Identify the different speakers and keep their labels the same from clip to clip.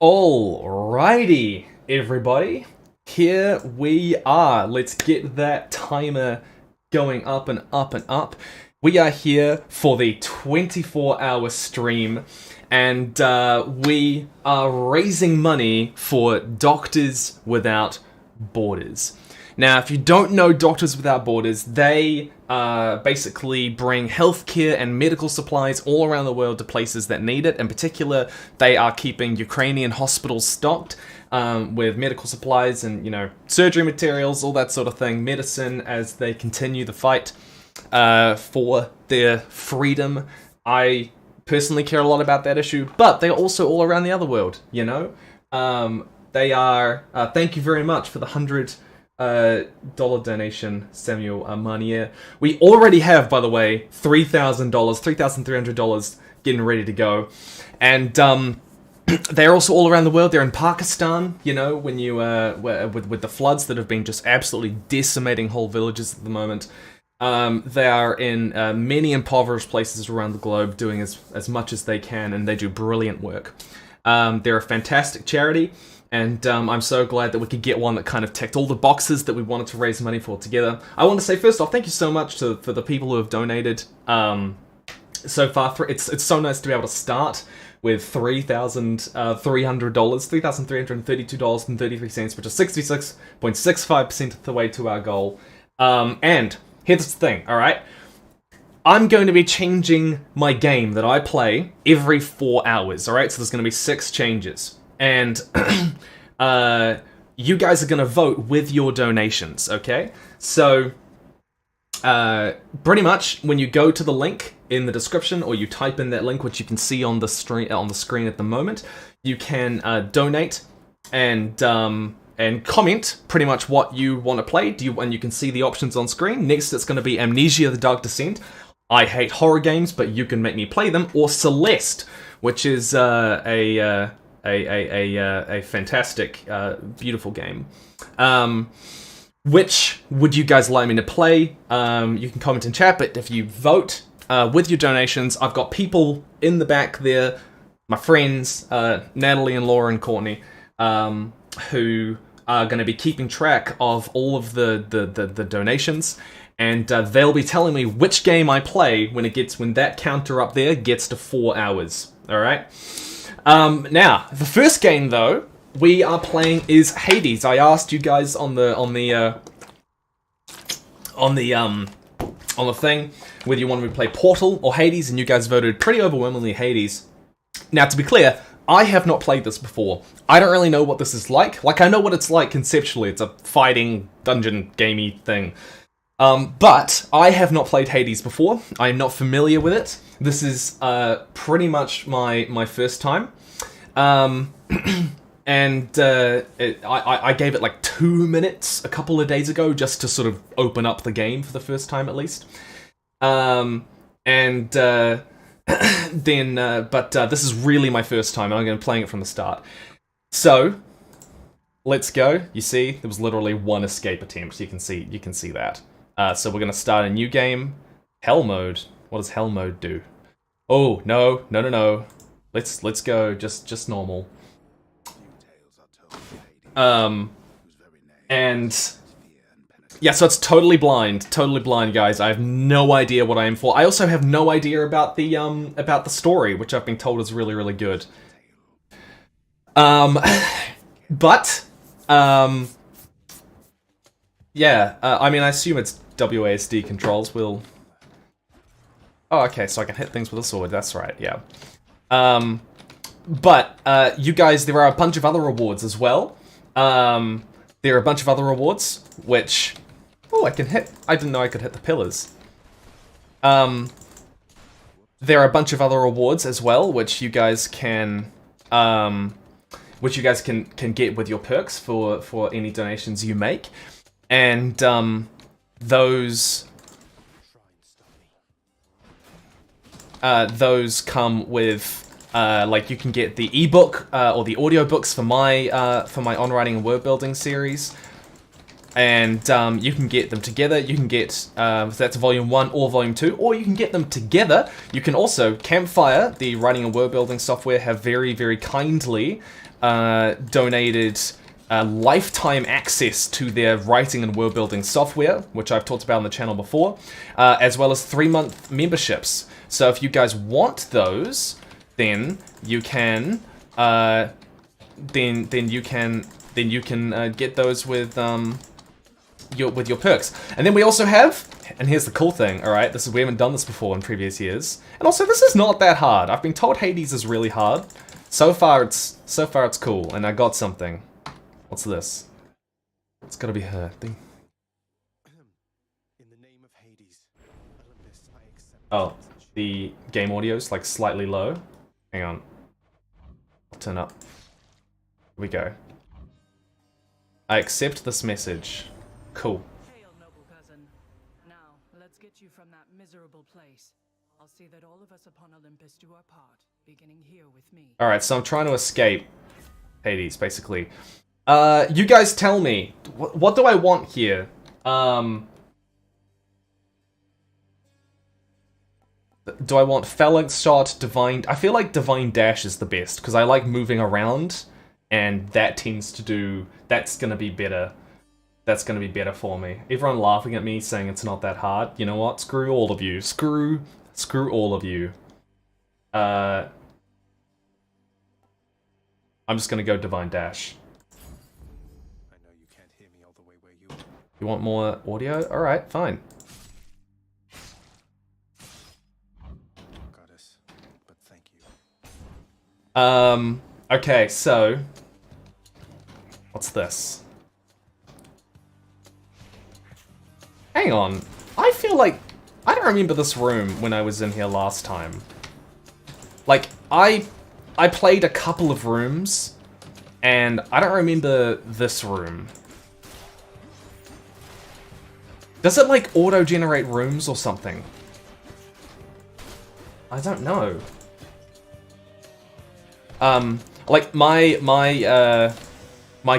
Speaker 1: Alrighty, everybody. Here we are. Let's get that timer going up and up and up. We are here for the 24-hour stream, and we are raising money for Doctors Without Borders. Now, if you don't know Doctors Without Borders, they basically bring healthcare and medical supplies all around the world to places that need it. In particular, they are keeping Ukrainian hospitals stocked with medical supplies and, surgery materials, all that sort of thing, medicine, as they continue the fight for their freedom. I personally care a lot about that issue, but they're also all around the other world, They are, thank you very much for the $100 donation, Samuel Manier. We already have, by the way, $3,000, $3,300 getting ready to go. And they're also all around the world. They're in Pakistan, when you with the floods that have been just absolutely decimating whole villages at the moment. They are in many impoverished places around the globe doing as much as they can, and they do brilliant work. They're a fantastic charity. And I'm so glad that we could get one that kind of ticked all the boxes that we wanted to raise money for together. I want to say, first off, thank you so much for the people who have donated so far. It's so nice to be able to start with $3,300, $3,332.33, which is 66.65% of the way to our goal. And here's the thing, alright? I'm going to be changing my game that I play every 4 hours, alright? So there's going to be 6 changes. And you guys are going to vote with your donations, okay? So, pretty much, when you go to the link in the description, or you type in that link, which you can see on the screen at the moment, you can donate and comment pretty much what you want to play. And you can see the options on screen. Next, it's going to be Amnesia: The Dark Descent. I hate horror games, but you can make me play them. Or Celeste, which is a fantastic, beautiful game. Which would you guys like me to play? You can comment in chat, but if you vote with your donations, I've got people in the back there, my friends, Natalie and Laura and Courtney, who are going to be keeping track of all of the donations, and they'll be telling me which game I play when that counter up there gets to 4 hours. All right. Now, the first game, though, we are playing is Hades. I asked you guys on the thing whether you wanted me to play Portal or Hades, and you guys voted pretty overwhelmingly Hades. Now, to be clear, I have not played this before. I don't really know what this is like. Like, I know what it's like conceptually. It's a fighting, dungeon, gamey thing. But I have not played Hades before. I am not familiar with it. This is pretty much my first time. And I gave it like 2 minutes a couple of days ago just to sort of open up the game for the first time at least. But this is really my first time. I'm going to be playing it from the start. So let's go. You see, there was literally one escape attempt. You can see that. So we're going to start a new game. Hell mode. What does hell mode do? Oh, no. Let's go just normal. And yeah, so it's totally blind, guys. I have no idea what I am for. I also have no idea about the story, which I've been told is really, really good. Yeah, I mean, I assume it's WASD controls. Oh, okay, so I can hit things with a sword. That's right, yeah. You guys, there are a bunch of other rewards as well. There are a bunch of other rewards, which... Oh, I can hit... I didn't know I could hit the pillars. There are a bunch of other rewards as well, which you guys can... can get with your perks for any donations you make. And, those come with... like you can get the ebook or the audiobooks for my On Writing and Word Building series, and you can get them together. You can get that's Volume 1 or Volume 2, or you can get them together. You can also Campfire, the writing and word building software, have very, very kindly donated lifetime access to their writing and world building software, which I've talked about on the channel before, as well as 3-month memberships. So if you guys want those, then you can you can get those with your perks. And then we also have, and here's the cool thing, all right, we haven't done this before in previous years, and also this is not that hard. I've been told Hades is really hard. So far it's cool, and I got something. What's this? It's gotta be her thing.
Speaker 2: In the name of Hades, Olympus, I accept.
Speaker 1: Oh, the game audio's like slightly low. Hang on. I'll turn up. Here we go. I accept this message. Cool.
Speaker 3: Hail, noble cousin. Now, let's get you from that miserable place. I'll see that all of us upon Olympus do our part, beginning here with me.
Speaker 1: Alright, so I'm trying to escape Hades, basically. You guys tell me, what do I want here? Do I want Phalanx Shot, Divine... I feel like Divine Dash is the best, because I like moving around, and that tends to do... That's gonna be better. That's gonna be better for me. Everyone laughing at me, saying it's not that hard. You know what? Screw all of you. Screw all of you. I'm just gonna go Divine Dash.
Speaker 2: I know you can't hear me all the way where you.
Speaker 1: You want more audio? Alright, fine.
Speaker 2: Goddess, but thank you.
Speaker 1: Okay, so... What's this? Hang on. I feel like... I don't remember this room when I was in here last time. Like, I played a couple of rooms, and I don't remember this room. Does it, like, auto-generate rooms or something? I don't know. Like, my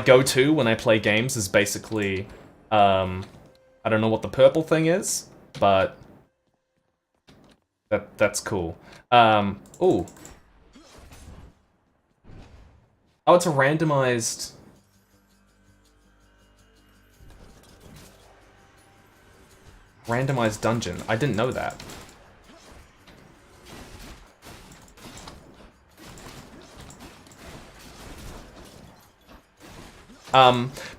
Speaker 1: go-to when I play games is basically, I don't know what the purple thing is, but that's cool. Ooh. Oh, it's a randomized... Randomized dungeon. I didn't know that.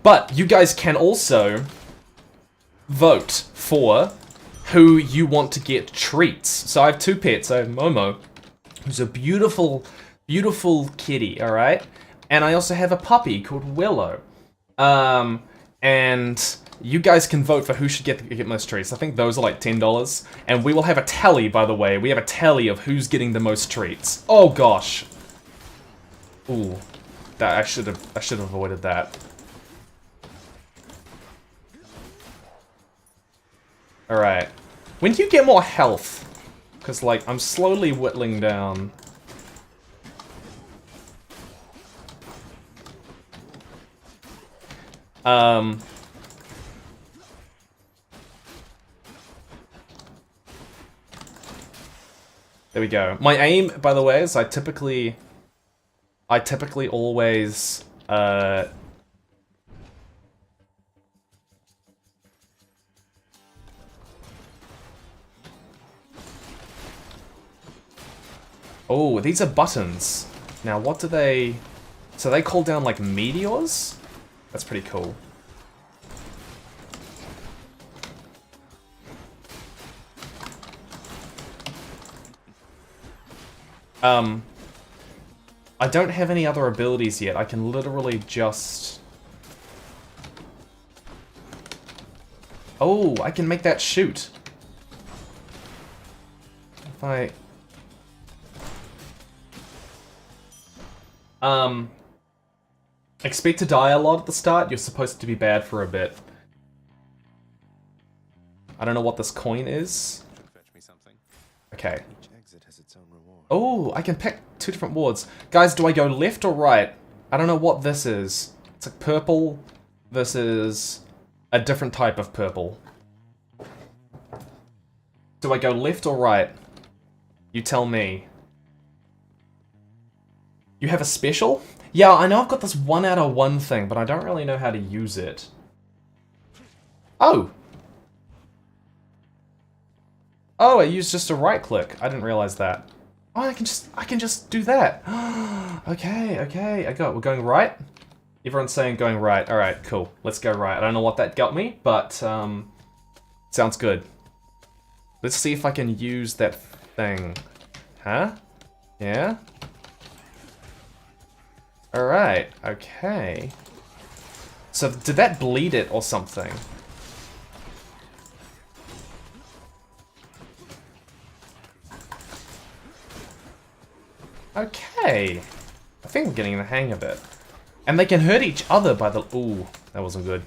Speaker 1: But you guys can also vote for who you want to get treats. So I have 2 pets. I have Momo, who's a beautiful, beautiful kitty, alright? And I also have a puppy called Willow. And you guys can vote for who should get most treats. I think those are like $10. And we will have a tally, by the way. We have a tally of who's getting the most treats. Oh gosh. Ooh. That I should have avoided that. Alright. When do you get more health? Because, like, I'm slowly whittling down. There we go. My aim, by the way, is I typically always, Oh, these are buttons. Now, what do they... So they call down, like, meteors? That's pretty cool. I don't have any other abilities yet. I can literally just... Oh, I can make that shoot. If I... Expect to die a lot at the start. You're supposed to be bad for a bit. I don't know what this coin is.
Speaker 2: Fetch me something.
Speaker 1: Okay.
Speaker 2: Each exit has its own reward.
Speaker 1: Oh, I can pick 2 different wards. Guys, do I go left or right? I don't know what this is. It's like purple versus a different type of purple. Do I go left or right? You tell me. You have a special? Yeah, I know I've got this 1 out of 1 thing, but I don't really know how to use it. Oh! Oh, I used just a right click. I didn't realize that. Oh, I can just do that. Okay. We're going right? Everyone's saying going right. Alright, cool. Let's go right. I don't know what that got me, but, sounds good. Let's see if I can use that thing. Huh? Yeah? Alright, okay. So, did that bleed it or something? Okay. I think I'm getting the hang of it. And they can hurt each other by the... Ooh, that wasn't good.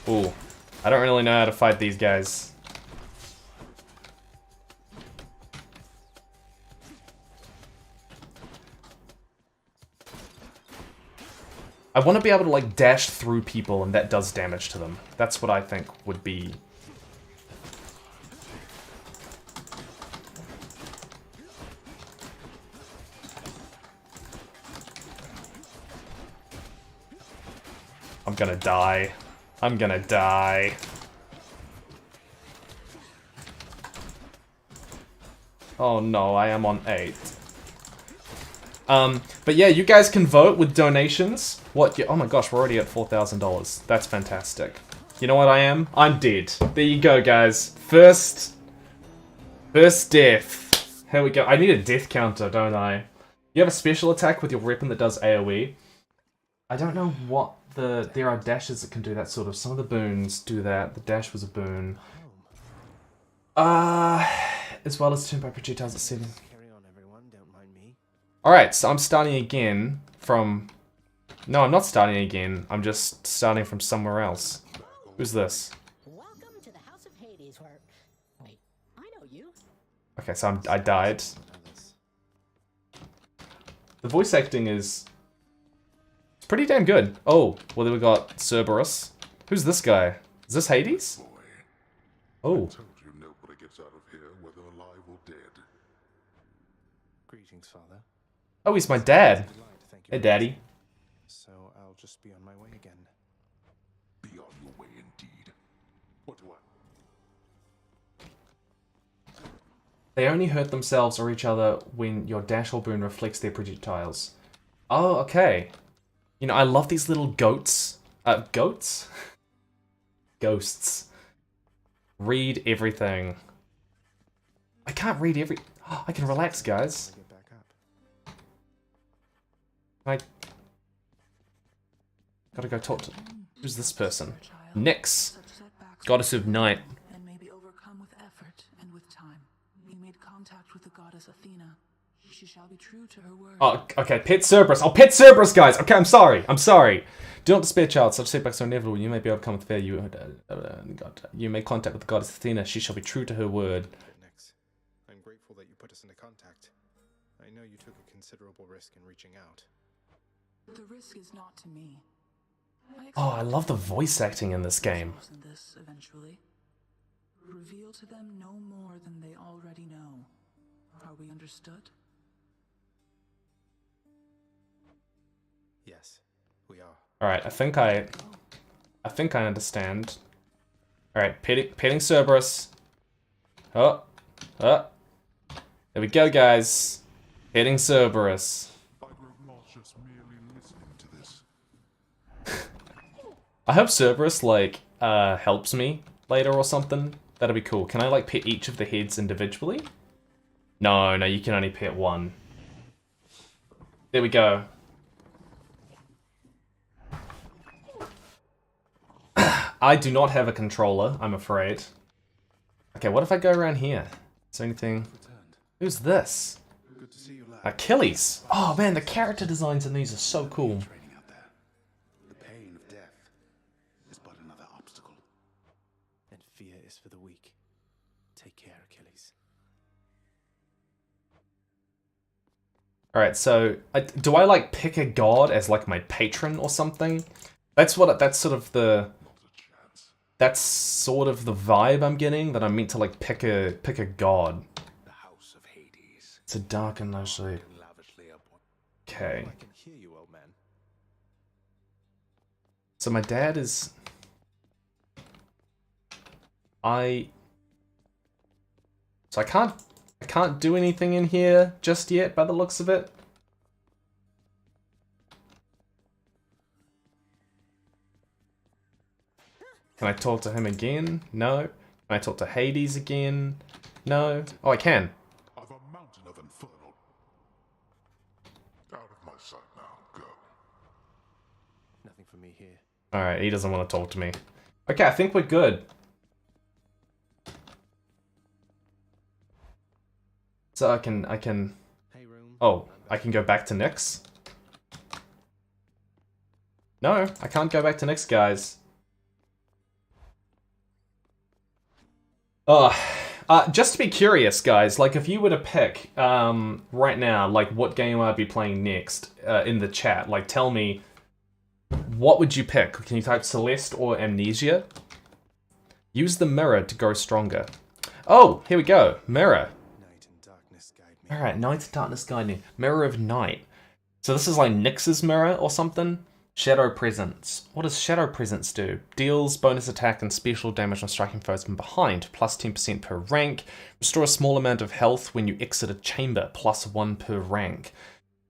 Speaker 1: Ooh. I don't really know how to fight these guys. I want to be able to, like, dash through people and that does damage to them. That's what I think would be... I'm gonna die. I'm gonna die. Oh no, I am on 8. But yeah, you guys can vote with donations. What? Oh my gosh, we're already at $4,000. That's fantastic. You know what I am? I'm dead. There you go, guys. First death. Here we go. I need a death counter, don't I? You have a special attack with your weapon that does AoE. I don't know what the... There are dashes that can do that sort of. Some of the boons do that. The dash was a boon. As well as turn by projectiles at 7. Alright, so I'm starting again from... No, I'm not starting again. I'm just starting from somewhere else. Who's this?
Speaker 4: Welcome to the House of Hades, where... Wait, I know you.
Speaker 1: Okay, so I died. The voice acting is... It's pretty damn good. Oh, well then we got Cerberus. Who's this guy? Is this Hades? Oh.
Speaker 2: Greetings, Father.
Speaker 1: Oh, he's my dad. Hey, Daddy.
Speaker 2: So I'll just be on my way again.
Speaker 5: Be on your way indeed. What do I...
Speaker 1: They only hurt themselves or each other when your dash or boon reflects their projectiles. Oh, okay. You know, I love these little goats. Goats? Ghosts. Read everything. I can't read every... Oh, I can relax, guys.
Speaker 2: Get back up.
Speaker 1: I... Gotta go talk to... Who's this person? Nyx. Goddess of Night.
Speaker 3: And may be overcome with effort and with time. You made contact with the goddess Athena. She shall be true to her word.
Speaker 1: Oh, okay, pet Cerberus. Oh, pet Cerberus, guys! Okay, I'm sorry. Do not despair, child. Such setbacks are inevitable. You may be overcome with fear. You made contact with the goddess Athena. She shall be true to her word.
Speaker 2: Next, I'm grateful that you put us into contact. I know you took a considerable risk in reaching out.
Speaker 3: The risk is not to me.
Speaker 1: Oh, I love the voice acting in this game.
Speaker 3: This eventually. Reveal to them no more than they already know. Are we understood?
Speaker 2: Yes, we are.
Speaker 1: Alright, I think I understand. Alright, petting Cerberus. Oh. There we go, guys. Petting Cerberus.
Speaker 5: I grow nauseous merely listening to this.
Speaker 1: I hope Cerberus, like, helps me later or something. That'd be cool. Can I, like, pet each of the heads individually? No, you can only pet one. There we go. I do not have a controller, I'm afraid. Okay, what if I go around here? Is there anything... Who's this?
Speaker 5: Good to see you, lad.
Speaker 1: Achilles! Oh man, the character designs in these are so cool.
Speaker 5: Training out there. The pain of death is but another obstacle.
Speaker 2: And fear is for the weak. Take care, Achilles.
Speaker 1: Alright, so... do I, like, pick a god as, like, my patron or something? That's sort of the...
Speaker 5: Not a chance.
Speaker 1: that's sort of the vibe I'm getting, that I'm meant to like pick a god.
Speaker 5: The House of Hades.
Speaker 1: It's a dark and lavishly. Okay.
Speaker 2: I can hear you, old man.
Speaker 1: So my dad is... So I can't do anything in here just yet by the looks of it. Can I talk to him again? No. Can I talk to Hades again? No. Oh, I can.
Speaker 6: I've a mountain of infernal. Out of my sight now. Go.
Speaker 2: Nothing for me here.
Speaker 1: Alright, he doesn't want to talk to me. Okay, I think we're good. So I can...
Speaker 2: Hey, room.
Speaker 1: Oh, I can go back to Nyx? No, I can't go back to Nyx, guys. Just to be curious, guys, like, if you were to pick, right now, like, what game I'd be playing next, in the chat, like, tell me, what would you pick? Can you type Celeste or Amnesia? Use the mirror to grow stronger. Oh, here we go. Mirror.
Speaker 2: Night and darkness guide me.
Speaker 1: Alright, Night and Darkness Guide Me. Mirror of Night. So this is like Nyx's mirror or something? Shadow Presence. What does Shadow Presence do? Deals bonus attack and special damage on striking foes from behind, plus 10% per rank. Restore a small amount of health when you exit a chamber, plus 1 per rank.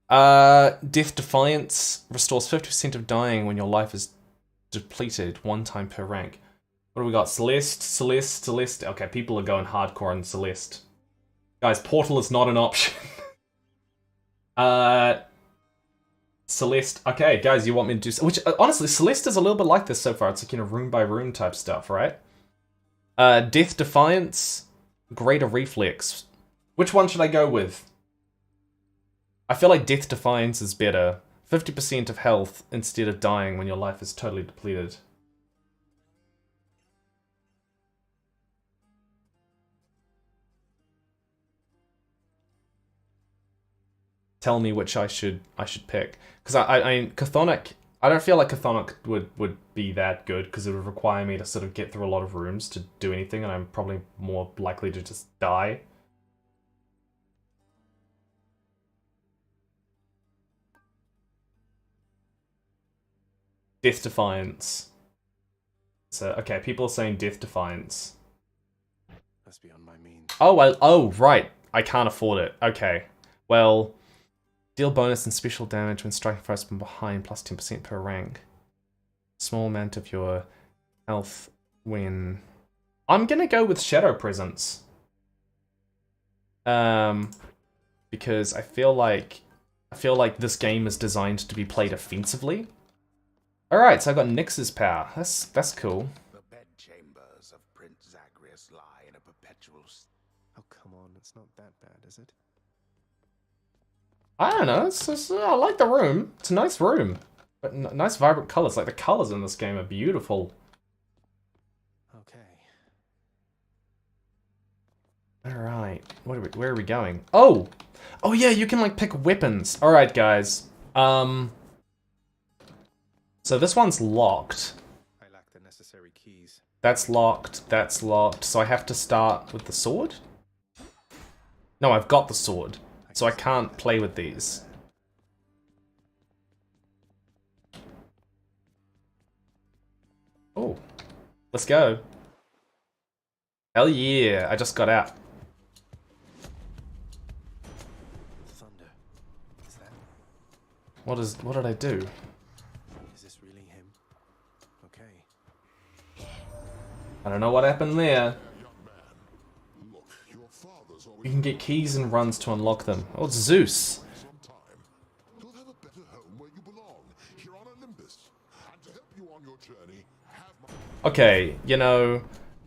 Speaker 1: Death Defiance. Restores 50% of dying when your life is depleted, 1 time per rank. What do we got? Celeste, Celeste, Celeste. Okay, people are going hardcore on Celeste. Guys, Portal is not an option. Celeste. Okay, guys, you want me to do... Which, honestly, Celeste is a little bit like this so far. It's like, you know, room by room type stuff, right? Death Defiance. Greater Reflex. Which one should I go with? I feel like Death Defiance is better. 50% of health instead of dying when your life is totally depleted. Tell me which I should pick, because I Chthonic, I don't feel like Chthonic would be that good, because it would require me to sort of get through a lot of rooms to do anything, and I'm probably more likely to just die. Death Defiance. So okay, people are saying Death Defiance.
Speaker 2: That's beyond my means.
Speaker 1: Oh right, I can't afford it. Okay, well. Deal bonus and special damage when striking foes from behind, plus 10% per rank. Small amount of your health when... I'm gonna go with Shadow Presence. Because I feel like this game is designed to be played offensively. Alright, so I got Nyx's power. That's cool.
Speaker 5: The bedchambers of Prince Zagreus lie in a perpetual...
Speaker 2: Oh, come on. It's not that bad, is it?
Speaker 1: I don't know, it's just, I like the room. It's a nice room. But nice vibrant colours. Like, the colours in this game are beautiful.
Speaker 2: Okay.
Speaker 1: Alright, where are we going? Oh! Oh yeah, you can, like, pick weapons. Alright, guys. So this one's locked.
Speaker 2: I lack the necessary keys.
Speaker 1: That's locked, so I have to start with the sword? No, I've got the sword. So I can't play with these. Oh, let's go. Hell yeah, I just got out.
Speaker 2: Thunder. Is that...
Speaker 1: What did I do?
Speaker 2: Is this really him? Okay.
Speaker 1: I don't know what happened there.
Speaker 6: Young man, look, your father's always
Speaker 1: You can get keys and runs to unlock them. Oh, it's Zeus.
Speaker 6: some time. You'll have a better home where you belong, here on Olympus. And to help you on your journey, have my...
Speaker 1: Okay, you know,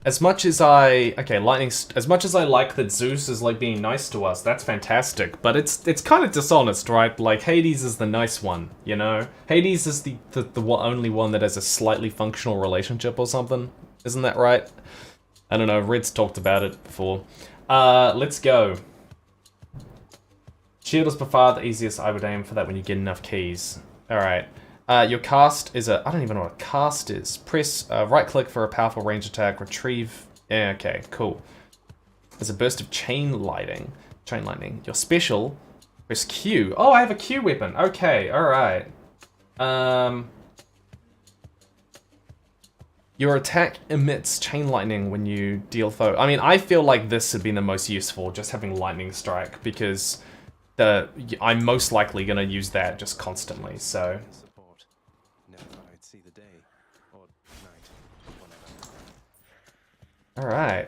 Speaker 1: as much as I like that Zeus is like being nice to us, that's fantastic. But it's kind of dishonest, right? Like Hades is the nice one, you know. Hades is the only one that has a slightly functional relationship or something. Isn't that right? I don't know. Red's talked about it before. Let's go. Shield is by far the easiest. I would aim for that when you get enough keys. All right. Your cast is a... I don't even know what a cast is. Press right click for a powerful range attack. Retrieve... Yeah, okay, cool. There's a burst of chain lightning. Chain lightning. Your special... Press Q. Oh, I have a Q weapon. Okay, alright. Your attack emits chain lightning when you deal foe. I mean, I feel like this would be the most useful, just having lightning strike, because I'm most likely going to use that just constantly, so...
Speaker 2: Support. Never thought I'd see the day. Or night. Whatever.
Speaker 1: Alright.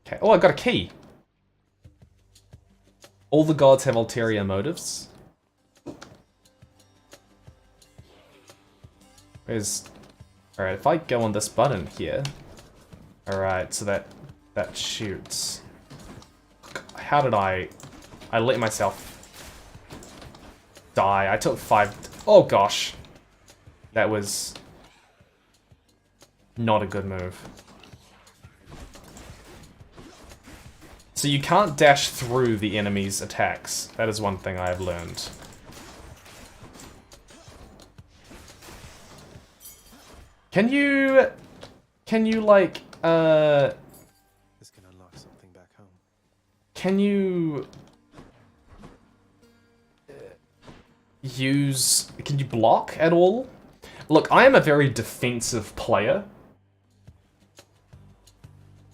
Speaker 1: Okay. Oh, I got a key. All the gods have ulterior motives. Where's... Alright, if I go on this button here... Alright, so that shoots. How did I let myself die? I took 5... Oh gosh. That was not a good move. So you can't dash through the enemy's attacks. That is one thing I have learned. Can you like,
Speaker 2: This can unlock something back home.
Speaker 1: can you can you block at all? Look, I am a very defensive player.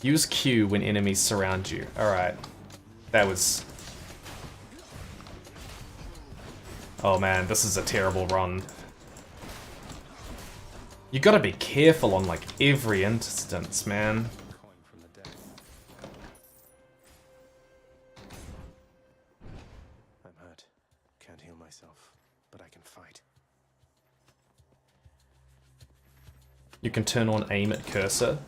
Speaker 1: Use Q when enemies surround you. Alright. That was... Oh man, this is a terrible run. You gotta be careful on like every instance, man.
Speaker 2: Coin from the deck. I'm hurt. Can't heal myself, but I can fight.
Speaker 1: You can turn on aim at cursor.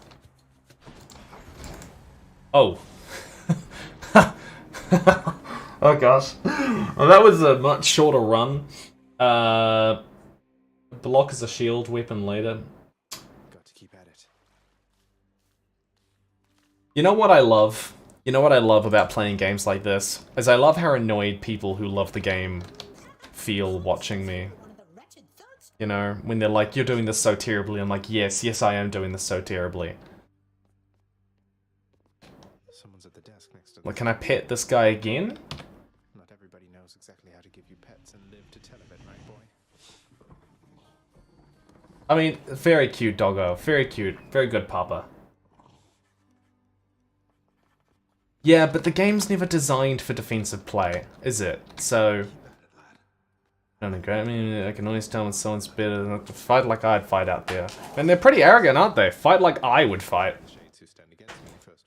Speaker 1: Oh. Oh gosh. Well, that was a much shorter run. Block as a shield weapon later.
Speaker 2: Got to keep at it.
Speaker 1: You know what I love? You know what I love about playing games like this? Is I love how annoyed people who love the game feel watching me. You know, when they're like, you're doing this so terribly. I'm like, yes, I am doing this so terribly.
Speaker 2: Someone's at the desk next to
Speaker 1: Like, can I pet this guy again?
Speaker 2: Not everybody knows exactly how to give you pets and live to tell of it, right, boy?
Speaker 1: I mean, very cute doggo. Very cute. Very good papa. Yeah, but the game's never designed for defensive play, is it? So... I don't agree. I mean, I can always tell when someone's better than to fight like I'd fight out there. And they're pretty arrogant, aren't they? Fight like I would fight.
Speaker 2: Shades who stand against me first.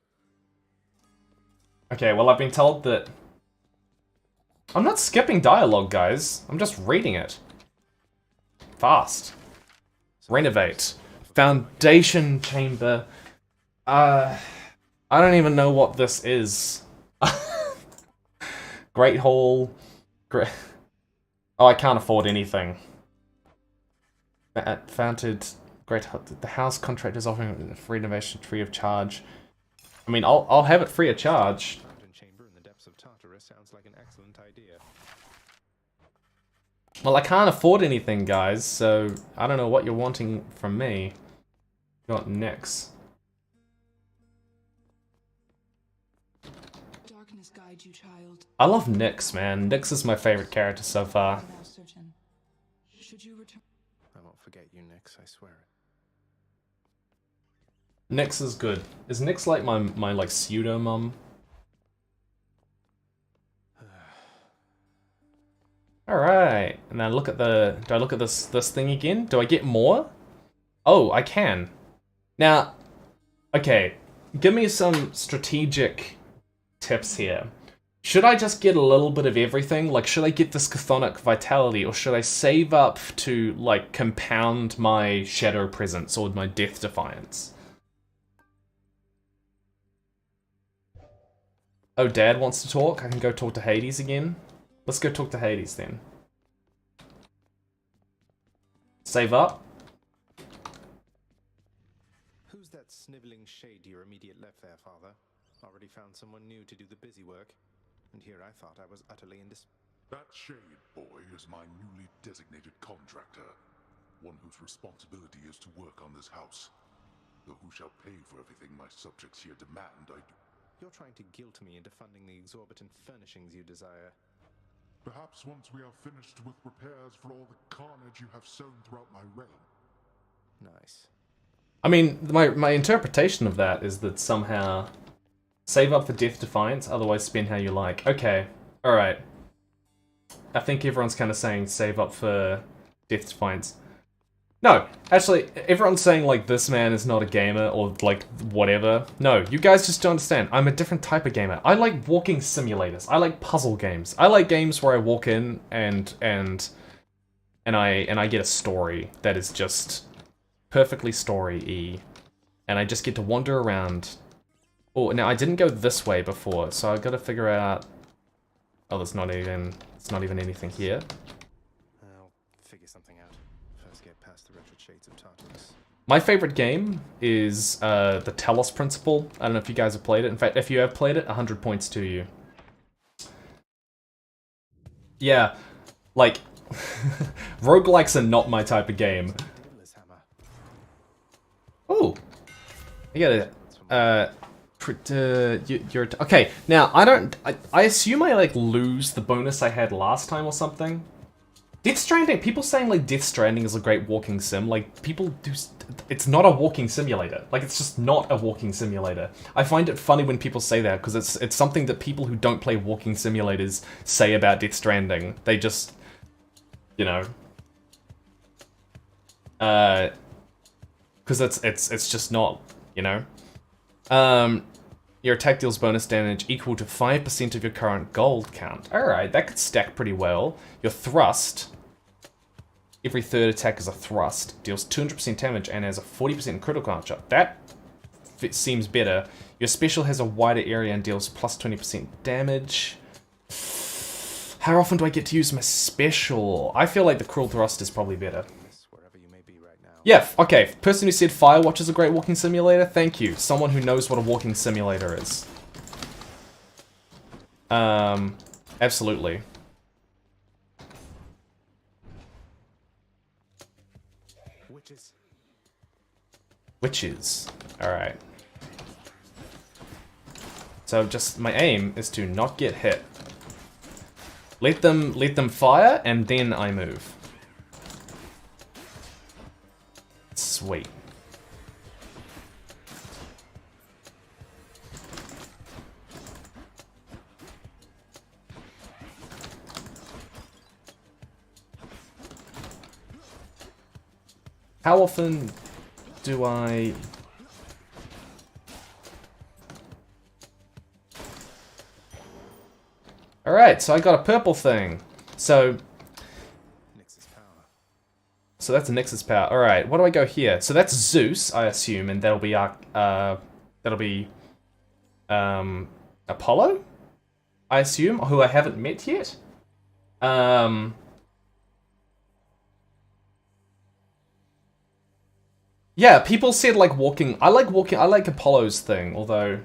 Speaker 1: Okay, well, I've been told that... I'm not skipping dialogue, guys. I'm just reading it. Fast. Renovate. Foundation chamber. I don't even know what this is. Great Hall. Great... Oh, I can't afford anything. Founded... Great... The house contract is offering a free renovation free of charge. I mean, I'll have it free of charge.
Speaker 2: Fountain chamber in the depths of Tartarus sounds like an excellent idea.
Speaker 1: Well, I can't afford anything, guys, so I don't know what you're wanting from me. You want Nyx.
Speaker 3: Darkness guide you, child.
Speaker 1: I love Nyx, man. Nyx is my favorite character so far.
Speaker 3: Now certain. Should you return?
Speaker 2: I won't forget you, Nix, I swear it.
Speaker 1: Nyx is good. Is Nyx like my like pseudo-mum? Alright. And then look at the... Do I look at this thing again? Do I get more? Oh, I can. Now, okay. Give me some strategic tips here. Should I just get a little bit of everything? Like, should I get this Chthonic Vitality, or should I save up to, like, compound my Shadow Presence or my Death Defiance? Oh, Dad wants to talk? I can go talk to Hades again? Let's go talk to Hades then. Save up.
Speaker 2: Who's that sniveling shade to your immediate left there, Father? Already found someone new to do the busy work? And here I thought I was utterly
Speaker 6: That Shade boy is my newly designated contractor. One whose responsibility is to work on this house. Though who shall pay for everything my subjects here demand, I do.
Speaker 2: You're trying to guilt me into funding the exorbitant furnishings you desire.
Speaker 6: Perhaps once we are finished with repairs for all the carnage you have sown throughout my reign.
Speaker 2: Nice.
Speaker 1: I mean, my interpretation of that is that somehow save up for Death Defiance, otherwise spend how you like. Okay, alright. I think everyone's kind of saying save up for Death Defiance. No, actually, everyone's saying, like, this man is not a gamer, or, like, whatever. No, you guys just don't understand. I'm a different type of gamer. I like walking simulators. I like puzzle games. I like games where I walk in and I get a story that is just perfectly story-y. And I just get to wander around. Oh, now, I didn't go this way before, so I've got to figure out... Oh, it's not even anything here.
Speaker 2: I'll figure something out. First get past the wretched shades of Tartarus.
Speaker 1: My favorite game is the Telos Principle. I don't know if you guys have played it. In fact, if you have played it, 100 points to you. Yeah, like, roguelikes are not my type of game. Ooh, I got it. You're okay. Now I assume I like lose the bonus I had last time or something. Death Stranding. People saying like Death Stranding is a great walking sim. Like people do. It's not a walking simulator. Like it's just not a walking simulator. I find it funny when people say that because it's something that people who don't play walking simulators say about Death Stranding. They just, you know, because it's just not, you know. Your attack deals bonus damage equal to 5% of your current gold count. Alright, that could stack pretty well. Your thrust, every third attack is a thrust, deals 200% damage and has a 40% critical archer. That seems better. Your special has a wider area and deals plus 20% damage. How often do I get to use my special? I feel like the cruel thrust is probably better. Yeah, okay, person who said Firewatch is a great walking simulator, thank you. Someone who knows what a walking simulator is. Absolutely. Witches. Alright. So just, my aim is to not get hit. Let them fire, and then I move. Sweet. How often do I... Alright, so I got a purple thing. So that's a Nexus power. Alright, what do I go here? So that's Zeus, I assume, and that'll be Apollo? I assume, who I haven't met yet. Yeah, people said like walking. I like Apollo's thing, although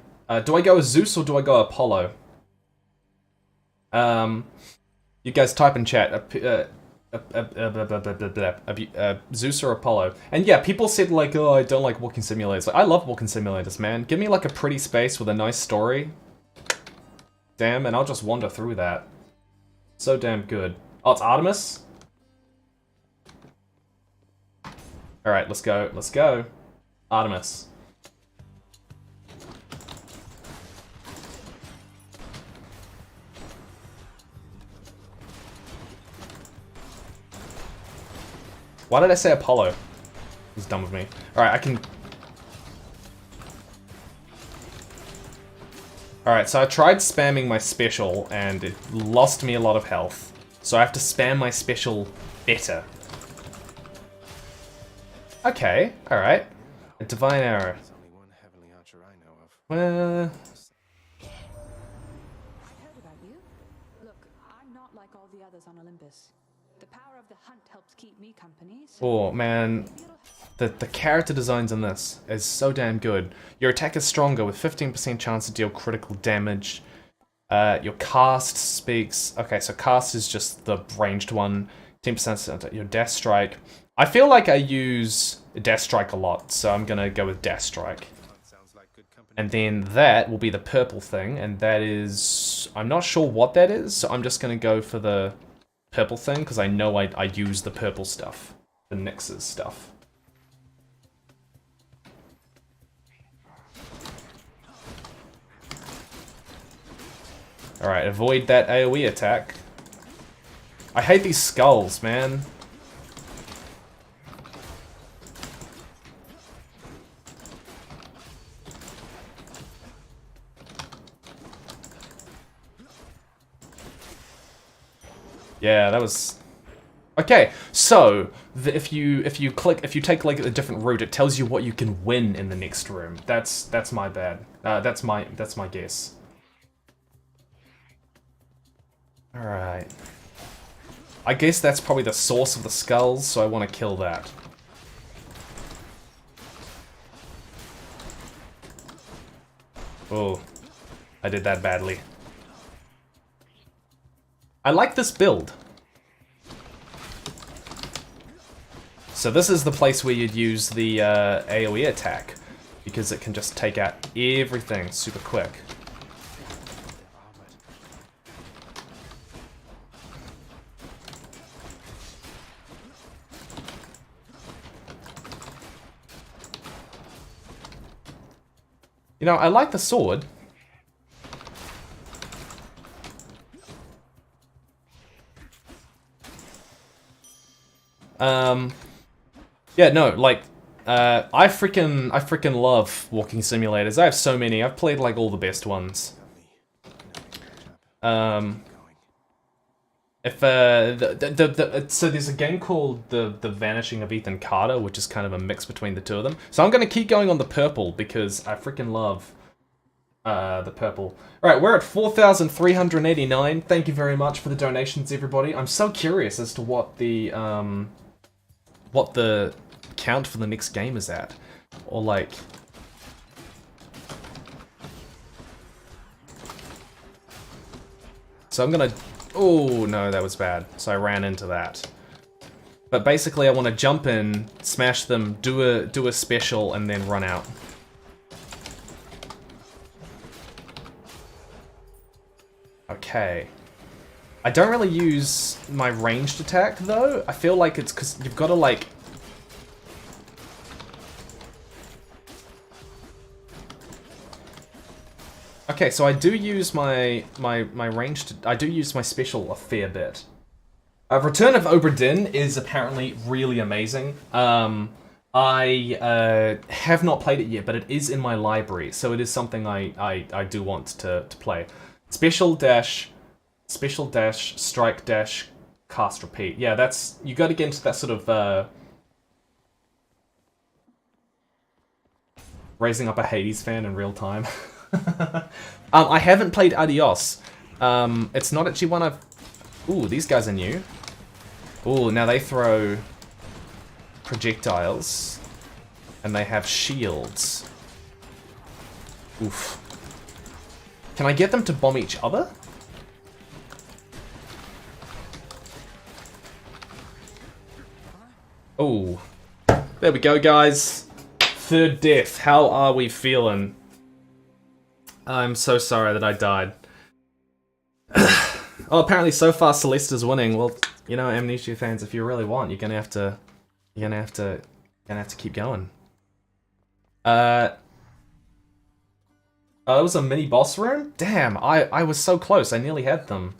Speaker 1: do I go with Zeus or do I go Apollo? You guys type in chat. Zeus or Apollo. And yeah, people said like, oh, I don't like walking simulators. Like, I love walking simulators, man. Give me like a pretty space with a nice story. Damn, and I'll just wander through that. So damn good. Oh, it's Artemis? Alright, let's go. Let's go. Artemis. Why did I say Apollo? He's done with me. Alright, I can... Alright, so I tried spamming my special, and it lost me a lot of health. So I have to spam my special better. Okay, alright. A divine arrow. Well...
Speaker 7: I heard about you. Look, I'm not like all the others on Olympus. The power of the hunt helps keep me company. So
Speaker 1: oh man, the character designs in this is so damn good. Your attack is stronger with 15% chance to deal critical damage. Your cast speaks... Okay, so cast is just the ranged one. 10% your Death Strike. I feel like I use Death Strike a lot, so I'm gonna go with Death Strike. And then that will be the purple thing, and that is... I'm not sure what that is, so I'm just gonna go for the purple thing, because I know I use the purple stuff. The Nyx's stuff. Alright, avoid that AoE attack. I hate these skulls, man. Yeah, that was... Okay, so if you take like a different route, it tells you what you can win in the next room. That's my bad. That's my guess. All right. I guess that's probably the source of the skulls, so I want to kill that. Oh, I did that badly. I like this build. So this is the place where you'd use the AoE attack, because it can just take out everything super quick. You know, I like the sword. Yeah, no, like, I freaking love walking simulators. I have so many. I've played like all the best ones. So there's a game called the Vanishing of Ethan Carter, which is kind of a mix between the two of them. So I'm gonna keep going on the purple because I freaking love the purple. All right, we're at 4,389. Thank you very much for the donations, everybody. I'm so curious as to what the count for the next game is at, or like. So I'm gonna. Oh no, that was bad. So I ran into that. But basically, I want to jump in, smash them, do a special, and then run out. Okay. I don't really use my ranged attack though. I feel like it's because you've got to like. Okay, so I do use my ranged. I do use my special a fair bit. Return of Obra Dinn is apparently really amazing. I have not played it yet, but it is in my library, so it is something I do want to play. Special dash, strike dash, cast repeat. Yeah, that's you got to get into that sort of raising up a Hades fan in real time. I haven't played Adios. It's not actually one I've... Ooh, these guys are new. Ooh, now they throw projectiles. And they have shields. Oof. Can I get them to bomb each other? Ooh. There we go, guys. Third death. How are we feeling? I'm so sorry that I died. Oh, apparently so far Celeste is winning. Well, you know, Amnesia fans, if you really want, you're gonna have to keep going. Oh, it was a mini boss room? Damn, I was so close. I nearly had them.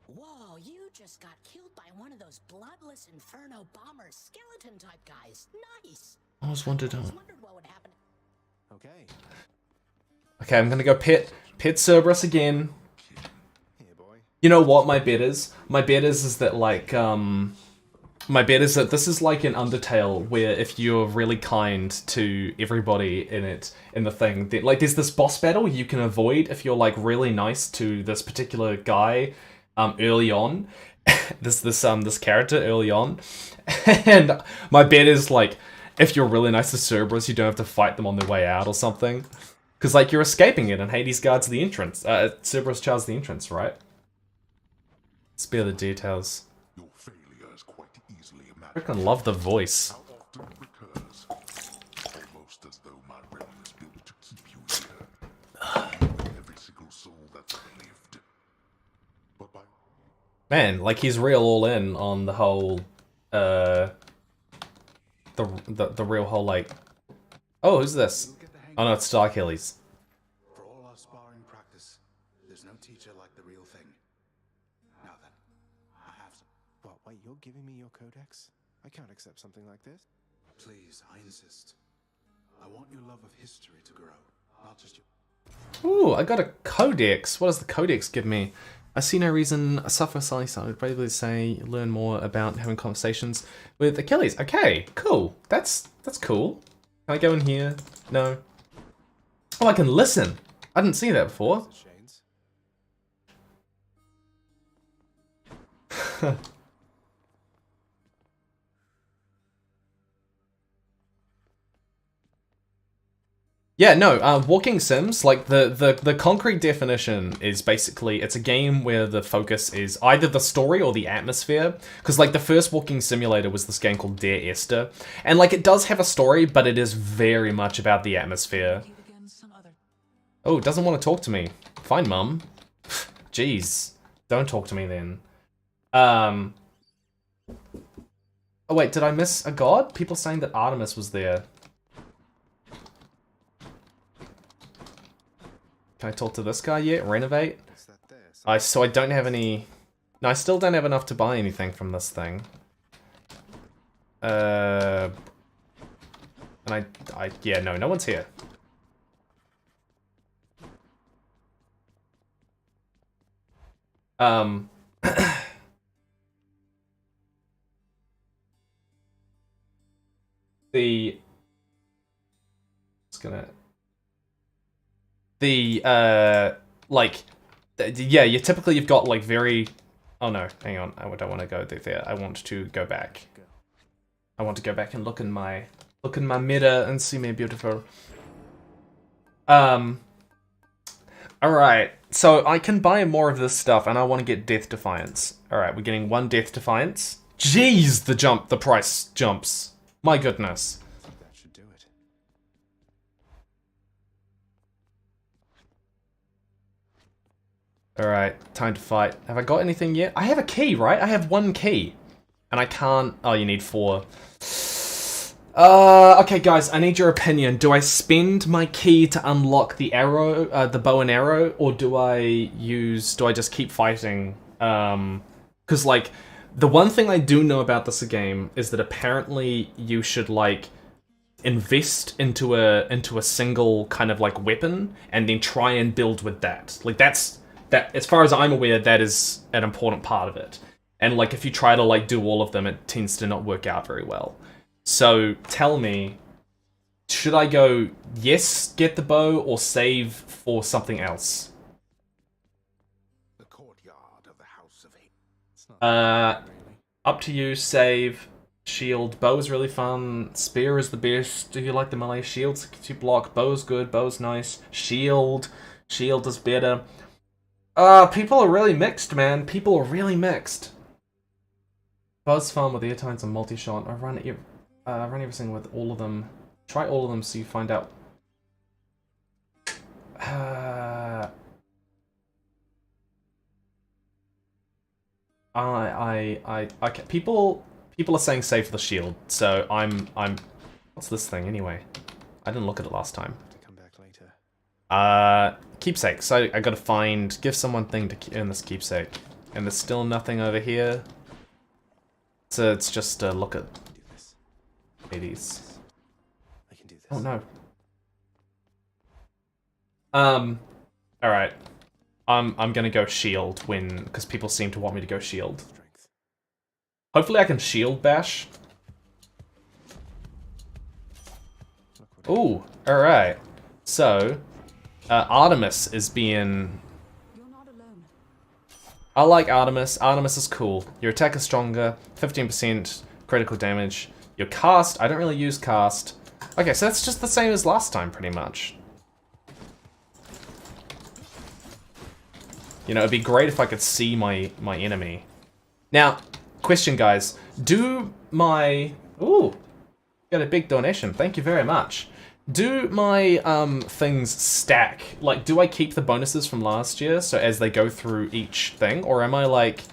Speaker 4: Whoa, you just got killed by one of those bloodless inferno bomber skeleton type guys. Nice.
Speaker 1: I was wondered.
Speaker 4: Wondered what would happen.
Speaker 2: Okay.
Speaker 1: Okay, I'm gonna go pet Cerberus again.
Speaker 2: Here, boy.
Speaker 1: You know what my bet is? My bet is that like my bet is that this is like an Undertale where if you're really kind to everybody in the thing, that, like there's this boss battle you can avoid if you're like really nice to this particular guy early on. this character early on. And my bet is like if you're really nice to Cerberus, you don't have to fight them on their way out or something. Because, like, you're escaping it, and Hades guards the entrance. Cerberus charges the entrance, right? Spare the details.
Speaker 6: Your failure is quite easily
Speaker 1: I
Speaker 6: imagined.
Speaker 1: freaking love the voice.
Speaker 6: How often it recurs? Almost as though my realm is built to keep you here. With every single soul that's lived. But by
Speaker 1: Man, like, he's real all in on the whole, the real whole, like... Oh, who's this?
Speaker 5: You'll get the hang
Speaker 1: Oh no, it's Dark Achilles.
Speaker 5: For all our sparring practice, there's no teacher like the real thing. Now then, I have some.
Speaker 2: What, wait, you're giving me your codex? I can't accept something like this.
Speaker 5: Please, I insist. I want your love of history to grow, not just your...
Speaker 1: Ooh, I got a codex. What does the codex give me? I see no reason a suffer slice. I would probably say learn more about having conversations with Achilles. Okay, cool. That's cool. Can I go in here? No. Oh, I can listen. I didn't see that before.
Speaker 2: Shades.
Speaker 1: Yeah, no, Walking Sims, like, the concrete definition is basically, it's a game where the focus is either the story or the atmosphere, because, like, the first Walking Simulator was this game called Dear Esther, and, like, it does have a story, but it is very much about the atmosphere. Oh, it doesn't want to talk to me. Fine, Mum. Jeez. Don't talk to me, then. Oh, wait, did I miss a god? People saying that Artemis was there. Can I talk to this guy yet? Renovate?
Speaker 2: Is that there?
Speaker 1: So I don't have any... No, I still don't have enough to buy anything from this thing. And yeah, no one's here. Yeah, you've got, like, very... Oh no, hang on, I don't want to go there. I want to go back. I want to go back and look in my mirror and see me beautiful. Alright, so I can buy more of this stuff, and I want to get Death Defiance. Alright, we're getting 1 Death Defiance. Jeez, the price jumps. My goodness.
Speaker 2: I think that should do it.
Speaker 1: Alright, time to fight. Have I got anything yet? I have a key, right? I have 1 key. And I can't... Oh, you need 4. Okay, guys, I need your opinion. Do I spend my key to unlock the arrow, the bow and arrow, or do I just keep fighting? Because, like, the one thing I do know about this game is that apparently you should, like, invest into a single kind of, like, weapon, and then try and build with that. Like, that, as far as I'm aware, that is an important part of it. And, like, if you try to, like, do all of them, it tends to not work out very well. So, tell me, should I go, yes, get the bow, or save for something else?
Speaker 5: The courtyard of the House of Hate.
Speaker 1: Up to you, save, shield. Bow is really fun, spear is the best. Do you like the melee? Shields to block, bow's good, bow's nice. Shield is better. People are really mixed, man. People are really mixed. Bow's fun with airtimes and multi-shot. I run everything with all of them. Try all of them so you find out. Okay. People are saying save for the shield, so I'm. What's this thing anyway? I didn't look at it last time.
Speaker 2: To come back later.
Speaker 1: Keepsake. So I gotta give someone thing to earn this keepsake, and there's still nothing over here. So it's just look at
Speaker 2: Do this.
Speaker 1: Hades.
Speaker 2: I can do this.
Speaker 1: Oh no. Alright. I'm gonna go shield because people seem to want me to go shield.
Speaker 2: Strength.
Speaker 1: Hopefully I can shield bash.
Speaker 2: Look what
Speaker 1: Ooh, alright. So, Artemis is being...
Speaker 7: You're not alone.
Speaker 1: I like Artemis. Artemis is cool. Your attack is stronger, 15% critical damage. Your cast, I don't really use cast. Okay, so that's just the same as last time, pretty much. You know, it'd be great if I could see my enemy. Now, question, guys. Do my... Ooh, got a big donation. Thank you very much. Do my things stack? Like, do I keep the bonuses from last year, so as they go through each thing? Or am I, like...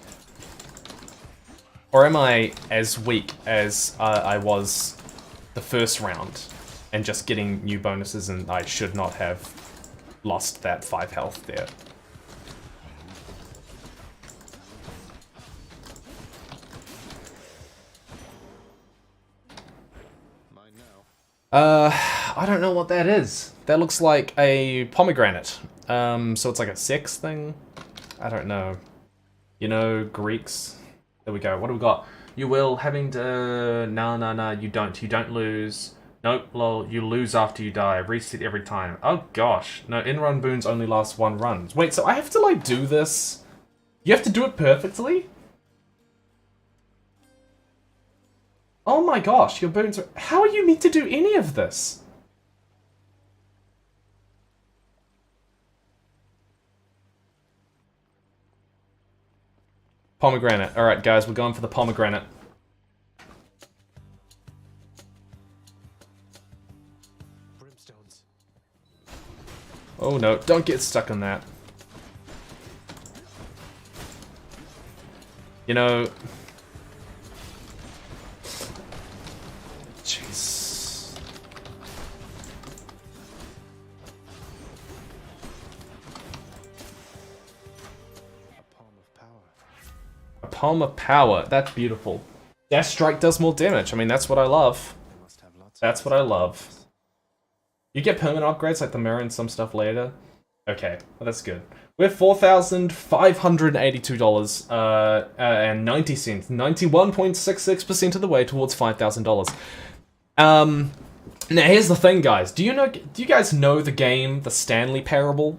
Speaker 1: Or am I as weak as I was the first round? And just getting new bonuses, and I should not have lost that 5 health there. I don't know what that is. That looks like a pomegranate. So it's like a sex thing? I don't know. You know, Greeks. There we go. What do we got? You will, having to... Nah, you don't. You don't lose. Nope, lol, you lose after you die. Reset every time. Oh gosh. No, in-run boons only last 1 run. Wait, so I have to, like, do this? You have to do it perfectly? Oh my gosh, your boons are... How are you meant to do any of this? Pomegranate. Alright, guys, we're going for the pomegranate.
Speaker 2: Brimstones.
Speaker 1: Oh no, don't get stuck on that. You know... Jeez.
Speaker 2: A palm of power.
Speaker 1: A palm of power. That's beautiful. Dash strike does more damage. I mean, that's what I love.
Speaker 2: They must have lots
Speaker 1: That's what I love. You get permanent upgrades like the mirror and some stuff later. Okay, well, that's good. We're $4,582 and 90 cents. 91.66% of the way towards $5,000. Now here's the thing, guys. Do you guys know the game, The Stanley Parable?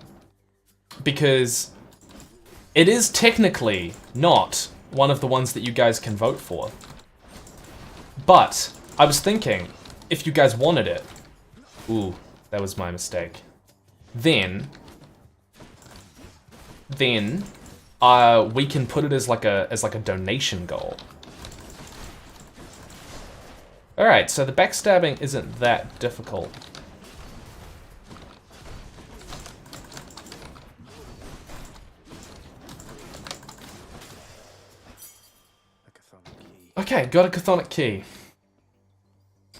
Speaker 1: Because it is technically not one of the ones that you guys can vote for. But I was thinking, if you guys wanted it, ooh, that was my mistake. Then we can put it as like a donation goal. All right, so the backstabbing isn't that difficult.
Speaker 2: A chthonic key.
Speaker 1: Okay, got a chthonic key.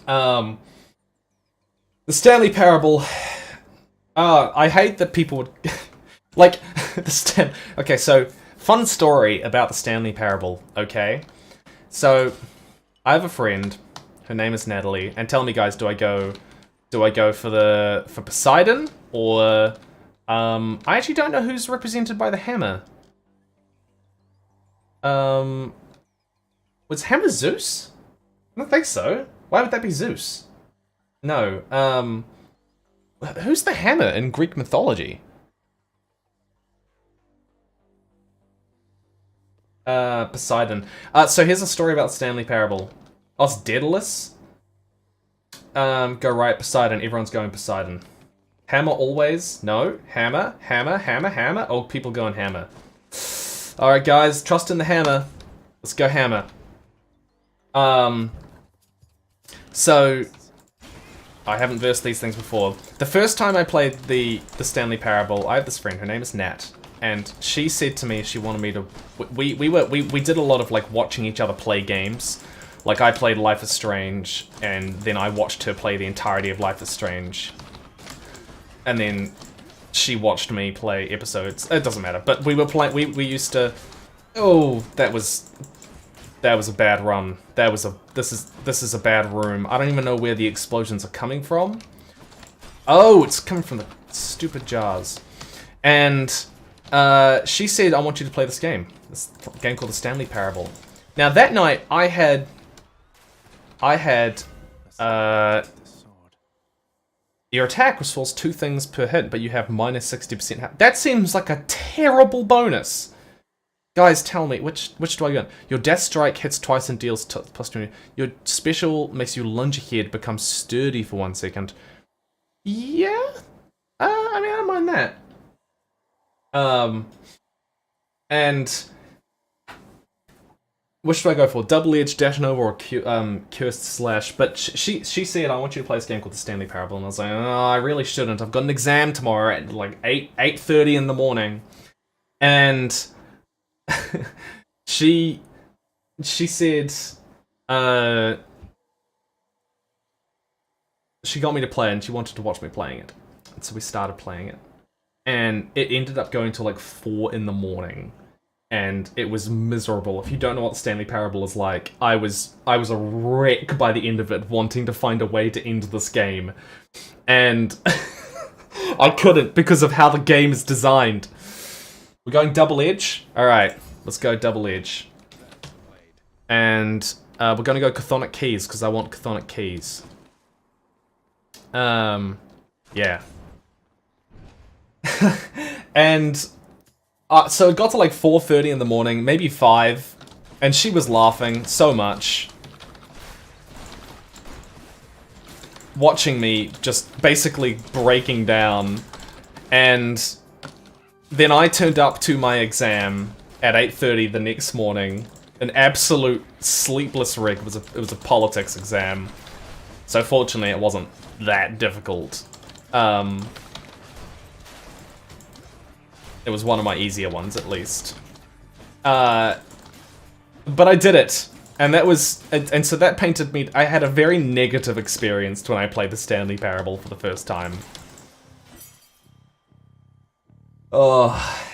Speaker 1: The Stanley Parable. I hate that people would like Okay, so fun story about the Stanley Parable. Okay, so I have a friend. Her name is Natalie. And tell me, guys, do I go for Poseidon or I actually don't know who's represented by the hammer. Was hammer Zeus? I don't think so. Why would that be Zeus? No. Who's the hammer in Greek mythology? Poseidon. So here's a story about Stanley Parable. Oh, it's Daedalus. Go right, Poseidon. Everyone's going Poseidon. Hammer always? No. Hammer, hammer, hammer, hammer. Oh, people going hammer. Alright, guys. Trust in the hammer. Let's go hammer. So... I haven't versed these things before. The first time I played the Stanley Parable, I have this friend. Her name is Nat. And she said to me she wanted me to... We did a lot of, like, watching each other play games. Like, I played Life is Strange, and then I watched her play the entirety of Life is Strange. And then she watched me play episodes. It doesn't matter. But we were playing... We used to... Oh, that was a bad run. This is a bad room. I don't even know where the explosions are coming from. Oh, it's coming from the stupid jars. And she said, I want you to play this game. This game called The Stanley Parable. Now, that night, I had your attack restores 2 things per hit, but you have minus 60%. That seems like a terrible bonus. Guys, tell me, which do I go? Your death strike hits twice and deals plus 20. Your special makes you lunge ahead, become sturdy for 1 second. Yeah? I mean, I don't mind that. And which do I go for? Double Edge, Dash Nova, or Cursed Slash? But she said, I want you to play this game called the Stanley Parable. And I was like, oh, I really shouldn't. I've got an exam tomorrow at like 8:30 in the morning. And she said, she got me to play it and she wanted to watch me playing it. And so we started playing it. And it ended up going to like 4 in the morning. And it was miserable. If you don't know what the Stanley Parable is like, I was a wreck by the end of it, wanting to find a way to end this game. And I couldn't because of how the game is designed. We're going Double Edge? Alright, let's go Double Edge. And we're gonna go Chthonic Keys, because I want Chthonic Keys. Yeah. And so it got to like 4:30 in the morning, maybe 5, and she was laughing so much. Watching me just basically breaking down. And then I turned up to my exam at 8:30 the next morning. An absolute sleepless wreck. It was a politics exam. So fortunately it wasn't that difficult. It was one of my easier ones, at least. But I did it. And that was... And so that painted me... I had a very negative experience when I played the Stanley Parable for the first time. Oh...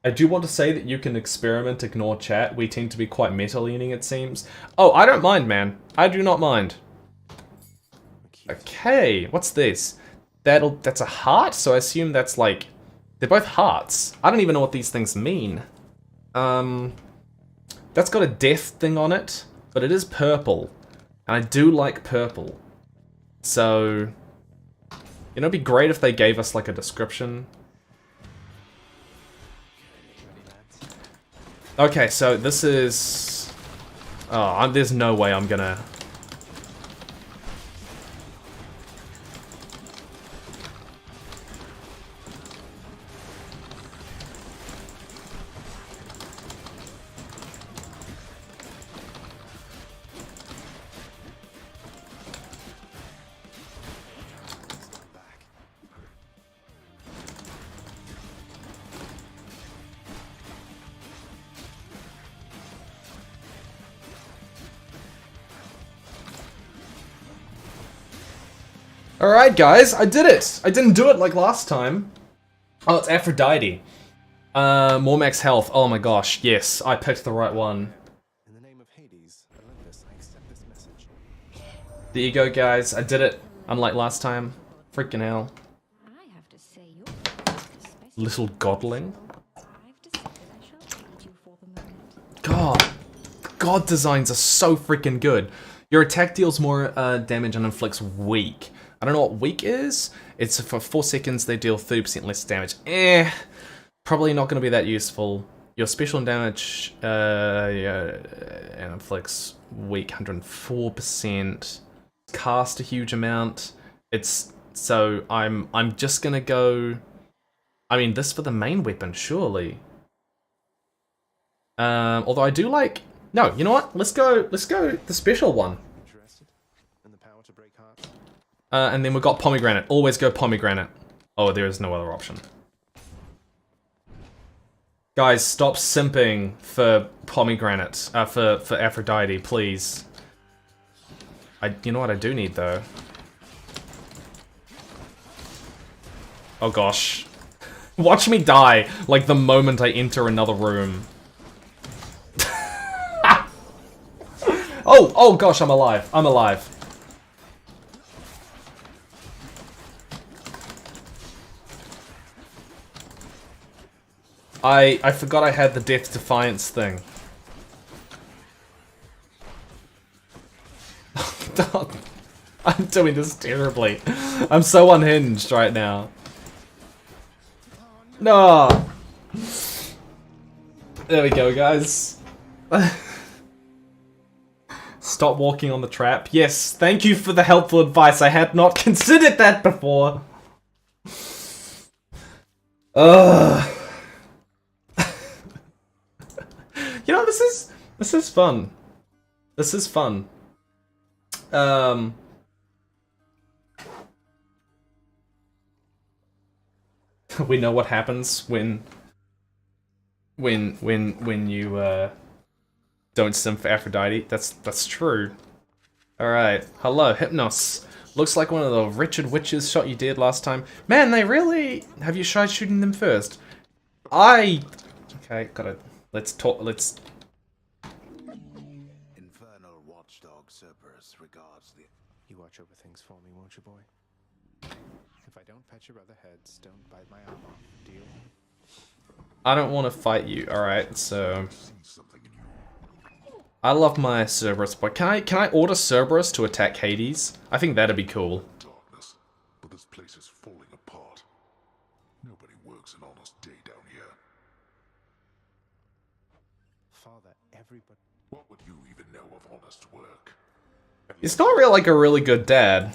Speaker 1: I do want to say that you can experiment, ignore chat. We tend to be quite meta-leaning, it seems. Oh, I don't mind, man. I do not mind. Okay, what's this? That's a heart, so I assume that's like... They're both hearts. I don't even know what these things mean. That's got a death thing on it, but it is purple. And I do like purple. So... You know, it'd be great if they gave us like a description. Okay, so this is... Oh, there's no way I'm gonna... Alright guys, I did it! I didn't do it like last time. Oh, it's Aphrodite. More max health. Oh my gosh, yes, I picked the right one.
Speaker 2: In the name of Hades, Olympus, I accept this message.
Speaker 1: There you go guys, I did it. Unlike last time. Freaking hell.
Speaker 7: I have to say you're
Speaker 1: Little godling.
Speaker 7: I've decided I shall feed you for the moment.
Speaker 1: God designs are so freaking good. Your attack deals more damage and inflicts weak. I don't know what weak is. It's for 4 seconds they deal 30% less damage. Probably not going to be that useful. Your special damage and inflicts weak 104%. Cast a huge amount. So I'm just gonna go. I mean, this for the main weapon, surely. Although I do like. No, you know what? Let's go the special one.
Speaker 2: Interested in the power to break hearts?
Speaker 1: And then we've got pomegranate. Always go pomegranate. Oh, there is no other option. Guys, stop simping for pomegranate. For Aphrodite, please. You know what I do need though? Oh gosh. Watch me die, like the moment I enter another room. Oh gosh, I'm alive. I'm alive. I forgot I had the Death Defiance thing. I'm doing this terribly. I'm so unhinged right now. No. There we go, guys. Stop walking on the trap. Yes, thank you for the helpful advice. I had not considered that before. Ugh. You know, this is fun. This is fun. We know what happens when you don't sim for Aphrodite. That's true. Alright. Hello, Hypnos. Looks like one of the wretched witches shot you dead last time. Man, they really... Have you tried shooting them first? Okay, gotta... Let's talk... Let's...
Speaker 5: Infernal watchdog Cerberus regards the...
Speaker 2: You watch over things for me, won't you, boy? If I don't pet your other heads, don't bite my arm off. Deal?
Speaker 1: I don't want to fight you. Alright, so... I love my Cerberus, but can I order Cerberus to attack Hades? I think that'd be cool.
Speaker 6: Darkness, but this place is falling apart. Nobody works an honest day down here.
Speaker 2: Father, everybody...
Speaker 6: What would you even know of honest work?
Speaker 1: He's not really like a really good dad.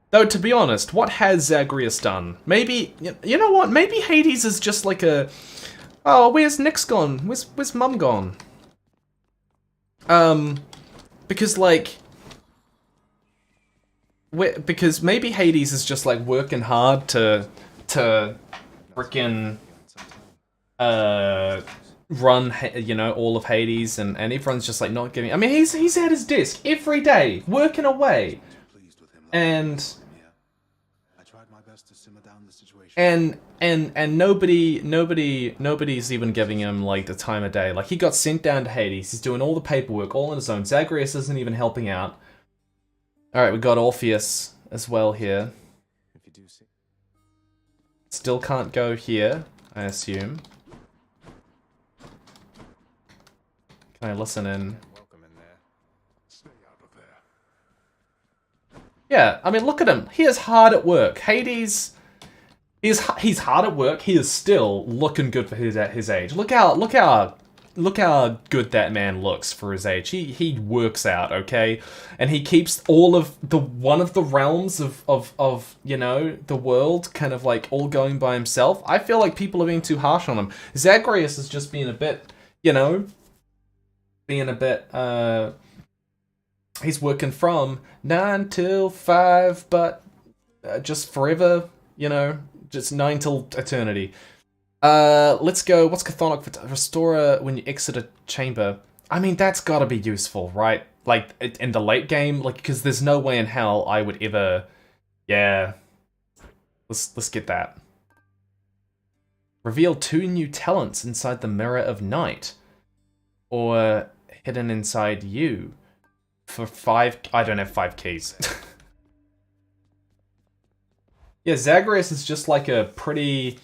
Speaker 1: Though, to be honest, what has Zagreus done? Maybe, you know what? Maybe Hades is just like a... Oh, where's Nyx gone? Where's Mum gone? Because like... Because maybe Hades is just like working hard to frickin' run, you know, all of Hades, and everyone's just like not giving... I mean, he's at his desk every day, working away. And...
Speaker 5: I tried my best to simmer down the situation.
Speaker 1: And nobody's even giving him like the time of day. Like, he got sent down to Hades. He's doing all the paperwork all on his own. Zagreus isn't even helping out. All right, we got Orpheus as well here.
Speaker 2: If you do see...
Speaker 1: Still can't go here, I assume. Can I listen in?
Speaker 2: Welcome in there.
Speaker 6: Stay out of there.
Speaker 1: Yeah, I mean, look at him. He is hard at work. Hades, he's hard at work. He is still looking good for his age. Look how good that man looks for his age. He works out, okay, and he keeps all of one of the realms of you know, the world kind of like all going by himself. I feel like people are being too harsh on him. Zagreus is just being a bit, you know, he's working from 9 till 5, but just forever, you know, just 9 till eternity. Let's go. What's Chthonic for? Restore when you exit a chamber. I mean, that's gotta be useful, right? Like, in the late game, like, because there's no way in hell I would ever... Yeah. Let's get that. Reveal 2 new talents inside the Mirror of Night. Or hidden inside you. For 5... I don't have 5 keys. Yeah, Zagreus is just like a pretty...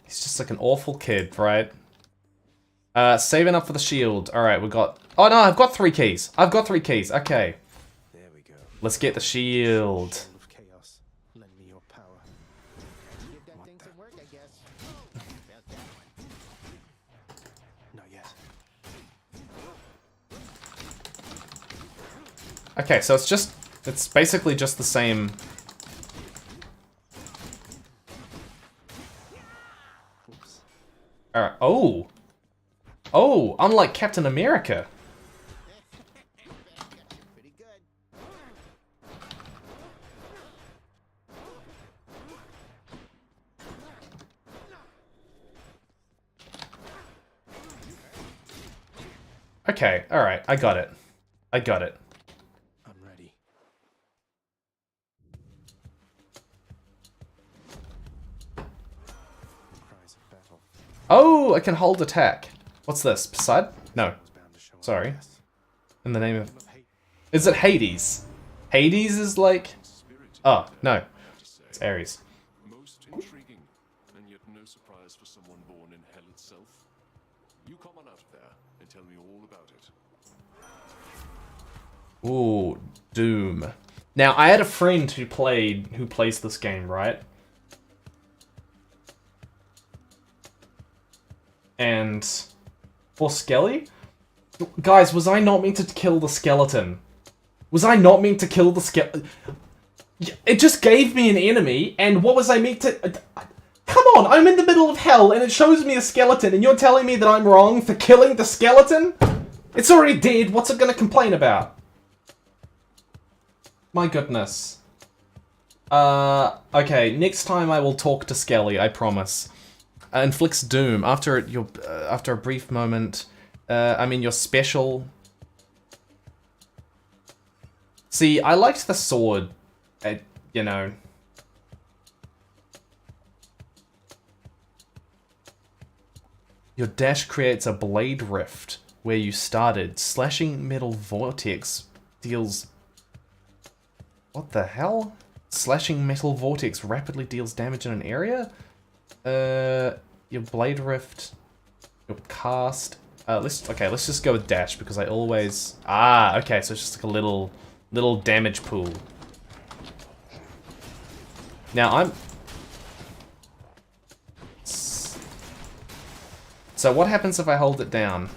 Speaker 1: He's just like an awful kid, right? Saving up for the shield. Alright, we got... Oh no, I've got 3 keys. I've got 3 keys. Okay.
Speaker 2: There we go.
Speaker 1: Let's get the shield.
Speaker 2: Soul of chaos. Lend me your power. Give that thing some work, I guess. Not yet.
Speaker 1: Okay, so it's basically just the same... Alright, oh! Oh, unlike Captain America.
Speaker 2: Pretty good.
Speaker 1: Okay, alright, I got it. I got it.
Speaker 2: I'm ready. Cries of battle.
Speaker 1: Oh, I can hold attack. What's this? Poseidon? No,
Speaker 2: Was bound to show up,
Speaker 1: sorry.
Speaker 2: yes.
Speaker 1: In the name of...
Speaker 2: Of hate.
Speaker 1: Is it Hades? Hades is like... Oh, no. It's Ares.
Speaker 6: Most intriguing, and yet no surprise for someone born in hell itself. You come on out of there and tell me all about it.
Speaker 1: Ooh, Doom. Now, I had a friend who plays this game, right? And... For Skelly? Guys, was I not meant to kill the skeleton? Was I not meant to kill the skeleton? It just gave me an enemy, and what was I meant to... Come on, I'm in the middle of hell and it shows me a skeleton and you're telling me that I'm wrong for killing the skeleton? It's already dead, what's it gonna complain about? My goodness. Okay, next time I will talk to Skelly, I promise. Inflicts doom. After a brief moment, I mean your special... See, I liked the sword, you know... Your dash creates a blade rift where you started. Slashing metal vortex deals... What the hell? Slashing metal vortex rapidly deals damage in an area? Your blade rift... Your cast... let's just go with dash because I always... Ah, okay, so it's just like a little damage pool. Now I'm... So what happens if I hold it down?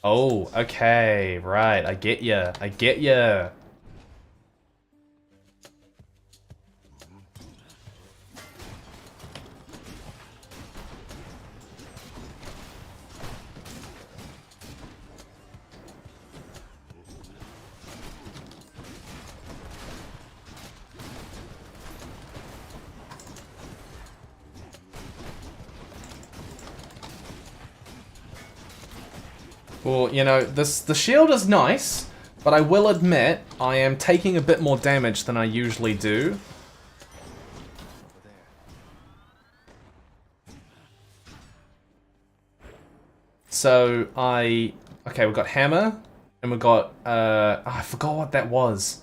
Speaker 1: Oh, okay, right, I get ya, I get ya. Well, you know, the shield is nice, but I will admit I am taking a bit more damage than I usually do. So okay, we've got hammer, and we've got, I forgot what that was.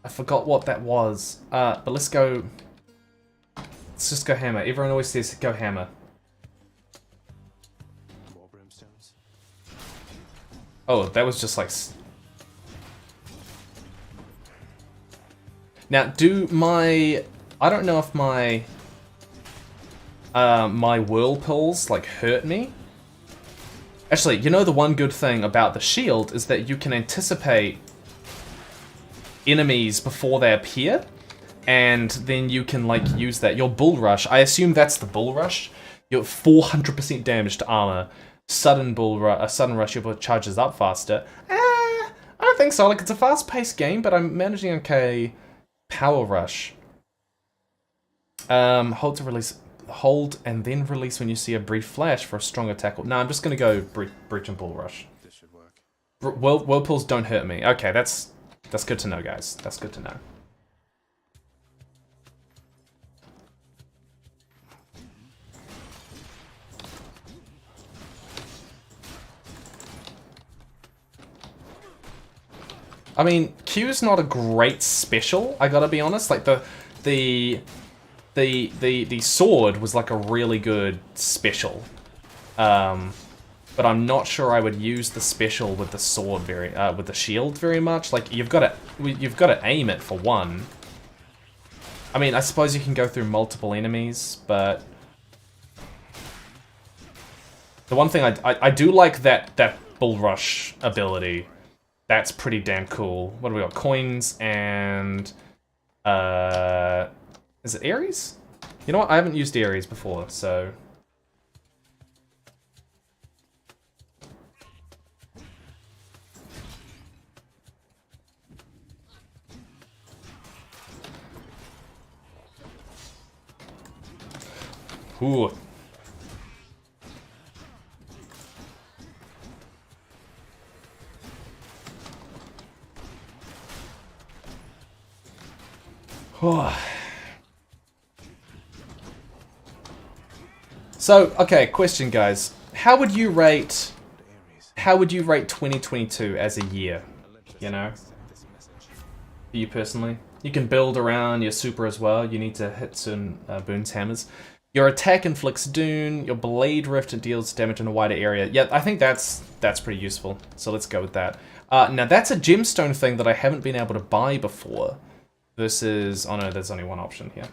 Speaker 1: But let's just go hammer. Everyone always says go hammer. Oh, that was just like... Now, I don't know if my whirlpools, like, hurt me. Actually, you know the one good thing about the shield is that you can anticipate enemies before they appear, and then you can, like, use that. Your bull rush, I assume that's the bull rush. You're 400% damage to armor. Sudden rush, your charges up faster. I don't think so. Like, it's a fast-paced game, but I'm managing okay. Power rush. Hold to release. Hold and then release when you see a brief flash for a stronger tackle. No, I'm just gonna go breach and bull rush.
Speaker 2: This should work.
Speaker 1: Whirlpools don't hurt me. Okay, that's good to know, guys. That's good to know. I mean, Q's not a great special, I gotta be honest. Like, the sword was like a really good special. But I'm not sure I would use the special with the sword with the shield very much. Like, you've got to aim it for one. I mean, I suppose you can go through multiple enemies, but the one thing I do like that bull rush ability. That's pretty damn cool. What do we got? Coins and... is it Ares? You know what? I haven't used Ares before, so... Ooh. So, okay, question, guys. How would you rate 2022 as a year? You know? For you personally? You can build around your super as well. You need to hit certain boons hammers. Your attack inflicts doom. Your blade rift deals damage in a wider area. Yeah, I think that's pretty useful. So let's go with that. Now that's a gemstone thing that I haven't been able to buy before. Versus, oh no, there's only one option here.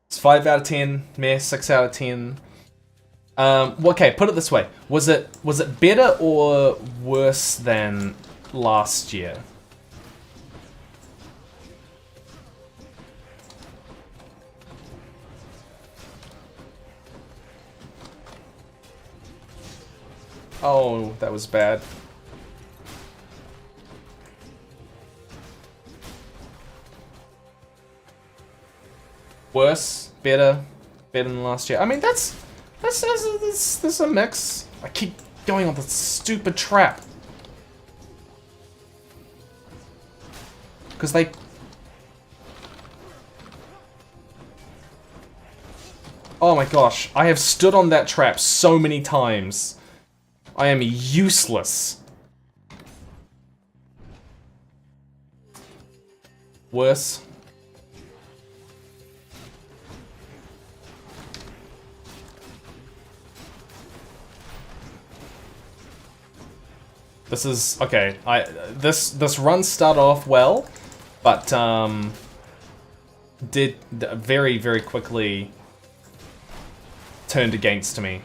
Speaker 1: It's 5 out of 10, meh, 6 out of 10. Okay, put it this way. Was it better or worse than last year? Oh, that was bad. Worse, better than last year. I mean, that's a mix. I keep going on the stupid trap. Because they... Oh my gosh, I have stood on that trap so many times. I am useless. Worse. This is okay. This run started off well, but did very quickly turned against me.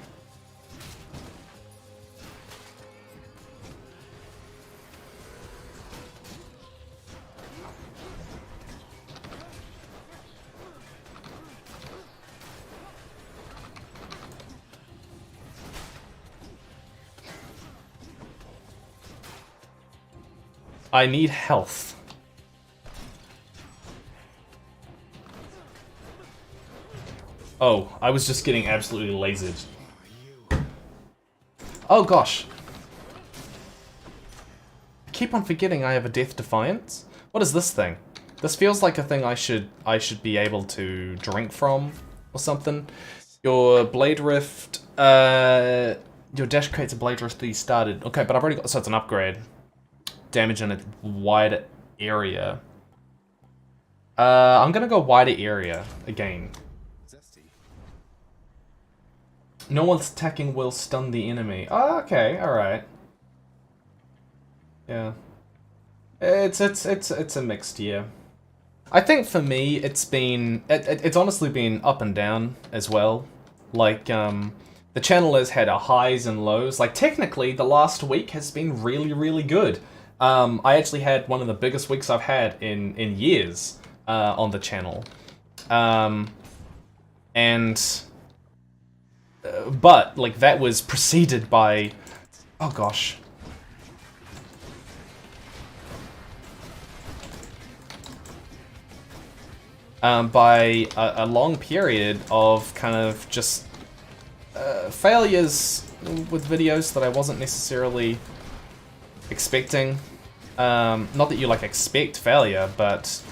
Speaker 1: I need health. Oh, I was just getting absolutely lasered. Oh gosh. I keep on forgetting I have a Death Defiance. What is this thing? This feels like a thing I should be able to drink from or something. Your Blade Rift, your dash creates a Blade Rift that you started. Okay, but I've already got, so it's an upgrade. Damage in a wider area. I'm gonna go wider area again.
Speaker 2: Zesty.
Speaker 1: No one's attacking will stun the enemy. Oh, okay, alright. Yeah. It's a mixed year. I think for me it's been it's honestly been up and down as well. Like the channel has had a highs and lows. Like technically the last week has been really good. I actually had one of the biggest weeks I've had in years on the channel. But, like, that was preceded by... Oh, gosh. By a long period of kind of just failures with videos that I wasn't necessarily expecting. Not that you like expect failure, but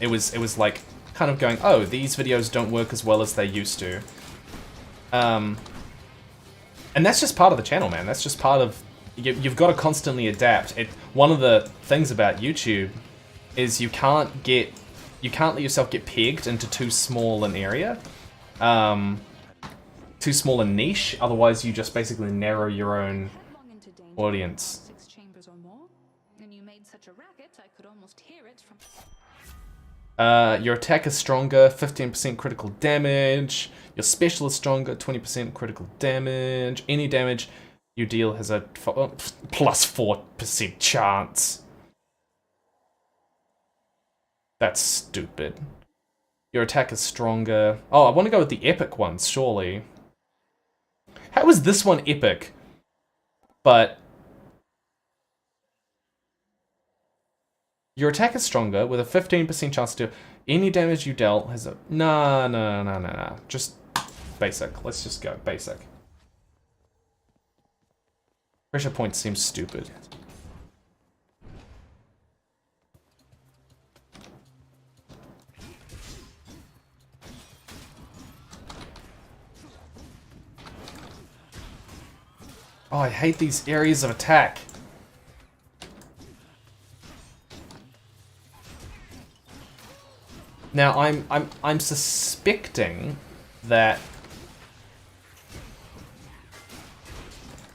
Speaker 1: it was like kind of going, oh, these videos don't work as well as they used to. And that's just part of the channel, man. That's just part of you've got to constantly adapt. One of the things about YouTube is you can't let yourself get pegged into too small an area, too small a niche. Otherwise, you just basically narrow your own audience. Your attack is stronger, 15% critical damage. Your special is stronger, 20% critical damage. Any damage you deal has a plus 4% chance. That's stupid. Your attack is stronger. Oh, I want to go with the epic ones, surely. How is this one epic? But... Your attack is stronger, with a 15% chance to do any damage you dealt has a... No. Just basic. Let's just go basic. Pressure point seems stupid. Oh, I hate these areas of attack. Now I'm suspecting that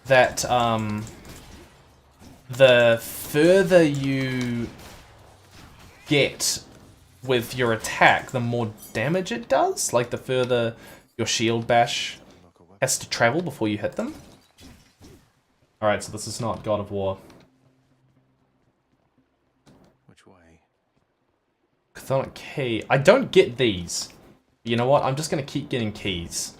Speaker 1: the further you get with your attack, the more damage it does. Like the further your shield bash has to travel before you hit them. Alright, so this is not God of War.
Speaker 2: Which way?
Speaker 1: Chthonic key. I don't get these. You know what? I'm just gonna keep getting keys.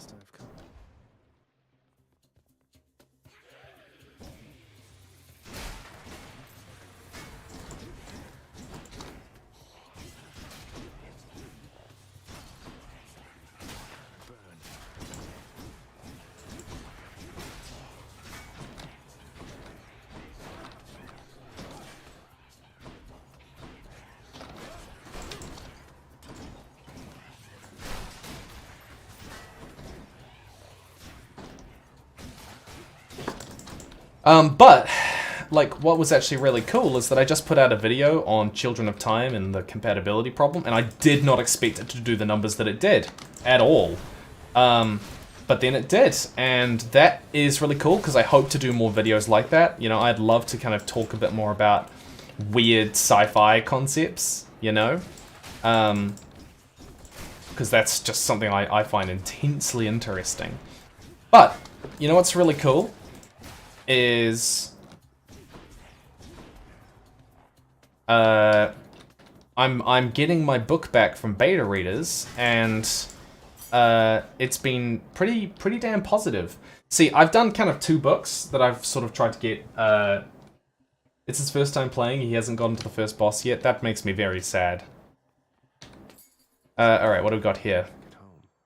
Speaker 1: But, like, what was actually really cool is that I just put out a video on Children of Time and the compatibility problem, and I did not expect it to do the numbers that it did at all. But then it did, and that is really cool because I hope to do more videos like that. You know, I'd love to kind of talk a bit more about weird sci-fi concepts, you know? Because that's just something I find intensely interesting. But, you know what's really cool? Is... I'm getting my book back from beta readers, and it's been pretty damn positive. See, I've done kind of 2 books that I've sort of tried to get. It's his first time playing. He hasn't gotten to the first boss yet. That makes me very sad. Alright, what do we got here?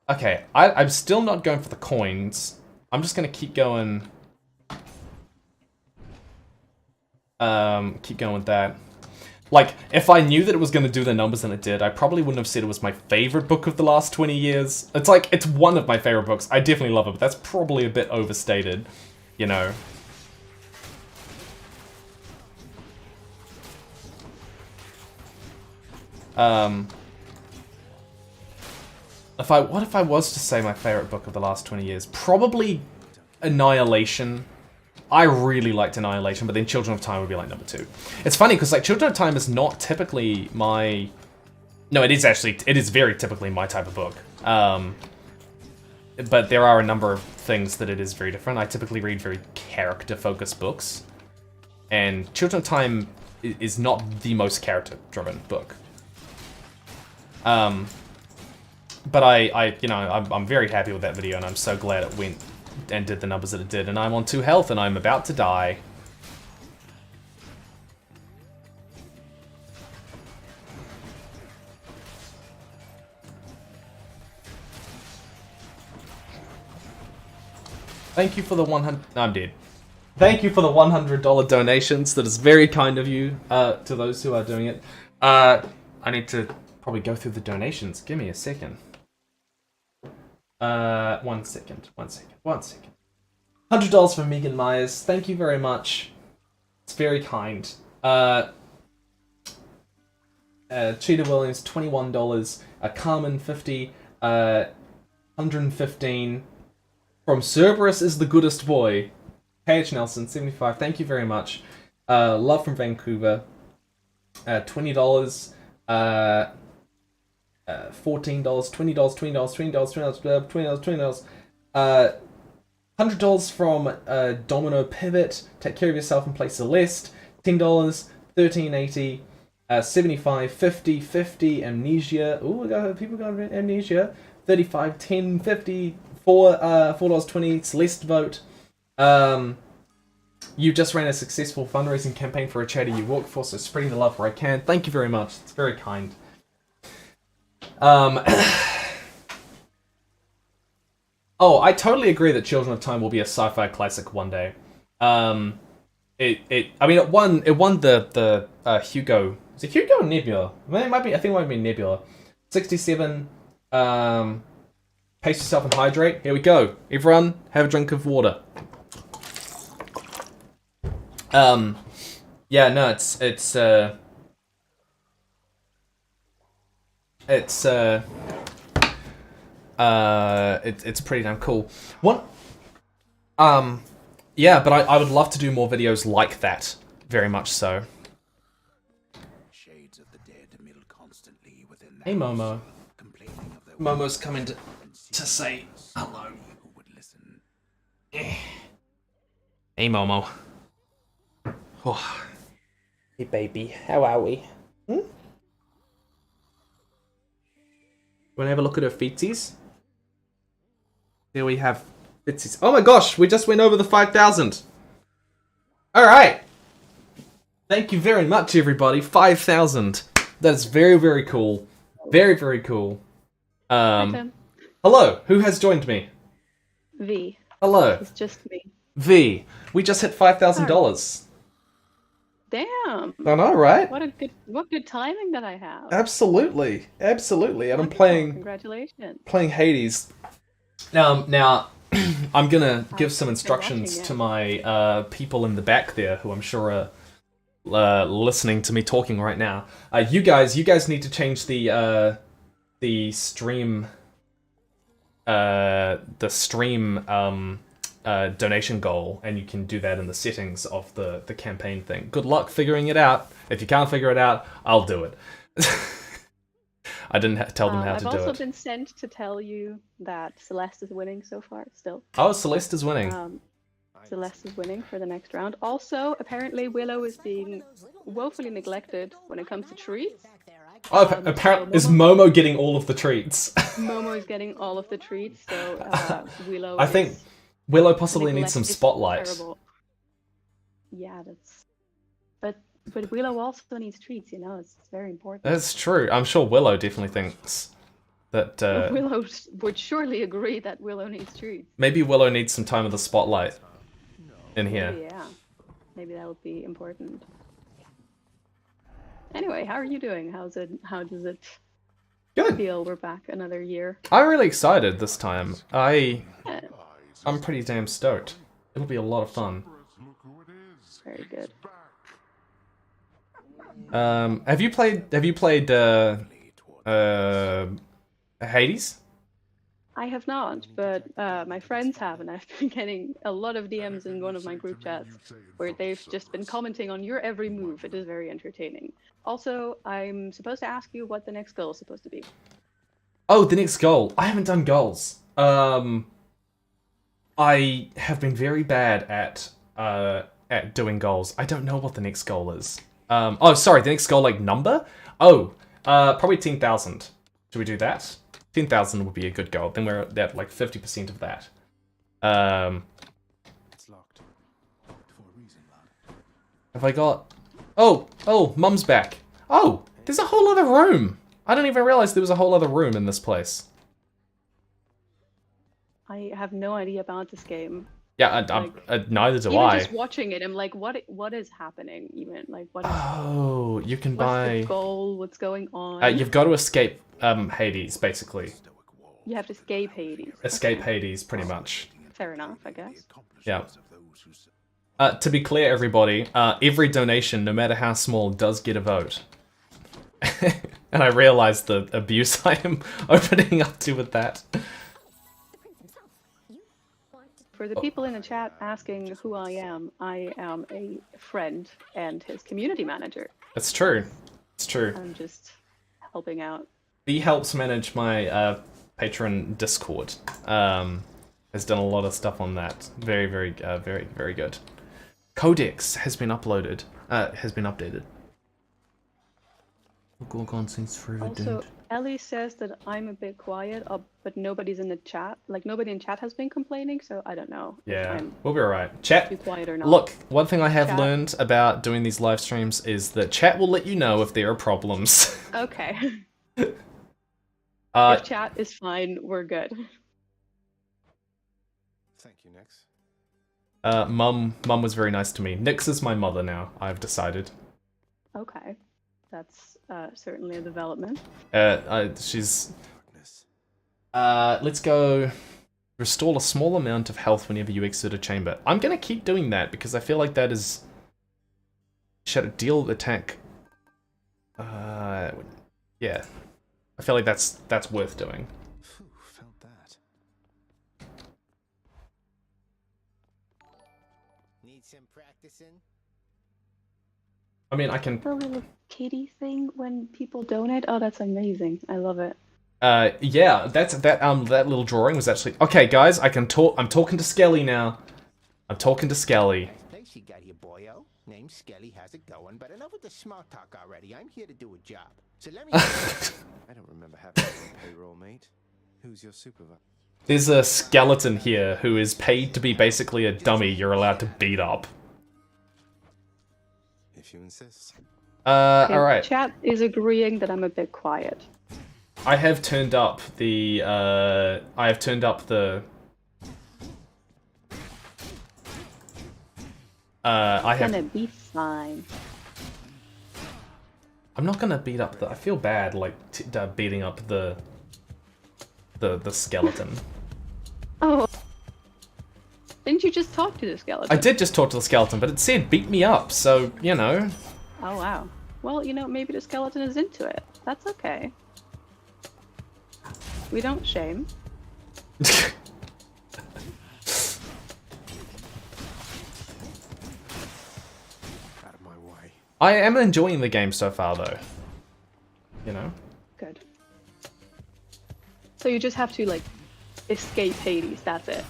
Speaker 1: Okay, I'm still not going for the coins. I'm just gonna keep going. Keep going with that. Like, if I knew that it was going to do the numbers and it did, I probably wouldn't have said it was my favorite book of the last 20 years. It's like, it's one of my favorite books. I definitely love it, but that's probably a bit overstated, you know. What if I was to say my favorite book of the last 20 years? Probably Annihilation. I really liked Annihilation, but then Children of Time would be like number 2. It's funny, because like Children of Time is not typically my... No, it is very typically my type of book. But there are a number of things that it is very different. I typically read very character-focused books. And Children of Time is not the most character-driven book. But I'm very happy with that video, and I'm so glad it went and did the numbers that it did, and I'm on 2 health and I'm about to die. Thank you for the 100... No, I'm dead. Thank you for the $100 donations. That is very kind of you, to those who are doing it. I need to probably go through the donations. Give me a second. 1 second. $100 for Megan Myers. Thank you very much. It's very kind. Cheetah Williams, $21. Carmen, $50. 115. From Cerberus is the goodest boy. H. Nelson, 75. Thank you very much. Love from Vancouver. $20. $14, $20, $20. $100 from Domino Pivot. Take care of yourself and play Celeste. $10, $13.80. 75, 50, 50. Amnesia. Ooh, we got people got Amnesia. 35, 10, 50. $4.20. Celeste vote. You just ran a successful fundraising campaign for a charity you work for, so spreading the love where I can. Thank you very much. It's very kind. Oh, I totally agree that Children of Time will be a sci-fi classic one day. I mean, it won the Hugo. Is it Hugo or Nebula? I mean, I think it might be Nebula. 67. Pace yourself and hydrate. Here we go. Everyone, have a drink of water. Yeah, no, it's pretty damn cool. Yeah, but I would love to do more videos like that. Very much so.
Speaker 5: Shades of the dead mill constantly within
Speaker 1: Hey, Momo.
Speaker 5: complaining of their
Speaker 1: Momo's coming to say hello.
Speaker 5: who would listen.
Speaker 1: Hey, Momo. Oh. Hey, baby. How are we? Hmm? Wanna have a look at her feetsies? There we have feetsies. Oh my gosh, we just went over the 5,000. Alright. Thank you very much, everybody. 5,000. That's very, very cool. Very, very cool. Hello, who has joined me?
Speaker 8: V.
Speaker 1: Hello.
Speaker 8: It's just me.
Speaker 1: V. We just hit $5,000.
Speaker 8: Damn.
Speaker 1: I know, right?
Speaker 8: What good timing that I have.
Speaker 1: Absolutely. Absolutely. And I'm
Speaker 8: Wonderful.
Speaker 1: playing
Speaker 8: Congratulations.
Speaker 1: Hades. Now I'm gonna give some
Speaker 8: been
Speaker 1: instructions
Speaker 8: watching
Speaker 1: to
Speaker 8: it.
Speaker 1: my people in the back there, who I'm sure are listening to me talking right now. You guys need to change the stream donation goal, and you can do that in the settings of the campaign thing. Good luck figuring it out. If you can't figure it out, I'll do it. I didn't tell them how
Speaker 8: I've
Speaker 1: to do
Speaker 8: also
Speaker 1: it.
Speaker 8: been sent to tell you that Celeste is winning so far, still.
Speaker 1: Oh, Celeste is winning.
Speaker 8: Celeste is winning for the next round. Also, apparently Willow is being woefully neglected when it comes to treats.
Speaker 1: Oh, apparently, is Momo getting all of the treats?
Speaker 8: Momo is getting all of the treats, so Willow.
Speaker 1: I think Willow possibly needs some spotlight.
Speaker 8: Terrible. Yeah, that's. But Willow also needs treats. You know, it's very important.
Speaker 1: That's true. I'm sure Willow definitely thinks that.
Speaker 8: Willow would surely agree that Willow needs treats.
Speaker 1: Maybe Willow needs some time of the spotlight in here.
Speaker 8: Yeah, maybe that would be important. Anyway, how are you doing? How does it
Speaker 1: Good.
Speaker 8: feel we're back another year?
Speaker 1: I'm really excited this time.
Speaker 8: Yeah,
Speaker 1: I'm pretty damn stoked. It'll be a lot of fun.
Speaker 8: very good.
Speaker 1: Have you played Hades?
Speaker 8: I have not, but my friends have, and I've been getting a lot of DMs in one of my group chats where they've just been commenting on your every move. It is very entertaining. Also, I'm supposed to ask you what the next goal is supposed to be.
Speaker 1: Oh, the next goal. I haven't done goals. I have been very bad at doing goals. I don't know what the next goal is. Oh, sorry, the next goal, like, number? Oh, probably 10,000. Should we do that? 10,000 would be a good goal. Then we're at, like, 50% of that.
Speaker 2: It's locked. Locked for a reason, lad.
Speaker 1: Have I got... Oh, Mum's back. Oh, there's a whole other room. I didn't even realize there was a whole other room in this place.
Speaker 8: I have no idea about this game.
Speaker 1: Yeah, neither do
Speaker 8: Even
Speaker 1: I.
Speaker 8: just watching it, I'm like, what is happening? Even like, what is
Speaker 1: Oh, you can
Speaker 8: what's
Speaker 1: buy...
Speaker 8: the goal? What's going on?
Speaker 1: You've got to escape Hades, basically.
Speaker 8: You have to escape Hades.
Speaker 1: Escape
Speaker 8: Okay.
Speaker 1: Hades, pretty much.
Speaker 8: Fair enough, I guess.
Speaker 1: Yeah. To be clear, everybody, every donation, no matter how small, does get a vote. And I realize the abuse I am opening up to with that.
Speaker 8: For the people in the chat asking who I am a friend and his community manager.
Speaker 1: It's true. It's true.
Speaker 8: I'm just helping out.
Speaker 1: He helps manage my patron Discord. Has done a lot of stuff on that. Very, very good. Codex has been uploaded. Has been updated. Gorgon seems forever
Speaker 8: Also,
Speaker 1: doomed.
Speaker 8: Ellie says that I'm a bit quiet, but nobody's in the chat. Like, nobody in chat has been complaining, so I don't know if
Speaker 1: Yeah,
Speaker 8: I'm
Speaker 1: we'll be alright. Chat.
Speaker 8: too quiet or not.
Speaker 1: Look, one thing I have
Speaker 8: Chat.
Speaker 1: learned about doing these live streams is that chat will let you know if there are problems.
Speaker 8: Okay.
Speaker 1: Uh,
Speaker 8: If chat is fine, we're good.
Speaker 2: Thank you, Nix.
Speaker 1: Mum was very nice to me. Nix is my mother now, I've decided.
Speaker 8: Okay. That's certainly a development.
Speaker 1: She's...
Speaker 2: Darkness.
Speaker 1: Let's go... Restore a small amount of health whenever you exit a chamber. I'm gonna keep doing that, because I feel like that is... Shadow deal attack... yeah. I feel like that's worth doing.
Speaker 2: Phew, felt that.
Speaker 9: Need some practicing?
Speaker 1: I mean, I can...
Speaker 8: The little kitty thing when people donate. Oh, that's amazing. I love it.
Speaker 1: Yeah, that little drawing was actually... Okay, guys, I can talk... I'm talking to Skelly now. I'm talking to Skelly.
Speaker 9: Place you got here, boyo. Name Skelly has it going, but enough with the small talk already. I'm here to do a job. So let me...
Speaker 2: I don't remember having a payroll, mate. Who's your supervisor?
Speaker 1: There's a skeleton here who is paid to be basically a dummy you're allowed to beat up.
Speaker 2: If you insist.
Speaker 8: Okay,
Speaker 1: alright.
Speaker 8: Chat is agreeing that I'm a bit quiet.
Speaker 1: I have turned up the, I have turned up the...
Speaker 8: Gonna be fine.
Speaker 1: I'm not gonna beat up the... I feel bad, like, beating up the skeleton.
Speaker 8: Oh, Didn't you just talk to the skeleton?
Speaker 1: I did just talk to the skeleton, but it said beat me up, so, you know.
Speaker 8: Oh, wow. Well, you know, maybe the skeleton is into it. That's okay. We don't shame.
Speaker 2: Out of my way.
Speaker 1: I am enjoying the game so far, though. You know?
Speaker 8: Good. So you just have to, like, escape Hades, that's it?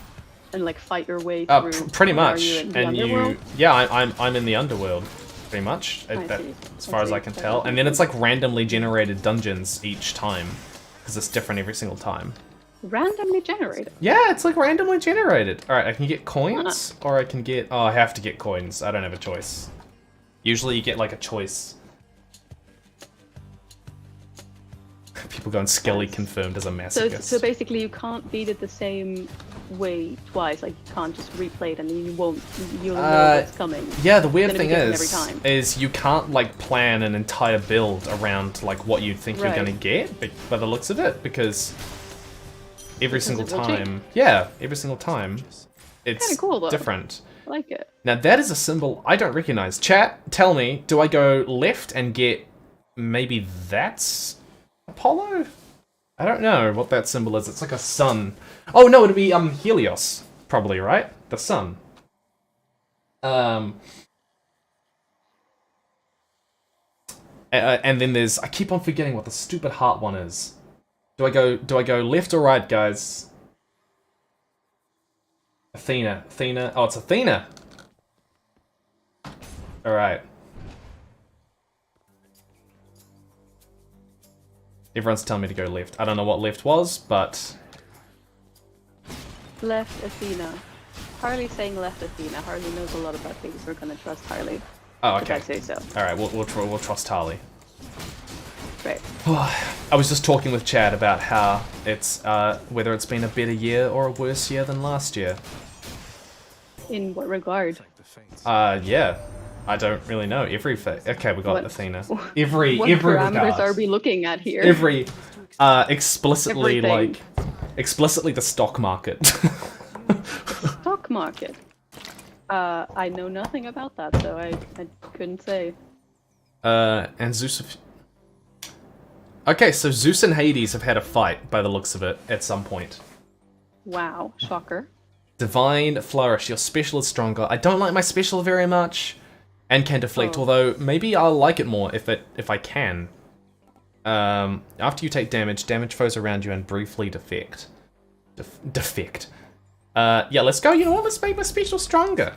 Speaker 8: And, like, fight your way through...
Speaker 1: Pretty much.
Speaker 8: Are you in the
Speaker 1: And
Speaker 8: underworld?
Speaker 1: yeah, I'm in the underworld, pretty much, as far as I can tell. And then it's like randomly generated dungeons each time, because it's different every single time.
Speaker 8: Randomly generated?
Speaker 1: Yeah, it's like randomly generated. Alright, I can get coins, or I can get... Oh, I have to get coins. I don't have a choice. Usually you get, like, a choice. People going Skelly confirmed as a masochist.
Speaker 8: So basically you can't beat it the same way twice, like you can't just replay it and then you'll know what's coming.
Speaker 1: Yeah, the weird
Speaker 8: It's
Speaker 1: thing
Speaker 8: gonna be different every time.
Speaker 1: is you can't like plan an entire build around like what you think you're
Speaker 8: Right.
Speaker 1: gonna get by the looks of it, because every single
Speaker 8: it will change.
Speaker 1: time, yeah, every single time, it's
Speaker 8: Kinda cool, though.
Speaker 1: different.
Speaker 8: I like it.
Speaker 1: Now that is a symbol I don't recognize. Chat, tell me, do I go left and get maybe that's Apollo? I don't know what that symbol is. It's like a sun. Oh no, it'd be Helios, probably, right? The sun. And then there's, I keep on forgetting what the stupid heart one is. Do I go left or right, guys? Athena. Oh, it's Athena. All right. Everyone's telling me to go left. I don't know what left was, but...
Speaker 8: Left Athena. Harley's saying left Athena. Harley knows a lot about things. We're gonna trust Harley.
Speaker 1: Oh,
Speaker 8: If
Speaker 1: okay.
Speaker 8: I say so.
Speaker 1: Alright, we'll trust Harley.
Speaker 8: Right.
Speaker 1: I was just talking with Chad about how it's, whether it's been a better year or a worse year than last year.
Speaker 8: In what regard?
Speaker 1: Yeah. I don't really know. Okay, we got
Speaker 8: What-
Speaker 1: Athena.
Speaker 8: What
Speaker 1: Every
Speaker 8: parameters
Speaker 1: regard.
Speaker 8: are we looking at here?
Speaker 1: Explicitly,
Speaker 8: Everything.
Speaker 1: explicitly the stock market.
Speaker 8: Stock market. I know nothing about that, so I couldn't say.
Speaker 1: And Zeus... Okay, so Zeus and Hades have had a fight, by the looks of it, at some point.
Speaker 8: Wow, shocker.
Speaker 1: Divine Flourish, your special is stronger. I don't like my special very much, and can deflect,
Speaker 8: Oh.
Speaker 1: although maybe I'll like it more if I can. After you take damage foes around you and briefly defect. Defect. Yeah, let's go. You know what? Let's make my special stronger.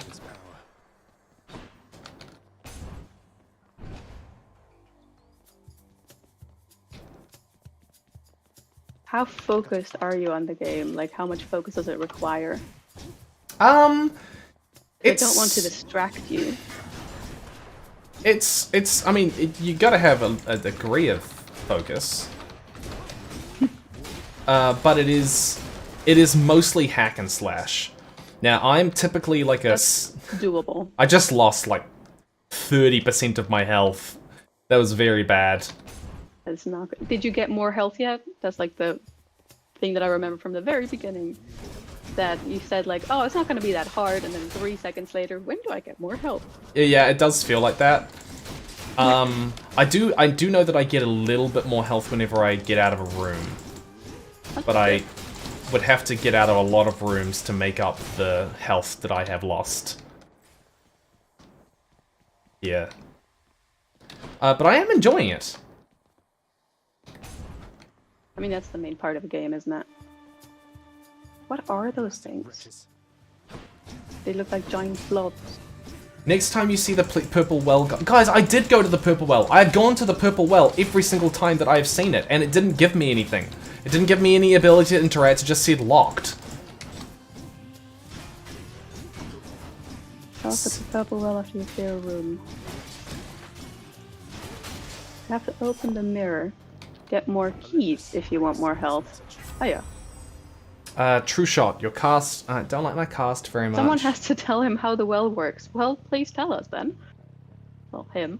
Speaker 8: How focused are you on the game? Like, how much focus does it require? I don't want to distract you.
Speaker 1: I mean, you gotta have a degree of focus. But it is mostly hack and slash. Now, I'm typically like
Speaker 8: That's doable.
Speaker 1: I just lost like 30% of my health. That was very bad.
Speaker 8: That's not good. Did you get more health yet? That's like the thing that I remember from the very beginning. That you said like, oh, it's not going to be that hard, and then 3 seconds later, when do I get more health?
Speaker 1: Yeah, it does feel like that. I do know that I get a little bit more health whenever I get out of a room. But I would have to get out of a lot of rooms to make up the health that I have lost. Yeah. But I am enjoying it.
Speaker 8: I meme that's the main part of the game, isn't it? What are those things? They look like giant blobs.
Speaker 1: Next time you see the purple well... Guys, I did go to the purple well. I had gone to the purple well every single time that I have seen it, and it didn't give me anything. It didn't give me any ability to interact, it just said locked.
Speaker 8: Cross the purple well after you clear a room. You have to open the mirror. Get more keys if you want more health. Oh yeah.
Speaker 1: True shot. Your cast... I don't like my cast very much.
Speaker 8: Someone has to tell him how the well works. Well, please tell us then. Well, him.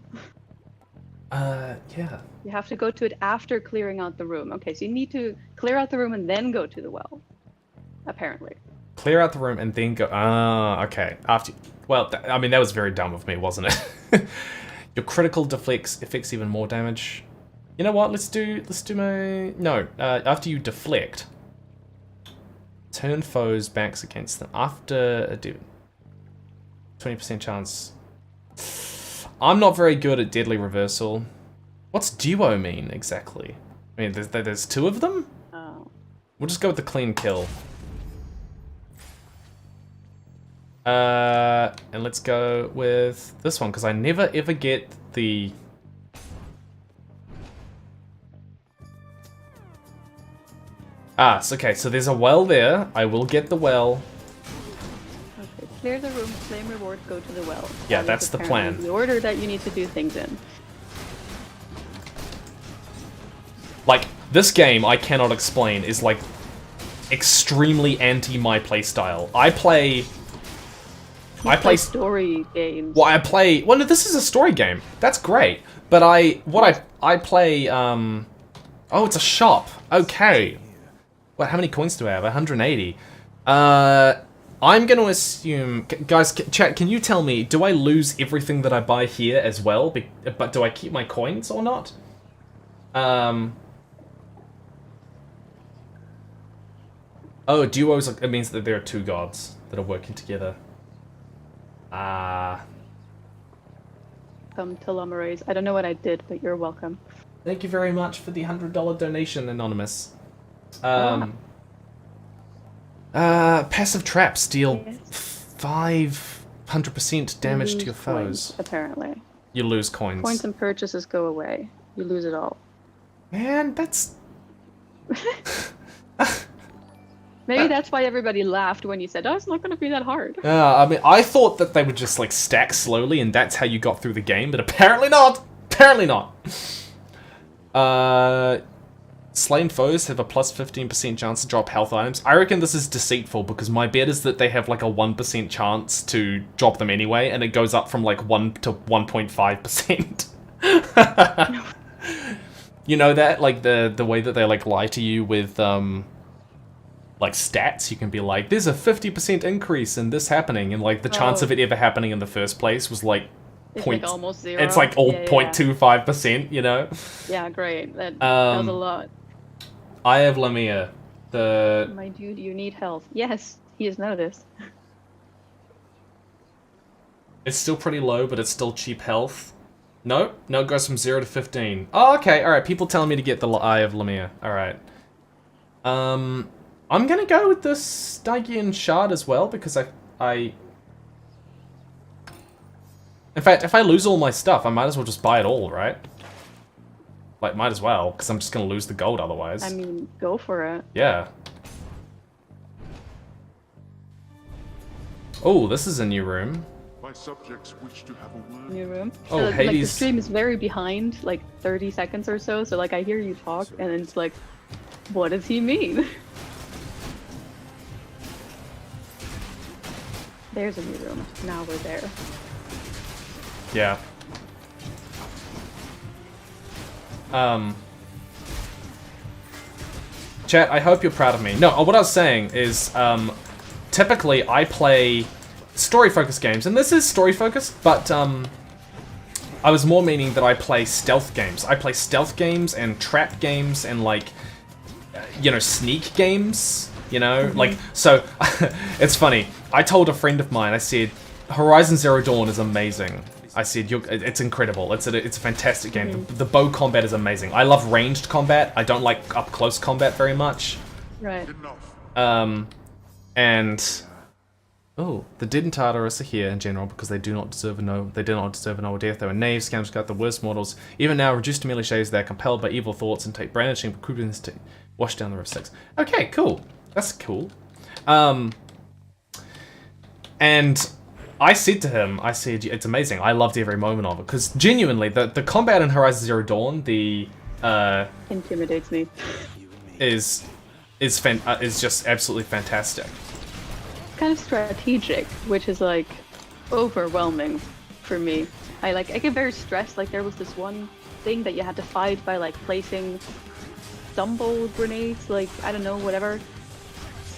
Speaker 1: Yeah.
Speaker 8: You have to go to it after clearing out the room. Okay, so you need to clear out the room and then go to the well. Apparently.
Speaker 1: Clear out the room and then go. Ah, okay. After. Well, I mean, that was very dumb of me, wasn't it? Your critical deflects affects even more damage. You know what? Let's do my no. After you deflect, turn foes' backs against them. After a 20% chance. I'm not very good at deadly reversal. What's duo mean exactly? I mean, there's two of them.
Speaker 8: Oh.
Speaker 1: We'll just go with the clean kill. And let's go with this one, because I never ever get the... okay, so there's a well there. I will get the well.
Speaker 8: Okay, clear the room, claim reward, go to the well.
Speaker 1: Yeah,
Speaker 8: That
Speaker 1: that's
Speaker 8: is
Speaker 1: the plan.
Speaker 8: apparently the order that you need to do things in.
Speaker 1: Like, this game, I cannot explain, is like extremely anti my playstyle. I play
Speaker 8: story games.
Speaker 1: Well, well, no, this is a story game. That's great. But I play, oh, it's a shop. Okay. What, how many coins do I have? 180. I'm gonna assume, guys, chat, can you tell me, do I lose everything that I buy here as well? But do I keep my coins or not? Oh, duos, it means that there are two gods that are working together.
Speaker 8: Come to Lumerays. I don't know what I did, but you're welcome.
Speaker 1: Thank you very much for the $100 donation, Anonymous. Passive traps deal 500% damage to your foes.
Speaker 8: Coins, apparently.
Speaker 1: You lose coins.
Speaker 8: Points and purchases go away. You lose it all.
Speaker 1: Man, that's...
Speaker 8: Maybe that's why everybody laughed when you said, oh, it's not going to be that hard.
Speaker 1: I mean, I thought that they would just, like, stack slowly and that's how you got through the game, but apparently not! Apparently not! Slain foes have a plus 15% chance to drop health items. I reckon this is deceitful because my bet is that they have, like, a 1% chance to drop them anyway, and it goes up from, like, 1 to 1.5%. You know that? Like, the way that they, like, lie to you with, like, stats, you can be like, there's a 50% increase in this happening, and, like, the chance of it ever happening in the first place was, like,
Speaker 8: it's like almost zero.
Speaker 1: It's, like, all 0.25%, you know?
Speaker 8: Yeah, great. That was a lot.
Speaker 1: I have Lamia.
Speaker 8: My dude, you need health. Yes, he has noticed.
Speaker 1: It's still pretty low, but it's still cheap health. No, it goes from 0 to 15. Oh, okay, alright, people telling me to get the Eye of Lamia. Alright. I'm gonna go with this Stygian Shard as well, because in fact, if I lose all my stuff, I might as well just buy it all, right? Like, might as well, because I'm just gonna lose the gold otherwise.
Speaker 8: I mean, go for it.
Speaker 1: Yeah. Oh, this is a new room.
Speaker 6: My subjects wish to have a word.
Speaker 8: New room.
Speaker 1: Oh,
Speaker 8: so,
Speaker 1: Hades.
Speaker 8: like, the stream is very behind, like 30 seconds or so, so like I hear you talk, and it's like, what does he mean? There's a new room. Now we're there.
Speaker 1: Yeah. Chat, I hope you're proud of me. No, what I was saying is, typically I play story-focused games, and this is story-focused, but, I was more meaning that I play stealth games. I play stealth games and trap games and, like, you know, sneak games, you know? Like, so, it's funny. I told a friend of mine, I said, Horizon Zero Dawn is amazing. I said, it's incredible. It's a fantastic game. The bow combat is amazing. I love ranged combat. I don't like up-close combat very much.
Speaker 8: Right.
Speaker 1: And... Oh, the dead and Tartarus are here in general because they do not deserve a noble death. They were knaves, scams, got the worst mortals. Even now, reduced to merely shades, they are compelled by evil thoughts and take brandishing recruitings to wash down the river Styx. Okay, cool. That's cool. And I said to him, I said, it's amazing. I loved every moment of it. Because genuinely, the combat in Horizon Zero Dawn,
Speaker 8: intimidates me.
Speaker 1: Is just absolutely fantastic.
Speaker 8: Kind of strategic, which is like overwhelming for me. I get very stressed. Like there was this one thing that you had to fight by like placing stumble grenades, like I don't know, whatever.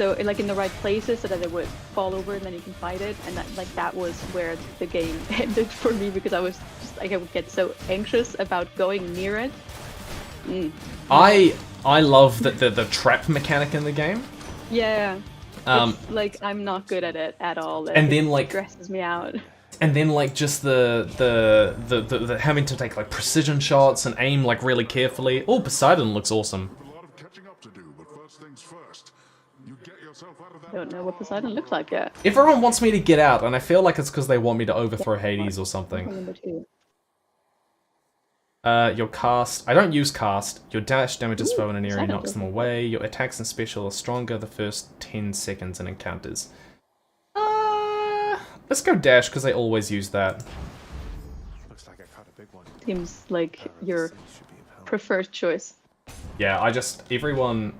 Speaker 8: so like in the right places so that it would fall over and then you can fight it, and that was where the game ended for me, because I was just like, I would get so anxious about going near it.
Speaker 1: I love the trap mechanic in the game.
Speaker 8: Yeah. It's, like, I'm not good at it at all.
Speaker 1: And then like
Speaker 8: it stresses me out.
Speaker 1: And then like just the having to take like precision shots and aim like really carefully. Oh, Poseidon looks awesome.
Speaker 6: A lot of catching up to do, but first things first. You get yourself out of that.
Speaker 8: I don't know what Poseidon looks like yet.
Speaker 1: Everyone wants me to get out, and I feel like it's because they want me to overthrow Hades or something.
Speaker 8: Number 2.
Speaker 1: Your cast... I don't use cast. Your dash damages foe in an area,
Speaker 8: Poseidon
Speaker 1: knocks them away. Your attacks and special are stronger the first 10 seconds in encounters. Let's go dash, because I always use that.
Speaker 2: Looks like I caught a big one.
Speaker 8: Seems like your preferred choice.
Speaker 1: Yeah, I just... Everyone...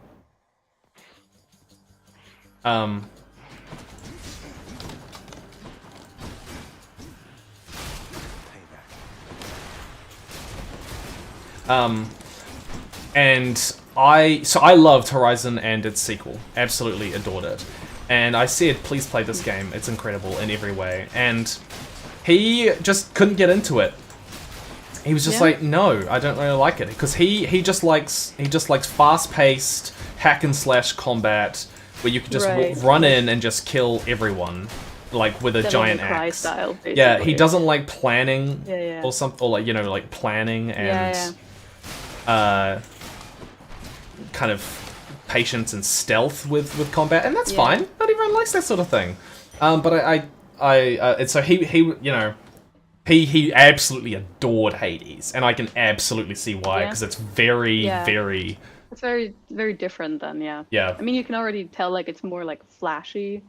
Speaker 1: And I loved Horizon and its sequel. Absolutely adored it. And I said, please play this game. It's incredible in every way. And he just couldn't get into it. He was just like, no, I don't really like it, because he just likes fast-paced hack and slash combat where you can just run in and just kill everyone, like with a giant axe.
Speaker 8: Style, basically.
Speaker 1: Yeah, he doesn't like planning
Speaker 8: or
Speaker 1: something, or like, you know, like planning and kind of patience and stealth with combat, and that's fine. Not everyone likes that sort of thing. But and so he you know. He absolutely adored Hades, and I can absolutely see why, because it's very.
Speaker 8: It's very, very different than,
Speaker 1: Yeah.
Speaker 8: I mean, you can already tell, like, it's more, like, flashy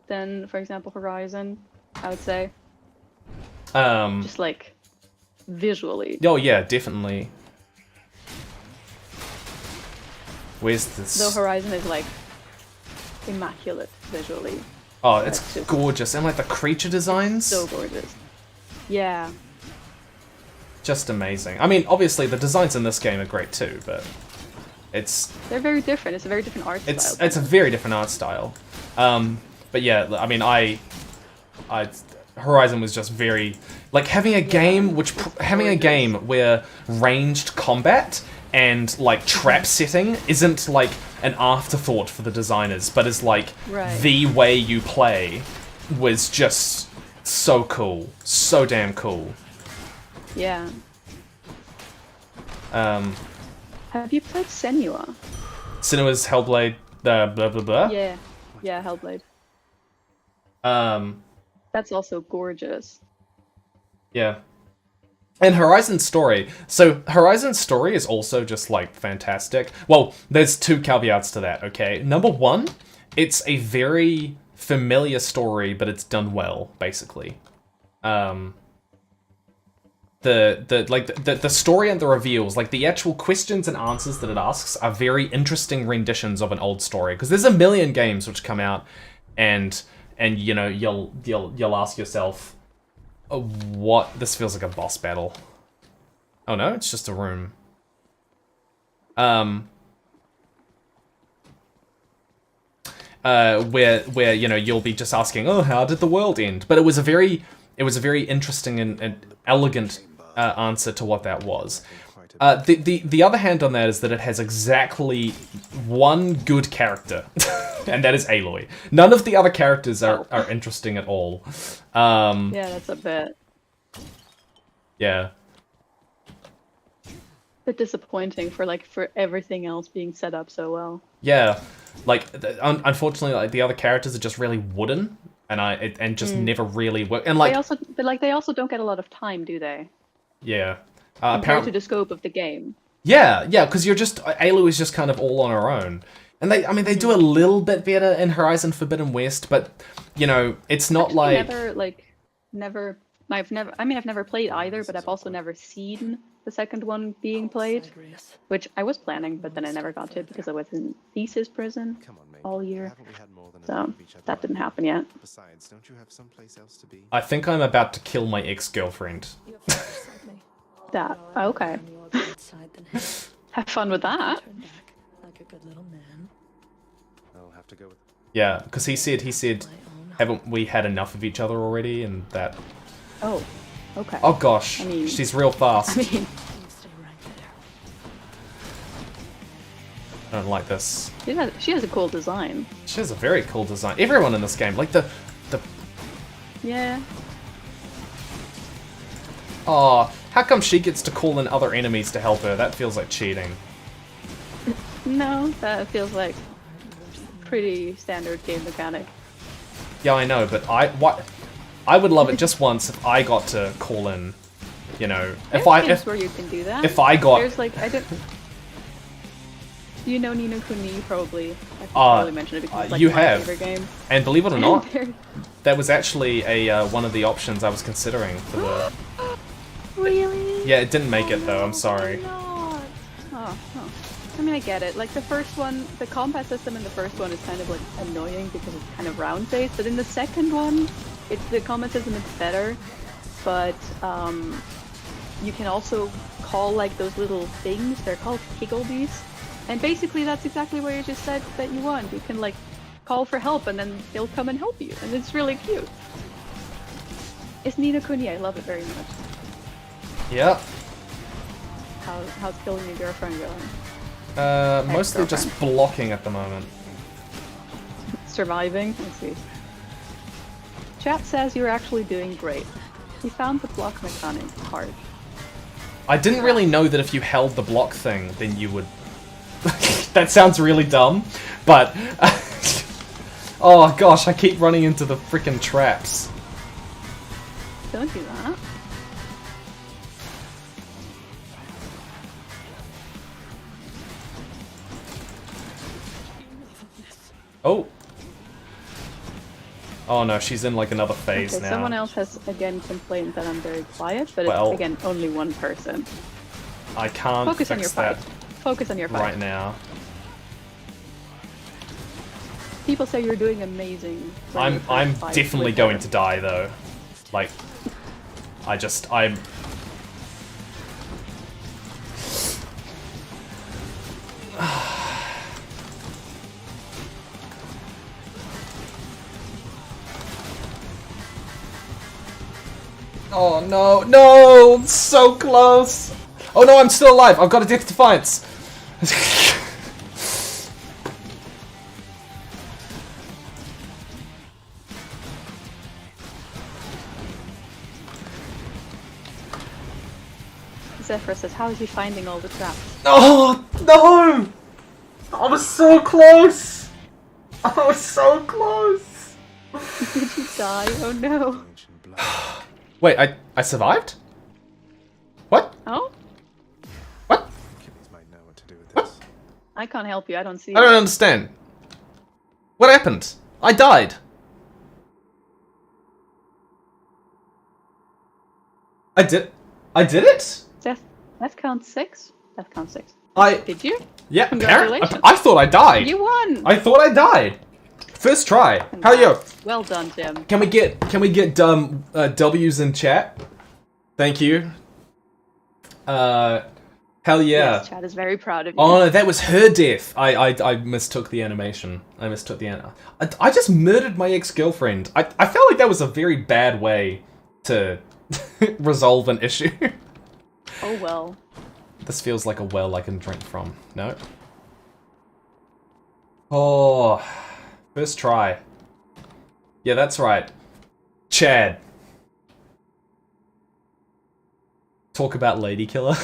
Speaker 8: than, for example, Horizon, I would say. Just, like, visually.
Speaker 1: Oh, yeah, definitely. Where's this?
Speaker 8: Though Horizon is, like, immaculate visually.
Speaker 1: Oh, it's gorgeous. And, like, the creature designs?
Speaker 8: So gorgeous. Yeah.
Speaker 1: Just amazing. I mean, obviously, the designs in this game are great too, but they're
Speaker 8: very different. It's a very different art style.
Speaker 1: It's a very different art style. But yeah, I mean, Horizon was just very like having a game where ranged combat and like trap setting isn't like an afterthought for the designers, but is like the way you play was just so cool. So damn cool.
Speaker 8: Yeah. Have you played Senua?
Speaker 1: Senua's Hellblade, blah blah blah.
Speaker 8: Yeah, Hellblade. That's also gorgeous.
Speaker 1: Yeah. And Horizon's story. So Horizon's story is also just like fantastic. Well, there's two caveats to that, okay? Number one, it's a very familiar story, but it's done well, basically. The story and the reveals, like the actual questions and answers that it asks, are very interesting renditions of an old story. Because there's a million games which come out, and you know you'll ask yourself, oh, what? This feels like a boss battle. Oh no, it's just a room. Where you know you'll be just asking, oh, how did the world end? But it was a very interesting and elegant answer to what that was. The other hand on that is that it has exactly one good character, and that is Aloy. None of the other characters are interesting at all.
Speaker 8: Yeah, that's a bit.
Speaker 1: Yeah.
Speaker 8: Bit disappointing for everything else being set up so well.
Speaker 1: Yeah, like unfortunately, like the other characters are just really wooden, and just never really work. And like
Speaker 8: they also don't get a lot of time, do they?
Speaker 1: Yeah.
Speaker 8: Compared to the scope of the game.
Speaker 1: Yeah, because Aloy is just kind of all on her own. And they do a little bit better in Horizon Forbidden West, but you know, it's not
Speaker 8: I've never played either, but I've also never seen the second one being played, which I was planning, but then I never got to it because I was in thesis prison all year. So that didn't happen yet.
Speaker 2: Besides, don't you have someplace else to be?
Speaker 1: I think I'm about to kill my ex-girlfriend.
Speaker 8: Okay. Have fun with that.
Speaker 2: I'll have to go with.
Speaker 1: Yeah, because he said, haven't we had enough of each other already? And that.
Speaker 8: Oh, okay.
Speaker 1: Oh gosh,
Speaker 8: I mean,
Speaker 1: she's real fast.
Speaker 8: I mean,
Speaker 1: I don't like this.
Speaker 8: she has a cool design.
Speaker 1: She has a very cool design. Everyone in this game, like the.
Speaker 8: Yeah.
Speaker 1: Oh, how come she gets to call in other enemies to help her? That feels like cheating.
Speaker 8: No, that feels like pretty standard game mechanic.
Speaker 1: Yeah, I know, but I would love it just once if I got to call in, you know,
Speaker 8: There's games where you can do that.
Speaker 1: if I got
Speaker 8: There's like I don't. You know Nino Kuni probably. I should probably mention it because it's like
Speaker 1: you
Speaker 8: my
Speaker 1: have.
Speaker 8: favorite game.
Speaker 1: And believe it or not,
Speaker 8: There-
Speaker 1: that was actually a one of the options I was considering for the.
Speaker 8: Really?
Speaker 1: Yeah, it didn't make it though. I'm sorry.
Speaker 8: Not. Oh, oh. I mean, I get it. Like the first one, the combat system in the first one is kind of like annoying because it's kind of round-based. But in the second one, the combat system is better. But you can also call like those little things. They're called Kigglebees. And basically, that's exactly what you just said that you want. You can like call for help, and then they'll come and help you, and it's really cute. It's Nino Kuni. I love it very much.
Speaker 1: Yep.
Speaker 8: How's killing your girlfriend going?
Speaker 1: Mostly just blocking at the moment.
Speaker 8: Surviving? Let's see. Chat says you're actually doing great. You found the block mechanic hard.
Speaker 1: I didn't really know that if you held the block thing, then you would... That sounds really dumb, but... Oh gosh, I keep running into the freaking traps.
Speaker 8: Don't do that.
Speaker 1: Oh. Oh no, she's in like another phase
Speaker 8: Okay,
Speaker 1: now.
Speaker 8: someone else has again complained that I'm very quiet, but
Speaker 1: Well,
Speaker 8: it's again only one person.
Speaker 1: I can't
Speaker 8: Focus on your
Speaker 1: fix that
Speaker 8: fight. Focus on your fight.
Speaker 1: right now.
Speaker 8: People say you're doing amazing.
Speaker 1: I'm definitely going to die though. Like, I'm... Oh no, no! So close! Oh no, I'm still alive! I've got a Death Defiance!
Speaker 8: Zephyr says, how is he finding all the traps?
Speaker 1: Oh no! I was so close! I was so close!
Speaker 8: Did you die? Oh no.
Speaker 1: Wait, I survived? What?
Speaker 8: Oh?
Speaker 1: What?
Speaker 2: Kidneys might know what to do with
Speaker 1: What?
Speaker 2: this.
Speaker 8: I can't help you, I don't see
Speaker 1: I don't understand. What happened? I died. I did it?
Speaker 8: That counts 6? That counts 6.
Speaker 1: I...
Speaker 8: Did you?
Speaker 1: Yeah, apparently.
Speaker 8: Congratulations.
Speaker 1: I thought I died.
Speaker 8: You won!
Speaker 1: I thought I died. First try. Hell yeah.
Speaker 8: Well done, Tim.
Speaker 1: Can we get W's in chat? Thank you. Hell yeah.
Speaker 8: Yes, chat is very proud of you.
Speaker 1: Oh no, that was her death. I mistook the animation. I mistook the I just murdered my ex-girlfriend. I felt like that was a very bad way to resolve an issue.
Speaker 8: Oh well.
Speaker 1: This feels like a well I can drink from. No? Oh, first try. Yeah, that's right. Chad. Talk about Lady Killer.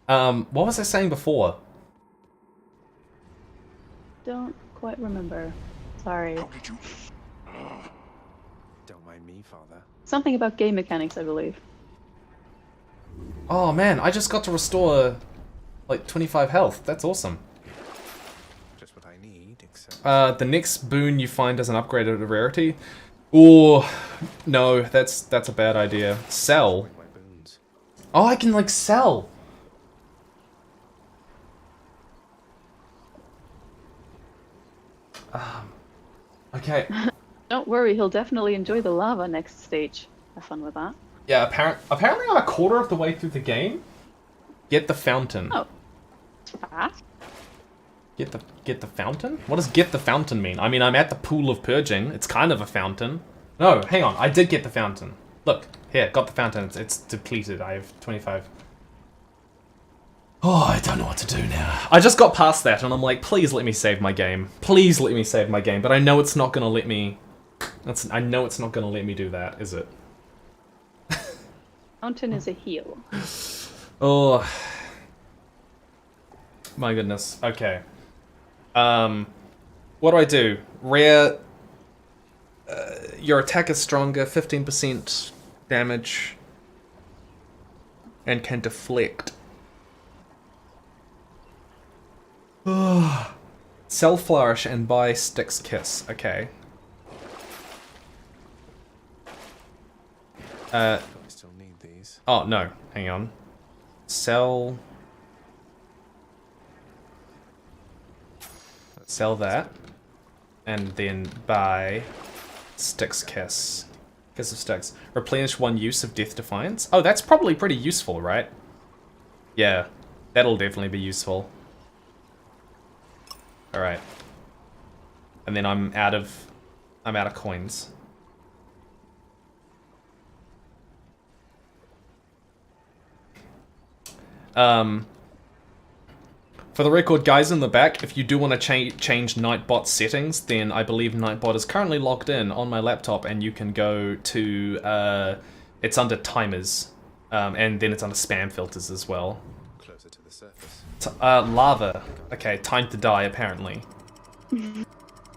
Speaker 1: What was I saying before?
Speaker 8: Don't quite remember. Sorry.
Speaker 2: Don't mind me, Father.
Speaker 8: Something about game mechanics, I believe.
Speaker 1: Oh man, I just got to restore like 25 health. That's awesome.
Speaker 2: Just what I need, except...
Speaker 1: The next boon you find as an upgrade of rarity. Ooh, no, that's a bad idea. Sell.
Speaker 2: my boons.
Speaker 1: Oh, I can like sell. Okay.
Speaker 8: Don't worry, he'll definitely enjoy the lava next stage. Have fun with that.
Speaker 1: Yeah, apparently I'm a quarter of the way through the game. Get the fountain.
Speaker 8: Oh. Fast.
Speaker 1: Get the fountain? What does get the fountain mean? I mean, I'm at the pool of purging. It's kind of a fountain. No, hang on. I did get the fountain. Look, here, got the fountain. It's depleted. I have 25. Oh, I don't know what to do now. I just got past that, and I'm like, please let me save my game. Please let me save my game. But I know it's not gonna let me. I know it's not gonna let me do that, is it?
Speaker 8: Fountain is a heal.
Speaker 1: Oh. My goodness. Okay. What do I do? Rare. Your attack is stronger, 15% damage, and can deflect. Sell Flourish and buy Styx Kiss. Okay.
Speaker 2: I still need these.
Speaker 1: Oh, no. Hang on. Sell that. And then buy Styx Kiss. Kiss of Styx. Replenish 1 use of Death Defiance. Oh, that's probably pretty useful, right? Yeah. That'll definitely be useful. Alright. And then I'm out of coins. For the record, guys in the back, if you do want to change Nightbot settings, then I believe Nightbot is currently logged in on my laptop, and you can go to, it's under timers, and then it's under spam filters as well.
Speaker 2: Closer to the surface.
Speaker 1: Lava. Okay, time to die, apparently.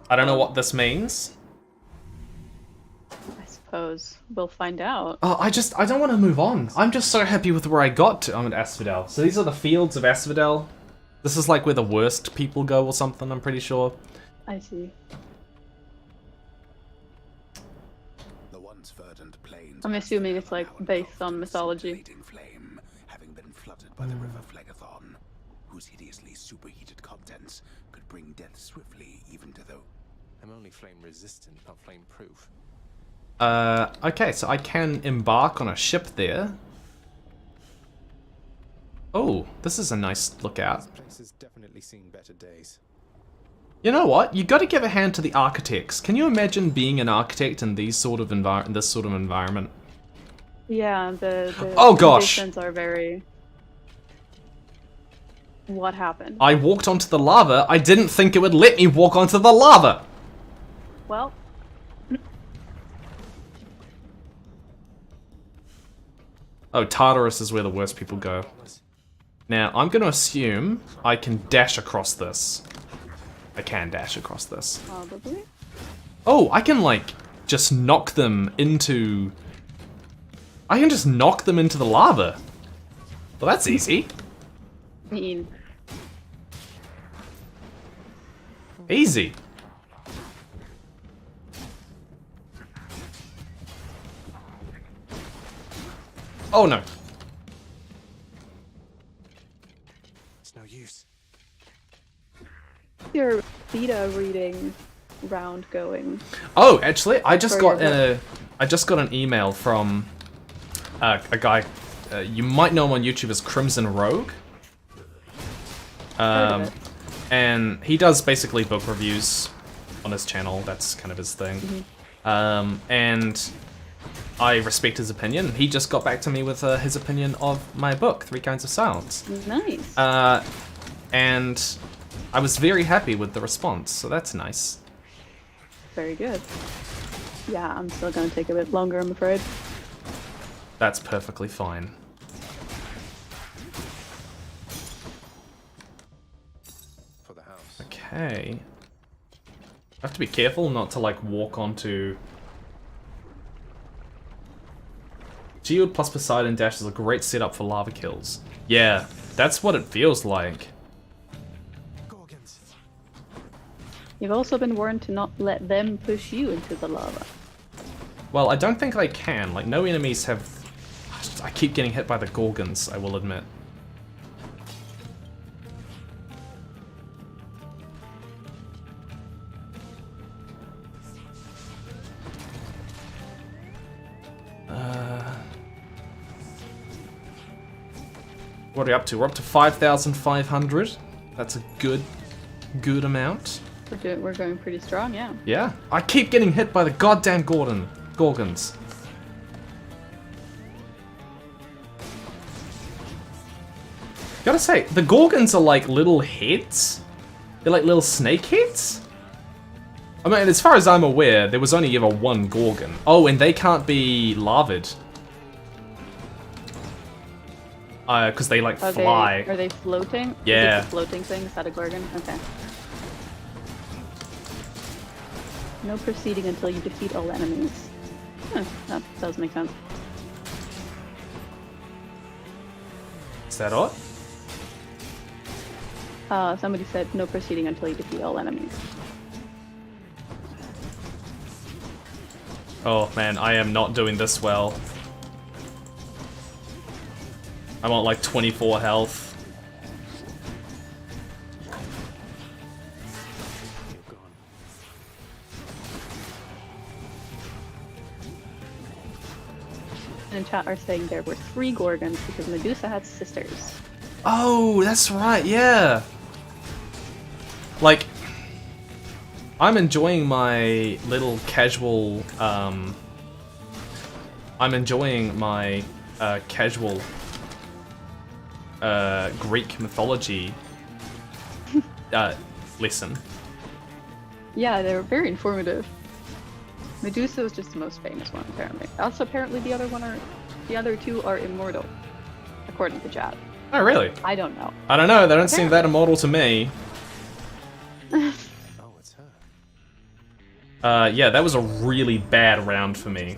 Speaker 1: I don't know what this means.
Speaker 8: I suppose we'll find out.
Speaker 1: Oh, I don't want to move on. I'm just so happy with where I got to. I'm at Asphodel. So these are the fields of Asphodel. This is like where the worst people go or something, I'm pretty sure.
Speaker 8: I see.
Speaker 5: The once verdant plains
Speaker 8: I'm assuming it's like based on mythology.
Speaker 5: flame, having been flooded by the river Phlegethon, whose hideously superheated contents could bring death swiftly, even to those.
Speaker 2: I'm only flame resistant, not flame proof.
Speaker 1: Okay, so I can embark on a ship there. Oh, this is a nice lookout.
Speaker 2: This place has definitely seen better days.
Speaker 1: You know what? You got to give a hand to the architects. Can you imagine being an architect in this sort of environment?
Speaker 8: Yeah, the
Speaker 1: oh gosh,
Speaker 8: conditions are very. What happened?
Speaker 1: I walked onto the lava. I didn't think it would let me walk onto the lava.
Speaker 8: Well.
Speaker 1: Oh, Tartarus is where the worst people go. Now, I'm going to assume I can dash across this. I can dash across this.
Speaker 8: Probably.
Speaker 1: Oh, I can, like, just knock them into... I can just knock them into the lava. Well, that's easy.
Speaker 8: Mean.
Speaker 1: Easy. Oh, no.
Speaker 2: It's no use.
Speaker 8: Your beta reading round going.
Speaker 1: Oh, actually, I just got an email from a guy. You might know him on YouTube as Crimson Rogue. And he does basically book reviews on his channel. That's kind of his thing. Mm-hmm. And I respect his opinion. He just got back to me with his opinion of my book, 3 Kinds of Silence.
Speaker 8: Nice.
Speaker 1: And I was very happy with the response, so that's nice.
Speaker 8: Very good. Yeah, I'm still gonna take a bit longer, I'm afraid.
Speaker 1: That's perfectly fine.
Speaker 2: For the house.
Speaker 1: Okay. I have to be careful not to, like, walk onto... Geode plus Poseidon Dash is a great setup for lava kills. Yeah, that's what it feels like.
Speaker 2: Gorgons.
Speaker 8: You've also been warned to not let them push you into the lava.
Speaker 1: Well, I don't think I can. Like, no enemies have... I keep getting hit by the Gorgons, I will admit. What are we up to? We're up to 5,500. That's a good good amount.
Speaker 8: We're going pretty strong, yeah.
Speaker 1: Yeah. I keep getting hit by the goddamn Gorgons. Gotta say, the Gorgons are like little heads. They're like little snake heads. I mean, as far as I'm aware, there was only ever one Gorgon. Oh, and they can't be larvaed. Because they like fly.
Speaker 8: Are they floating?
Speaker 1: Yeah.
Speaker 8: Is it a floating thing? Is that a Gorgon? Okay. No proceeding until you defeat all enemies. Huh, that does make sense.
Speaker 1: Is that odd?
Speaker 8: Somebody said no proceeding until you defeat all enemies.
Speaker 1: Oh man, I am not doing this well. I'm on like 24 health.
Speaker 8: In chat are saying there were 3 Gorgons because Medusa had sisters.
Speaker 1: Oh, that's right, yeah. Like, I'm enjoying my little casual, I'm enjoying my, casual, Greek mythology, lesson.
Speaker 8: Yeah, they were very informative. Medusa was just the most famous one, apparently. Also, apparently the other 2 are immortal, according to chat.
Speaker 1: Oh, really?
Speaker 8: I don't know.
Speaker 1: I don't know, they don't seem that immortal to me.
Speaker 2: Oh, it's her.
Speaker 1: Yeah, that was a really bad round for me.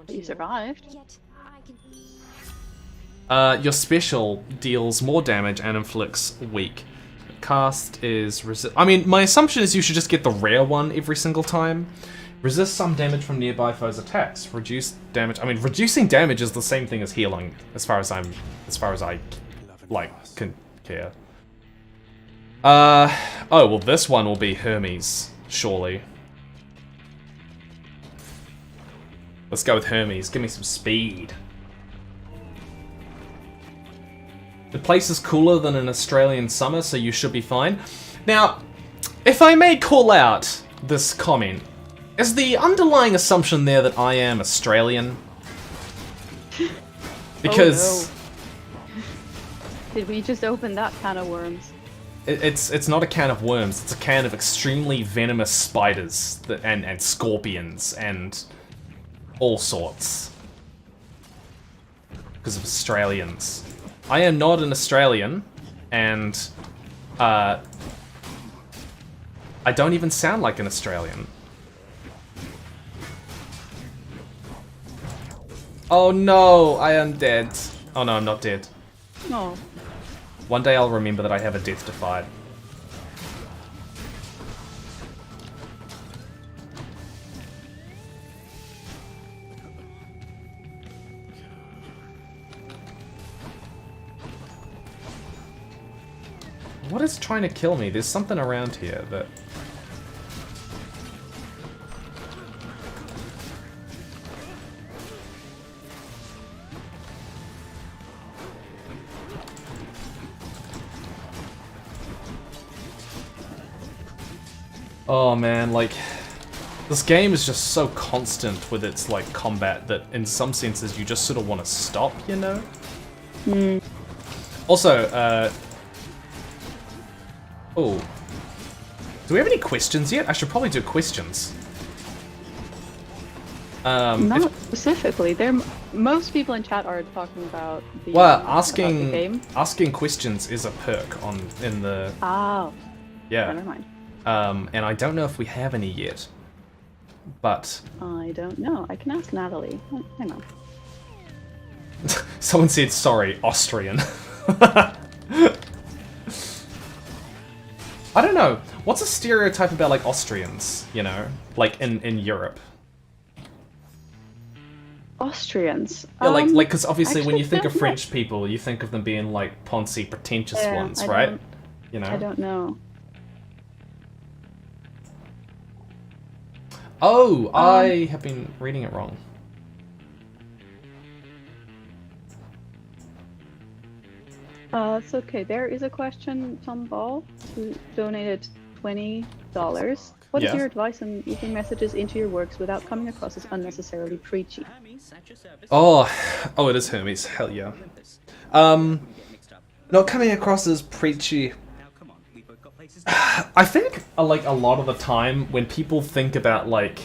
Speaker 8: You survived.
Speaker 1: Your special deals more damage and inflicts weak. Cast is I mean, my assumption is you should just get the rare one every single time. Resist some damage from nearby foes' attacks. Reduce damage. I mean, reducing damage is the same thing as healing, as far as I like can care. Oh well, this one will be Hermes, surely. Let's go with Hermes. Give me some speed. The place is cooler than an Australian summer, so you should be fine. Now, if I may call out this comment, is the underlying assumption there that I am Australian? Because...
Speaker 8: Oh, no. Did we just open that can of worms?
Speaker 1: It's not a can of worms, it's a can of extremely venomous spiders and scorpions and all sorts. Because of Australians. I am not an Australian, and I don't even sound like an Australian. Oh no, I am dead. Oh no, I'm not dead.
Speaker 8: No.
Speaker 1: One day I'll remember that I have a death defied. What is trying to kill me? There's something around here that... Oh man, like... This game is just so constant with its, like, combat that in some senses you just sort of want to stop, you know?
Speaker 8: Mm.
Speaker 1: Also, oh. Do we have any questions yet? I should probably do questions.
Speaker 8: Not specifically. Most people in chat are talking about the
Speaker 1: well,
Speaker 8: about the game.
Speaker 1: asking questions is a perk in the
Speaker 8: Oh.
Speaker 1: yeah.
Speaker 8: Never mind.
Speaker 1: And I don't know if we have any yet, but
Speaker 8: I don't know. I can ask Natalie. Hang on.
Speaker 1: someone said sorry, Austrian. I don't know. What's a stereotype about like Austrians? You know, like in Europe.
Speaker 8: Austrians.
Speaker 1: Yeah, like because obviously when you think of
Speaker 8: don't
Speaker 1: French people, you think of them being like poncy, pretentious
Speaker 8: Yeah,
Speaker 1: ones,
Speaker 8: I
Speaker 1: right?
Speaker 8: don't-
Speaker 1: You know.
Speaker 8: I don't know.
Speaker 1: Oh, I have been reading it wrong.
Speaker 8: It's okay. There is a question, Tom Ball, who donated $20. What is
Speaker 1: Yeah.
Speaker 8: your advice on using messages into your works without coming across as unnecessarily preachy?
Speaker 1: Oh, it is Hermes. Hell yeah. Not coming across as preachy. I think like a lot of the time when people think about like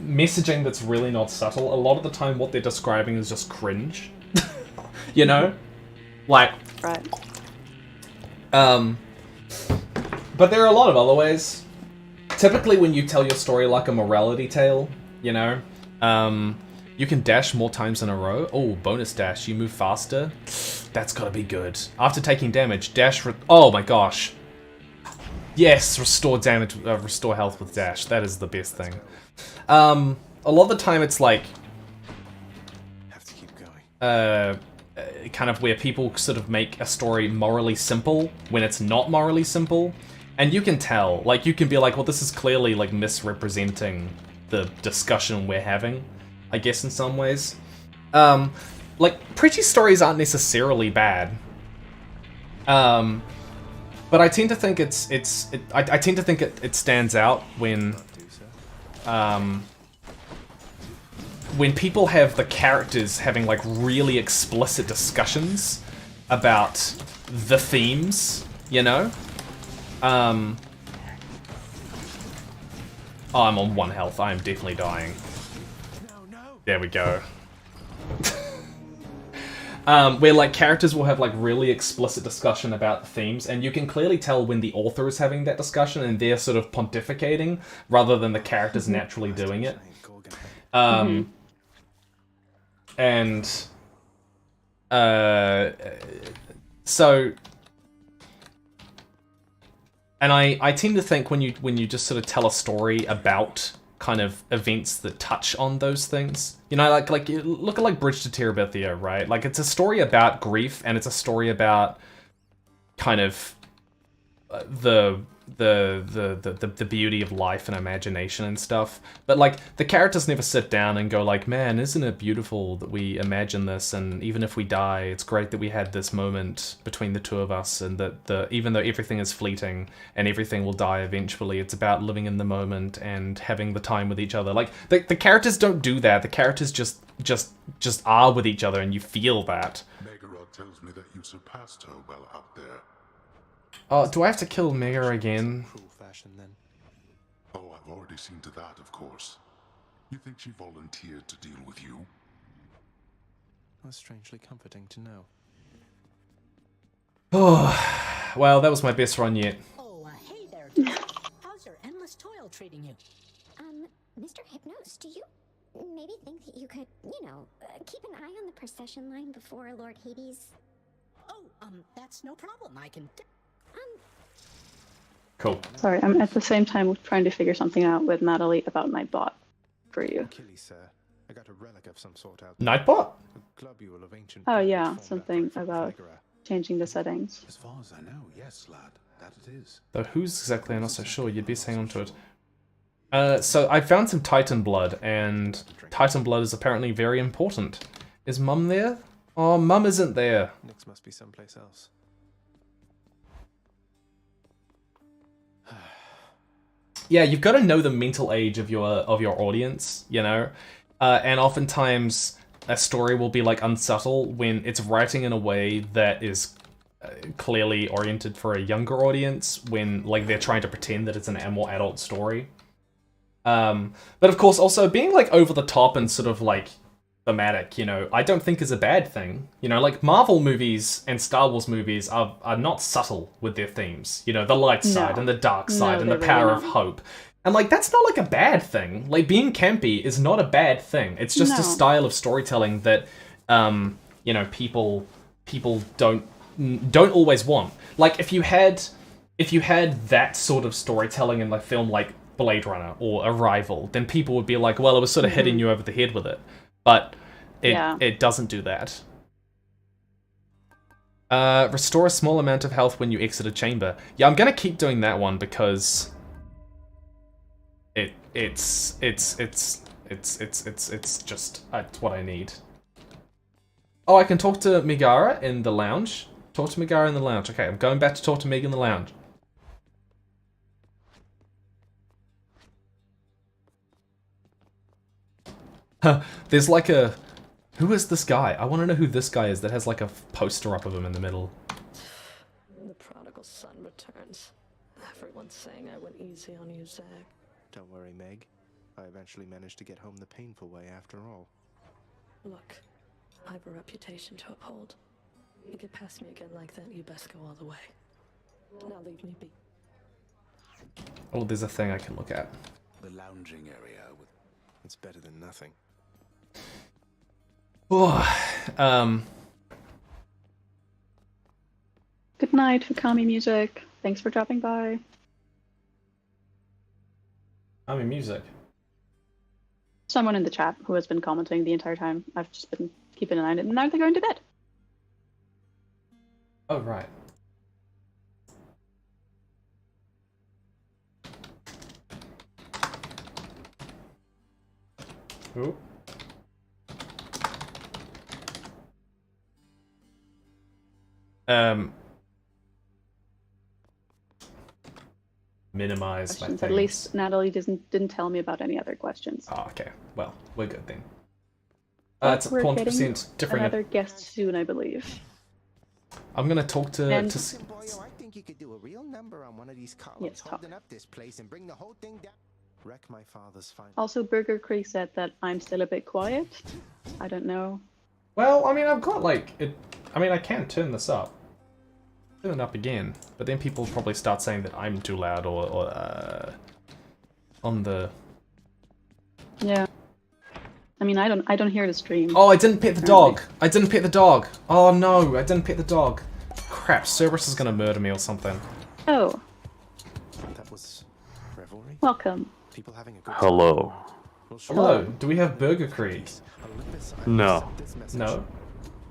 Speaker 1: messaging that's really not subtle, a lot of the time what they're describing is just cringe. You know? Like,
Speaker 8: Right.
Speaker 1: but there are a lot of other ways. Typically when you tell your story like a morality tale, you know, you can dash more times in a row. Oh, bonus dash, you move faster. That's gotta be good. After taking damage, dash, oh my gosh. Yes, restore damage, restore health with dash. That is the best thing. A lot of the time it's like,
Speaker 2: Have to keep going.
Speaker 1: kind of where people sort of make a story morally simple when it's not morally simple. And you can tell, like, you can be like, well, this is clearly, like, misrepresenting the discussion we're having, I guess, in some ways. Like, preachy stories aren't necessarily bad. But I tend to think I tend to think it stands out when people have the characters having like really explicit discussions about the themes, you know? Oh, I'm on 1 health. I am definitely dying. There we go. Where like characters will have like really explicit discussion about the themes, and you can clearly tell when the author is having that discussion and they're sort of pontificating rather than the characters naturally doing it. And so, and I tend to think when you just sort of tell a story about kind of events that touch on those things, you know, like look at like Bridge to Terabithia, right? Like it's a story about grief, and it's a story about kind of the beauty of life and imagination and stuff. But like the characters never sit down and go like, man, isn't it beautiful that we imagine this, and even if we die, it's great that we had this moment between the two of us, and that even though everything is fleeting and everything will die eventually, it's about living in the moment and having the time with each other. Like the characters don't do that. The characters just are with each other, and you feel that.
Speaker 6: Megarod tells me that you surpassed her well out there.
Speaker 1: Oh, do I have to kill Mega again?
Speaker 2: Cruel fashion, then.
Speaker 6: Oh, I've already seen to that, of course. You think she volunteered to deal with you?
Speaker 2: That's strangely comforting to know.
Speaker 1: Oh, well, that was my best run yet.
Speaker 4: Oh, hey there, Doc. How's your endless toil treating you?
Speaker 10: Mr. Hypnos, do you maybe think that you could, keep an eye on the procession line before Lord Hades?
Speaker 4: Oh, that's no problem. I can...
Speaker 1: Cool.
Speaker 8: Sorry, I'm at the same time trying to figure something out with Natalie about my bot for you.
Speaker 2: Achilles, sir. I got a relic of some sort out.
Speaker 1: Nightbot?
Speaker 2: A globule of ancient
Speaker 8: Oh yeah,
Speaker 2: formed
Speaker 8: something
Speaker 2: out from
Speaker 8: about
Speaker 2: Phlegara.
Speaker 8: changing the settings.
Speaker 5: As far as I know, yes, lad, that it is.
Speaker 1: Though who's exactly, I'm not so sure. You'd best hang on to it. So I found some Titan blood, and Titan blood is apparently very important. Is Mum there? Oh, Mum isn't there.
Speaker 2: Nyx must be someplace else.
Speaker 1: Yeah, you've got to know the mental age of your audience, you know? And oftentimes a story will be like unsubtle when it's writing in a way that is clearly oriented for a younger audience, when like they're trying to pretend that it's a more adult story. But of course also being like over the top and sort of like thematic, you know, I don't think is a bad thing. You know, like Marvel movies and Star Wars movies are not subtle with their themes. You know, the light side and the dark side and the power of hope. And like that's not like a bad thing. Like being campy is not a bad thing. It's just a style of storytelling that you know, people don't always want. Like if you had that sort of storytelling in a film like Blade Runner or Arrival, then people would be like, well, it was sort of hitting you over the head with it. But it doesn't do that. Restore a small amount of health when you exit a chamber. Yeah, I'm gonna keep doing that one because it's just it's what I need. Oh, I can talk to Megara in the lounge. Talk to Megara in the lounge. Okay, I'm going back to talk to Meg in the lounge. There's like a... Who is this guy? I want to know who this guy is that has like a poster up of him in the middle.
Speaker 11: The prodigal son returns. Everyone's saying I went easy on you, Zach.
Speaker 2: Don't worry, Meg. I eventually managed to get home the painful way after all.
Speaker 11: Look, I have a reputation to uphold. You get past me again like that, you best go all the way. Now leave me be.
Speaker 1: Oh, there's a thing I can look at.
Speaker 5: The lounging area with...
Speaker 2: It's better than nothing.
Speaker 1: Oh,
Speaker 8: Good night, Fukami Music. Thanks for dropping by.
Speaker 1: I'm in music.
Speaker 8: Someone in the chat who has been commenting the entire time. I've just been keeping an eye on it, and now they're going to bed.
Speaker 1: Oh, right. Ooh. Minimize my
Speaker 8: Questions.
Speaker 1: things.
Speaker 8: At least Natalie didn't tell me about any other questions.
Speaker 1: Oh, okay. Well, we're good then.
Speaker 8: But
Speaker 1: It's
Speaker 8: we're
Speaker 1: 1%
Speaker 8: getting
Speaker 1: different.
Speaker 8: another guest soon, I believe.
Speaker 1: I'm gonna talk to...
Speaker 8: And-
Speaker 9: Listen, boyo, I think you could do a real number on one of these columns,
Speaker 8: Yes, talk.
Speaker 9: holding up this place and bring the whole thing down.
Speaker 2: Wreck my father's fine.
Speaker 8: Also, Burger Creek said that I'm still a bit quiet. I don't know.
Speaker 1: Well, I mean, I've got like... I mean, I can turn this up. Turn it up again. But then people probably start saying that I'm too loud or on the...
Speaker 8: Yeah. I mean, I don't hear the stream.
Speaker 1: Oh, I didn't pet the dog. I didn't pet the dog. Oh no, I didn't pet the dog. Crap, Cerberus is gonna murder me or something.
Speaker 8: Oh,
Speaker 2: That was revelry.
Speaker 8: welcome.
Speaker 2: People having a good
Speaker 12: Hello.
Speaker 2: Well, sure.
Speaker 1: Hello, do we have Burger Creek?
Speaker 2: Olympus,
Speaker 12: No.
Speaker 2: sent this message.
Speaker 1: No?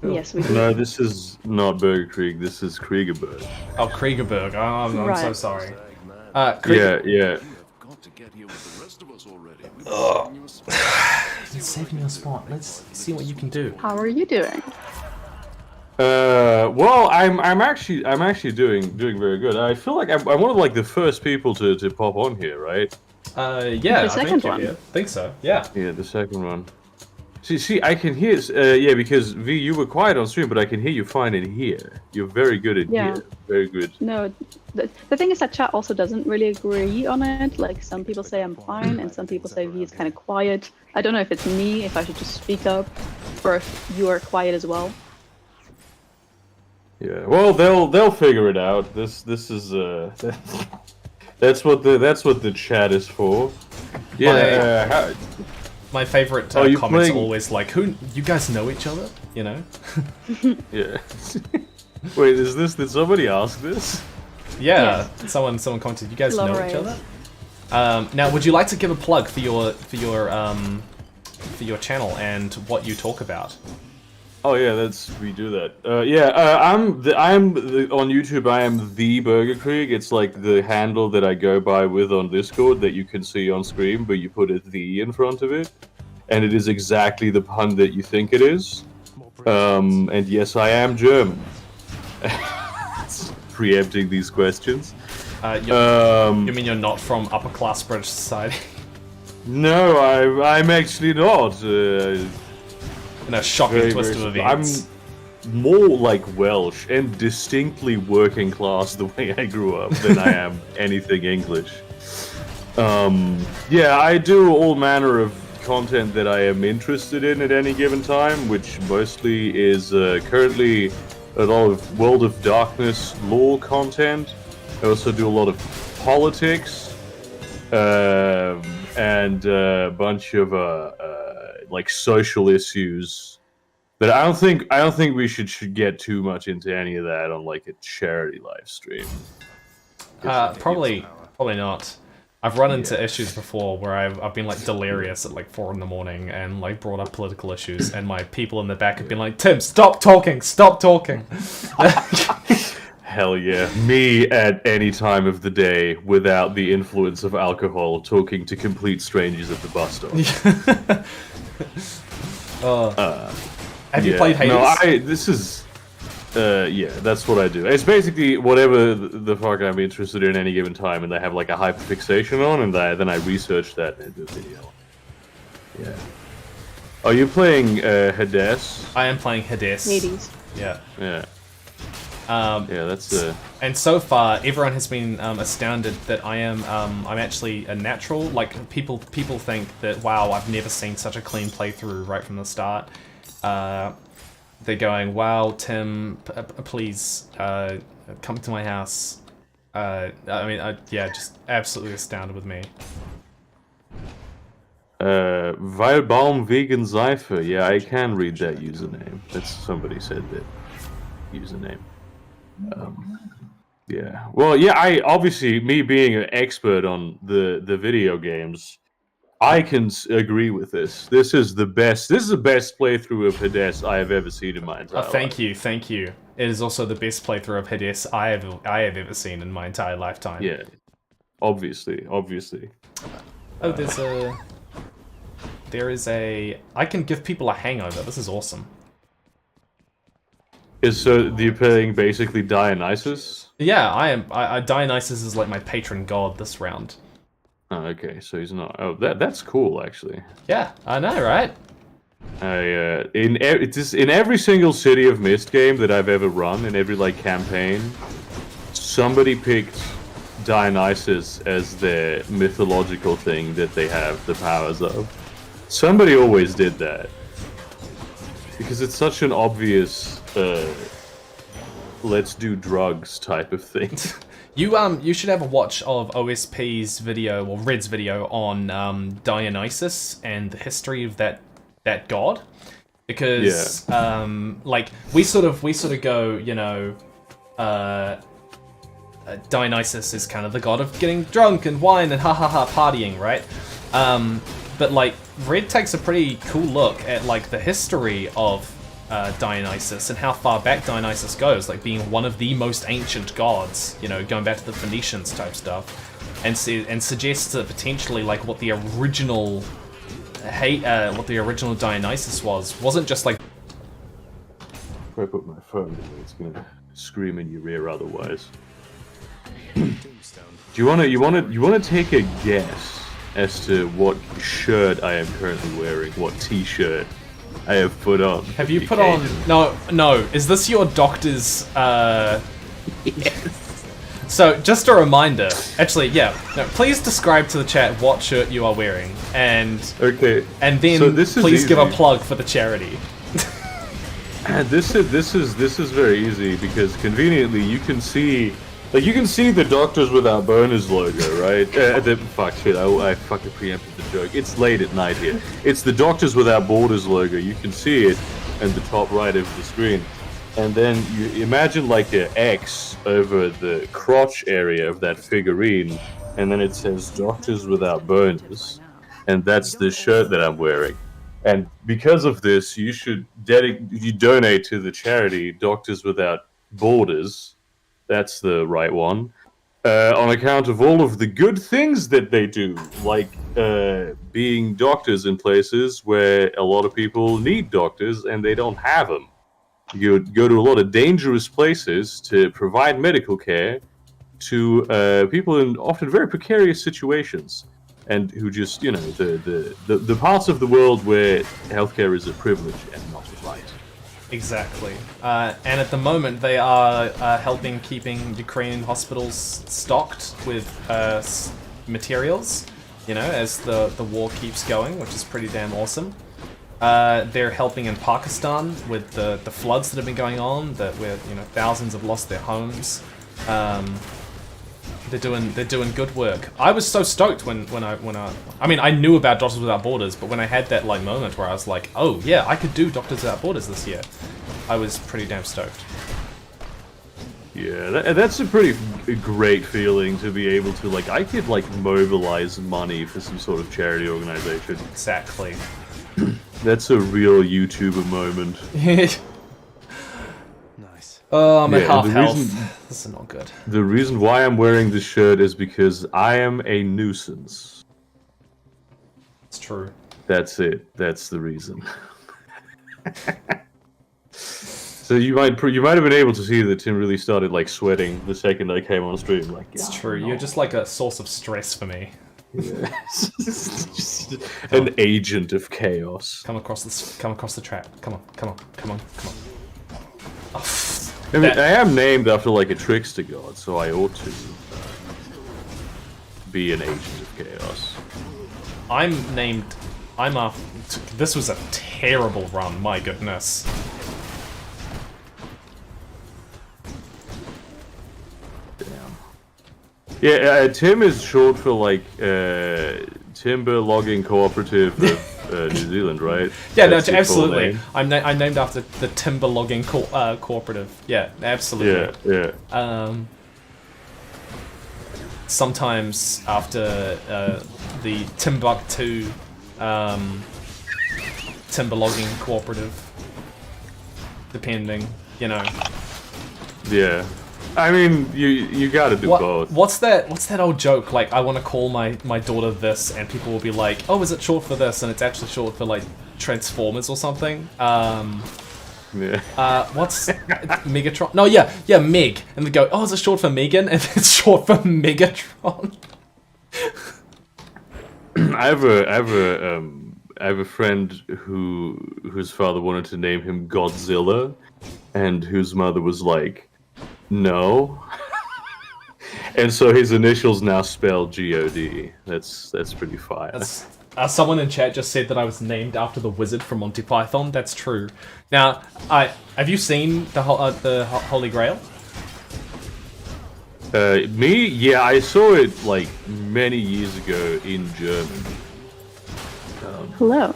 Speaker 8: Yes, we do.
Speaker 12: No, this is not Burger Creek. This is Kriegerberg.
Speaker 1: Oh, Kriegerberg. Oh, I'm so
Speaker 8: Right.
Speaker 1: sorry.
Speaker 12: Yeah, yeah.
Speaker 6: You have got to get here with the rest of us already. We've been saving you a spot.
Speaker 1: Saving your spot. Let's see what you can do.
Speaker 8: How are you doing?
Speaker 12: Well, I'm actually doing very good. I feel like I'm one of like the first people to pop on here, right?
Speaker 1: Yeah,
Speaker 8: The second one.
Speaker 1: I think so. Yeah.
Speaker 12: Yeah, the second one. See, I can hear. Yeah, because V, you were quiet on stream, but I can hear you fine in here. You're very good at
Speaker 8: Yeah.
Speaker 12: here. Very good.
Speaker 8: No, the thing is that chat also doesn't really agree on it. Like, some people say I'm fine, and some people say V is kind of quiet. I don't know if it's me, if I should just speak up, or if you are quiet as well.
Speaker 12: Yeah. Well, they'll figure it out. This is that's what the chat is for. Yeah.
Speaker 1: My favorite
Speaker 12: Oh, you
Speaker 1: comments
Speaker 12: playing-
Speaker 1: are always like, "Who? You guys know each other? You know?"
Speaker 12: Yeah. Wait, did somebody ask this?
Speaker 1: Yeah. Someone commented, "You guys know each
Speaker 8: Elaborate.
Speaker 1: other?" Now, would you like to give a plug for your channel and what you talk about?
Speaker 12: Oh yeah, we do that. I'm on YouTube. I am the Burger Creek. It's like the handle that I go by with on Discord that you can see on screen, but you put a "the" in front of it, and it is exactly the pun that you think it is. And yes, I am German. Preempting these questions.
Speaker 1: You mean you're not from upper class British society?
Speaker 12: No, I'm actually not.
Speaker 1: In a shocking
Speaker 12: Very,
Speaker 1: twist
Speaker 12: very
Speaker 1: of
Speaker 12: simple.
Speaker 1: events.
Speaker 12: I'm more like Welsh and distinctly working class the way I grew up than I am anything English. Yeah, I do all manner of content that I am interested in at any given time, which mostly is currently a lot of World of Darkness lore content. I also do a lot of politics and a bunch of like social issues. But I don't think we should get too much into any of that on like a charity live stream.
Speaker 1: Probably not. I've run into issues before where I've been like delirious at like 4 in the morning and like brought up political issues, and my people in the back have been like, "Tim, stop talking, stop talking."
Speaker 12: Hell yeah. Me at any time of the day without the influence of alcohol talking to complete strangers at the bus stop.
Speaker 1: Have you played Hades?
Speaker 12: No, this is... yeah, that's what I do. It's basically whatever the fuck I'm interested in any given time, and I have like a hyperfixation on, and then I research that and do a video. Yeah. Are you playing Hades?
Speaker 1: I am playing Hades.
Speaker 8: Hades.
Speaker 1: Yeah.
Speaker 12: Yeah. Yeah, that's
Speaker 1: And so far, everyone has been astounded that I'm actually a natural. Like people think that wow, I've never seen such a clean playthrough right from the start. They're going, wow, Tim, please come to my house. I mean, yeah, just absolutely astounded with me.
Speaker 12: Weilbaum Vegan Seife. Yeah, I can read that username. That's somebody said that username. Yeah. Well, yeah. I obviously, me being an expert on the video games, I can agree with this. This is the best. This is the best playthrough of Hades I have ever seen in my entire life.
Speaker 1: Thank you. It is also the best playthrough of Hades I have ever seen in my entire lifetime.
Speaker 12: Yeah. Obviously.
Speaker 1: Oh, there is a. I can give people a hangover. This is awesome.
Speaker 12: So you're playing basically Dionysus?
Speaker 1: Yeah, I am. Dionysus is like my patron god this round.
Speaker 12: Oh, okay, so he's not. Oh, that's cool, actually.
Speaker 1: Yeah, I know, right?
Speaker 12: In every single City of Mist game that I've ever run, in every like campaign, somebody picked Dionysus as their mythological thing that they have the powers of. Somebody always did that because it's such an obvious let's do drugs type of thing.
Speaker 1: You should have a watch of OSP's video or Red's video on Dionysus and the history of that god, because like we sort of go, you know, Dionysus is kind of the god of getting drunk and wine and partying, right? But like Red takes a pretty cool look at like the history of Dionysus and how far back Dionysus goes, like being one of the most ancient gods, you know, going back to the Phoenicians type stuff, and suggests that potentially like what the original Dionysus wasn't just like.
Speaker 12: If I put my phone away, it's gonna scream in your ear otherwise. Do you wanna take a guess as to what shirt I am currently wearing? What T-shirt I have put on?
Speaker 1: Have you put on? No. Is this your doctor's?
Speaker 12: Yes.
Speaker 1: So, just a reminder. Actually, yeah. No, please describe to the chat what shirt you are wearing, and
Speaker 12: okay.
Speaker 1: And then
Speaker 12: so this is
Speaker 1: please
Speaker 12: easy.
Speaker 1: give a plug for the charity.
Speaker 12: This is very easy because conveniently you can see. Like, you can see the Doctors Without Borders logo, right? Fuck shit, I fucking preempted the joke. It's late at night here. It's the Doctors Without Borders logo. You can see it in the top right of the screen. And then you imagine like an X over the crotch area of that figurine, and then it says Doctors Without Borders, and that's the shirt that I'm wearing. And because of this, you should donate to the charity Doctors Without Borders. That's the right one. On account of all of the good things that they do, like being doctors in places where a lot of people need doctors and they don't have them. You go to a lot of dangerous places to provide medical care to people in often very precarious situations, and who just, you know, the parts of the world where healthcare is a privilege and not a right.
Speaker 1: Exactly. And at the moment, they are helping keeping Ukrainian hospitals stocked with materials, you know, as the war keeps going, which is pretty damn awesome. They're helping in Pakistan with the floods that have been going on, where, you know, thousands have lost their homes. They're doing good work. I was so stoked when I mean, I knew about Doctors Without Borders, but when I had that like moment where I was like, oh yeah, I could do Doctors Without Borders this year, I was pretty damn stoked.
Speaker 12: Yeah, that's a pretty great feeling to be able to, like, I could like mobilize money for some sort of charity organization.
Speaker 1: Exactly.
Speaker 12: That's a real YouTuber moment.
Speaker 1: Oh, I'm at half health. This is not good.
Speaker 12: The reason why I'm wearing this shirt is because I am a nuisance.
Speaker 1: It's true.
Speaker 12: That's it. That's the reason. So you might have been able to see that Tim really started like sweating the second I came on stream. Like,
Speaker 1: It's true. You're just like a source of stress for me.
Speaker 12: Yeah. An agent of chaos.
Speaker 1: Come across the trap. Come on. Oh,
Speaker 12: I mean, I am named after like a trickster god, so I ought to be an agent of chaos.
Speaker 1: This was a terrible run, my goodness.
Speaker 12: Damn. Yeah, Tim is short for like Timber Logging Cooperative of New Zealand, right?
Speaker 1: Yeah,
Speaker 12: That's
Speaker 1: no,
Speaker 12: your full
Speaker 1: absolutely.
Speaker 12: name?
Speaker 1: I'm named after the timber logging cooperative. Yeah, absolutely.
Speaker 12: Yeah.
Speaker 1: Sometimes after the Timbuktu timber logging cooperative, depending, you know.
Speaker 12: Yeah. I mean, you gotta do both.
Speaker 1: What's that old joke? Like, I want to call my daughter this, and people will be like, "Oh, is it short for this?" And it's actually short for like Transformers or something.
Speaker 12: Yeah.
Speaker 1: What's Megatron? No, yeah, Meg. And they go, "Oh, is it short for Megan?" And it's short for Megatron.
Speaker 12: I have a friend whose father wanted to name him Godzilla, and whose mother was like, "No." And so his initials now spell G-O-D. That's pretty fire.
Speaker 1: Someone in chat just said that I was named after the wizard from Monty Python. That's true. Now, have you seen the Holy Grail?
Speaker 12: Me? Yeah, I saw it like many years ago in German.
Speaker 8: Hello.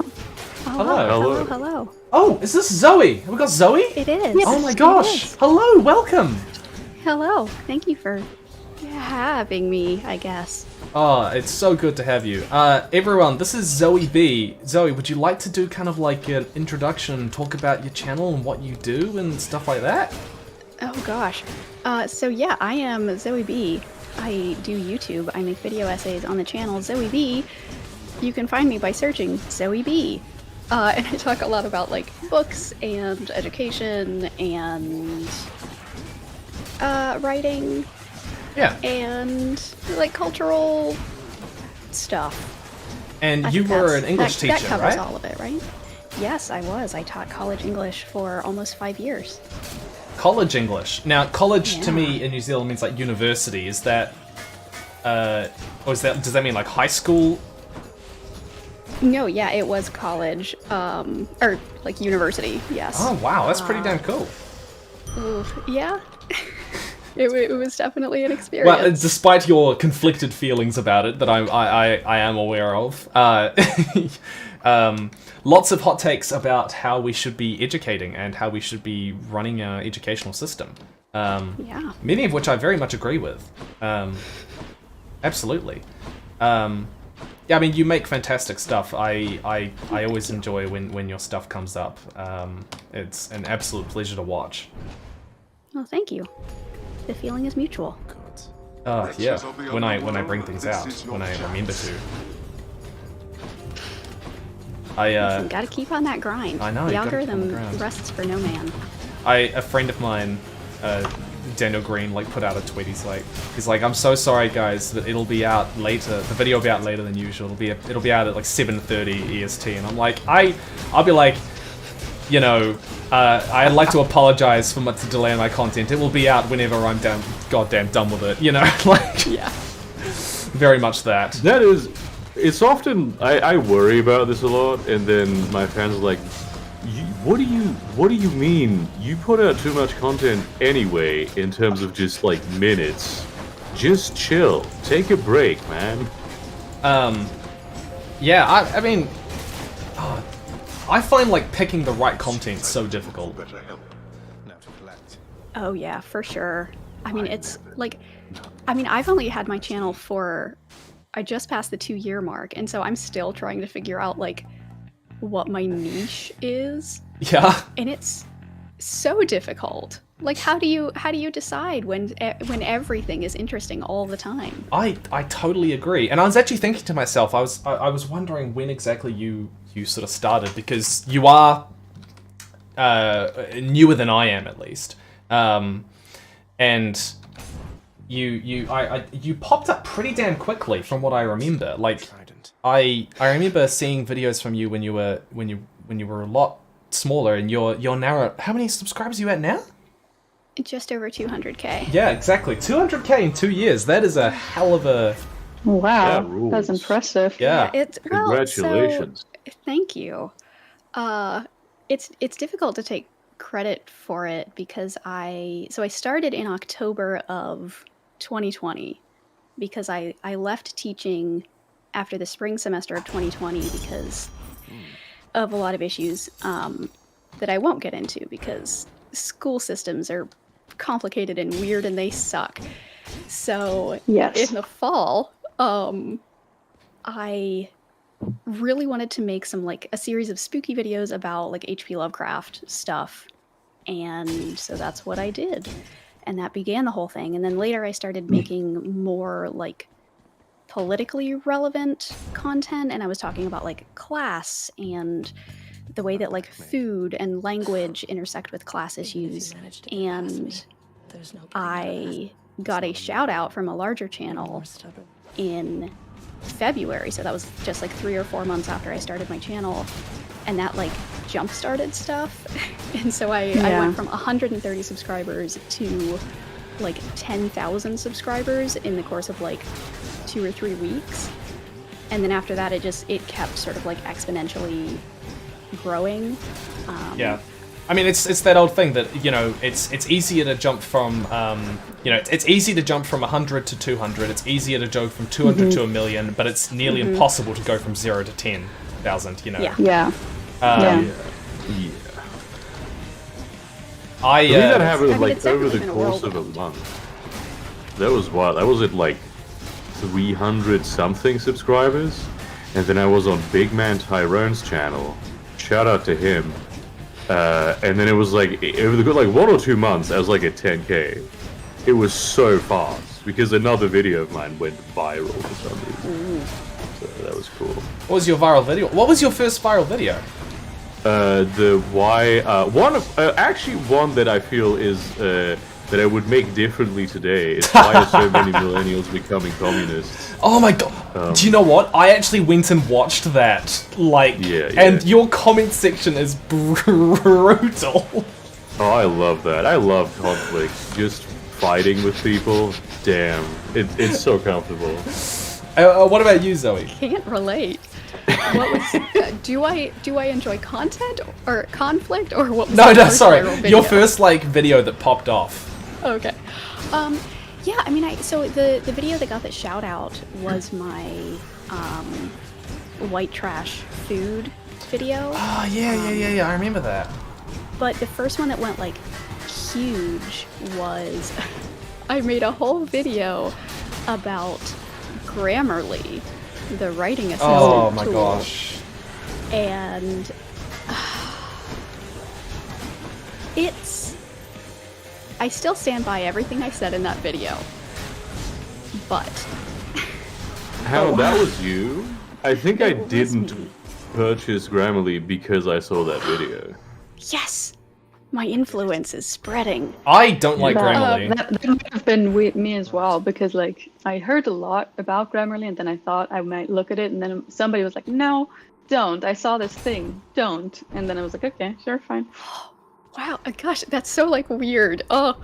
Speaker 1: Hello. Oh, is this Zoe? Have we got Zoe?
Speaker 10: It is.
Speaker 1: Oh my gosh. Hello, welcome.
Speaker 10: Hello. Thank you for having me, I guess.
Speaker 1: Oh, it's so good to have you. Everyone, this is Zoe B. Zoe, would you like to do kind of like an introduction, talk about your channel and what you do and stuff like that?
Speaker 10: Oh gosh. So yeah, I am Zoe B. I do YouTube. I make video essays on the channel Zoe B. You can find me by searching Zoe B. And I talk a lot about like books and education and writing.
Speaker 1: Yeah.
Speaker 10: And like cultural stuff.
Speaker 1: And you were an English teacher, right?
Speaker 10: That covers all of it, right? Yes, I was. I taught college English for almost 5 years.
Speaker 1: College English. Now, college to me in New Zealand means like university. Is that, or is that? Does that mean like high school?
Speaker 10: No, yeah, it was college, or like university. Yes.
Speaker 1: Oh wow, that's pretty damn cool.
Speaker 10: Yeah. It was definitely an experience.
Speaker 1: Well, despite your conflicted feelings about it, that I am aware of, lots of hot takes about how we should be educating and how we should be running our educational system.
Speaker 10: Yeah.
Speaker 1: Many of which I very much agree with. Absolutely. Yeah, I mean, you make fantastic stuff. I always enjoy when your stuff comes up. It's an absolute pleasure to watch.
Speaker 10: Well, thank you. The feeling is mutual.
Speaker 1: Yeah. When I bring things out, when I remember to.
Speaker 10: Listen, gotta keep on that grind.
Speaker 1: I know.
Speaker 10: The
Speaker 1: you gotta keep on
Speaker 10: algorithm
Speaker 1: the grind.
Speaker 10: rests for no man.
Speaker 1: A friend of mine, Daniel Green, like put out a tweet. He's like, I'm so sorry guys, but it'll be out later. The video will be out later than usual. It'll be out at like 7:30 EST, and I'm like, I'll be like, you know, I'd like to apologize for the delay in my content. It will be out whenever I'm goddamn done with it. You know, like
Speaker 10: yeah,
Speaker 1: very much that.
Speaker 12: That is, it's often I worry about this a lot, and then my fans are like, what do you mean? You put out too much content anyway in terms of just like minutes. Just chill. Take a break, man.
Speaker 1: Yeah, I mean, I find like picking the right content so difficult.
Speaker 10: Oh yeah, for sure. I mean, it's like, I've only had my channel I just passed the 2-year mark, and so I'm still trying to figure out like what my niche is.
Speaker 1: Yeah.
Speaker 10: And it's so difficult. Like, how do you decide when everything is interesting all the time?
Speaker 1: I totally agree. And I was actually thinking to myself, I was wondering when exactly you sort of started, because you are newer than I am, at least. And you popped up pretty damn quickly, from what I remember. Like, I remember seeing videos from you when you were a lot smaller, and you're now, how many subscribers are you at now?
Speaker 10: Just over 200k.
Speaker 1: Yeah, exactly. 200k in 2 years. That is a hell of a...
Speaker 8: Wow, that's impressive.
Speaker 1: Yeah.
Speaker 12: Congratulations.
Speaker 10: So, thank you. It's difficult to take credit for it because I started in October of 2020 because I left teaching after the spring semester of 2020 because of a lot of issues that I won't get into because school systems are complicated and weird and they suck. So in the fall, I really wanted to make some a series of spooky videos about H.P. Lovecraft stuff, and so that's what I did, and that began the whole thing. And then later I started making more politically relevant content, and I was talking about class and the way that food and language intersect with class issues. And I got a shout out from a larger channel in February, so that was just 3 or 4 months after I started my channel, and that jump started stuff. And so I went from 130 subscribers to 10,000 subscribers in the course of 2 or 3 weeks, and then after that it kept sort of exponentially growing.
Speaker 1: Yeah, I mean it's that old thing that it's easier to jump from it's easy to jump from 100 to 200. It's easier to go from 200 to 1 million, but it's nearly impossible to go from 0 to 10,000.
Speaker 8: Yeah.
Speaker 12: I think that happened over the course of a month. That was wild. I was at 300 something subscribers, and then I was on Big Man Tyrone's channel. Shout out to him. And then it was over the 1 or 2 months, I was at 10k. It was so fast because another video of mine went viral for some reason. So that was cool.
Speaker 1: What was your viral video? What was your first viral video?
Speaker 12: Actually one that I feel is that I would make differently today is why are so many millennials becoming communists?
Speaker 1: Oh my god! Do you know what? I actually went and watched that. And your comment section is brutal.
Speaker 12: Oh, I love that. I love conflict. Just fighting with people. Damn, it's so comfortable.
Speaker 1: What about you, Zoe?
Speaker 10: Can't relate. What was do I enjoy content or conflict or what was
Speaker 1: sorry. Your first video that popped off.
Speaker 10: Okay. Yeah, I mean so the video that got the shout out was my white trash food video.
Speaker 1: Oh yeah, I remember that.
Speaker 10: But the first one that went huge was I made a whole video about Grammarly, the writing assistant tool.
Speaker 1: Oh my gosh.
Speaker 10: And I still stand by everything I said in that video. But
Speaker 12: that was you? I think I didn't purchase Grammarly because I saw that video.
Speaker 10: Yes! My influence is spreading.
Speaker 1: I don't like Grammarly.
Speaker 8: That might have been me as well, because I heard a lot about Grammarly, and then I thought I might look at it, and then somebody was like, no, don't. I saw this thing. Don't. And then I was like, okay, sure, fine.
Speaker 10: Wow, gosh, that's so weird. Oh,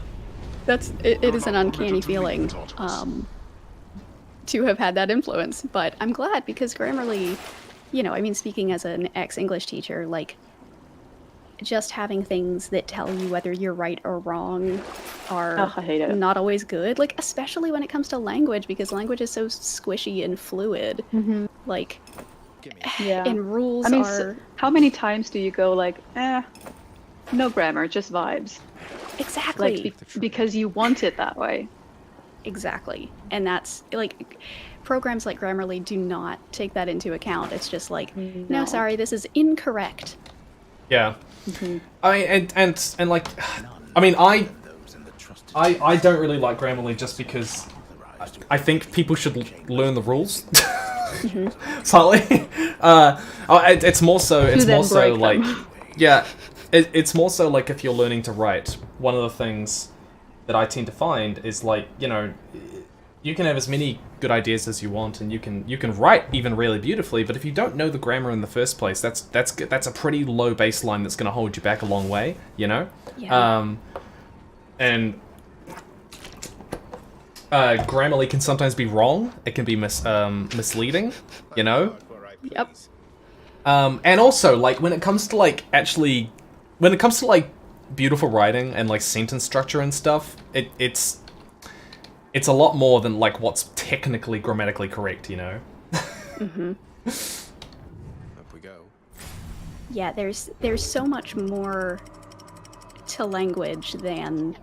Speaker 10: it is an uncanny feeling to have had that influence. But I'm glad because Grammarly, I mean, speaking as an ex-English teacher, just having things that tell you whether you're right or wrong are not always good. Especially when it comes to language, because language is so squishy and fluid. And rules are...
Speaker 8: how many times do you go no grammar, just vibes?
Speaker 10: Exactly.
Speaker 8: Because you want it that way.
Speaker 10: Exactly. And that's programs like Grammarly do not take that into account. It's just no, sorry, this is incorrect.
Speaker 1: Yeah. I mean, I mean, I don't really like Grammarly just because I think people should learn the rules. Slightly. It's more so yeah. It's more so like if you're learning to write, one of the things that I tend to find is like, you know, you can have as many good ideas as you want, and you can write even really beautifully, but if you don't know the grammar in the first place, that's a pretty low baseline that's going to hold you back a long way, you know?
Speaker 10: Yeah.
Speaker 1: And Grammarly can sometimes be wrong. It can be misleading, you know?
Speaker 10: Yep.
Speaker 1: And also, like, when it comes to, like, beautiful writing and, like, sentence structure and stuff, it's a lot more than, like, what's technically grammatically correct, you know?
Speaker 10: Mm-hmm.
Speaker 2: Up we go.
Speaker 10: Yeah, there's so much more to language than,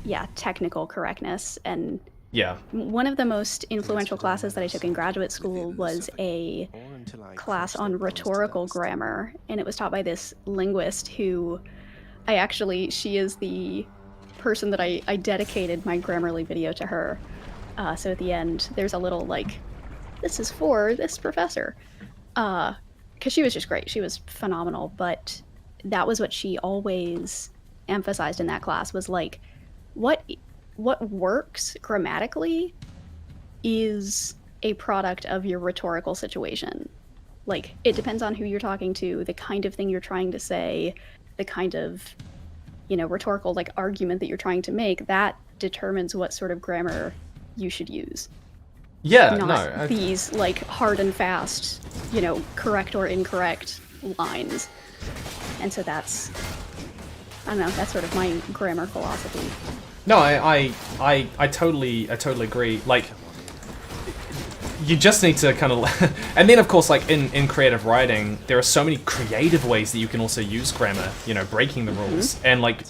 Speaker 10: yeah, technical correctness. And
Speaker 1: yeah,
Speaker 10: one of the most influential classes that I took in graduate school was a class on rhetorical grammar, and it was taught by this linguist who she is the person that I dedicated my Grammarly video to her. So at the end, there's a little, like, this is for this professor. Because she was just great. She was phenomenal. But that was what she always emphasized in that class, was, like, what works grammatically is a product of your rhetorical situation. Like, it depends on who you're talking to, the kind of thing you're trying to say, the kind of, you know, rhetorical, like, argument that you're trying to make. That determines what sort of grammar you should use.
Speaker 1: Yeah,
Speaker 10: not these, like, hard and fast, you know, correct or incorrect lines. And so that's, I don't know, that's sort of my grammar philosophy.
Speaker 1: No, I totally agree. Like, you just need to kind of, and then of course, like in creative writing, there are so many creative ways that you can also use grammar. You know, breaking the rules, and like,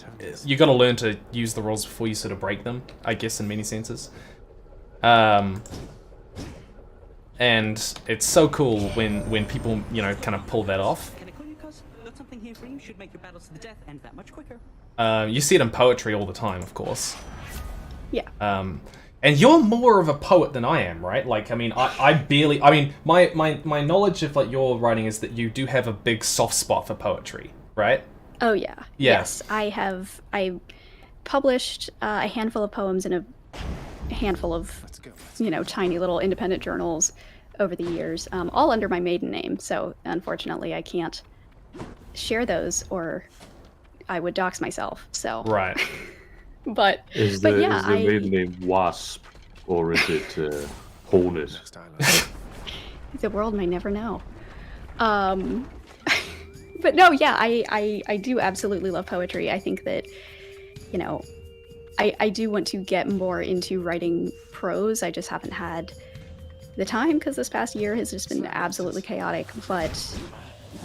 Speaker 1: you got to learn to use the rules before you sort of break them. I guess in many senses. And it's so cool when people, you know, kind of pull that off.
Speaker 13: Can I call you, cuz? Got something here for you. Should make your battles to the death end that much quicker.
Speaker 1: You see it in poetry all the time, of course.
Speaker 10: Yeah.
Speaker 1: And you're more of a poet than I am, right? Like, I mean, I barely... I mean, my knowledge of, like, your writing is that you do have a big soft spot for poetry, right?
Speaker 10: Oh, yeah.
Speaker 1: Yeah.
Speaker 10: Yes, I published a handful of poems in a handful of, you know, tiny little independent journals over the years, all under my maiden name. So, unfortunately, I can't share those, or I would dox myself. So
Speaker 1: right.
Speaker 10: but
Speaker 12: is
Speaker 10: but
Speaker 12: the,
Speaker 10: yeah,
Speaker 12: is the maiden name Wasp, or is it Hornet?
Speaker 10: The world may never know. But no, yeah, I do absolutely love poetry. I think that, you know, I do want to get more into writing prose. I just haven't had the time, because this past year has just been absolutely chaotic. But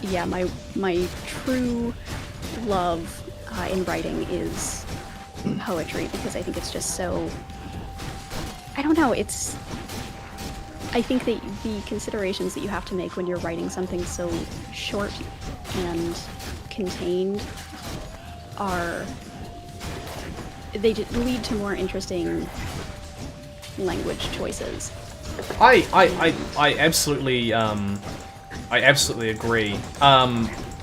Speaker 10: yeah, my true love in writing is poetry, because I think it's just so, I don't know, I think that the considerations that you have to make when you're writing something so short and contained they lead to more interesting language choices.
Speaker 1: I absolutely agree.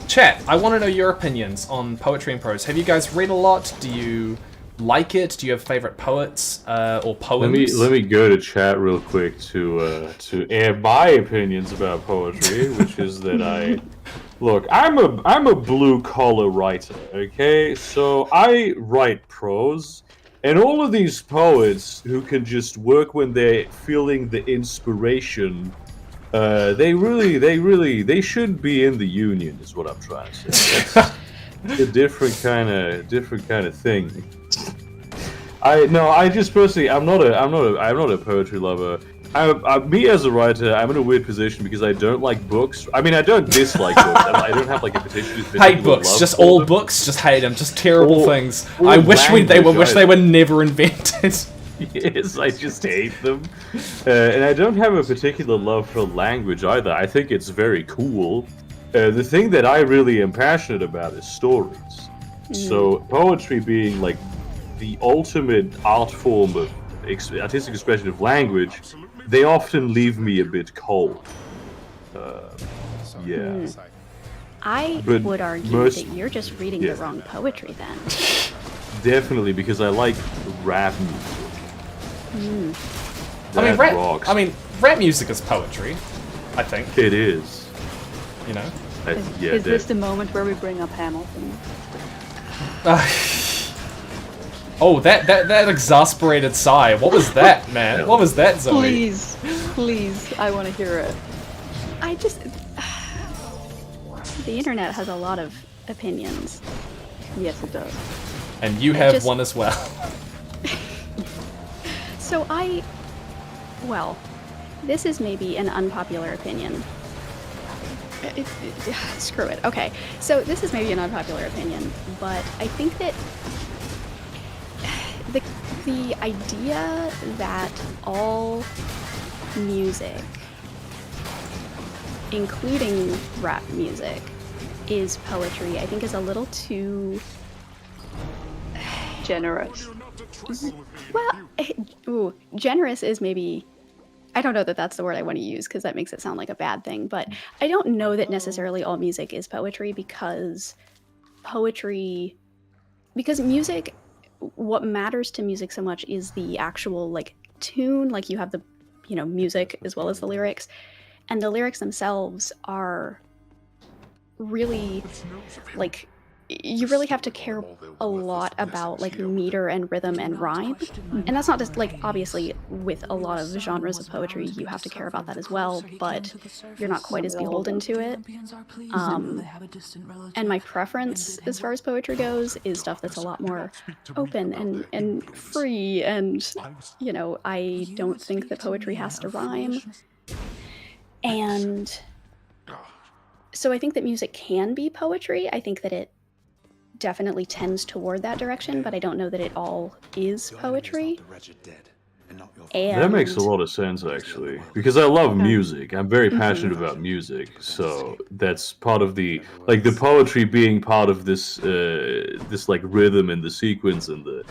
Speaker 1: Chat, I want to know your opinions on poetry and prose. Have you guys read a lot? Do you like it? Do you have favorite poets or poems?
Speaker 12: Let me go to chat real quick to air my opinions about poetry, which is that look, I'm a blue collar writer, okay? So I write prose, and all of these poets who can just work when they're feeling the inspiration, they should be in the union, is what I'm trying to say. That's a different kind of thing. I just personally, I'm not a poetry lover. Me as a writer, I'm in a weird position because I don't like books. I mean, I don't dislike books. I don't have like a particular
Speaker 1: hate books.
Speaker 12: love
Speaker 1: just
Speaker 12: for
Speaker 1: all
Speaker 12: them.
Speaker 1: books. Just hate them. Just terrible things.
Speaker 12: all
Speaker 1: I wish they were
Speaker 12: language,
Speaker 1: never invented.
Speaker 12: Yes, I just hate them. And I don't have a particular love for language either. I think it's very cool. The thing that I really am passionate about is stories. So poetry being like the ultimate art form of artistic expression of language, they often leave me a bit cold. Yeah.
Speaker 10: I
Speaker 12: But
Speaker 10: would argue
Speaker 12: most-
Speaker 10: that you're just reading
Speaker 12: yeah.
Speaker 10: the wrong poetry then.
Speaker 12: Definitely, because I like rap music. That rocks.
Speaker 1: Rap music is poetry, I think.
Speaker 12: It is.
Speaker 1: You know?
Speaker 8: Is this the moment where we bring up Hamilton?
Speaker 1: Oh, that exasperated sigh. What was that, man? What was that, Zoe?
Speaker 8: Please, I want to hear it.
Speaker 10: I just... The internet has a lot of opinions.
Speaker 8: Yes, it does.
Speaker 1: And you have one as well.
Speaker 10: So well, this is maybe an unpopular opinion. Screw it. Okay, so this is maybe an unpopular opinion, but I think that the idea that all music, including rap music, is poetry, I think is a little too
Speaker 8: generous.
Speaker 10: Well, generous is maybe... I don't know that that's the word I want to use because that makes it sound like a bad thing, but I don't know that necessarily all music is poetry because music, what matters to music so much is the actual like tune, like you have the, music as well as the lyrics, and the lyrics themselves are really like, you really have to care a lot about like meter and rhythm and rhyme, and that's not just like, obviously with a lot of genres of poetry you have to care about that as well, but you're not quite as beholden to it. And my preference as far as poetry goes is stuff that's a lot more open and free, and I don't think that poetry has to rhyme. And so I think that music can be poetry. I think that it definitely tends toward that direction, but I don't know that it all is poetry. And
Speaker 12: that makes a lot of sense, actually, because I love music. I'm very passionate about music, so that's part of the poetry being part of this this like rhythm and the sequence and the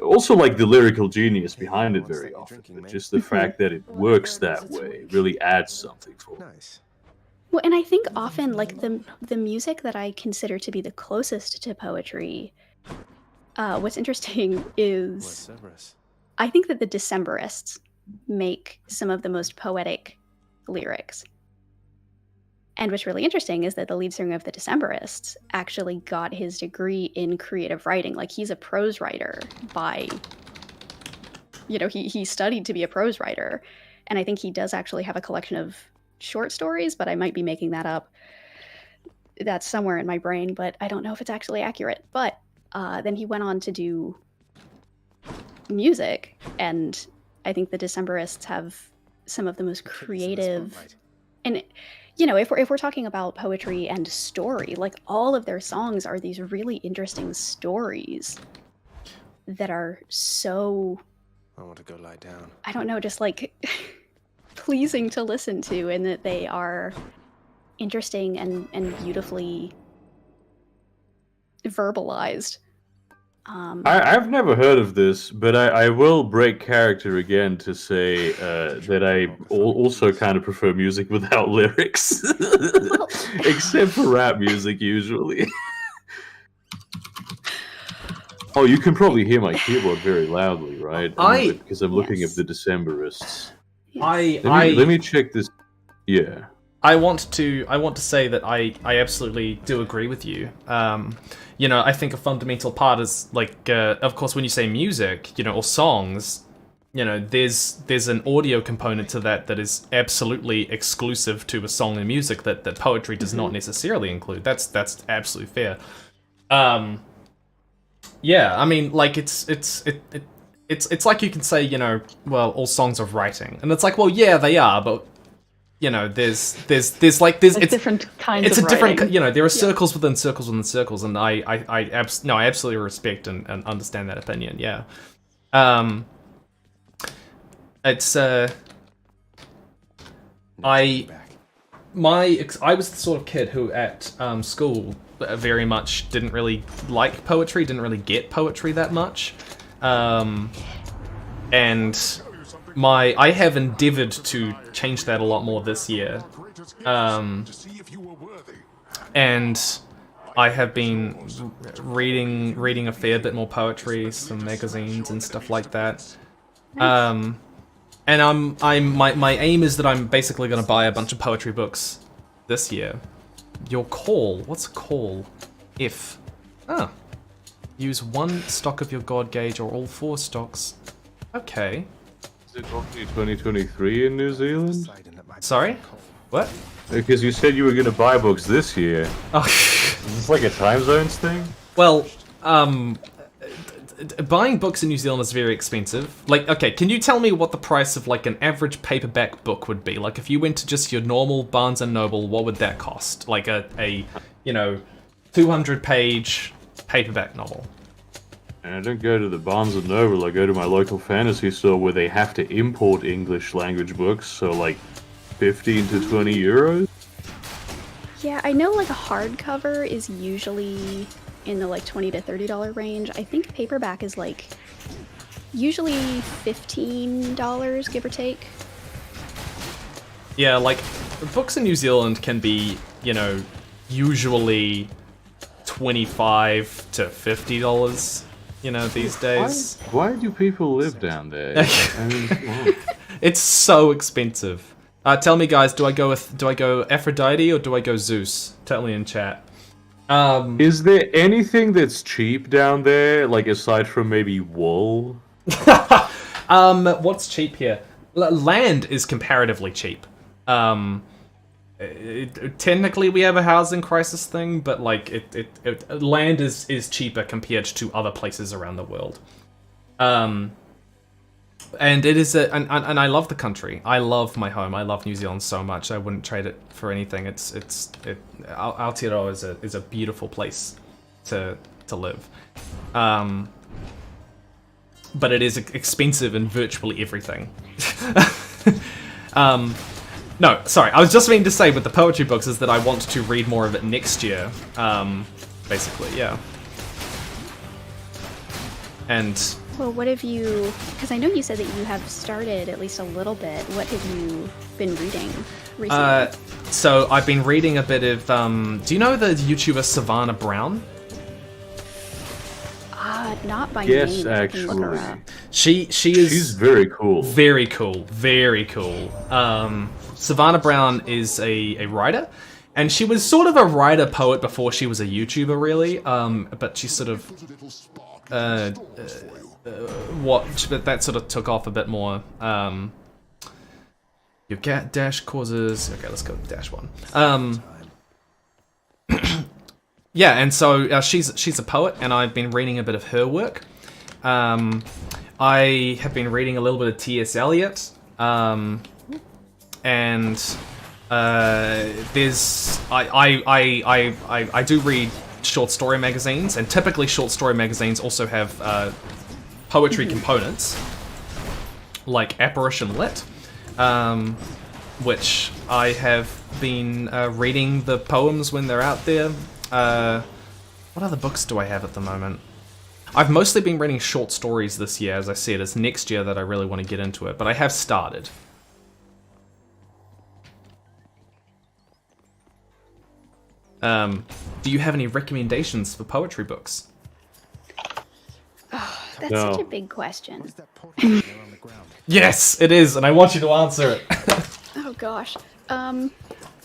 Speaker 12: also like the lyrical genius behind it very often. But just the fact that it works that way really adds something for me.
Speaker 10: Well, and I think often, like, the music that I consider to be the closest to poetry, what's interesting is I think that the Decemberists make some of the most poetic lyrics. And what's really interesting is that the lead singer of the Decemberists actually got his degree in creative writing. Like, he's a prose writer by, he studied to be a prose writer. And I think he does actually have a collection of short stories, but I might be making that up. That's somewhere in my brain, but I don't know if it's actually accurate. But then he went on to do music, and I think the Decemberists have some of the most creative, and if we're talking about poetry and story, like, all of their songs are these really interesting stories that are so,
Speaker 2: I want to go lie down.
Speaker 10: I don't know, just like pleasing to listen to, and that they are interesting and beautifully verbalized.
Speaker 12: I've never heard of this, but I will break character again to say that I also kind of prefer music without lyrics, except for rap music usually. Oh, you can probably hear my keyboard very loudly, right? Because I'm looking at the Decemberists. Let me check this. Yeah.
Speaker 1: I want to say that I absolutely do agree with you. I think a fundamental part is like, of course, when you say music, or songs, there's an audio component to that is absolutely exclusive to a song and music that poetry does not necessarily include. That's absolutely fair. Yeah, I mean, like, it's like you can say, well, all songs are writing, and it's like, well, yeah, they are, but there's
Speaker 8: different kinds of writing.
Speaker 1: There are circles within circles within circles, and I absolutely respect and understand that opinion. Yeah, it's I was the sort of kid who at school very much didn't really like poetry, didn't really get poetry that much, and I have endeavored to change that a lot more this year. and I have been reading a fair bit more poetry, some magazines and stuff like that. And my aim is that I'm basically going to buy a bunch of poetry books this year. Your call. What's a call? If. Oh. Use 1 stock of your god gauge or all 4 stocks. Okay.
Speaker 12: Is it only 2023 in New Zealand?
Speaker 1: Sorry? What?
Speaker 12: Because you said you were going to buy books this year.
Speaker 1: Oh.
Speaker 12: Is this like a time zones thing?
Speaker 1: Well, buying books in New Zealand is very expensive. Like, okay, can you tell me what the price of like an average paperback book would be? Like, if you went to just your normal Barnes & Noble, what would that cost? Like a 200-page paperback novel.
Speaker 12: And I don't go to the Barnes & Noble, I go to my local fantasy store where they have to import English language books, so like 15 to 20 euros?
Speaker 10: Yeah, I know like a hardcover is usually in the like $20 to $30 range. I think paperback is like usually $15, give or take.
Speaker 1: Yeah, like books in New Zealand can be, usually $25 to $50, these days.
Speaker 12: Why do people live down there? I mean,
Speaker 1: it's so expensive. Tell me, guys, do I go Aphrodite or do I go Zeus? Tell me in chat.
Speaker 12: Is there anything that's cheap down there, like aside from maybe wool?
Speaker 1: What's cheap here? Land is comparatively cheap. Technically, we have a housing crisis thing, but like land is cheaper compared to other places around the world. And it is and I love the country. I love my home. I love New Zealand so much. I wouldn't trade it for anything. Aotearoa is a beautiful place to live. But it is expensive in virtually everything. No, sorry. I was just meaning to say with the poetry books is that I want to read more of it next year. Basically, yeah. And
Speaker 10: well, what have you? Because I know you said that you have started at least a little bit. What have you been reading recently?
Speaker 1: So I've been reading a bit of. Do you know the YouTuber Savannah Brown?
Speaker 10: Not by
Speaker 12: yes,
Speaker 10: name.
Speaker 12: Actually.
Speaker 1: She's
Speaker 12: very cool.
Speaker 1: Very cool. Very cool. Savannah Brown is a writer, and she was sort of a writer poet before she was a YouTuber, really. But she sort of but that sort of took off a bit more. Your cat dash causes. Okay, let's go with dash 1. Yeah, and so she's a poet, and I've been reading a bit of her work. I have been reading a little bit of T.S. Eliot, and there's I do read short story magazines, and typically short story magazines also have poetry components, like Apparition Lit, which I have been reading the poems when they're out there. What other books do I have at the moment? I've mostly been reading short stories this year, as I said. It's next year that I really want to get into it, but I have started. Do you have any recommendations for poetry books?
Speaker 10: Oh, that's
Speaker 12: No.
Speaker 10: such a big question.
Speaker 1: Yes, it is, and I want you to answer it.
Speaker 10: Oh gosh.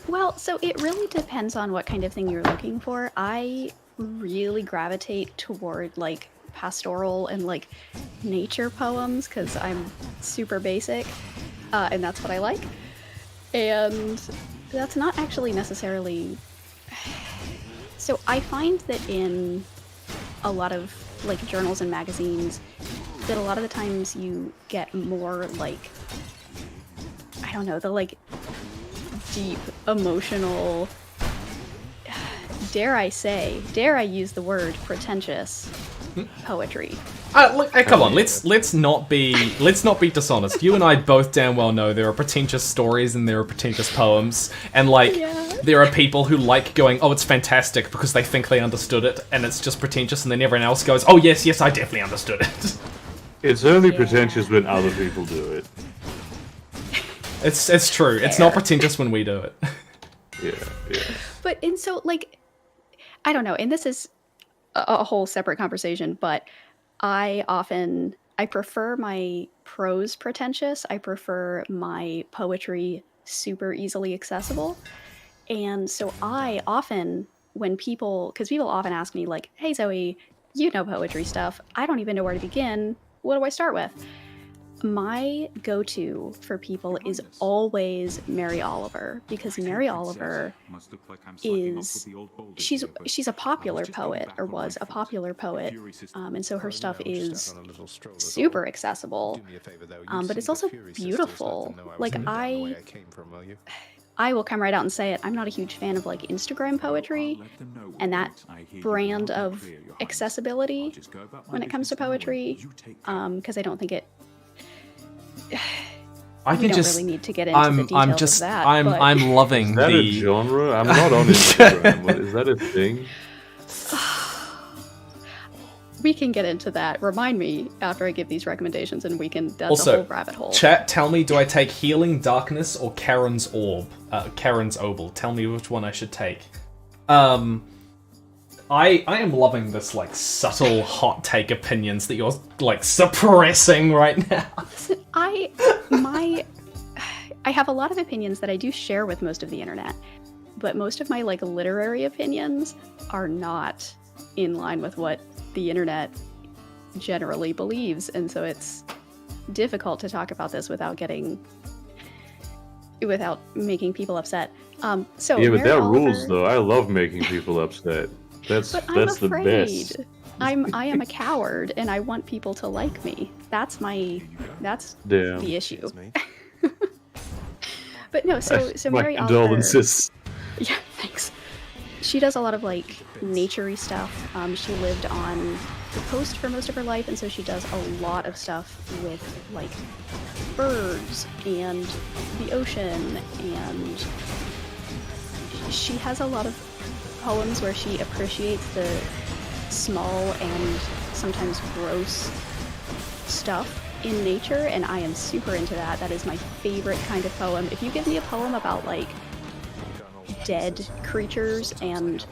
Speaker 10: Well, so it really depends on what kind of thing you're looking for. I really gravitate toward like pastoral and like nature poems because I'm super basic, and that's what I like. And that's not actually necessarily. So I find that in a lot of like journals and magazines, that a lot of the times you get more like, I don't know, the like deep emotional, dare I use the word pretentious poetry.
Speaker 1: Look, come on, let's not be dishonest. You and I both damn well know there are pretentious stories and there are pretentious poems, and like there are people who like going, oh, it's fantastic because they think they understood it, and it's just pretentious, and then everyone else goes, oh yes, I definitely understood it.
Speaker 12: It's only pretentious when other people do it.
Speaker 1: It's true. It's not pretentious when we do it.
Speaker 12: Yeah.
Speaker 10: But and so like, I don't know, and this is a whole separate conversation, but I prefer my prose pretentious. I prefer my poetry super easily accessible. And so I often, because people often ask me like, hey Zoe, you know poetry stuff. I don't even know where to begin. What do I start with? My go-to for people is always Mary Oliver, because Mary Oliver is she's a popular poet, or was a popular poet, and so her stuff is super accessible, but it's also beautiful. Like I will come right out and say it. I'm not a huge fan of like Instagram poetry and that brand of accessibility when it comes to poetry, because I don't think it.
Speaker 1: I can
Speaker 10: don't really need to get into the details of that.
Speaker 1: I'm loving
Speaker 12: is that
Speaker 1: the
Speaker 12: a genre. I'm not on Instagram. Is that a thing?
Speaker 10: We can get into that. Remind me after I give these recommendations, and we can. That's
Speaker 1: also,
Speaker 10: a whole rabbit hole.
Speaker 1: Chat, tell me, do I take Healing Darkness or Karen's Orb? Karen's Obel. Tell me which one I should take. I am loving this like subtle hot take opinions that you're like suppressing right now.
Speaker 10: Listen, I have a lot of opinions that I do share with most of the internet, but most of my like literary opinions are not in line with what the internet generally believes, and so it's difficult to talk about this without making people upset. So
Speaker 12: yeah, but
Speaker 10: Mary
Speaker 12: that
Speaker 10: Oliver,
Speaker 12: rules though. I love making people upset. That's the best.
Speaker 10: I am a coward, and I want people to like me. That's the issue. But no, so
Speaker 12: my
Speaker 10: Mary
Speaker 12: condolences.
Speaker 10: Oliver. Yeah, thanks. She does a lot of like nature-y stuff. She lived on the coast for most of her life, and so she does a lot of stuff with like birds and the ocean, and she has a lot of poems where she appreciates the small and sometimes gross stuff in nature, and I am super into that. That is my favorite kind of poem. If you give me a poem about like dead creatures and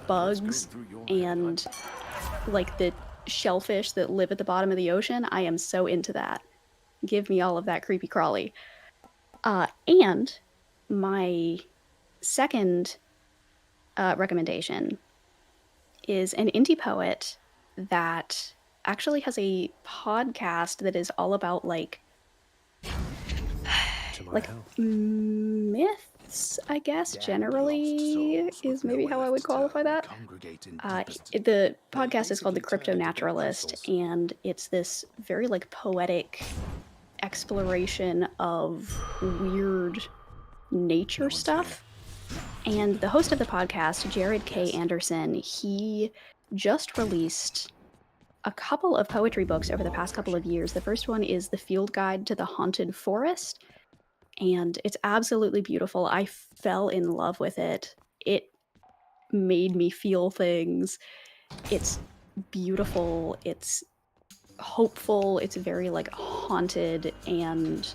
Speaker 10: bugs and like the shellfish that live at the bottom of the ocean, I am so into that. Give me all of that creepy crawly. And my second recommendation is an indie poet that actually has a podcast that is all about like myths, I guess, generally is maybe how I would qualify that. The podcast is called The Crypto Naturalist, and it's this very like poetic exploration of weird nature stuff. And the host of the podcast, Jared K. Anderson, he just released a couple of poetry books over the past couple of years. The first one is The Field Guide to the Haunted Forest, and it's absolutely beautiful. I fell in love with it. It made me feel things. It's beautiful. It's hopeful. It's very like haunted and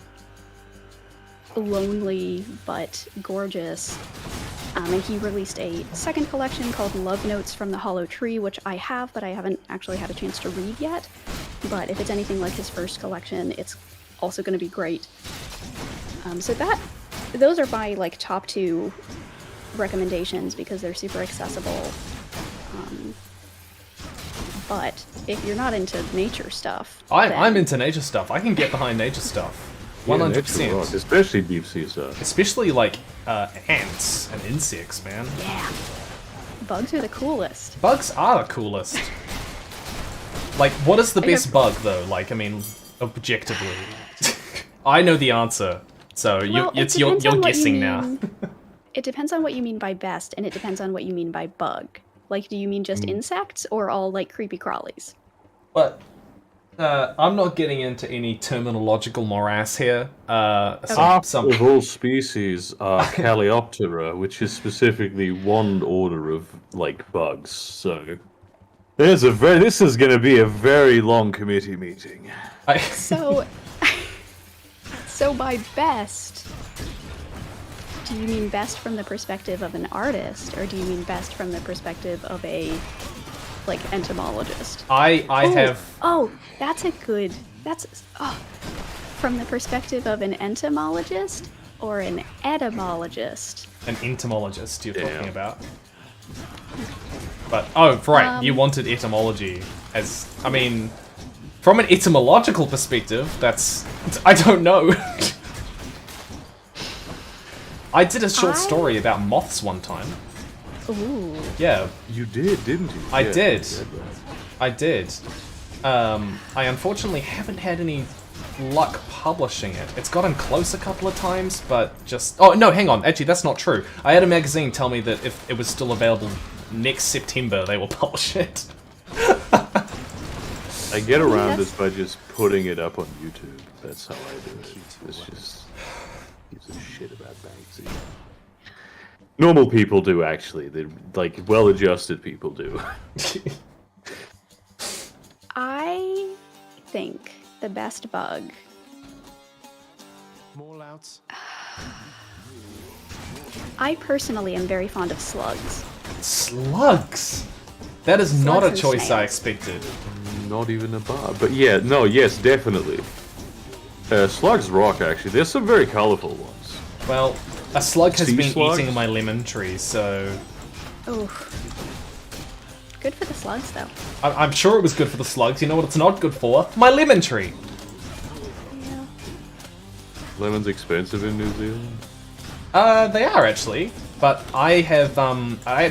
Speaker 10: lonely, but gorgeous. And he released a second collection called Love Notes from the Hollow Tree, which I have, but I haven't actually had a chance to read yet. But if it's anything like his first collection, it's also going to be great. So those are my like top two recommendations because they're super accessible. But if you're not into nature stuff,
Speaker 1: I'm into nature stuff. I can get behind nature stuff. 100%.
Speaker 12: Especially deep sea stuff.
Speaker 1: Especially like ants and insects, man.
Speaker 10: Yeah. Bugs are the coolest.
Speaker 1: Bugs are the coolest. Like, what is the best bug though? Like, I mean, objectively. I know the answer, so you're guessing now.
Speaker 10: It depends on what you mean by best, and it depends on what you mean by bug. Like, do you mean just insects or all like creepy crawlies?
Speaker 1: But I'm not getting into any terminological morass here.
Speaker 12: Half of all species are Callioptera, which is specifically one order of like bugs. So this is going to be a very long committee meeting.
Speaker 10: So by best, Do you mean best from the perspective of an artist, or do you mean best from the perspective of a, like, entomologist?
Speaker 1: I have...
Speaker 10: Oh, that's a good... From the perspective of an entomologist or an etymologist?
Speaker 1: An entomologist you're talking about. But, oh, right, you wanted etymology as... I mean, from an etymological perspective, that's... I don't know. I did a short story about moths one time.
Speaker 10: Ooh.
Speaker 12: Yeah. You did, didn't you?
Speaker 1: I did. I did. I unfortunately haven't had any luck publishing it. It's gotten close a couple of times, but just... Oh, no, hang on. Actually, that's not true. I had a magazine tell me that if it was still available next September, they will publish it.
Speaker 12: I get around this by just putting it up on YouTube. That's how I do it. It's just... gives a shit about Banksy. Normal people do, actually. They're, like, well-adjusted people do.
Speaker 10: I think the best bug...
Speaker 2: More louds?
Speaker 10: I personally am very fond of slugs.
Speaker 1: Slugs? That is not a
Speaker 10: and
Speaker 1: choice I
Speaker 10: snails.
Speaker 1: expected.
Speaker 12: Not even a bar. But yeah, no, yes, definitely. Slugs rock, actually. There's some very colorful ones.
Speaker 1: Well, a slug has
Speaker 12: Sea
Speaker 1: been
Speaker 12: slugs?
Speaker 1: eating my lemon tree, so...
Speaker 10: Oof. Good for the slugs, though.
Speaker 1: I'm sure it was good for the slugs. You know what it's not good for? My lemon tree!
Speaker 10: Yeah.
Speaker 12: Lemon's expensive in New Zealand.
Speaker 1: They are actually, but I have, I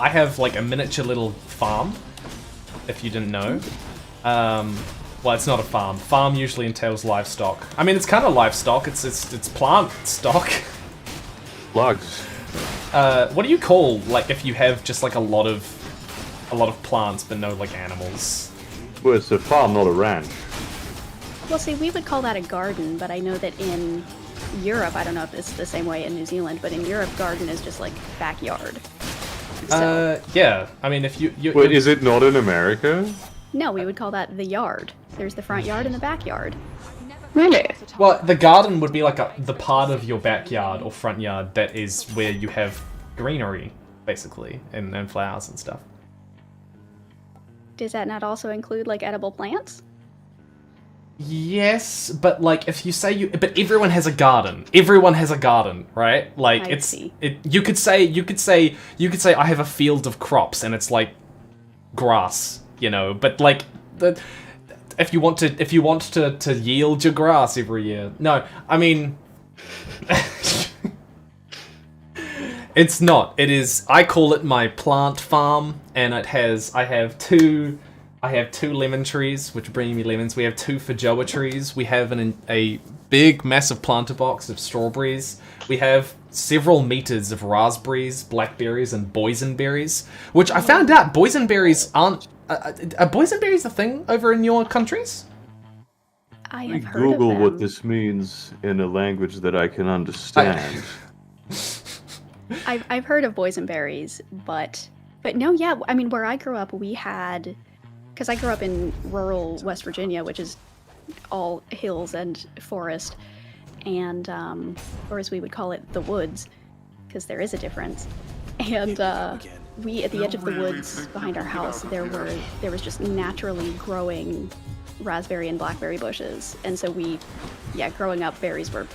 Speaker 1: have like a miniature little farm, if you didn't know. Well, it's not a farm. Farm usually entails livestock. I mean, it's kind of livestock. It's plant stock.
Speaker 12: Slugs.
Speaker 1: What do you call like if you have just like a lot of plants but no like animals?
Speaker 12: Well, it's a farm, not a ranch.
Speaker 10: Well, see, we would call that a garden, but I know that in Europe, I don't know if it's the same way in New Zealand, but in Europe, garden is just like backyard. So,
Speaker 1: yeah. I mean, if you
Speaker 12: Wait, is it not in America?
Speaker 10: no, we would call that the yard. There's the front yard and the backyard.
Speaker 8: Really?
Speaker 1: Well, the garden would be like the part of your backyard or front yard that is where you have greenery, basically, and flowers and stuff.
Speaker 10: Does that not also include like edible plants?
Speaker 1: Yes, but like if you say but everyone has a garden. Everyone has a garden, right? Like
Speaker 10: I see.
Speaker 1: you could say I have a field of crops and it's like grass, you know, but like if you want to yield your grass every year. No, I mean it's not. It is. I call it my plant farm, and I have two lemon trees, which bring me lemons. We have 2 feijoa trees. We have a big, massive planter box of strawberries. We have several meters of raspberries, blackberries, and boysenberries, which I found out boysenberries aren't... are boysenberries a thing over in your countries?
Speaker 10: I
Speaker 12: Let
Speaker 10: have
Speaker 12: me
Speaker 10: heard
Speaker 12: Google
Speaker 10: of them.
Speaker 12: what this means in a language that I can understand.
Speaker 10: I've heard of boysenberries, but no, yeah. I mean, where I grew up, we had, because I grew up in rural West Virginia, which is all hills and forest, and or as we would call it, the woods, because there is a difference. And we, at the edge of the woods behind our house, there was just naturally growing raspberry and blackberry bushes, and so growing up, berries were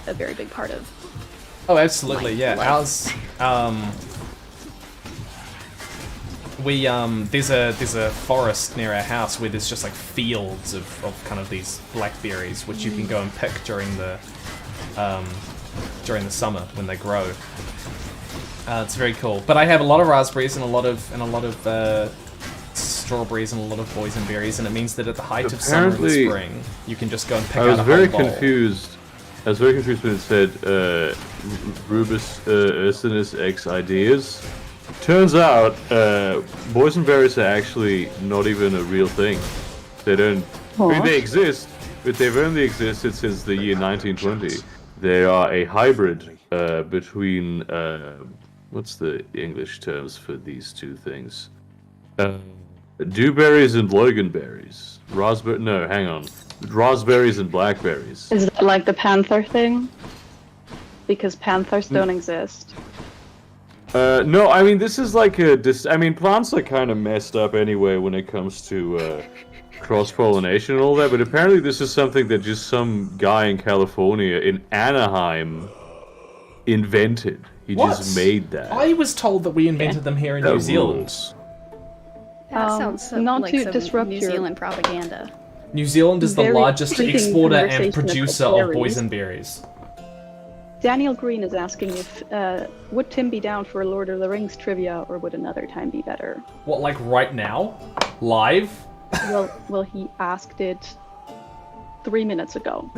Speaker 10: a very big part of.
Speaker 1: Oh, absolutely, yeah.
Speaker 10: life.
Speaker 1: Ours, there's a forest near our house where there's just like fields of kind of these blackberries, which you can go and pick during the summer when they grow. It's very cool. But I have a lot of raspberries and a lot of strawberries and a lot of boysenberries, and it means that at the height of summer and the spring, you can just go and pick out a whole bowl.
Speaker 12: I was very confused when it said Rubus Ursinus X ideas. Turns out boysenberries are actually not even a real thing. They don't. I mean, they exist, but they've only existed since the year 1920. They are a hybrid between what's the English terms for these two things? Dewberries and loganberries. Raspberries and blackberries.
Speaker 8: Is that like the panther thing? because panthers don't exist.
Speaker 12: No, I mean, this is like a... I mean, plants are kind of messed up anyway when it comes to cross-pollination and all that, but apparently this is something that just some guy in California, in Anaheim, invented. He just made that.
Speaker 1: I was told that we invented them here in New Zealand.
Speaker 10: That sounds
Speaker 8: not
Speaker 10: like
Speaker 8: to
Speaker 10: some
Speaker 8: disrupt
Speaker 10: New
Speaker 8: your
Speaker 10: Zealand propaganda.
Speaker 1: New Zealand is the
Speaker 8: very
Speaker 1: largest
Speaker 8: fleeting
Speaker 1: exporter and
Speaker 8: conversation
Speaker 1: producer
Speaker 8: about
Speaker 1: of
Speaker 8: berries.
Speaker 1: boysenberries.
Speaker 8: Daniel Green is asking if would Tim be down for Lord of the Rings trivia, or would another time be better?
Speaker 1: What, like right now? Live?
Speaker 8: Well, he asked it 3 minutes ago.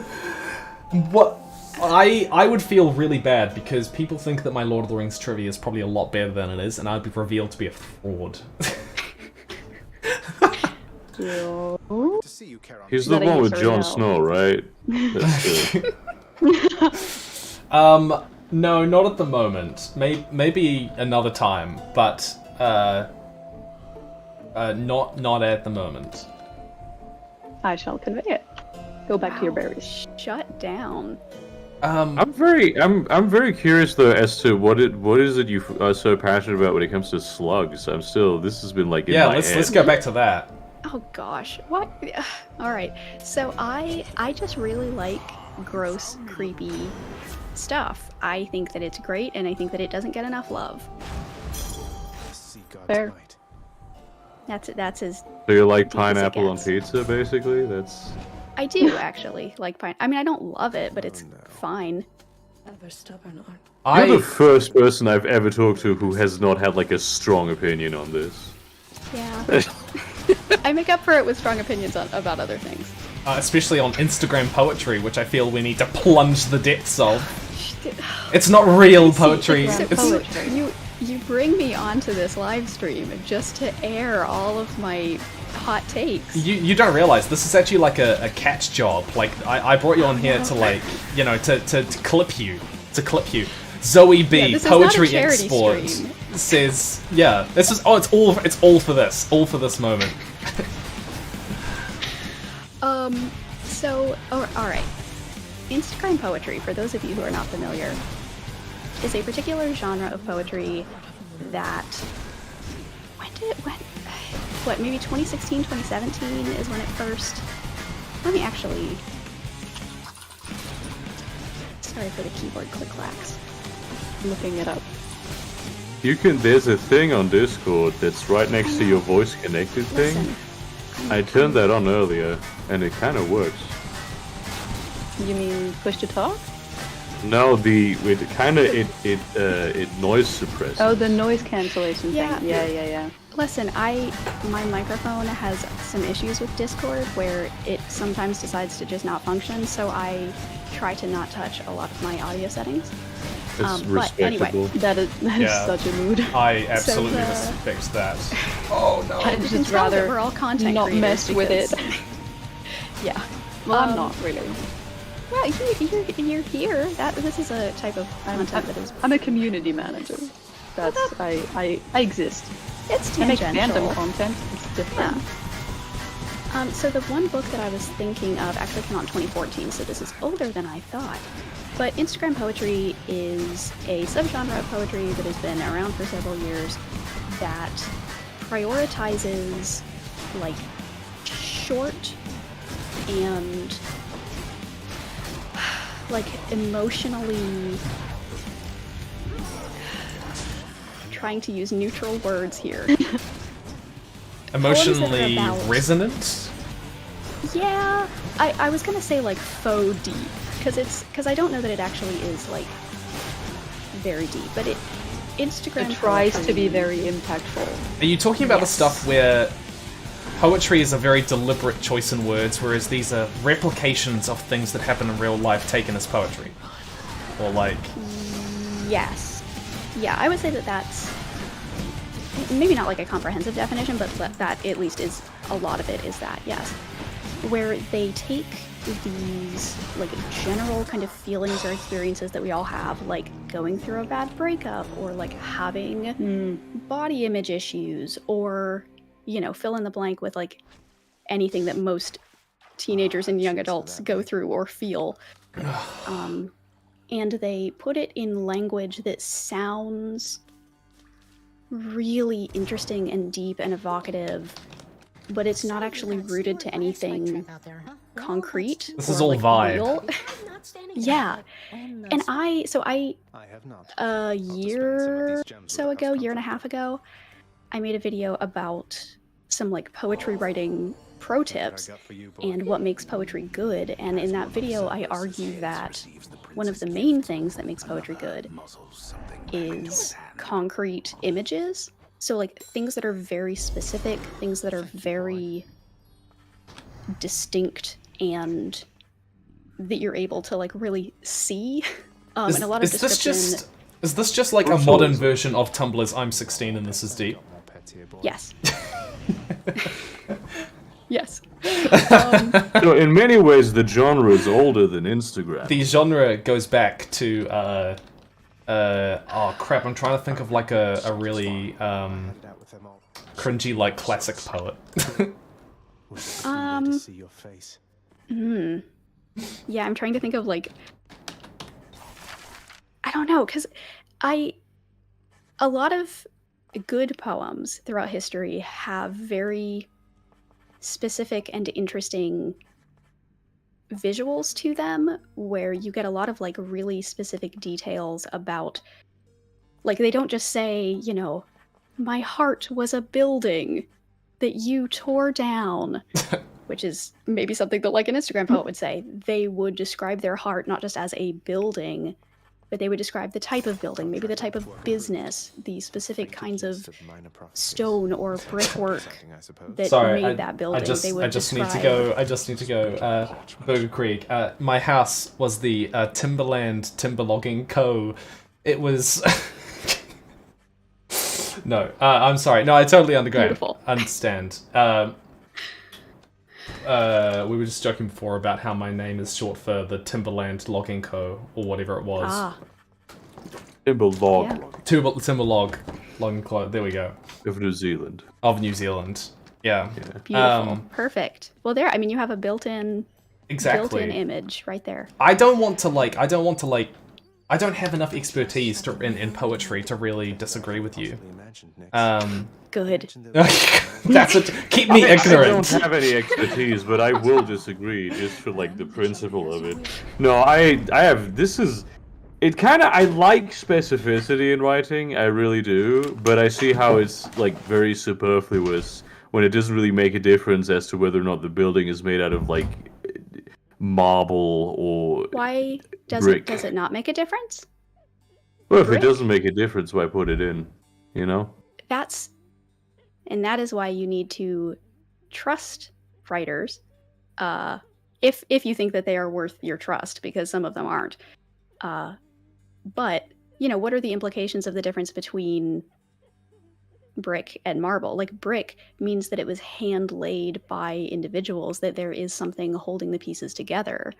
Speaker 1: What? I would feel really bad because people think that my Lord of the Rings trivia is probably a lot better than it is, and I'd be revealed to be a fraud.
Speaker 12: He's the one with Jon Snow, right? That's
Speaker 1: No, not at the moment. Maybe another time, but not at the moment.
Speaker 8: I shall convey it. Go back to your berries.
Speaker 10: Shut down.
Speaker 12: I'm very curious though as to what is it you are so passionate about when it comes to slugs. This has been like in my head.
Speaker 1: let's go back to that.
Speaker 10: Oh gosh, what? All right, so I just really like gross, creepy stuff. I think that it's great, and I think that it doesn't get enough love.
Speaker 8: Fair.
Speaker 10: That's as.
Speaker 12: So you like
Speaker 10: deep as it
Speaker 12: pineapple on
Speaker 10: gets.
Speaker 12: pizza, basically? That's.
Speaker 10: I do actually like pine. I mean, I don't love it, but it's fine.
Speaker 11: Ever stubborn, aren't
Speaker 12: You're the first person I've ever talked to who has not had like a strong opinion on this.
Speaker 10: Yeah. I make up for it with strong opinions about other things.
Speaker 1: Especially on Instagram poetry, which I feel we need to plunge the depths of. It's not real poetry.
Speaker 10: You bring me onto this live stream just to air all of my hot takes.
Speaker 1: You don't realize this is actually like a catch job. Like I brought you on here to like to clip you. Zoe B,
Speaker 10: this is
Speaker 1: poetry
Speaker 10: not a charity
Speaker 1: export,
Speaker 10: stream.
Speaker 1: says this is it's all for this moment.
Speaker 10: So alright. Instagram poetry, for those of you who are not familiar, is a particular genre of poetry that maybe 2016, 2017 is when it first. Let me actually. Sorry for the keyboard click-clacks.
Speaker 8: Looking it up.
Speaker 12: There's a thing on Discord that's right next to your voice connected thing. I turned that on earlier, and it kind of works.
Speaker 8: You mean push to talk?
Speaker 12: No, it noise suppresses.
Speaker 8: Oh, the noise cancellation
Speaker 10: Yeah.
Speaker 8: thing. Yeah.
Speaker 10: Listen, my microphone has some issues with Discord where it sometimes decides to just not function, so I try to not touch a lot of my audio settings.
Speaker 12: It's
Speaker 10: but anyway,
Speaker 12: respectable.
Speaker 8: That is such a mood.
Speaker 1: I absolutely respect that. Oh no!
Speaker 8: I'd
Speaker 10: you can
Speaker 8: just
Speaker 10: tell that
Speaker 8: rather
Speaker 10: we're all content
Speaker 8: not
Speaker 10: creators
Speaker 8: mess with it.
Speaker 10: because- Yeah.
Speaker 8: Well, I'm not really.
Speaker 10: Well, you're here. This is a type of content that is.
Speaker 8: I'm a community manager. That's I exist.
Speaker 10: It's
Speaker 8: I make
Speaker 10: tangential.
Speaker 8: fandom content. It's different.
Speaker 10: Yeah. So the one book that I was thinking of actually came out in 2014, so this is older than I thought. But Instagram poetry is a subgenre of poetry that has been around for several years that prioritizes like short and like emotionally trying to use neutral words here.
Speaker 1: Emotionally
Speaker 10: about-
Speaker 1: resonant?
Speaker 10: Yeah, I was gonna say like faux deep because I don't know that it actually is like very deep, but Instagram
Speaker 8: It tries to be
Speaker 10: poetry-
Speaker 8: very impactful.
Speaker 1: Are you talking about
Speaker 10: Yes.
Speaker 1: the stuff where poetry is a very deliberate choice in words, whereas these are replications of things that happen in real life taken as poetry? Or like...
Speaker 10: Yes. Yeah, I would say that that's maybe not like a comprehensive definition, but that at least is a lot of it is that, yes. Where they take these like general kind of feelings or experiences that we all have, like going through a bad breakup or like having body image issues or, you know, fill in the blank with like anything that most teenagers and young adults go through or feel. and they put it in language that sounds really interesting and deep and evocative, but it's not actually rooted to anything concrete.
Speaker 1: This is
Speaker 10: or,
Speaker 1: all
Speaker 10: like,
Speaker 1: vibe.
Speaker 10: real. Yeah. And I
Speaker 2: have not.
Speaker 10: a year year and a half ago, I made a video about some like poetry writing pro tips and what makes poetry good. And in that video, I argue that one of the main things that makes poetry good is concrete images. So like things that are very specific, things that are very distinct and that you're able to like really see. And a lot of description.
Speaker 1: Is this just like a modern version of Tumblr's I'm 16 and this is deep?
Speaker 10: Yes. Yes.
Speaker 12: So in many ways, the genre is older than Instagram.
Speaker 1: The genre goes back to oh crap! I'm trying to think of like a really cringy like classic poet.
Speaker 10: Yeah, I'm trying to think of like, I don't know, because a lot of good poems throughout history have very specific and interesting visuals to them, where you get a lot of like really specific details about, like, they don't just say, you know, my heart was a building that you tore down, which is maybe something that like an Instagram poet would say. They would describe their heart not just as a building, but they would describe the type of building, maybe the type of business, the specific kinds of stone or brickwork that made that building.
Speaker 1: I just need to go. Burger Creek. My house was the Timberland Timber Logging Co. It was. No, I'm sorry. No, I totally understand. We were just joking before about how my name is short for the Timberland Logging Co. or whatever it was.
Speaker 12: Timberlog.
Speaker 10: Yeah.
Speaker 1: Timberlog Logging Co. There we go.
Speaker 12: Of New Zealand.
Speaker 1: Of New Zealand. Yeah.
Speaker 10: Beautiful. Perfect. Well, there. I mean, you have a built-in image right there.
Speaker 1: I don't have enough expertise in poetry to really disagree with you.
Speaker 10: Good.
Speaker 1: That's it. Keep me ignorant.
Speaker 12: I don't have any expertise, but I will disagree just for like the principle of it. No, I have. This is. It kind of. I like specificity in writing. I really do, but I see how it's like very superfluous when it doesn't really make a difference as to whether or not the building is made out of like marble or
Speaker 10: why does it not make a difference?
Speaker 12: Well, if it doesn't make a difference, why put it in? You know?
Speaker 10: That is why you need to trust writers, if you think that they are worth your trust, because some of them aren't. But you know, what are the implications of the difference between brick and marble? Like, brick means that it was hand laid by individuals, that there is something holding the pieces together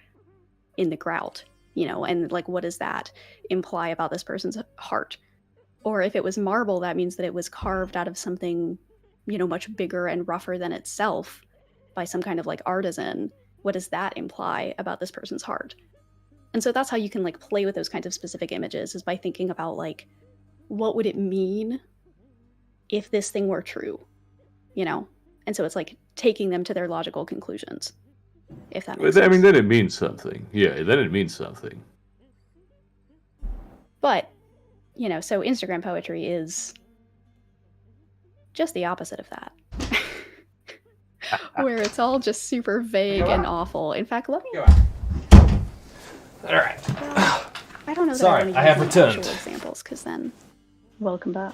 Speaker 10: in the grout, you know, and like, what does that imply about this person's heart? Or if it was marble, that means that it was carved out of something, you know, much bigger and rougher than itself by some kind of like artisan. What does that imply about this person's heart? And so that's how you can like play with those kinds of specific images, is by thinking about like, what would it mean if this thing were true, you know? And so it's like taking them to their logical conclusions, if that makes sense.
Speaker 12: I mean, then it means something. Yeah, then it means something.
Speaker 10: But, you know, so Instagram poetry is just the opposite of that. Where it's all just super vague and awful. In fact, let me...
Speaker 1: Alright.
Speaker 10: I don't know that
Speaker 1: Sorry, I have returned.
Speaker 10: Examples, because then...
Speaker 8: Welcome back.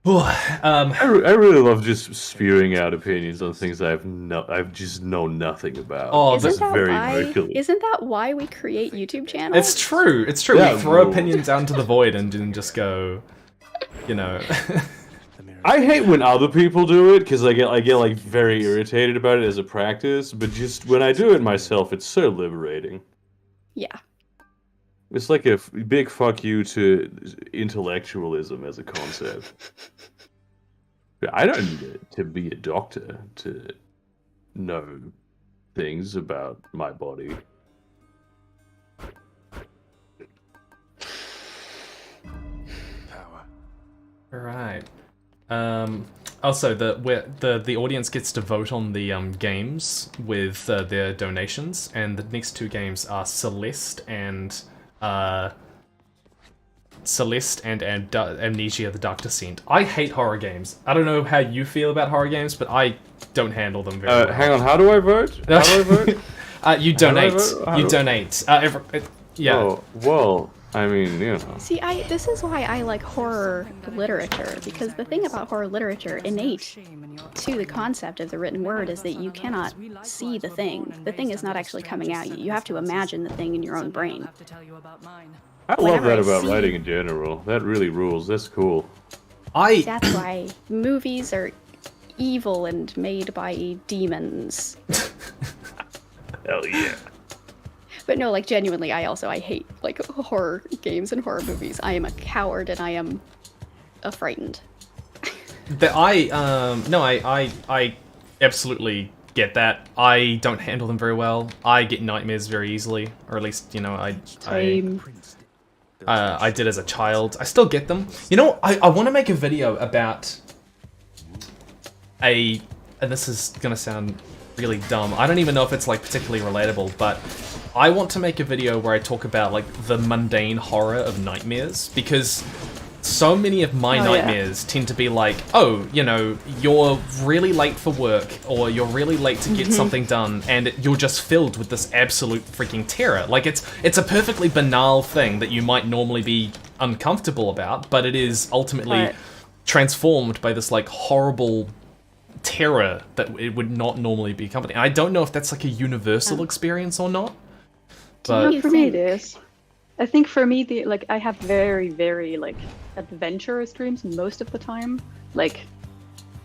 Speaker 12: I really love just spewing out opinions on things I've just know nothing about.
Speaker 1: Oh,
Speaker 12: that's very
Speaker 10: ridiculous. Isn't that why we create YouTube channels?
Speaker 1: It's true. It's true.
Speaker 12: Yeah,
Speaker 1: we throw opinions out into the void and then just go, you know.
Speaker 12: I hate when other people do it because I get like very irritated about it as a practice. But just when I do it myself, it's so liberating.
Speaker 10: Yeah.
Speaker 12: It's like a big fuck you to intellectualism as a concept. I don't need to be a doctor to know things about my body.
Speaker 1: Right. Also, the audience gets to vote on the games with their donations, and the next two games are Celeste and Amnesia: The Dark Descent. I hate horror games. I don't know how you feel about horror games, but I don't handle them very well.
Speaker 12: Hang on, how do I vote? How do I vote?
Speaker 1: You donate. You donate. Yeah.
Speaker 12: Oh, well, I mean, you know.
Speaker 10: See, this is why I like horror literature, because the thing about horror literature, innate to the concept of the written word, is that you cannot see the thing. The thing is not actually coming at you. You have to imagine the thing in your own brain.
Speaker 12: I love that about writing in general. That really rules. That's cool.
Speaker 10: That's why movies are evil and made by demons.
Speaker 12: Hell yeah.
Speaker 10: But no, like, genuinely, I hate, like, horror games and horror movies. I am a coward and I am frightened.
Speaker 1: I absolutely get that. I don't handle them very well. I get nightmares very easily, or at least, you know, I did as a child. I still get them. You know, I want to make a video about and this is gonna sound really dumb. I don't even know if it's, like, particularly relatable, but I want to make a video where I talk about, like, the mundane horror of nightmares, because so many of my nightmares tend to be like, oh, you know, you're really late for work, or you're really late to get something done, and you're just filled with this absolute freaking terror. Like, it's a perfectly banal thing that you might normally be uncomfortable about, but it is ultimately transformed by this, like, horrible terror that it would not normally be accompanied. I don't know if that's, like, a universal experience or not. But
Speaker 8: for me it is. I think for me, I have very, very, like, adventurous dreams most of the time. Like,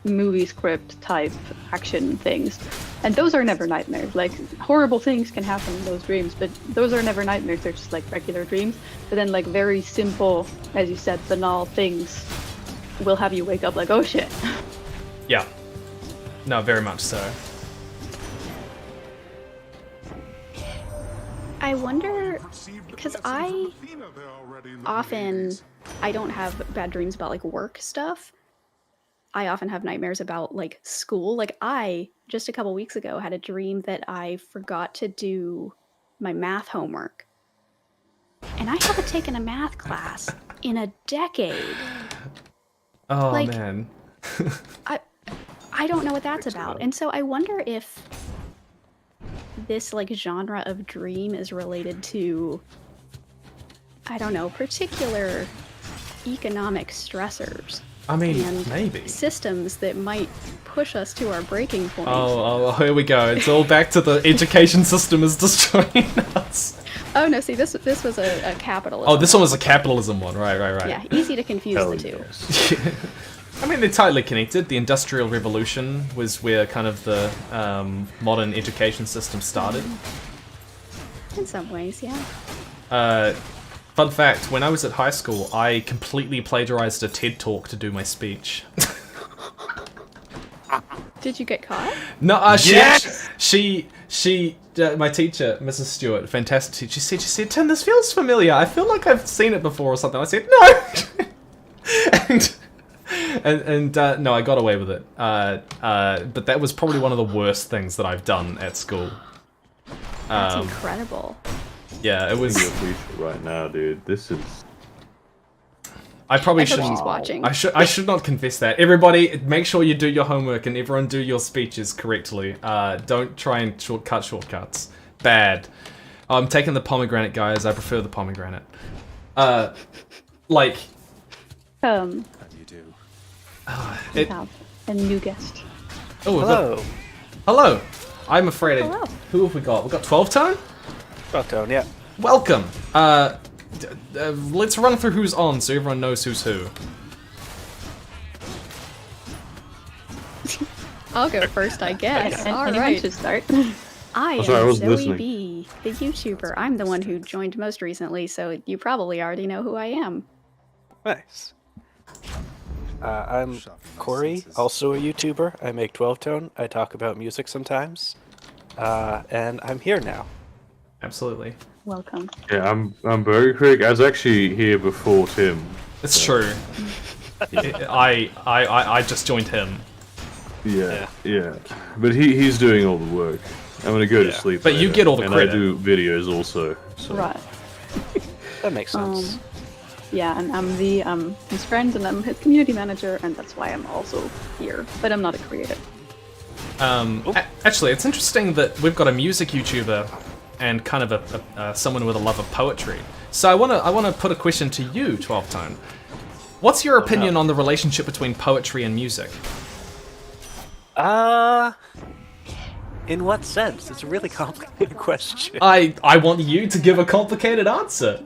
Speaker 8: movie script type action things. And those are never nightmares. Like, horrible things can happen in those dreams, but those are never nightmares. They're just, like, regular dreams. But then, like, very simple, as you said, banal things will have you wake up like, oh shit.
Speaker 1: Yeah. No, very much so.
Speaker 10: I wonder, because I don't have bad dreams about, like, work stuff. I often have nightmares about, like, school. Like, I, just a couple weeks ago, had a dream that I forgot to do my math homework. And I haven't taken a math class in a decade.
Speaker 1: Oh,
Speaker 10: like,
Speaker 1: man.
Speaker 10: I don't know what that's about. And so I wonder if this, like, genre of dream is related to, I don't know, particular economic stressors.
Speaker 1: I mean,
Speaker 10: and
Speaker 1: maybe.
Speaker 10: Systems that might push us to our breaking point.
Speaker 1: Oh, here we go. It's all back to the education system is destroying us.
Speaker 10: Oh, no, see, this was a capitalism.
Speaker 1: Oh, this one was a capitalism one. Right.
Speaker 10: Yeah, easy to confuse the two.
Speaker 1: I mean, they're tightly connected. The Industrial Revolution was where kind of the modern education system started.
Speaker 10: In some ways, yeah.
Speaker 1: Fun fact, when I was at high school, I completely plagiarized a TED Talk to do my speech.
Speaker 10: Did you get caught?
Speaker 1: No, she my teacher, Mrs. Stewart, fantastic teacher, she said, Tim, this feels familiar. I feel like I've seen it before or something. I said, no! And no, I got away with it. But that was probably one of the worst things that I've done at school.
Speaker 10: That's incredible.
Speaker 1: Yeah, it was.
Speaker 12: Right now, dude, this is.
Speaker 1: I probably shouldn't.
Speaker 10: Watching.
Speaker 1: I should not confess that. Everybody, make sure you do your homework and everyone do your speeches correctly. Don't try and shortcut shortcuts. Bad. I'm taking the pomegranate, guys. I prefer the pomegranate. Like.
Speaker 2: How do you do?
Speaker 8: We have a new guest.
Speaker 1: Oh,
Speaker 14: hello.
Speaker 1: Hello. I'm afraid.
Speaker 10: Hello.
Speaker 1: Who have we got? We got 12 Tone.
Speaker 14: 12 Tone, yeah.
Speaker 1: Welcome. Let's run through who's on so everyone knows who's who.
Speaker 10: I'll go first, I guess.
Speaker 8: Anyone should start.
Speaker 10: I am Zoe B, the YouTuber. I'm the one who joined most recently, so you probably already know who I am.
Speaker 14: Nice. I'm Corey, also a YouTuber. I make 12 Tone. I talk about music sometimes. And I'm here now.
Speaker 1: Absolutely.
Speaker 8: Welcome.
Speaker 12: Yeah, I'm Burger Creek. I was actually here before Tim.
Speaker 1: It's true. I just joined him.
Speaker 12: Yeah. But he's doing all the work. I'm gonna go to sleep.
Speaker 1: But you
Speaker 12: later,
Speaker 1: get all the
Speaker 12: and
Speaker 1: credit.
Speaker 12: I do videos also. So.
Speaker 8: Right.
Speaker 14: That makes sense.
Speaker 8: Yeah, and I'm his friend, and I'm his community manager, and that's why I'm also here. But I'm not a creator.
Speaker 1: Actually, it's interesting that we've got a music YouTuber and kind of someone with a love of poetry. So I wanna put a question to you, 12 Tone. What's your opinion on the relationship between poetry and music?
Speaker 14: In what sense? It's a really complicated question.
Speaker 1: I want you to give a complicated answer.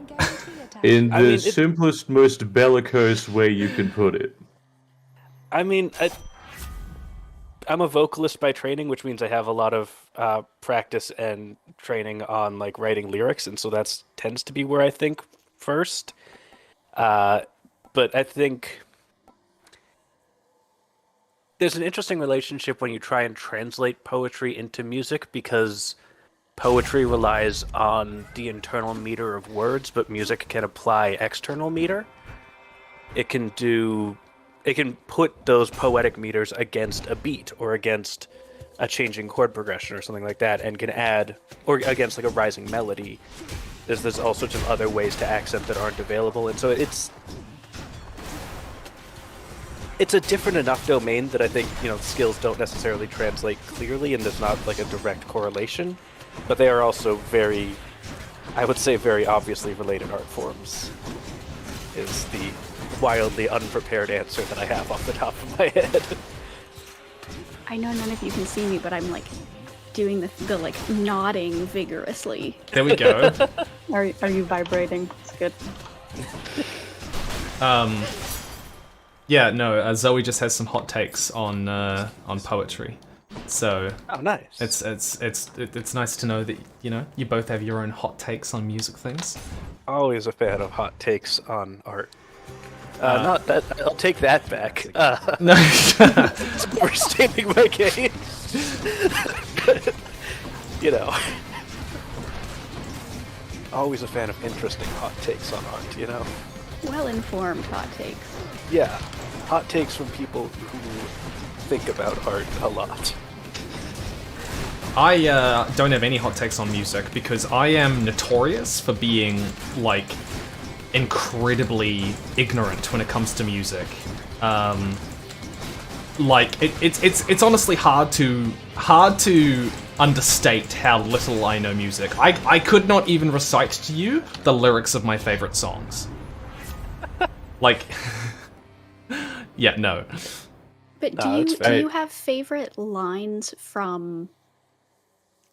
Speaker 12: In the simplest, most bellicose way you can put it.
Speaker 14: I mean, I'm a vocalist by training, which means I have a lot of practice and training on like writing lyrics, and so that tends to be where I think first. But I think there's an interesting relationship when you try and translate poetry into music, because poetry relies on the internal meter of words, but music can apply external meter. It can put those poetic meters against a beat or against a changing chord progression or something like that, and can add, or against like a rising melody. There's all sorts of other ways to accent that aren't available, and so it's a different enough domain that I think, skills don't necessarily translate clearly, and there's not like a direct correlation, but they are also very, I would say, very obviously related art forms, is the wildly unprepared answer that I have off the top of my head.
Speaker 10: I know none of you can see me, but I'm like doing the like nodding vigorously.
Speaker 1: There we go.
Speaker 8: Are you vibrating? It's good.
Speaker 1: Yeah, no. Zoe just has some hot takes on poetry, so
Speaker 14: nice.
Speaker 1: It's nice to know that you both have your own hot takes on music things.
Speaker 14: Always a fan of hot takes on art. Not that I'll take that back.
Speaker 1: No,
Speaker 14: it's overstating my case. But, always a fan of interesting hot takes on art.
Speaker 10: Well-informed hot takes.
Speaker 14: Yeah, hot takes from people who think about art a lot.
Speaker 1: I don't have any hot takes on music because I am notorious for being like incredibly ignorant when it comes to music. Like it's honestly hard to understate how little I know music. I could not even recite to you the lyrics of my favorite songs. Like, yeah, no.
Speaker 10: But do you have favorite lines from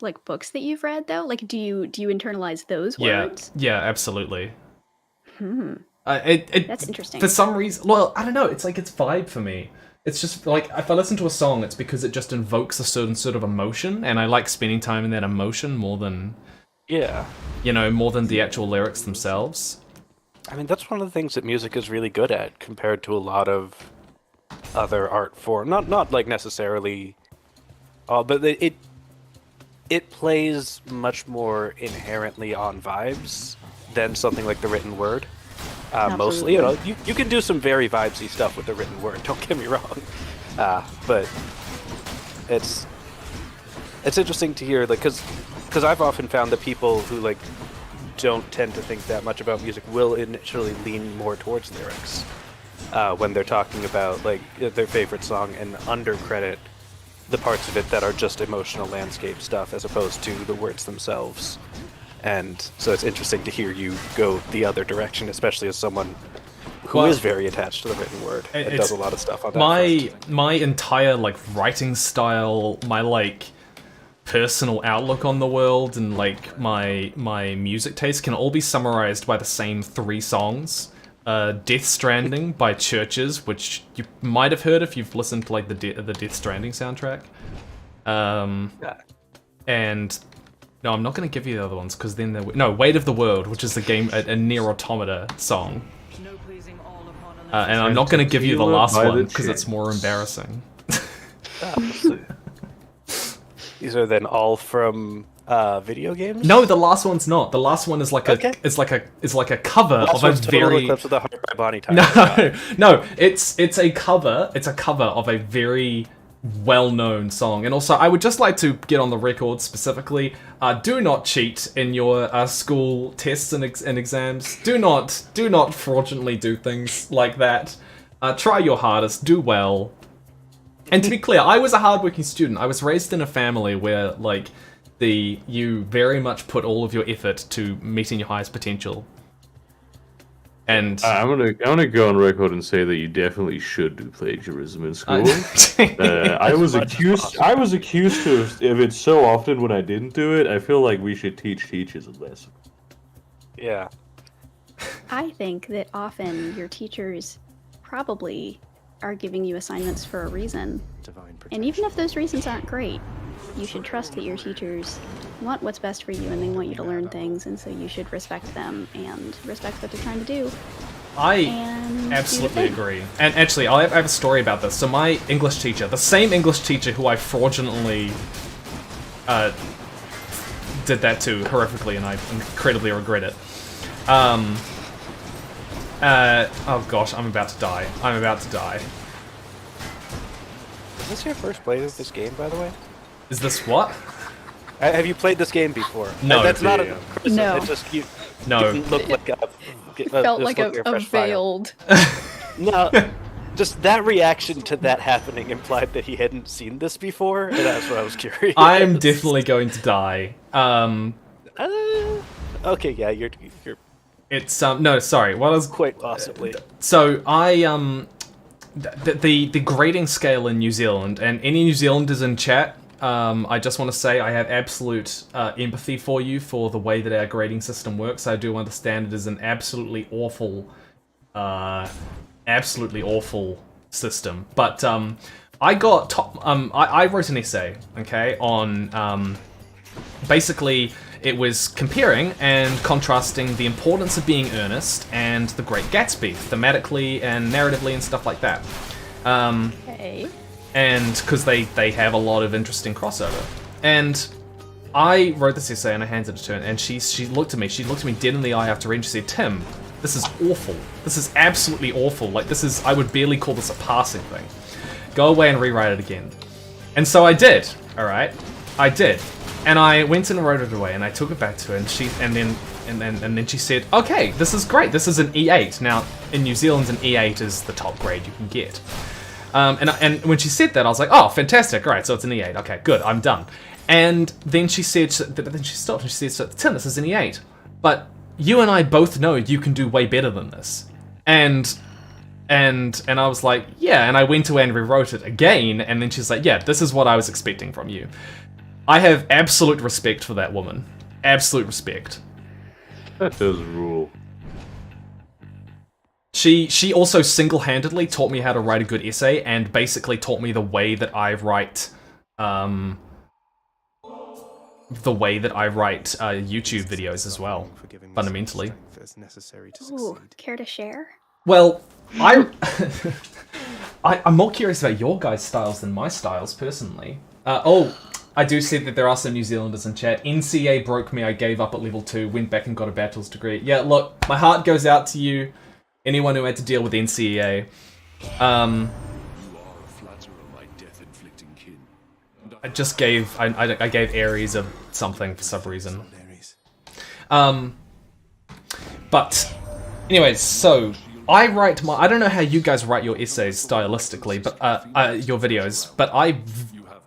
Speaker 10: like books that you've read though? Like, do you internalize those words?
Speaker 1: Yeah, absolutely.
Speaker 10: That's interesting.
Speaker 1: For some reason, well, I don't know. It's like it's vibe for me. It's just like if I listen to a song, it's because it just invokes a certain sort of emotion, and I like spending time in that emotion more than more than the actual lyrics themselves.
Speaker 14: I mean, that's one of the things that music is really good at compared to a lot of other art form. Not like necessarily, but it plays much more inherently on vibes than something like the written word. Mostly, you can do some very vibesy stuff with the written word. Don't get me wrong, but it's interesting to hear, like, because I've often found that people who like don't tend to think that much about music will initially lean more towards lyrics when they're talking about like their favorite song, and undercredit the parts of it that are just emotional landscape stuff as opposed to the words themselves. And so it's interesting to hear you go the other direction, especially as someone who is very attached to the written word and does a lot of stuff on that.
Speaker 1: My entire like writing style, my like personal outlook on the world, and like my music taste can all be summarized by the same 3 songs. Death Stranding by Churches, which you might have heard if you've listened to like the Death Stranding soundtrack. And no, I'm not going to give you the other ones because then Weight of the World, which is the game a Nier Automata song. And I'm not going to give you the last one because it's more embarrassing.
Speaker 14: These are then all from video games?
Speaker 1: No, the last one's not. The last one is like
Speaker 14: Okay.
Speaker 1: it's like a cover
Speaker 14: Last
Speaker 1: of a
Speaker 14: one's Total
Speaker 1: very
Speaker 14: Eclipse of the Heart by Bonnie Tyler.
Speaker 1: no, it's a cover. It's a cover of a very well-known song. And also, I would just like to get on the record specifically: do not cheat in your school tests and exams. Do not fraudulently do things like that. Try your hardest. Do well. And to be clear, I was a hardworking student. I was raised in a family where, like, you very much put all of your effort to meeting your highest potential. And
Speaker 12: I'm gonna go on record and say that you definitely should do plagiarism in school. I was accused of it so often when I didn't do it. I feel like we should teach teachers a lesson.
Speaker 14: Yeah.
Speaker 10: I think that often your teachers probably are giving you assignments for a reason. And even if those reasons aren't great, you should trust that your teachers want what's best for you and they want you to learn things, and so you should respect them and respect what they're trying to do.
Speaker 1: I
Speaker 10: And
Speaker 1: absolutely agree. And actually, I have a story about this. So my English teacher, the same English teacher who I fraudulently did that to horrifically, and I incredibly regret it. Oh gosh, I'm about to die. I'm about to die.
Speaker 14: Is this your first play of this game, by the way?
Speaker 1: Is this what?
Speaker 14: Have you played this game before?
Speaker 1: No.
Speaker 14: That's not a criticism.
Speaker 10: No.
Speaker 14: It just you
Speaker 1: No.
Speaker 14: didn't look like a.
Speaker 10: It felt like a veiled.
Speaker 14: No, just that reaction to that happening implied that he hadn't seen this before, and that's what I was curious.
Speaker 1: I'm definitely going to die.
Speaker 14: Okay, yeah, you're.
Speaker 1: It's no, sorry. What was
Speaker 14: quite possibly?
Speaker 1: So I the grading scale in New Zealand, and any New Zealanders in chat, I just want to say I have absolute empathy for you for the way that our grading system works. I do understand it is an absolutely awful system. But I got top. I wrote an essay, okay, on basically. It was comparing and contrasting the importance of being earnest and The Great Gatsby, thematically and narratively and stuff like that.
Speaker 10: Okay.
Speaker 1: And because they have a lot of interesting crossover. And I wrote this essay and I handed it to her, and she looked at me. She looked at me dead in the eye after reading. She said, "Tim, this is awful. This is absolutely awful. Like, this is, I would barely call this a passing thing. Go away and rewrite it again." And so I did. All right, I did. And I went and wrote it away, and I took it back to her, and then she said, "Okay, this is great. This is an E8." Now, in New Zealand, an E8 is the top grade you can get. And when she said that, I was like, "Oh, fantastic! All right, so it's an E8. Okay, good. I'm done." And then she said, then she stopped and she said, "Tim, this is an E8, but you and I both know you can do way better than this." And I was like, "Yeah." And I went away and rewrote it again, and then she's like, "Yeah, this is what I was expecting from you." I have absolute respect for that woman. Absolute respect.
Speaker 12: That does rule.
Speaker 1: She also single-handedly taught me how to write a good essay, and basically taught me the way that I write YouTube videos as well, fundamentally.
Speaker 10: Ooh, care to share?
Speaker 1: Well, I'm more curious about your guys' styles than my styles, personally. I do see that there are some New Zealanders in chat. NCA broke me, I gave up at level 2, went back and got a bachelor's degree. Yeah, look, my heart goes out to you, anyone who had to deal with NCA. I just gave, I gave Ares a something for some reason. But, anyways, so, I don't know how you guys write your essays stylistically, but, your videos, but I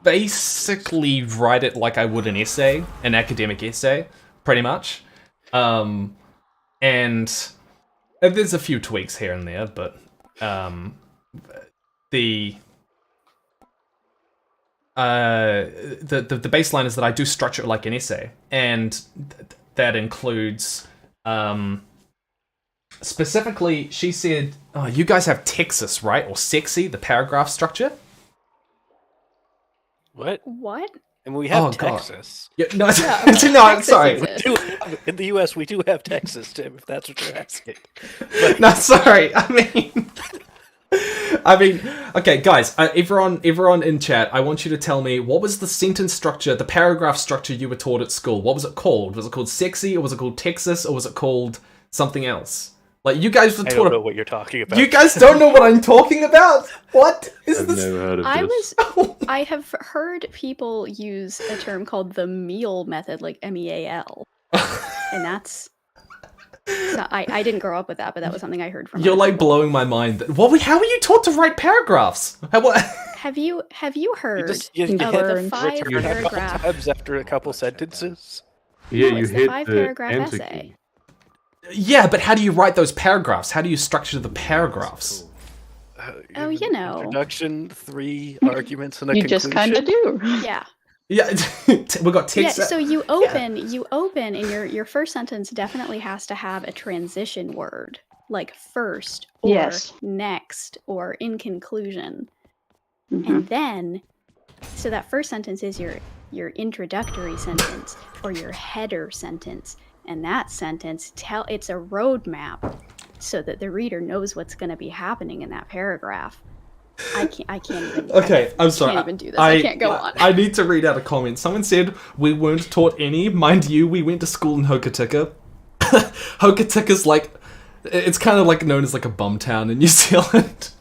Speaker 1: basically write it like I would an essay, an academic essay, pretty much. And there's a few tweaks here and there, but the baseline is that I do structure it like an essay, and that includes specifically. She said, "Oh, you guys have Texas, right? Or sexy, the paragraph structure."
Speaker 14: What?
Speaker 10: What?
Speaker 14: And we have
Speaker 1: God.
Speaker 14: Texas.
Speaker 1: Yeah, no,
Speaker 10: Yeah,
Speaker 1: no, I'm
Speaker 10: Texas
Speaker 1: sorry.
Speaker 10: exists.
Speaker 14: In the U.S., we do have Texas, Tim, if that's what you're asking.
Speaker 1: No, sorry. I mean, I mean, okay, guys, everyone in chat, I want you to tell me, what was the sentence structure, the paragraph structure you were taught at school? What was it called? Was it called sexy, or was it called Texas, or was it called something else? Like, you guys were taught...
Speaker 14: I don't know what you're talking about.
Speaker 1: You guys don't know what I'm talking about? What is
Speaker 12: I've
Speaker 1: this?
Speaker 12: never heard of this.
Speaker 10: I have heard people use a term called the meal method, like MEAL. And that's... So I didn't grow up with that, but that was something I heard from
Speaker 1: You're
Speaker 10: other
Speaker 1: like
Speaker 10: people.
Speaker 1: blowing my mind. How were you taught to write paragraphs?
Speaker 10: Have you heard
Speaker 14: You
Speaker 10: of the 5
Speaker 14: return a couple
Speaker 10: paragraph?
Speaker 14: tabs after a couple sentences.
Speaker 12: Yeah,
Speaker 10: No,
Speaker 12: you
Speaker 10: it's the
Speaker 12: hit
Speaker 10: 5
Speaker 12: the
Speaker 10: paragraph
Speaker 12: enter
Speaker 10: essay.
Speaker 12: key.
Speaker 1: Yeah, but how do you write those paragraphs? How do you structure the paragraphs?
Speaker 10: Oh, you know.
Speaker 14: Introduction, 3 arguments, and a
Speaker 8: You
Speaker 14: conclusion.
Speaker 8: just kind of do.
Speaker 10: Yeah.
Speaker 1: Yeah, we got text.
Speaker 10: Yeah, so you open, and your first sentence definitely has to have a transition word, like first, or
Speaker 8: Yes.
Speaker 10: next, or in conclusion.
Speaker 8: Mhm.
Speaker 10: And then, so that first sentence is your introductory sentence, or your header sentence. And that sentence, it's a roadmap so that the reader knows what's going to be happening in that paragraph. I can't even.
Speaker 1: Okay, I'm sorry.
Speaker 10: Can't even do this. I can't go on.
Speaker 1: I need to read out a comment. Someone said we weren't taught any. Mind you, we went to school in Hokitika. Hokitika's like, it's kind of like known as like a bum town in New Zealand.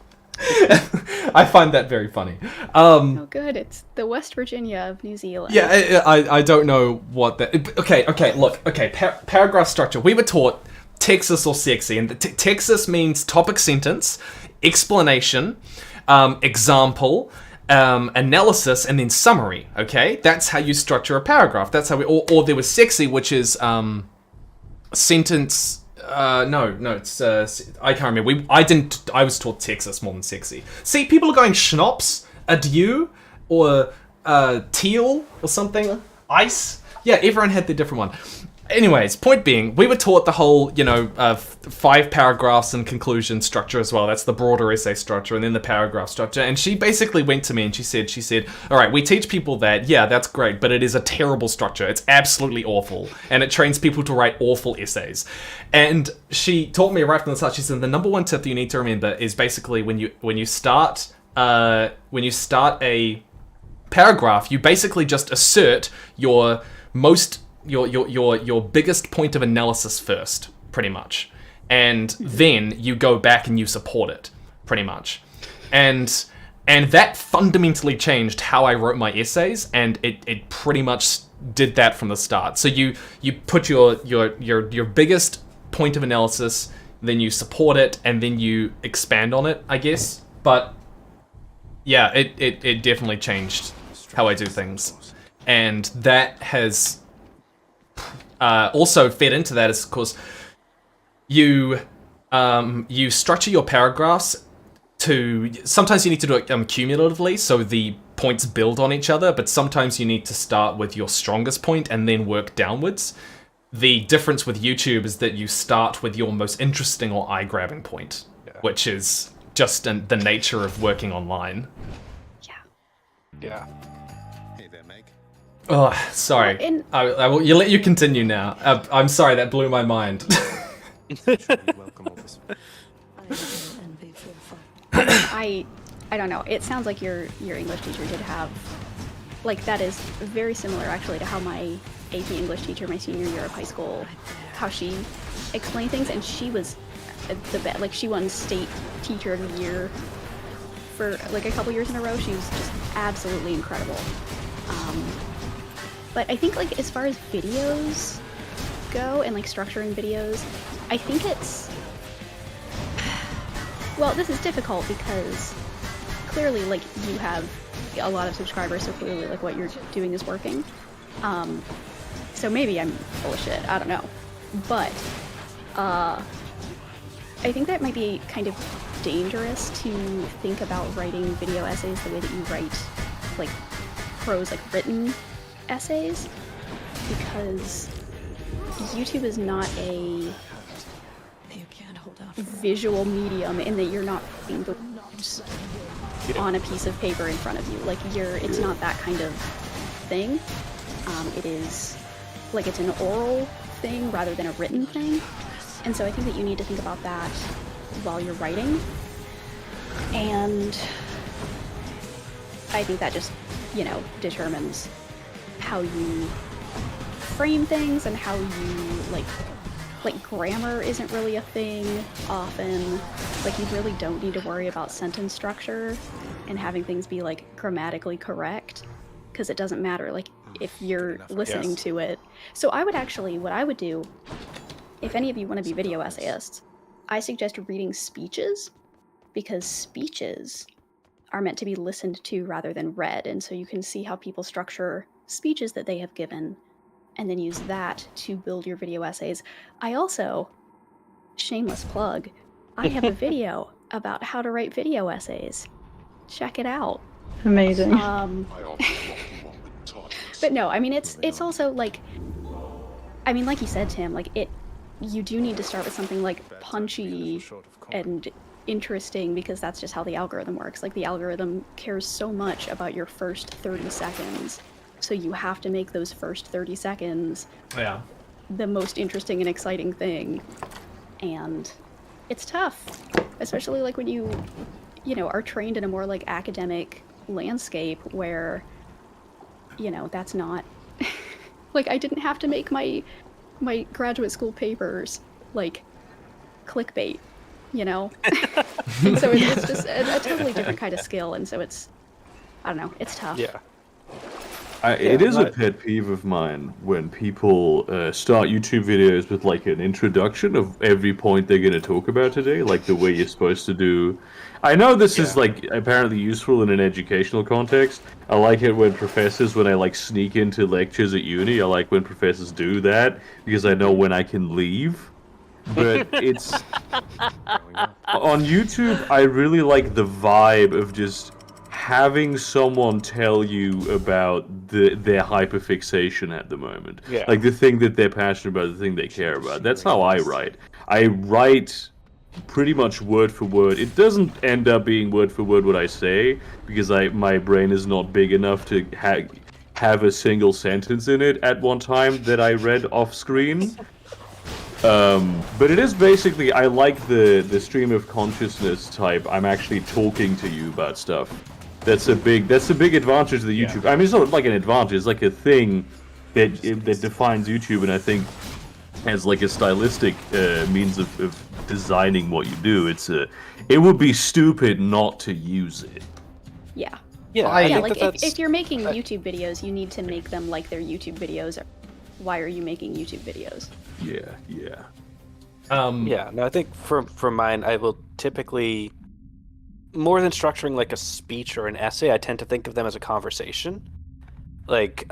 Speaker 1: I find that very funny.
Speaker 10: Oh, good. It's the West Virginia of New Zealand.
Speaker 1: Yeah, I don't know what that... Okay, look. Okay, paragraph structure. We were taught Texas or sexy, and Texas means topic sentence, explanation, example, analysis, and then summary, okay? That's how you structure a paragraph. That's how we... Or there was sexy, which is sentence... no, it's, I can't remember. I was taught Texas more than sexy. See, people are going schnapps, adieu, or, teal, or something. Ice. Yeah, everyone had their different one. Anyways, point being, we were taught the whole, 5 paragraphs and conclusion structure as well. That's the broader essay structure, and then the paragraph structure. And she basically went to me and she said, all right, we teach people that, yeah, that's great, but it is a terrible structure. It's absolutely awful. And it trains people to write awful essays. And she taught me right from the start, she said, the number one tip that you need to remember is basically when you start a paragraph, you basically just assert your biggest point of analysis first, pretty much. And then you go back and you support it, pretty much. And that fundamentally changed how I wrote my essays, and it pretty much did that from the start. So you put your biggest point of analysis, then you support it, and then you expand on it, I guess. But yeah, it definitely changed how I do things. And that has also fed into that is, of course, you structure your paragraphs to... Sometimes you need to do it cumulatively, so the points build on each other, but sometimes you need to start with your strongest point and then work downwards. The difference with YouTube is that you start with your most interesting or eye-grabbing point, which is just the nature of working online.
Speaker 14: Yeah.
Speaker 5: Hey there, Meg.
Speaker 1: Oh, sorry. I will let you continue now. I'm sorry, that blew my mind.
Speaker 10: I don't know. It sounds like your English teacher did have, like, that is very similar actually to how my AP English teacher my senior year of high school, how she explained things, and she was the best. Like, she won state teacher of the year for like a couple years in a row. She was just absolutely incredible. But I think, like, as far as videos go and like structuring videos, I think it's, well, this is difficult because clearly, like, you have a lot of subscribers, so clearly, like, what you're doing is working. So maybe I'm full of shit, I don't know. But I think that might be kind of dangerous to think about writing video essays the way that you write, like, prose, like, written essays, because YouTube is not a visual medium in that you're not putting the words on a piece of paper in front of you. Like, it's not that kind of thing. It is, like, it's an oral thing rather than a written thing. And so I think that you need to think about that while you're writing. And I think that just, determines how you frame things and how you, like grammar isn't really a thing often. Like, you really don't need to worry about sentence structure and having things be, like, grammatically correct, because it doesn't matter, like, if you're listening to it. So what I would do, if any of you want to be video essayists, I suggest reading speeches, because speeches are meant to be listened to rather than read, and so you can see how people structure speeches that they have given, and then use that to build your video essays. I also, shameless plug, I have a video about how to write video essays. Check it out.
Speaker 8: Amazing.
Speaker 10: But no, I mean, it's also like, I mean, like you said, Tim, like you do need to start with something like punchy and interesting, because that's just how the algorithm works. Like, the algorithm cares so much about your first 30 seconds. So you have to make those first 30 seconds the most interesting and exciting thing. And it's tough, especially like when you are trained in a more like academic landscape where, that's not like, I didn't have to make my graduate school papers like clickbait, and so it's just a totally different kind of skill, and so it's, I don't know, it's tough.
Speaker 12: It is a pet peeve of mine when people start YouTube videos with like an introduction of every point they're going to talk about today, like the way you're supposed to do. I know this is like apparently useful in an educational context. I like it when when I like sneak into lectures at uni, I like when professors do that because I know when I can leave. But it's on YouTube, I really like the vibe of just having someone tell you about their hyperfixation at the moment. Like the thing that they're passionate about, the thing they care about. That's how I write. I write pretty much word for word. It doesn't end up being word for word what I say, because my brain is not big enough to have a single sentence in it at one time that I read off screen. But it is basically, I like the stream of consciousness type. I'm actually talking to you about stuff. That's a big advantage of the YouTube. I mean, it's not like an advantage. It's like a thing that defines YouTube, and I think as like a stylistic means of designing what you do, it would be stupid not to use it.
Speaker 10: Yeah.
Speaker 14: Like
Speaker 10: if you're making YouTube videos, you need to make them like their YouTube videos. Why are you making YouTube videos?
Speaker 12: Yeah.
Speaker 14: No, I think for mine, I will typically, more than structuring like a speech or an essay, I tend to think of them as a conversation. Like,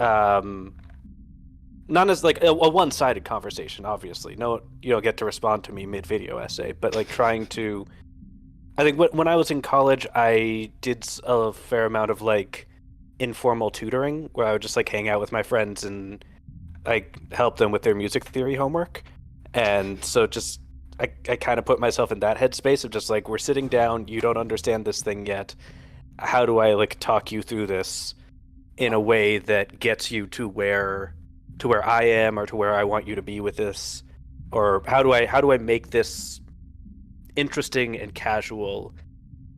Speaker 14: not as like a one-sided conversation, obviously. No, you don't get to respond to me mid-video essay, but like trying to, I think when I was in college, I did a fair amount of like informal tutoring where I would just like hang out with my friends and like help them with their music theory homework. And so just I kind of put myself in that headspace of just like, we're sitting down, you don't understand this thing yet. How do I like talk you through this in a way that gets you to where I am or to where I want you to be with this? Or how do I make this interesting and casual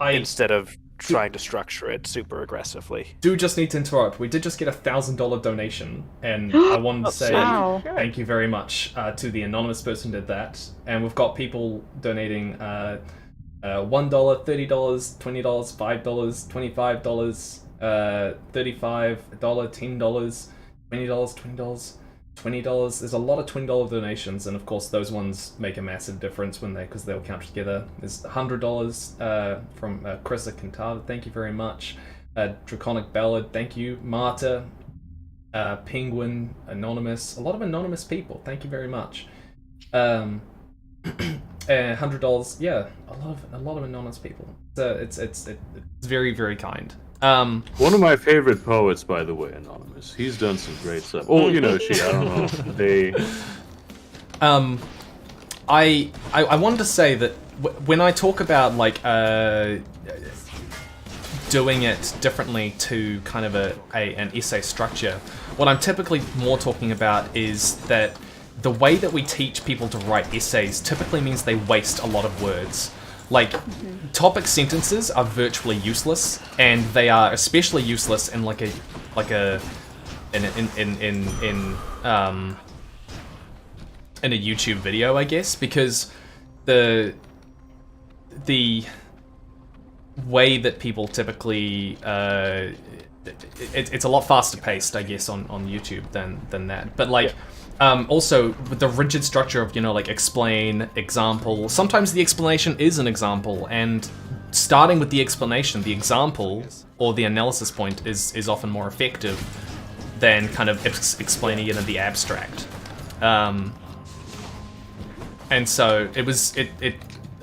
Speaker 14: instead of trying to structure it super aggressively?
Speaker 1: Do just need to interrupt. We did just get a $1,000 donation, and I wanted to say thank you very much to the anonymous person who did that. And we've got people donating $1, $30, $20, $5, $25, $35, $10, $20, $20. There's a lot of $20 donations, and of course those ones make a massive difference because they'll count together. There's $100 from Chris Cantata, thank you very much. Draconic Ballad, thank you. Marta, Penguin, Anonymous, a lot of anonymous people, thank you very much. $100, yeah, a lot of anonymous people. So it's very, very kind.
Speaker 12: One of my favorite poets, by the way, Anonymous. He's done some great stuff. Oh, I don't know. They.
Speaker 1: I wanted to say that when I talk about like doing it differently to kind of an essay structure, what I'm typically more talking about is that the way that we teach people to write essays typically means they waste a lot of words. Like, topic sentences are virtually useless, and they are especially useless in in a YouTube video, I guess, because the way that people typically it's a lot faster paced, I guess, on YouTube than that. But like, also with the rigid structure of, you know, like explain, example. Sometimes the explanation is an example, and starting with the explanation, the example or the analysis point is often more effective than kind of explaining it in the abstract. And so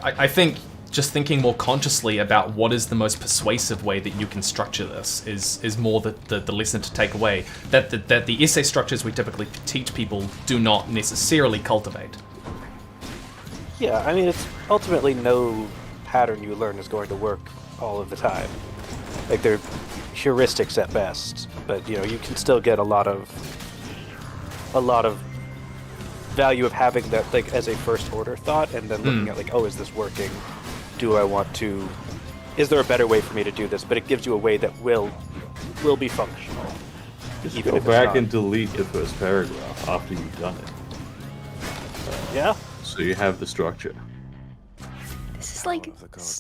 Speaker 1: I think just thinking more consciously about what is the most persuasive way that you can structure this is more the lesson to take away. That the essay structures we typically teach people do not necessarily cultivate.
Speaker 14: Yeah, I mean, it's ultimately no pattern you learn is going to work all of the time. Like, they're heuristics at best, but, you know, you can still get a lot of value of having that, like, as a first order thought, and then looking at, like, oh, is this working? Is there a better way for me to do this? But it gives you a way that will be functional.
Speaker 12: Just go back and delete the first paragraph after you've done it.
Speaker 14: Yeah.
Speaker 12: So you have the structure.
Speaker 10: This is like,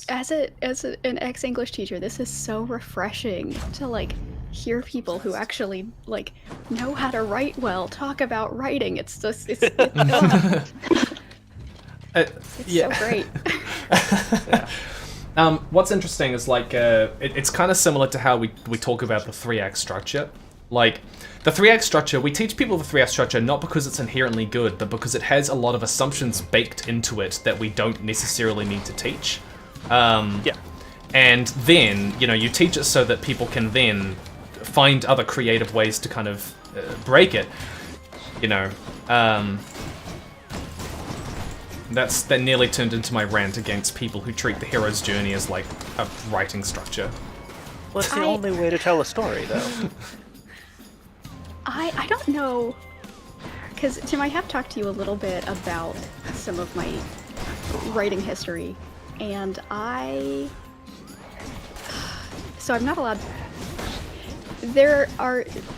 Speaker 10: as an ex-English teacher, this is so refreshing to like hear people who actually like know how to write well talk about writing. It's just it's so great.
Speaker 1: What's interesting is like it's kind of similar to how we talk about the 3-act structure. Like the 3-act structure, we teach people the 3-act structure not because it's inherently good, but because it has a lot of assumptions baked into it that we don't necessarily need to teach. And then, you know, you teach it so that people can then find other creative ways to kind of break it. You know, that nearly turned into my rant against people who treat the hero's journey as like a writing structure.
Speaker 14: Well, it's the only way to tell a story, though.
Speaker 10: I don't know, because Tim, I have talked to you a little bit about some of my writing history, and so I'm not allowed.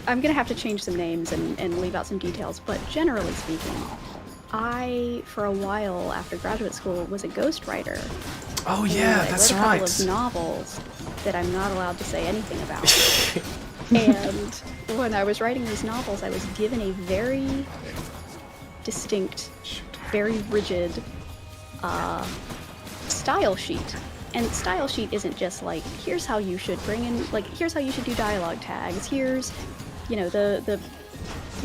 Speaker 10: I'm gonna have to change some names and leave out some details, but generally speaking, I, for a while after graduate school, was a ghostwriter.
Speaker 1: Oh yeah, that's right.
Speaker 10: I wrote a couple of novels that I'm not allowed to say anything about. And when I was writing these novels, I was given a very distinct, very rigid style sheet. And style sheet isn't just like, here's how you should bring in, like, here's how you should do dialogue tags, here's, you know, the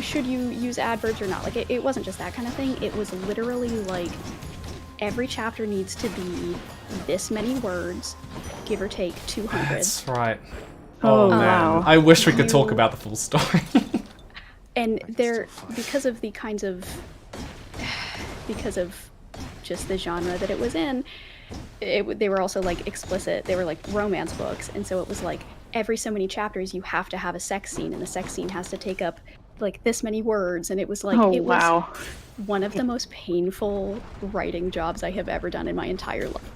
Speaker 10: should you use adverbs or not. Like, it wasn't just that kind of thing. It was literally like, every chapter needs to be this many words, give or take 200.
Speaker 1: That's right. Oh man, wow. I wish we could talk about the full story.
Speaker 10: And they're, because of just the genre that it was in, they were also like explicit. They were like romance books, and so it was like every so many chapters you have to have a sex scene, and the sex scene has to take up like this many words, and it was like was one of the most painful writing jobs I have ever done in my entire life.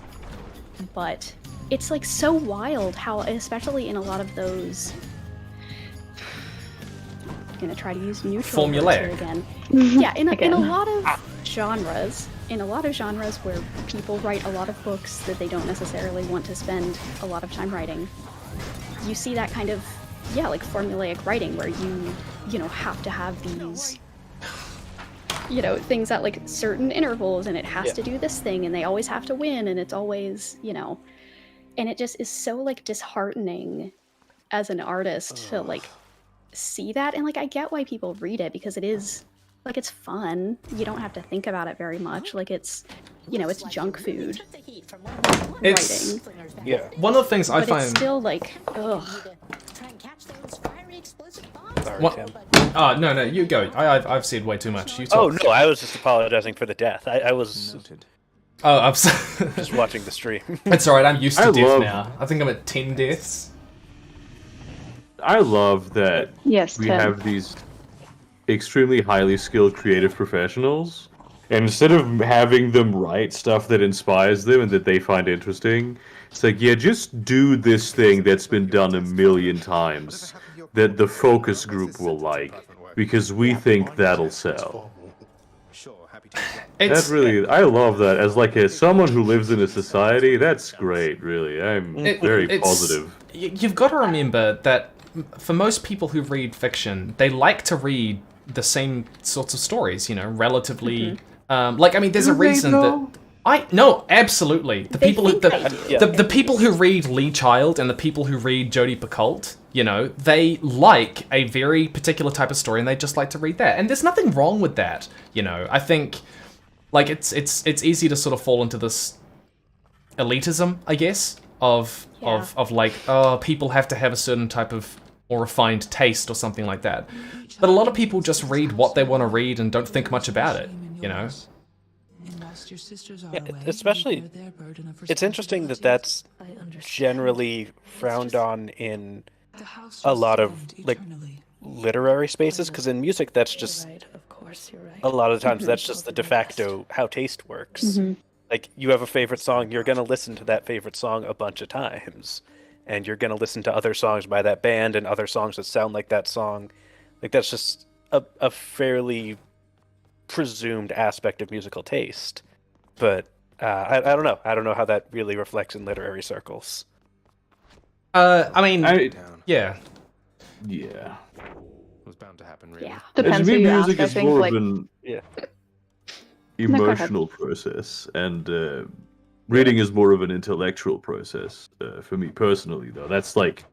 Speaker 10: But it's like so wild how, especially in a lot of those, I'm gonna try to use neutral words here again. Yeah, in a lot of genres, where people write a lot of books that they don't necessarily want to spend a lot of time writing, you see that kind of, like formulaic writing where you know, have to have these, you know, things at like certain intervals, and it has to do this thing, and they always have to win, and it's always, you know, and it just is so like disheartening as an artist to like see that. And like, I get why people read it, because it is like, it's fun. You don't have to think about it very much. Like, it's, you know, it's junk food.
Speaker 1: It's
Speaker 10: writing.
Speaker 1: One of the things I find.
Speaker 10: It's still like, ugh.
Speaker 1: Sorry, no, you go. I've said way too much. You talk.
Speaker 14: Oh no, I was just apologizing for the death. I was.
Speaker 1: Oh, I'm
Speaker 14: just watching the stream.
Speaker 1: It's alright. I'm used to death now. I think I'm at 10 deaths.
Speaker 12: I love that
Speaker 8: we
Speaker 12: have these extremely highly skilled creative professionals And instead of having them write stuff that inspires them and that they find interesting, it's like, yeah, just do this thing that's been done a million times that the focus group will like, because we think that'll sell. That really, I love that. As like someone who lives in a society, that's great, really. I'm very positive.
Speaker 1: You've got to remember that for most people who read fiction, they like to read the same sorts of stories, you know, relatively... like, I mean, there's a reason that... No, absolutely. The people who read Lee Child and the people who read Jodi Picoult, you know, they like a very particular type of story and they just like to read that. And there's nothing wrong with that, you know. I think, like, it's easy to sort of fall into this elitism, I guess, of like, oh, people have to have a certain type of more refined taste or something like that. But a lot of people just read what they want to read and don't think much about it, you know?
Speaker 14: Yeah, especially, it's interesting that that's generally frowned on in a lot of, like, literary spaces, because in music that's just, a lot of times that's just the de facto how taste works. Like, you have a favorite song, you're going to listen to that favorite song a bunch of times. And you're going to listen to other songs by that band and other songs that sound like that song. Like, that's just a fairly presumed aspect of musical taste. But I don't know. I don't know how that really reflects in literary circles.
Speaker 1: I mean, yeah.
Speaker 12: Yeah.
Speaker 2: It was bound to happen, really.
Speaker 8: Yeah. Depends who you ask, I think,
Speaker 12: more
Speaker 8: like...
Speaker 12: of an emotional process, and reading is more of an intellectual process for me personally, though. That's like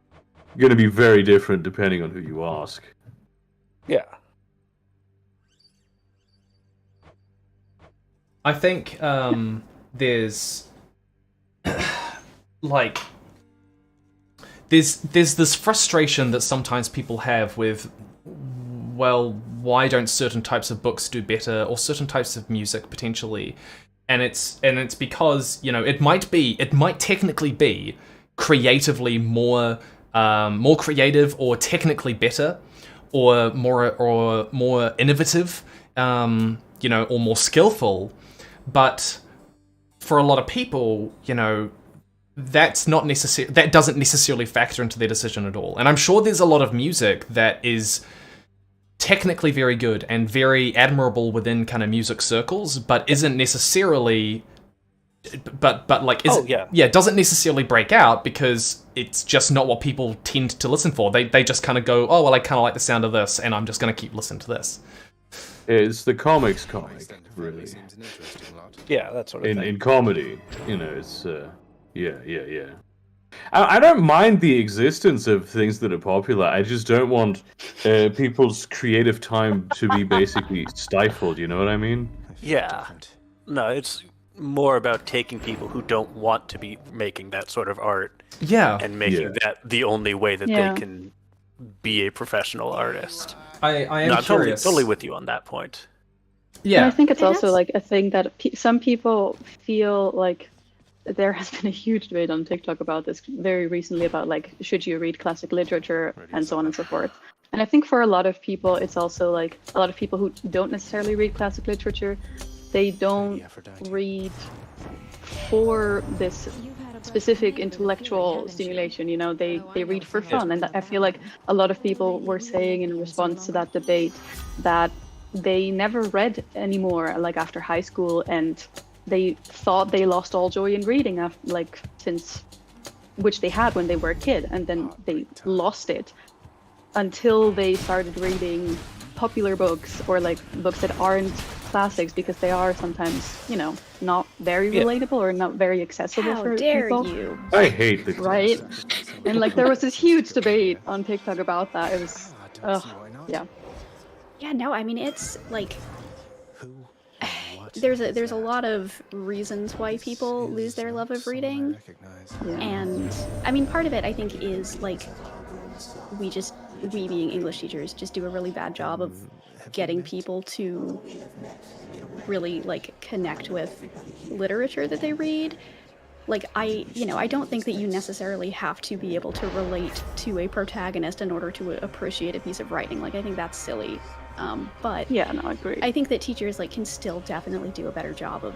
Speaker 12: going to be very different depending on who you ask.
Speaker 14: Yeah.
Speaker 1: I think there's like there's this frustration that sometimes people have with, well, why don't certain types of books do better, or certain types of music potentially? And it's because, you know, it might technically be creatively more creative or technically better or more innovative, you know, or more skillful. But for a lot of people, you know, that doesn't necessarily factor into their decision at all. And I'm sure there's a lot of music that is technically very good and very admirable within kind of music circles, but isn't necessarily, doesn't necessarily break out because it's just not what people tend to listen for. They just kind of go, oh, well, I kind of like the sound of this, and I'm just going to keep listening to this.
Speaker 12: It's the comic, really.
Speaker 14: Yeah, that's sort of thing.
Speaker 12: In comedy, you know, it's yeah. I don't mind the existence of things that are popular. I just don't want people's creative time to be basically stifled. You know what I mean?
Speaker 14: Yeah. No, it's more about taking people who don't want to be making that sort of art, and making that the only way that they can be a professional artist.
Speaker 1: I am curious.
Speaker 14: Totally with you on that point.
Speaker 8: Yeah, and I think it's also like a thing that some people feel like. There has been a huge debate on TikTok about this very recently, about like, should you read classic literature and so on and so forth. And I think for a lot of people, it's also like a lot of people who don't necessarily read classic literature, they don't read for this specific intellectual stimulation, you know, they read for fun. And I feel like a lot of people were saying in response to that debate that they never read anymore, like after high school, and they thought they lost all joy in reading, which they had when they were a kid, and then they lost it until they started reading popular books, or like books that aren't classics, because they are sometimes, you know, not very relatable or not very accessible for people.
Speaker 10: You?
Speaker 12: I hate the
Speaker 8: right. And like there was this huge debate on TikTok about that. It was,
Speaker 10: yeah. No, I mean, it's like. There's a lot of reasons why people lose their love of reading, and I mean, part of it I think is like we being English teachers just do a really bad job of getting people to really like connect with literature that they read. Like I don't think that you necessarily have to be able to relate to a protagonist in order to appreciate a piece of writing. Like I think that's silly. But
Speaker 8: yeah, no, I agree.
Speaker 10: I think that teachers like can still definitely do a better job of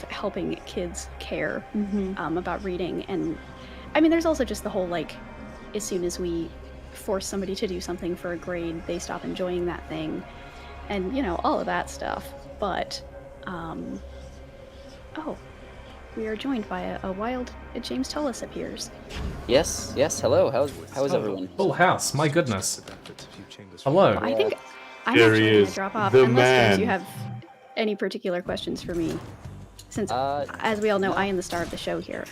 Speaker 10: helping kids care about reading. And I mean, there's also just the whole like, as soon as we force somebody to do something for a grade, they stop enjoying that thing, and all of that stuff. But oh, we are joined by a wild James Tullis appears.
Speaker 15: Yes, hello. How's everyone?
Speaker 1: Full house, my goodness. Hello.
Speaker 10: I think I'm
Speaker 12: There
Speaker 10: actually
Speaker 12: he
Speaker 10: going
Speaker 12: is,
Speaker 10: to drop off
Speaker 12: the
Speaker 10: unless James,
Speaker 12: man.
Speaker 10: you have any particular questions for me. Since, as we all know, I am the star of the show here.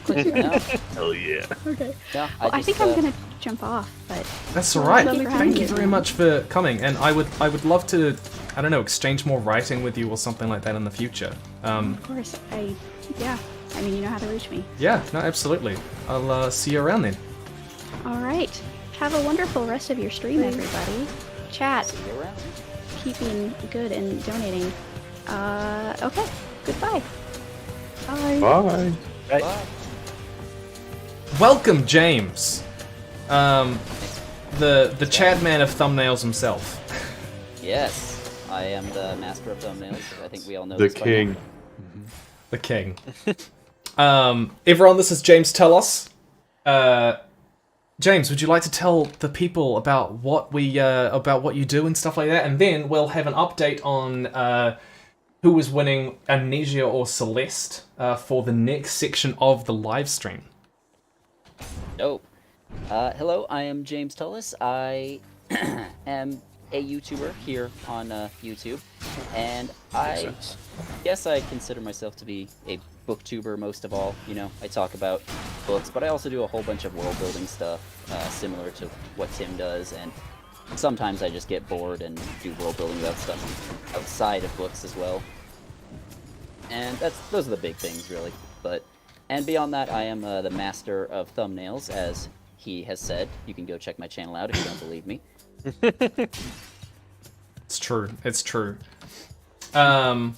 Speaker 12: Hell yeah.
Speaker 10: Okay.
Speaker 15: Yeah,
Speaker 10: Well, I think I'm going to jump off, but...
Speaker 1: That's all right.
Speaker 10: Thank you for
Speaker 1: Thank
Speaker 10: having
Speaker 1: you
Speaker 10: me.
Speaker 1: very much for coming, and I would love to, I don't know, exchange more writing with you or something like that in the future.
Speaker 10: Of course. Yeah. I mean, you know how to reach me.
Speaker 1: Yeah, no, absolutely. I'll see you around then.
Speaker 10: All right. Have a wonderful rest of your stream, everybody. Chat. Keep being good and donating. Okay. Goodbye. Bye.
Speaker 12: Bye.
Speaker 14: Right.
Speaker 1: Welcome, James. The Chad man of thumbnails himself.
Speaker 15: Yes, I am the master of thumbnails. I think we all know
Speaker 12: The
Speaker 15: this by now.
Speaker 12: king.
Speaker 1: The king. Everyone, this is James Tullis. James, would you like to tell the people about what you do and stuff like that, and then we'll have an update on who is winning Amnesia or Celeste for the next section of the live stream.
Speaker 15: Dope. Hello, I am James Tullis. I am a YouTuber here on YouTube, and I guess I consider myself to be a booktuber most of all. I talk about books, but I also do a whole bunch of world building stuff similar to what Tim does, and sometimes I just get bored and do world building about stuff outside of books as well. And those are the big things, really. And beyond that, I am the master of thumbnails, as he has said. You can go check my channel out if you don't believe me.
Speaker 1: It's true. It's true. All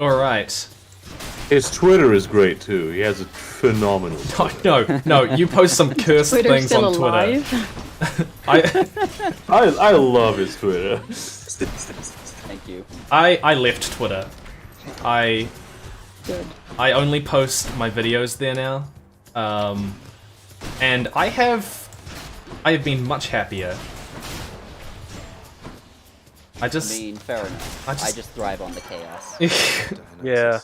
Speaker 1: right.
Speaker 12: His Twitter is great too. He has a phenomenal.
Speaker 1: No, you post some cursed
Speaker 8: Twitter's
Speaker 1: things
Speaker 8: still
Speaker 1: on Twitter.
Speaker 8: alive?
Speaker 12: I love his Twitter.
Speaker 15: Thank you.
Speaker 1: I left Twitter.
Speaker 8: Good.
Speaker 1: I only post my videos there now, and I have been much happier.
Speaker 15: I mean, fair enough. I just thrive on the chaos.
Speaker 14: Yeah.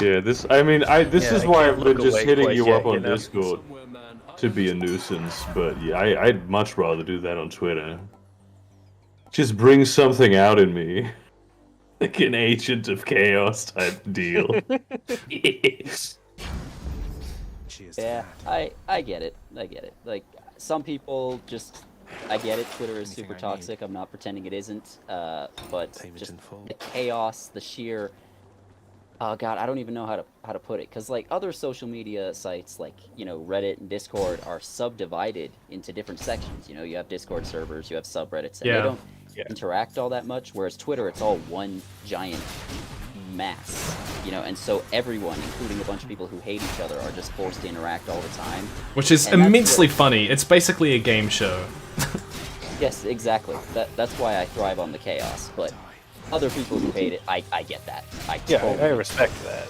Speaker 12: Yeah, this is why I've been just hitting you up on
Speaker 14: you know?
Speaker 12: Discord to be a nuisance, but yeah, I'd much rather do that on Twitter. Just bring something out in me. Like an agent of chaos type deal.
Speaker 15: Yeah, I get it. Like, some people just... I get it, Twitter is super toxic, I'm not pretending it isn't, but just the chaos, the sheer... Oh god, I don't even know how to put it, because like other social media sites like, Reddit and Discord are subdivided into different sections. You have Discord servers, you have subreddits, and they don't interact all that much, whereas Twitter, it's all one giant mass, and so everyone, including a bunch of people who hate each other, are just forced to interact all the time.
Speaker 1: Which is immensely funny. It's basically a game show.
Speaker 15: Yes, exactly. That's why I thrive on the chaos, but other people who hate it, I get that.
Speaker 14: I respect that.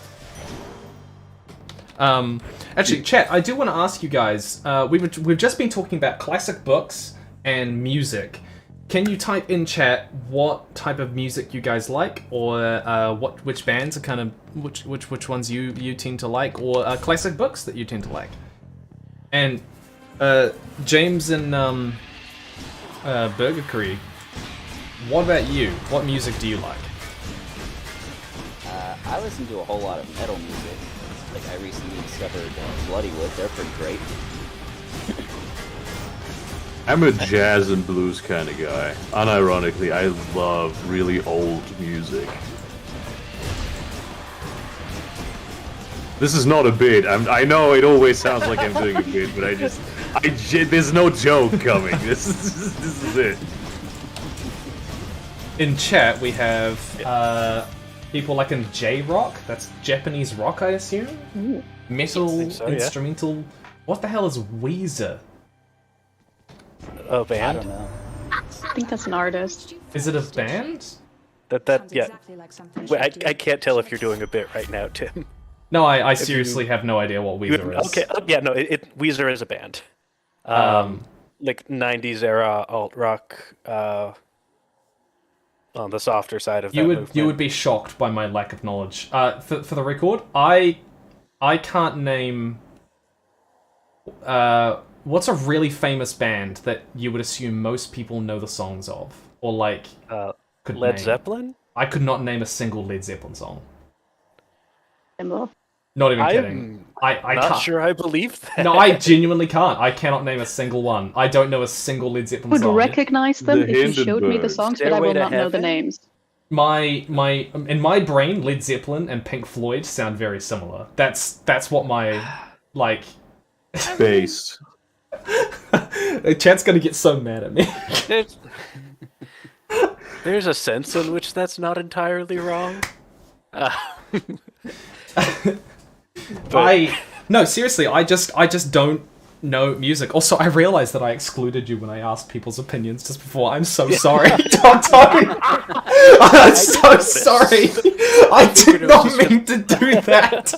Speaker 1: Actually, chat, I do want to ask you guys, we've just been talking about classic books and music. Can you type in chat what type of music you guys like, or which bands are kind of which ones you tend to like, or classic books that you tend to like? And James and Burger Creek, what about you? What music do you like?
Speaker 15: I listen to a whole lot of metal music. Like, I recently discovered Bloodywood. They're pretty great.
Speaker 12: I'm a jazz and blues kind of guy. Unironically, I love really old music. This is not a bit. I know it always sounds like I'm doing a bit, but there's no joke coming. This is it.
Speaker 1: In chat, we have people like in J-rock. That's Japanese rock, I assume.
Speaker 8: Ooh.
Speaker 1: Metal,
Speaker 14: So, yeah.
Speaker 1: instrumental. What the hell is Weezer?
Speaker 14: Oh, band?
Speaker 15: I don't know.
Speaker 8: think that's an artist.
Speaker 1: Is it a band?
Speaker 14: Yeah. Wait, I can't tell if you're doing a bit right now, Tim.
Speaker 1: No, I seriously have no idea what Weezer is.
Speaker 14: Okay, yeah, no, Weezer is a band. Like 90s era alt rock, on the softer side of that movement.
Speaker 1: You would be shocked by my lack of knowledge. For the record, I can't name. What's a really famous band that you would assume most people know the songs of, or like could
Speaker 14: Led
Speaker 1: name?
Speaker 14: Zeppelin?
Speaker 1: I could not name a single Led Zeppelin song.
Speaker 8: Symbol.
Speaker 1: Not even kidding. I
Speaker 14: not
Speaker 1: can't.
Speaker 14: sure I believe that.
Speaker 1: No, I genuinely can't. I cannot name a single one. I don't know a single Led Zeppelin
Speaker 8: Would
Speaker 1: song.
Speaker 8: recognize them if you showed me the songs, but I will not know the names.
Speaker 1: In my brain, Led Zeppelin and Pink Floyd sound very similar. That's what my like.
Speaker 12: Bass.
Speaker 1: Chat's gonna get so mad at me.
Speaker 14: There's a sense in which that's not entirely wrong.
Speaker 1: No, seriously, I just don't know music. Also, I realized that I excluded you when I asked people's opinions just before. I'm so sorry. I'm so sorry. I did not mean to do that.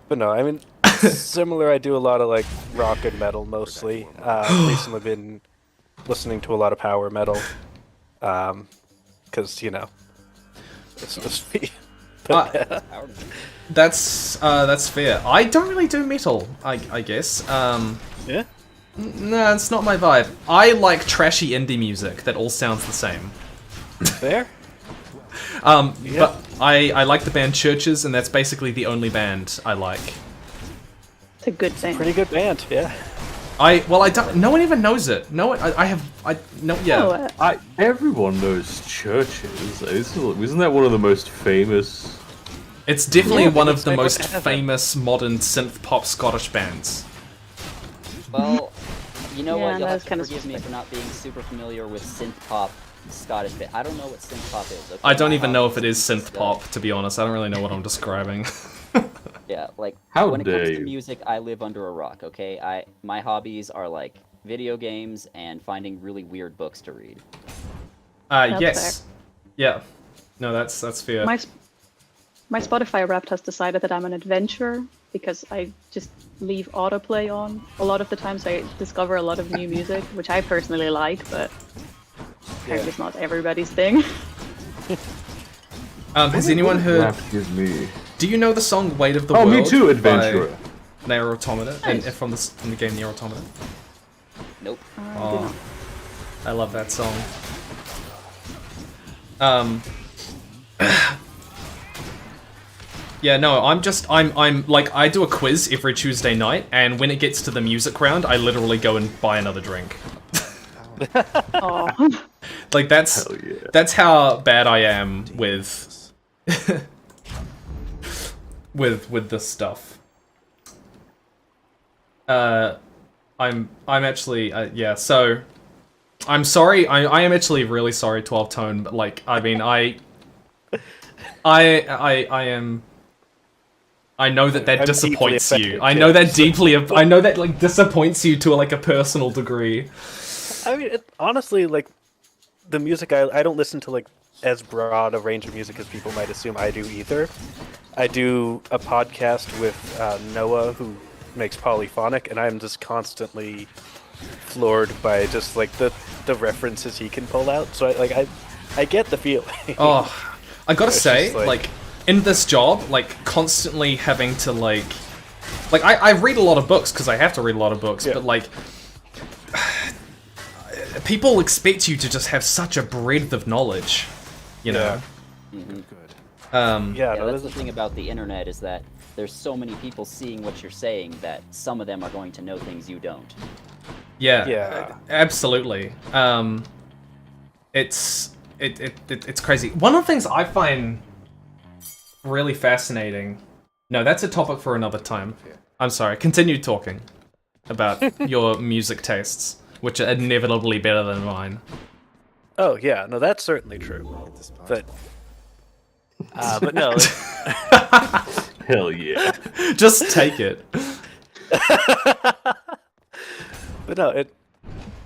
Speaker 14: But no, I mean, similar. I do a lot of like rock and metal mostly. Recently been listening to a lot of power metal, because you know, it's just me.
Speaker 1: That's fair. I don't really do metal. I guess.
Speaker 14: Yeah.
Speaker 1: No, it's not my vibe. I like trashy indie music that all sounds the same.
Speaker 14: Fair.
Speaker 1: But I like the band Churches, and that's basically the only band I like.
Speaker 8: It's a good thing.
Speaker 14: Pretty good band, yeah.
Speaker 1: I don't. No one even knows it. No one. Yeah.
Speaker 12: Everyone knows Churches. Isn't that one of the most famous?
Speaker 1: It's definitely one of the most famous modern synth pop Scottish bands.
Speaker 15: Well, you know what? You'll
Speaker 8: that
Speaker 15: have
Speaker 8: was
Speaker 15: to
Speaker 8: kinda
Speaker 15: forgive me for not being super familiar with synth pop Scottish band. I don't know what synth pop is. Okay?
Speaker 1: I don't even know if it is synth pop, to be honest. I don't really know what I'm describing.
Speaker 15: Yeah, like
Speaker 12: How
Speaker 15: when it
Speaker 12: dare
Speaker 15: comes to
Speaker 12: you.
Speaker 15: music, I live under a rock. Okay, my hobbies are like video games and finding really weird books to read.
Speaker 1: Yes. Yeah. No, that's fair.
Speaker 8: My Spotify Wrapped has decided that I'm an adventurer because I just leave autoplay on a lot of the time, so I discover a lot of new music, which I personally like, but apparently it's not everybody's thing.
Speaker 1: Has anyone heard?
Speaker 12: Me.
Speaker 1: Do you know the song "Weight of the
Speaker 12: Oh,
Speaker 1: World"?
Speaker 12: me too, Adventurer.
Speaker 1: By Nier Automata,
Speaker 8: Nice.
Speaker 1: and from the game Nier Automata.
Speaker 15: Nope.
Speaker 1: Oh, I love that song. Yeah, no, I'm like, I do a quiz every Tuesday night, and when it gets to the music round, I literally go and buy another drink.
Speaker 8: Oh.
Speaker 1: Like, that's how bad I am with with this stuff. I'm actually yeah, so I'm sorry. I am actually really sorry, 12 Tone, but like, I mean, I am. I know that disappoints you. I know that deeply. I know that like disappoints you to like a personal degree.
Speaker 14: I mean, honestly, like the music, I don't listen to like as broad a range of music as people might assume I do either. I do a podcast with Noah who makes polyphonic, and I'm just constantly floored by just like the references he can pull out. So I get the feeling.
Speaker 1: Oh, I gotta
Speaker 14: It's
Speaker 1: say,
Speaker 14: just,
Speaker 1: like in this job, like constantly having to like I read a lot of books because I have to read a lot of books, but like people expect you to just have such a breadth of knowledge, you know.
Speaker 15: Mm-hmm.
Speaker 14: Yeah,
Speaker 15: that's the thing about the internet, is that there's so many people seeing what you're saying that some of them are going to know things you don't.
Speaker 1: Yeah, absolutely. It's crazy. One of the things I find really fascinating. No, that's a topic for another time. I'm sorry. Continue talking about your music tastes, which are inevitably better than mine.
Speaker 14: Oh yeah, no, that's certainly true. But no,
Speaker 12: Hell yeah.
Speaker 1: Just take it.
Speaker 14: But no,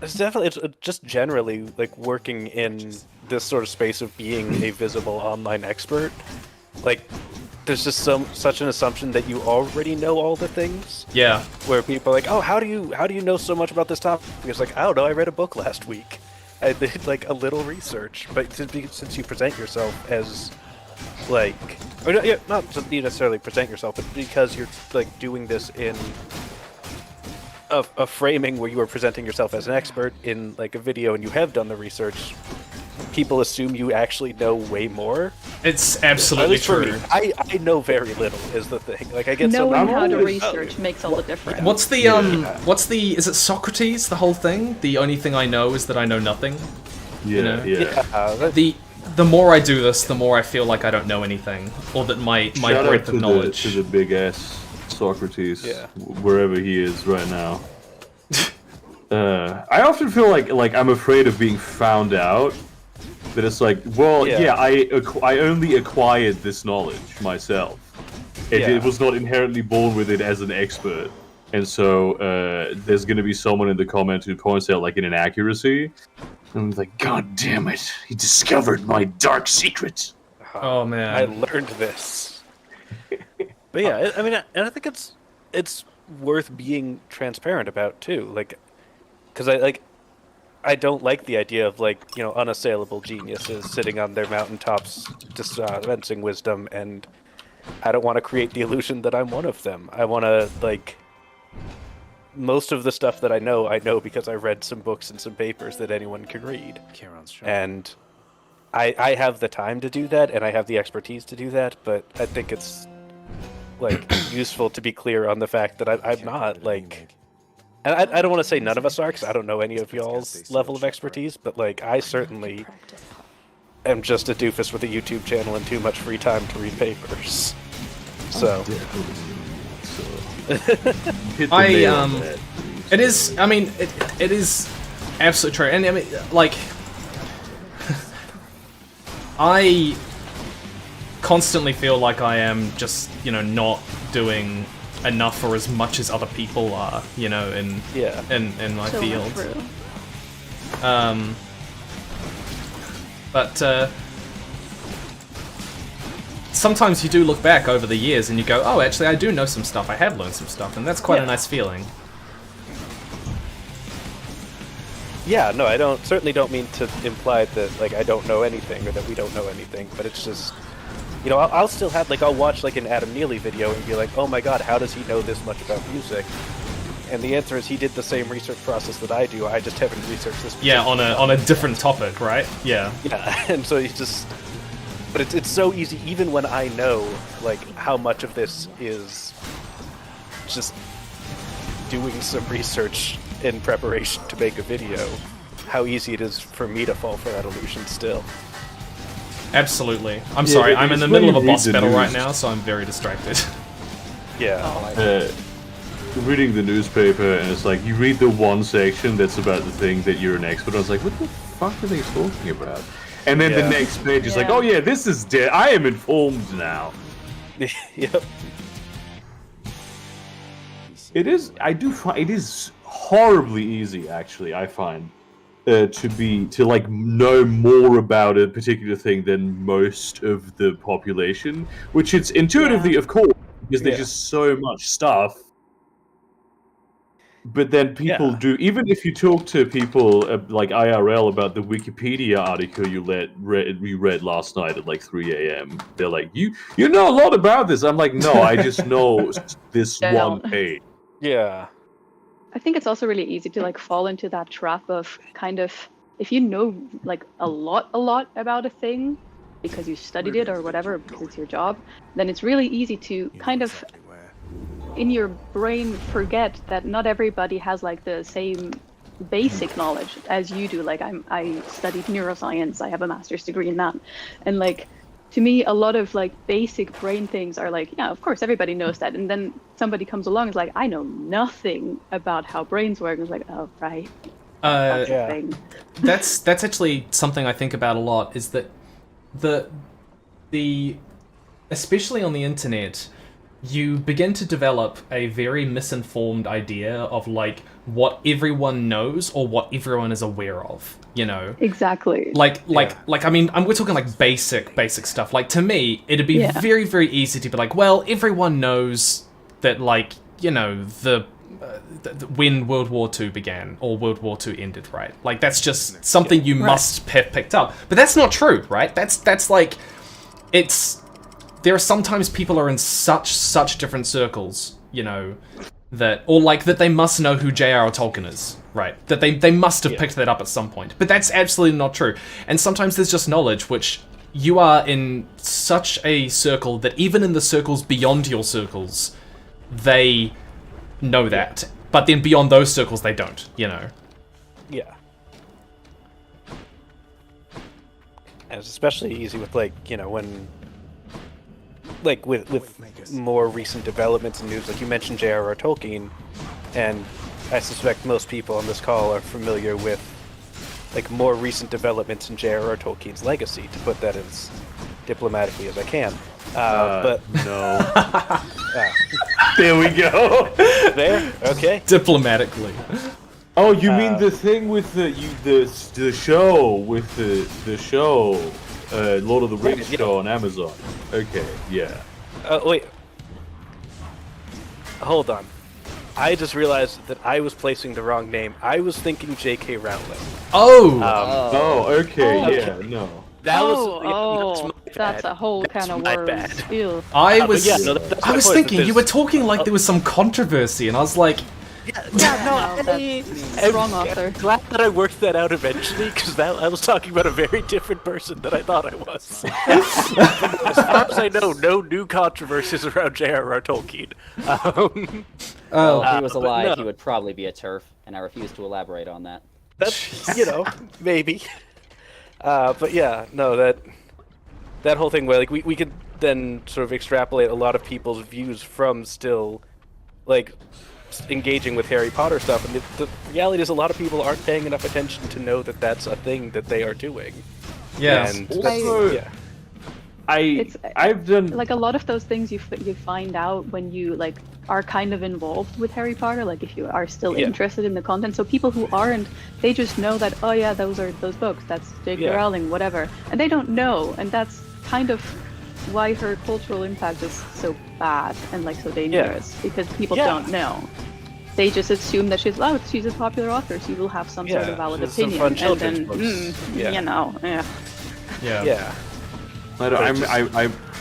Speaker 14: it's definitely just generally like working in this sort of space of being a visible online expert. Like, there's just such an assumption that you already know all the things.
Speaker 1: Yeah.
Speaker 14: Where people are like, oh, how do you know so much about this topic? It's like, I don't know, I read a book last week. I did like a little research, but since you present yourself as like, or yeah, not to necessarily present yourself, but because you're like doing this in a framing where you are presenting yourself as an expert in like a video and you have done the research, people assume you actually know way more.
Speaker 1: It's absolutely true.
Speaker 14: I know very little is the thing. Like I get
Speaker 8: knowing how to research makes all the difference.
Speaker 1: What's the is it Socrates, the whole thing? The only thing I know is that I know nothing.
Speaker 12: Yeah,
Speaker 1: you know?
Speaker 12: yeah.
Speaker 1: The more I do this, the more I feel like I don't know anything, or that my breadth of knowledge.
Speaker 12: To the big ass Socrates, wherever he is right now. I often feel like I'm afraid of being found out. But it's like, well, yeah, I only acquired this knowledge myself. It was not inherently born with it as an expert. And so there's going to be someone in the comments who points out like an inaccuracy. And I'm like, God damn it, he discovered my dark secret.
Speaker 1: Oh man,
Speaker 14: I learned this. But yeah, I mean, and I think it's worth being transparent about too, like, because I don't like the idea of like, you know, unassailable geniuses sitting on their mountaintops dispensing wisdom, and I don't want to create the illusion that I'm one of them. I want to like. Most of the stuff that I know because I read some books and some papers that anyone can read. And I have the time to do that, and I have the expertise to do that, but I think it's, like, useful to be clear on the fact that I'm not, like... And I don't want to say none of us are, because I don't know any of y'all's level of expertise, but, like, I certainly am just a doofus with a YouTube channel and too much free time to read papers. So...
Speaker 1: it is, I mean, it is absolutely true, and I mean, like, I constantly feel like I am just, you know, not doing enough or as much as other people are, you know, in my field. But sometimes you do look back over the years and you go, oh, actually, I do know some stuff. I have learned some stuff, and that's quite a nice feeling.
Speaker 14: Yeah, no, I certainly don't mean to imply that, like, I don't know anything or that we don't know anything, but it's just, you know, I'll still have, like, I'll watch, like, an Adam Neely video and be like, oh my god, how does he know this much about music? And the answer is he did the same research process that I do, I just haven't researched this.
Speaker 1: Yeah, on a different topic, right? Yeah.
Speaker 14: Yeah, and so you just... But it's so easy, even when I know, like, how much of this is just doing some research in preparation to make a video, how easy it is for me to fall for that illusion still.
Speaker 1: Absolutely. I'm sorry, I'm in the middle of a boss battle right now, so I'm very distracted.
Speaker 14: Yeah.
Speaker 12: Reading the newspaper, and it's like, you read the one section that's about the thing that you're an expert on. I was like, what the fuck are they talking about? And then the next page is like, oh yeah, this is dead. I am informed now.
Speaker 14: Yep.
Speaker 12: It is. I do find it is horribly easy, actually. I find to like know more about a particular thing than most of the population, which it's intuitively, of course, because there's just so much stuff. But then people do, even if you talk to people like IRL about the Wikipedia article you read last night at like 3 a.m., they're like, you know a lot about this. I'm like, no, I just know this one page.
Speaker 14: Yeah.
Speaker 8: I think it's also really easy to like fall into that trap of kind of, if you know like a lot about a thing because you studied it or whatever, because it's your job, then it's really easy to kind of in your brain forget that not everybody has like the same basic knowledge as you do. Like I studied neuroscience, I have a master's degree in that, and like to me a lot of like basic brain things are like, yeah, of course everybody knows that, and then somebody comes along and is like, I know nothing about how brains work, and it's like, oh right, that's a thing.
Speaker 1: That's actually something I think about a lot, is that the especially on the internet, you begin to develop a very misinformed idea of like what everyone knows or what everyone is aware of, you know?
Speaker 8: Exactly.
Speaker 1: Like I mean, we're talking like basic stuff. Like to me, it'd be very, very easy to be like, well, everyone knows that, like, you know, when World War II began or World War II ended, right? Like that's just something you must have picked up. But that's not true, right? That's like, there are sometimes people are in such different circles, you know, that they must know who J.R.R. Tolkien is, right? That they must have picked that up at some point. But that's absolutely not true. And sometimes there's just knowledge which you are in such a circle that even in the circles beyond your circles, they know that. But then beyond those circles, they don't, you know?
Speaker 14: Yeah. And it's especially easy with, like, you know, when... Like, with more recent developments and news, like you mentioned J.R.R. Tolkien, and I suspect most people on this call are familiar with, like, more recent developments in J.R.R. Tolkien's legacy, to put that as diplomatically as I can. But
Speaker 12: no. There we go.
Speaker 14: There? Okay.
Speaker 1: Diplomatically.
Speaker 12: Oh, you mean the thing with the show with the show, Lord of the Rings show on Amazon? Okay, yeah.
Speaker 14: Wait. Hold on. I just realized that I was placing the wrong name. I was thinking J.K. Rowling.
Speaker 1: Oh.
Speaker 12: Okay, yeah, no.
Speaker 8: That's a whole can of worms. Ew.
Speaker 1: I was
Speaker 14: point,
Speaker 1: thinking you were talking like there was some controversy, and I was like,
Speaker 8: wrong author.
Speaker 14: Glad that I worked that out eventually, because I was talking about a very different person than I thought I was. As far as I know, no new controversies around J.R.R. Tolkien.
Speaker 15: Well, if he was alive, he would probably be a TERF, and I refuse to elaborate on that.
Speaker 14: That's, you know, maybe. But yeah, no, that whole thing where, like, we could then sort of extrapolate a lot of people's views from still, like, engaging with Harry Potter stuff, and the reality is a lot of people aren't paying enough attention to know that that's a thing that they are doing.
Speaker 1: Yeah.
Speaker 14: And
Speaker 12: I've done
Speaker 8: like a lot of those things you find out when you like are kind of involved with Harry Potter, like if you are still interested in the content. So people who aren't, they just know that, oh yeah, those are those books, that's J.K. Rowling, whatever, and they don't know, and that's kind of why her cultural impact is so bad and like so dangerous, because people don't know. They just assume that she's a popular author, so you will have some sort of valid opinion, and then you know,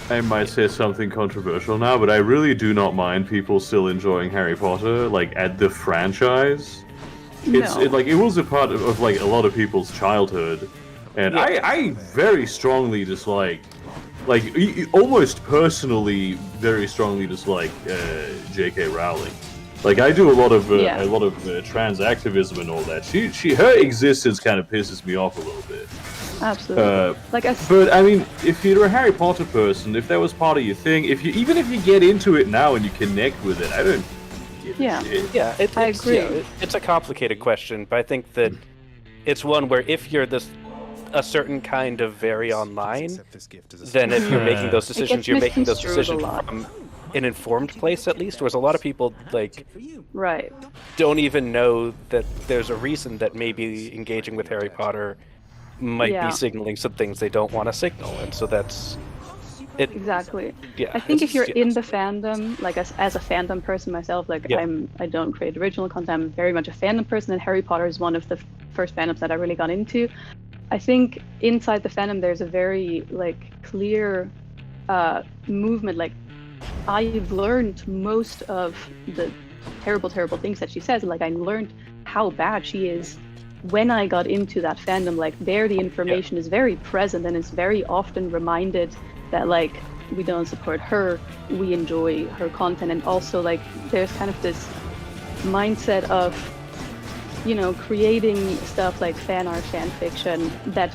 Speaker 12: I might say something controversial now, but I really do not mind people still enjoying Harry Potter, like, at the franchise. It was a part of like a lot of people's childhood, and I very strongly dislike, like, almost personally, very strongly dislike J.K. Rowling. Like, I do a lot of trans activism and all that. Her existence kind of pisses me off a little bit.
Speaker 8: Absolutely.
Speaker 12: But I mean, if you're a Harry Potter person, if that was part of your thing, even if you get into it now and you connect with it, I don't give a shit.
Speaker 14: Yeah, I agree. It's a complicated question, but I think that it's one where if you're a certain kind of very online, then if you're making those decisions, you're making those decisions from an informed place, at least. Whereas a lot of people, like, don't even know that there's a reason that maybe engaging with Harry Potter might be signaling some things they don't want to signal, and so that's it.
Speaker 8: Exactly.
Speaker 14: Yeah,
Speaker 8: I think if you're in the fandom, like as a fandom person myself, like I don't create original content. I'm very much a fandom person, and Harry Potter is one of the first fandoms that I really got into. I think inside the fandom there's a very like clear movement. Like, I've learned most of the terrible things that she says. Like, I learned how bad she is when I got into that fandom. Like, there the information is very present, and it's very often reminded that, like, we don't support her, we enjoy her content. And also, like, there's kind of this mindset of, you know, creating stuff like fan art, fan fiction that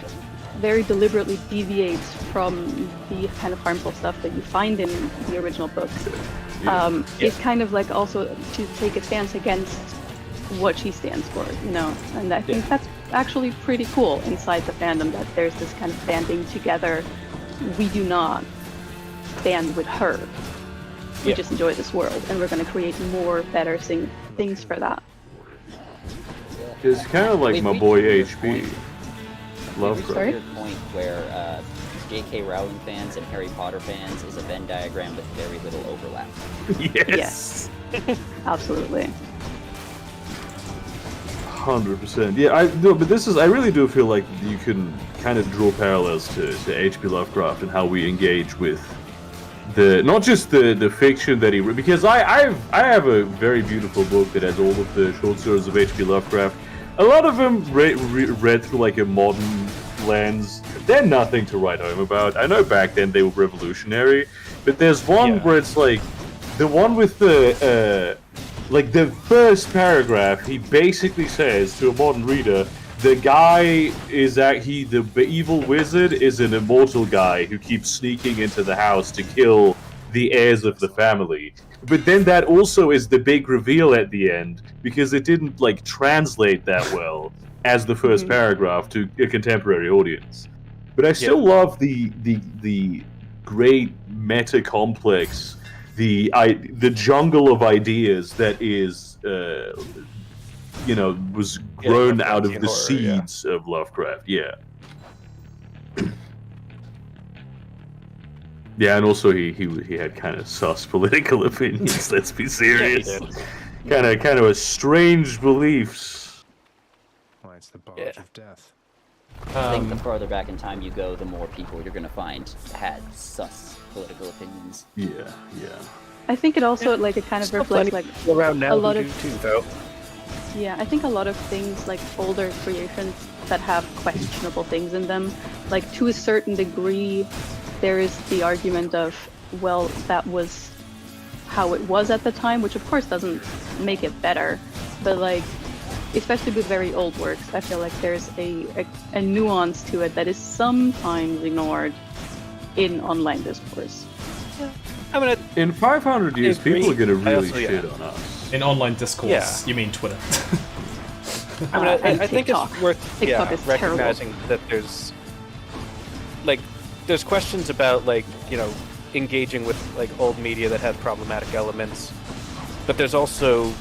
Speaker 8: very deliberately deviates from the kind of harmful stuff that you find in the original books. It's kind of like also to take a stance against what she stands for, you know, and I think that's actually pretty cool inside the fandom, that there's this kind of banding together. We do not stand with her, We just enjoy this world, and we're going to create more better things for that.
Speaker 12: It's kind of like my boy HP.
Speaker 15: Lovecraft.
Speaker 8: Sorry?
Speaker 15: Your point where J.K. Rowling fans and Harry Potter fans is a Venn diagram with very little overlap.
Speaker 12: Yes.
Speaker 8: Absolutely.
Speaker 12: 100%. Yeah, but this is. I really do feel like you can kind of draw parallels to H.P. Lovecraft and how we engage with not just the fiction that he wrote. Because I have a very beautiful book that has all of the short stories of H.P. Lovecraft. A lot of them read through like a modern lens. They're nothing to write home about. I know back then they were revolutionary, but there's one where it's like the one with the first paragraph. He basically says to a modern reader, the guy is the evil wizard is an immortal guy who keeps sneaking into the house to kill the heirs of the family. But then that also is the big reveal at the end, because it didn't like translate that well as the first paragraph to a contemporary audience. But I still love the great meta complex, the jungle of ideas that is was grown out of the seeds of Lovecraft. Yeah, and also he had kind of sus political opinions. Let's be serious. Kind of a strange beliefs.
Speaker 2: Well, it's the barge of death.
Speaker 15: I think the farther back in time you go, the more people you're going to find had sus political opinions.
Speaker 12: Yeah.
Speaker 8: I think it also it kind of reflects like
Speaker 14: around now
Speaker 8: a lot of
Speaker 14: too, though.
Speaker 8: Yeah, I think a lot of things like older creations that have questionable things in them, like to a certain degree, there is the argument of, well, that was how it was at the time, which of course doesn't make it better, but like, especially with very old works, I feel like there's a nuance to it that is sometimes ignored in online discourse.
Speaker 14: Yeah. I mean,
Speaker 12: in 500 years, people are going to really shit on us.
Speaker 1: In online discourse, you mean Twitter?
Speaker 14: I mean, I think it's worth
Speaker 8: TikTok is
Speaker 14: recognizing that there's questions about engaging with old media that has problematic elements, but there's also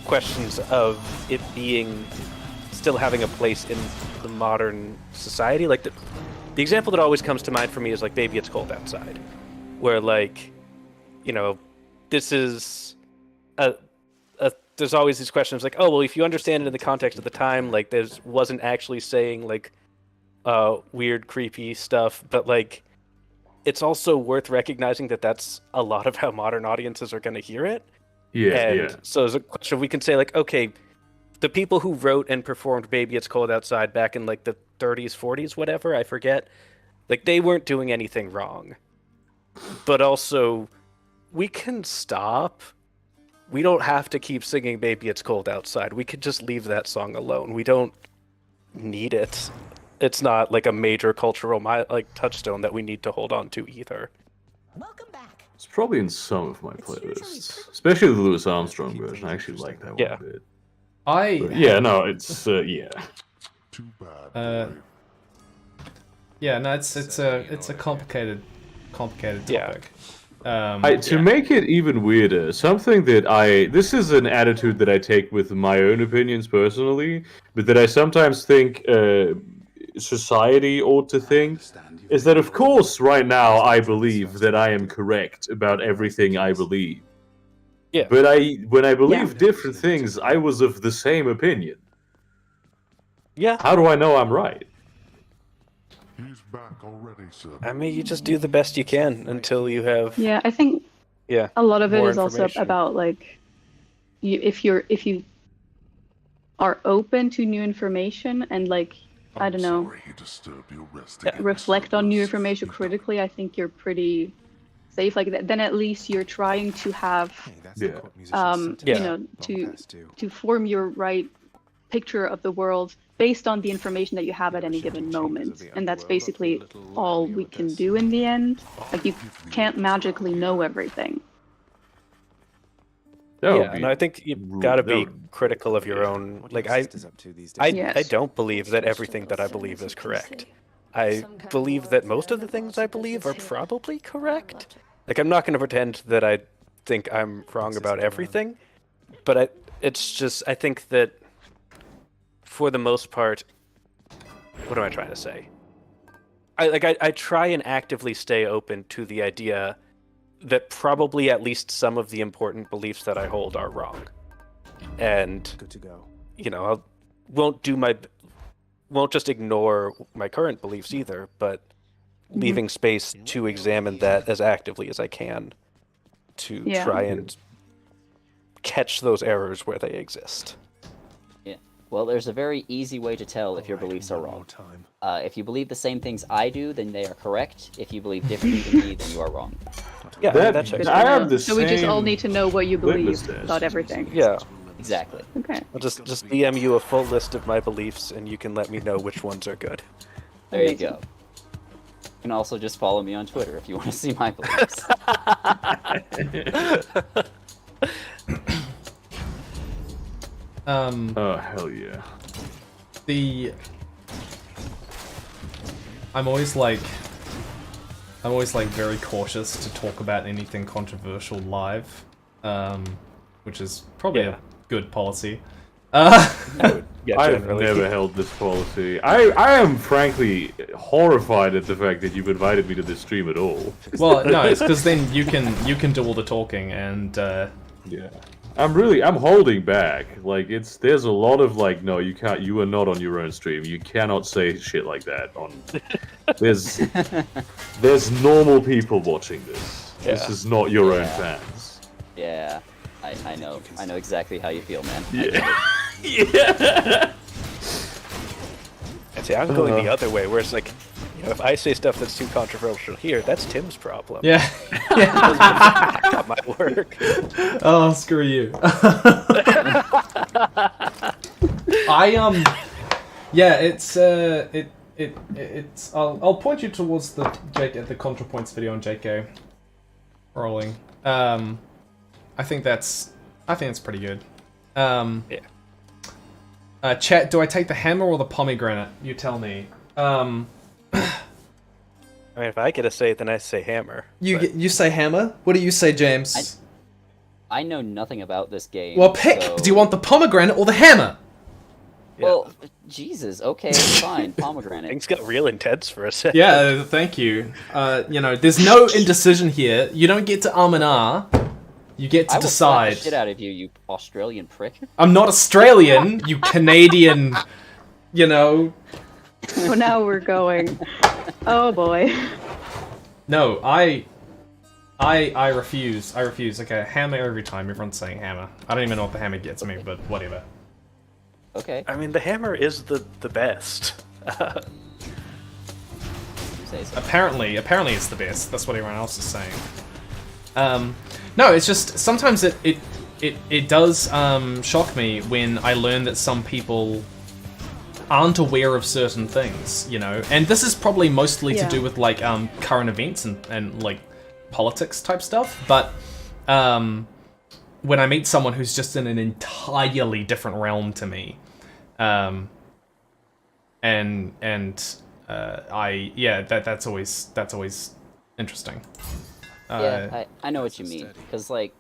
Speaker 14: questions of it still having a place in the modern society. Like the example that always comes to mind for me is Baby It's Cold Outside, where this is there's always these questions oh, well, if you understand it in the context of the time, there wasn't actually saying weird, creepy stuff, but it's also worth recognizing that that's a lot of how modern audiences are going to hear it. So there's a question we can say okay, the people who wrote and performed Baby It's Cold Outside back in the 30s, 40s, whatever, I forget, they weren't doing anything wrong. But also, we can stop. We don't have to keep singing Baby It's Cold Outside. We could just leave that song alone. We don't need it. It's not a major cultural touchstone that we need to hold on to either.
Speaker 12: It's probably in some of my playlists, especially the Louis Armstrong version. I actually like that one a bit. It's
Speaker 6: Too bad.
Speaker 1: It's a complicated topic.
Speaker 12: To make it even weirder, something that this is an attitude that I take with my own opinions personally, but that I sometimes think society ought to think, is that of course right now I believe that I am correct about everything I believe.
Speaker 14: Yeah.
Speaker 12: But when I believe different things, I was of the same opinion.
Speaker 14: Yeah.
Speaker 12: How do I know I'm right?
Speaker 6: He's back already, sir.
Speaker 14: I mean, you just do the best you can until you have.
Speaker 8: Yeah, I think.
Speaker 14: Yeah.
Speaker 8: A lot of it
Speaker 14: more
Speaker 8: is also about if you are open to new information and I don't know, reflect on new information critically, I think you're pretty safe. Then at least you're trying to have, to form your right picture of the world based on the information that you have at any given moment. And that's basically all we can do in the end. You can't magically know everything.
Speaker 14: And I think you've got to be critical of your own. I don't believe that everything that I believe is correct. I believe that most of the things I believe are probably correct, Like, I'm not going to pretend that I think I'm wrong about everything, but it's just, I think that for the most part, what am I trying to say? I try and actively stay open to the idea that probably at least some of the important beliefs that I hold are wrong. And,
Speaker 2: Good to go.
Speaker 14: You know, I won't just ignore my current beliefs either, but leaving space to examine that as actively as I can to try and catch those errors where they exist.
Speaker 15: Yeah. Well, there's a very easy way to tell if your beliefs are wrong. If you believe the same things I do, then they are correct. If you believe differently than me, then you are wrong.
Speaker 14: Yeah,
Speaker 8: Good to know. So we just all need to know what you believe about everything.
Speaker 14: Yeah.
Speaker 15: Exactly.
Speaker 8: Okay.
Speaker 14: I'll just DM you a full list of my beliefs, and you can let me know which ones are good.
Speaker 15: There you go. You can also just follow me on Twitter if you want to see my beliefs.
Speaker 12: Oh, hell yeah.
Speaker 1: I'm always very cautious to talk about anything controversial live, which is probably a good policy.
Speaker 12: I've never held this policy. I am frankly horrified at the fact that you've invited me to this stream at all.
Speaker 1: Well, no, it's because then you can do all the talking and
Speaker 12: yeah. I'm holding back. Like there's a lot of like, no, you can't. You are not on your own stream. You cannot say shit like that on. There's normal people watching this. Yeah. This is not your own fans.
Speaker 15: Yeah, I know. I know exactly how you feel, man.
Speaker 12: Yeah. Yeah.
Speaker 14: I'd say I'm going the other way, where it's like, you know, if I say stuff that's too controversial here, that's Tim's problem.
Speaker 1: Yeah.
Speaker 14: Not my work.
Speaker 1: Oh, screw you. Yeah, it's I'll point you towards the ContraPoints video on JK rolling. I think that's pretty good. Yeah. Chat, do I take the hammer or the pomegranate? You tell me.
Speaker 14: I mean, if I get to say it, then I say hammer.
Speaker 1: You say hammer? What do you say, James?
Speaker 15: I know nothing about this game.
Speaker 1: Well, pick.
Speaker 15: So...
Speaker 1: Do you want the pomegranate or the hammer?
Speaker 15: Well, Jesus. Okay, fine. Pomegranate.
Speaker 14: Things got real intense for a second.
Speaker 1: Yeah, thank you. You know, there's no indecision here. You don't get to and ah. You get to decide.
Speaker 15: I will slap the shit out of you, you Australian prick.
Speaker 1: I'm not Australian, you Canadian, you know.
Speaker 8: So now we're going. Oh boy.
Speaker 1: No, I refuse. I refuse. Okay, hammer every time. Everyone's saying hammer. I don't even know what the hammer gets me, but whatever.
Speaker 15: Okay.
Speaker 14: I mean, the hammer is the best.
Speaker 1: Apparently it's the best. That's what everyone else is saying. No, it's just sometimes it does shock me when I learn that some people aren't aware of certain things, you know. And this is probably mostly to do with like current events and like politics type stuff. But when I meet someone who's just in an entirely different realm to me, that's always interesting.
Speaker 15: Yeah, I know what you mean. Because, like,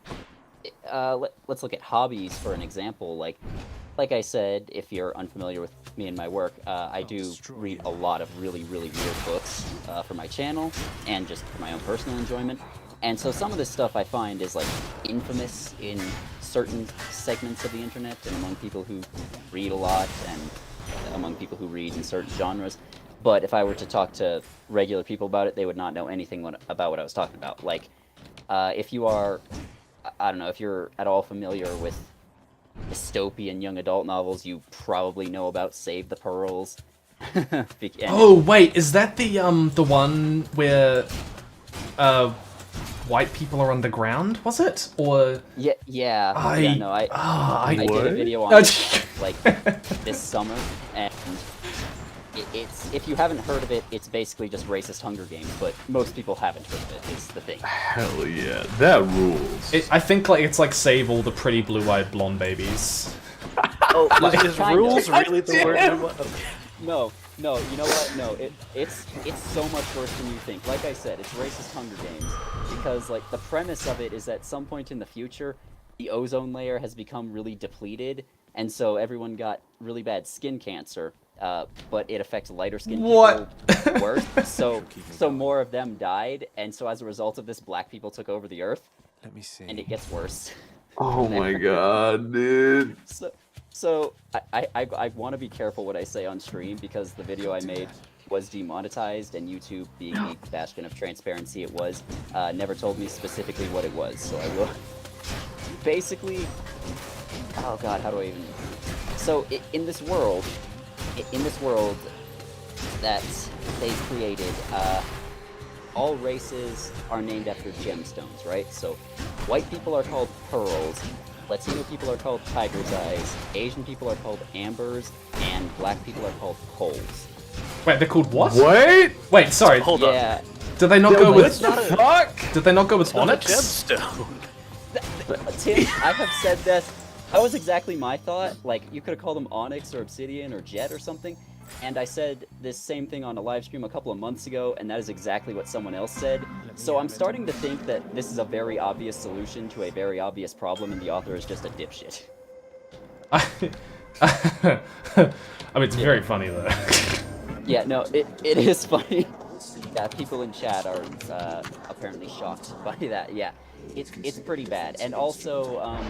Speaker 15: let's look at hobbies for an example. Like I said, if you're unfamiliar with me and my work, I do read a lot of really, really weird books for my channel and just for my own personal enjoyment. And so some of this stuff I find is, like, infamous in certain segments of the internet and among people who read a lot and among people who read in certain genres. But if I were to talk to regular people about it, they would not know anything about what I was talking about. Like, if you are, I don't know, if you're at all familiar with dystopian young adult novels, you probably know about Save the Pearls.
Speaker 1: Oh, wait, is that the one where white people are underground, was it? Or
Speaker 15: yeah. I did a video on it, like, this summer, and it's if you haven't heard of it, it's basically just racist Hunger Games, but most people haven't heard of it, is the thing.
Speaker 12: Hell yeah, that rules.
Speaker 1: I think like it's like Save All the Pretty Blue-Eyed Blonde Babies.
Speaker 15: Oh,
Speaker 14: is rules really the word?
Speaker 15: No, No, you know what? No, it's so much worse than you think. Like I said, it's racist Hunger Games because like the premise of it is that at some point in the future, the ozone layer has become really depleted, and so everyone got really bad skin cancer. But it affects lighter skinned people worse. So more of them died, and so as a result of this, black people took over the earth.
Speaker 2: Let me see.
Speaker 15: And it gets worse.
Speaker 12: Oh my god, dude.
Speaker 15: So I want to be careful what I say on stream because the video I made was demonetized, and YouTube, being the bastion of transparency it was, never told me specifically what it was. So I will. Basically, oh god, how do I even? So in this world that they've created, all races are named after gemstones, right? So white people are called pearls, Latino people are called tiger's eyes, Asian people are called ambers, and black people are called coals.
Speaker 1: Wait, they're called what?
Speaker 12: Wait,
Speaker 1: sorry.
Speaker 14: Hold on.
Speaker 1: Did they not go with
Speaker 12: fuck?
Speaker 1: Did they not go with onyx?
Speaker 14: Gemstone.
Speaker 15: Tim, I have said this. That was exactly my thought. Like, you could have called them onyx or obsidian or jet or something. And I said this same thing on a live stream a couple of months ago, and that is exactly what someone else said. So I'm starting to think that this is a very obvious solution to a very obvious problem, and the author is just a dipshit.
Speaker 1: I mean, it's very funny though.
Speaker 15: Yeah, no, it is funny. Yeah, people in chat are apparently shocked by that. Yeah, it's pretty bad. And also,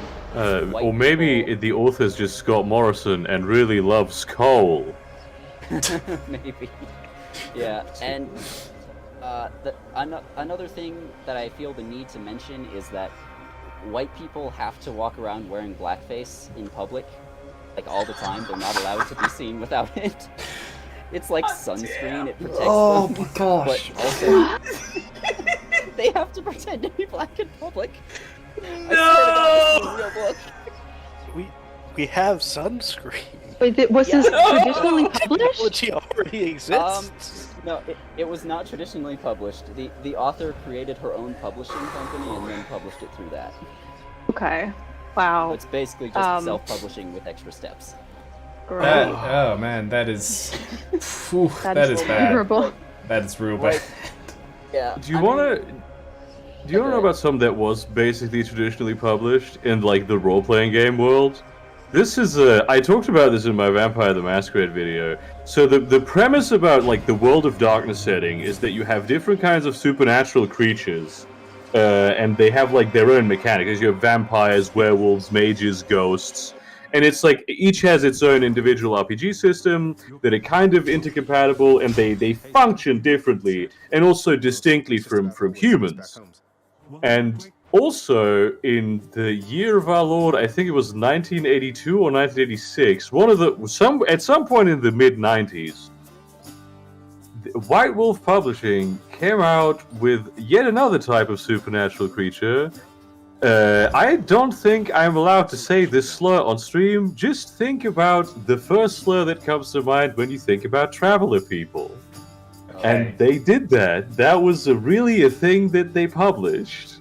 Speaker 12: or maybe the author's just Scott Morrison and really loves coal.
Speaker 15: Maybe. Yeah, and another thing that I feel the need to mention is that white people have to walk around wearing blackface in public, like all the time. They're not allowed to be seen without it. It's like sunscreen, it protects them.
Speaker 1: Oh my gosh.
Speaker 15: But also, they have to pretend to be black in public.
Speaker 14: No! We have sunscreen.
Speaker 8: Wait, was this traditionally published?
Speaker 14: Technology already exists.
Speaker 15: No, it was not traditionally published. The author created her own publishing company and then published it through that.
Speaker 8: Okay. Wow.
Speaker 15: So it's basically just self-publishing with extra steps.
Speaker 1: Oh man, that is that is bad.
Speaker 8: Vulnerable.
Speaker 1: That is real bad.
Speaker 15: Yeah.
Speaker 12: Do you want to know about something that was basically traditionally published in like the role-playing game world? This is I talked about this in my Vampire the Masquerade video. So the premise about like the World of Darkness setting is that you have different kinds of supernatural creatures, and they have like their own mechanics. You have vampires, werewolves, mages, ghosts, and it's like each has its own individual RPG system that are kind of intercompatible, and they function differently and also distinctly from humans. And also, in the year of our Lord, I think it was 1982 or 1986, at some point in the mid-90s, White Wolf Publishing came out with yet another type of supernatural creature. I don't think I'm allowed to say this slur on stream. Just think about the first slur that comes to mind when you think about Traveler people. Okay. And they did that. That was really a thing that they published.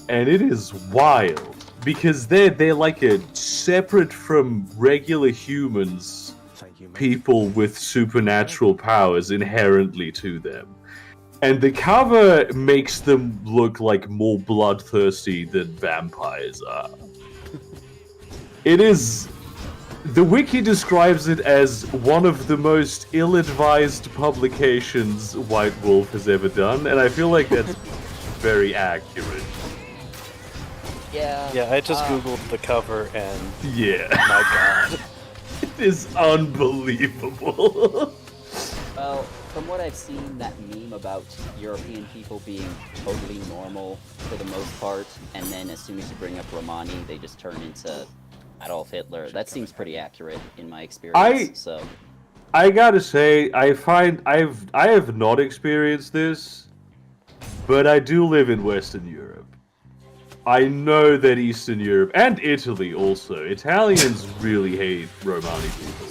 Speaker 12: And it is wild, because they're like a separate from regular humans, people with supernatural powers inherently to them. And the cover makes them look like more bloodthirsty than vampires are. It is... The wiki describes it as one of the most ill-advised publications White Wolf has ever done, and I feel like that's very accurate.
Speaker 15: Yeah.
Speaker 14: Yeah, I just googled the cover and
Speaker 12: yeah,
Speaker 14: my god,
Speaker 12: it is unbelievable.
Speaker 15: Well, from what I've seen, that meme about European people being totally normal for the most part, and then as soon as you bring up Romani, they just turn into Adolf Hitler. That seems pretty accurate in my experience.
Speaker 12: I gotta say, I have not experienced this, but I do live in Western Europe. I know that Eastern Europe and Italy also. Italians really hate Romani people.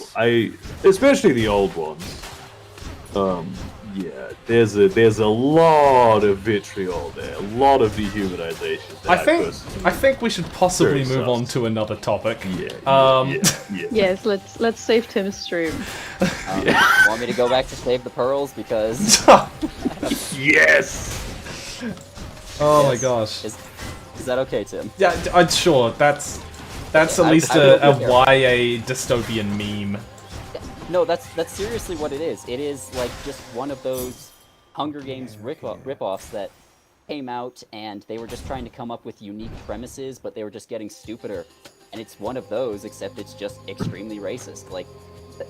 Speaker 12: Especially the old ones. Yeah, there's a lot of vitriol there, a lot of dehumanization.
Speaker 1: I think we should possibly
Speaker 12: Very
Speaker 1: move on to another topic.
Speaker 12: Yeah.
Speaker 8: Yes, let's save Tim's stream.
Speaker 15: Want me to go back to save the pearls because?
Speaker 12: Yes.
Speaker 1: Oh my gosh.
Speaker 15: Is that okay, Tim?
Speaker 1: Yeah, I'm sure. That's at least a YA dystopian meme.
Speaker 15: No, that's seriously what it is. It is like just one of those Hunger Games rip-offs that came out and they were just trying to come up with unique premises, but they were just getting stupider. And it's one of those, except it's just extremely racist. Like,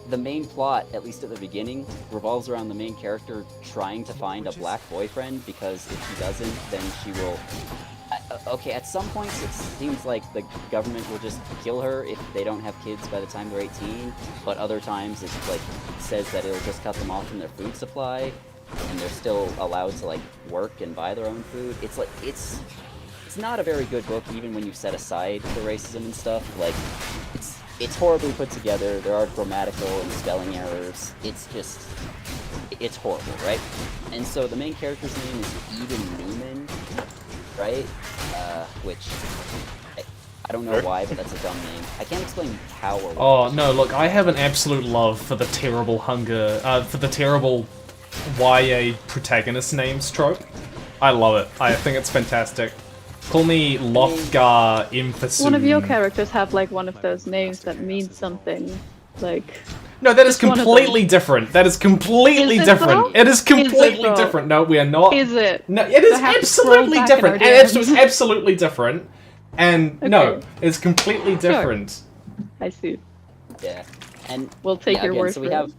Speaker 15: the main plot, at least at the beginning, revolves around the main character trying to find a black boyfriend, because if she doesn't, then she will... Okay, at some points it seems like the government will just kill her if they don't have kids by the time they're 18, but other times it's like, it says that it'll just cut them off from their food supply, and they're still allowed to, like, work and buy their own food. It's like, it's not a very good book, even when you set aside the racism and stuff. Like, it's horribly put together, there are grammatical and spelling errors, it's just... it's horrible, right? And so the main character's name is Eden Newman, right? Which I don't know why, but that's a dumb name. I can't explain how or why.
Speaker 1: Oh no, look, I have an absolute love for the terrible for the terrible YA protagonist names trope. I love it. I think it's fantastic. Call me Lothgar Emphasoon.
Speaker 8: One of your characters have like one of those names that means something, like...
Speaker 1: No, that is completely different. That is completely different. It is completely different. No, we are not.
Speaker 8: Is it?
Speaker 1: No, it is absolutely different. And it's absolutely different. And no, it's completely different.
Speaker 8: I see.
Speaker 15: Yeah, and
Speaker 8: we'll take your word
Speaker 15: so
Speaker 8: for
Speaker 15: we
Speaker 8: it.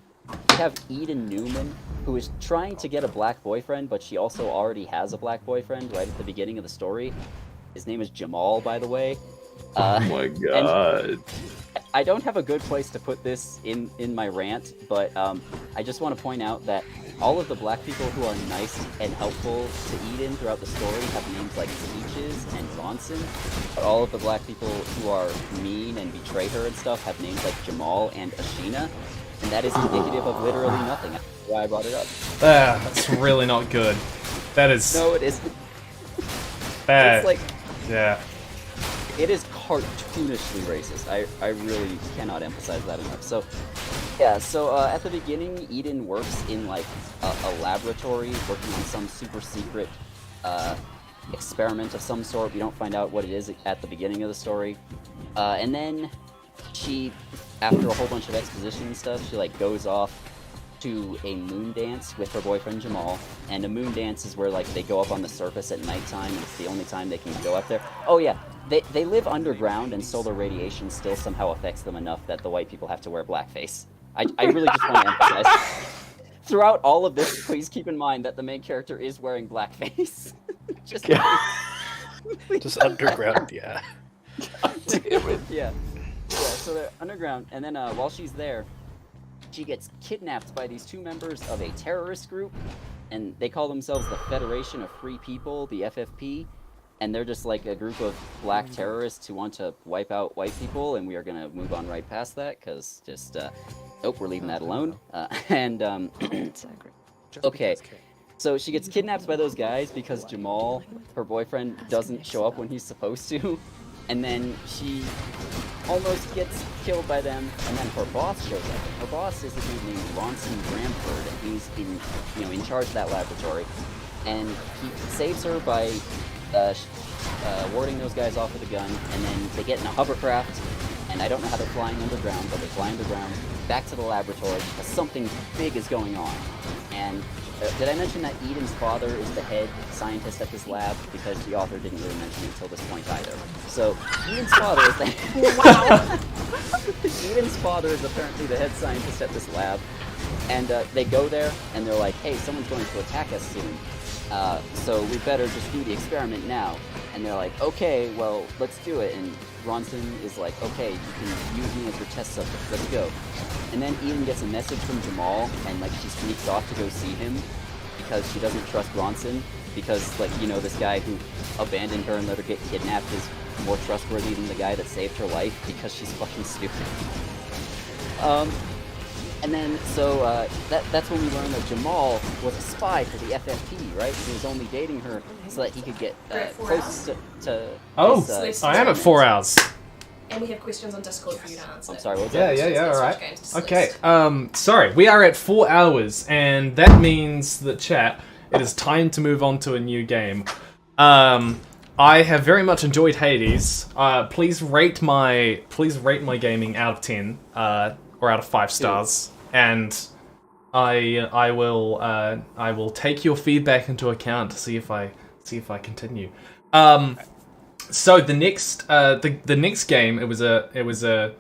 Speaker 15: have Eden Newman, who is trying to get a black boyfriend, but she also already has a black boyfriend right at the beginning of the story. His name is Jamal, by the way.
Speaker 12: Oh my god.
Speaker 15: I don't have a good place to put this in my rant, but I just want to point out that all of the black people who are nice and helpful to Eden throughout the story have names like Peaches and Bronson, but all of the black people who are mean and betray her and stuff have names like Jamal and Ashina, and that is indicative of literally nothing. That's why I brought it up.
Speaker 1: That's really not good. That is...
Speaker 15: No, it isn't.
Speaker 1: Bad.
Speaker 15: It's like...
Speaker 1: Yeah.
Speaker 15: It is cartoonishly racist. I really cannot emphasize that enough. So, yeah, so at the beginning, Eden works in, like, a laboratory, working on some super secret experiment of some sort. We don't find out what it is at the beginning of the story. And then she, after a whole bunch of exposition and stuff, she, like, goes off to a moon dance with her boyfriend Jamal, and a moon dance is where, like, they go up on the surface at nighttime, and it's the only time they can go up there. Oh yeah, they live underground, and solar radiation still somehow affects them enough that the white people have to wear blackface. I really just want to emphasize, throughout all of this, please keep in mind that the main character is wearing blackface. Just
Speaker 14: underground, yeah.
Speaker 15: Damn it. Yeah, so they're underground, and then while she's there, she gets kidnapped by these two members of a terrorist group, and they call themselves the Federation of Free People, the FFP, and they're just like a group of black terrorists who want to wipe out white people, and we are going to move on right past that, because just, nope, we're leaving that alone. Okay, so she gets kidnapped by those guys because Jamal, her boyfriend, doesn't show up when he's supposed to, and then she almost gets killed by them, and then her boss shows up. Her boss is a dude named Ronson Bramford, and he's in charge of that laboratory, and he saves her by warding those guys off with a gun, and then they get in a hovercraft, and I don't know how they're flying underground, but they fly underground back to the laboratory because something big is going on. And did I mention that Eden's father is the head scientist at this lab? Because the author didn't really mention it until this point either. So, Eden's father is Eden's father is apparently the head scientist at this lab. And they go there, and they're like, hey, someone's going to attack us soon. So we better just do the experiment now. And they're like, okay, well, let's do it. And Ronson is like, okay, you can use me as your test subject, let's go. And then Eden gets a message from Jamal, and like she sneaks off to go see him because she doesn't trust Ronson, because like, you know, this guy who abandoned her and let her get kidnapped is more trustworthy than the guy that saved her life because she's fucking stupid. And then, so that's when we learned that Jamal was a spy for the FFP, right? He was only dating her so that he could get close to his,
Speaker 1: I am at 4 hours.
Speaker 16: And we have questions on Discord for you to answer.
Speaker 15: I'm sorry, what was that?
Speaker 1: Yeah, alright. Okay, sorry, we are at 4 hours, and that means that, chat, it is time to move on to a new game. I have very much enjoyed Hades. Please rate my gaming out of 10, or out of 5 stars, and I will take your feedback into account to see if I continue. So the next the next game, it was a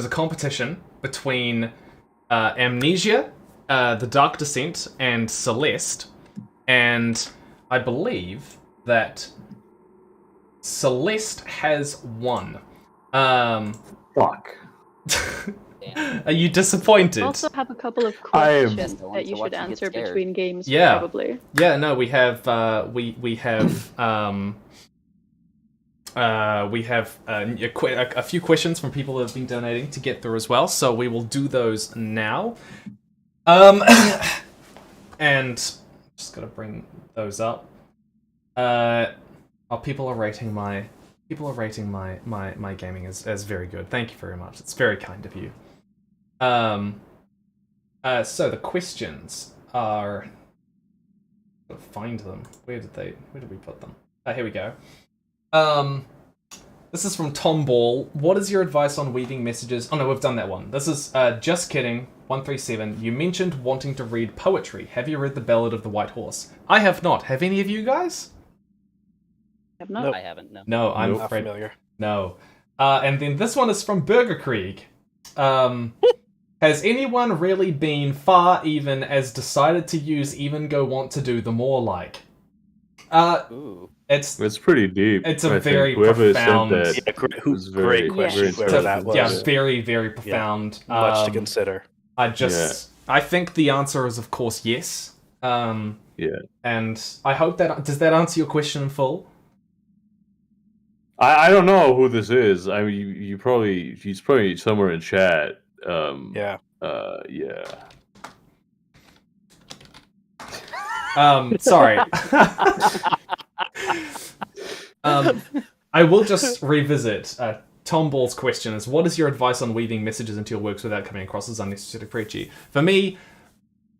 Speaker 1: competition between Amnesia, The Dark Descent, and Celeste, and I believe that Celeste has won.
Speaker 12: Fuck.
Speaker 1: Are you disappointed?
Speaker 8: I also have a couple of questions that you should answer between games, probably.
Speaker 1: Yeah, no, we have a few questions from people that have been donating to get through as well, so we will do those now. And just gotta bring those up. People are rating my gaming as very good. Thank you very much. It's very kind of you. So the questions are. Gotta find them. Where did we put them? Here we go. This is from Tom Ball. What is your advice on weaving messages? Oh no, we've done that one. This is just kidding. 137. You mentioned wanting to read poetry. Have you read The Ballad of the White Horse? I have not. Have any of you guys?
Speaker 8: Have not.
Speaker 15: Nope. I haven't. No.
Speaker 1: No, I'm
Speaker 14: not
Speaker 1: afraid.
Speaker 14: familiar.
Speaker 1: No. And then this one is from Burger Krieg. Has anyone really been far even as decided to use even go want to do the more like? It's
Speaker 12: pretty deep.
Speaker 1: It's a
Speaker 12: I
Speaker 1: very
Speaker 12: think. Whoever
Speaker 1: profound.
Speaker 12: Sent that was very,
Speaker 14: great question.
Speaker 12: very
Speaker 14: Whoever that was.
Speaker 1: Yeah, very, very profound.
Speaker 14: Yeah, much to consider.
Speaker 1: I think the answer is of course yes.
Speaker 12: Yeah.
Speaker 1: And I hope does that answer your question in full?
Speaker 12: I don't know who this is. I mean, he's probably somewhere in chat.
Speaker 14: Yeah.
Speaker 12: Yeah.
Speaker 1: Sorry. I will just revisit Tom Ball's question is, what is your advice on weaving messages into your works without coming across as unnecessarily preachy? For me,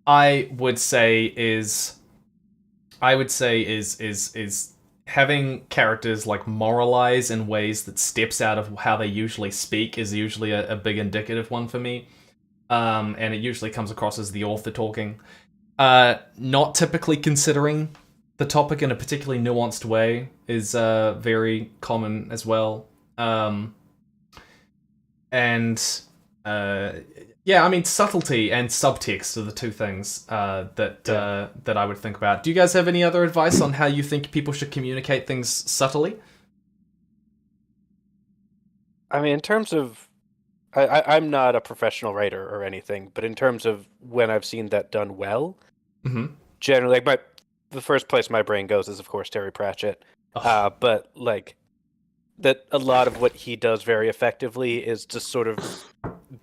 Speaker 1: I would say is having characters like moralize in ways that steps out of how they usually speak is usually a big indicative one for me. And it usually comes across as the author talking. Not typically considering the topic in a particularly nuanced way is very common as well. Yeah, I mean, subtlety and subtext are the two things that I would think about. Do you guys have any other advice on how you think people should communicate things subtly?
Speaker 14: I mean, in terms of... I'm not a professional writer or anything, but in terms of when I've seen that done well, generally, the first place my brain goes is, of course, Terry Pratchett. But, that a lot of what he does very effectively is to sort of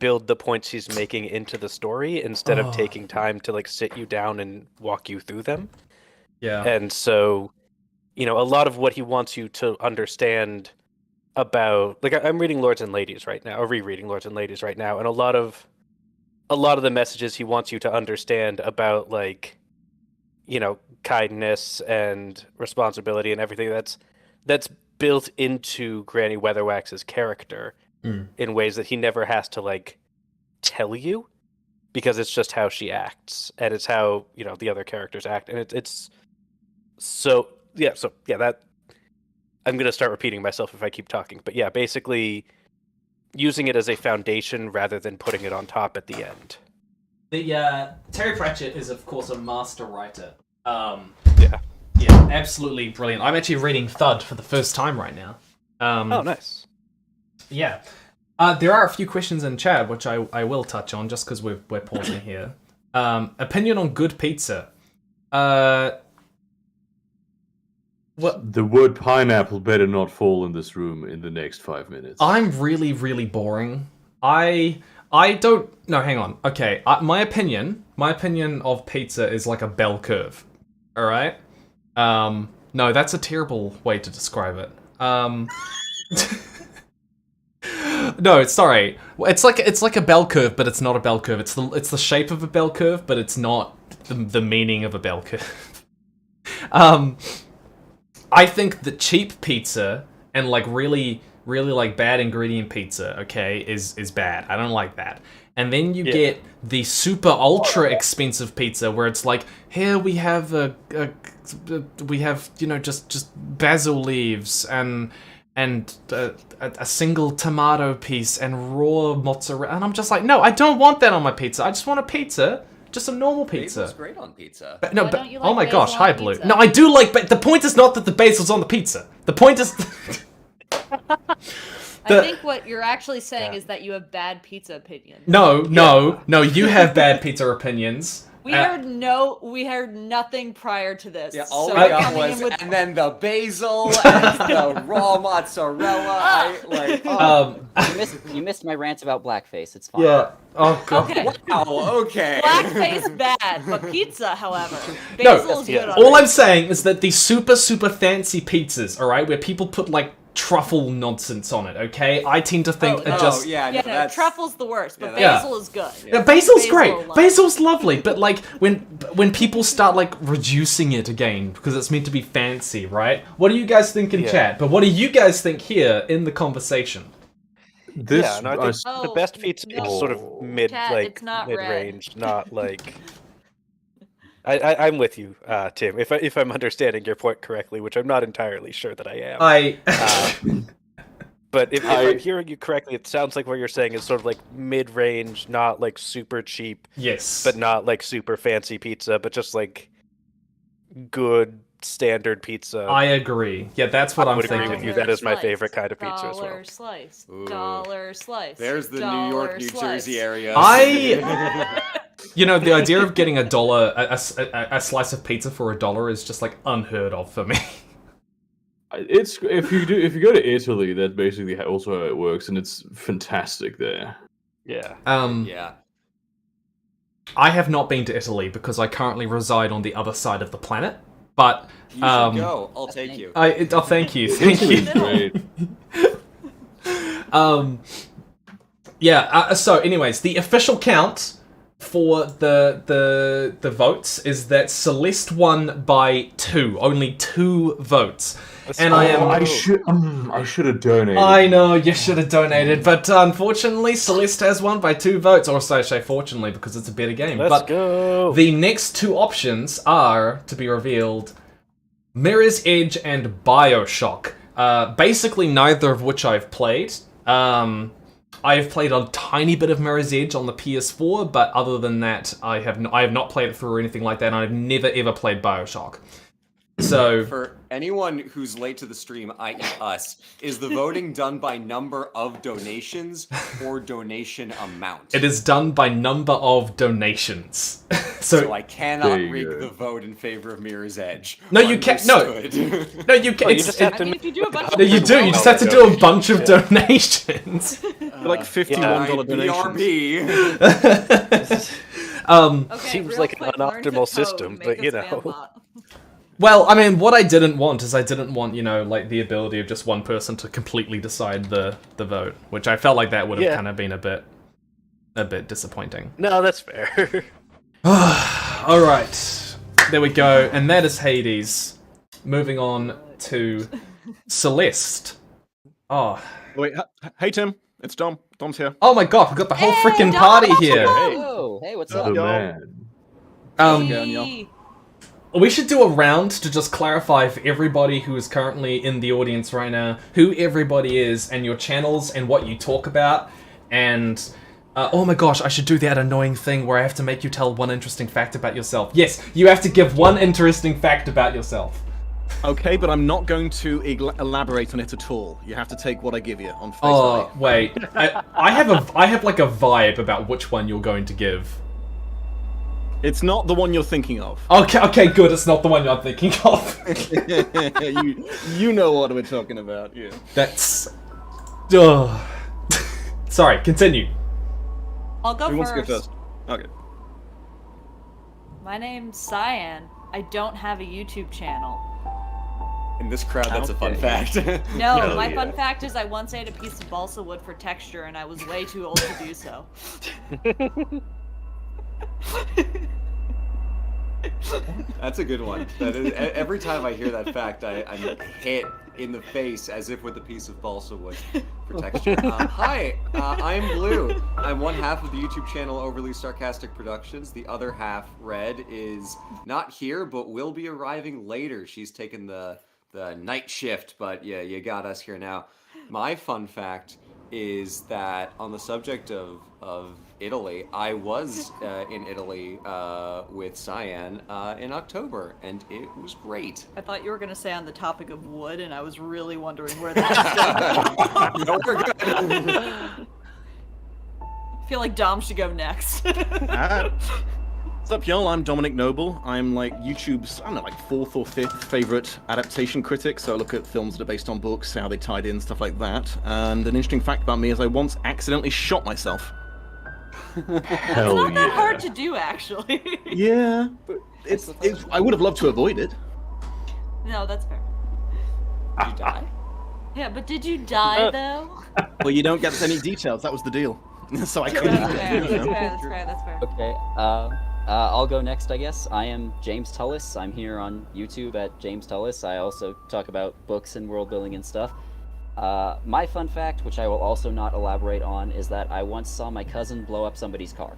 Speaker 14: build the points he's making into the story instead of taking time to sit you down and walk you through them.
Speaker 1: Yeah.
Speaker 14: And so, a lot of what he wants you to understand about, I'm reading Lords and Ladies right now, or rereading Lords and Ladies right now, and a lot of the messages he wants you to understand about kindness and responsibility and everything that's built into Granny Weatherwax's character in ways that he never has to tell you, because it's just how she acts and it's how the other characters act, and it's that I'm gonna start repeating myself if I keep talking, but yeah, basically using it as a foundation rather than putting it on top at the end.
Speaker 1: The Terry Pratchett is of course a master writer.
Speaker 14: Yeah,
Speaker 1: absolutely brilliant. I'm actually reading Thud for the first time right now.
Speaker 14: Oh, nice.
Speaker 1: Yeah. There are a few questions in chat, which I will touch on just because we're pausing here. Opinion on good pizza.
Speaker 12: The word pineapple better not fall in this room in the next 5 minutes.
Speaker 1: I'm really, really boring. I I don't... No, hang on. Okay, my opinion of pizza is like a bell curve. Alright? No, that's a terrible way to describe it. No, sorry. It's like a bell curve, but it's not a bell curve. It's the shape of a bell curve, but it's not the meaning of a bell curve. I think the cheap pizza and like really like bad ingredient pizza, okay, is bad. I don't like that. And then you get the super ultra expensive pizza where it's like, here we have just basil leaves and a single tomato piece and raw mozzarella, and I'm just like, no, I don't want that on my pizza. I just want a pizza. Just a normal pizza.
Speaker 17: Basil's great on pizza.
Speaker 1: But, no, but, oh my gosh, hi Blue. No, I do like, but the point is not that the basil's on the pizza. The point is...
Speaker 18: I think what you're actually saying is that you have bad pizza opinions.
Speaker 1: No, you have bad pizza opinions.
Speaker 18: We heard nothing prior to this.
Speaker 17: Yeah, all
Speaker 18: so
Speaker 17: we got was, and then the basil, and the raw mozzarella.
Speaker 15: You missed my rants about blackface. It's fine.
Speaker 1: Yeah. Oh god.
Speaker 18: Okay.
Speaker 17: Wow. Okay.
Speaker 18: Blackface bad, but pizza, however, basil is good.
Speaker 1: All I'm saying is that these super fancy pizzas, all right, where people put like truffle nonsense on it, okay? I tend to think
Speaker 18: truffle's the worst, but basil is good.
Speaker 1: Yeah, basil's great. Basil's lovely, but like when people start like reducing it again because it's meant to be fancy, right? What do you guys think in chat? But what do you guys think here in the conversation?
Speaker 14: I think the best pizza is sort of mid-range, not like. I'm with you, Tim. If I'm understanding your point correctly, which I'm not entirely sure that I am. But if I'm hearing you correctly, it sounds like what you're saying is sort of like mid-range, not like super cheap.
Speaker 1: Yes.
Speaker 14: But not like super fancy pizza, but just like good standard pizza.
Speaker 1: I agree. Yeah, that's what I'm thinking.
Speaker 14: I would agree with you. That is my favorite kind of pizza as well.
Speaker 18: Dollar slice. Dollar slice.
Speaker 17: There's the New York, New Jersey area.
Speaker 1: You know, the idea of getting a slice of pizza for $1 is just like unheard of for me.
Speaker 12: It's if you go to Italy, that's basically also how it works, and it's fantastic there.
Speaker 14: Yeah.
Speaker 1: I have not been to Italy because I currently reside on the other side of the planet. But
Speaker 17: you should go. I'll take you.
Speaker 1: Thank you. Thank you. So, anyways, the official count for the votes is that Celeste won by 2, only 2 votes. And I
Speaker 12: should have donated.
Speaker 1: I know you should have donated, but unfortunately Celeste has won by 2 votes, or so I say fortunately because it's a better game.
Speaker 14: Let's go.
Speaker 1: The next 2 options are to be revealed: Mirror's Edge and BioShock. Basically neither of which I've played. I've played a tiny bit of Mirror's Edge on the PS4, but other than that, I have not played it through or anything like that, and I've never ever played BioShock. So,
Speaker 17: for anyone who's late to the stream, i.e. us, is the voting done by number of donations or donation amount?
Speaker 1: It is done by number of donations. So
Speaker 17: I cannot rig the vote in favor of Mirror's Edge.
Speaker 1: No, you can't. No, you can't.
Speaker 18: You just have to. If you do a bunch of
Speaker 1: you do. You just have to do a bunch of donations.
Speaker 19: Like $51
Speaker 17: donations.
Speaker 14: Seems like an unoptimal system, but you know.
Speaker 1: Well, I mean, what I didn't want is you know, like the ability of just one person to completely decide the vote, which I felt like that would have kind of been a bit disappointing.
Speaker 14: No, that's fair.
Speaker 1: All right, there we go, and that is Hades. Moving on to Celeste. Oh,
Speaker 19: wait, hey Tim, it's Dom. Dom's here.
Speaker 1: Oh my god, we've got the whole freaking party here.
Speaker 15: Hey, what's up?
Speaker 1: We should do a round to just clarify for everybody who is currently in the audience right now who everybody is and your channels and what you talk about. And, oh my gosh, I should do that annoying thing where I have to make you tell one interesting fact about yourself. Yes, you have to give one interesting fact about yourself.
Speaker 19: Okay, but I'm not going to elaborate on it at all. You have to take what I give you on face value.
Speaker 1: Oh, wait. I have like a vibe about which one you're going to give.
Speaker 19: It's not the one you're thinking of.
Speaker 1: Okay, good. It's not the one you're thinking of.
Speaker 19: you know what we're talking about, yeah.
Speaker 1: That's... Sorry, continue.
Speaker 18: I'll go
Speaker 19: Who wants to go
Speaker 18: first.
Speaker 19: first? Okay.
Speaker 18: My name's Cyan. I don't have a YouTube channel.
Speaker 17: In this crowd, that's a fun fact.
Speaker 18: No,
Speaker 12: Hell
Speaker 18: my
Speaker 12: yeah.
Speaker 18: fun fact is I once ate a piece of balsa wood for texture, and I was way too old to do so.
Speaker 17: That's a good one. That is, every time I hear that fact, I'm hit in the face as if with a piece of balsa wood for texture. Hi, I'm Blue. I'm one half of the YouTube channel Overly Sarcastic Productions. The other half, Red, is not here, but will be arriving later. She's taken the night shift, but yeah, you got us here now. My fun fact is that on the subject of Italy, I was in Italy with Cyan in October, and it was great.
Speaker 18: I thought you were gonna say on the topic of wood, and I was really wondering where that was going.
Speaker 17: No, we're good.
Speaker 18: I feel like Dom should go next.
Speaker 19: What's up, y'all? I'm Dominic Noble. I'm like YouTube's, I don't know, like 4th or 5th favorite adaptation critic. So I look at films that are based on books, how they tied in, stuff like that. And an interesting fact about me is I once accidentally shot myself.
Speaker 12: Hell
Speaker 18: Not that hard to do, actually.
Speaker 19: Yeah, but it's I would have loved to avoid it.
Speaker 18: No, that's fair. Did you die? Yeah, but did you die, though?
Speaker 19: Well, you don't get any details. That was the deal. So I couldn't.
Speaker 18: That's fair.
Speaker 15: Okay, I'll go next, I guess. I am James Tullis. I'm here on YouTube at James Tullis. I also talk about books and world building and stuff. My fun fact, which I will also not elaborate on, is that I once saw my cousin blow up somebody's car.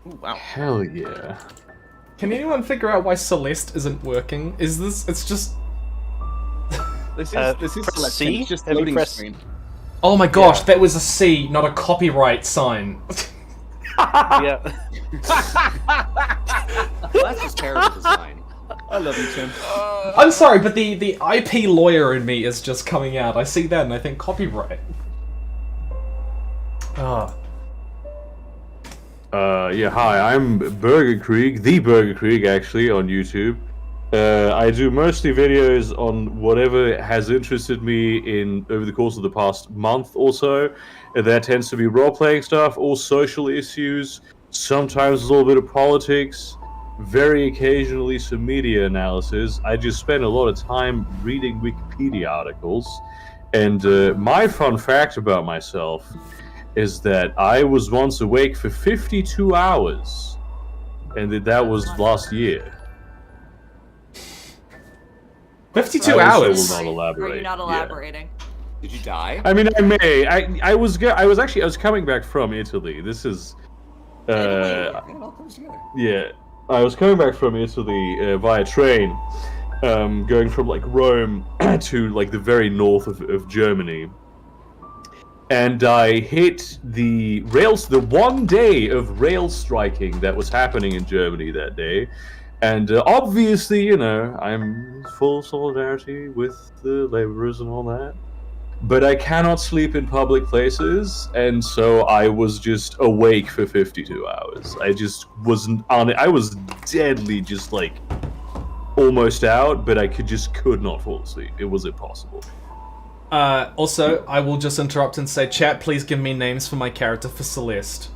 Speaker 19: Ooh, wow.
Speaker 12: Hell yeah.
Speaker 1: Can anyone figure out why Celeste isn't working? Is this? It's just.
Speaker 19: This is Celeste.
Speaker 14: C?
Speaker 19: It's just
Speaker 14: Have you
Speaker 19: loading
Speaker 14: pressed-
Speaker 19: screen.
Speaker 1: Oh my gosh, that was a C, not a copyright sign.
Speaker 14: Yeah.
Speaker 17: That's just terrible design.
Speaker 19: I love you, Tim.
Speaker 1: I'm sorry, but the IP lawyer in me is just coming out. I see that and I think copyright. Ah.
Speaker 12: Yeah, hi, I'm Burger Krieg, the Burger Krieg, actually, on YouTube. I do mostly videos on whatever has interested me in over the course of the past month or so. And that tends to be role-playing stuff, all social issues, sometimes a little bit of politics, very occasionally some media analysis. I just spend a lot of time reading Wikipedia articles. And my fun fact about myself is that I was once awake for 52 hours. And that was last year.
Speaker 1: 52
Speaker 12: I also
Speaker 1: hours?
Speaker 12: will not elaborate.
Speaker 18: Are you not elaborating?
Speaker 17: Did you die?
Speaker 12: I mean, I may. I was coming back from Italy. This is, yeah, I was coming back from Italy via train, going from like Rome to like the very north of Germany, and I hit the rails. The one day of rail striking that was happening in Germany that day. And obviously, you know, I'm full of solidarity with the laborers and all that. But I cannot sleep in public places, and so I was just awake for 52 hours. I just wasn't on it. I was deadly, just like almost out, but I could not fall asleep. It was impossible.
Speaker 1: Also, I will just interrupt and say, chat, please give me names for my character for Celeste.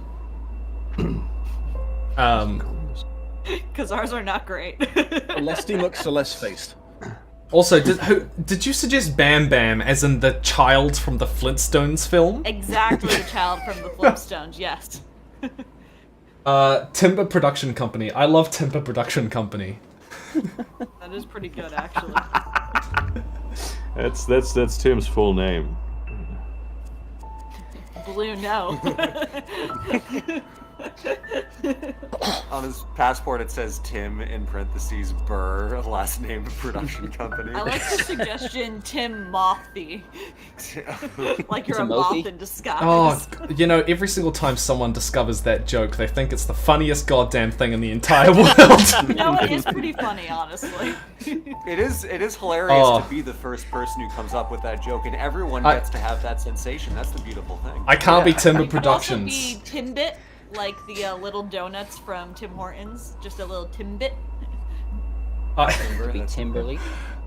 Speaker 18: Because ours are not great.
Speaker 19: Celeste looks Celeste-faced.
Speaker 1: Also, did you suggest Bam Bam as in the child from the Flintstones film?
Speaker 18: Exactly, the child from the Flintstones, yes.
Speaker 1: Timber Production Company. I love Timber Production Company.
Speaker 18: That is pretty good, actually.
Speaker 12: That's Tim's full name.
Speaker 18: Blue, no.
Speaker 17: On his passport, it says Tim in parentheses Burr, last name production company.
Speaker 18: I like the suggestion, Tim Mothy. Like you're
Speaker 1: Timothy?
Speaker 18: a moth in disguise.
Speaker 1: Oh, you know, every single time someone discovers that joke, they think it's the funniest goddamn thing in the entire world.
Speaker 18: No, it is pretty funny, honestly.
Speaker 17: It is hilarious
Speaker 1: Oh.
Speaker 17: to be the first person who comes up with that joke, and everyone gets to have that sensation. That's the beautiful thing.
Speaker 1: I can't be Timber
Speaker 18: You could also
Speaker 1: Productions.
Speaker 18: be Timbit, like the little donuts from Tim Hortons. Just a little Timbit.
Speaker 15: Be Timberly.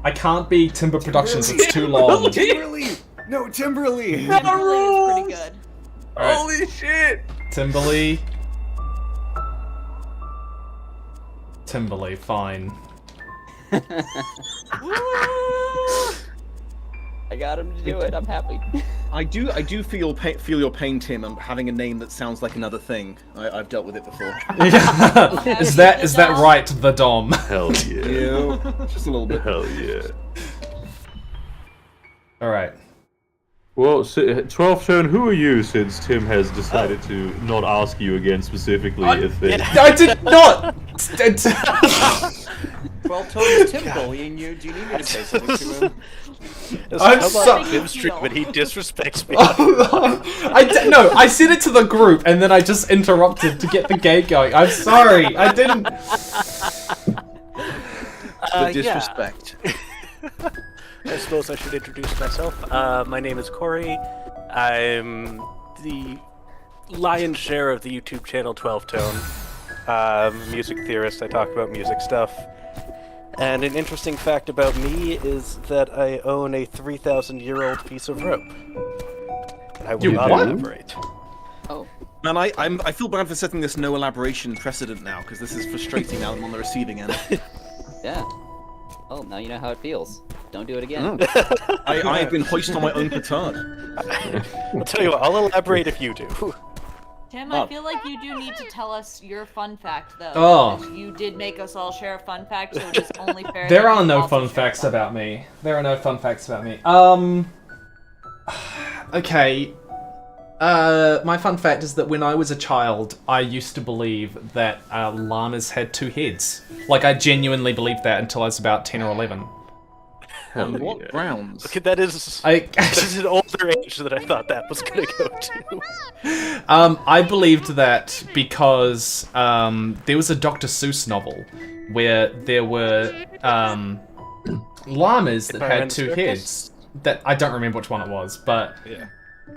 Speaker 1: I can't be Timber Productions, it's too long.
Speaker 17: Timberly! No, Timberly!
Speaker 18: Timberly is pretty good.
Speaker 12: Holy shit!
Speaker 1: Timberly. Timberly, fine.
Speaker 15: I got him to do it. I'm happy.
Speaker 19: I do feel your pain, Tim, on having a name that sounds like another thing. I've dealt with it before.
Speaker 1: Yeah. Is that right, the Dom?
Speaker 12: Hell yeah.
Speaker 19: Yeah, just a little bit.
Speaker 12: Hell yeah.
Speaker 1: All right.
Speaker 12: Well, 12th turn, who are you, since Tim has decided to not ask you again specifically if they...
Speaker 1: I did not!
Speaker 17: 12 tones Tim bullying you. Do you need me to say something to him?
Speaker 1: I'm sorry.
Speaker 14: But he disrespects me.
Speaker 1: No, I said it to the group and then I just interrupted to get the game going. I'm sorry. I didn't.
Speaker 19: The disrespect.
Speaker 14: Yeah. I suppose I should introduce myself. My name is Corey. I'm the lion's share of the YouTube channel 12 Tone. Music theorist. I talk about music stuff. And an interesting fact about me is that I own a 3,000-year-old piece of rope. And I will not elaborate.
Speaker 15: Oh.
Speaker 19: Man, I feel bad for setting this no elaboration precedent now, because this is frustrating now that I'm on the receiving end.
Speaker 15: Yeah. Oh, now you know how it feels. Don't do it again.
Speaker 19: I have been hoisted on my own petard.
Speaker 14: I'll tell you what, I'll elaborate if you do.
Speaker 18: Tim, I feel like you do need to tell us your fun fact, though.
Speaker 1: Oh.
Speaker 18: Because you did make us all share a fun fact, so it is only fair.
Speaker 1: There
Speaker 18: that
Speaker 1: are
Speaker 18: you
Speaker 1: no
Speaker 18: also
Speaker 1: fun
Speaker 18: share
Speaker 1: facts
Speaker 18: fun.
Speaker 1: about me. There are no fun facts about me. Okay. My fun fact is that when I was a child, I used to believe that llamas had two heads. Like, I genuinely believed that until I was about 10 or 11.
Speaker 19: On what grounds?
Speaker 14: Okay, that is an older age that I thought that was gonna go to.
Speaker 1: I believed that because there was a Dr. Seuss novel where there were llamas that had two heads. That I don't remember which one it was, but
Speaker 14: yeah.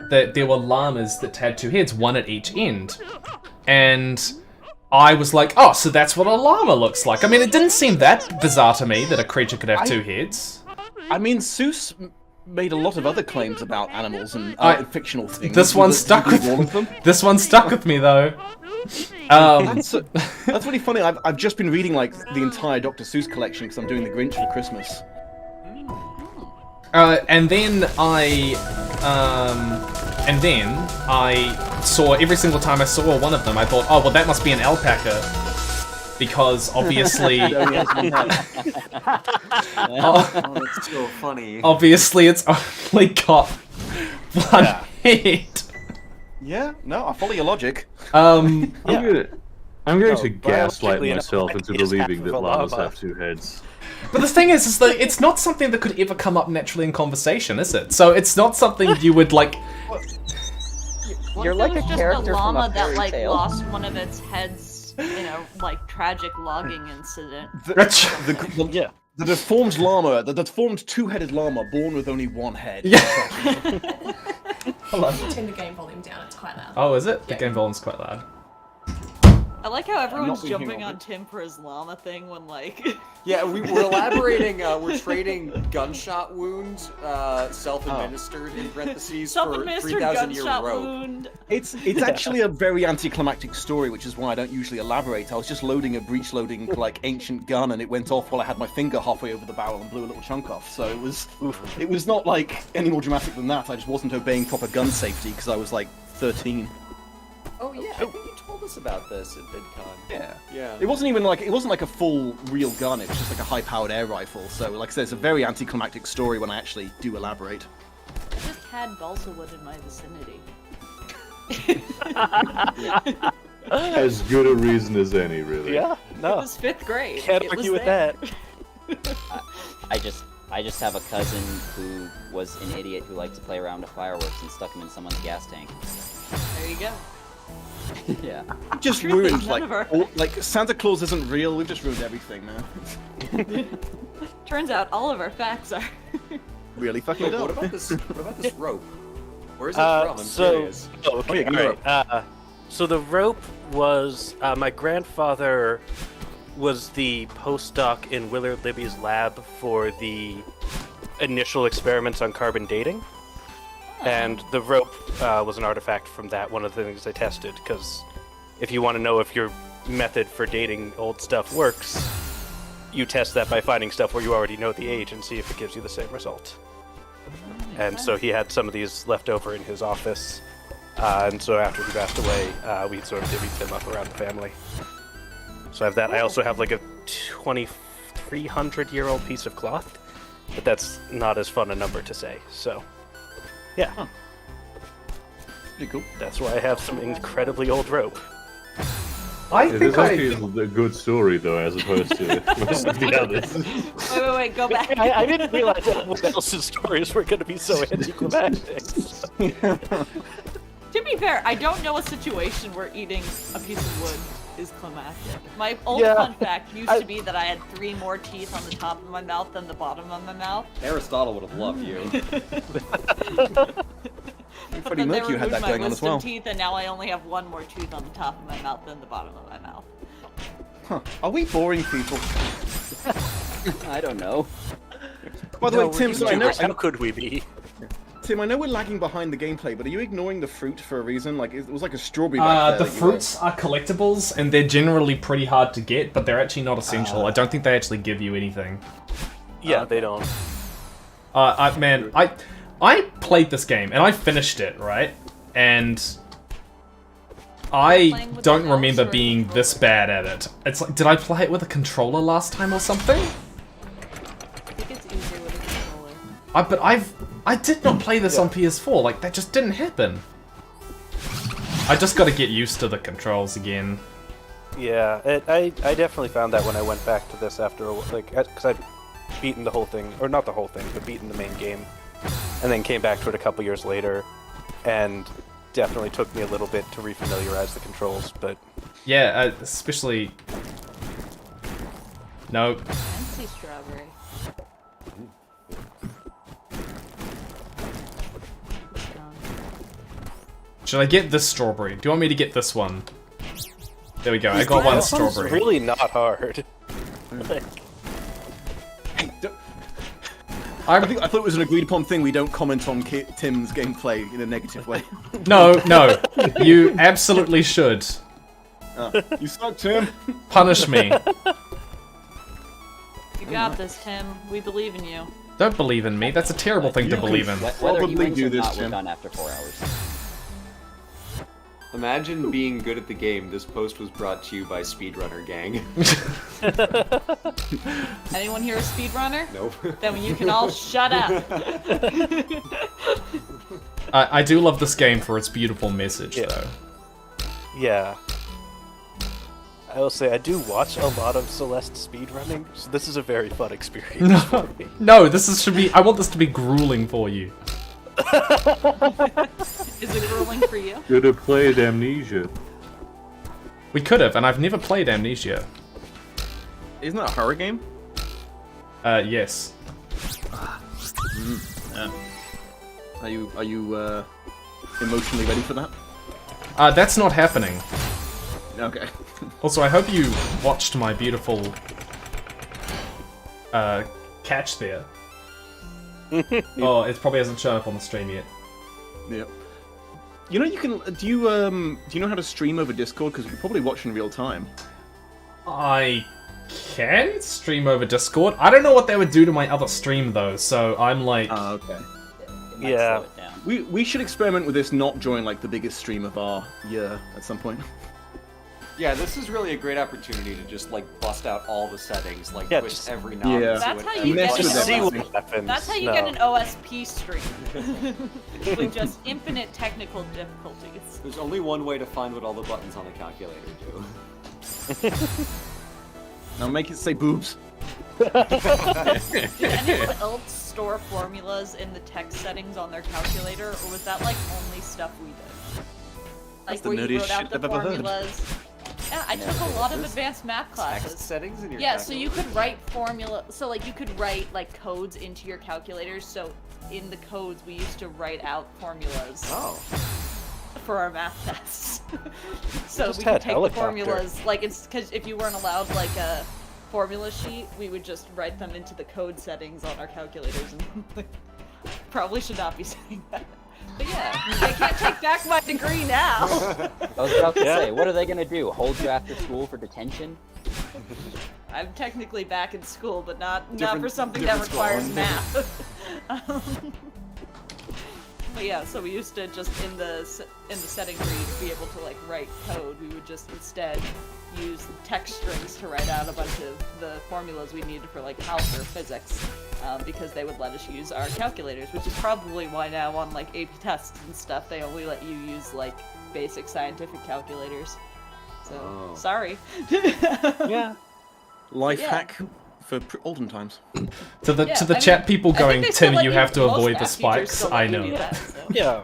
Speaker 1: There were llamas that had two heads, one at each end, and I was like, oh, so that's what a llama looks like. I mean, it didn't seem that bizarre to me that a creature could have two heads.
Speaker 19: I mean, Seuss made a lot of other claims about animals and fictional things.
Speaker 1: This one stuck with
Speaker 19: all of them.
Speaker 1: This one stuck with me though.
Speaker 19: That's really funny. I've just been reading like the entire Dr. Seuss collection because I'm doing the Grinch for Christmas.
Speaker 1: And then I saw every single time I saw one of them, I thought, oh well, that must be an alpaca. Because obviously,
Speaker 17: that's so funny.
Speaker 1: Obviously, it's only got one head.
Speaker 19: Yeah, no, I follow your logic.
Speaker 12: I'm going to gaslight
Speaker 14: biologically
Speaker 12: myself into
Speaker 14: it is
Speaker 12: believing
Speaker 14: half of
Speaker 12: that
Speaker 14: a
Speaker 12: llamas
Speaker 14: llama.
Speaker 12: have two heads.
Speaker 1: But the thing is that it's not something that could ever come up naturally in conversation, is it? So it's not something you would like.
Speaker 15: You're
Speaker 18: What
Speaker 15: like
Speaker 18: if
Speaker 15: a
Speaker 18: it was just
Speaker 15: character
Speaker 18: a
Speaker 15: from
Speaker 18: llama
Speaker 15: a
Speaker 18: that
Speaker 15: fairy
Speaker 18: like
Speaker 15: tale.
Speaker 18: lost one of its heads in a like tragic logging incident.
Speaker 19: The deformed llama, the deformed two-headed llama born with only one head.
Speaker 1: Yeah.
Speaker 16: Turn the game volume down, it's quite loud.
Speaker 1: Oh, is it? The game volume's quite loud.
Speaker 18: I like how everyone's
Speaker 17: thinking
Speaker 18: jumping
Speaker 17: of
Speaker 18: on Tim for his llama thing when like.
Speaker 17: Yeah, we're elaborating. We're trading gunshot wound, self-administered in parentheses for
Speaker 18: Self-administered
Speaker 17: 3,000-year
Speaker 18: gunshot
Speaker 17: rope.
Speaker 18: wound.
Speaker 19: It's actually a very anticlimactic story, which is why I don't usually elaborate. I was just loading a breech-loading like ancient gun, and it went off while I had my finger halfway over the barrel and blew a little chunk off. So it was not like any more dramatic than that. I just wasn't obeying proper gun safety because I was like 13.
Speaker 17: Oh yeah, I think you told us about this at VidCon. Yeah.
Speaker 19: It wasn't like a full real gun. It was just like a high-powered air rifle. So like I said, it's a very anticlimactic story when I actually do elaborate.
Speaker 18: I just had balsa wood in my vicinity.
Speaker 12: As good a reason as any, really.
Speaker 14: Yeah, no.
Speaker 18: It was 5th grade.
Speaker 14: Can't
Speaker 18: It
Speaker 14: argue
Speaker 18: was
Speaker 14: with
Speaker 18: there.
Speaker 14: that.
Speaker 15: I just have a cousin who was an idiot who liked to play around with fireworks and stuck them in someone's gas tank.
Speaker 18: There you go.
Speaker 15: Yeah.
Speaker 19: We've just
Speaker 18: Truly,
Speaker 19: ruined
Speaker 18: none of our-
Speaker 19: like Santa Claus isn't real. We've just ruined everything now.
Speaker 18: Turns out all of our facts are.
Speaker 19: Really fucking dumb.
Speaker 17: What about this rope? Where is it from? I'm curious.
Speaker 14: Okay,
Speaker 19: give me the
Speaker 14: alright. So the rope was my grandfather was the postdoc in Willard Libby's lab for the initial experiments on carbon dating. And the rope was an artifact from that, one of the things they tested, because if you want to know if your method for dating old stuff works, you test that by finding stuff where you already know the age and see if it gives you the same result. And so he had some of these left over in his office, and so after he passed away, we sort of divvied them up around the family. So I have that. I also have like a 2,300-year-old piece of cloth, but that's not as fun a number to say, so yeah.
Speaker 19: Huh. Pretty cool.
Speaker 14: That's why I have some incredibly old rope.
Speaker 12: This actually is a good story, though, as opposed to most of the others.
Speaker 18: Wait, go back.
Speaker 14: I didn't realize that everyone else's stories were going to be so anticlimactic.
Speaker 18: To be fair, I don't know a situation where eating a piece of wood is climactic. My old fun fact used to be that I had 3 more teeth on the top of my mouth than the bottom of my mouth.
Speaker 17: Aristotle would have loved you.
Speaker 19: Freddie Mercury had that going on as well.
Speaker 18: Teeth, and now I only have 1 more tooth on the top of my mouth than the bottom of my mouth.
Speaker 19: Huh. Are we boring people?
Speaker 15: I don't know.
Speaker 19: By the way, Tim, sorry,
Speaker 14: how could we be?
Speaker 19: Tim, I know we're lagging behind the gameplay, but are you ignoring the fruit for a reason? Like, it was like a strawberry back there.
Speaker 1: The fruits are collectibles, and they're generally pretty hard to get, but they're actually not essential. I don't think they actually give you anything.
Speaker 14: Yeah, they don't.
Speaker 1: I played this game, and I finished it, right? And I don't remember being this bad at it. It's like, did I play it with a controller last time or something?
Speaker 18: I think it's easier with a controller.
Speaker 1: But I did not play this on PS4, like, that just didn't happen. I just gotta get used to the controls again.
Speaker 14: Yeah, I definitely found that when I went back to this after, like, because I'd beaten the whole thing, or not the whole thing, but beaten the main game, and then came back to it a couple years later, and definitely took me a little bit to refamiliarize the controls, but...
Speaker 1: Yeah, especially... No.
Speaker 18: Fancy strawberry.
Speaker 1: Should I get this strawberry? Do you want me to get this one? There we go, I got one strawberry.
Speaker 14: It's really not hard.
Speaker 19: I thought it was an agreed upon thing. We don't comment on Tim's gameplay in a negative way.
Speaker 1: No, you absolutely should.
Speaker 19: You suck, Tim.
Speaker 1: Punish me.
Speaker 18: You got this, Tim. We believe in you.
Speaker 1: Don't believe in me. That's a terrible thing to believe in.
Speaker 15: Whether he wins or not, we're done after 4 hours.
Speaker 17: Imagine being good at the game. This post was brought to you by Speedrunner Gang.
Speaker 18: Anyone here a speedrunner?
Speaker 17: Nope.
Speaker 18: Then you can all shut up.
Speaker 1: I do love this game for its beautiful message, though.
Speaker 14: Yeah. I will say, I do watch a lot of Celeste speedrunning, so this is a very fun experience for me.
Speaker 1: No, should be... I want this to be grueling for you.
Speaker 18: Is it grueling for you?
Speaker 12: Could have played Amnesia.
Speaker 1: We could have, and I've never played Amnesia.
Speaker 19: Isn't that a horror game?
Speaker 1: Yes.
Speaker 19: Yeah. Are you emotionally ready for that?
Speaker 1: That's not happening.
Speaker 19: Okay.
Speaker 1: Also, I hope you watched my beautiful catch there. Oh, it probably hasn't shown up on the stream yet.
Speaker 19: Yep. You know, you can. Do you know how to stream over Discord? Because you probably watch in real time.
Speaker 1: I can stream over Discord. I don't know what they would do to my other stream though, so I'm like.
Speaker 19: Okay.
Speaker 14: Yeah.
Speaker 19: We should experiment with this not during like the biggest stream of our year at some point.
Speaker 17: Yeah, this is really a great opportunity to just like bust out all the settings, like twist every knob.
Speaker 19: Yeah.
Speaker 18: That's how you get That's how you get an OSP stream. With just infinite technical difficulties.
Speaker 17: There's only one way to find what all the buttons on the calculator do.
Speaker 19: Now make it say boobs.
Speaker 18: Did anyone else store formulas in the text settings on their calculator, or was that like only stuff we did? Like
Speaker 19: That's the
Speaker 18: where you
Speaker 19: nerdiest
Speaker 18: wrote out
Speaker 19: shit
Speaker 18: the
Speaker 19: I've ever heard.
Speaker 18: formulas. Yeah, I took a lot of advanced math classes.
Speaker 17: Text settings in your
Speaker 18: Yeah, so
Speaker 17: calculator?
Speaker 18: you could write so like you could write like codes into your calculators. So in the codes we used to write out formulas. For our math tests. So we could take the formulas, like it's because if you weren't allowed like a formula sheet, we would just write them into the code settings on our calculators, and probably should not be saying that. But yeah, I can't take back my degree now.
Speaker 15: I was about to say, what are they gonna do? Hold you after school for detention?
Speaker 18: I'm technically back in school, but not for
Speaker 17: Different-
Speaker 18: something that
Speaker 17: different
Speaker 18: requires
Speaker 17: school.
Speaker 18: math. But yeah, so we used to just in the setting where you'd be able to like write code, we would just instead use text strings to write out a bunch of the formulas we needed for like algebra or physics, because they would let us use our calculators, which is probably why now on like AP tests and stuff they only let you use like basic scientific calculators. So sorry.
Speaker 19: Yeah. Life
Speaker 18: Yeah.
Speaker 19: hack for olden times.
Speaker 1: To the chat people going, Tim, you have to avoid the spikes. I know.
Speaker 14: Yeah.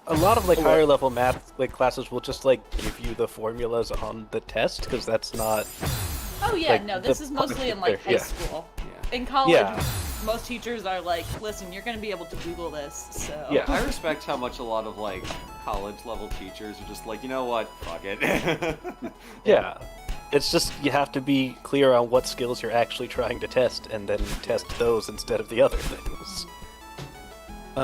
Speaker 14: A lot of like higher level math like classes will just like give you the formulas on the test because that's not.
Speaker 18: Oh yeah,
Speaker 14: like,
Speaker 18: no, this
Speaker 14: the
Speaker 18: is mostly in like high
Speaker 14: yeah.
Speaker 18: school. In college,
Speaker 14: Yeah.
Speaker 18: most teachers are like, listen, you're gonna be able to Google this, so...
Speaker 17: Yeah, I respect how much a lot of, like, college-level teachers are just like, you know what, fuck it.
Speaker 14: Yeah. It's just you have to be clear on what skills you're actually trying to test and then test those instead of the other things.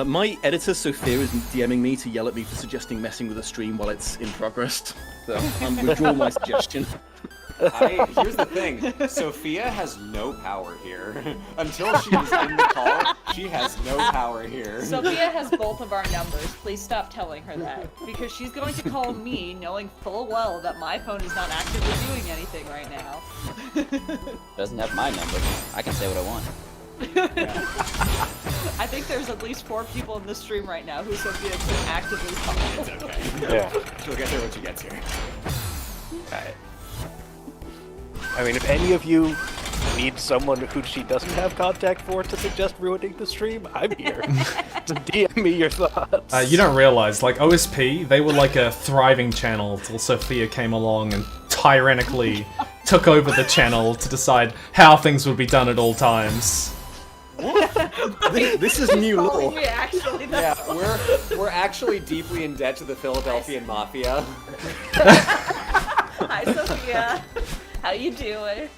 Speaker 19: My editor, Sophia, is DMing me to yell at me for suggesting messing with a stream while it's in progress. So I'm withdrawing my suggestion.
Speaker 17: Here's the thing, Sophia has no power here. Until she is in the call, she has no power here.
Speaker 18: Sophia has both of our numbers. Please stop telling her that. Because she's going to call me knowing full well that my phone is not actively doing anything right now.
Speaker 15: Doesn't have my number. I can say what I want.
Speaker 18: I think there's at least 4 people in this stream right now who Sophia could actively call.
Speaker 17: It's okay.
Speaker 14: Yeah.
Speaker 17: She'll get there when she gets here.
Speaker 14: I mean, if any of you need someone who she doesn't have contact for to suggest ruining the stream, I'm here. Just DM me your thoughts.
Speaker 1: You don't realize, like, OSP, they were like a thriving channel till Sophia came along and tyrannically took over the channel to decide how things would be done at all times.
Speaker 19: This is new law.
Speaker 18: We actually know.
Speaker 17: Yeah, we're actually deeply in debt to the Philadelphian Mafia.
Speaker 18: Hi, Sophia. How you doing?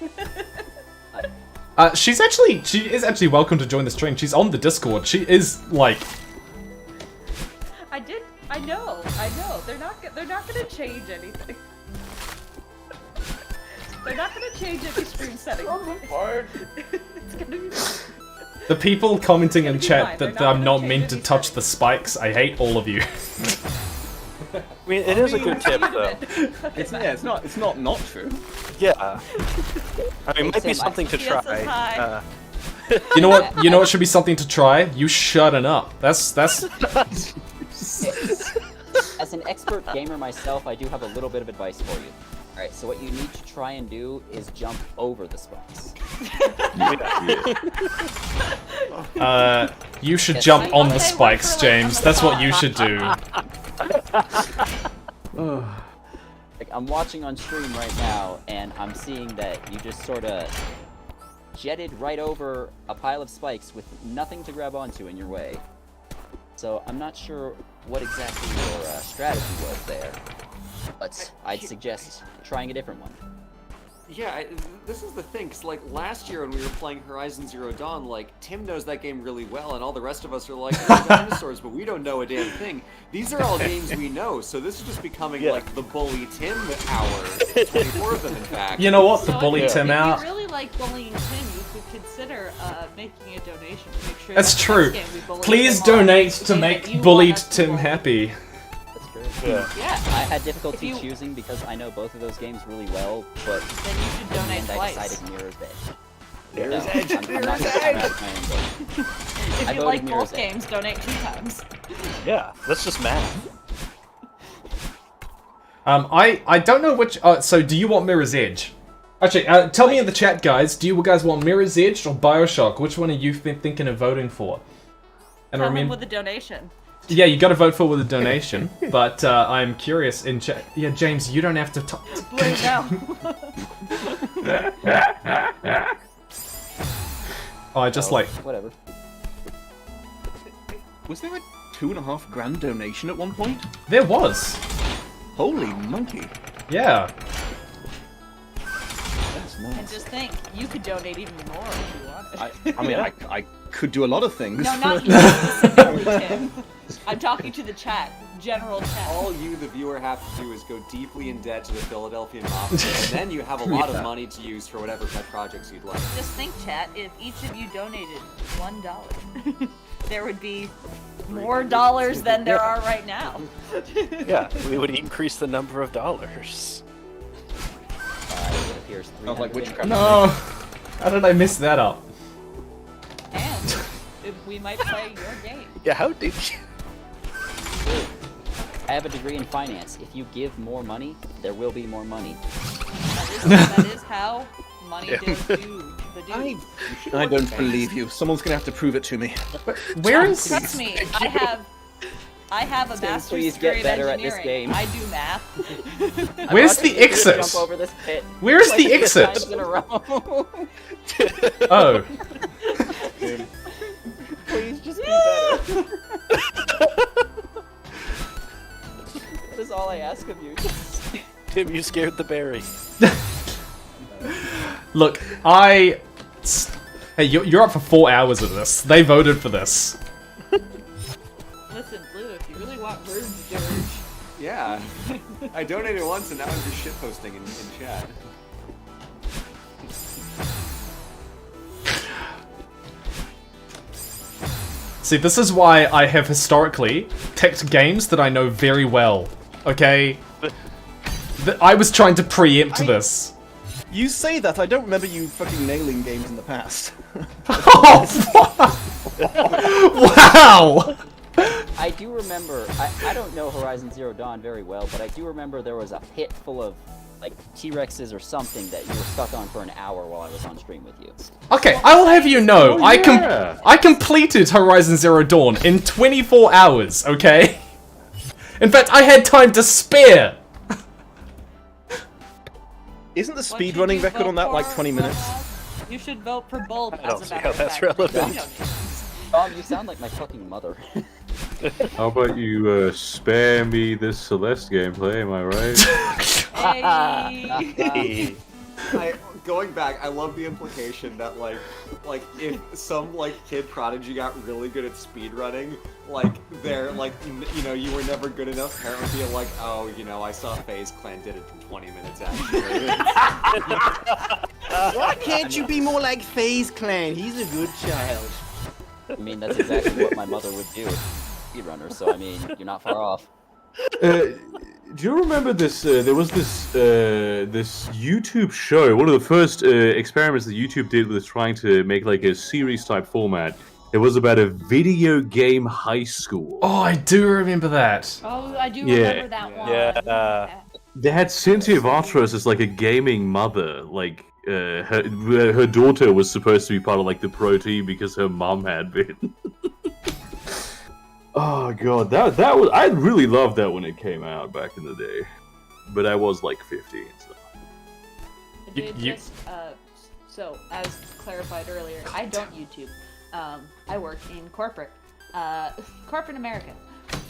Speaker 1: She is actually welcome to join the stream. She's on the Discord. She is like,
Speaker 18: I know. They're not gonna change anything. They're not gonna change any stream settings. It's gonna be
Speaker 1: the people commenting in chat
Speaker 18: fine.
Speaker 1: that
Speaker 18: They're not
Speaker 1: I'm not meant to touch the spikes. I hate all of you.
Speaker 14: I mean, it is a good tip, though.
Speaker 19: It's not true.
Speaker 14: Yeah. I mean, it might be something to try.
Speaker 1: You know what? You know what should be something to try? You shutting up. That's.
Speaker 15: As an expert gamer myself, I do have a little bit of advice for you. Alright, so what you need to try and do is jump over the spikes.
Speaker 1: You should jump on the spikes, James. That's what you should do.
Speaker 15: Like, I'm watching on stream right now, and I'm seeing that you just sort of jetted right over a pile of spikes with nothing to grab onto in your way. So I'm not sure what exactly your strategy was there, but I'd suggest trying a different one.
Speaker 17: Yeah, this is the thing, because, like, last year when we were playing Horizon Zero Dawn, like, Tim knows that game really well, and all the rest of us are like, we're dinosaurs, but we don't know a damn thing. These are all games we know, so this is just becoming, like, the Bully Tim hour. 24 of them, in fact.
Speaker 1: You know what? The Bully Tim out.
Speaker 18: If you really like bullying Tim, you could consider making a donation to make sure
Speaker 1: That's
Speaker 18: that
Speaker 1: true.
Speaker 18: next game we bully
Speaker 1: Please
Speaker 18: Tim on
Speaker 1: donate
Speaker 18: is the
Speaker 1: to
Speaker 18: game that
Speaker 1: make
Speaker 18: you
Speaker 1: bullied
Speaker 18: want us to
Speaker 1: Tim
Speaker 18: bully.
Speaker 1: happy.
Speaker 15: That's true.
Speaker 14: Yeah.
Speaker 15: I had difficulty choosing because I know both of those games really well, but
Speaker 18: then you should donate
Speaker 15: in the end
Speaker 18: twice.
Speaker 15: I decided Mirror's Edge.
Speaker 17: Mirror's
Speaker 15: No,
Speaker 17: Edge,
Speaker 15: I'm not
Speaker 17: Mirror's
Speaker 15: gonna
Speaker 17: Edge.
Speaker 15: count my own vote.
Speaker 18: If
Speaker 15: I
Speaker 18: you
Speaker 15: voted
Speaker 18: like
Speaker 15: Mirror's
Speaker 18: both
Speaker 15: Edge.
Speaker 18: games, donate 2 times.
Speaker 14: Yeah, that's just math.
Speaker 1: I don't know which. So do you want Mirror's Edge? Actually, tell me in the chat, guys. Do you guys want Mirror's Edge or Bioshock? Which one are you thinking of voting for? And
Speaker 18: Come in with a donation.
Speaker 1: yeah, you got to vote for with a donation. But I'm curious in chat. Yeah, James, you don't have to talk.
Speaker 18: Blue now.
Speaker 1: Oh, I just like.
Speaker 15: Whatever.
Speaker 19: Was there a $2.5 grand donation at one point?
Speaker 1: There was.
Speaker 19: Holy monkey.
Speaker 1: Yeah.
Speaker 19: That's
Speaker 18: And just think, you could donate even more if you wanted.
Speaker 19: I mean, I could do a lot of things.
Speaker 18: No, not you specifically, Tim. I'm talking to the chat, general chat.
Speaker 17: All you, the viewer, have to do is go deeply in debt to the Philadelphia Mafia, and then you have a lot of money to use for whatever pet projects you'd like.
Speaker 18: Just think, chat, if each of you donated $1, there would be more dollars than there are right now.
Speaker 14: Yeah, we would increase the number of dollars.
Speaker 15: It appears
Speaker 19: Sounds like witchcraft.
Speaker 1: No! How did I miss that up?
Speaker 18: And we might play your game.
Speaker 14: Yeah, how did you?
Speaker 15: I have a degree in finance. If you give more money, there will be more money.
Speaker 18: That is how money does do the do.
Speaker 19: I don't believe you. Someone's gonna have to prove it to me.
Speaker 1: Where is?
Speaker 18: Trust me, I have a master's
Speaker 15: please
Speaker 18: degree
Speaker 15: get
Speaker 18: in
Speaker 15: better at this
Speaker 18: engineering.
Speaker 15: game.
Speaker 18: I do math.
Speaker 1: Where's the exit?
Speaker 15: Jump over this pit.
Speaker 1: Where's
Speaker 15: like
Speaker 1: the
Speaker 15: 6
Speaker 1: exit?
Speaker 15: times in a row.
Speaker 1: Oh.
Speaker 15: Please just be better. That is all I ask of you.
Speaker 14: Tim, you scared the berry.
Speaker 1: Look, hey, you're up for 4 hours of this. They voted for this.
Speaker 18: Listen, Blue, if you really want words, George.
Speaker 17: Yeah. I donated once and now I'm just shitposting in chat.
Speaker 1: See, this is why I have historically picked games that I know very well. Okay? I was trying to preempt this.
Speaker 19: You say that, I don't remember you fucking nailing games in the past.
Speaker 1: Wow!
Speaker 15: I do remember, I don't know Horizon Zero Dawn very well, but I do remember there was a pit full of like T-Rexes or something that you were stuck on for an hour while I was on stream with you.
Speaker 1: Okay, I will have you know, I completed Horizon Zero Dawn in 24 hours, okay? In fact, I had time to spare!
Speaker 19: Isn't the speedrunning record on that like 20 minutes?
Speaker 18: You should vote for both.
Speaker 14: I don't
Speaker 18: as
Speaker 14: see
Speaker 18: a
Speaker 14: how
Speaker 18: matter of
Speaker 14: that's
Speaker 18: fact.
Speaker 14: relevant.
Speaker 15: Tom, you sound like my fucking mother.
Speaker 12: How about you spare me this Celeste gameplay, am I right?
Speaker 18: Hey.
Speaker 17: Going back, I love the implication that like if some like kid prodigy got really good at speedrunning, like they're like you were never good enough. Parent would be like, oh, I saw FaZe Clan did it in 20 minutes actually.
Speaker 9: Why can't you be more like FaZe Clan? He's a good child.
Speaker 15: I mean, that's exactly what my mother would do. Speedrunner, so I mean, you're not far off.
Speaker 12: Do you remember this? There was this YouTube show. One of the first experiments that YouTube did was trying to make like a series type format. It was about a video game high school.
Speaker 1: Oh, I do remember that.
Speaker 18: Oh, I do remember that one.
Speaker 14: Yeah.
Speaker 12: They had Cynthia Vatros as like a gaming mother. Like her daughter was supposed to be part of like the pro team because her mom had been. Oh god, that was, I really loved that when it came out back in the day, but I was like 15.
Speaker 18: So as clarified earlier, I don't YouTube. I work in corporate America.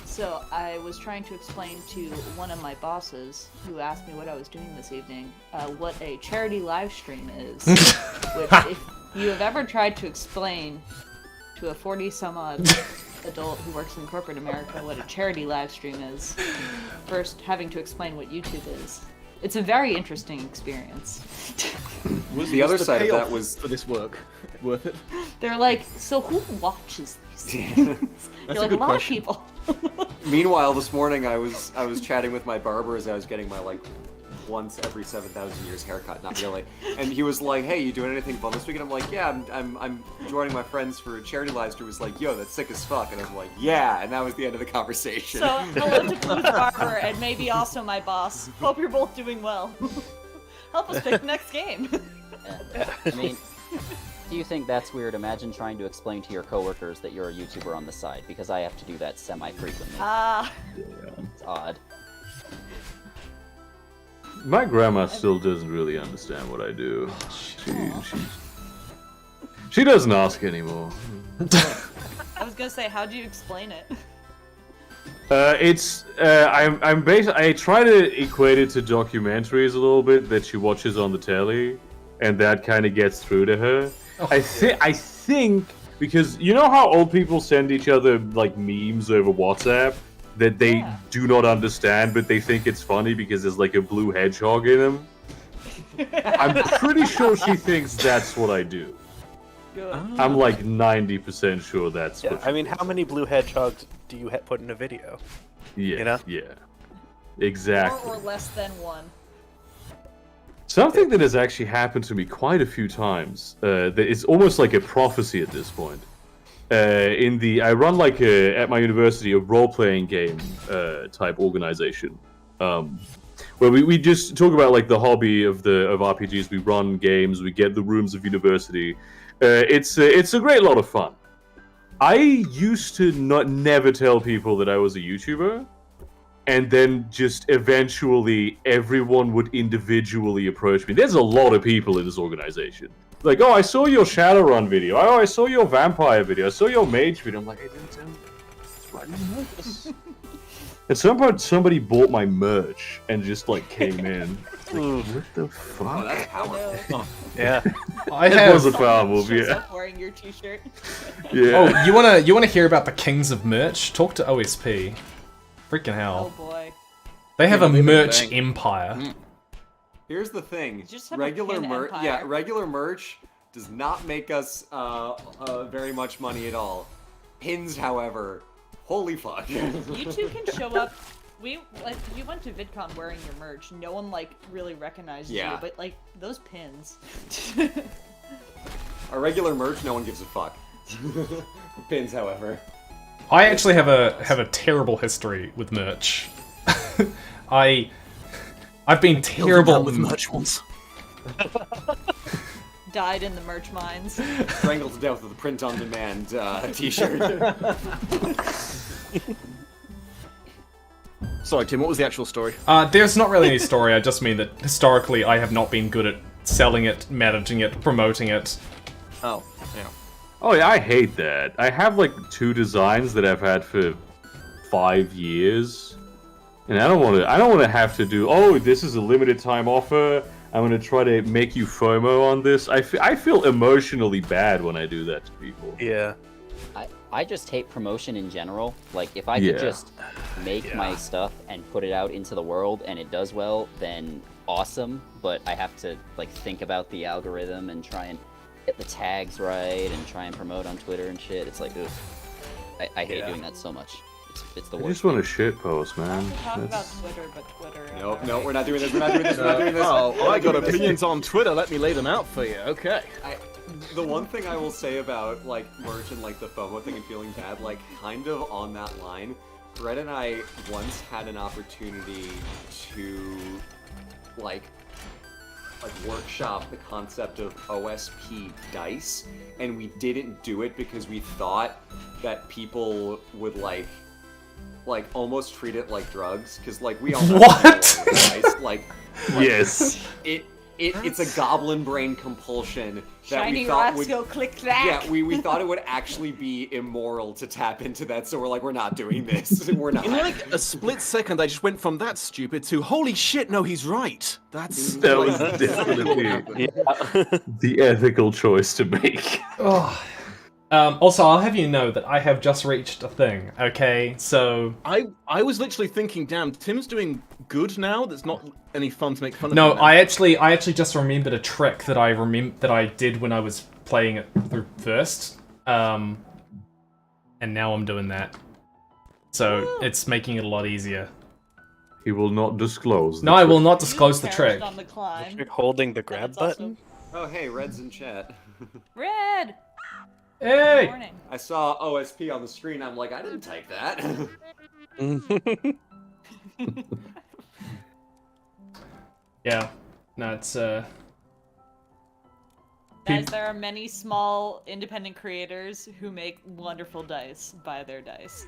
Speaker 18: So I was trying to explain to one of my bosses, who asked me what I was doing this evening, what a charity live stream is. Which, if you have ever tried to explain to a 40-some-odd adult who works in corporate America what a charity live stream is, first having to explain what YouTube is, it's a very interesting experience.
Speaker 17: The other side of that was
Speaker 19: for this work worth it.
Speaker 18: They're like, so who watches these things? You're like, a lot of people.
Speaker 17: Meanwhile, this morning I was chatting with my barber as I was getting my like once every 7,000 years haircut, not really. And he was like, "Hey, you doing anything fun this week?" And I'm like, "Yeah, I'm joining my friends for a charity live stream." He was like, "Yo, that's sick as fuck." And I'm like, "Yeah," and that was the end of the conversation.
Speaker 18: So hello to Blue's barber and maybe also my boss. Hope you're both doing well. Help us pick the next game.
Speaker 15: I mean, do you think that's weird? Imagine trying to explain to your coworkers that you're a YouTuber on the side, because I have to do that semi-frequently. It's odd.
Speaker 12: My grandma still doesn't really understand what I do. She doesn't ask anymore.
Speaker 18: I was gonna say, how do you explain it?
Speaker 12: I try to equate it to documentaries a little bit that she watches on the telly, and that kind of gets through to her. I think because you know how old people send each other like memes over WhatsApp that they do not understand, but they think it's funny because there's like a blue hedgehog in them. I'm pretty sure she thinks that's what I do. I'm like 90% sure that's what.
Speaker 14: I mean, how many blue hedgehogs do you put in a video?
Speaker 12: Yeah,
Speaker 14: you know?
Speaker 12: Yeah, exactly.
Speaker 18: More or less than one.
Speaker 12: Something that has actually happened to me quite a few times. That is almost like a prophecy at this point. I run like at my university a role-playing game type organization, where we just talk about like the hobby of RPGs. We run games, we get the rooms of university. It's a great lot of fun. I used to never tell people that I was a YouTuber, and then just eventually everyone would individually approach me. There's a lot of people in this organization. Like, oh, I saw your Shadowrun video. Oh, I saw your vampire video. I saw your mage video. I'm like, I didn't tell you. I didn't know this. At some point, somebody bought my merch and just like came in. Like, what the fuck?
Speaker 17: Oh, that's powerful.
Speaker 14: Yeah.
Speaker 12: It was a power move, yeah.
Speaker 18: Wearing your t-shirt.
Speaker 12: Yeah.
Speaker 1: Oh, you wanna hear about the kings of merch? Talk to OSP. Freaking hell.
Speaker 18: Oh boy.
Speaker 1: They have a merch empire.
Speaker 17: Here's the thing.
Speaker 18: Just have
Speaker 17: regular
Speaker 18: a pin
Speaker 17: merch,
Speaker 18: empire.
Speaker 17: yeah, regular merch does not make us very much money at all. Pins, however, holy fuck.
Speaker 18: You two can show up. We went to VidCon wearing your merch. No one like really recognized you, but like those pins.
Speaker 17: Our regular merch, no one gives a fuck. Pins, however.
Speaker 1: I actually have a terrible history with merch. I've been terrible
Speaker 19: with merch once.
Speaker 18: Died in the merch mines.
Speaker 17: Strangled to death with a print-on-demand t-shirt.
Speaker 19: Sorry, Tim, what was the actual story?
Speaker 1: There's not really any story, I just mean that historically I have not been good at selling it, managing it, promoting it.
Speaker 19: Oh, yeah.
Speaker 12: Oh yeah, I hate that. I have like 2 designs that I've had for 5 years, and I don't want to have to do. Oh, this is a limited time offer. I'm gonna try to make you FOMO on this. I feel emotionally bad when I do that to people.
Speaker 14: Yeah.
Speaker 15: I just hate promotion in general. Like, if I could just make my stuff and put it out into the world and it does well, then awesome. But I have to like think about the algorithm and try and get the tags right and try and promote on Twitter and shit. It's like, ugh. I hate doing that so much. It's the worst.
Speaker 12: I just want to shitpost, man.
Speaker 18: Talk about Twitter, but Twitter.
Speaker 17: No, we're not doing this. We're not doing this. We're not doing this.
Speaker 19: Oh, I got opinions on Twitter. Let me lay them out for you. Okay.
Speaker 17: The one thing I will say about like merch and like the FOMO thing and feeling bad, like kind of on that line, Brett and I once had an opportunity to like workshop the concept of OSP dice, and we didn't do it because we thought that people would like almost treat it like drugs, because like we all know dice, like
Speaker 12: yes,
Speaker 17: it's a goblin brain compulsion that
Speaker 18: Shiny
Speaker 17: we thought
Speaker 18: rocks
Speaker 17: would
Speaker 18: go click clack.
Speaker 17: Yeah, we thought it would actually be immoral to tap into that, so we're like, we're not doing this. We're not.
Speaker 19: In like a split second, I just went from that stupid to holy shit, no, he's right.
Speaker 12: That was definitely the ethical choice to make.
Speaker 1: Oh. Also, I'll have you know that I have just reached a thing. Okay, so
Speaker 19: I was literally thinking, damn, Tim's doing good now. That's not any fun to make fun of.
Speaker 1: No,
Speaker 19: him now.
Speaker 1: I actually just remembered a trick that I did when I was playing it through first, and now I'm doing that. So it's making it a lot easier.
Speaker 12: He will not disclose.
Speaker 1: No, I will not disclose the trick.
Speaker 18: On the climb.
Speaker 14: You're holding the grab button.
Speaker 17: Oh hey, Red's in chat.
Speaker 18: Red.
Speaker 1: Hey!
Speaker 18: Morning.
Speaker 17: I saw OSP on the screen. I'm like, I didn't type that.
Speaker 1: Yeah. No, it's
Speaker 18: Guys, there are many small independent creators who make wonderful dice by their dice.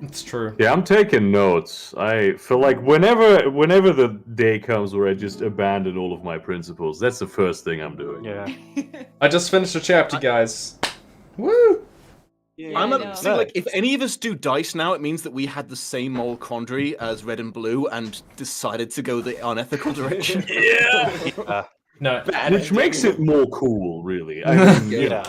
Speaker 1: It's true.
Speaker 12: Yeah, I'm taking notes. I feel like whenever the day comes where I just abandon all of my principles, that's the first thing I'm doing.
Speaker 14: Yeah.
Speaker 1: I just finished a chapter, guys. Woo!
Speaker 19: Yeah, see, like, if any of us do dice now, it means that we had the same moral quandary as Red and Blue and decided to go the unethical direction.
Speaker 14: Yeah.
Speaker 1: No,
Speaker 12: which makes it more cool, really. I mean,
Speaker 14: yeah.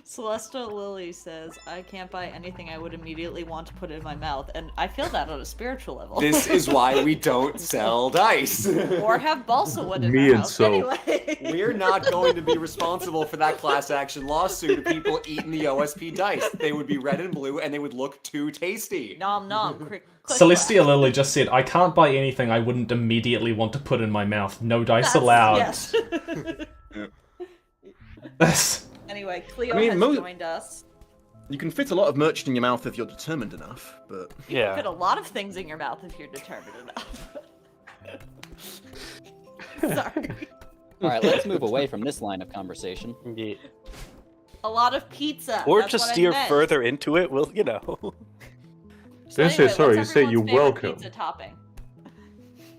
Speaker 18: Celestial Lily says, I can't buy anything I would immediately want to put in my mouth, and I feel that on a spiritual level.
Speaker 17: This is why we don't sell dice.
Speaker 18: Or have balsa wood in
Speaker 12: Me
Speaker 18: our
Speaker 12: and
Speaker 18: house.
Speaker 12: soap.
Speaker 18: Anyway.
Speaker 17: We're not going to be responsible for that class action lawsuit of people eating the OSP dice. They would be red and blue, and they would look too tasty.
Speaker 18: Nom nom.
Speaker 1: Celestia Lily just said, I can't buy anything I wouldn't immediately want to put in my mouth. No dice allowed.
Speaker 18: Yes. Anyway, Cleo has joined us.
Speaker 19: You can fit a lot of merch in your mouth if you're determined enough, but...
Speaker 18: You can fit a lot of things in your mouth if you're determined enough. Sorry.
Speaker 15: Alright, let's move away from this line of conversation.
Speaker 14: Yeah.
Speaker 18: A lot of pizza.
Speaker 14: Or
Speaker 18: That's
Speaker 14: just
Speaker 18: what I
Speaker 14: steer
Speaker 18: meant.
Speaker 14: further into it, well, you know.
Speaker 18: So
Speaker 12: Don't say
Speaker 18: anyway,
Speaker 12: sorry, you
Speaker 18: what's
Speaker 12: say you're
Speaker 18: everyone's favorite
Speaker 12: welcome.
Speaker 18: Pizza topping.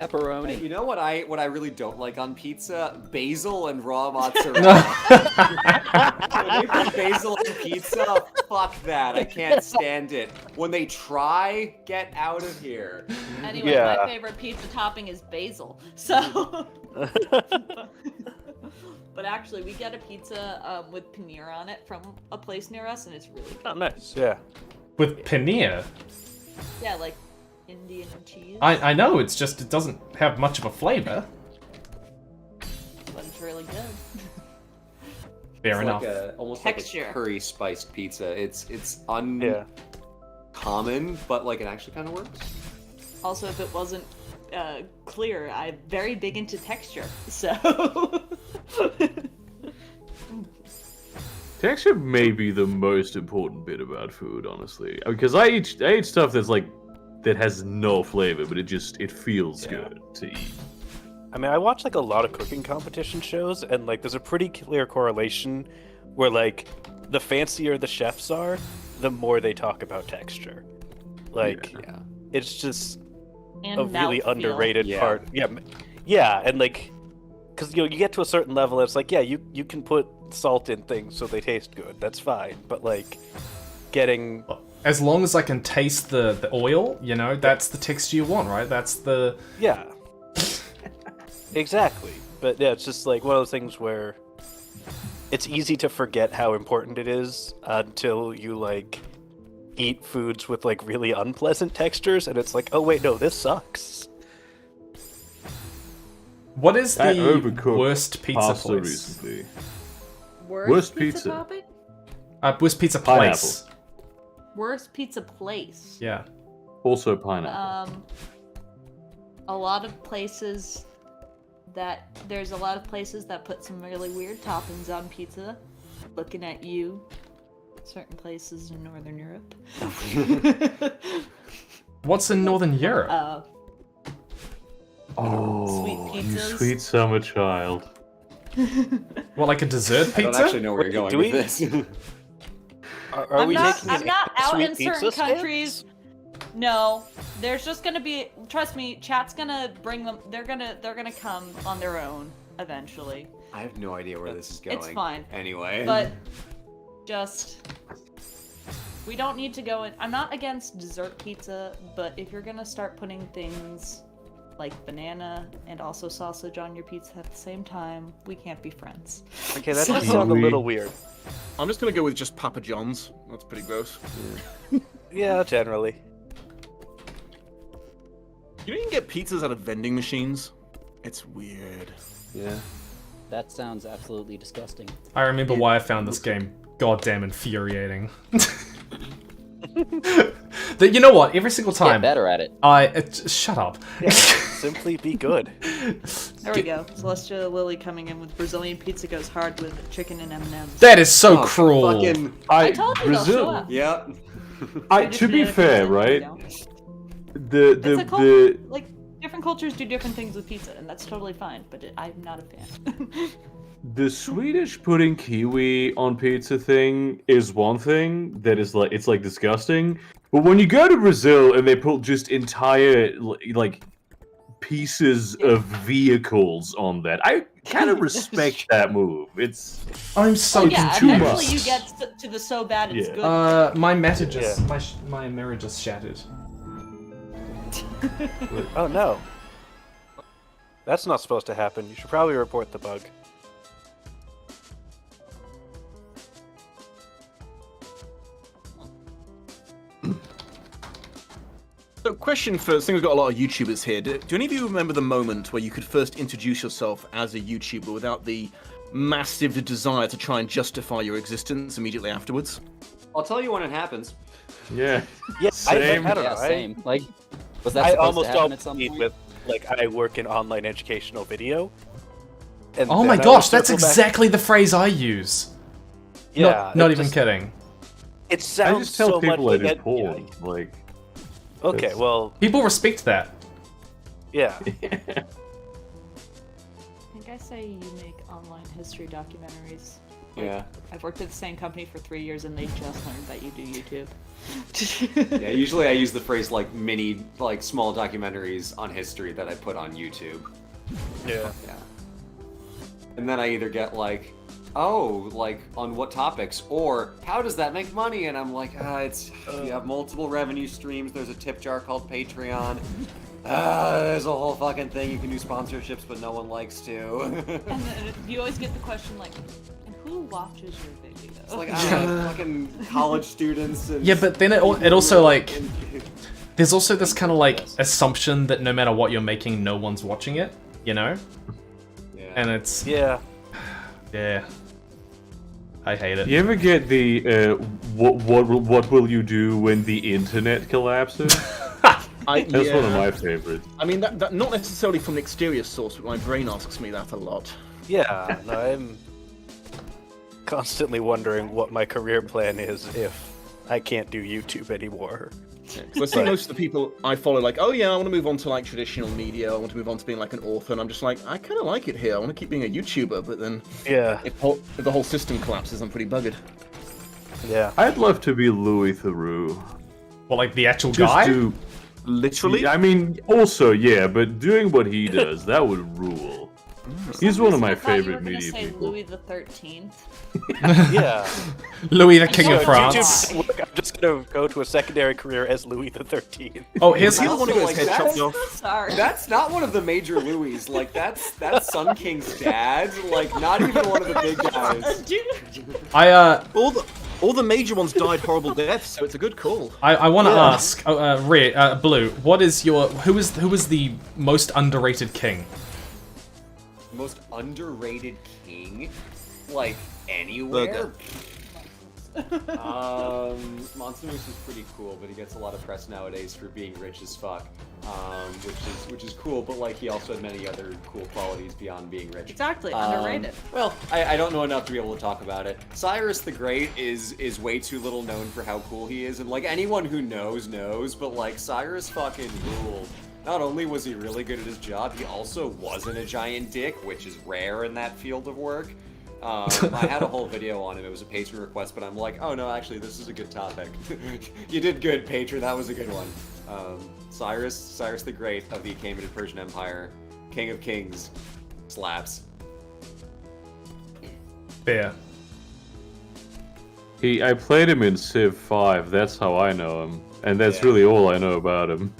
Speaker 15: Pepperoni.
Speaker 17: You know what I really don't like on pizza? Basil and raw mozzarella. When they put basil on pizza, fuck that. I can't stand it. When they try, get out of here.
Speaker 18: Anyway, my favorite pizza topping is basil. So, but actually, we get a pizza with paneer on it from a place near us, and it's really good.
Speaker 14: Oh, nice. Yeah.
Speaker 1: With paneer?
Speaker 18: Yeah, like Indian cheese.
Speaker 1: I know, it's just, it doesn't have much of a flavor.
Speaker 18: But it's really good.
Speaker 1: Fair
Speaker 17: It's
Speaker 1: enough.
Speaker 17: Like almost
Speaker 18: Texture.
Speaker 17: like a curry spiced pizza. It's uncommon, but like it actually kind of works.
Speaker 18: Also, if it wasn't clear, I'm very big into texture, so...
Speaker 12: Texture may be the most important bit about food, honestly, because I eat stuff that's like that has no flavor, but it feels good to eat.
Speaker 14: I mean, I watch like a lot of cooking competition shows, and like there's a pretty clear correlation where like the fancier the chefs are, the more they talk about texture. Like, it's just
Speaker 18: And
Speaker 14: a really
Speaker 18: mouthfeel.
Speaker 14: underrated part. Yeah, and like, because you get to a certain level, it's like, yeah, you can put salt in things so they taste good. That's fine, but like, getting
Speaker 1: As long as I can taste the oil, you know, that's the texture you want, right? That's the...
Speaker 14: Yeah. Exactly. But yeah, it's just like one of those things where it's easy to forget how important it is until you like eat foods with like really unpleasant textures, and it's like, oh wait, no, this sucks.
Speaker 1: What is
Speaker 12: I
Speaker 1: the
Speaker 12: overcooked
Speaker 1: worst pizza
Speaker 12: pasta
Speaker 1: place?
Speaker 12: recently.
Speaker 18: Worst pizza topping?
Speaker 1: Worst pizza place.
Speaker 18: Worst pizza place.
Speaker 1: Yeah.
Speaker 12: Also pineapple.
Speaker 18: A lot of places there's a lot of places that put some really weird toppings on pizza. Looking at you. Certain places in Northern Europe.
Speaker 1: What's in Northern Europe?
Speaker 18: Sweet
Speaker 12: You
Speaker 18: pizzas.
Speaker 12: sweet summer child.
Speaker 1: What, like a dessert pizza?
Speaker 17: I don't actually know where you're going with this.
Speaker 14: Are we making
Speaker 18: I'm not out
Speaker 14: sweet
Speaker 18: in
Speaker 14: pizza
Speaker 18: certain
Speaker 14: stamps?
Speaker 18: countries. No, there's just gonna be. Trust me, chat's gonna bring them. They're gonna come on their own eventually.
Speaker 17: I have no idea where this is going.
Speaker 18: It's fine.
Speaker 17: Anyway.
Speaker 18: But just we don't need to go in. I'm not against dessert pizza, but if you're gonna start putting things like banana and also sausage on your pizza at the same time, we can't be friends.
Speaker 14: Okay, that does sound a little weird.
Speaker 19: I'm just gonna go with just Papa John's. That's pretty gross.
Speaker 14: Yeah, generally.
Speaker 19: You know you can get pizzas out of vending machines? It's weird.
Speaker 12: Yeah.
Speaker 15: That sounds absolutely disgusting.
Speaker 1: I remember why I found this game goddamn infuriating. You know what? Every single time...
Speaker 15: Get better at it.
Speaker 1: Shut up.
Speaker 14: Yeah, simply be good.
Speaker 18: There we go. Celestia Lily coming in with Brazilian pizza goes hard with chicken and M&M's.
Speaker 1: That is so cruel.
Speaker 18: I told you they'll show up.
Speaker 17: Yep.
Speaker 12: To be fair, right?
Speaker 18: It's a like different cultures do different things with pizza, and that's totally fine. But I'm not a fan.
Speaker 12: The Swedish putting kiwi on pizza thing is one thing that is like, it's like disgusting. But when you go to Brazil and they put just entire like pieces of vehicles on that, I kind of respect that move. It's
Speaker 1: I'm so
Speaker 18: eventually you get to the so bad it's good.
Speaker 1: My meta just my mirror just shattered.
Speaker 14: Oh no. That's not supposed to happen. You should probably report the bug.
Speaker 19: So, question first. I think we've got a lot of YouTubers here. Do any of you remember the moment where you could first introduce yourself as a YouTuber without the massive desire to try and justify your existence immediately afterwards?
Speaker 17: I'll tell you when it happens.
Speaker 12: Yeah.
Speaker 14: Yeah,
Speaker 12: Same.
Speaker 14: I don't know.
Speaker 15: Same. Like, was that
Speaker 14: I
Speaker 15: supposed
Speaker 14: almost
Speaker 15: to happen
Speaker 14: always
Speaker 15: at some
Speaker 14: lead
Speaker 15: point?
Speaker 14: with like I work in online educational video. And
Speaker 1: Oh
Speaker 14: then
Speaker 1: my
Speaker 14: I will
Speaker 1: gosh, that's
Speaker 14: circle back-
Speaker 1: exactly the phrase I use.
Speaker 14: Yeah,
Speaker 1: Not
Speaker 14: it
Speaker 1: even
Speaker 14: just-
Speaker 1: kidding.
Speaker 14: It sounds
Speaker 12: I just tell
Speaker 14: so
Speaker 12: people
Speaker 14: much
Speaker 12: I do
Speaker 14: like
Speaker 12: porn. Like,
Speaker 14: Okay,
Speaker 12: that's-
Speaker 14: well,
Speaker 1: People respect that.
Speaker 14: yeah.
Speaker 18: I think I say you make online history documentaries.
Speaker 17: Yeah.
Speaker 18: I've worked at the same company for 3 years and they just learned that you do YouTube.
Speaker 17: Yeah, usually I use the phrase like mini, like small documentaries on history that I put on YouTube.
Speaker 14: Yeah.
Speaker 17: Yeah. And then I either get like, oh, like on what topics, or how does that make money? And I'm like, you have multiple revenue streams. There's a tip jar called Patreon. There's a whole fucking thing. You can do sponsorships, but no one likes to.
Speaker 18: And then you always get the question like, and who watches your videos?
Speaker 17: It's like, I don't know, fucking college students. And
Speaker 1: Yeah, but then it also like there's also this kind of like assumption that no matter what you're making, no one's watching it, you know?
Speaker 17: Yeah.
Speaker 1: And it's
Speaker 14: Yeah.
Speaker 1: I hate it.
Speaker 12: You ever get the what will you do when the internet collapses? That's one of my favorites.
Speaker 19: I mean, that not necessarily from an exterior source, but my brain asks me that a lot.
Speaker 14: Yeah, no, I'm constantly wondering what my career plan is if I can't do YouTube anymore.
Speaker 19: So I see most of the people I follow like, oh yeah, I want to move on to like traditional media, I want to move on to being like an author, and I'm just like, I kind of like it here, I want to keep being a YouTuber, but then
Speaker 14: Yeah.
Speaker 19: if the whole system collapses, I'm pretty buggered.
Speaker 14: Yeah.
Speaker 12: I'd love to be Louis Theroux.
Speaker 1: Well, like the actual
Speaker 12: Just
Speaker 1: guy?
Speaker 12: do
Speaker 19: literally.
Speaker 12: I mean, also yeah, but doing what he does, that would rule. He's one of my
Speaker 18: I thought you were
Speaker 12: favorite
Speaker 18: gonna
Speaker 12: media
Speaker 18: say
Speaker 12: people.
Speaker 18: Louis the 13th.
Speaker 14: Yeah.
Speaker 1: Louis the King
Speaker 14: So
Speaker 1: of France.
Speaker 14: YouTube, look, I'm just gonna go to a secondary career as Louis the 13th.
Speaker 1: Oh, here's
Speaker 19: He's the one who got his head chopped off.
Speaker 18: Sorry.
Speaker 17: That's not one of the major Louis. Like that's Sun King's dad. Like not even one of the big guys.
Speaker 19: All the major ones died horrible deaths, so it's a good call.
Speaker 1: I want to ask, Blue, what is your who is the most underrated king?
Speaker 17: Most underrated king, like anywhere. Monsternose is pretty cool, but he gets a lot of press nowadays for being rich as fuck, which is cool. But like he also had many other cool qualities beyond being rich.
Speaker 18: Exactly, underrated.
Speaker 17: Well, I don't know enough to be able to talk about it. Cyrus the Great is way too little known for how cool he is, and like anyone who knows. But like Cyrus fucking ruled. Not only was he really good at his job, he also wasn't a giant dick, which is rare in that field of work. I had a whole video on him. It was a patron request, but I'm like, oh no, actually, this is a good topic. You did good, patron. That was a good one. Cyrus the Great of the Achaemenid Persian Empire, King of Kings, slaps.
Speaker 1: Fair.
Speaker 12: I played him in Civ 5. That's how I know him, and that's really all I know about him.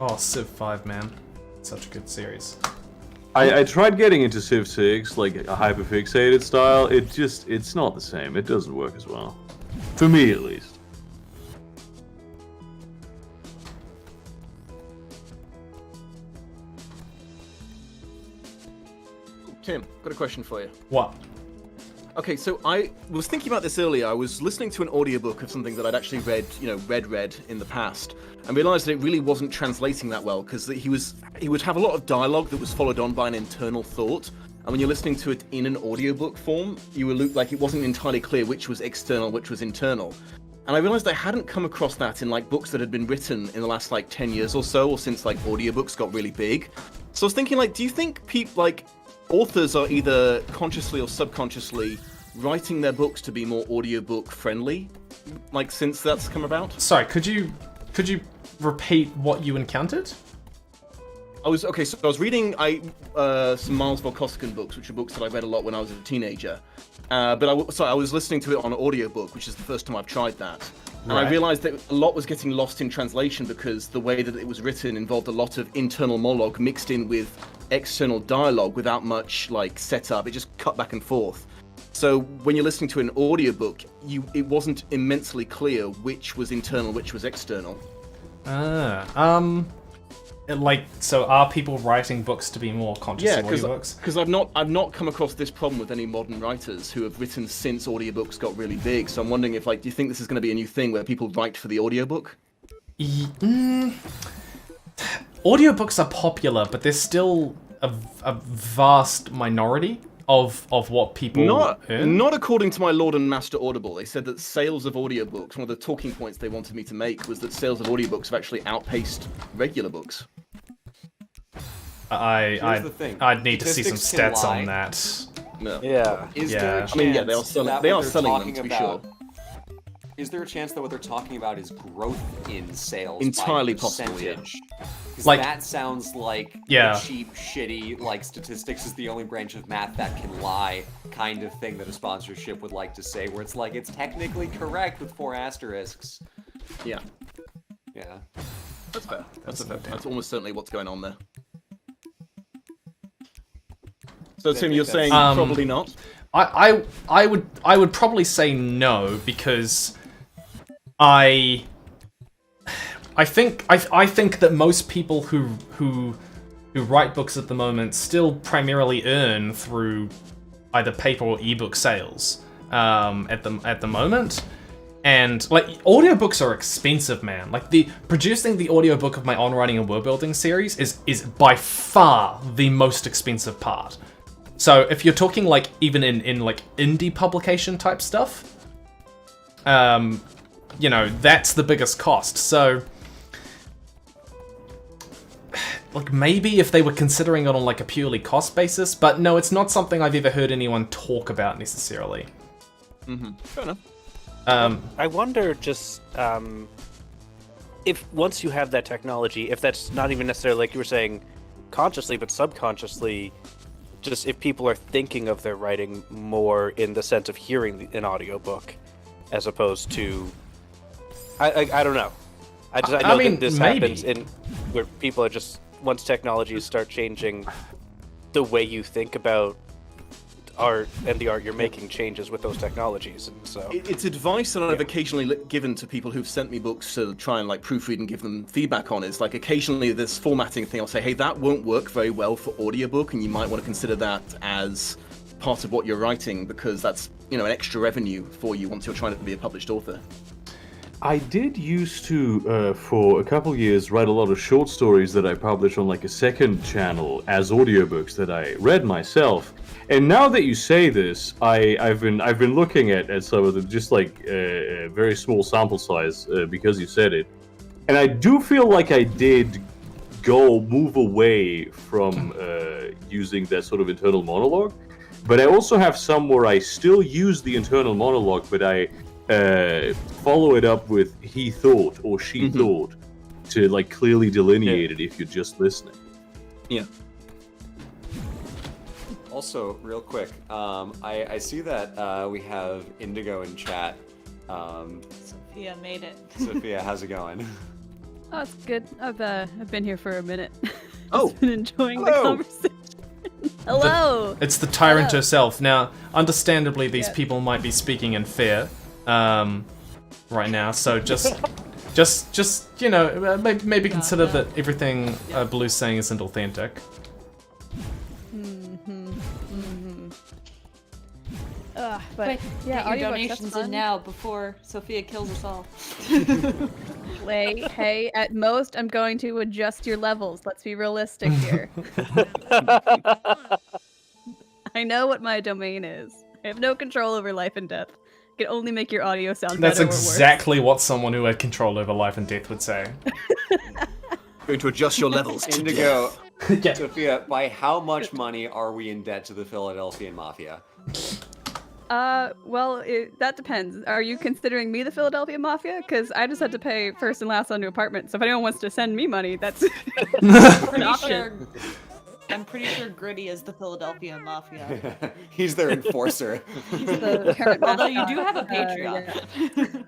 Speaker 1: Oh, Civ 5, man. Such a good series.
Speaker 12: I tried getting into Civ 6, like a hyperfixated style. It's not the same. It doesn't work as well. For me, at least.
Speaker 19: Tim, got a question for you.
Speaker 1: What?
Speaker 19: Okay, so I was thinking about this earlier. I was listening to an audiobook of something that I'd actually read in the past, and realized that it really wasn't translating that well, because he would have a lot of dialogue that was followed on by an internal thought, and when you're listening to it in an audiobook form, you were like it wasn't entirely clear which was external, which was internal. And I realized I hadn't come across that in like books that had been written in the last like 10 years or so, or since like audiobooks got really big. So I was thinking, like, do you think authors are either consciously or subconsciously writing their books to be more audiobook friendly, like since that's come about?
Speaker 1: Sorry, could you repeat what you encountered?
Speaker 19: I was reading some Miles Volkoskin books, which are books that I read a lot when I was a teenager. But I was listening to it on an audiobook, which is the first time I've tried that. And I
Speaker 1: Right.
Speaker 19: realized that a lot was getting lost in translation because the way that it was written involved a lot of internal monologue mixed in with external dialogue without much like setup. It just cut back and forth. So when you're listening to an audiobook, it wasn't immensely clear which was internal, which was external.
Speaker 1: So are people writing books to be more conscious
Speaker 19: Yeah,
Speaker 1: of audiobooks?
Speaker 19: because I've not come across this problem with any modern writers who have written since audiobooks got really big. So I'm wondering if, like, do you think this is going to be a new thing where people write for the audiobook?
Speaker 1: Audiobooks are popular, but there's still a vast minority of what people earn.
Speaker 19: Not according to my Lord and Master Audible. They said that sales of audiobooks, one of the talking points they wanted me to make was that sales of audiobooks have actually outpaced regular books.
Speaker 1: I'd need to see some
Speaker 17: Statistics
Speaker 1: stats
Speaker 17: can
Speaker 1: on
Speaker 17: lie.
Speaker 1: that.
Speaker 19: No.
Speaker 14: Yeah.
Speaker 17: Is there a chance
Speaker 19: I mean, yeah, they are selling.
Speaker 17: that
Speaker 19: They
Speaker 17: what
Speaker 19: are
Speaker 17: they're
Speaker 19: selling them
Speaker 17: talking
Speaker 19: to be
Speaker 17: about-
Speaker 19: sure.
Speaker 17: Is there a chance that what they're talking about is growth in sales?
Speaker 19: Entirely
Speaker 17: by
Speaker 19: possible, yeah.
Speaker 17: percentage? 'Cause
Speaker 1: Like-
Speaker 17: that sounds like
Speaker 1: Yeah.
Speaker 17: the cheap, shitty, like statistics is the only branch of math that can lie kind of thing that a sponsorship would like to say, where it's like it's technically correct with 4 asterisks.
Speaker 19: Yeah.
Speaker 17: Yeah.
Speaker 19: That's fair. That's almost certainly what's going on there. So Tim, you're saying probably not?
Speaker 1: I would probably say no, because I think that most people who write books at the moment still primarily earn through either paper or ebook sales at the moment. And like audiobooks are expensive, man. Like producing the audiobook of my On Writing and World Building series is by far the most expensive part. So if you're talking like even in like indie publication type stuff, that's the biggest cost. So like maybe if they were considering it on like a purely cost basis, but no, it's not something I've ever heard anyone talk about necessarily.
Speaker 19: Mm-hmm. Fair enough.
Speaker 14: I wonder just if once you have that technology, if that's not even necessarily like you were saying consciously, but subconsciously, just if people are thinking of their writing more in the sense of hearing an audiobook as opposed to I don't know. I know that this happens in where people are just once technologies start changing the way you think about art and the art you're making changes with those technologies, and so
Speaker 19: it's advice that I've occasionally given to people who've sent me books to try and like proofread and give them feedback on. It's like occasionally this formatting thing, I'll say, hey, that won't work very well for audiobook, and you might want to consider that as part of what you're writing, because that's an extra revenue for you once you're trying to be a published author.
Speaker 12: I did used to, for a couple years, write a lot of short stories that I published on like a second channel as audiobooks that I read myself. And now that you say this, I've been looking at some of them, just like a very small sample size because you said it, and I do feel like I did move away from using that sort of internal monologue, but I also have some where I still use the internal monologue, but I follow it up with he thought or she thought to like clearly delineate it if you're just listening.
Speaker 19: Yeah.
Speaker 17: Also, real quick, I see that we have Indigo in chat.
Speaker 18: Sophia made it.
Speaker 17: Sophia, how's it going?
Speaker 20: Oh, it's good. I've been here for a minute.
Speaker 19: Oh,
Speaker 20: been enjoying the conversation. Hello.
Speaker 1: It's the tyrant herself. Now, understandably, these people might be speaking in fear right now. So just maybe consider that everything Blue's saying isn't authentic.
Speaker 20: But
Speaker 18: Wait,
Speaker 20: yeah,
Speaker 18: get your
Speaker 20: audiobooks,
Speaker 18: donations
Speaker 20: that's
Speaker 18: in
Speaker 20: fun.
Speaker 18: now before Sophia kills us all.
Speaker 20: Wait, hey, at most I'm going to adjust your levels. Let's be realistic here. I know what my domain is. I have no control over life and death. I can only make your audio sound
Speaker 1: That's
Speaker 20: better or worse.
Speaker 1: exactly what someone who had control over life and death would say.
Speaker 19: Going to adjust your levels.
Speaker 17: Indigo, Sophia, by how much money are we in debt to the Philadelphian Mafia?
Speaker 20: Well, that depends. Are you considering me the Philadelphia Mafia? Because I just had to pay first and last on new apartment. So if anyone wants to send me money, that's an option.
Speaker 18: I'm pretty sure Gritty is the Philadelphia Mafia.
Speaker 17: He's their enforcer.
Speaker 20: He's the current
Speaker 18: Although you
Speaker 20: mascot.
Speaker 18: do have a Patreon.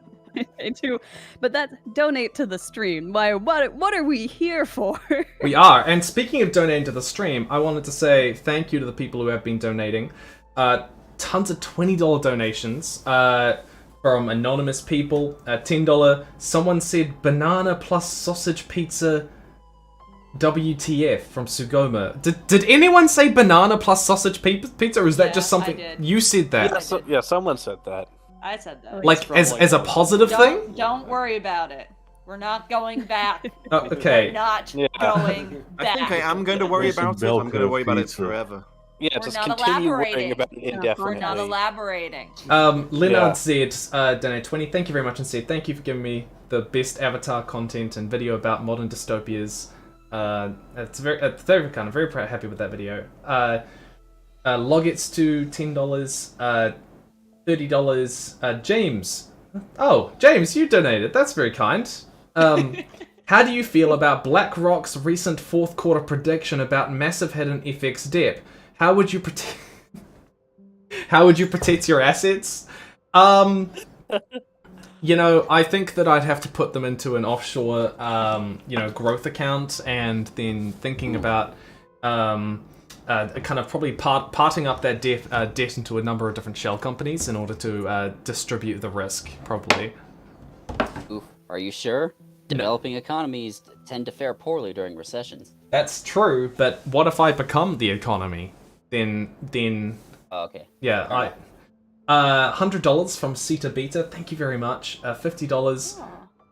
Speaker 20: I do, but that's donate to the stream. Why? What are we here for?
Speaker 1: We are. And speaking of donating to the stream, I wanted to say thank you to the people who have been donating. Tons of $20 donations from anonymous people. $10. Someone said banana plus sausage pizza. WTF from Sugoma. Did anyone say banana plus sausage pizza, or is that just something you said that?
Speaker 14: Yeah, someone said that.
Speaker 18: I said that.
Speaker 1: Like as a positive thing?
Speaker 18: Don't worry about it. We're not going back.
Speaker 1: Oh, okay.
Speaker 18: We're not going back.
Speaker 19: I think I am going to worry about it. I'm going to worry about it forever.
Speaker 14: Yeah,
Speaker 18: We're
Speaker 14: just
Speaker 18: not
Speaker 14: continue
Speaker 18: elaborating.
Speaker 14: worrying about it indefinitely.
Speaker 18: We're not elaborating.
Speaker 1: Leonard said, donate 20. Thank you very much, and said thank you for giving me the best Avatar content and video about modern dystopias. It's very happy with that video. Logits to $10, $30. James. Oh, James, you donated. That's very kind. How do you feel about BlackRock's recent fourth quarter prediction about massive hidden FX depth? How would you protect? How would you protect your assets? You know, I think that I'd have to put them into an offshore, growth account, and then thinking about kind of probably parting up that debt into a number of different shell companies in order to distribute the risk, probably.
Speaker 15: Oof, are you sure? Developing economies tend to fare poorly during recessions.
Speaker 1: That's true, but what if I become the economy? Then.
Speaker 15: Oh, okay.
Speaker 1: Yeah, $100 from Sita Beta, thank you very much. $50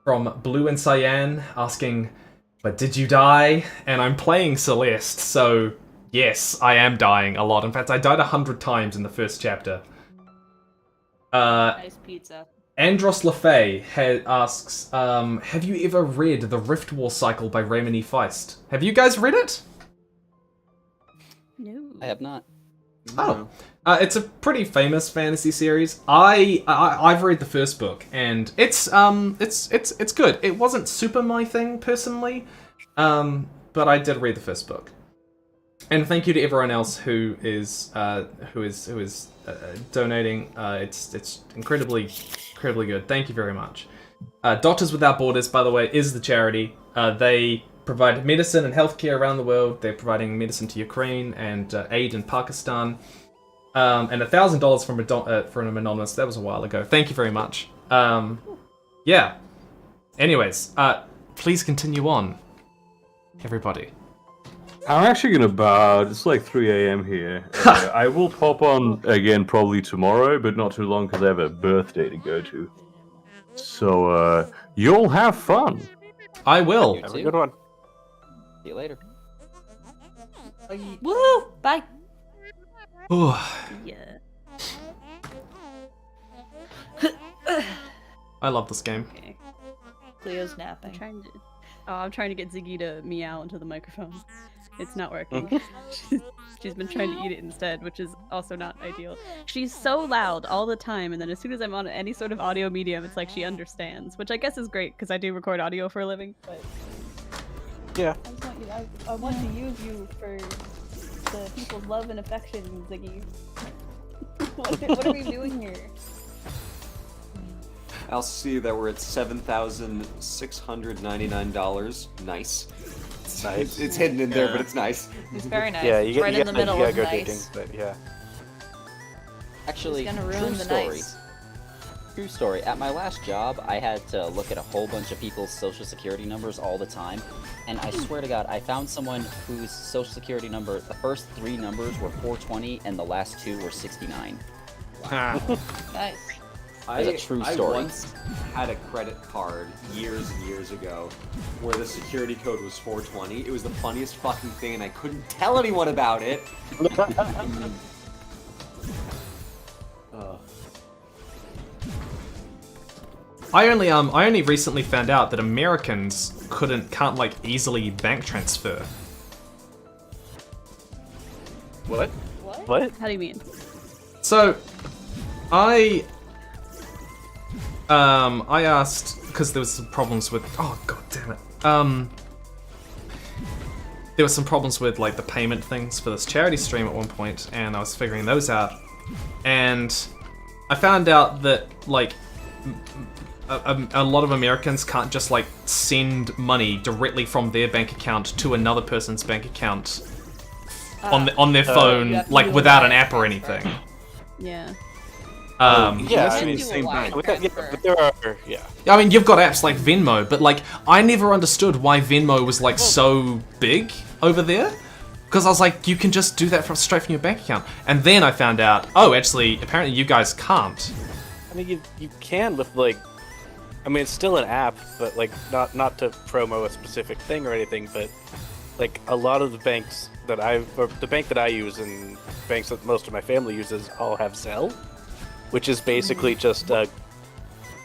Speaker 1: from Blue and Cyan asking, but did you die? And I'm playing Celeste, so yes, I am dying a lot. In fact, I died 100 times in the first chapter.
Speaker 18: Nice pizza.
Speaker 1: Andros LaFay asks, have you ever read The Rift War Cycle by Raymond E. Feist? Have you guys read it?
Speaker 20: No.
Speaker 15: I have not.
Speaker 1: Oh. It's a pretty famous fantasy series. I've read the first book, and it's good. It wasn't super my thing personally, but I did read the first book. And thank you to everyone else who is donating. It's incredibly good. Thank you very much. Doctors Without Borders, by the way, is the charity. They provide medicine and healthcare around the world. They're providing medicine to Ukraine and aid in Pakistan. And $1,000 from an anonymous. That was a while ago. Thank you very much. Yeah. Anyways, please continue on, everybody.
Speaker 12: I'm actually gonna bow. It's like 3 a.m. here. I will pop on again probably tomorrow, but not too long because I have a birthday to go to. So you'll have fun.
Speaker 1: I will.
Speaker 14: Have a good one.
Speaker 15: See you later.
Speaker 18: Woo! Bye.
Speaker 20: Yeah.
Speaker 1: I love this game.
Speaker 20: Okay.
Speaker 18: Cleo's napping.
Speaker 20: I'm trying to get Ziggy to meow into the microphone. It's not working. She's been trying to eat it instead, which is also not ideal. She's so loud all the time, and then as soon as I'm on any sort of audio medium, it's like she understands, which I guess is great because I do record audio for a living. But
Speaker 14: yeah,
Speaker 20: I want to use you for the people's love and affection, Ziggy. What are we doing here?
Speaker 17: I'll see that we're at $7,699. Nice.
Speaker 14: Nice.
Speaker 17: It's hidden in there, but it's nice.
Speaker 18: It's very nice.
Speaker 14: Yeah, you get,
Speaker 18: right
Speaker 14: you
Speaker 18: in the middle of
Speaker 14: go
Speaker 18: nice.
Speaker 14: digging, but yeah.
Speaker 15: Actually,
Speaker 18: It's gonna ruin
Speaker 15: true
Speaker 18: the
Speaker 15: story.
Speaker 18: nice.
Speaker 15: True story. At my last job, I had to look at a whole bunch of people's social security numbers all the time, and I swear to God, I found someone whose social security number, the first 3 numbers were 420, and the last 2 were 69.
Speaker 18: Nice.
Speaker 15: That's a true story.
Speaker 17: I once had a credit card years and years ago where the security code was 420. It was the funniest fucking thing, and I couldn't tell anyone about it.
Speaker 1: I only recently found out that Americans can't like easily bank transfer.
Speaker 14: What?
Speaker 20: What? How do you mean?
Speaker 1: So, I asked because there was some problems with. Oh god damn it. There were some problems with like the payment things for this charity stream at one point, and I was figuring those out, and I found out that like a lot of Americans can't just like send money directly from their bank account to another person's bank account on their phone, like without an app or anything.
Speaker 20: Yeah.
Speaker 19: Unless you're in the same bank.
Speaker 14: But there are, yeah.
Speaker 1: I mean, you've got apps like Venmo, but like, I never understood why Venmo was like so big over there. Because I was like, you can just do that straight from your bank account. And then I found out, oh, actually, apparently you guys can't.
Speaker 14: I mean, you can with like, I mean, it's still an app, but like not to promo a specific thing or anything, but like a lot of the banks that the bank that I use and banks that most of my family uses all have Zelle, which is basically just a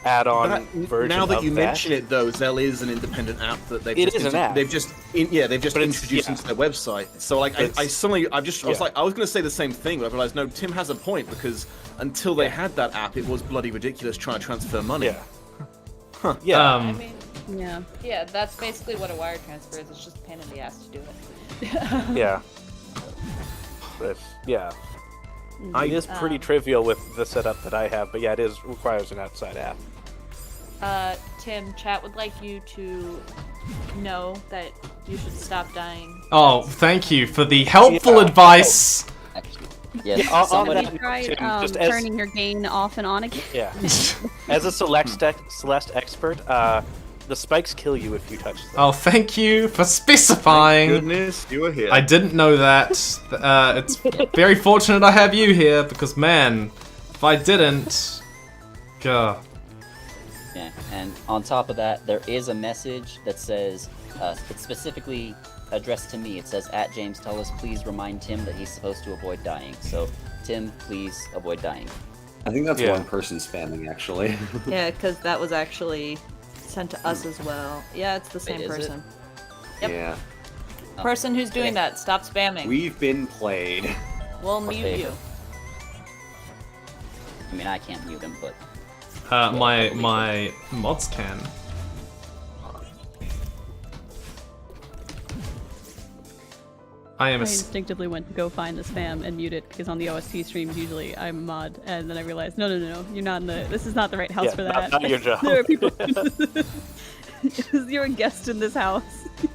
Speaker 14: add-on version
Speaker 19: now that
Speaker 14: of
Speaker 19: you mention it, though, Zelle is an independent app that they've
Speaker 14: It is an app.
Speaker 19: They've just introduced into their website. So like I was like I was going to say the same thing, but I realized no, Tim has a point because until they had that app, it was bloody ridiculous trying to transfer money.
Speaker 14: Yeah.
Speaker 19: Huh.
Speaker 14: Yeah.
Speaker 18: I mean,
Speaker 20: yeah.
Speaker 18: Yeah, that's basically what a wire transfer is. It's just a pain in the ass to do it.
Speaker 14: Yeah. But yeah. It is pretty trivial with the setup that I have, but yeah, it requires an outside app.
Speaker 18: Tim, chat would like you to know that you should stop dying.
Speaker 1: Oh, thank you for the helpful advice.
Speaker 15: Yes,
Speaker 20: Have you tried turning your gain off and on again?
Speaker 14: Yeah. As a Celeste expert, the spikes kill you if you touch them.
Speaker 1: Oh, thank you for specifying.
Speaker 19: Thank goodness you were here.
Speaker 1: I didn't know that. It's very fortunate I have you here because, man, if I didn't, God.
Speaker 15: Yeah, and on top of that, there is a message that says it's specifically addressed to me. It says, @JamesTellis, please remind Tim that he's supposed to avoid dying. So, Tim, please avoid dying.
Speaker 17: I think that's one person spamming, actually.
Speaker 18: Yeah, because that was actually sent to us as well. Yeah, it's the same
Speaker 15: Wait, is it?
Speaker 18: person. Yep.
Speaker 17: Yeah.
Speaker 18: Person who's doing that, stop spamming.
Speaker 17: We've been played.
Speaker 18: We'll mute you.
Speaker 15: I mean, I can't mute him, but...
Speaker 1: My mods can. I
Speaker 20: instinctively went to go find the spam and mute it because on the OST stream usually I'm a mod, and then I realized no, you're not in the. This is not the right house for that.
Speaker 14: Not your job.
Speaker 20: There are people. You're a guest in this house. The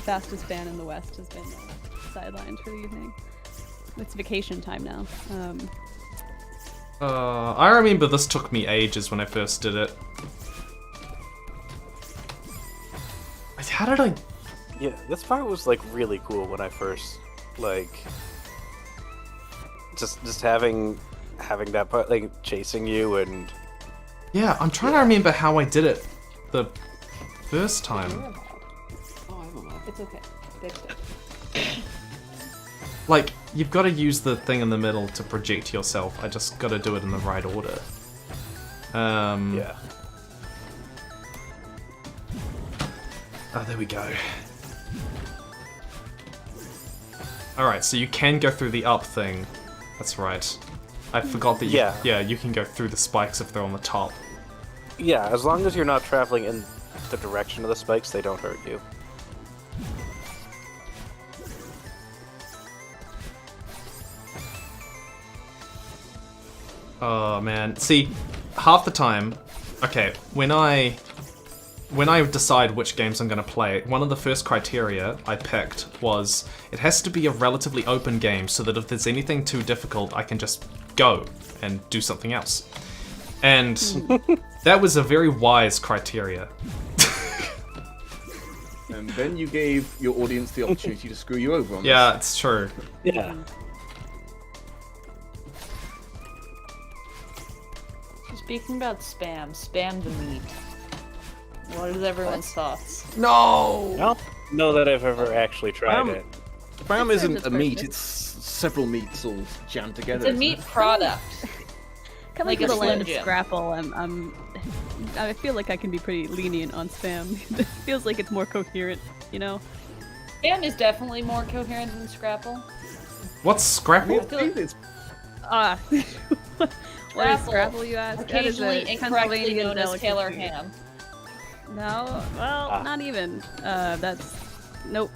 Speaker 20: fastest ban in the West has been sidelined for the evening. It's vacation time now.
Speaker 1: I remember this took me ages when I first did it. How did I?
Speaker 14: Yeah, this part was like really cool when I first like just having that part like chasing you and
Speaker 1: Yeah, I'm trying to remember how I did it the first time.
Speaker 18: It's okay. Fixed it.
Speaker 1: Like, you've got to use the thing in the middle to project yourself. I just got to do it in the right order.
Speaker 14: Yeah.
Speaker 1: Oh, there we go. Alright, so you can go through the up thing. That's right. I forgot that you, you can go through the spikes if they're on the top.
Speaker 14: Yeah, as long as you're not traveling in the direction of the spikes, they don't hurt you.
Speaker 1: Oh man, see, half the time, okay, when I decide which games I'm going to play, one of the first criteria I picked was it has to be a relatively open game so that if there's anything too difficult, I can just go and do something else. And that was a very wise criteria.
Speaker 19: And then you gave your audience the opportunity to screw you over on
Speaker 1: Yeah,
Speaker 19: this.
Speaker 1: it's true.
Speaker 14: Yeah.
Speaker 18: Speaking about spam the meat. What is everyone's thoughts?
Speaker 1: No!
Speaker 14: I don't know that I've ever actually tried it.
Speaker 19: Spam isn't a meat, it's several meats all jammed together.
Speaker 18: It's a meat product.
Speaker 20: Kind of
Speaker 18: Like
Speaker 20: like
Speaker 18: a
Speaker 20: the land of
Speaker 18: Slim Jim.
Speaker 20: Scrapple. I feel like I can be pretty lenient on spam. It feels like it's more coherent, you know?
Speaker 18: Spam is definitely more coherent than Scrapple.
Speaker 1: What's Scrapple?
Speaker 20: What is Scrapple, you ask? That is
Speaker 18: Occasionally
Speaker 20: a
Speaker 18: incorrectly
Speaker 20: Pennsylvania
Speaker 18: known as
Speaker 20: delicacy.
Speaker 18: Taylor ham.
Speaker 20: No, well, not even. Nope.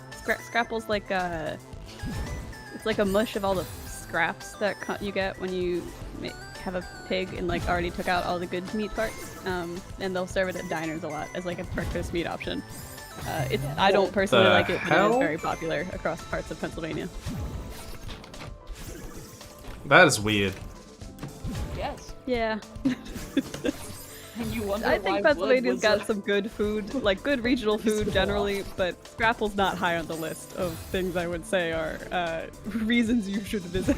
Speaker 20: Scrapple's like it's like a mush of all the scraps that you get when you have a pig and like already took out all the good meat parts. And they'll serve it at diners a lot as like a breakfast meat option. I don't personally like it, but it is very popular across parts of Pennsylvania.
Speaker 1: That is weird.
Speaker 18: Yes.
Speaker 20: Yeah.
Speaker 18: And you wonder
Speaker 20: I
Speaker 18: why
Speaker 20: think
Speaker 18: wood
Speaker 20: Pennsylvania's
Speaker 18: was
Speaker 20: got some good food, like good regional food generally, but Scrapple's not high on the list of things I would say are reasons you should visit.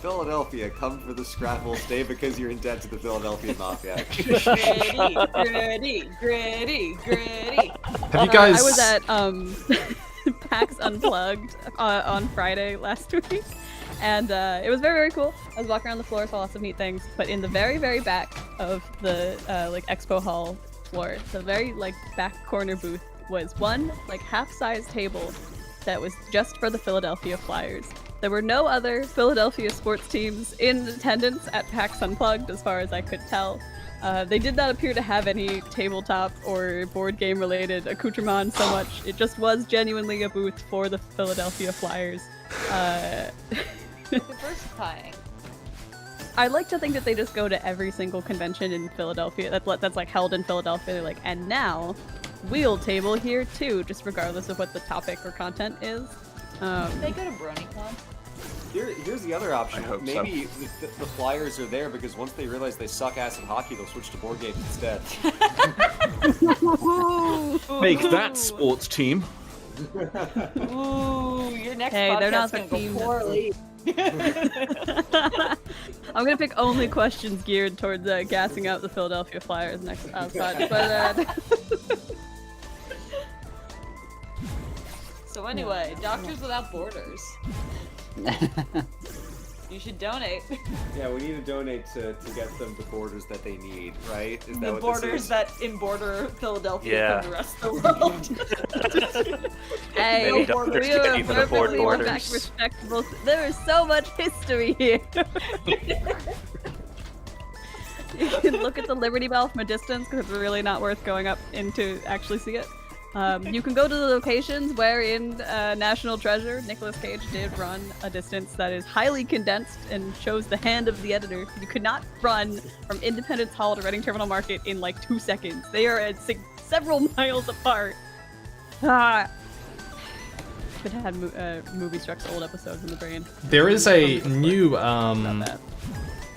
Speaker 17: Philadelphia, come for the Scrapple, stay because you're in debt to the Philadelphia Mafia.
Speaker 18: Gritty.
Speaker 1: Have you guys...
Speaker 20: I was at PAX Unplugged on Friday last week, and it was very, very cool. I was walking around the floor, saw lots of neat things, but in the very, very back of the like expo hall floor, the very like back corner booth was one like half-size table that was just for the Philadelphia Flyers. There were no other Philadelphia sports teams in attendance at PAX Unplugged, as far as I could tell. They did not appear to have any tabletop or board game related accoutrements so much. It just was genuinely a booth for the Philadelphia Flyers.
Speaker 18: Diversifying.
Speaker 20: I like to think that they just go to every single convention in Philadelphia that's like held in Philadelphia. They're like, and now, wheel table here too, just regardless of what the topic or content is.
Speaker 18: They go to BronyCon.
Speaker 17: Here's the other option.
Speaker 19: hope
Speaker 17: Maybe the Flyers are there because once they realize they suck ass at hockey, they'll switch to board games instead.
Speaker 19: Make that sports team.
Speaker 18: Ooh, your next
Speaker 20: Hey, they're not
Speaker 18: podcast's
Speaker 20: the
Speaker 18: gonna go
Speaker 20: team.
Speaker 18: poorly.
Speaker 20: I'm gonna pick only questions geared towards gassing out the Philadelphia Flyers next outside. But
Speaker 18: So anyway, Doctors Without Borders. You should donate.
Speaker 17: Yeah, we need to donate to get them the borders that they need, right? Is that
Speaker 18: The
Speaker 17: what
Speaker 18: borders
Speaker 17: this is?
Speaker 18: that border Philadelphia from the rest of the world.
Speaker 20: hey,
Speaker 14: Many
Speaker 20: we
Speaker 14: doctors
Speaker 20: are
Speaker 14: to keep the board
Speaker 20: perfectly
Speaker 14: borders.
Speaker 20: respectable. There is so much history here. You can look at the Liberty Bell from a distance because it's really not worth going up in to actually see it. You can go to the locations where in National Treasure, Nicolas Cage did run a distance that is highly condensed and shows the hand of the editor. You could not run from Independence Hall to Reading Terminal Market in like 2 seconds. They are at several miles apart. Could have had Movie Struck's old episodes in the brain.
Speaker 1: There is a new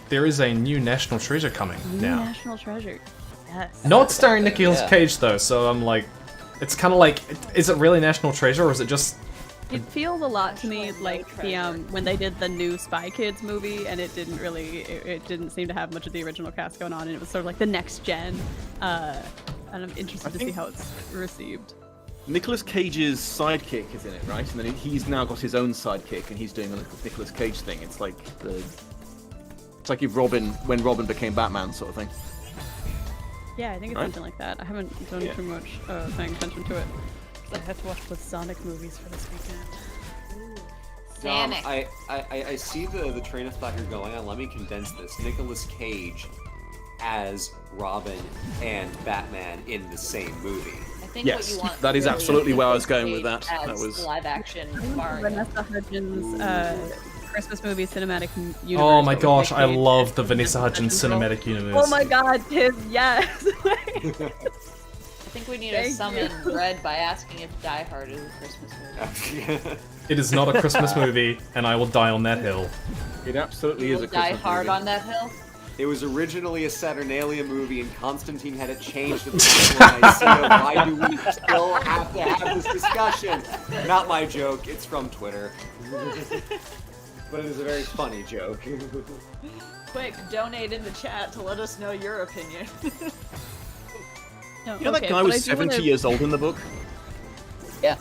Speaker 1: there is a new National Treasure coming now.
Speaker 20: National Treasure. Yes.
Speaker 1: Not starring Nicolas
Speaker 15: Yeah.
Speaker 1: Cage though, so I'm like, it's kind of like, is it really National Treasure or is it just?
Speaker 20: It feels a lot to me like the when they did the new Spy Kids movie, and it didn't seem to have much of the original cast going on, and it was sort of like the next gen. And I'm interested to see how it's received.
Speaker 19: Nicolas Cage's sidekick is in it, right? And then he's now got his own sidekick, and he's doing a Nicolas Cage thing. It's like if when Robin became Batman, sort of thing.
Speaker 20: Yeah, I think it's
Speaker 19: Right.
Speaker 20: something like that. I haven't done too much paying attention to it. I have to watch the Sonic movies for this weekend.
Speaker 17: I see the train of thought you're going on. Let me condense this. Nicolas Cage as Robin and Batman in the same movie.
Speaker 18: I think
Speaker 19: Yes,
Speaker 18: what you want
Speaker 19: that is
Speaker 18: really
Speaker 19: absolutely where I was
Speaker 18: is
Speaker 19: going with
Speaker 18: Cage
Speaker 19: that. That
Speaker 18: as
Speaker 19: was
Speaker 18: live action Mario.
Speaker 20: Vanessa Hudgens' Christmas movie cinematic universe.
Speaker 1: Oh my
Speaker 20: but with
Speaker 1: gosh,
Speaker 20: Nick
Speaker 1: I
Speaker 20: Cage
Speaker 1: love
Speaker 20: and
Speaker 1: the Vanessa Hudgens
Speaker 20: Central.
Speaker 1: cinematic universe.
Speaker 20: Oh my god, Tim, yes!
Speaker 18: I think we need to
Speaker 20: Thank
Speaker 18: summon
Speaker 20: you.
Speaker 18: Red by asking if Die Hard is a Christmas movie.
Speaker 1: It is not a Christmas movie, and I will die on that hill.
Speaker 19: It absolutely
Speaker 18: You
Speaker 19: is
Speaker 18: will
Speaker 19: a
Speaker 18: Die
Speaker 19: Christmas
Speaker 18: Hard
Speaker 19: movie.
Speaker 18: on that hill.
Speaker 17: It was originally a Saturnalia movie, and Constantine had it changed at the time of Nicaea. Why do we still have to have this discussion? Not my joke. It's from Twitter. But it is a very funny joke.
Speaker 18: Quick, donate in the chat to let us know your opinion.
Speaker 20: No,
Speaker 19: You know that
Speaker 20: okay,
Speaker 19: guy
Speaker 20: but
Speaker 19: was
Speaker 20: I do
Speaker 19: 70
Speaker 20: wanna-
Speaker 19: years old in the book?
Speaker 15: Yeah.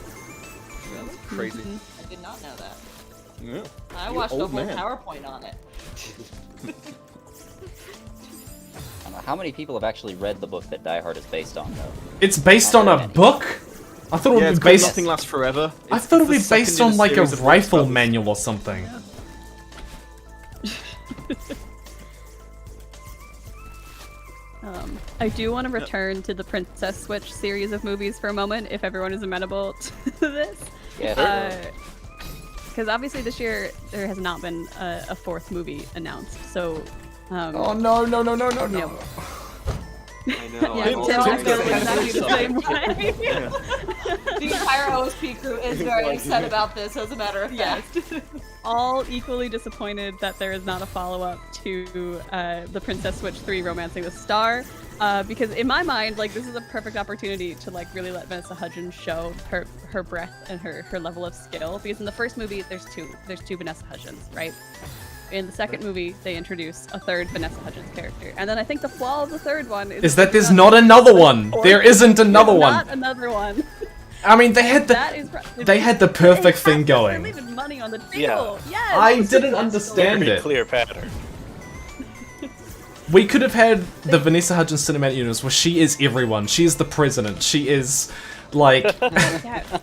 Speaker 19: Crazy.
Speaker 18: I did not know that.
Speaker 19: Yeah.
Speaker 18: I
Speaker 19: You
Speaker 18: watched a
Speaker 19: old
Speaker 18: whole
Speaker 19: man.
Speaker 18: PowerPoint on it.
Speaker 15: I don't know how many people have actually read the book that Die Hard is based on, though.
Speaker 1: It's based
Speaker 15: Not
Speaker 1: on
Speaker 15: very
Speaker 1: a
Speaker 15: many.
Speaker 1: book? I thought it
Speaker 19: Yeah,
Speaker 1: would
Speaker 19: it's
Speaker 1: be
Speaker 19: called
Speaker 1: based.
Speaker 19: Nothing Lasts Forever.
Speaker 1: I
Speaker 19: It's
Speaker 1: thought it
Speaker 19: the
Speaker 1: would be
Speaker 19: second
Speaker 1: based
Speaker 19: in
Speaker 1: on like a
Speaker 19: series of
Speaker 1: rifle
Speaker 19: Brothers.
Speaker 1: manual or something.
Speaker 20: I do want to return to the Princess Switch series of movies for a moment, if everyone is amenable to this.
Speaker 15: Yeah.
Speaker 20: Because obviously this year there has not been a fourth movie announced, so.
Speaker 1: Oh no!
Speaker 17: I know.
Speaker 20: Yeah,
Speaker 17: I'm also
Speaker 20: Tim, I
Speaker 17: very
Speaker 20: feel
Speaker 17: excited
Speaker 20: exactly
Speaker 17: for
Speaker 20: the
Speaker 17: something.
Speaker 20: same way.
Speaker 18: The entire OSP crew is very upset about this, as a matter of fact.
Speaker 20: All equally disappointed that there is not a follow-up to the Princess Switch 3 Romancing the Star, because in my mind, like, this is a perfect opportunity to like really let Vanessa Hudgens show her breadth and her level of skill. Because in the first movie, there's two Vanessa Hudgens, right? In the second movie, they introduce a third Vanessa Hudgens character, and then I think the flaw of the third one
Speaker 1: Is that there's not another one? There isn't another
Speaker 20: there's
Speaker 1: one.
Speaker 20: Not another one.
Speaker 1: I mean, they had the perfect thing
Speaker 20: They're
Speaker 1: going.
Speaker 20: leaving money on the table.
Speaker 14: Yeah.
Speaker 20: Yes.
Speaker 1: I didn't understand
Speaker 14: Very
Speaker 1: it.
Speaker 14: clear pattern.
Speaker 1: We could have had the Vanessa Hudgens cinematic universe where she is everyone. She is the president. She is like.
Speaker 20: Yes.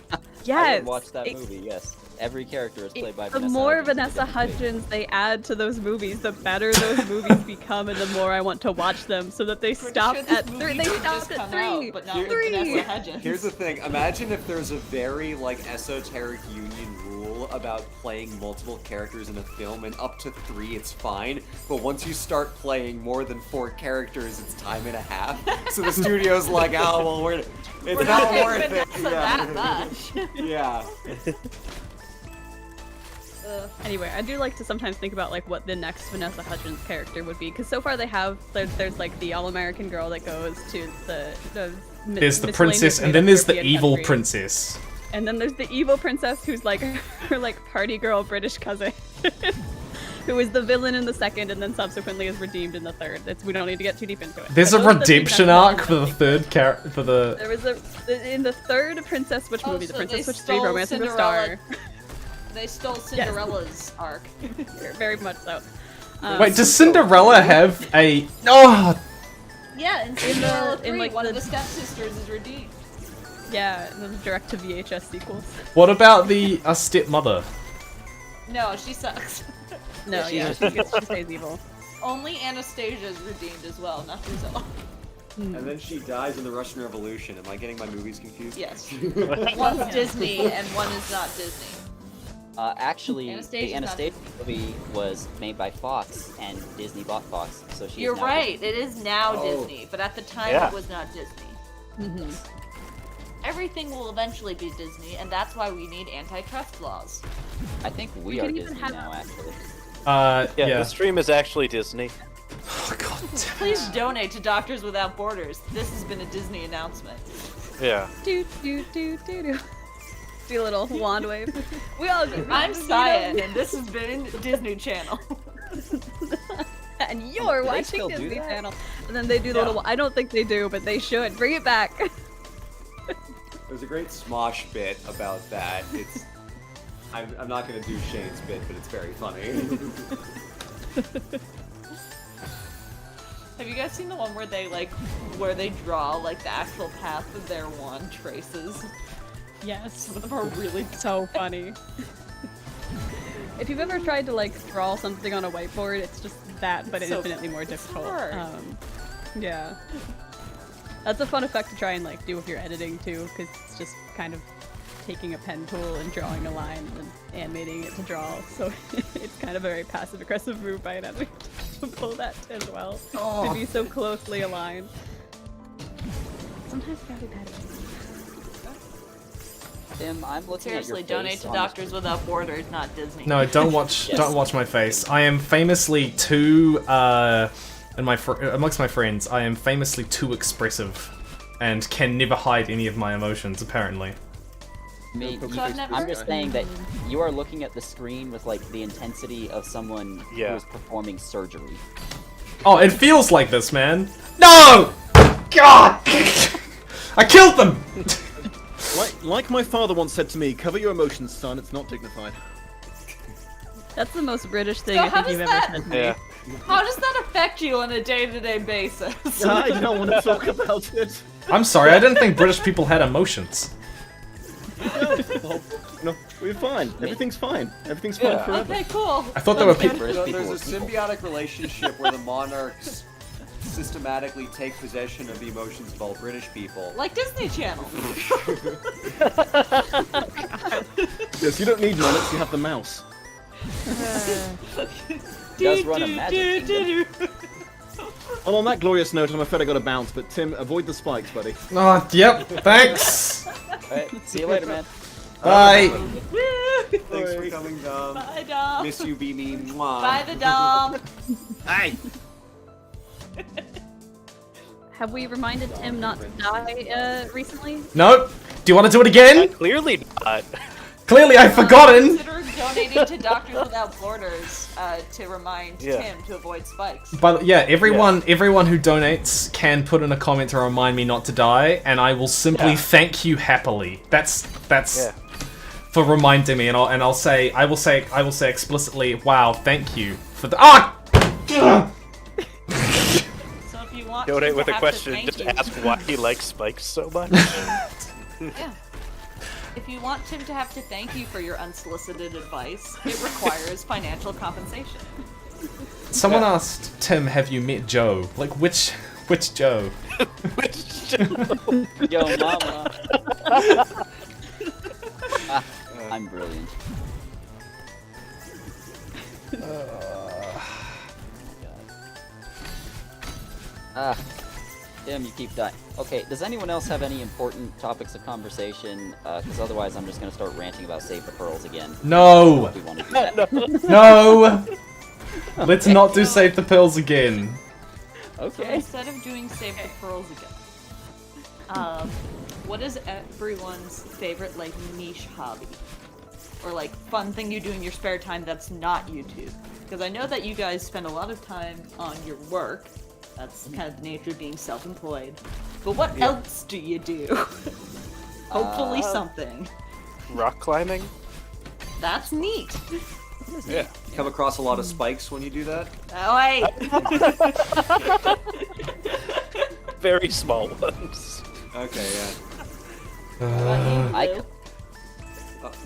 Speaker 15: I would watch that movie. Yes, every character is played by.
Speaker 20: The
Speaker 15: Vanessa
Speaker 20: more
Speaker 15: Hudgens.
Speaker 20: Vanessa Hudgens they add to those movies, the better those movies become, and the more I want to watch them. So that they stop at three. They stopped at three.
Speaker 18: but not with Vanessa Hudgens.
Speaker 17: Here's the thing. Imagine if there's a very like esoteric union rule about playing multiple characters in a film, and up to 3 it's fine, but once you start playing more than 4 characters, it's time and a half. So the studio's like, oh well, it's
Speaker 18: We're
Speaker 17: not
Speaker 18: not
Speaker 17: worth it.
Speaker 18: Vanessa that much.
Speaker 17: Yeah.
Speaker 20: Anyway, I do like to sometimes think about like what the next Vanessa Hudgens character would be, because so far they have there's like the all-American girl that goes to the
Speaker 1: There's the
Speaker 20: miscellaneous
Speaker 1: princess, and
Speaker 20: native
Speaker 1: then there's the
Speaker 20: Caribbean
Speaker 1: evil
Speaker 20: country.
Speaker 1: princess.
Speaker 20: And then there's the evil princess who's like her like party girl British cousin, who is the villain in the second, and then subsequently is redeemed in the third. We don't need to get too deep into it.
Speaker 1: There's
Speaker 20: But
Speaker 1: a
Speaker 20: those are the two
Speaker 1: redemption
Speaker 20: next
Speaker 1: arc for the third character for the.
Speaker 20: There was in the third Princess Switch movie, the
Speaker 18: so
Speaker 20: Princess
Speaker 18: they
Speaker 20: Switch 3
Speaker 18: stole
Speaker 20: Romancing the
Speaker 18: Cinderella-
Speaker 20: Star.
Speaker 18: They stole Cinderella's arc.
Speaker 20: Very much so.
Speaker 1: Wait, does Cinderella have a? Oh,
Speaker 18: Yeah, in Cinderella 3,
Speaker 20: like
Speaker 18: one of
Speaker 20: the-
Speaker 18: the stepsisters is redeemed.
Speaker 20: Yeah, and then the direct to VHS sequels.
Speaker 1: what about the stepmother?
Speaker 18: No, she sucks.
Speaker 20: No, yeah, she stays evil.
Speaker 18: Only Anastasia is redeemed as well, not Drusilla.
Speaker 17: And then she dies in the Russian Revolution. Am I getting my movies confused?
Speaker 18: Yes. One's Disney and one is not Disney.
Speaker 15: Actually,
Speaker 18: Anastasia's
Speaker 15: the
Speaker 18: not-
Speaker 15: Anastasia movie was made by Fox, and Disney bought Fox, so she's
Speaker 18: You're
Speaker 15: now
Speaker 18: right, it is now
Speaker 15: Oh.
Speaker 18: Disney, but at the time
Speaker 15: Yeah.
Speaker 18: it was not Disney. Everything will eventually be Disney, and that's why we need antitrust laws.
Speaker 15: I think we
Speaker 20: could
Speaker 15: are
Speaker 20: even
Speaker 15: Disney
Speaker 20: have-
Speaker 15: now, actually.
Speaker 14: Yeah, the stream is actually Disney.
Speaker 18: Please donate to Doctors Without Borders. This has been a Disney announcement.
Speaker 14: Yeah.
Speaker 20: Do do do do do. Do a little wand wave. We all do.
Speaker 18: I'm Cyan, and this has been Disney Channel.
Speaker 20: And you're
Speaker 18: Do they
Speaker 20: watching
Speaker 18: still do
Speaker 20: Disney
Speaker 18: that?
Speaker 20: Channel. And then they do the
Speaker 17: Yeah.
Speaker 20: little. I don't think they do, but they should. Bring it back.
Speaker 17: There's a great Smosh bit about that. It's. I'm not gonna do Shane's bit, but it's very funny.
Speaker 18: Have you guys seen the one where they draw like the actual path of their wand traces?
Speaker 20: Yes.
Speaker 18: Some of them are really
Speaker 20: so funny. If you've ever tried to like draw something on a whiteboard, it's just that, but
Speaker 18: So
Speaker 20: infinitely more difficult.
Speaker 18: hard.
Speaker 20: Yeah. That's a fun effect to try and like do if you're editing too, because it's just kind of taking a pen tool and drawing a line and animating it to draw. So it's kind of a very passive-aggressive move by an editor to pull that as well.
Speaker 15: Oh.
Speaker 20: To be so closely aligned. Sometimes it can be better.
Speaker 15: Tim, I'm looking at your
Speaker 18: Seriously,
Speaker 15: face
Speaker 18: donate to
Speaker 15: on the
Speaker 18: Doctors Without Borders, not Disney.
Speaker 1: No, don't watch.
Speaker 15: Yes.
Speaker 1: Don't watch my face. I am famously too. And amongst my friends, I am famously too expressive, and can never hide any of my emotions. Apparently.
Speaker 15: I'm just saying that you are looking at the screen with like the intensity of someone who is performing surgery.
Speaker 1: Oh, it feels like this, man. No! God! I killed them!
Speaker 19: Like my father once said to me, cover your emotions, son, it's not dignified.
Speaker 20: That's the most British thing
Speaker 18: So
Speaker 20: I
Speaker 18: how
Speaker 20: think you've
Speaker 18: does
Speaker 20: ever
Speaker 18: that-
Speaker 20: said to me.
Speaker 18: How does that affect you on a day-to-day basis?
Speaker 19: I don't want to talk about it.
Speaker 1: I'm sorry, I didn't think British people had emotions.
Speaker 19: No, we're fine. Everything's fine. Everything's fine
Speaker 17: Yeah.
Speaker 19: forever.
Speaker 18: Okay, cool.
Speaker 1: I thought there were
Speaker 18: Sounds
Speaker 1: people.
Speaker 18: good.
Speaker 17: There's a symbiotic relationship where the monarchs systematically take possession of the emotions of all British people.
Speaker 18: Like Disney Channel.
Speaker 19: Yes, you don't need monarchs, you have the mouse.
Speaker 15: Does run a magic kingdom.
Speaker 19: Well, on that glorious note, I'm afraid I got to bounce, but Tim, avoid the spikes, buddy.
Speaker 1: Oh, yep. Thanks.
Speaker 15: Alright, see you later, man.
Speaker 1: Bye.
Speaker 17: Thanks for coming, Dom.
Speaker 18: Bye, Dom.
Speaker 17: Miss you, Beanie. Mwah.
Speaker 18: Bye, the Dom.
Speaker 17: Hey.
Speaker 20: Have we reminded Tim not to die recently?
Speaker 1: Nope. Do you want to do it again?
Speaker 14: Clearly not.
Speaker 1: Clearly, I've forgotten.
Speaker 18: Consider donating to Doctors Without Borders to remind Tim to avoid spikes.
Speaker 1: But yeah, everyone who donates can put in a comment to remind me not to die, and I will simply thank you happily. That's for reminding me, and I will say explicitly, wow, thank you for the
Speaker 18: So if you want
Speaker 14: Donate
Speaker 18: Tim
Speaker 14: with
Speaker 18: to
Speaker 14: a
Speaker 18: have
Speaker 14: question.
Speaker 18: to thank
Speaker 14: Just
Speaker 18: you,
Speaker 14: ask why he likes spikes so much.
Speaker 18: yeah. If you want Tim to have to thank you for your unsolicited advice, it requires financial compensation.
Speaker 1: Someone asked Tim, "Have you met Joe?" Like which Joe?
Speaker 14: Which Joe?
Speaker 15: Yo, mama. I'm brilliant. Tim, you keep dying. Okay, does anyone else have any important topics of conversation? Because otherwise I'm just going to start ranting about Save the Pearls again.
Speaker 1: No!
Speaker 15: If we want to do that.
Speaker 1: No! Let's not do Save the Pearls again.
Speaker 18: So instead of doing Save the Pearls again, what is everyone's favorite like niche hobby? Or like fun thing you do in your spare time that's not YouTube? Because I know that you guys spend a lot of time on your work. That's kind of the nature of being self-employed. But what else do you do? Hopefully something.
Speaker 14: Rock climbing?
Speaker 18: That's neat.
Speaker 17: Yeah. You come across a lot of spikes when you do that?
Speaker 18: Oh, hey!
Speaker 14: Very small ones.
Speaker 17: Okay, yeah.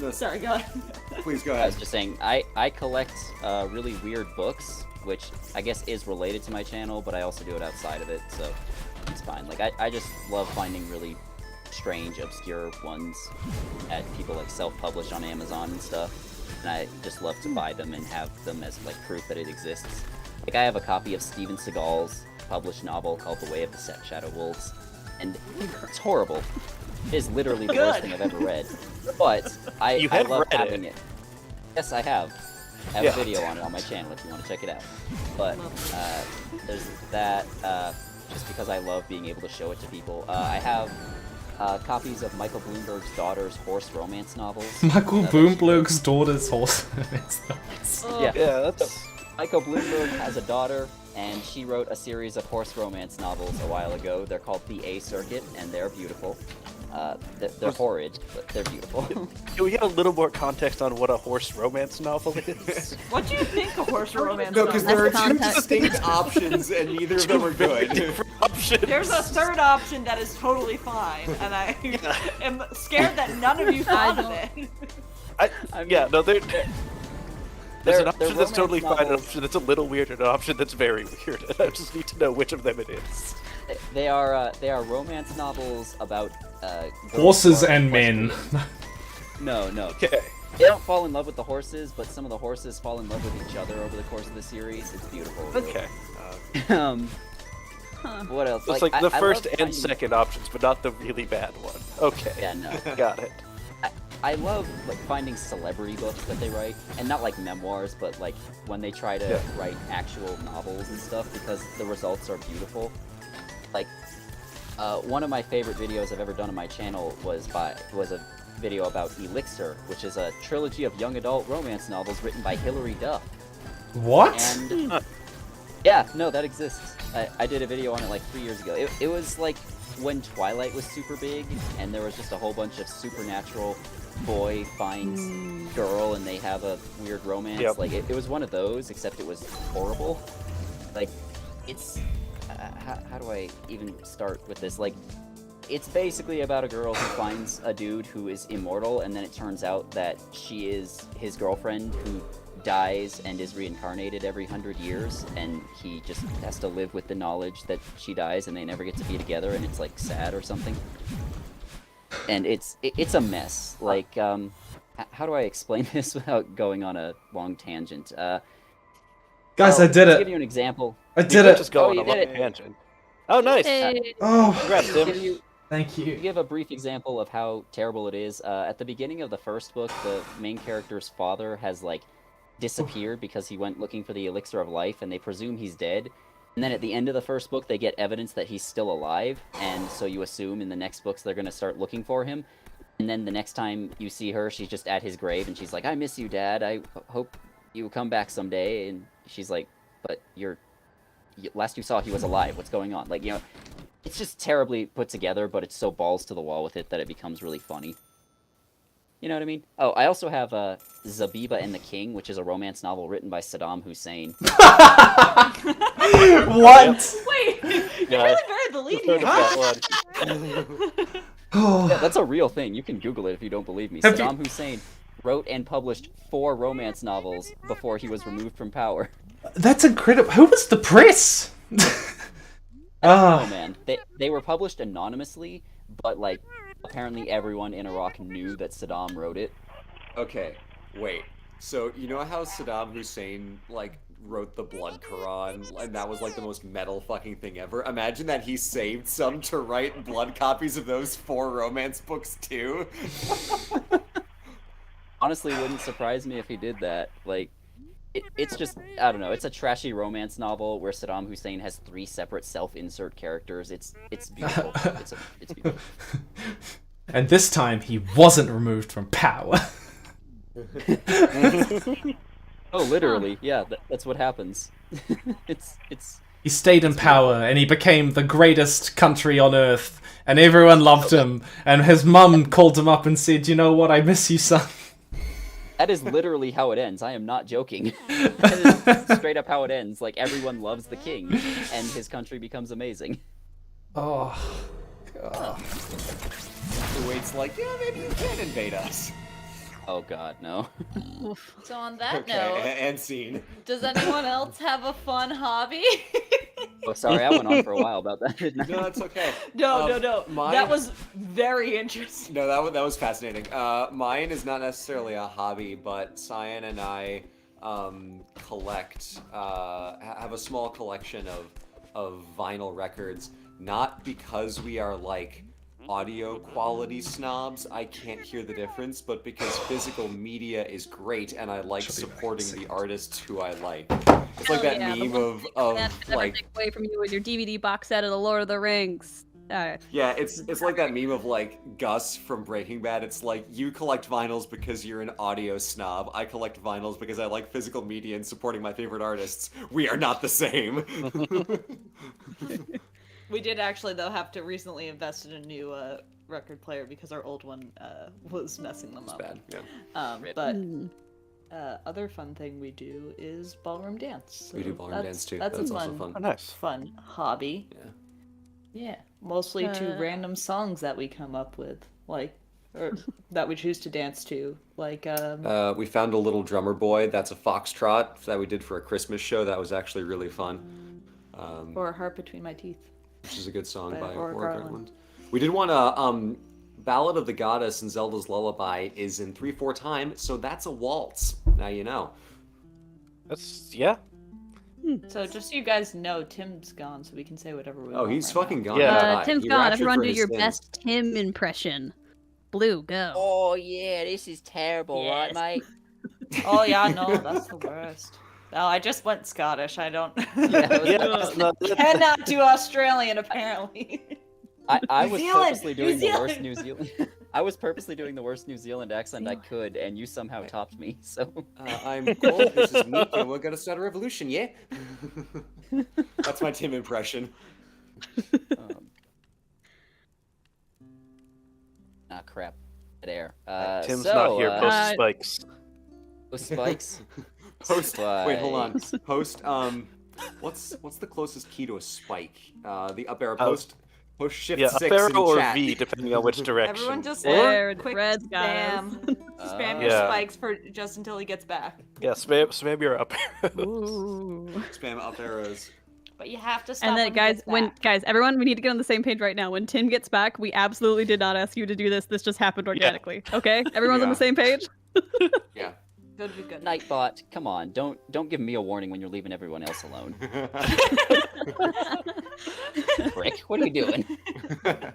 Speaker 17: No,
Speaker 18: sorry, go ahead.
Speaker 17: Please go
Speaker 15: I
Speaker 17: ahead.
Speaker 15: was just saying, I collect really weird books, which I guess is related to my channel, but I also do it outside of it, so it's fine. Like, I just love finding really strange, obscure ones at people like self-publish on Amazon and stuff, and I just love to buy them and have them as like proof that it exists. Like, I have a copy of Steven Seagal's published novel called The Way of the Shadow Wolves, and it's horrible. It is literally the worst thing I've ever read, but I love having it. Yes, I have. I have a video on it on my channel if you want to check it out. But there's that, just because I love being able to show it to people. I have copies of Michael Bloomberg's daughter's horse romance novels.
Speaker 1: Michael Bloomberg's daughter's horse romance novels.
Speaker 15: Yeah, that's... Michael Bloomberg has a daughter, and she wrote a series of horse romance novels a while ago. They're called The A Circuit, and they're beautiful. They're horrid, but they're beautiful.
Speaker 14: Can we get a little more context on what a horse romance novel is?
Speaker 18: What do you think a horse romance
Speaker 17: No,
Speaker 18: novel
Speaker 17: because
Speaker 18: is?
Speaker 17: there are two distinct options, and neither of them are good.
Speaker 18: There's a third option that is totally fine, and I am scared that none of you thought of it.
Speaker 14: There's an option that's
Speaker 15: romance
Speaker 14: totally fine, an
Speaker 15: novels.
Speaker 14: option that's a little weird, and an option that's very weird. And I just need to know which of them it is.
Speaker 15: They are romance novels about girls
Speaker 1: Horses
Speaker 15: who are
Speaker 1: and men.
Speaker 15: No.
Speaker 14: Okay.
Speaker 15: They don't fall in love with the horses, but some of the horses fall in love with each other over the course of the series. It's beautiful.
Speaker 14: Okay.
Speaker 15: What else?
Speaker 14: It's like the
Speaker 15: I
Speaker 14: first
Speaker 15: love
Speaker 14: and
Speaker 15: finding-
Speaker 14: second options, but not the really bad one. Okay.
Speaker 15: Yeah, no.
Speaker 14: Got it.
Speaker 15: I love like finding celebrity books that they write, and not like memoirs, but like when they try to write actual novels and stuff, because the results are beautiful. Like one of my favorite videos I've ever done on my channel was a video about Elixir, which is a trilogy of young adult romance novels written by Hilary Duff.
Speaker 1: What?
Speaker 15: And yeah, no, that exists. I did a video on it like 3 years ago. It was like when Twilight was super big, and there was just a whole bunch of supernatural boy finds girl, and they have a weird romance.
Speaker 14: Yep.
Speaker 15: Like it was one of those, except it was horrible. Like it's how do I even start with this? Like It's basically about a girl who finds a dude who is immortal, and then it turns out that she is his girlfriend who dies and is reincarnated every 100 years, and he just has to live with the knowledge that she dies, and they never get to be together, and it's like sad or something. And it's a mess. Like, how do I explain this without going on a long tangent?
Speaker 1: Guys, I did
Speaker 15: to
Speaker 1: it.
Speaker 15: give you an example.
Speaker 1: I did it.
Speaker 14: Just go on
Speaker 15: you
Speaker 14: a long
Speaker 15: did it.
Speaker 14: tangent. Oh, nice.
Speaker 1: Oh,
Speaker 14: Congrats, Tim.
Speaker 1: Thank you.
Speaker 15: To give a brief example of how terrible it is, at the beginning of the first book, the main character's father has, like, disappeared because he went looking for the elixir of life, and they presume he's dead. And then at the end of the first book, they get evidence that he's still alive, and so you assume in the next books they're going to start looking for him. And then the next time you see her, she's just at his grave, and she's like, "I miss you, Dad. I hope you will come back someday." And she's like, "But last you saw, he was alive. What's going on?" Like, you know, it's just terribly put together, but it's so balls to the wall with it that it becomes really funny. You know what I mean? Oh, I also have Zabiba and the King, which is a romance novel written by Saddam Hussein.
Speaker 1: What?
Speaker 18: Wait, you're really very the lead here.
Speaker 15: Yeah, that's a real thing. You can Google it if you don't believe me. Saddam Hussein wrote and published 4 romance novels before he was removed from power.
Speaker 1: That's incredible. Who was the press?
Speaker 15: Oh man, they were published anonymously, but like apparently everyone in Iraq knew that Saddam wrote it.
Speaker 17: Okay, wait. So you know how Saddam Hussein like wrote the Blood Quran, and that was like the most metal fucking thing ever? Imagine that he saved some to write blood copies of those 4 romance books too.
Speaker 15: Honestly, it wouldn't surprise me if he did that. Like, it's just, I don't know, it's a trashy romance novel where Saddam Hussein has 3 separate self-insert characters. It's beautiful. It's beautiful.
Speaker 1: And this time, he wasn't removed from power.
Speaker 15: Oh, literally, yeah, that's what happens. It's.
Speaker 1: He stayed in power, and he became the greatest country on earth, and everyone loved him, and his mum called him up and said, "You know what, I miss you, son."
Speaker 15: That is literally how it ends. I am not joking. That is straight up how it ends. Like, everyone loves the king, and his country becomes amazing.
Speaker 1: Oh, God.
Speaker 17: Kuwait's like, yeah, maybe you can invade us.
Speaker 15: Oh God, no.
Speaker 18: So on that
Speaker 17: Okay,
Speaker 18: note,
Speaker 17: and scene.
Speaker 18: Does anyone else have a fun hobby?
Speaker 15: Oh, sorry, I went on for a while about that, didn't I?
Speaker 17: No, that's okay.
Speaker 18: No.
Speaker 17: Mine...
Speaker 18: That was very interesting.
Speaker 17: No, that was fascinating. Mine is not necessarily a hobby, but Cyan and I collect, have a small collection of vinyl records, not because we are like audio quality snobs, I can't hear the difference, but because physical media is great and I like supporting the artists who I like. It's like that meme of like
Speaker 20: take away from you with your DVD box set of the Lord of the Rings.
Speaker 17: Yeah, it's like that meme of like Gus from Breaking Bad. It's like, you collect vinyls because you're an audio snob. I collect vinyls because I like physical media and supporting my favorite artists. We are not the same.
Speaker 18: We did actually, though, have to recently invest in a new record player because our old one was messing them up.
Speaker 17: Bad, yeah.
Speaker 18: But other fun thing we do is ballroom dance. So
Speaker 17: we do ballroom dance too.
Speaker 18: That's
Speaker 17: also
Speaker 18: fun,
Speaker 17: fun.
Speaker 14: Oh, nice.
Speaker 18: Fun hobby. Yeah, mostly to random songs that we come up with, like, or that we choose to dance to, like.
Speaker 17: We found a little drummer boy. That's a foxtrot that we did for a Christmas show. That was actually really fun.
Speaker 18: Or Heart Between My Teeth.
Speaker 17: Which is a good song by
Speaker 18: Aura
Speaker 17: Aura
Speaker 18: Garland.
Speaker 17: Garland. We did one, Ballad of the Goddess and Zelda's Lullaby is in 3/4 time, so that's a waltz. Now you know.
Speaker 14: That's, yeah.
Speaker 18: So just so you guys know, Tim's gone, so we can say whatever we want.
Speaker 17: Oh, he's fucking gone.
Speaker 14: Yeah.
Speaker 20: Tim's
Speaker 17: He
Speaker 20: gone.
Speaker 17: raptured
Speaker 20: Everyone
Speaker 17: for
Speaker 20: do
Speaker 17: his
Speaker 20: your
Speaker 17: sins.
Speaker 20: best Tim impression. Blue, go.
Speaker 15: Oh yeah, this is terrible, right, mate?
Speaker 18: Oh yeah, no, that's the worst. Oh, I just went Scottish. I don't. Cannot do Australian apparently.
Speaker 15: I was
Speaker 18: New Zealand!
Speaker 15: purposely doing
Speaker 18: New
Speaker 15: the worst
Speaker 18: Zealand!
Speaker 15: New Zealand. I was purposely doing the worst New Zealand accent I could, and you somehow topped me. So
Speaker 17: I'm cold. This is Meek, and we're gonna start a revolution, yeah? That's my Tim impression.
Speaker 15: Crap. Dead air.
Speaker 14: Tim's
Speaker 15: so,
Speaker 14: not here. Post spikes.
Speaker 15: Post spikes.
Speaker 17: Post. Wait, hold on. Post. What's the closest key to a spike? The up arrow post. Push shift
Speaker 14: Yeah,
Speaker 17: 6
Speaker 14: up arrow
Speaker 17: in
Speaker 14: or
Speaker 17: chat.
Speaker 14: V, depending on which direction.
Speaker 18: Everyone just
Speaker 20: There,
Speaker 18: quick
Speaker 20: red
Speaker 18: spam.
Speaker 20: guys.
Speaker 18: Spam your
Speaker 14: Yeah.
Speaker 18: spikes for just until he gets back.
Speaker 14: Yeah, spam your up arrows.
Speaker 20: Ooh.
Speaker 17: Spam up arrows.
Speaker 18: But you have to stop
Speaker 20: And then,
Speaker 18: when he
Speaker 20: guys,
Speaker 18: gets back.
Speaker 20: everyone, we need to get on the same page right now. When Tim gets back, we absolutely did not ask you to do this. This just happened organically. Okay, everyone's on the
Speaker 17: Yeah.
Speaker 20: same page.
Speaker 17: Yeah.
Speaker 18: Good.
Speaker 15: Nightbot, come on, don't give me a warning when you're leaving everyone else alone. Prick, what are you doing? Yeah,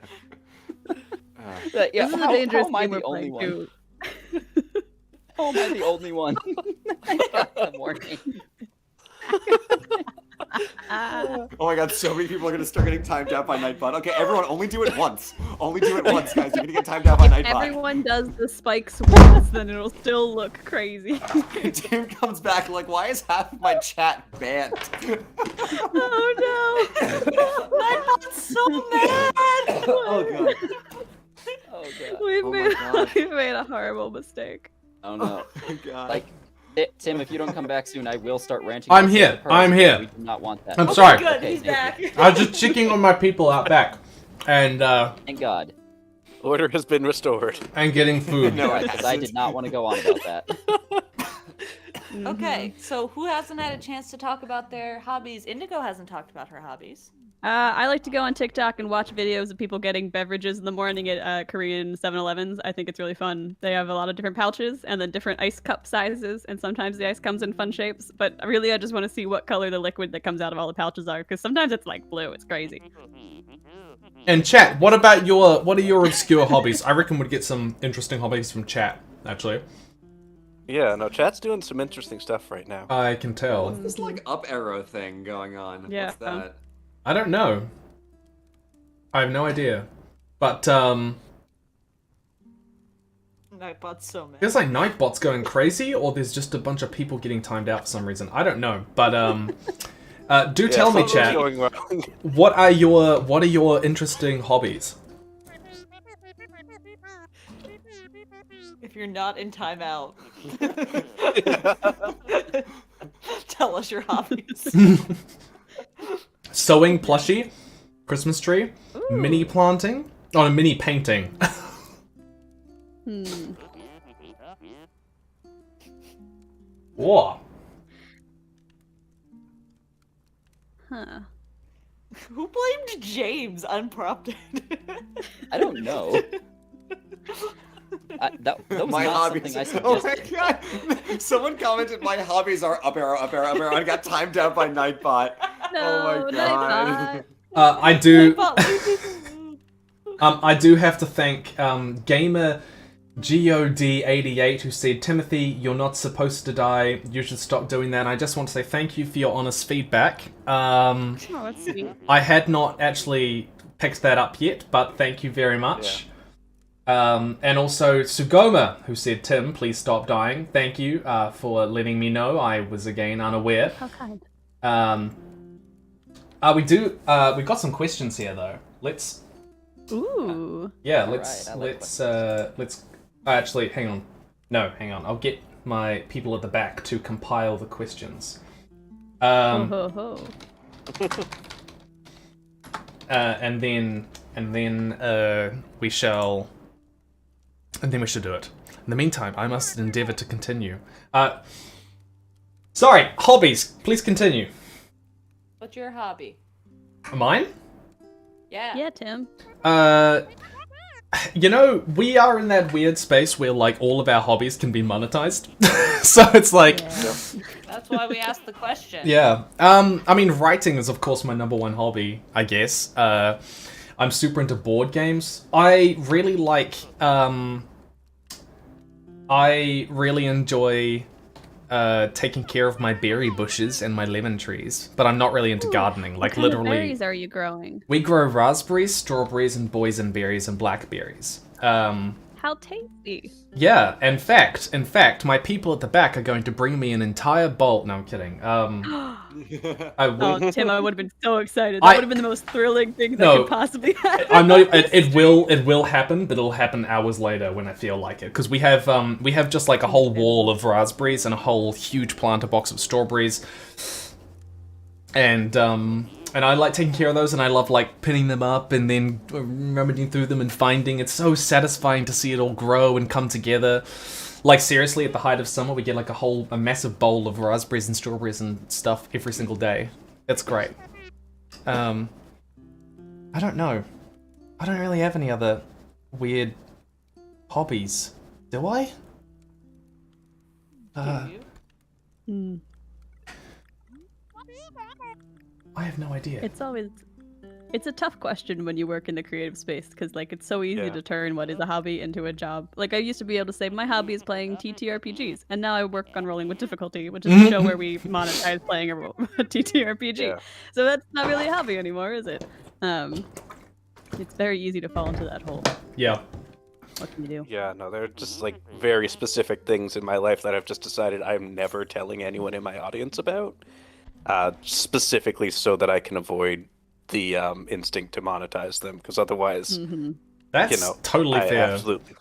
Speaker 20: This is a
Speaker 15: how
Speaker 20: dangerous
Speaker 15: am I
Speaker 20: game
Speaker 15: the
Speaker 20: we're
Speaker 15: only
Speaker 20: playing
Speaker 15: one?
Speaker 20: too.
Speaker 15: How am I the only one? I got the warning.
Speaker 17: Oh my god, so many people are gonna start getting timed out by Nightbot. Okay, everyone, only do it once. Only do it once, guys. You're gonna get timed out by Nightbot.
Speaker 20: Everyone does the spikes once, then it'll still look crazy.
Speaker 17: Tim comes back like, why is half of my chat banned?
Speaker 20: Oh no!
Speaker 18: Nightbot's so mad!
Speaker 17: Oh god.
Speaker 15: Oh god.
Speaker 20: We've
Speaker 17: Oh my
Speaker 20: made
Speaker 17: God.
Speaker 20: we've made a horrible mistake.
Speaker 15: Oh no.
Speaker 17: Oh god.
Speaker 15: Like, Tim, if you don't come back soon, I will start ranting.
Speaker 1: I'm
Speaker 15: about
Speaker 1: here,
Speaker 15: Santa Claus.
Speaker 1: I'm here.
Speaker 15: We do not want that.
Speaker 1: I'm sorry.
Speaker 18: Good,
Speaker 15: Okay,
Speaker 18: he's
Speaker 15: thank you.
Speaker 18: back.
Speaker 1: I was just checking on my people out back, and
Speaker 15: Thank God.
Speaker 14: Order has been restored.
Speaker 1: and getting food.
Speaker 17: No, it
Speaker 15: Because I did not want to go on about that.
Speaker 18: Okay, so who hasn't had a chance to talk about their hobbies? Indigo hasn't talked about her hobbies.
Speaker 20: I like to go on TikTok and watch videos of people getting beverages in the morning at Korean 7-Elevens. I think it's really fun. They have a lot of different pouches and then different ice cup sizes, and sometimes the ice comes in fun shapes. But really, I just want to see what color the liquid that comes out of all the pouches are, because sometimes it's like blue. It's crazy.
Speaker 1: And chat, what are your obscure hobbies? I reckon we'd get some interesting hobbies from chat, actually.
Speaker 14: Yeah, no, chat's doing some interesting stuff right now.
Speaker 1: I can tell.
Speaker 17: What's this like up arrow thing going on?
Speaker 20: Yeah.
Speaker 17: What's that?
Speaker 1: I don't know. I have no idea. But,
Speaker 18: Nightbot's so mad.
Speaker 1: feels like Nightbot's going crazy, or there's just a bunch of people getting timed out for some reason. I don't know. But, do tell me,
Speaker 14: something's
Speaker 1: chat,
Speaker 14: going wrong.
Speaker 1: what are your interesting hobbies?
Speaker 18: If you're not in timeout, tell us your hobbies.
Speaker 1: Sewing plushie, Christmas tree, mini planting, oh, mini painting. Whoa.
Speaker 20: Huh.
Speaker 18: Who blamed James unprompted?
Speaker 15: I don't know. That was
Speaker 17: My
Speaker 15: not
Speaker 17: hobbies.
Speaker 15: something I
Speaker 17: Oh
Speaker 15: suggested.
Speaker 17: my god! Someone commented my hobbies are up arrow, up arrow, up arrow, and got timed out by Nightbot. Oh my god.
Speaker 1: I do. I do have to thank Gamer God88 who said, "Timothy, you're not supposed to die. You should stop doing that." And I just want to say thank you for your honest feedback.
Speaker 20: Oh, that's sweet.
Speaker 1: I had not actually picked that up yet, but thank you very much. And also Sugoma, who said, "Tim, please stop dying." Thank you for letting me know. I was again unaware.
Speaker 20: How kind.
Speaker 1: We got some questions here though. Let's.
Speaker 20: Ooh.
Speaker 1: Yeah,
Speaker 15: All
Speaker 1: let's
Speaker 15: right, I like
Speaker 1: let's actually hang on. No, hang on. I'll get my people at the back to compile the questions.
Speaker 20: Ho ho ho.
Speaker 1: And then we shall do it. In the meantime, I must endeavour to continue. Sorry, hobbies. Please continue.
Speaker 18: What's your hobby?
Speaker 1: Mine?
Speaker 18: Yeah.
Speaker 20: Yeah, Tim.
Speaker 1: You know, we are in that weird space where like all of our hobbies can be monetized. So it's like
Speaker 18: That's why we asked the question.
Speaker 1: yeah. I mean writing is of course my number one hobby, I guess. I'm super into board games. I really like I really enjoy taking care of my berry bushes and my lemon trees, but I'm not really into gardening. Like
Speaker 20: What kind of
Speaker 1: literally
Speaker 20: berries are you growing?
Speaker 1: we grow raspberries, strawberries, and boysenberries and blackberries.
Speaker 20: How tasty.
Speaker 1: Yeah, in fact, my people at the back are going to bring me an entire bowl. No, I'm kidding. I will.
Speaker 20: Oh, Tim, I would have been so excited.
Speaker 1: I-
Speaker 20: That would have been the most thrilling thing that
Speaker 1: No.
Speaker 20: could possibly happen.
Speaker 1: I'm not. It will happen, but it'll happen hours later when I feel like it. Because we have just like a whole wall of raspberries and a whole huge planter box of strawberries, and And I like taking care of those, and I love like pinning them up and then rummaging through them and finding. It's so satisfying to see it all grow and come together. Like seriously, at the height of summer, we get like a massive bowl of raspberries and strawberries and stuff every single day. It's great. I don't know. I don't really have any other weird hobbies, do I? I have no idea.
Speaker 20: It's a tough question when you work in the creative space, because like it's so easy to turn what is a hobby into a job. Like I used to be able to say my hobby is playing TTRPGs, and now I work on Rolling with Difficulty, which is a show where we monetize playing a TTRPG.
Speaker 14: Yeah.
Speaker 20: So that's not really a hobby anymore, is it? It's very easy to fall into that hole.
Speaker 1: Yeah.
Speaker 20: What can you do?
Speaker 14: Yeah, no, there are just like very specific things in my life that I've just decided I'm never telling anyone in my audience about, specifically so that I can avoid the instinct to monetize them, because otherwise,
Speaker 1: That's totally fair.
Speaker 14: Absolutely,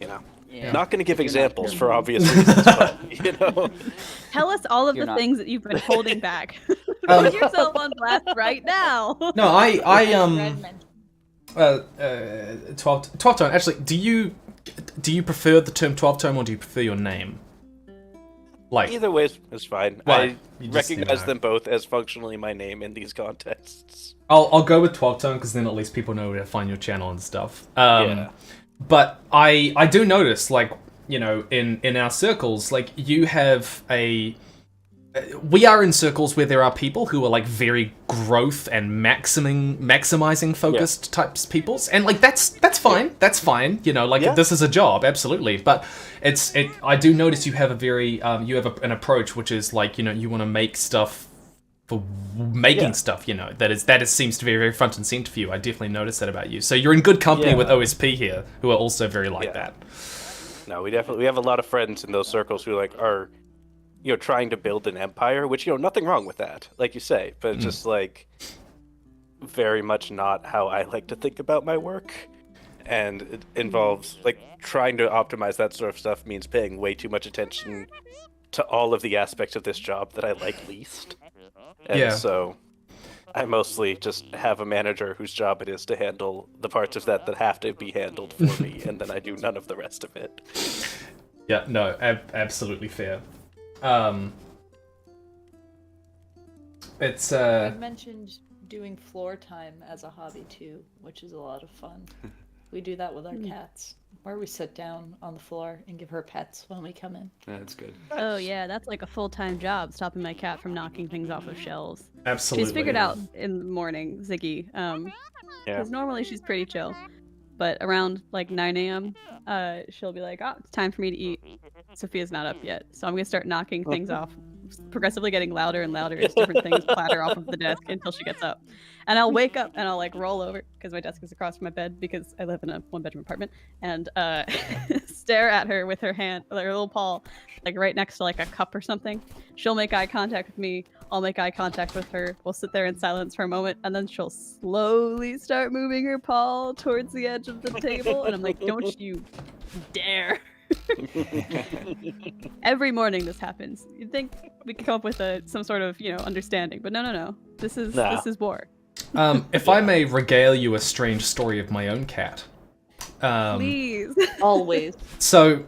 Speaker 15: Yeah.
Speaker 14: not going to give
Speaker 15: You're not
Speaker 14: examples
Speaker 15: here.
Speaker 14: for obvious reasons, but,
Speaker 20: Tell us all of
Speaker 15: You're
Speaker 20: the
Speaker 15: not-
Speaker 20: things that you've been holding back. Put yourself on blast right now.
Speaker 1: No, 12 tone. Actually, do you prefer the term 12 tone or do you prefer your name? Like
Speaker 14: either way is fine.
Speaker 1: Right.
Speaker 14: I
Speaker 1: You just
Speaker 14: recognize
Speaker 1: never know.
Speaker 14: them both as functionally my name in these contests.
Speaker 1: I'll go with 12 tone because then at least people know where to find your channel and stuff.
Speaker 14: Yeah.
Speaker 1: But I do notice, like, you know, in our circles, like you have we are in circles where there are people who are like very growth and maximizing focused types peoples, and like that's fine. That's fine. You know, like this is a job, absolutely. But I do notice you have a very you have an approach which is like, you know, you want to make stuff for making stuff. You know, that seems to be very front and center for you. I definitely noticed that about you. So you're in good company with OSP here, who are also very like that.
Speaker 14: No, we have a lot of friends in those circles who like are, you know, trying to build an empire, which, you know, nothing wrong with that, like you say, but just like very much not how I like to think about my work. And it involves like trying to optimize that sort of stuff means paying way too much attention to all of the aspects of this job that I like least. And so I mostly just have a manager whose job it is to handle the parts of that have to be handled for me, and then I do none of the rest of it.
Speaker 1: Yeah, no, absolutely fair. It's
Speaker 18: I mentioned doing floor time as a hobby too, which is a lot of fun. We do that with our cats, where we sit down on the floor and give her pets when we come in.
Speaker 17: That's good.
Speaker 20: Oh yeah, that's like a full-time job, stopping my cat from knocking things off of shelves.
Speaker 1: Absolutely.
Speaker 20: She's figured out in the morning, Ziggy, because normally she's pretty chill, but around like 9 a.m., she'll be like, "Oh, it's time for me to eat." Sophia's not up yet, so I'm gonna start knocking things off, progressively getting louder and louder as different things clatter off of the desk until she gets up. And I'll wake up and I'll like roll over because my desk is across from my bed because I live in a one-bedroom apartment, and stare at her with her hand, her little paw, like right next to like a cup or something. She'll make eye contact with me. I'll make eye contact with her. We'll sit there in silence for a moment, and then she'll slowly start moving her paw towards the edge of the table, and I'm like, "Don't you dare!" Every morning this happens. You'd think we could come up with some sort of, you know, understanding, but no. This is war.
Speaker 1: If I may regale you a strange story of my own cat.
Speaker 20: Please.
Speaker 18: Always.
Speaker 1: So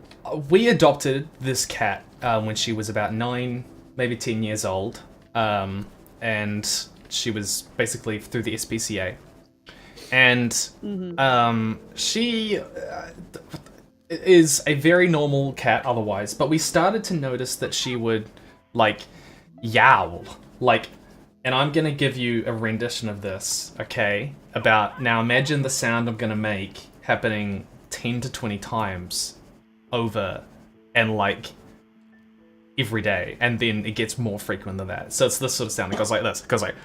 Speaker 1: we adopted this cat when she was about 9, maybe 10 years old, and she was basically through the SPCA, and she is a very normal cat otherwise, but we started to notice that she would like yowl, like, and I'm gonna give you a rendition of this, okay? Now imagine the sound I'm gonna make happening 10 to 20 times over and like every day, and then it gets more frequent than that. So it's this sort of sound. It goes like this. It goes like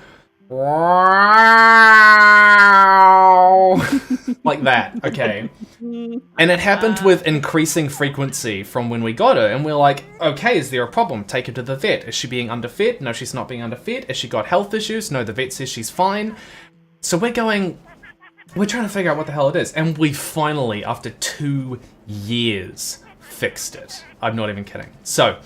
Speaker 1: like that, okay? And it happened with increasing frequency from when we got her, and we're like, okay, is there a problem? Take her to the vet. Is she being underfed? No, she's not being underfed. Has she got health issues? No, the vet says she's fine. So we're trying to figure out what the hell it is, and we finally, after 2 years, fixed it. I'm not even kidding. So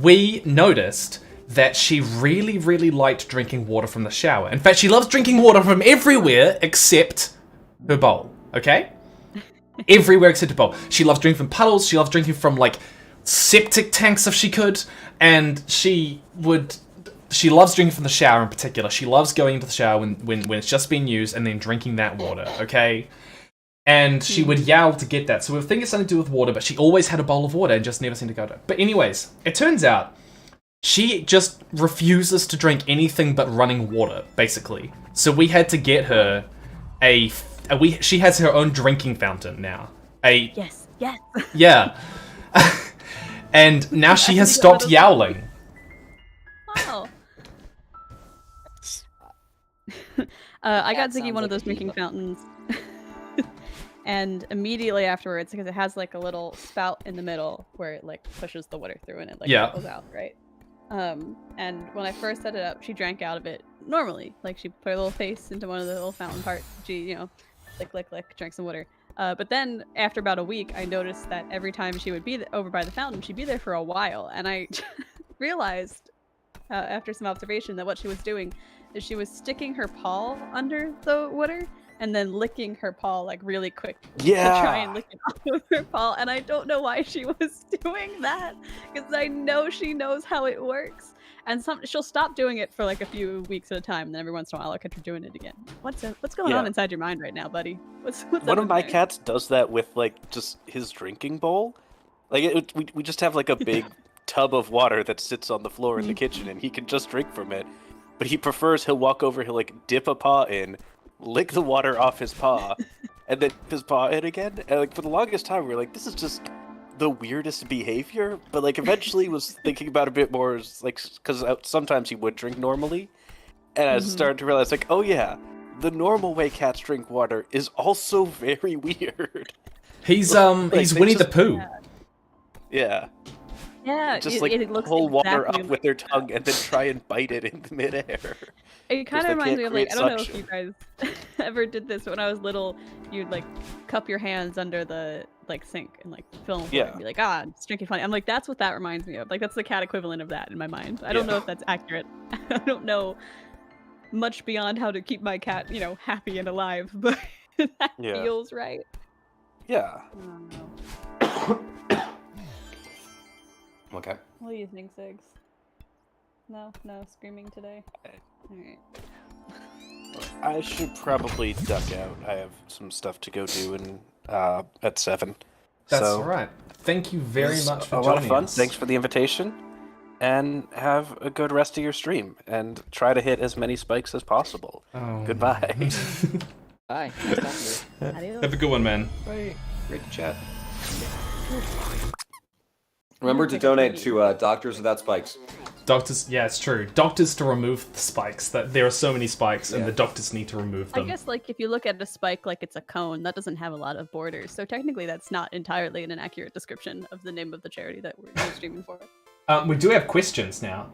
Speaker 1: we noticed that she really, really liked drinking water from the shower. In fact, she loves drinking water from everywhere except her bowl, okay? Everywhere except her bowl. She loves drinking from puddles, she loves drinking from, like, septic tanks if she could, and she loves drinking from the shower in particular. She loves going into the shower when it's just been used and then drinking that water, okay? And she would yell to get that. So we think it's something to do with water, but she always had a bowl of water and just never seemed to go to it. But anyways, it turns out she just refuses to drink anything but running water, basically. So we had to get her she has her own drinking fountain now.
Speaker 20: Yes.
Speaker 1: Yeah. And now she has stopped yowling.
Speaker 20: Wow. I got Ziggy one of those drinking fountains. And immediately afterwards, because it has like a little spout in the middle where it like pushes the water through and it like trickles out, right? And when I first set it up, she drank out of it normally. Like she put her little face into one of the little fountain parts. She, lick, drank some water. But then after about a week, I noticed that every time she would be over by the fountain, she'd be there for a while. And I realized after some observation that what she was doing is she was sticking her paw under the water and then licking her paw like really quick to try and lick it off of her paw. And I don't know why she was doing that, because I know she knows how it works. And she'll stop doing it for like a few weeks at a time, and then every once in a while I'll catch her doing it again. What's going on inside your mind right now, buddy? What's
Speaker 14: One of my cats does that with like just his drinking bowl. Like we just have like a big tub of water that sits on the floor in the kitchen, and he can just drink from it. But he'll walk over, he'll like dip a paw in, lick the water off his paw, and then dip his paw in again. And like for the longest time, we were like, this is just the weirdest behavior. But like eventually was thinking about it a bit more, like, because sometimes he would drink normally, and I started to realize like, oh yeah, the normal way cats drink water is also very weird.
Speaker 1: He's Winnie the Pooh.
Speaker 14: Yeah.
Speaker 20: Yeah,
Speaker 14: just
Speaker 20: it looks
Speaker 14: pull water
Speaker 20: exactly
Speaker 14: up with their tongue and then try and bite it in midair.
Speaker 20: It kind of reminds me of like, I don't know if you guys ever did this, but when I was little, you'd like cup your hands under the like sink and like film and be like, it's drinking funny. I'm like, that's what that reminds me of. Like that's the cat equivalent of that in my mind. I don't know if that's accurate. I don't know much beyond how to keep my cat, happy and alive, but that feels right.
Speaker 14: Yeah.
Speaker 17: Okay.
Speaker 20: What do you think, Sigs? No screaming today. Alright.
Speaker 14: I should probably duck out. I have some stuff to go do at 7.
Speaker 1: That's alright. Thank you very much for joining us.
Speaker 14: A lot of fun. Thanks for the invitation. And have a good rest of your stream. And try to hit as many spikes as possible.
Speaker 1: Oh.
Speaker 14: Goodbye.
Speaker 15: Bye.
Speaker 1: Have a good one, man.
Speaker 17: Bye. Great to chat. Remember to donate to Doctors Without Spikes.
Speaker 1: Doctors, yeah, it's true. Doctors to remove the spikes. That there are so many spikes, and the doctors need to remove them.
Speaker 20: I guess, like, if you look at a spike like it's a cone, that doesn't have a lot of borders. So technically, that's not entirely an accurate description of the name of the charity that we're streaming for.
Speaker 1: We do have questions now.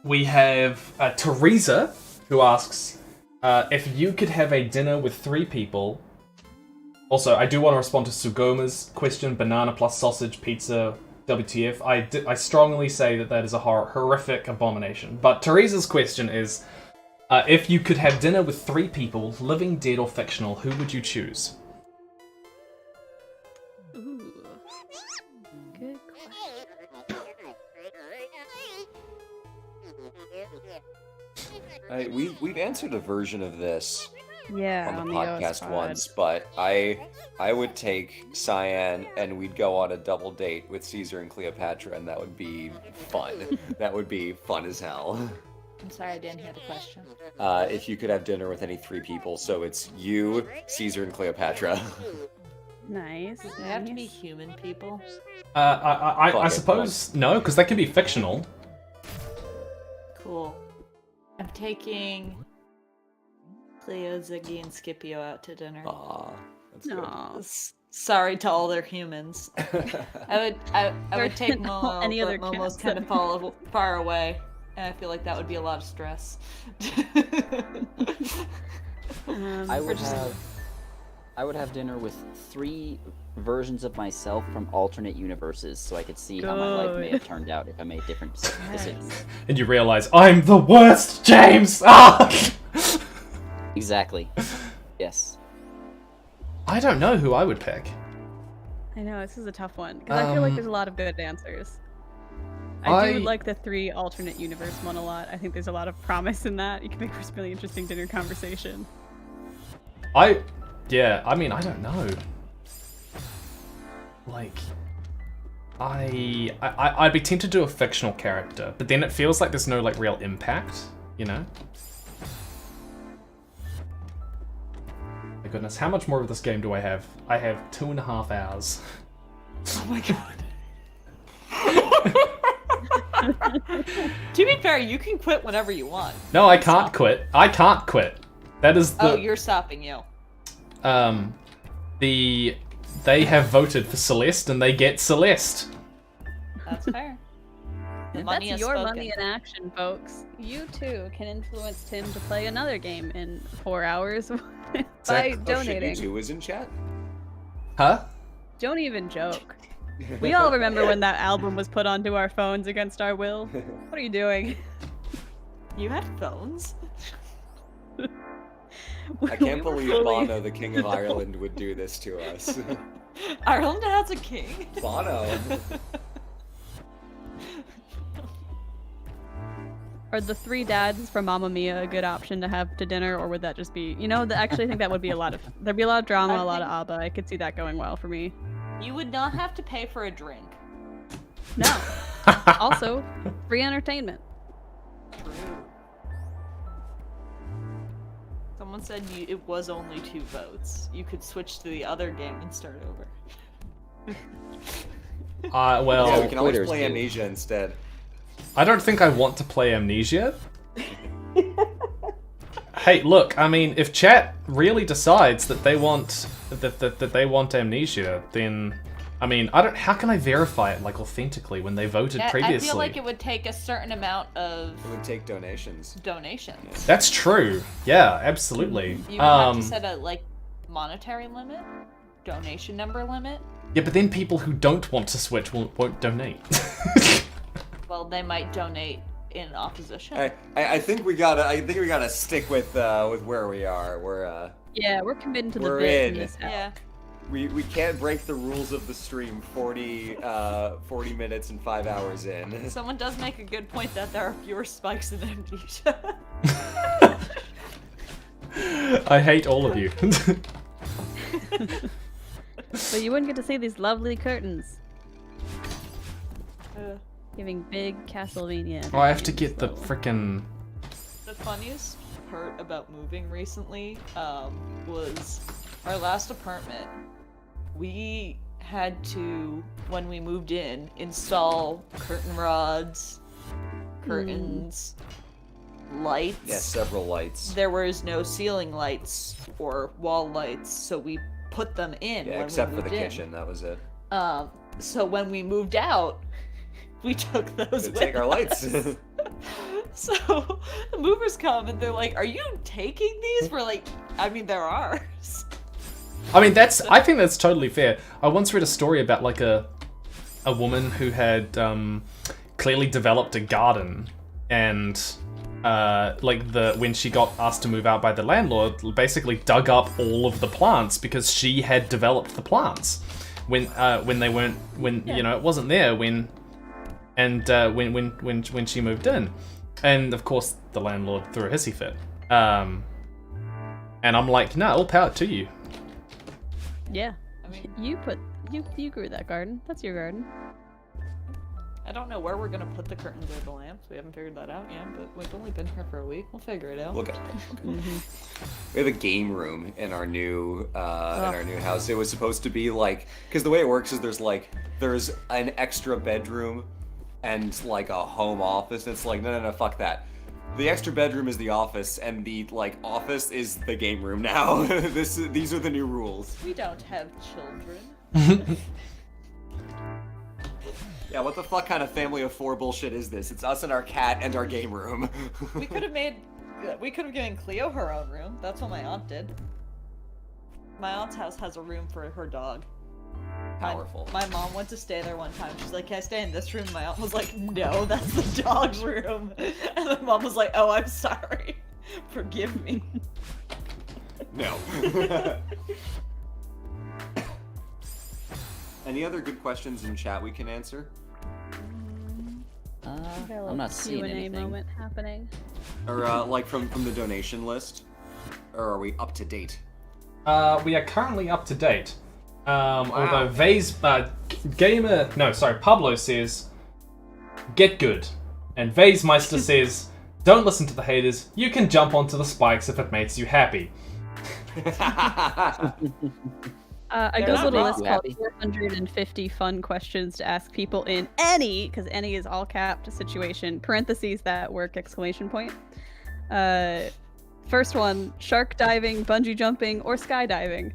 Speaker 1: We have Teresa, who asks, if you could have a dinner with 3 people... Also, I do want to respond to Sugoma's question, banana plus sausage, pizza, WTF. I strongly say that is a horrific abomination. But Teresa's question is, if you could have dinner with 3 people, living, dead, or fictional, who would you choose?
Speaker 20: Ooh. Good
Speaker 17: question. We've answered a version of this on the podcast once, but I would take Cyan and we'd go on a double date with Caesar and Cleopatra, and that would be fun. That would be fun as hell.
Speaker 18: I'm sorry, I didn't hear the question.
Speaker 17: If you could have dinner with any 3 people, so it's you, Caesar, and Cleopatra.
Speaker 20: Nice.
Speaker 18: Do they have to be human people?
Speaker 1: I suppose no, because they can be fictional.
Speaker 18: Cool. I'm taking Cleo, Ziggy, and Scipio out to dinner.
Speaker 17: Aw, that's good.
Speaker 18: Sorry to all their humans. I would take Momo,
Speaker 20: any other
Speaker 18: but Momo's
Speaker 20: cats.
Speaker 18: kind of far away, and I feel like that would be a lot of stress.
Speaker 15: I would have I would have dinner with 3 versions of myself from alternate universes, so I could see how my life may have turned out if I made different decisions.
Speaker 1: And you realize, I'm the worst, James! Ah!
Speaker 15: Exactly. Yes.
Speaker 1: I don't know who I would pick.
Speaker 20: I know, this is a tough one, because I feel like there's a lot of good answers. I
Speaker 1: I-
Speaker 20: do like the 3 alternate universe one a lot. I think there's a lot of promise in that. You can make for a really interesting dinner conversation.
Speaker 1: Yeah, I mean, I don't know. Like, I'd be tempted to do a fictional character, but then it feels like there's no, like, real impact, you know? My goodness, how much more of this game do I have? I have 2.5 hours.
Speaker 18: Oh my god. To be fair, you can quit whenever you want.
Speaker 1: No, I can't quit. I can't quit. That is the...
Speaker 18: Oh, you're stopping you.
Speaker 1: They have voted for Celeste, and they get Celeste.
Speaker 18: That's fair. The
Speaker 20: And
Speaker 18: money
Speaker 20: that's
Speaker 18: has
Speaker 20: your
Speaker 18: spoken.
Speaker 20: money in action, folks. You too can influence Tim to play another game in 4 hours by donating.
Speaker 17: Oh, shit, U2 is in chat?
Speaker 1: Huh?
Speaker 20: Don't even joke. We all remember when that album was put onto our phones against our will. What are you doing?
Speaker 18: You had phones?
Speaker 17: I can't believe Bono, the King of Ireland, would do this to us.
Speaker 18: Ireland has a king?
Speaker 17: Bono.
Speaker 20: Are the 3 dads from Mamma Mia a good option to have to dinner, or would that just be, you know, actually I think that would be there'd be a lot of drama, a lot of ABBA. I could see that going well for me.
Speaker 18: You would not have to pay for a drink.
Speaker 20: No. Also, free entertainment.
Speaker 18: True. Someone said it was only 2 votes. You could switch to the other game and start over.
Speaker 1: Well...
Speaker 17: Yeah, we can always play Amnesia instead.
Speaker 1: I don't think I want to play Amnesia. Hey, look, I mean, if chat really decides that they want that they want Amnesia, then I mean, how can I verify it like authentically when they voted previously?
Speaker 18: I feel like it would take a certain amount of
Speaker 17: It would take donations.
Speaker 18: donations.
Speaker 1: That's true. Yeah, absolutely.
Speaker 18: You would have to set a monetary limit, donation number limit.
Speaker 1: Yeah, but then people who don't want to switch won't donate.
Speaker 18: Well, they might donate in opposition.
Speaker 17: I think we gotta stick with where we are.
Speaker 20: We're committed to the
Speaker 17: We're
Speaker 20: bit
Speaker 17: in.
Speaker 20: this
Speaker 18: Yeah.
Speaker 17: We can't break the rules of the stream 40 minutes and 5 hours in.
Speaker 18: Someone does make a good point that there are fewer spikes in Amnesia.
Speaker 1: I hate all of you.
Speaker 20: But you wouldn't get to see these lovely curtains. Giving big Castlevania.
Speaker 1: Oh, I have to get the frickin'...
Speaker 18: The funniest part about moving recently was our last apartment. We had to, when we moved in, install curtain rods, curtains, lights.
Speaker 17: Yeah, several lights.
Speaker 18: There was no ceiling lights or wall lights, so we put them in.
Speaker 17: Yeah,
Speaker 18: when
Speaker 17: except
Speaker 18: we
Speaker 17: for the
Speaker 18: moved in.
Speaker 17: kitchen, that was it.
Speaker 18: So when we moved out, we took those with
Speaker 17: Take our lights.
Speaker 18: us. So the movers come and they're like, "Are you taking these?" We're like, "I mean, they're ours."
Speaker 1: I mean, I think that's totally fair. I once read a story about like a woman who had clearly developed a garden, and when she got asked to move out by the landlord, basically dug up all of the plants because she had developed the plants when it wasn't there when she moved in, and of course the landlord threw a hissy fit. And I'm like, no, all power to you.
Speaker 20: Yeah. I mean, you grew that garden. That's your garden.
Speaker 18: I don't know where we're gonna put the curtains or the lamps. We haven't figured that out yet, but we've only been here for a week. We'll figure it out.
Speaker 17: Look at We have a game room in our new house. It was supposed to be like, because the way it works is there's an extra bedroom and like a home office. And it's like, no, fuck that. The extra bedroom is the office, and the office is the game room now. These are the new rules.
Speaker 18: We don't have children.
Speaker 17: Yeah, what the fuck kind of family of 4 bullshit is this? It's us and our cat and our game room.
Speaker 18: We could have given Cleo her own room. That's what my aunt did. My aunt's house has a room for her dog.
Speaker 17: Powerful.
Speaker 18: My mom went to stay there one time. She's like, "Can I stay in this room?" My aunt was like, "No, that's the dog's room." And my mom was like, "Oh, I'm sorry. Forgive me."
Speaker 17: No. Any other good questions in chat we can answer?
Speaker 15: I'm not seeing
Speaker 20: Q&A
Speaker 15: anything.
Speaker 20: moment happening.
Speaker 17: Or like from the donation list? Or are we up to date?
Speaker 1: We are currently up to date. Although Pablo says, get good. And Vasemeister says, don't listen to the haters, you can jump onto the spikes if it makes you happy.
Speaker 20: I googled a list called 450 fun questions to ask people in any, because any is all capped situation, parentheses that work, exclamation point. First one, shark diving, bungee jumping, or skydiving?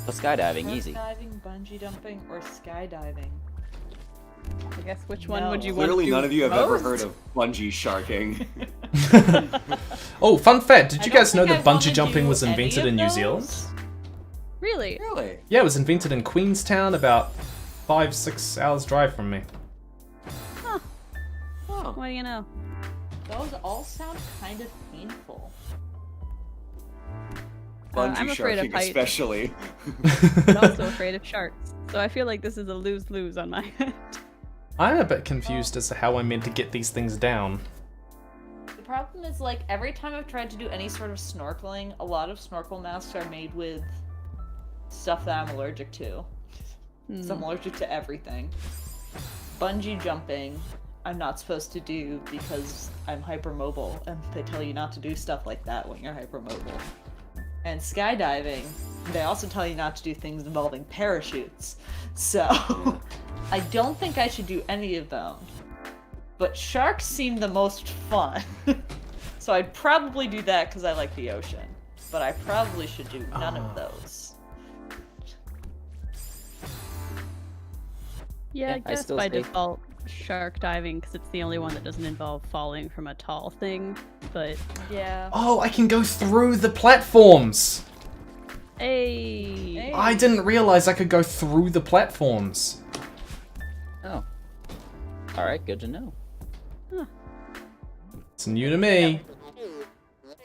Speaker 15: The skydiving, easy.
Speaker 18: Skydiving, bungee jumping, or skydiving?
Speaker 20: I guess which one would you want to
Speaker 17: Clearly
Speaker 20: do
Speaker 17: none of you have
Speaker 20: most?
Speaker 17: ever heard of bungee sharking.
Speaker 1: Oh, fun fact, did you
Speaker 18: don't
Speaker 1: guys know
Speaker 18: think
Speaker 1: that
Speaker 18: I wanna
Speaker 1: bungee jumping
Speaker 18: do
Speaker 1: was
Speaker 18: any
Speaker 1: invented
Speaker 18: of
Speaker 1: in New
Speaker 18: those.
Speaker 1: Zealand?
Speaker 20: Really?
Speaker 17: Really?
Speaker 1: Yeah, it was invented in Queenstown, about 5-6 hours drive from me.
Speaker 20: Huh. What do you know?
Speaker 18: Those all sound kind of painful.
Speaker 17: Bungee
Speaker 20: I'm afraid of
Speaker 17: sharking
Speaker 20: heights.
Speaker 17: especially.
Speaker 20: But also afraid of sharks. So I feel like this is a lose-lose on my end.
Speaker 1: I'm a bit confused as to how I'm meant to get these things down.
Speaker 18: The problem is, like, every time I've tried to do any sort of snorkeling, a lot of snorkel masks are made with stuff that I'm allergic to. So I'm allergic to everything. Bungee jumping, I'm not supposed to do because I'm hypermobile, and they tell you not to do stuff like that when you're hypermobile. And skydiving, they also tell you not to do things involving parachutes. So, I don't think I should do any of them. But sharks seem the most fun. So I'd probably do that because I like the ocean. But I probably should do none of those.
Speaker 20: Yeah, I
Speaker 15: I
Speaker 20: guess
Speaker 15: still
Speaker 20: by
Speaker 15: say-
Speaker 20: default, shark diving, because it's the only one that doesn't involve falling from a tall thing. But
Speaker 18: yeah.
Speaker 1: Oh, I can go through the platforms!
Speaker 20: Hey.
Speaker 1: I didn't realize I could go through the platforms.
Speaker 15: Oh. Alright, good to know.
Speaker 1: It's new to me.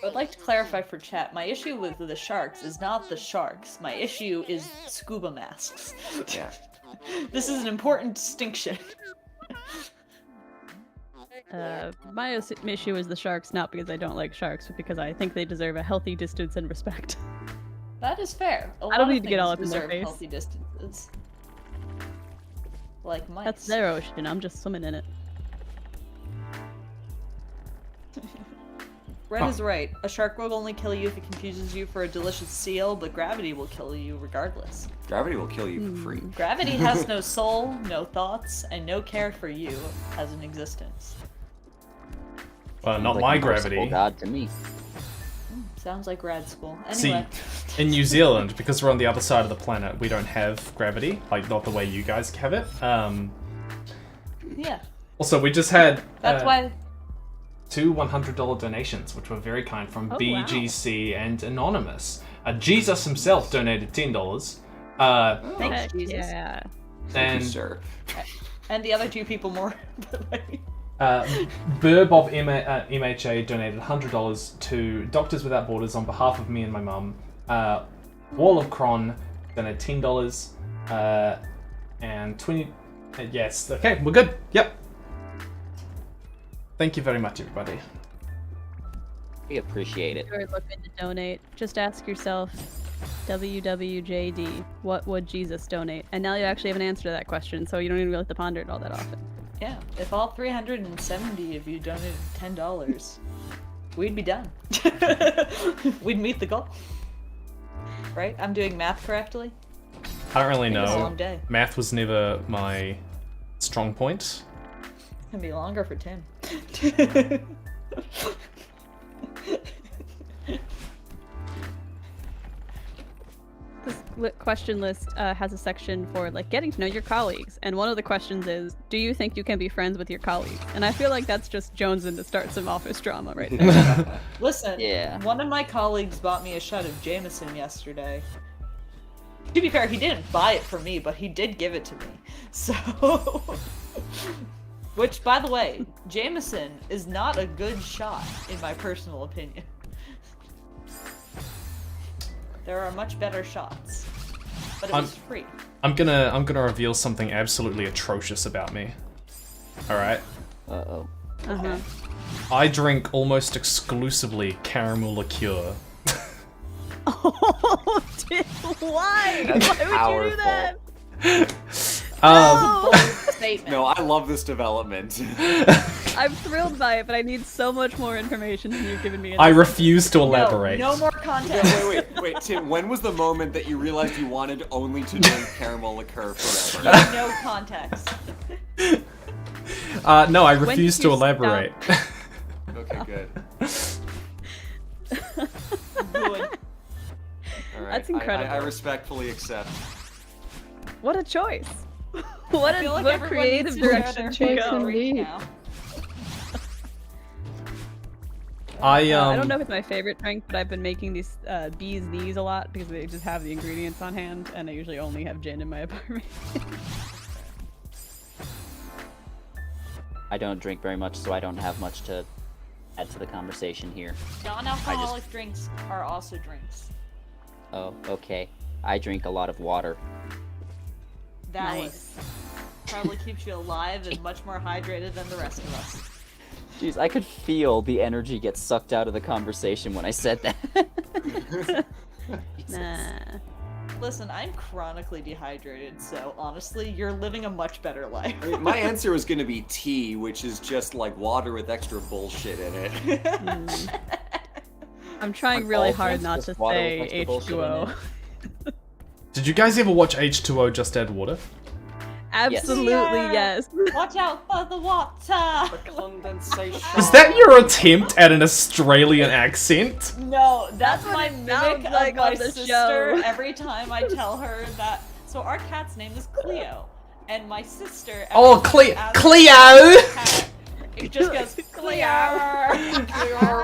Speaker 18: I would like to clarify for chat, my issue with the sharks is not the sharks. My issue is scuba masks.
Speaker 17: Yeah.
Speaker 18: This is an important distinction.
Speaker 20: My issue is the sharks, not because I don't like sharks, but because I think they deserve a healthy distance and respect.
Speaker 18: That is fair. A
Speaker 20: I
Speaker 18: lot
Speaker 20: don't
Speaker 18: of
Speaker 20: need to get all
Speaker 18: things
Speaker 20: up in their
Speaker 18: deserve
Speaker 20: face.
Speaker 18: healthy distances. Like mice.
Speaker 20: That's their ocean, I'm just swimming in it.
Speaker 18: Red is right. A shark will only kill you if it confuses you for a delicious seal, but gravity will kill you regardless.
Speaker 17: Gravity will kill you for free.
Speaker 18: Gravity has no soul, no thoughts, and no care for you as an existence.
Speaker 1: Well, not
Speaker 15: Like
Speaker 1: my
Speaker 15: a merciful
Speaker 1: gravity.
Speaker 15: God to me.
Speaker 18: Sounds like grad school.
Speaker 1: See,
Speaker 18: Anyway.
Speaker 1: in New Zealand, because we're on the other side of the planet, we don't have gravity. Like, not the way you guys have it.
Speaker 18: Yeah.
Speaker 1: Also, we just had
Speaker 18: That's why.
Speaker 1: 2 $100 donations, which were very kind from
Speaker 18: Oh, wow.
Speaker 1: BGC and Anonymous. Jesus himself donated $10.
Speaker 18: Thanks, Jesus.
Speaker 20: Yeah.
Speaker 1: And
Speaker 17: sir.
Speaker 18: And the other two people more.
Speaker 1: Burb of MHA donated $100 to Doctors Without Borders on behalf of me and my mum. Wall of Kron donated $10. And 20... yes, okay, we're good. Yep. Thank you very much, everybody.
Speaker 15: We appreciate it.
Speaker 20: If you're looking to donate, just ask yourself, WWJD, what would Jesus donate? And now you actually have an answer to that question, so you don't even really have to ponder it all that often.
Speaker 18: Yeah, if all 370 of you donated $10, we'd be done. We'd meet the goal. Right? I'm doing math correctly?
Speaker 1: I don't really
Speaker 18: It was a
Speaker 1: know.
Speaker 18: long day.
Speaker 1: Math was never my strong point.
Speaker 18: It's gonna be longer for Tim.
Speaker 20: question list has a section for like getting to know your colleagues, and one of the questions is, do you think you can be friends with your colleagues? And I feel like that's just jonesing to start some office drama right there.
Speaker 18: Listen,
Speaker 15: Yeah.
Speaker 18: one of my colleagues bought me a shot of Jameson yesterday. To be fair, he didn't buy it for me, but he did give it to me. So, which, by the way, Jameson is not a good shot, in my personal opinion. There are much better shots, but it was free.
Speaker 1: I'm gonna reveal something absolutely atrocious about me. All right.
Speaker 15: Uh-oh.
Speaker 20: Uh-huh.
Speaker 1: I drink almost exclusively caramel liqueur.
Speaker 20: Oh, dude, why?
Speaker 17: That's
Speaker 20: Why would
Speaker 17: powerful.
Speaker 20: you do that?
Speaker 17: No, I love this development.
Speaker 20: I'm thrilled by it, but I need so much more information than you've given me.
Speaker 1: I refuse to elaborate.
Speaker 18: No more context.
Speaker 17: Wait, Tim, when was the moment that you realized you wanted only to drink caramel liqueur forever?
Speaker 18: No context.
Speaker 1: No, I
Speaker 18: When
Speaker 1: refuse
Speaker 18: did
Speaker 1: to
Speaker 18: you
Speaker 1: elaborate.
Speaker 17: Okay, good.
Speaker 18: Good.
Speaker 17: All right,
Speaker 20: That's incredible.
Speaker 17: I respectfully accept.
Speaker 20: What a choice! What
Speaker 18: I feel like
Speaker 20: what
Speaker 18: everyone
Speaker 20: creative
Speaker 18: needs to share
Speaker 20: direction
Speaker 18: their
Speaker 20: to
Speaker 18: favorite
Speaker 20: go.
Speaker 18: drink now.
Speaker 20: I don't know if it's my favorite drink, but I've been making these bees knees a lot because they just have the ingredients on hand, and I usually only have gin in my apartment.
Speaker 15: I don't drink very much, so I don't have much to add to the conversation here.
Speaker 18: Non-alcoholic drinks are also drinks.
Speaker 15: Oh, okay. I drink a lot of water.
Speaker 18: Valid. Probably keeps you alive and much more hydrated than the rest of us.
Speaker 15: Jeez, I could feel the energy get sucked out of the conversation when I said that.
Speaker 20: Nah.
Speaker 18: Listen, I'm chronically dehydrated, so honestly, you're living a much better life.
Speaker 17: I mean, my answer was going to be tea, which is just like water with extra bullshit in it.
Speaker 20: I'm trying really hard not to say H2O.
Speaker 1: Did you guys ever watch H2O Just Add Water?
Speaker 20: Absolutely, yes.
Speaker 18: Watch out for the water!
Speaker 19: Condensation.
Speaker 1: Is that your attempt at an Australian accent?
Speaker 18: No, that's
Speaker 20: what
Speaker 18: my
Speaker 20: it sounds
Speaker 18: mimic
Speaker 20: like
Speaker 18: of my
Speaker 20: on the
Speaker 18: sister
Speaker 20: show.
Speaker 18: every time I tell her that. So our cat's name is Cleo, and my sister.
Speaker 1: Oh,
Speaker 18: every time
Speaker 1: Cleo!
Speaker 18: asks her cat, it just goes Cleo.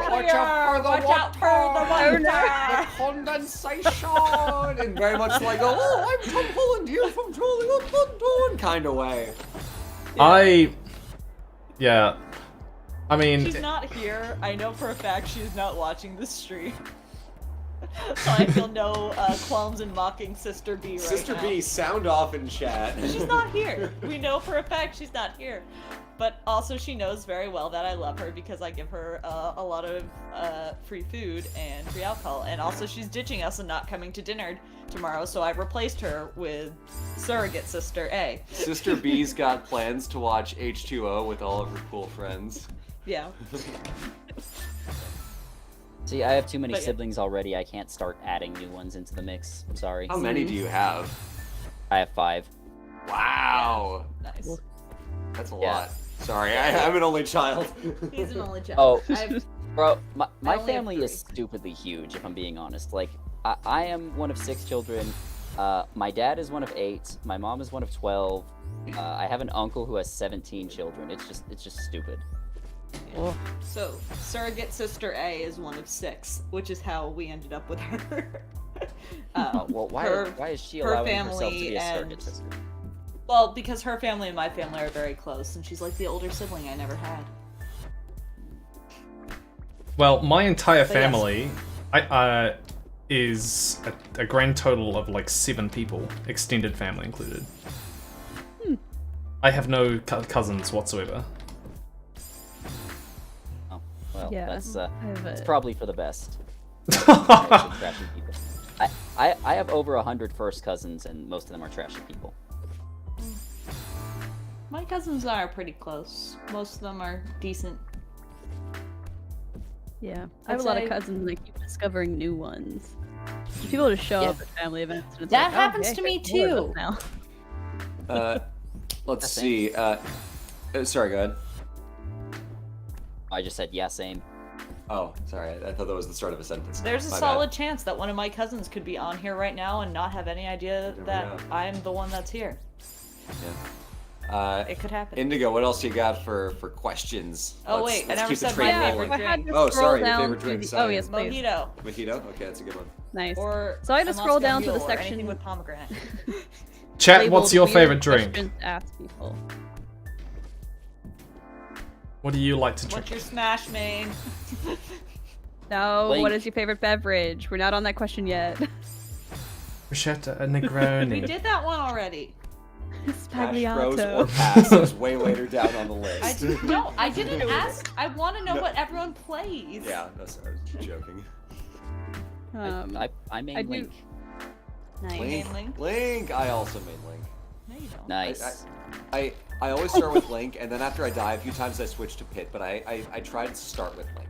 Speaker 17: Watch out for the
Speaker 18: water!
Speaker 17: The condensation! In very much like, oh, I'm Tom Holland here from Trolling on London kind of way.
Speaker 1: Yeah. I mean...
Speaker 18: She's not here. I know for a fact she's not watching this stream. So I feel no qualms in mocking Sister B right
Speaker 17: Sister
Speaker 18: now.
Speaker 17: B, sound off in chat.
Speaker 18: She's not here. We know for a fact she's not here. But also she knows very well that I love her because I give her a lot of free food and free alcohol. And also she's ditching us and not coming to dinner tomorrow, so I replaced her with surrogate Sister A.
Speaker 17: Sister B's got plans to watch H2O with all of her cool friends.
Speaker 18: Yeah.
Speaker 15: See, I have too many
Speaker 18: But yeah.
Speaker 15: siblings already. I can't start adding new ones into the mix. I'm sorry.
Speaker 17: How many do you have?
Speaker 15: I have 5.
Speaker 17: Wow.
Speaker 18: Nice.
Speaker 17: That's a
Speaker 15: Yeah.
Speaker 17: lot. Sorry, I'm an only child.
Speaker 18: He's an only child.
Speaker 15: Oh,
Speaker 18: I've-
Speaker 15: bro, my
Speaker 18: only have
Speaker 15: family
Speaker 18: 3.
Speaker 15: is stupidly huge, if I'm being honest. Like, I am one of 6 children. My dad is one of 8. My mom is one of 12. I have an uncle who has 17 children. It's just stupid.
Speaker 18: So, surrogate Sister A is one of 6, which is how we ended up with her.
Speaker 15: Well, why is she allowing herself to be a surrogate sister?
Speaker 18: Well, because her family and my family are very close, and she's like the older sibling I never had.
Speaker 1: Well, my entire
Speaker 18: But yes.
Speaker 1: family is a grand total of like 7 people, extended family included. I have no cousins whatsoever.
Speaker 15: Oh, well,
Speaker 20: Yeah,
Speaker 15: that's
Speaker 20: I have
Speaker 15: it's
Speaker 20: a-
Speaker 15: probably for the best. Trashy people. I have over 100 first cousins, and most of them are trashy people.
Speaker 18: My cousins and I are pretty close. Most of them are decent.
Speaker 20: Yeah, I have
Speaker 18: I'd
Speaker 20: a lot
Speaker 18: say-
Speaker 20: of cousins and I keep discovering new ones. People just show up at family events and it's
Speaker 18: That
Speaker 20: like, oh,
Speaker 18: happens
Speaker 20: hey,
Speaker 18: to me
Speaker 20: there's more of
Speaker 18: too.
Speaker 20: us now.
Speaker 17: Let's see. Sorry, go ahead.
Speaker 15: I just said yeah, same.
Speaker 17: Oh, sorry. I thought that was the start of a sentence.
Speaker 18: There's a
Speaker 17: My
Speaker 18: solid
Speaker 17: bad.
Speaker 18: chance that one of my cousins could be on here right now and not have any idea that
Speaker 17: know.
Speaker 18: I'm the one that's here.
Speaker 17: Yeah.
Speaker 18: It could happen.
Speaker 17: Indigo, what else you got for questions?
Speaker 18: Oh, wait, I never
Speaker 17: keep the
Speaker 18: said
Speaker 17: train
Speaker 18: my
Speaker 17: rolling.
Speaker 18: favorite drink.
Speaker 17: Oh, sorry, your
Speaker 20: down
Speaker 17: favorite
Speaker 20: to
Speaker 17: drink.
Speaker 20: the-
Speaker 17: Sorry.
Speaker 20: oh, yes, please.
Speaker 18: Mojito.
Speaker 17: Mojito? Okay, that's a good one.
Speaker 20: Nice.
Speaker 18: Or
Speaker 20: So I had to
Speaker 18: a
Speaker 20: scroll down to the
Speaker 18: Moscow Mule or
Speaker 20: section
Speaker 18: anything with pomegranate.
Speaker 1: Chat, what's
Speaker 20: labeled
Speaker 1: your
Speaker 20: weird
Speaker 1: favorite drink?
Speaker 20: questions to ask people.
Speaker 1: What do you like to drink?
Speaker 18: What's your smash main?
Speaker 20: No,
Speaker 1: Link.
Speaker 20: what is your favorite beverage? We're not on that question yet.
Speaker 1: Bruschetta, a Negroni.
Speaker 18: We did that one already.
Speaker 17: Smash Bros or Pass is way later down on the list.
Speaker 18: No, I didn't ask. I want to know what everyone plays.
Speaker 17: Yeah, no, sorry, I was joking.
Speaker 15: I made
Speaker 20: I do-
Speaker 15: Link.
Speaker 20: Nice.
Speaker 17: Link. I also made Link.
Speaker 18: No, you don't.
Speaker 15: Nice.
Speaker 17: I always start with Link, and then after I die a few times, I switch to Pit. But I tried to start with Link.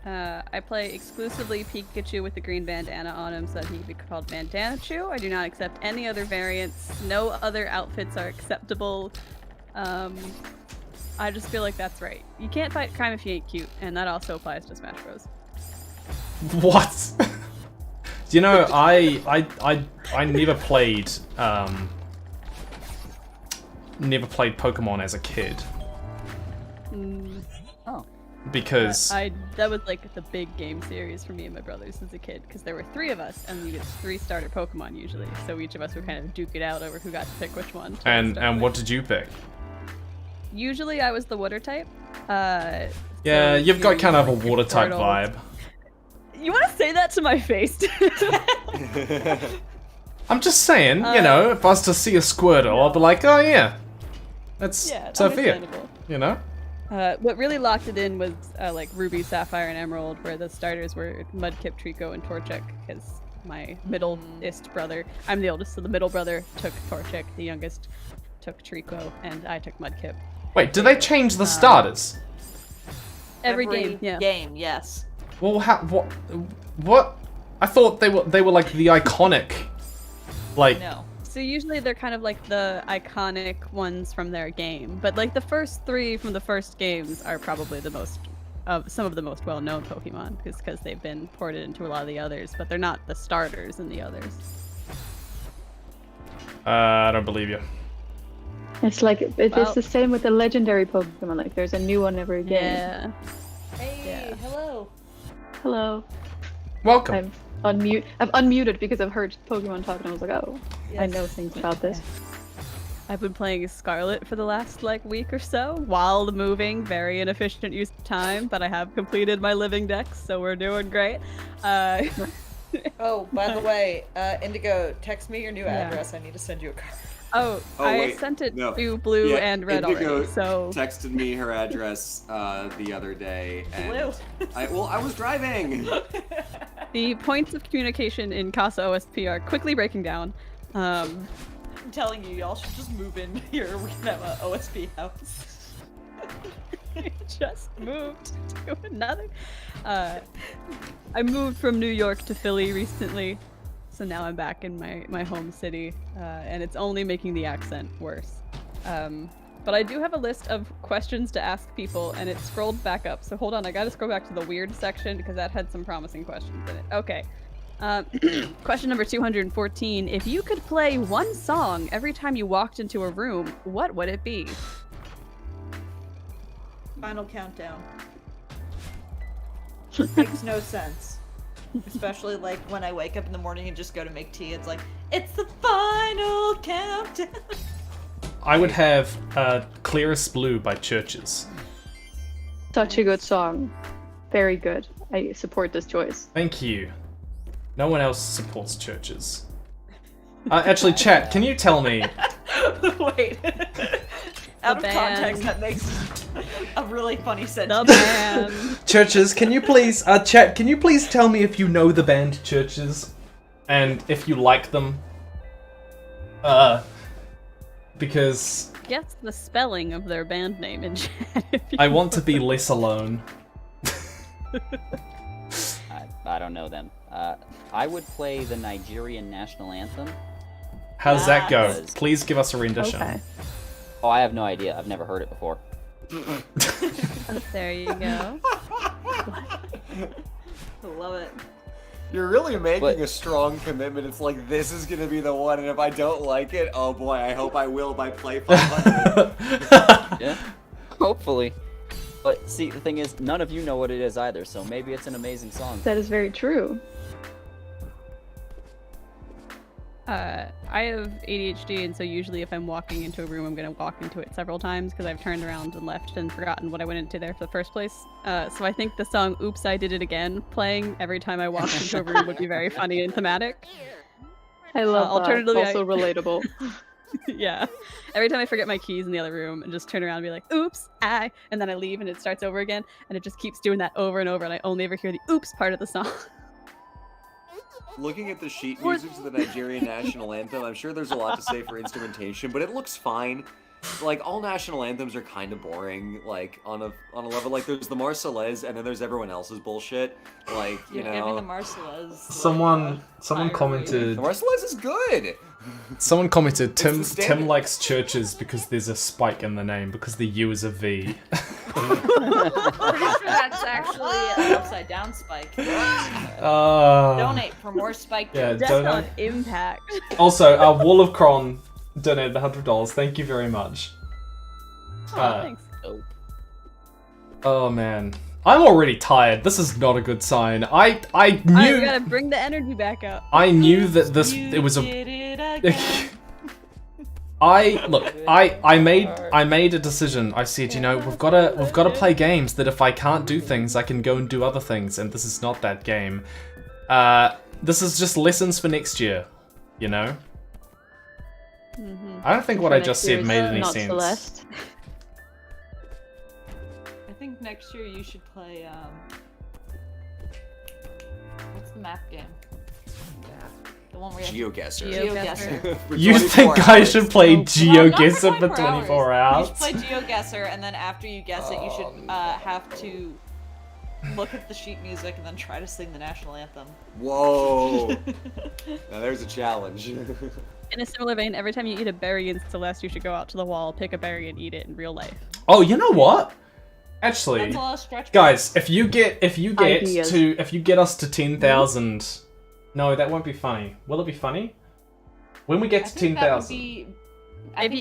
Speaker 20: I play exclusively Pikachu with the green bandana on him so that he can be called Bandanachu. I do not accept any other variants. No other outfits are acceptable. I just feel like that's right. You can't fight crime if you ain't cute, and that also applies to Smash Bros.
Speaker 1: What? Do you know, I never played Pokemon as a kid.
Speaker 15: Oh.
Speaker 1: Because
Speaker 20: that was like the big game series for me and my brothers as a kid, because there were 3 of us and you get 3 starter Pokemon usually, so each of us would kind of duke it out over who got to pick which one.
Speaker 1: and what did you pick?
Speaker 20: Usually I was the water type.
Speaker 1: Yeah, you've got kind of a water type
Speaker 20: Squirtle.
Speaker 1: vibe.
Speaker 20: You want to say that to my face?
Speaker 1: I'm just saying, you know, if I was to see a Squirtle, I'll be like, oh yeah, that's Sophia.
Speaker 20: understandable.
Speaker 1: You know?
Speaker 20: What really locked it in was like Ruby, Sapphire, and Emerald, where the starters were Mudkip, Trico, and Torchic, because my middle-ist brother, I'm the oldest, so the middle brother took Torchic, the youngest took Trico, and I took Mudkip.
Speaker 1: Wait, do they change the starters?
Speaker 20: Every game, yeah.
Speaker 18: Game, yes.
Speaker 1: Well, what? I thought they were like the iconic, like.
Speaker 20: No. So usually they're kind of like the iconic ones from their game, but like the first 3 from the first games are probably the most some of the most well-known Pokemon, because they've been ported into a lot of the others, but they're not the starters in the others.
Speaker 1: I don't believe you.
Speaker 8: It's like it's the same with the legendary Pokemon. Like there's a new one every game.
Speaker 20: Yeah.
Speaker 18: Hey, hello.
Speaker 8: Hello.
Speaker 1: Welcome.
Speaker 8: I've unmuted because I've heard Pokemon talk and I was like, oh, I know things about this.
Speaker 20: I've been playing Scarlet for the last like week or so while moving. Very inefficient use of time, but I have completed my living dex, so we're doing great.
Speaker 18: Oh, by the way, Indigo, text me your new
Speaker 20: Yeah.
Speaker 18: address. I need to send you a card.
Speaker 20: Oh, I
Speaker 17: wait,
Speaker 20: sent it
Speaker 17: no.
Speaker 20: to Blue
Speaker 17: Yeah,
Speaker 20: and Red
Speaker 17: Indigo
Speaker 20: already, so...
Speaker 17: texted me her address the other day, and I was driving.
Speaker 20: The points of communication in Casa OSP are quickly breaking down.
Speaker 18: I'm telling you, y'all should just move in here. We can have an OSP house.
Speaker 20: Just moved to another. I moved from New York to Philly recently, so now I'm back in my home city, and it's only making the accent worse. But I do have a list of questions to ask people, and it scrolled back up. So hold on, I gotta scroll back to the weird section because that had some promising questions in it. Okay. Question number 214. If you could play one song every time you walked into a room, what would it be?
Speaker 18: Final countdown. Makes no sense. Especially like when I wake up in the morning and just go to make tea, it's like, it's the final countdown.
Speaker 1: I would have Clearest Blue by Churches.
Speaker 8: Such a good song. Very good. I support this choice.
Speaker 1: Thank you. No one else supports Churches. Actually, chat, can you tell me?
Speaker 18: Wait. Out of
Speaker 20: band.
Speaker 18: context, that makes a really funny
Speaker 20: The
Speaker 18: sentence.
Speaker 20: band.
Speaker 1: Churches, can you please, chat, can you please tell me if you know the band Churches? And if you like them? Because
Speaker 20: Guess the spelling of their band name in chat. if you
Speaker 1: I want to be less alone.
Speaker 15: I don't know them. I would play the Nigerian national anthem.
Speaker 1: How's that go?
Speaker 15: Because-
Speaker 1: Please give us a rendition.
Speaker 8: Okay.
Speaker 15: Oh, I have no idea. I've never heard it before.
Speaker 20: There you go.
Speaker 18: I love it.
Speaker 17: You're really making a strong commitment. It's like, this is gonna be the one, and if I don't like it, oh boy, I hope I will by play 500.
Speaker 15: Yeah, hopefully. But see, the thing is, none of you know what it is either, so maybe it's an amazing song.
Speaker 8: That is very true.
Speaker 20: I have ADHD, and so usually if I'm walking into a room, I'm going to walk into it several times because I've turned around and left and forgotten what I went into there for the first place. So I think the song Oops, I Did It Again playing every time I walk into a room would be very funny and thematic.
Speaker 8: I love
Speaker 20: alternatively,
Speaker 8: that. Also relatable.
Speaker 20: Yeah. Every time I forget my keys in the other room and just turn around and be like, oops, and then I leave and it starts over again, and it just keeps doing that over and over, and I only ever hear the oops part of the song.
Speaker 17: Looking at the sheet music to the Nigerian national anthem, I'm sure there's a lot to say for instrumentation, but it looks fine. Like, all national anthems are kind of boring, like, on a level. Like, there's the Marseillaise, and then there's everyone else's bullshit. Like, you know.
Speaker 18: Give me the Marseillaise.
Speaker 1: Someone commented.
Speaker 17: The Marseillaise is good!
Speaker 1: Someone commented, Tim
Speaker 17: standard.
Speaker 1: likes churches because there's a spike in the name, because the U is a V.
Speaker 18: Pretty sure that's actually an upside down spike. Donate for more spike.
Speaker 1: Yeah,
Speaker 20: Death
Speaker 1: donate.
Speaker 20: on impact.
Speaker 1: Also, Wall of Kron donated $100. Thank you very much.
Speaker 20: Thanks.
Speaker 1: Oh man, I'm already tired. This is not a good sign. I knew.
Speaker 20: I gotta bring the energy back up.
Speaker 1: I knew that it was a. I made a decision. I said, you know, we've got to play games that if I can't do things, I can go and do other things, and this is not that game. This is just lessons for next year, you know. I don't think what I just said made any sense.
Speaker 8: Celeste.
Speaker 18: I think next year you should play, what's the map game? The one where you
Speaker 17: GeoGuessr.
Speaker 18: GeoGuessr.
Speaker 1: You think I should play GeoGuessr for 24 hours?
Speaker 18: You should play GeoGuessr, and then after you guess it, you should have to look at the sheet music and then try to sing the national anthem.
Speaker 17: Whoa! Now there's a challenge.
Speaker 20: In a similar vein, every time you eat a berry in Celeste, you should go out to the wall, pick a berry, and eat it in real life.
Speaker 1: Oh, you know what? Actually,
Speaker 18: That's a lot of stretch
Speaker 1: guys, if you get
Speaker 8: Ideas.
Speaker 1: us to 10,000, no, that won't be funny. Will it be funny? When we get to 10,000.
Speaker 20: You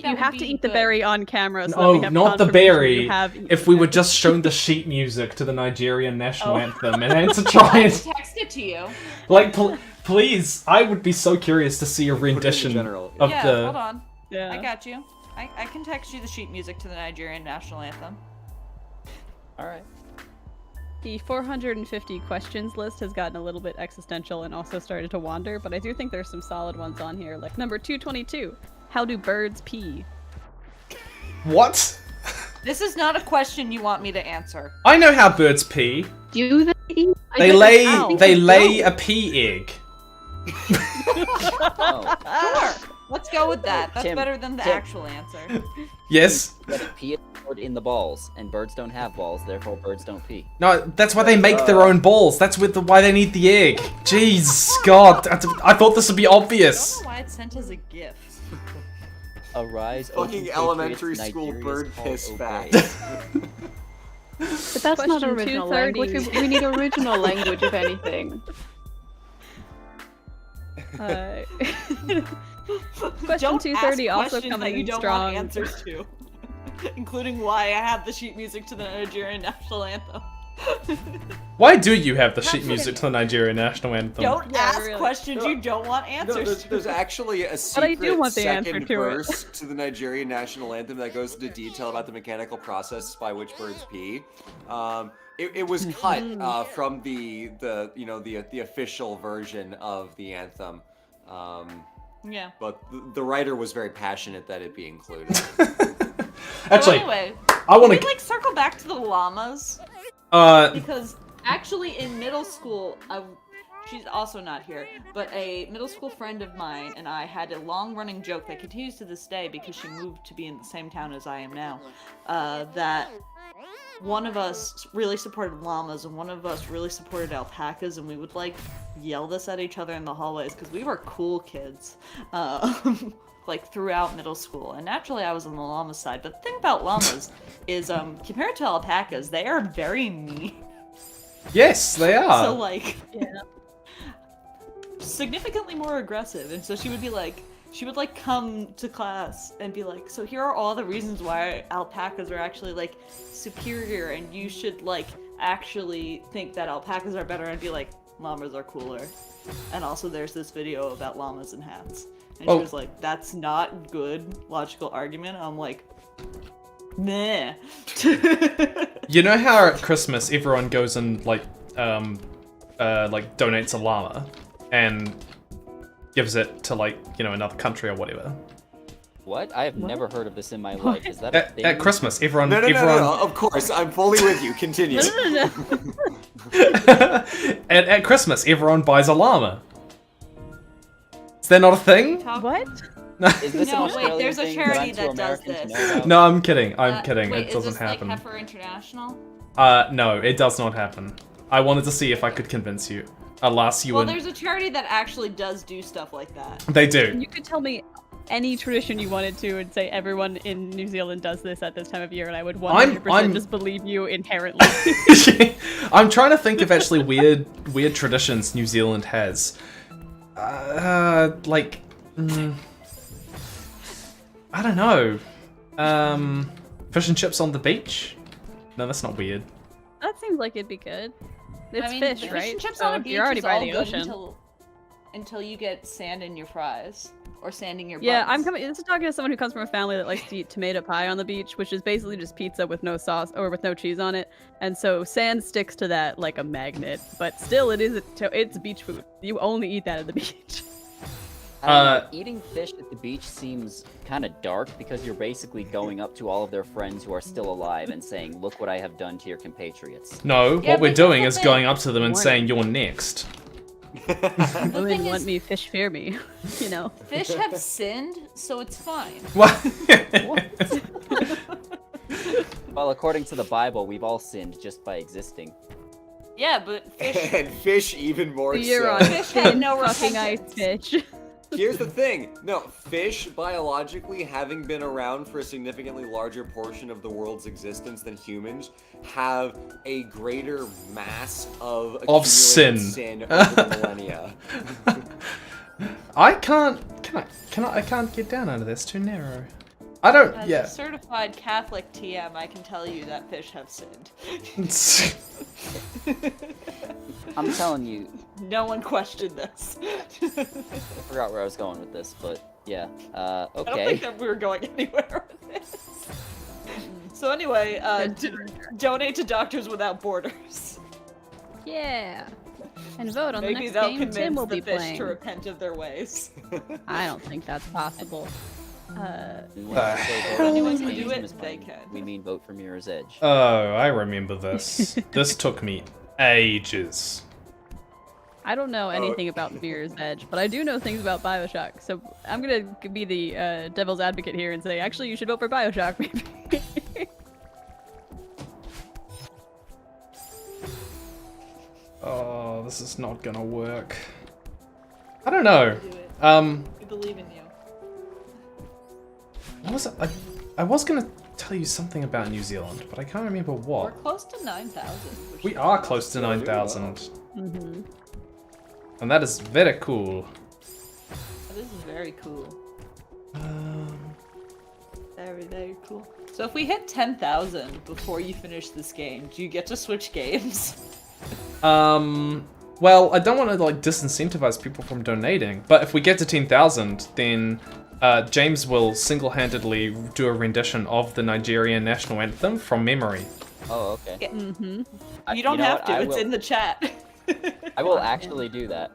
Speaker 20: have to eat the berry on camera. So that
Speaker 1: No,
Speaker 20: we have
Speaker 1: not the
Speaker 20: confirmation
Speaker 1: berry.
Speaker 20: you have eaten
Speaker 1: If we were just shown the sheet music to the Nigerian national anthem, and then to try and
Speaker 18: text it to you.
Speaker 1: like, please, I would be so curious to see a rendition of
Speaker 18: yeah,
Speaker 1: the.
Speaker 18: hold on.
Speaker 20: Yeah.
Speaker 18: I got you. I can text you the sheet music to the Nigerian national anthem.
Speaker 15: Alright.
Speaker 20: The 450 questions list has gotten a little bit existential and also started to wander, but I do think there's some solid ones on here, like number 222. How do birds pee?
Speaker 1: What?
Speaker 18: This is not a question you want me to answer.
Speaker 1: I know how birds pee.
Speaker 8: Do they eat?
Speaker 1: They lay a pee egg.
Speaker 18: Sure. Let's go with that. That's
Speaker 15: Tim,
Speaker 18: better than the
Speaker 15: Tim.
Speaker 18: actual answer.
Speaker 1: Yes.
Speaker 15: But pee is stored in the balls, and birds don't have balls, therefore birds don't pee.
Speaker 1: No, that's why they make their own balls. That's why they need the egg. Jeez, God, I thought this would be
Speaker 18: I
Speaker 1: obvious.
Speaker 18: don't know why it's sent as a gift.
Speaker 15: Arise,
Speaker 17: Fucking elementary school bird piss fact.
Speaker 8: But that's not
Speaker 20: Question
Speaker 8: original
Speaker 20: 230.
Speaker 8: language. We need original language, if anything.
Speaker 20: Question
Speaker 18: Don't
Speaker 20: 230
Speaker 18: ask
Speaker 20: also
Speaker 18: questions
Speaker 20: coming
Speaker 18: that you don't
Speaker 20: strong.
Speaker 18: want answers to, including why I have the sheet music to the Nigerian national anthem.
Speaker 1: Why do you have the sheet music to the Nigerian national anthem?
Speaker 18: Don't ask questions you don't want answers to.
Speaker 17: There's actually a
Speaker 20: But I do
Speaker 17: secret
Speaker 20: want the answer
Speaker 17: second
Speaker 20: to it.
Speaker 17: verse to the Nigerian national anthem that goes into detail about the mechanical process by which birds pee. It was cut from the official version of the anthem.
Speaker 18: Yeah.
Speaker 17: But the writer was very passionate that it be included.
Speaker 1: Actually,
Speaker 18: anyway,
Speaker 1: I want
Speaker 18: can
Speaker 1: to
Speaker 18: we circle back to the llamas. Because actually in middle school, she's also not here, but a middle school friend of mine and I had a long-running joke that continues to this day because she moved to be in the same town as I am now, that one of us really supported llamas and one of us really supported alpacas, and we would like yell this at each other in the hallways because we were cool kids. Like throughout middle school, and naturally I was on the llama side. But the thing about llamas is, compared to alpacas, they are very mean.
Speaker 1: Yes, they are.
Speaker 18: So like, significantly more aggressive. And so she would come to class and be like, so here are all the reasons why alpacas are actually like superior, and you should like actually think that alpacas are better, and be like, llamas are cooler. And also there's this video about llamas and hats. And she was like, that's not good logical argument. I'm like, meh.
Speaker 1: You know how at Christmas everyone goes and like donates a llama and gives it to like, you know, another country or whatever?
Speaker 15: What? I have never heard of this in my life. Is that a thing?
Speaker 1: At Christmas, everyone...
Speaker 17: No, of course, I'm fully with you. Continue.
Speaker 1: At Christmas, everyone buys a llama. Is that not a thing?
Speaker 20: What?
Speaker 15: Is this
Speaker 18: No,
Speaker 15: an
Speaker 18: wait,
Speaker 15: Australian
Speaker 18: there's a
Speaker 15: thing
Speaker 18: charity
Speaker 15: that I'm too
Speaker 18: that does
Speaker 15: American to
Speaker 18: this.
Speaker 15: know about?
Speaker 1: No, I'm kidding. I'm kidding.
Speaker 18: Wait,
Speaker 1: It doesn't
Speaker 18: is this
Speaker 1: happen.
Speaker 18: like Heifer International?
Speaker 1: No, it does not happen. I wanted to see if I could convince you. Alas, you
Speaker 18: Well,
Speaker 1: would...
Speaker 18: there's a charity that actually does do stuff like that.
Speaker 1: They do.
Speaker 20: You could tell me any tradition you wanted to and say everyone in New Zealand does this at this time of year, and I would 100% just believe you inherently.
Speaker 1: I'm trying to think of actually weird traditions New Zealand has. Like... I don't know. Fish and chips on the beach? No, that's not weird.
Speaker 20: That seems like it'd be good. It's
Speaker 18: I mean,
Speaker 20: fish,
Speaker 18: fish
Speaker 20: right?
Speaker 18: and chips
Speaker 20: So
Speaker 18: on a beach
Speaker 20: you're already
Speaker 18: is
Speaker 20: by
Speaker 18: all
Speaker 20: the
Speaker 18: good
Speaker 20: ocean.
Speaker 18: until you get sand in your fries or sand in your
Speaker 20: Yeah,
Speaker 18: buns.
Speaker 20: I'm coming. This is talking to someone who comes from a family that likes to eat tomato pie on the beach, which is basically just pizza with no sauce or with no cheese on it. And so sand sticks to that like a magnet, but still, it's beach food. You only eat that at the beach.
Speaker 15: Eating fish at the beach seems kind of dark because you're basically going up to all of their friends who are still alive and saying, "Look what I have done to your compatriots."
Speaker 1: No,
Speaker 18: Yeah,
Speaker 1: what we're
Speaker 18: but
Speaker 1: doing
Speaker 18: the
Speaker 1: is
Speaker 18: thing-
Speaker 1: going up to them and saying, "You're next."
Speaker 20: Women want me, fish fear me. You know.
Speaker 18: Fish have sinned, so it's fine.
Speaker 1: What?
Speaker 15: Well, according to the Bible, we've all sinned just by existing.
Speaker 18: Yeah, but fish.
Speaker 17: And fish even more
Speaker 20: You're
Speaker 17: so.
Speaker 20: on
Speaker 18: Fish had no
Speaker 20: fucking ice,
Speaker 18: repentance.
Speaker 20: fish.
Speaker 17: Here's the thing. No, fish, biologically, having been around for a significantly larger portion of the world's existence than humans, have a greater mass of
Speaker 1: sin.
Speaker 17: sin over the millennia.
Speaker 1: I can't get down under this. Too narrow. I don't.
Speaker 18: As
Speaker 1: Yeah.
Speaker 18: a certified Catholic TM, I can tell you that fish have sinned.
Speaker 15: I'm telling you.
Speaker 18: No one questioned this.
Speaker 15: I forgot where I was going with this, but yeah. Okay.
Speaker 18: I don't think that we were going anywhere with this. So anyway, donate to Doctors Without Borders.
Speaker 20: Yeah. And vote on
Speaker 18: Maybe
Speaker 20: the next
Speaker 18: they'll
Speaker 20: game
Speaker 18: convince
Speaker 20: Tim will
Speaker 18: the
Speaker 20: be
Speaker 18: fish
Speaker 20: playing.
Speaker 18: to repent of their ways.
Speaker 20: I don't think that's possible.
Speaker 18: Anyone can do it, they can.
Speaker 15: We mean vote for Mirror's Edge.
Speaker 1: Oh, I remember this. This took me ages.
Speaker 20: I don't know anything about Mirror's Edge, but I do know things about Bioshock. So I'm gonna be the devil's advocate here and say, actually, you should vote for Bioshock, maybe.
Speaker 1: Oh, this is not gonna work. I don't know.
Speaker 18: We believe in you.
Speaker 1: What was it? I was gonna tell you something about New Zealand, but I can't remember
Speaker 18: We're
Speaker 1: what.
Speaker 18: close to 9,000.
Speaker 1: We are close to 9,000.
Speaker 20: Mm-hmm.
Speaker 1: And that is very cool.
Speaker 18: This is very cool. Very, very cool. So if we hit 10,000 before you finish this game, do you get to switch games?
Speaker 1: Well, I don't want to like disincentivize people from donating, but if we get to 10,000, then James will single-handedly do a rendition of the Nigerian national anthem from memory.
Speaker 15: Oh, okay.
Speaker 20: Mm-hmm.
Speaker 18: You don't have to, it's in the chat.
Speaker 15: I will actually do that.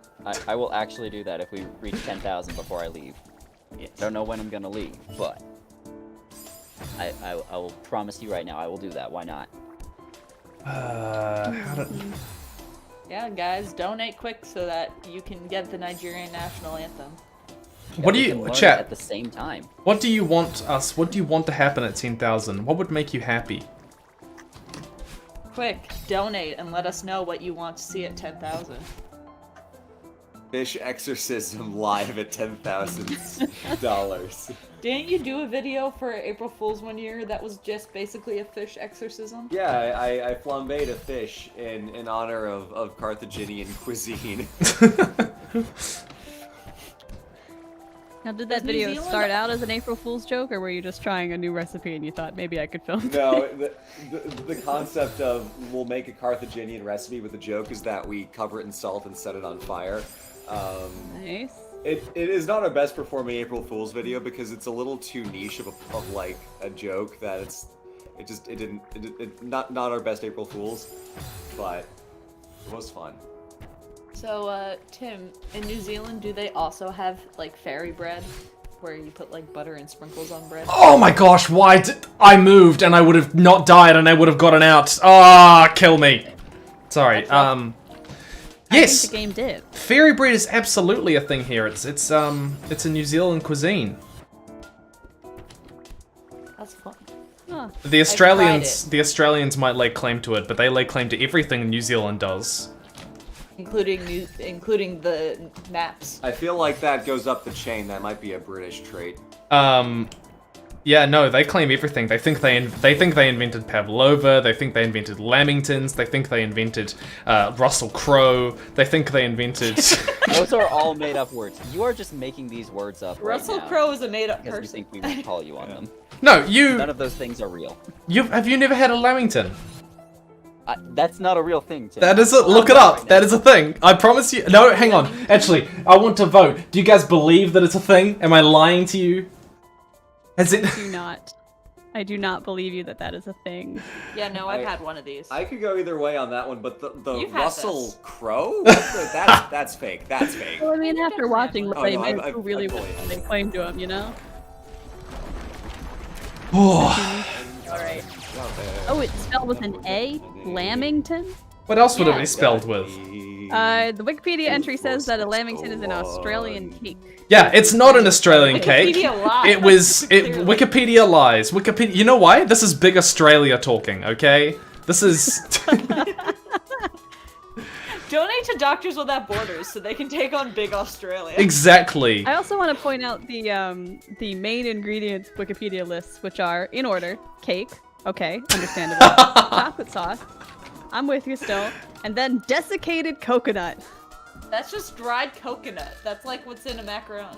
Speaker 15: I will actually do that if we reach 10,000 before I leave.
Speaker 18: Yes.
Speaker 15: Don't know when I'm gonna leave, but I will promise you right now I will do that. Why not?
Speaker 1: How do...
Speaker 18: Yeah, guys, donate quick so that you can get the Nigerian national anthem.
Speaker 1: What do
Speaker 15: We
Speaker 1: you,
Speaker 15: can learn
Speaker 1: chat?
Speaker 15: at the same time?
Speaker 1: What do you want us? What do you want to happen at 10,000? What would make you happy?
Speaker 18: Quick, donate and let us know what you want to see at 10,000.
Speaker 17: Fish exorcism live at $10,000.
Speaker 18: Didn't you do a video for April Fool's one year that was just basically a fish exorcism?
Speaker 17: Yeah, I flambéed a fish in honor of Carthaginian cuisine.
Speaker 20: Now, did that video start out as an April Fool's joke, or were you just trying a new recipe and you thought maybe I could film
Speaker 17: No, the concept of we'll make a Carthaginian recipe with a joke is that we cover it in salt and set it on fire.
Speaker 20: Nice.
Speaker 17: It is not our best performing April Fool's video because it's a little too niche of like a joke that it's not our best April Fool's, but it was fun.
Speaker 18: So, Tim, in New Zealand, do they also have, like, fairy bread? Where you put, like, butter and sprinkles on bread?
Speaker 1: Oh my gosh, why did I moved and I would have not died and I would have gotten out. Ah, kill me. Sorry, yes.
Speaker 20: I think the game did.
Speaker 1: Fairy bread is absolutely a thing here. It's a New Zealand cuisine.
Speaker 18: That's fun.
Speaker 20: Huh.
Speaker 1: The Australians might lay claim to it, but they lay claim to everything New Zealand does.
Speaker 18: Including the maps.
Speaker 17: I feel like that goes up the chain. That might be a British trait.
Speaker 1: Yeah, no, they claim everything. They think they invented pavlova. They think they invented lamingtons. They think they invented Russell Crowe. They think they invented.
Speaker 15: Those are all made-up words. You are just making these words up.
Speaker 18: Russell
Speaker 15: right now
Speaker 18: Crowe is a made-up
Speaker 15: because
Speaker 18: person.
Speaker 15: we think we would call you on them.
Speaker 1: No, you.
Speaker 15: None of those things are real.
Speaker 1: Have you never had a lamington?
Speaker 15: That's not a real thing, Tim.
Speaker 1: That is a look it up. That is a thing. I promise you. No, hang on. Actually, I want to vote. Do you guys believe that it's a thing? Am I lying to you? Has it?
Speaker 20: I do not. I do not believe you that is a thing.
Speaker 18: Yeah, no, I've had one of these.
Speaker 17: I could go either way on that one, but the
Speaker 18: You've had
Speaker 17: Russell Crowe? that's fake. That's fake.
Speaker 20: Well, I mean, after watching
Speaker 17: Oh,
Speaker 20: Les
Speaker 17: no,
Speaker 20: Mis,
Speaker 17: I've
Speaker 20: who really
Speaker 17: fully
Speaker 20: would lay claim to him, you know?
Speaker 1: Oh.
Speaker 20: Alright. Oh, it's spelled with an A? Lamington?
Speaker 1: What else would it be spelled with?
Speaker 20: The Wikipedia entry says that a lamington is an Australian cake.
Speaker 1: Yeah, it's not an Australian cake.
Speaker 20: Wikipedia lies.
Speaker 1: It was. Wikipedia lies. Wikipedia. You know why? This is big Australia talking. Okay. This is.
Speaker 18: Donate to Doctors Without Borders so they can take on Big Australia.
Speaker 1: Exactly.
Speaker 20: I also want to point out the main ingredients Wikipedia lists, which are, in order, cake. Okay, understandable. Chocolate sauce. I'm with you still. And then desiccated coconut.
Speaker 18: That's just dried coconut. That's like what's in a macaron.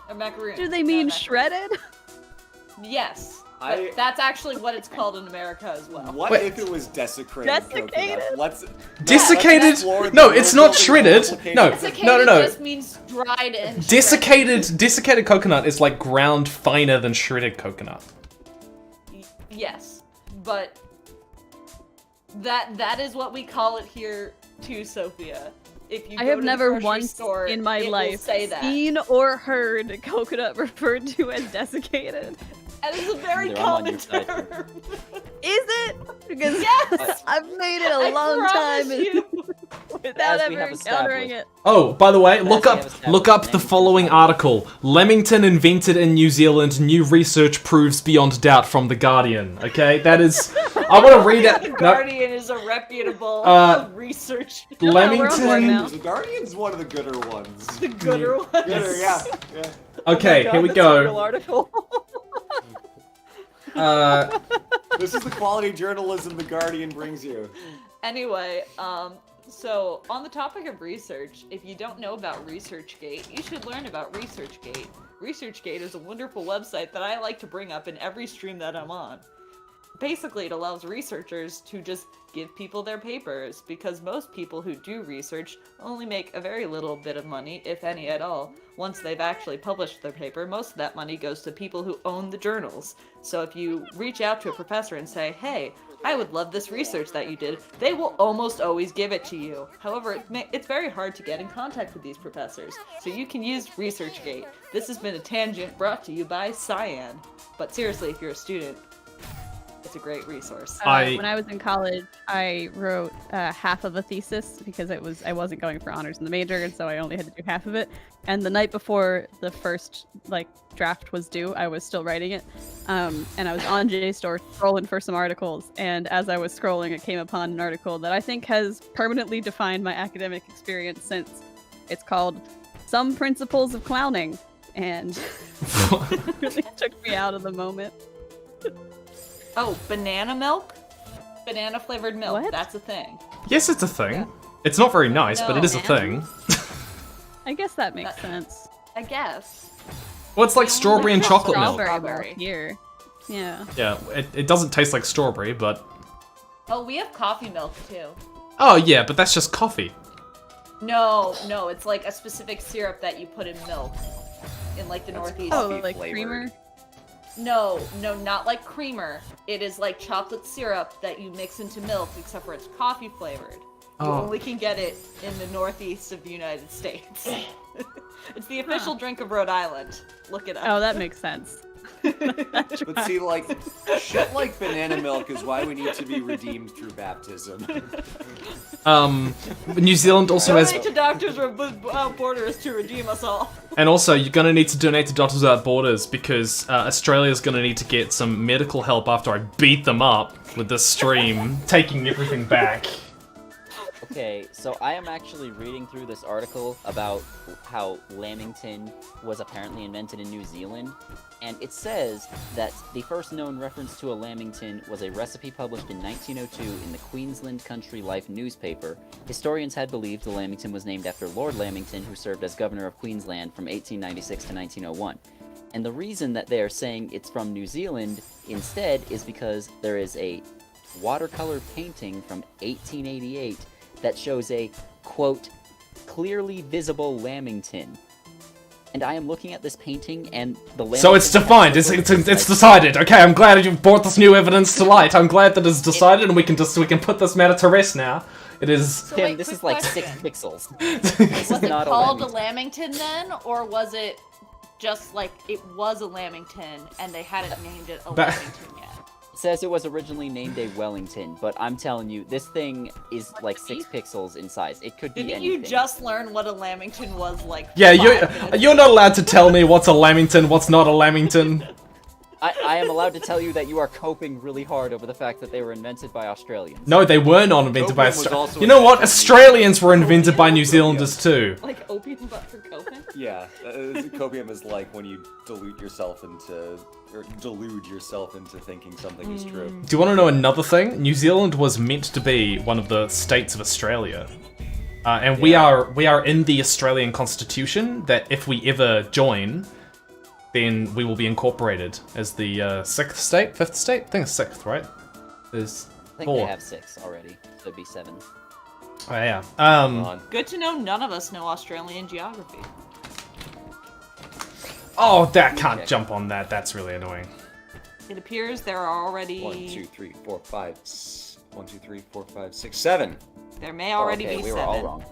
Speaker 18: A macaroon.
Speaker 20: Do they mean shredded?
Speaker 18: Yes. But that's actually what it's called in America as well.
Speaker 17: What if it was desiccated? Coconut?
Speaker 1: Desiccated? No, it's not shredded. No, no.
Speaker 18: Just means dried and
Speaker 1: Desiccated coconut is like ground finer than shredded coconut.
Speaker 18: Yes, but that is what we call it here too, Sophia. If you
Speaker 20: I
Speaker 18: go
Speaker 20: have
Speaker 18: to the
Speaker 20: never
Speaker 18: grocery
Speaker 20: once
Speaker 18: store,
Speaker 20: in my
Speaker 18: it will
Speaker 20: life
Speaker 18: say that.
Speaker 20: seen or heard coconut referred to as desiccated.
Speaker 18: That is a very
Speaker 15: They're on
Speaker 18: common
Speaker 15: your side,
Speaker 18: term.
Speaker 20: Is it? Because
Speaker 18: Yes!
Speaker 20: I've made it a
Speaker 18: I
Speaker 20: long
Speaker 18: promise
Speaker 20: time
Speaker 18: you.
Speaker 20: without
Speaker 15: As we
Speaker 20: ever
Speaker 15: have
Speaker 20: encountering
Speaker 15: established.
Speaker 20: it.
Speaker 1: Oh, by the way,
Speaker 15: That's
Speaker 1: look
Speaker 15: the
Speaker 1: up
Speaker 15: established
Speaker 1: the
Speaker 15: name.
Speaker 1: following article. Lamington invented in New Zealand. New research proves beyond doubt from The Guardian. Okay, that is. I want to read it.
Speaker 18: The
Speaker 1: No,
Speaker 18: Guardian is a reputable research.
Speaker 1: Lamington.
Speaker 17: The Guardian's one of the gooder ones.
Speaker 18: The gooder ones.
Speaker 17: Gooder, yeah.
Speaker 1: Okay,
Speaker 18: God,
Speaker 1: here we
Speaker 18: that's a real
Speaker 1: go.
Speaker 18: article.
Speaker 17: This is the quality journalism The Guardian brings you.
Speaker 18: Anyway, so on the topic of research, if you don't know about ResearchGate, you should learn about ResearchGate. ResearchGate is a wonderful website that I like to bring up in every stream that I'm on. Basically, it allows researchers to just give people their papers, because most people who do research only make a very little bit of money, if any at all, once they've actually published their paper. Most of that money goes to people who own the journals. So if you reach out to a professor and say, hey, I would love this research that you did, they will almost always give it to you. However, it's very hard to get in contact with these professors, so you can use ResearchGate. This has been a tangent brought to you by Cyan. But seriously, if you're a student, it's a great resource.
Speaker 20: When I was in college, I wrote half of a thesis because I wasn't going for honors in the major, and so I only had to do half of it. And the night before the first draft was due, I was still writing it, and I was on JSTOR scrolling for some articles, and as I was scrolling, I came upon an article that I think has permanently defined my academic experience since. It's called "Some Principles of Clowning," and it really took me out of the moment.
Speaker 18: Oh, banana milk? Banana flavored milk.
Speaker 20: What?
Speaker 18: That's a thing.
Speaker 1: Yes, it's a thing. It's not very nice, but it is a thing.
Speaker 20: I guess that makes sense.
Speaker 18: I guess.
Speaker 1: Well, it's like strawberry and chocolate milk.
Speaker 20: Strawberry milk here. Yeah.
Speaker 1: Yeah, it doesn't taste like strawberry, but...
Speaker 18: Oh, we have coffee milk too.
Speaker 1: Oh, yeah, but that's just coffee.
Speaker 18: No, it's like a specific syrup that you put in milk. In like the Northeast.
Speaker 20: Oh, like creamer?
Speaker 18: No, not like creamer. It is like chocolate syrup that you mix into milk, except for it's coffee flavored. You
Speaker 1: Oh.
Speaker 18: only can get it in the Northeast of the United States. It's the official drink of Rhode Island. Look it up.
Speaker 20: Oh, that makes sense.
Speaker 17: But see, like, shit like banana milk is why we need to be redeemed through baptism.
Speaker 1: New Zealand also has...
Speaker 18: Donate to Doctors Without Borders to redeem us all.
Speaker 1: And also, you're gonna need to donate to Doctors Without Borders because Australia's gonna need to get some medical help after I beat them up with this stream, taking everything back.
Speaker 15: Okay, so I am actually reading through this article about how lamington was apparently invented in New Zealand, and it says that the first known reference to a lamington was a recipe published in 1902 in the Queensland Country Life newspaper. Historians had believed the lamington was named after Lord Lamington, who served as governor of Queensland from 1896 to 1901. And the reason that they are saying it's from New Zealand instead is because there is a watercolor painting from 1888 that shows a, quote, clearly visible lamington. And I am looking at this painting, and the lamington...
Speaker 1: So it's defined, it's decided. Okay, I'm glad you've brought this new evidence to light. I'm glad that it's decided, and we can put this matter to rest now. It is...
Speaker 18: So
Speaker 15: Tim,
Speaker 18: wait,
Speaker 15: this
Speaker 18: quick
Speaker 15: is like
Speaker 18: question.
Speaker 15: 6 pixels.
Speaker 18: Was it
Speaker 15: not a
Speaker 18: called a
Speaker 15: lamington.
Speaker 18: Lamington then, or was it just like it was a Lamington and they hadn't named it a Lamington yet?
Speaker 15: It says it was originally named a Wellington, but I'm telling you, this thing is like 6 pixels in size. It could be
Speaker 18: Didn't
Speaker 15: anything.
Speaker 18: you just learn what a Lamington was like?
Speaker 1: Yeah,
Speaker 18: 5 minutes
Speaker 1: you're not allowed to tell me what's a lamington, what's not a lamington.
Speaker 15: I am allowed to tell you that you are coping really hard over the fact that they were invented by Australians.
Speaker 1: No, they were not invented by
Speaker 15: Opium was
Speaker 1: Australians.
Speaker 15: also
Speaker 1: You know what? Australians were invented by New Zealanders too.
Speaker 18: Like opium, but for coping?
Speaker 17: Yeah, copium is like when you delude yourself into thinking something is true.
Speaker 1: Do you want to know another thing? New Zealand was meant to be one of the states of Australia. And we are in the Australian Constitution that if we ever join, then we will be incorporated as the 6th state? 5th state? I think it's 6th, right? There's
Speaker 15: I think
Speaker 1: 4.
Speaker 15: they have 6 already, so it'd be 7.
Speaker 1: Oh, yeah.
Speaker 18: Good to know none of us know Australian geography.
Speaker 1: Oh, that can't jump on that. That's really annoying.
Speaker 18: It appears there are already...
Speaker 17: 1, 2, 3, 4, 5. 1, 2, 3, 4, 5, 6, 7.
Speaker 18: There may already
Speaker 15: okay,
Speaker 18: be
Speaker 15: we
Speaker 18: 7.
Speaker 15: were all wrong.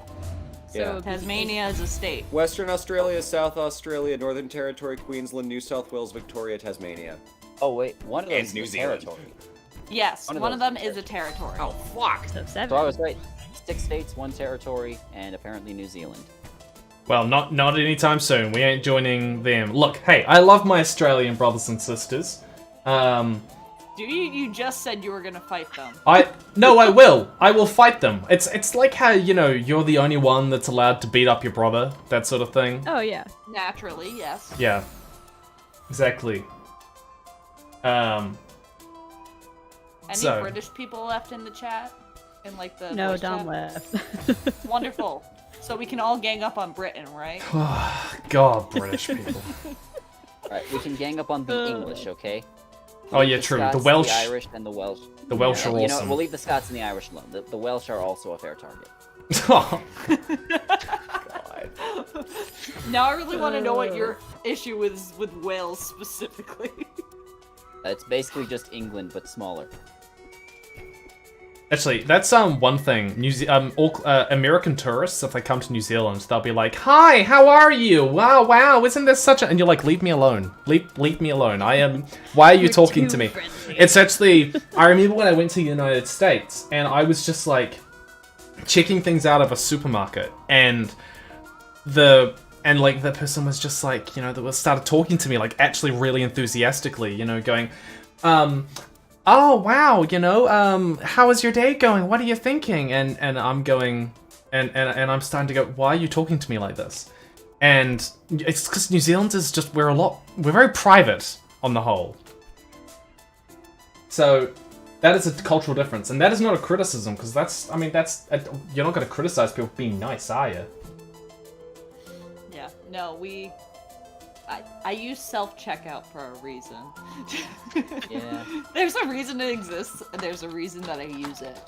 Speaker 18: So Tasmania is a state.
Speaker 17: Western Australia, South Australia, Northern Territory, Queensland, New South Wales, Victoria, Tasmania.
Speaker 15: Oh wait, one of them
Speaker 17: And
Speaker 15: is
Speaker 17: New
Speaker 15: a
Speaker 17: Zealand.
Speaker 15: territory.
Speaker 18: Yes,
Speaker 15: One of
Speaker 18: one of
Speaker 15: those
Speaker 18: them is a territory.
Speaker 17: Oh, fuck!
Speaker 20: So 7.
Speaker 15: So I was right. 6 states, 1 territory, and apparently New Zealand.
Speaker 1: Well, not anytime soon. We ain't joining them. Look, hey, I love my Australian brothers and sisters.
Speaker 18: You just said you were gonna fight them.
Speaker 1: No, I will. I will fight them. It's like how, you know, you're the only one that's allowed to beat up your brother, that sort of thing.
Speaker 20: Oh, yeah.
Speaker 18: Naturally, yes.
Speaker 1: Yeah. Exactly.
Speaker 18: Any
Speaker 1: so-
Speaker 18: British people left in the chat? In like the
Speaker 20: No,
Speaker 18: voice
Speaker 20: Dom
Speaker 18: chat?
Speaker 20: left.
Speaker 18: Wonderful. So we can all gang up on Britain, right?
Speaker 1: God, British people.
Speaker 15: Alright, we can gang up on the English, okay?
Speaker 1: Oh,
Speaker 15: Leave
Speaker 1: yeah,
Speaker 15: the
Speaker 1: true.
Speaker 15: Scots,
Speaker 1: The Welsh-
Speaker 15: the Irish, and the Welsh.
Speaker 1: The Welsh are
Speaker 15: You know,
Speaker 1: awesome.
Speaker 15: we'll leave the Scots and the Irish alone. The Welsh are also a fair target.
Speaker 18: Now I really want to know what your issue is with Wales specifically.
Speaker 15: It's basically just England, but smaller.
Speaker 1: Actually, that's one thing. American tourists, if they come to New Zealand, they'll be like, "Hi, how are you? Wow, isn't this such a..." And you're like, "Leave me alone. Leave me alone. I am... Why are you talking to me?" It's actually... I remember when I went to the United States, and I was just like checking things out of a supermarket, and the and like the person was just like, you know, that started talking to me like actually really enthusiastically, you know, going, oh wow, you know, how is your day going? What are you thinking? And I'm going, and I'm starting to go, why are you talking to me like this? And it's because New Zealand is just, we're very private on the whole. So that is a cultural difference, and that is not a criticism, because that's, I mean, you're not going to criticize people being nice, are you?
Speaker 18: Yeah, no, I use self-checkout for a reason.
Speaker 15: Yeah.
Speaker 18: There's a reason it exists, and there's a reason that I use it.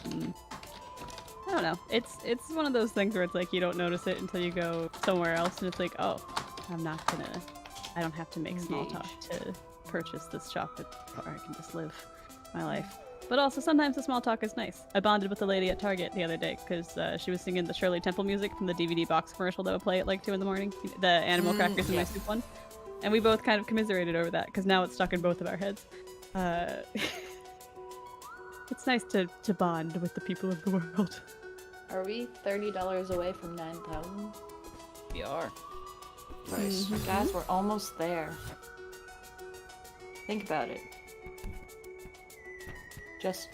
Speaker 20: I don't know. It's one of those things where it's like you don't notice it until you go somewhere else, and it's like, oh, I don't have to make small talk to purchase this chocolate bar. I can just live my life. But also sometimes the small talk is nice. I bonded with a lady at Target the other day because she was singing the Shirley Temple music from the DVD box commercial that would play at like 2 in the morning, the animal crackers and my soup one, and we both kind of commiserated over that because now it's stuck in both of our heads. It's nice to bond with the people of the world.
Speaker 18: Are we $30 away from 9,000?
Speaker 15: We are.
Speaker 17: Nice.
Speaker 18: Guys, we're almost there. Think about it. Just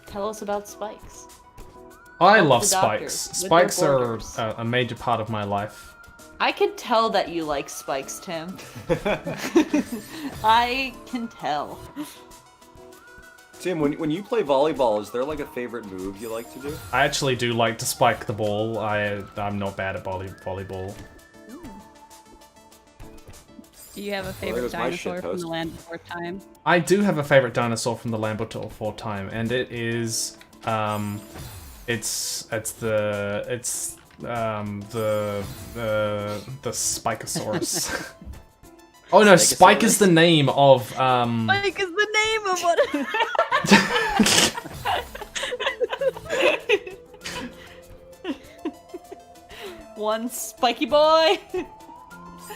Speaker 18: tell us about spikes.
Speaker 1: I
Speaker 18: Help
Speaker 1: love
Speaker 18: the
Speaker 1: spikes.
Speaker 18: doctors with
Speaker 1: Spikes
Speaker 18: their
Speaker 1: are
Speaker 18: borders.
Speaker 1: a major part of my life.
Speaker 18: I could tell that you like spikes, Tim. I can tell.
Speaker 17: Tim, when you play volleyball, is there like a favorite move you like to do?
Speaker 1: I actually do like to spike the ball. I'm not bad at volleyball.
Speaker 20: Do you have a favorite dinosaur from the land before time?
Speaker 1: I do have a favorite dinosaur from the land before time, and it is it's the Spikosaurus. Oh no, Spike is the name of
Speaker 20: Spike is the name of what?
Speaker 18: One spiky boy.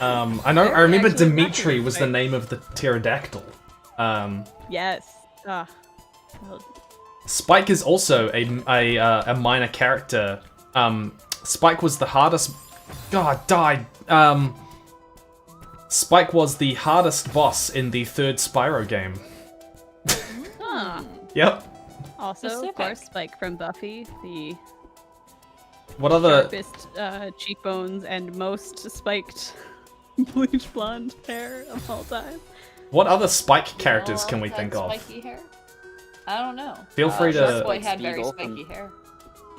Speaker 1: I remember Dimitri was the name of the pterodactyl.
Speaker 20: Yes. Well,
Speaker 1: Spike is also a minor character. Spike was the hardest. God, died. Spike was the hardest boss in the 3rd Spyro game. Yep.
Speaker 20: Also, of course, Spike from Buffy, the
Speaker 1: What other
Speaker 20: sharpest cheekbones and most spiked bleach blonde hair of all time.
Speaker 1: What other Spike characters can we think of?
Speaker 18: Spiky hair? I don't know.
Speaker 1: Feel free to.
Speaker 18: Shark Boy had very spiky hair.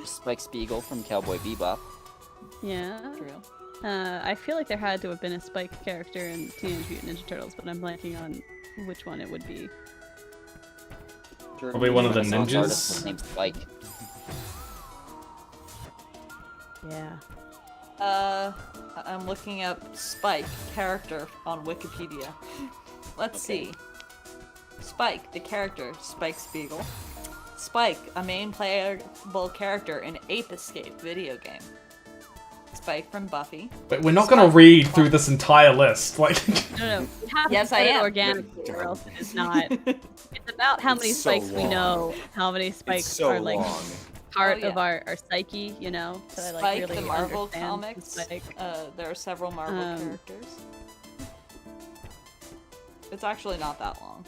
Speaker 15: Spike Spiegel from Cowboy Bebop.
Speaker 20: Yeah.
Speaker 18: True.
Speaker 20: I feel like there had to have been a Spike character in Teenage Mutant Ninja Turtles, but I'm blanking on which one it would be.
Speaker 1: Probably one of the ninjas.
Speaker 15: His name's Spike.
Speaker 20: Yeah.
Speaker 18: I'm looking up Spike character on Wikipedia. Let's see. Spike, the character, Spike Spiegel. Spike, a main playable character in Ape Escape video game. Spike from Buffy.
Speaker 1: But we're not gonna read through this entire list. Like.
Speaker 20: No. Yes, I am. Organically, or else it is not. It's about how many spikes we know, how many spikes are like part of our psyche, you know. So I, like,
Speaker 18: Spike,
Speaker 20: really
Speaker 18: the Marvel
Speaker 20: understand
Speaker 18: comics.
Speaker 20: Spike.
Speaker 18: There are several Marvel characters. It's actually not that long.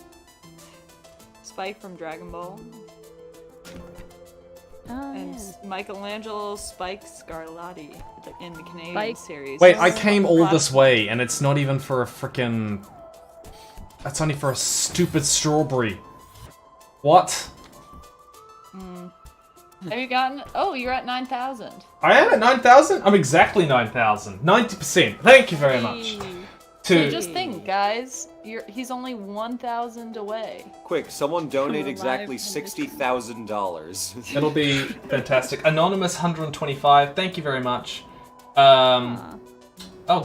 Speaker 18: Spike from Dragon Ball. And Michelangelo Spike Scarlatti in the Canadian series.
Speaker 1: Wait, I came all this way, and it's not even for a frickin'. That's only for a stupid strawberry. What?
Speaker 18: Have you gotten? Oh, you're at 9,000.
Speaker 1: I am at 9,000? I'm exactly 9,000. 90%. Thank you very much.
Speaker 18: So just think, guys. He's only 1,000 away.
Speaker 17: Quick, someone donate
Speaker 18: To
Speaker 17: exactly
Speaker 18: revive
Speaker 17: $60,000.
Speaker 1: It'll be fantastic. Anonymous 125. Thank you very much. Oh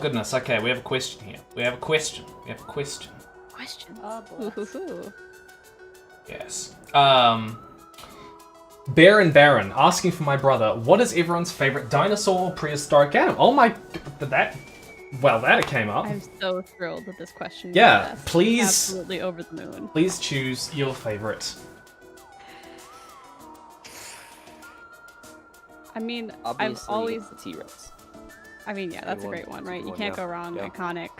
Speaker 1: goodness. Okay, we have a question here. We have a question.
Speaker 20: Questions.
Speaker 1: Yes. Baron asking for my brother. What is everyone's favorite dinosaur or prehistoric animal? Oh my, that came up.
Speaker 20: I'm so thrilled with this question.
Speaker 1: Yeah,
Speaker 20: Yes.
Speaker 1: please.
Speaker 20: Absolutely over the moon.
Speaker 1: Please choose your favorite.
Speaker 20: I mean,
Speaker 15: Obviously,
Speaker 20: I've always
Speaker 15: T-Rex.
Speaker 20: I mean, yeah, that's a great one, right? You can't go wrong.
Speaker 17: Yeah.
Speaker 20: Iconic.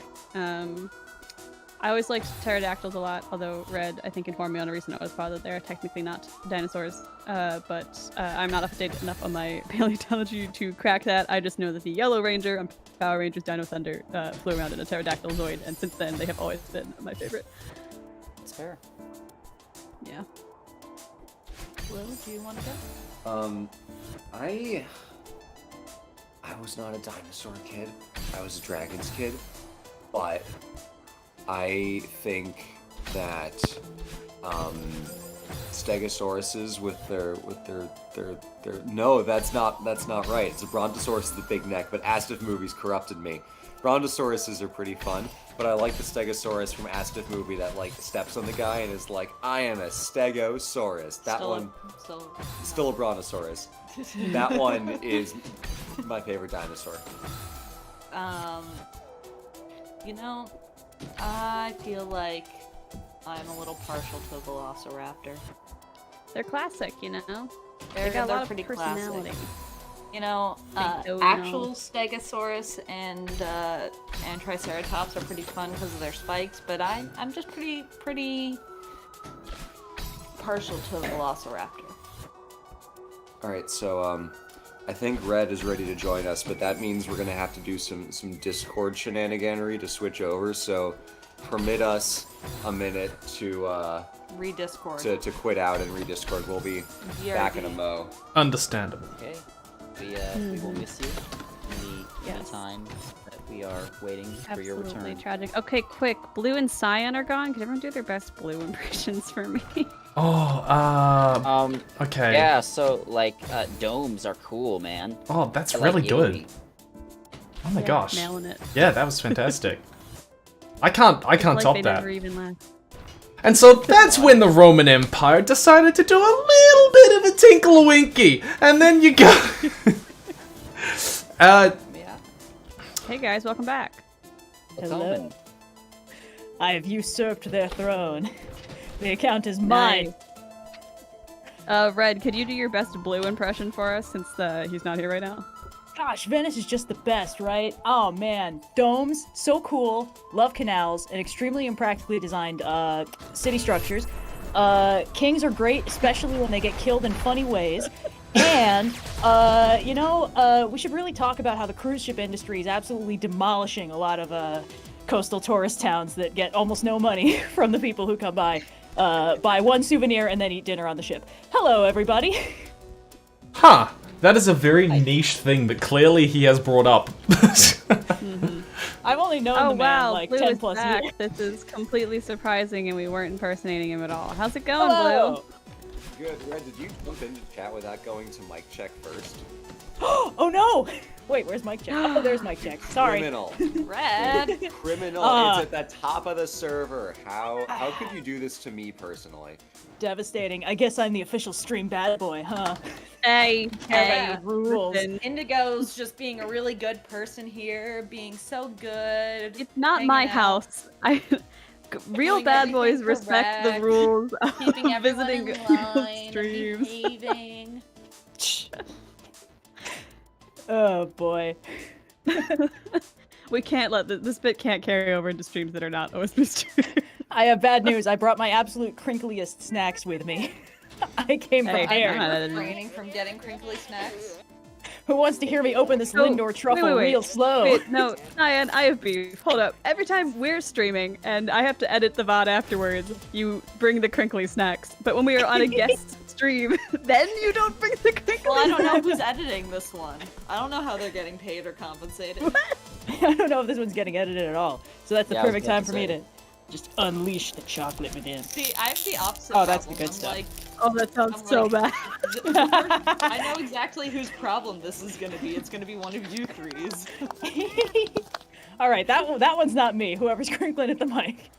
Speaker 20: I always liked pterodactyls a lot, although Red, I think, informed me on a recent notice that they're technically not dinosaurs. But I'm not up to date enough on my paleontology to crack that. I just know that the Yellow Ranger on Power Rangers Dino Thunder flew around in a pterodactyl Zoid, and since then they have always been my favorite.
Speaker 15: It's fair.
Speaker 20: Yeah.
Speaker 18: Blue, do you want to go?
Speaker 17: I was not a dinosaur kid. I was a dragons kid, but I think that Stegosauruses with their no, that's not right. It's a Brontosaurus with a big neck, but Astif movies corrupted me. Brontosauruses are pretty fun, but I like the Stegosaurus from Astif movie that like steps on the guy and is like, I am a Stegosaurus. That still a Brontosaurus. That one is my favorite dinosaur.
Speaker 18: You know, I feel like I'm a little partial to Velociraptor.
Speaker 20: They're classic, you know?
Speaker 18: They're
Speaker 20: They got a lot of
Speaker 18: pretty
Speaker 20: personality.
Speaker 18: classic. You know, actual Stegosaurus and Triceratops are pretty fun because of their spikes, but I'm just pretty partial to Velociraptor.
Speaker 17: Alright, so I think Red is ready to join us, but that means we're gonna have to do some Discord shenaniganery to switch over, so permit us a minute to
Speaker 18: Re-Discord.
Speaker 17: to quit out and re-Discord. We'll be back in a mo.
Speaker 1: Understandable.
Speaker 15: Okay. We will miss you in the time that we are waiting for your return.
Speaker 20: Absolutely tragic. Okay, quick. Blue and Cyan are gone. Could everyone do their best Blue impressions for me?
Speaker 1: Okay.
Speaker 15: Yeah, so like domes are cool, man.
Speaker 1: Oh, that's
Speaker 15: I like
Speaker 1: really good.
Speaker 15: Yogi.
Speaker 1: Oh my
Speaker 20: Yeah,
Speaker 1: gosh.
Speaker 20: nailing it.
Speaker 1: Yeah, that was fantastic. I can't
Speaker 20: Like
Speaker 1: top
Speaker 20: they
Speaker 1: that.
Speaker 20: never even laughed.
Speaker 1: And so that's when the Roman Empire decided to do a little bit of a tinkle-winky, and then you go.
Speaker 20: Hey guys, welcome back.
Speaker 21: Hello. I have usurped their throne. The account is mine.
Speaker 20: Red, could you do your best Blue impression for us since he's not here right now?
Speaker 21: Gosh, Venice is just the best, right? Oh man, domes, so cool. Love canals and extremely impractically designed city structures. Kings are great, especially when they get killed in funny ways. And, we should really talk about how the cruise ship industry is absolutely demolishing a lot of coastal tourist towns that get almost no money from the people who come by, buy one souvenir and then eat dinner on the ship. Hello, everybody.
Speaker 1: Huh. That is a very niche thing that clearly he has brought up.
Speaker 21: I've only known the man like
Speaker 20: Blue
Speaker 21: 10
Speaker 20: is
Speaker 21: plus
Speaker 20: back.
Speaker 21: years.
Speaker 20: This is completely surprising and we weren't impersonating him at all. How's it going,
Speaker 21: Hello.
Speaker 20: Blue?
Speaker 17: Good. Red, did you jump into chat without going to mic check first?
Speaker 21: Oh no! Wait, where's Mike Check? Oh, there's Mike Check. Sorry.
Speaker 17: Criminal.
Speaker 18: Red.
Speaker 17: Criminal. It's at the top of the server. How could you do this to me personally?
Speaker 21: Devastating. I guess I'm the official stream bad boy, huh?
Speaker 20: Hey,
Speaker 18: Yeah.
Speaker 21: rules.
Speaker 18: Indigo's just being a really good person here, being so good.
Speaker 20: It's not my house. Real
Speaker 18: Doing
Speaker 20: bad boys
Speaker 18: everything
Speaker 20: respect the
Speaker 18: correct,
Speaker 20: rules of
Speaker 18: keeping everyone
Speaker 20: visiting
Speaker 18: in
Speaker 20: people's
Speaker 18: line,
Speaker 20: streams.
Speaker 18: behaving.
Speaker 21: Oh boy.
Speaker 20: We can't let this bit can't carry over into streams that are not OSP streams.
Speaker 21: I have bad news. I brought my absolute crinkliest snacks with me. I came
Speaker 20: Hey,
Speaker 21: prepared.
Speaker 20: I'm
Speaker 18: Refraining from getting crinkly snacks.
Speaker 21: Who wants to hear me open this Lindor truffle real slow?
Speaker 20: Wait, no, Cyan, I have beef. Hold up. Every time we're streaming and I have to edit the VOD afterwards, you bring the crinkly snacks. But when we are on a guest stream, then you don't bring the crinkly
Speaker 18: Well, I don't know
Speaker 20: snacks.
Speaker 18: who's editing this one. I don't know how they're getting paid or compensated.
Speaker 21: I don't know if this one's getting edited at all. So that's the
Speaker 18: Yeah, I was
Speaker 21: perfect
Speaker 18: about
Speaker 21: time
Speaker 18: to
Speaker 21: for me
Speaker 18: say.
Speaker 21: to just unleash the chocolate within.
Speaker 18: See, I have the opposite.
Speaker 21: Oh, that's the
Speaker 18: problem.
Speaker 21: good stuff.
Speaker 18: Like,
Speaker 20: Oh, that sounds
Speaker 18: I'm
Speaker 20: so
Speaker 18: like-
Speaker 20: bad.
Speaker 18: I know exactly whose problem this is gonna be. It's gonna be one of you three's.
Speaker 21: All right, that one's not me. Whoever's crinkling at the mic.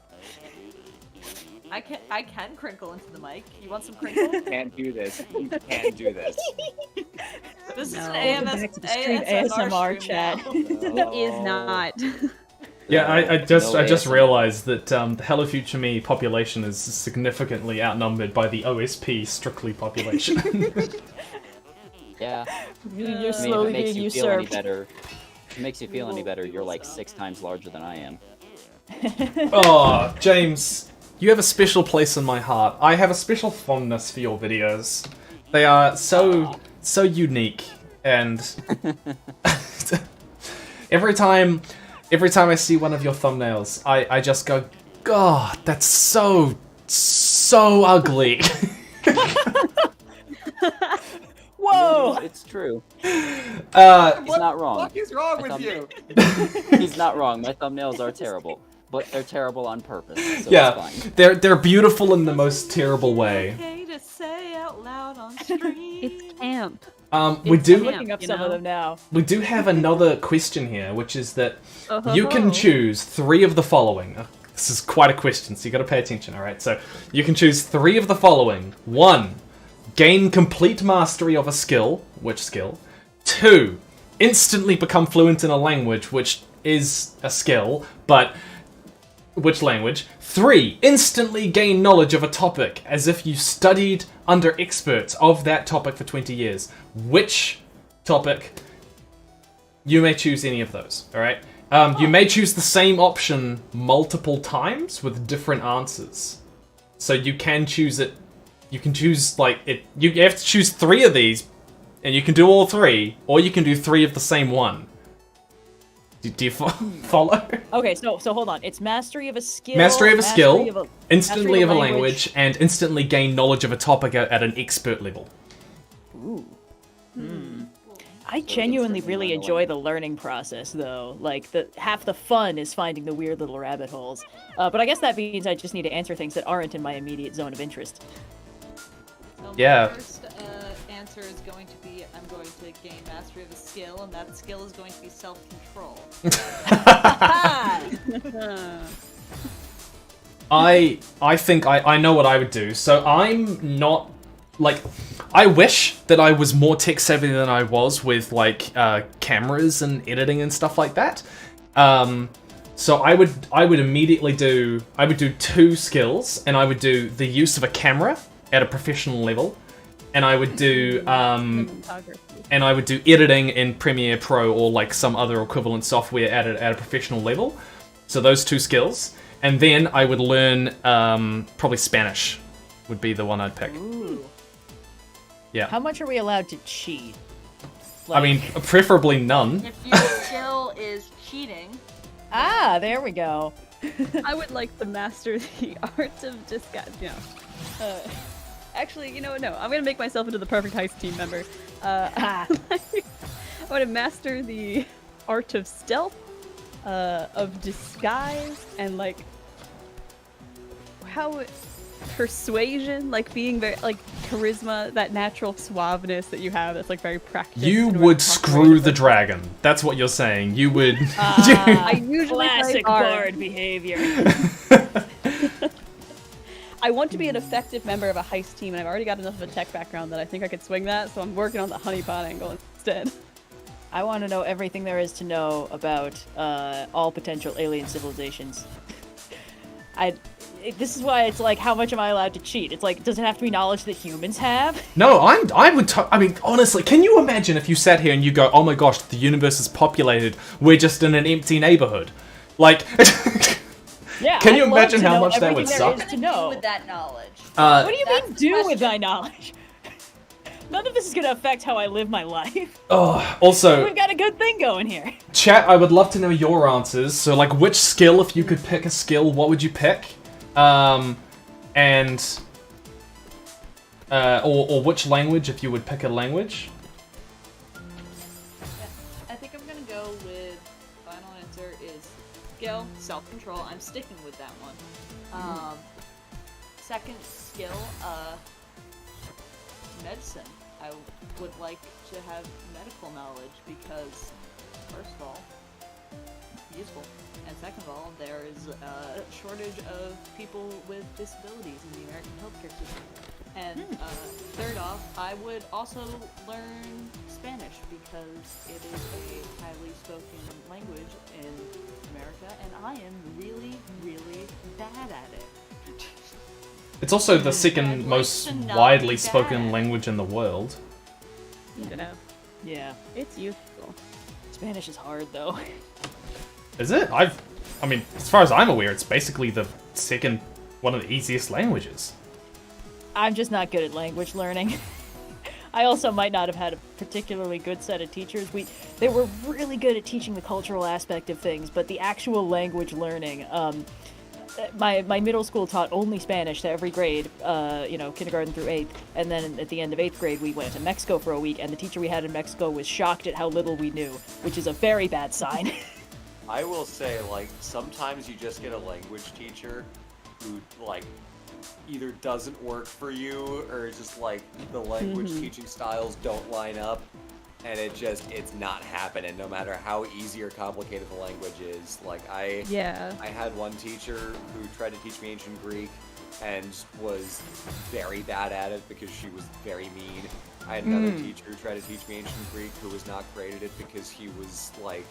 Speaker 18: I can crinkle into the mic. You want some crinkle?
Speaker 17: Can't do this. You can't do this.
Speaker 18: This is
Speaker 21: No.
Speaker 18: an
Speaker 21: Back to the stream ASMR chat.
Speaker 20: It is not.
Speaker 1: Yeah, I just
Speaker 15: No ASMR.
Speaker 1: realized that the Hello Future Me population is significantly outnumbered by the OSP Strictly population.
Speaker 15: Yeah.
Speaker 21: You're
Speaker 15: I mean, if
Speaker 21: slowly
Speaker 15: it makes
Speaker 21: being
Speaker 15: you feel any
Speaker 21: usurped.
Speaker 15: better, If it makes you feel any better, you're like 6 times larger than I am.
Speaker 1: Oh, James, you have a special place in my heart. I have a special fondness for your videos. They are so unique, and every time I see one of your thumbnails, I just go, God, that's so ugly.
Speaker 21: Whoa!
Speaker 15: It's true.
Speaker 17: He's
Speaker 15: not wrong.
Speaker 17: What is wrong with you?
Speaker 15: He's not wrong. My thumbnails are terrible, but they're terrible on purpose. So
Speaker 1: Yeah,
Speaker 15: it's fine.
Speaker 1: they're beautiful in the most terrible way.
Speaker 18: Okay to say out loud on stream.
Speaker 20: It's camp.
Speaker 1: We do
Speaker 21: looking up some of them now.
Speaker 1: We do have another question here, which is that
Speaker 21: Oh,
Speaker 1: you
Speaker 21: ho,
Speaker 1: can
Speaker 21: ho.
Speaker 1: choose 3 of the following. This is quite a question, so you got to pay attention. All right, so you can choose 3 of the following: 1, gain complete mastery of a skill. Which skill? 2, instantly become fluent in a language, which is a skill, but which language? 3, instantly gain knowledge of a topic as if you studied under experts of that topic for 20 years. Which topic? You may choose any of those, alright? You may choose the same option multiple times with different answers. So you can choose it, you can choose, like, you have to choose 3 of these, and you can do all 3, or you can do 3 of the same one. Do you follow?
Speaker 21: Okay, so hold on. It's mastery of a skill.
Speaker 1: Mastery of a skill, instantly
Speaker 21: mastery
Speaker 1: of a language, and instantly gain knowledge of a topic at an expert level.
Speaker 21: Ooh. I genuinely really enjoy the learning process, though. Like, half the fun is finding the weird little rabbit holes. But I guess that means I just need to answer things that aren't in my immediate zone of interest.
Speaker 18: So
Speaker 1: Yeah.
Speaker 18: My first answer is going to be I'm going to gain mastery of a skill, and that skill is going to be self-control.
Speaker 1: I think I know what I would do. So I'm not, like, I wish that I was more tech savvy than I was with, like, cameras and editing and stuff like that. So I would immediately do 2 skills, and I would do the use of a camera at a professional level, and I would do editing in Premiere Pro or like some other equivalent software at a professional level. So those 2 skills, and then I would learn probably Spanish would be the one I'd pick.
Speaker 21: Ooh.
Speaker 1: Yeah.
Speaker 21: How much are we allowed to cheat?
Speaker 1: I mean, preferably none.
Speaker 18: If your skill is cheating.
Speaker 21: Ah, there we go.
Speaker 20: I would like to master the art of disguise. Actually, you know what? No, I'm gonna make myself into the perfect heist team member. I want to master the art of stealth, of disguise, and like persuasion, like being very like charisma, that natural suaveness that you have. That's like very practiced.
Speaker 1: You would screw the dragon. That's what you're saying. You would.
Speaker 20: I usually
Speaker 21: classic
Speaker 20: play
Speaker 21: bard behavior.
Speaker 20: I want to be an effective member of a heist team, and I've already got enough of a tech background that I think I could swing that, so I'm working on the honeypot angle instead.
Speaker 21: I want to know everything there is to know about all potential alien civilizations. This is why it's like, how much am I allowed to cheat? It's like, does it have to be knowledge that humans have?
Speaker 1: No, I mean, honestly, can you imagine if you sat here and you go, oh my gosh, the universe is populated, we're just in an empty neighborhood. Like,
Speaker 21: yeah,
Speaker 1: can you
Speaker 21: I'd love
Speaker 1: imagine
Speaker 21: to
Speaker 1: how
Speaker 21: know
Speaker 1: much that
Speaker 21: everything
Speaker 1: would
Speaker 21: there
Speaker 1: suck?
Speaker 21: is to know.
Speaker 18: With that knowledge.
Speaker 21: What do you mean,
Speaker 18: That's
Speaker 21: do
Speaker 18: the
Speaker 21: with thy knowledge? None of this is gonna affect how I live my life.
Speaker 1: Oh, also,
Speaker 21: We've got a good thing going here.
Speaker 1: chat, I would love to know your answers. So, like, which skill, if you could pick a skill, what would you pick? Or which language, if you would pick a language?
Speaker 18: I think I'm gonna go with final answer is skill, self-control. I'm sticking with that one. Second skill, medicine. I would like to have medical knowledge because, first of all, useful, and second of all, there is a shortage of people with disabilities in the American healthcare system. And third off, I would also learn Spanish because it is a highly spoken language in America, and I am really, really bad at it.
Speaker 1: It's also the second most widely spoken language in the world.
Speaker 20: You know.
Speaker 21: Yeah.
Speaker 20: It's useful.
Speaker 21: Spanish is hard, though.
Speaker 1: Is it? I mean, as far as I'm aware, it's basically the second one of the easiest languages.
Speaker 21: I'm just not good at language learning. I also might not have had a particularly good set of teachers. They were really good at teaching the cultural aspect of things, but the actual language learning, my middle school taught only Spanish to every grade, kindergarten through 8th, and then at the end of 8th grade we went to Mexico for a week, and the teacher we had in Mexico was shocked at how little we knew, which is a very bad sign.
Speaker 17: I will say, like, sometimes you just get a language teacher who, like, either doesn't work for you or just, like, the language teaching styles don't line up, and it's not happening no matter how easy or complicated the language is. Like, I had one teacher who tried to teach me ancient Greek and was very bad at it because she was very mean. I had another teacher who tried to teach me ancient Greek who was not great at it because he was, like...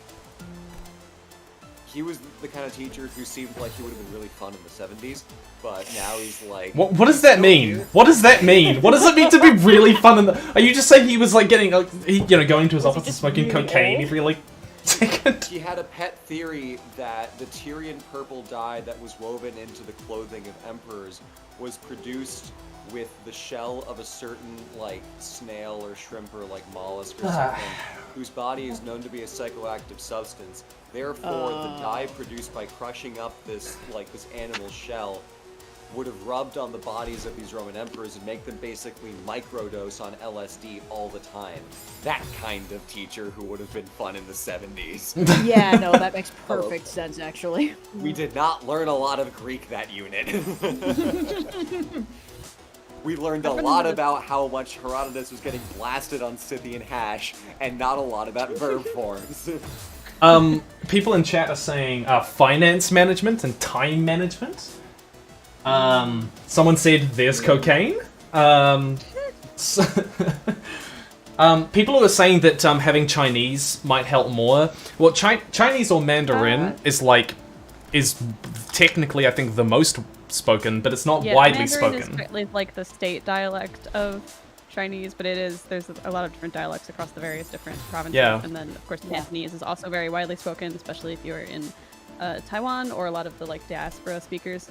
Speaker 17: He was the kind of teacher who seemed like he would have been really fun in the 70s, but now he's like...
Speaker 1: What does that mean? What does that mean? What does it mean to be really fun in the... Are you just saying he was like getting, going to his office and smoking cocaine every, like, second?
Speaker 17: He had a pet theory that the Tyrian purple dye that was woven into the clothing of emperors was produced with the shell of a certain, like, snail or shrimp or, like, mollusk or something, whose body is known to be a psychoactive substance. Therefore, the dye produced by crushing up this animal shell would have rubbed on the bodies of these Roman emperors and make them basically microdose on LSD all the time. That kind of teacher who would have been fun in the 70s.
Speaker 21: Yeah, no, that makes perfect sense, actually.
Speaker 17: We did not learn a lot of Greek that unit. We learned a lot about how much Herodotus was getting blasted on Scythian hash, and not a lot about verb forms.
Speaker 1: People in chat are saying finance management and time management. Someone said there's cocaine. People are saying that having Chinese might help more. Well, Chinese or Mandarin is technically, I think, the most spoken, but it's not widely
Speaker 20: Mandarin
Speaker 1: spoken.
Speaker 20: is like the state dialect of Chinese, but there's a lot of different dialects across the various different provinces.
Speaker 1: Yeah.
Speaker 20: And then, of course, Cantonese is also very widely spoken, especially if you're in Taiwan or a lot of the diaspora speakers.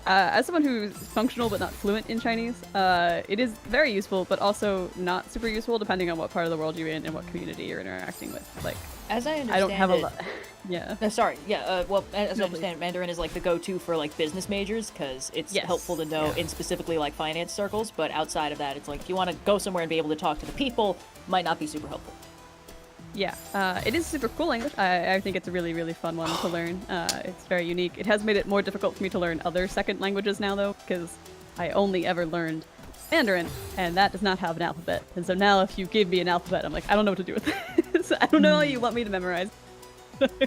Speaker 20: As someone who's functional but not fluent in Chinese, it is very useful, but also not super useful depending on what part of the world you're in and what community you're interacting with. Like,
Speaker 21: as I understand
Speaker 20: I don't have a
Speaker 21: it,
Speaker 20: lot. Yeah.
Speaker 21: No, sorry. Yeah. Well, as I understand it, Mandarin is like the go-to for like business majors because it's helpful to know in specifically like finance circles. But outside of that, it's like if you want to go somewhere and be able to talk to the people, might not be super helpful.
Speaker 20: Yeah, it is a super cool language. I think it's a really, really fun one to learn. It's very unique. It has made it more difficult for me to learn other second languages now, though, because I only ever learned Mandarin, and that does not have an alphabet. And so now if you give me an alphabet, I'm like, I don't know what to do with this. I don't know how you want me to memorize.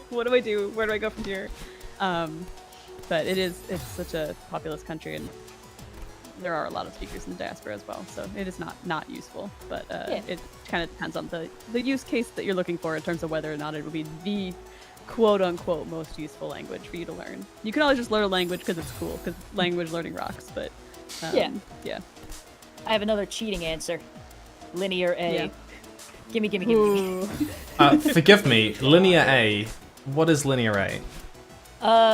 Speaker 20: What do I do? Where do I go from here? But it's such a populous country, and there are a lot of speakers in the diaspora as well, so it is not useful, but it kind of depends on the use case that you're looking for in terms of whether or not it would be the quote-unquote most useful language for you to learn. You can always just learn a language because it's cool, because language learning rocks, but yeah.
Speaker 21: I have another cheating answer. Linear A.
Speaker 20: Yeah.
Speaker 21: Gimme.
Speaker 1: Forgive me, Linear A. What is Linear A?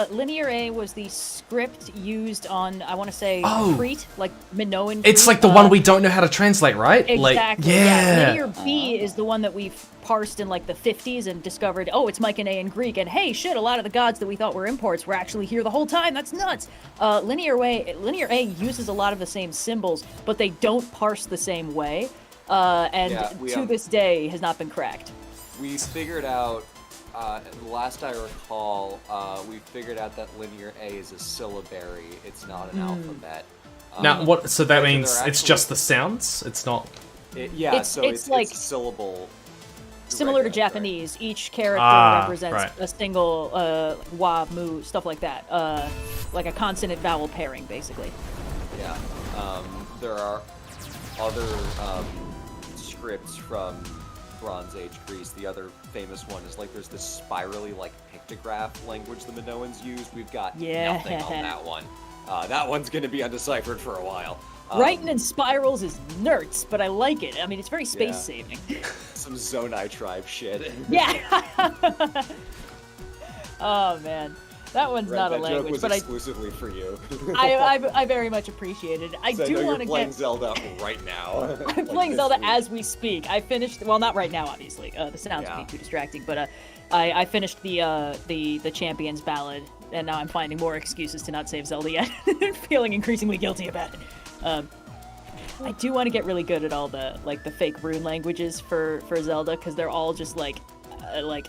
Speaker 21: Linear A was the script used on, I want to say, Crete, like Minoan Crete.
Speaker 1: It's like the one we don't know how to translate, right?
Speaker 21: Exactly.
Speaker 1: Yeah.
Speaker 21: Linear B is the one that we've parsed in like the 50s and discovered, oh, it's Mycenaean in Greek, and hey, shit, a lot of the gods that we thought were imports were actually here the whole time. That's nuts. Linear A uses a lot of the same symbols, but they don't parse the same way, to this day has not been cracked.
Speaker 17: We figured out. Last I recall, we figured out that Linear A is a syllabary. It's not an alphabet.
Speaker 1: Now, what? So that means it's just the sounds. It's not.
Speaker 21: It's like
Speaker 17: a syllable.
Speaker 21: Similar to Japanese, each character represents a single wa, mu, stuff like that. Like a consonant vowel pairing, basically.
Speaker 17: Yeah. There are other scripts from Bronze Age Greece. The other famous one is there's this spirally pictograph language the Minoans used. We've got nothing on that one. That one's going to be undeciphered for a while.
Speaker 21: Writing in spirals is nerds, but I like it. I mean, it's very space saving.
Speaker 17: Some Zonai tribe shit.
Speaker 21: Yeah. Oh man, that one's not a
Speaker 17: That joke
Speaker 21: language,
Speaker 17: was
Speaker 21: but
Speaker 17: exclusively for you.
Speaker 21: I very much appreciate it. I
Speaker 17: So
Speaker 21: do
Speaker 17: know
Speaker 21: want to
Speaker 17: you're playing
Speaker 21: get.
Speaker 17: Zelda right now.
Speaker 21: I'm playing Zelda as we speak. I finished. Well, not right now, obviously. The sounds would be too distracting. But I finished the Champions Ballad, and now I'm finding more excuses to not save Zelda yet. Feeling increasingly guilty about it. I do want to get really good at all the fake rune languages for Zelda, because they're all just like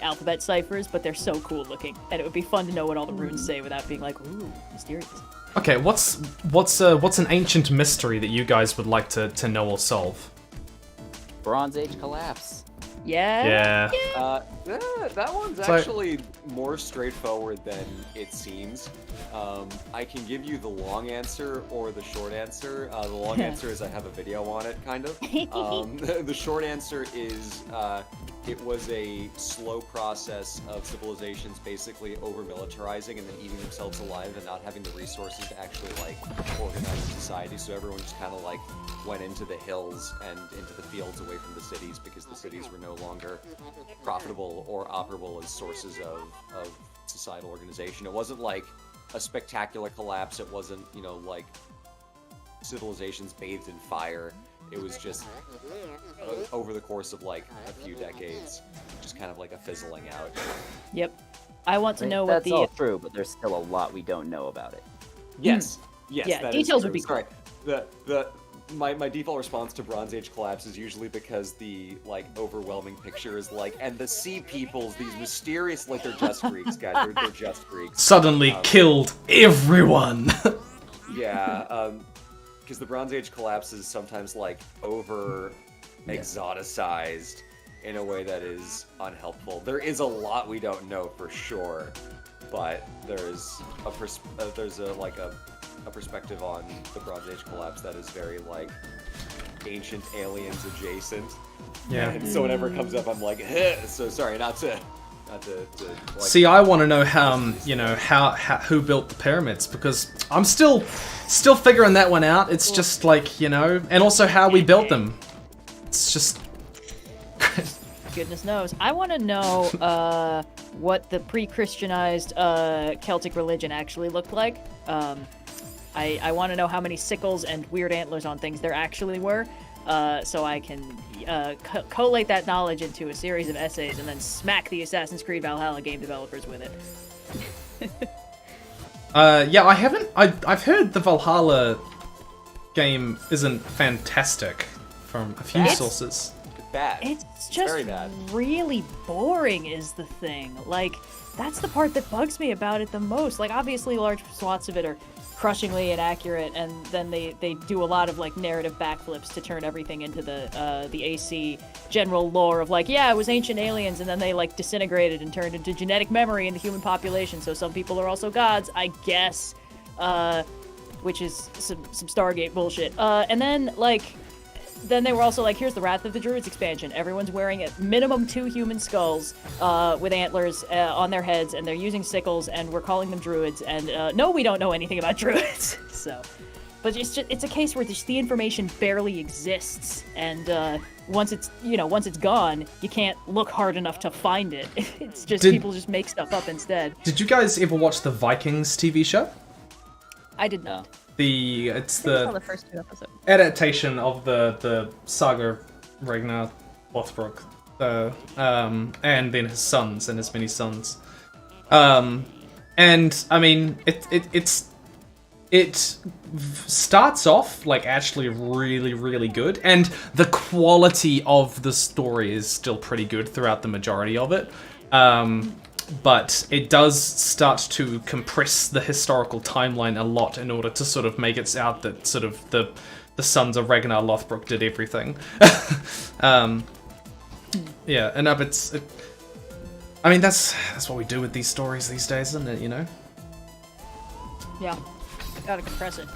Speaker 21: alphabet ciphers, but they're so cool looking, and it would be fun to know what all the runes say without being like, ooh, mysterious.
Speaker 1: Okay, what's an ancient mystery that you guys would like to know or solve?
Speaker 15: Bronze Age collapse.
Speaker 21: Yeah.
Speaker 17: That one's
Speaker 1: So-
Speaker 17: actually more straightforward than it seems. I can give you the long answer or the short answer. The long answer is I have a video on it, kind of. The short answer is it was a slow process of civilizations basically over-militarizing and then eating themselves alive and not having the resources to actually organize a society. So everyone just kind of went into the hills and into the fields away from the cities because the cities were no longer profitable or operable as sources of societal organization. It wasn't like a spectacular collapse. It wasn't, like civilizations bathed in fire. It was just over the course of a few decades, just kind of like a fizzling out.
Speaker 21: Yep. I want to know what
Speaker 15: That's
Speaker 21: the
Speaker 15: all true, but there's still a lot we don't know about it.
Speaker 17: Yes. Yes.
Speaker 21: Yeah,
Speaker 17: that is
Speaker 21: details
Speaker 17: true.
Speaker 21: would be cool.
Speaker 17: Sorry. My default response to Bronze Age collapse is usually because the overwhelming picture is and the sea peoples, these mysterious they're just Greeks, guys. They're just Greeks.
Speaker 1: Suddenly killed everyone.
Speaker 17: Yeah, because the Bronze Age collapse is sometimes over exoticized in a way that is unhelpful. There is a lot we don't know for sure, but there's a perspective on the Bronze Age collapse that is very ancient aliens adjacent.
Speaker 1: Yeah.
Speaker 17: And so whenever it comes up, I'm like, so sorry, not to
Speaker 1: See, I want to know how who built the pyramids, because I'm still figuring that one out. It's just and also how we built them. It's just
Speaker 21: goodness knows. I want to know what the pre-Christianized Celtic religion actually looked like. I want to know how many sickles and weird antlers on things there actually were, so I can collate that knowledge into a series of essays and then smack the Assassin's Creed Valhalla game developers with it.
Speaker 1: Yeah, I've heard the Valhalla game isn't fantastic from a few sources.
Speaker 17: Bad.
Speaker 21: It's just
Speaker 17: very bad.
Speaker 21: Really boring is the thing. That's the part that bugs me about it the most. Obviously large swaths of it are crushingly inaccurate, and then they do a lot of narrative backflips to turn everything into the AC general lore of it was ancient aliens, and then they disintegrated and turned into genetic memory in the human population, so some people are also gods, I guess, which is some Stargate bullshit. And then then they were also here's the Wrath of the Druids expansion. Everyone's wearing at minimum 2 human skulls with antlers on their heads, and they're using sickles, and we're calling them druids. And no, we don't know anything about druids. So, but it's a case where just the information barely exists, and once it's gone, you can't look hard enough to find it. It's just people just make stuff up instead.
Speaker 1: Did you guys ever watch the Vikings TV show?
Speaker 21: I did not.
Speaker 1: It's
Speaker 20: saw the first 2 episodes.
Speaker 1: adaptation of the saga of Ragnar Lothbrok, and then his sons and his many sons. And I mean, it starts off actually really, really good, and the quality of the story is still pretty good throughout the majority of it. But it does start to compress the historical timeline a lot in order to sort of make it out that sort of the sons of Ragnar Lothbrok did everything. Yeah, and I mean, that's what we do with these stories these days, isn't it?
Speaker 21: Yeah, gotta compress it.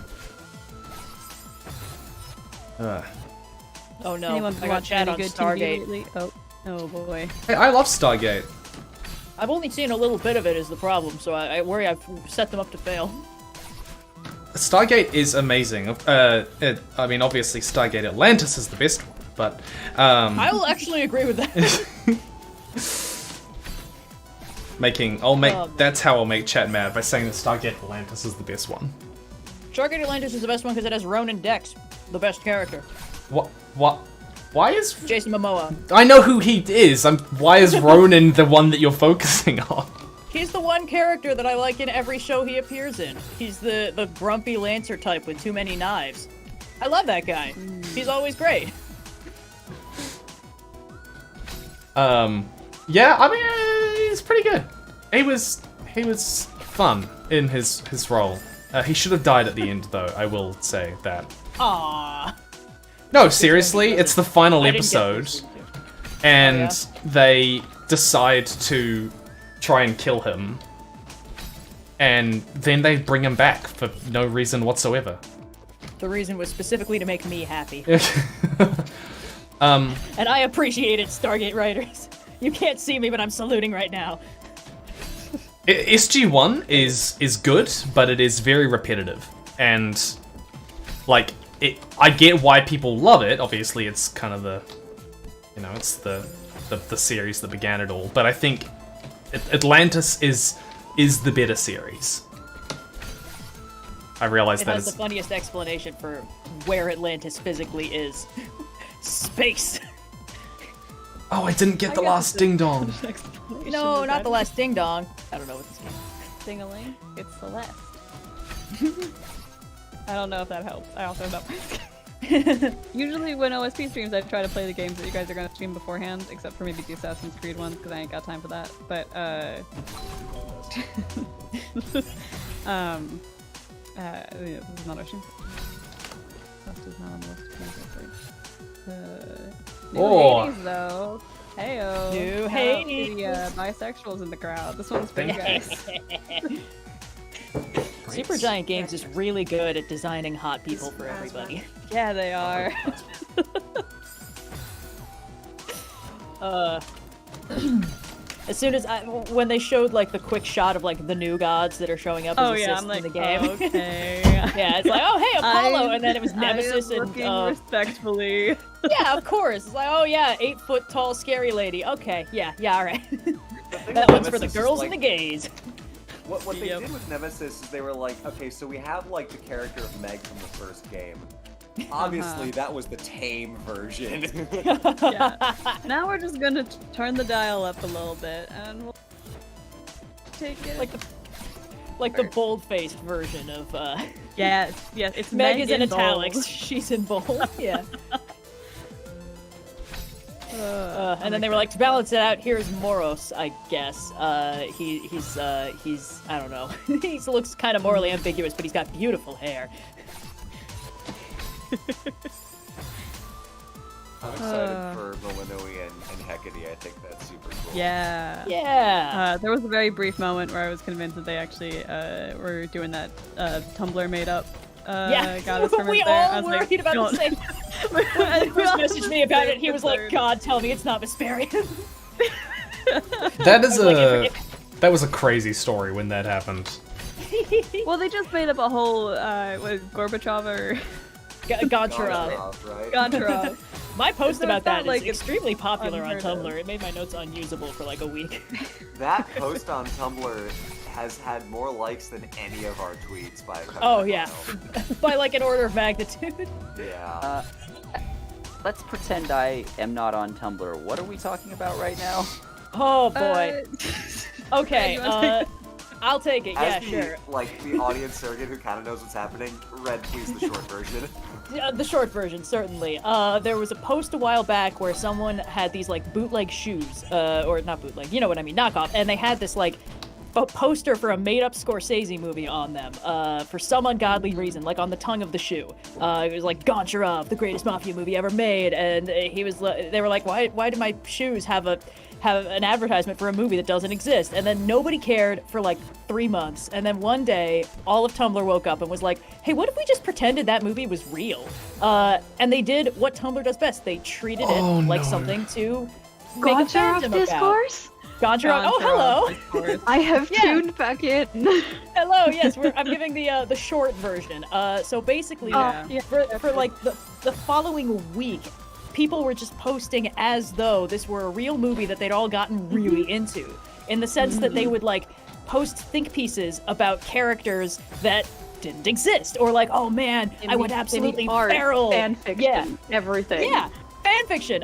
Speaker 21: Oh no,
Speaker 20: Anyone
Speaker 21: I got
Speaker 20: watch
Speaker 21: chat
Speaker 20: any
Speaker 21: on
Speaker 20: good TV
Speaker 21: Stargate.
Speaker 20: lately? Oh boy.
Speaker 1: Hey, I love Stargate.
Speaker 21: I've only seen a little bit of it is the problem, so I worry I've set them up to fail.
Speaker 1: Stargate is amazing. I mean, obviously, Stargate Atlantis is the best one, but
Speaker 21: I will actually agree with that.
Speaker 1: That's how I'll make chat mad, by saying that Stargate Atlantis is the best one.
Speaker 21: Stargate Atlantis is the best one because it has Ronan Dex, the best character.
Speaker 1: What? Why is
Speaker 21: Jason Momoa?
Speaker 1: I know who he is. Why is Ronan the one that you're focusing on?
Speaker 21: He's the one character that I like in every show he appears in. He's the grumpy Lancer type with too many knives. I love that guy. He's always great.
Speaker 1: Yeah, I mean, he's pretty good. He was fun in his role. He should have died at the end, though. I will say that.
Speaker 21: Aww.
Speaker 1: No, seriously, it's the final episode, and they decide to try and kill him, and then they bring him back for no reason whatsoever.
Speaker 21: The reason was specifically to make me happy. And I appreciate it, Stargate writers. You can't see me, but I'm saluting right now.
Speaker 1: SG-1 is good, but it is very repetitive, and like I get why people love it. Obviously, it's kind of it's the series that began it all. But I think Atlantis is the better series. I realize
Speaker 21: it
Speaker 1: that
Speaker 21: has the funniest explanation for where Atlantis physically is. Space.
Speaker 1: Oh, I didn't get the last ding dong.
Speaker 21: No, not the last ding dong. I don't know what this means.
Speaker 20: Ding-a-ling. It's Celeste. I don't know if that helps. I also don't. Usually when OSP streams, I try to play the games that you guys are going to stream beforehand, except for maybe the Assassin's Creed ones, because I ain't got time for that. But, this is not our stream. Celeste is not on the list. New Hades, though. Heyo.
Speaker 21: New
Speaker 20: Shout out to
Speaker 21: Hades.
Speaker 20: the bisexuals in the crowd. This one's for you guys.
Speaker 21: Supergiant Games is really good at designing hot people for everybody.
Speaker 20: Yeah, they are.
Speaker 21: As soon as when they showed like the quick shot of like the new gods that are showing up as assists in the game.
Speaker 20: Okay.
Speaker 21: Yeah, it's like, oh hey, Apollo, and then it was Nemesis
Speaker 20: I am
Speaker 21: and
Speaker 20: looking respectfully.
Speaker 21: yeah, of course. It's like, oh yeah, 8-foot tall scary lady. Okay, yeah, all right. That one's for the girls and the gays.
Speaker 17: What they did with Nemesis is they were like, okay, so we have like the character of Meg from the first game. Obviously, that was the tame version.
Speaker 20: Yeah. Now we're just gonna turn the dial up a little bit, and we'll take it.
Speaker 21: Like the bold-faced version of.
Speaker 20: Yes, it's
Speaker 21: Meg is in
Speaker 20: bold.
Speaker 21: italics. She's in bold. Yeah. And then they were like, to balance it out, here's Moros, I guess. He's I don't know. He looks kind of morally ambiguous, but he's got beautiful hair.
Speaker 17: I'm excited for Melinoi and Hecate. I think that's super cool.
Speaker 20: Yeah.
Speaker 21: Yeah.
Speaker 20: There was a very brief moment where I was convinced that they actually were doing that Tumblr made up. Goddess from
Speaker 21: we
Speaker 20: it there. I
Speaker 21: all
Speaker 20: was
Speaker 21: worried
Speaker 20: like,
Speaker 21: about
Speaker 20: don't.
Speaker 21: the same. When Chris messaged me about it, he was like, "God, tell me it's not Vesperian."
Speaker 1: That was a crazy story when that happened.
Speaker 20: Well, they just made up a whole with Gorbachev or
Speaker 21: Goncharov.
Speaker 20: Goncharov.
Speaker 21: My post about that
Speaker 20: like
Speaker 21: is extremely popular on
Speaker 20: unheard
Speaker 21: Tumblr.
Speaker 20: of.
Speaker 21: It made my notes unusable for like a week.
Speaker 17: That post on Tumblr has had more likes than any of our tweets by a couple
Speaker 21: Oh yeah, by like an order of magnitude.
Speaker 17: Yeah.
Speaker 15: Let's pretend I am not on Tumblr. What are we talking about right now?
Speaker 21: Oh boy. Okay. I'll take it. Yeah,
Speaker 17: As
Speaker 21: sure.
Speaker 17: the audience surrogate who kind of knows what's happening, read please the short version.
Speaker 21: The short version, certainly. There was a post a while back where someone had these like bootleg shoes, or not bootleg, you know what I mean, knockoff, and they had this like a poster for a made-up Scorsese movie on them, for some ungodly reason, like on the tongue of the shoe. It was like Goncharov, the greatest mafia movie ever made, and they were like, why do my shoes have an advertisement for a movie that doesn't exist? And then nobody cared for like 3 months, and then one day all of Tumblr woke up and was like, hey, what if we just pretended that movie was real? And they did what Tumblr does best. They treated it like something to make a
Speaker 8: Goncharov
Speaker 21: fandom
Speaker 8: discourse?
Speaker 21: about. Goncharov. Oh, hello.
Speaker 8: I have tuned back in.
Speaker 21: Hello. Yes, I'm giving the short version. So basically, for like the following week, people were just posting as though this were a real movie that they'd all gotten really into, in the sense that they would like post think pieces about characters that didn't exist, or like, oh man, I went absolutely feral.
Speaker 8: Fan fiction, everything.
Speaker 21: Yeah, fan fiction,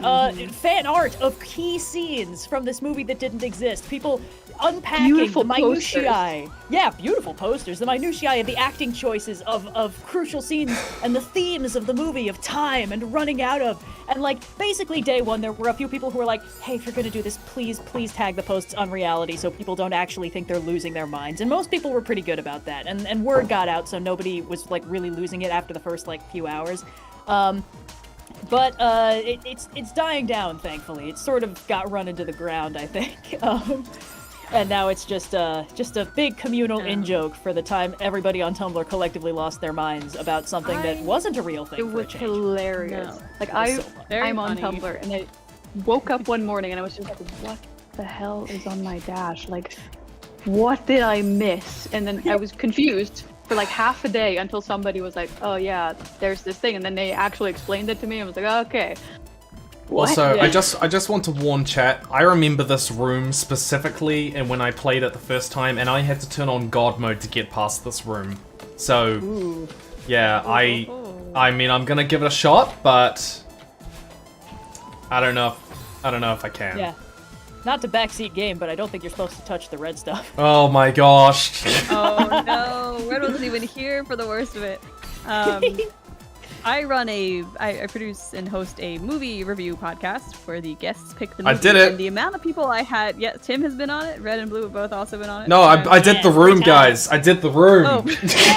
Speaker 21: fan art of key scenes from this movie that didn't exist. People unpacking
Speaker 8: Beautiful
Speaker 21: the minutiae. Yeah, beautiful posters. The minutiae of the acting choices of crucial scenes and the themes of the movie, of time and running out of. And like, basically day one, there were a few people who were like, hey, if you're gonna do this, please tag the posts Unreality so people don't actually think they're losing their minds. And most people were pretty good about that. And word got out, so nobody was like really losing it after the first like few hours. But it's dying down, thankfully. It sort of got run into the ground, I think. And now it's just a big communal in-joke for the time everybody on Tumblr collectively lost their minds about something that wasn't a real thing.
Speaker 8: It was hilarious.
Speaker 21: No.
Speaker 8: Like,
Speaker 21: I'm
Speaker 8: on
Speaker 21: funny.
Speaker 8: Tumblr, and I woke up one morning and I was just like, what the hell is on my dash? Like, what did I miss? And then I was confused for like half a day until somebody was like, oh yeah, there's this thing. And then they actually explained it to me. I was like, okay. What?
Speaker 1: Also, I just want to warn chat, I remember this room specifically, and when I played it the first time, and I had to turn on God mode to get past this room. So, yeah, I mean, I'm gonna give it a shot, but I don't know if I can.
Speaker 21: Yeah. Not to backseat game, but I don't think you're supposed to touch the red stuff.
Speaker 1: Oh my gosh.
Speaker 3: Oh no, Red wasn't even here for the worst of it. I produce and host a movie review podcast where the guests pick the movie.
Speaker 1: I did it.
Speaker 3: And the amount of people I had, Tim has been on it. Red and Blue have both also been on it.
Speaker 1: No, I did the room, guys. I did the room.
Speaker 3: Oh,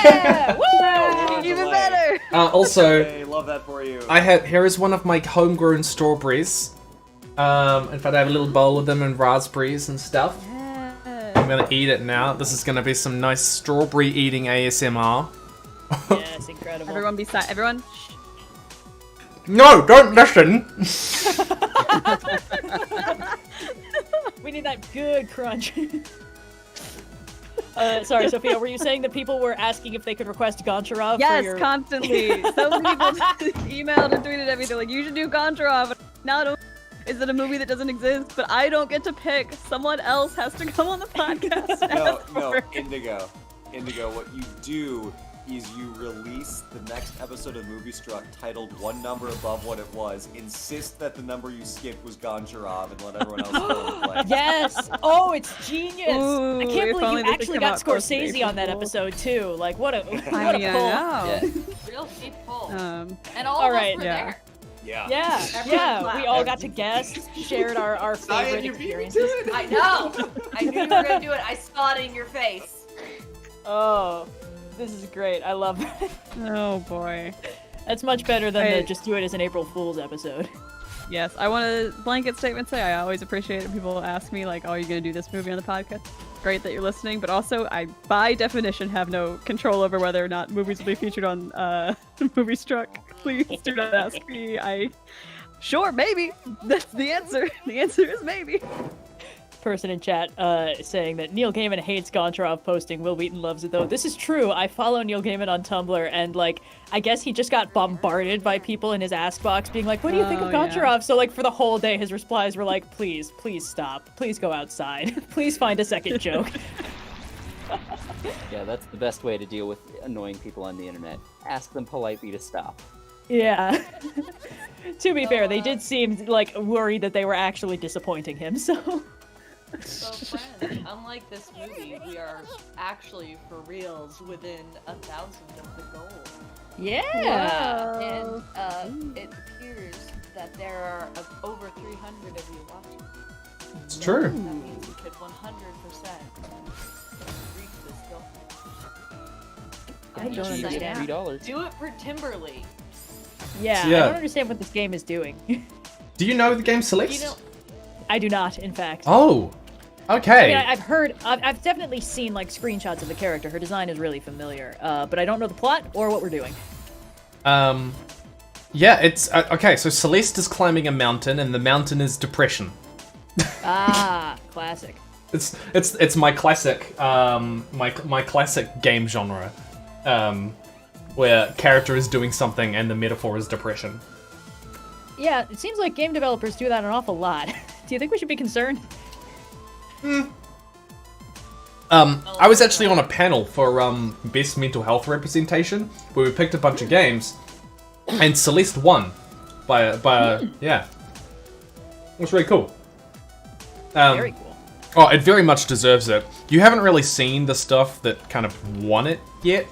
Speaker 3: yeah! Woo! Even better.
Speaker 1: Also,
Speaker 17: Hey, love that for you.
Speaker 1: here is one of my homegrown strawberries. In fact, I have a little bowl of them and raspberries and stuff.
Speaker 3: Yeah.
Speaker 1: I'm gonna eat it now. This is gonna be some nice strawberry eating ASMR.
Speaker 21: Yes, incredible.
Speaker 3: Everyone be silent. Everyone.
Speaker 1: No, don't listen.
Speaker 21: We need that good crunch. Sorry, Sophia, were you saying that people were asking if they could request Goncharov
Speaker 3: Yes,
Speaker 21: for your...
Speaker 3: constantly. So many people emailed and tweeted everything like, you should do Goncharov. Not only is it a movie that doesn't exist, but I don't get to pick. Someone else has to come on the podcast.
Speaker 17: No, Indigo, what you do is you release the next episode of Movie Struck titled one number above what it was, insist that the number you skipped was Goncharov, and let everyone else fill in the blank.
Speaker 21: Yes! Oh, it's genius!
Speaker 3: Ooh,
Speaker 21: I can't
Speaker 3: if
Speaker 21: believe
Speaker 3: only
Speaker 21: you
Speaker 3: this had
Speaker 21: actually
Speaker 3: come
Speaker 21: got
Speaker 3: out close to
Speaker 21: Scorsese on that
Speaker 3: April.
Speaker 21: episode, too. Like, what a pull.
Speaker 3: I know.
Speaker 18: Real deep pull.
Speaker 3: Um,
Speaker 18: And all
Speaker 21: all
Speaker 18: of
Speaker 21: right,
Speaker 18: us were
Speaker 21: yeah.
Speaker 18: there.
Speaker 17: Yeah.
Speaker 21: Yeah, we all got to guess, shared our favorite
Speaker 17: you beat me to
Speaker 21: experiences.
Speaker 17: it.
Speaker 18: I know. I knew you were gonna do it. I saw it in your face.
Speaker 21: Oh, this is great. I love that.
Speaker 3: Oh boy.
Speaker 21: That's much better than
Speaker 3: I-
Speaker 21: the just do it as an April Fool's episode.
Speaker 3: Yes, I want to blanket statement say I always appreciate it when people ask me like, "Oh, are you gonna do this movie on the podcast?" Great that you're listening, but also I, by definition, have no control over whether or not movies will be featured on Movie Struck. Please do not ask me. Sure, maybe. That's the answer. The answer is maybe.
Speaker 21: Person in chat saying that Neil Gaiman hates Goncharov posting Will Wheaton loves it though. This is true. I follow Neil Gaiman on Tumblr, and like I guess he just got bombarded by people in his ask box being like, what do you think of
Speaker 3: Oh, yeah.
Speaker 21: Goncharov? So like for the whole day his replies were like, please stop, please go outside, please find a second joke.
Speaker 15: Yeah, that's the best way to deal with annoying people on the internet. Ask them politely to stop.
Speaker 21: Yeah. To be fair, they did seem like worried that they were actually disappointing him, so
Speaker 18: So friends, unlike this movie, we are actually for reals within 1,000 of the goal.
Speaker 21: Yeah.
Speaker 18: And it appears that there are over 300 of you watching.
Speaker 1: It's true.
Speaker 18: That means we could 100% reach this goal.
Speaker 21: I don't understand.
Speaker 15: $3.
Speaker 18: Do it for Timberly.
Speaker 21: Yeah,
Speaker 1: Yeah.
Speaker 21: I don't understand what this game is doing.
Speaker 1: Do you know the game Celeste?
Speaker 18: You know,
Speaker 21: I do not, in fact.
Speaker 1: Oh,
Speaker 21: I
Speaker 1: okay.
Speaker 21: mean, I've definitely seen like screenshots of the character. Her design is really familiar, but I don't know the plot or what we're doing.
Speaker 1: Yeah, it's okay. So Celeste is climbing a mountain, and the mountain is depression.
Speaker 21: Ah, classic.
Speaker 1: It's my classic my classic game genre, where character is doing something and the metaphor is depression.
Speaker 21: Yeah, it seems like game developers do that an awful lot. Do you think we should be concerned?
Speaker 1: I was actually on a panel for best mental health representation where we picked a bunch of games, and Celeste won by yeah. It was really cool.
Speaker 21: Very cool.
Speaker 1: Oh, it very much deserves it. You haven't really seen the stuff that kind of won it yet,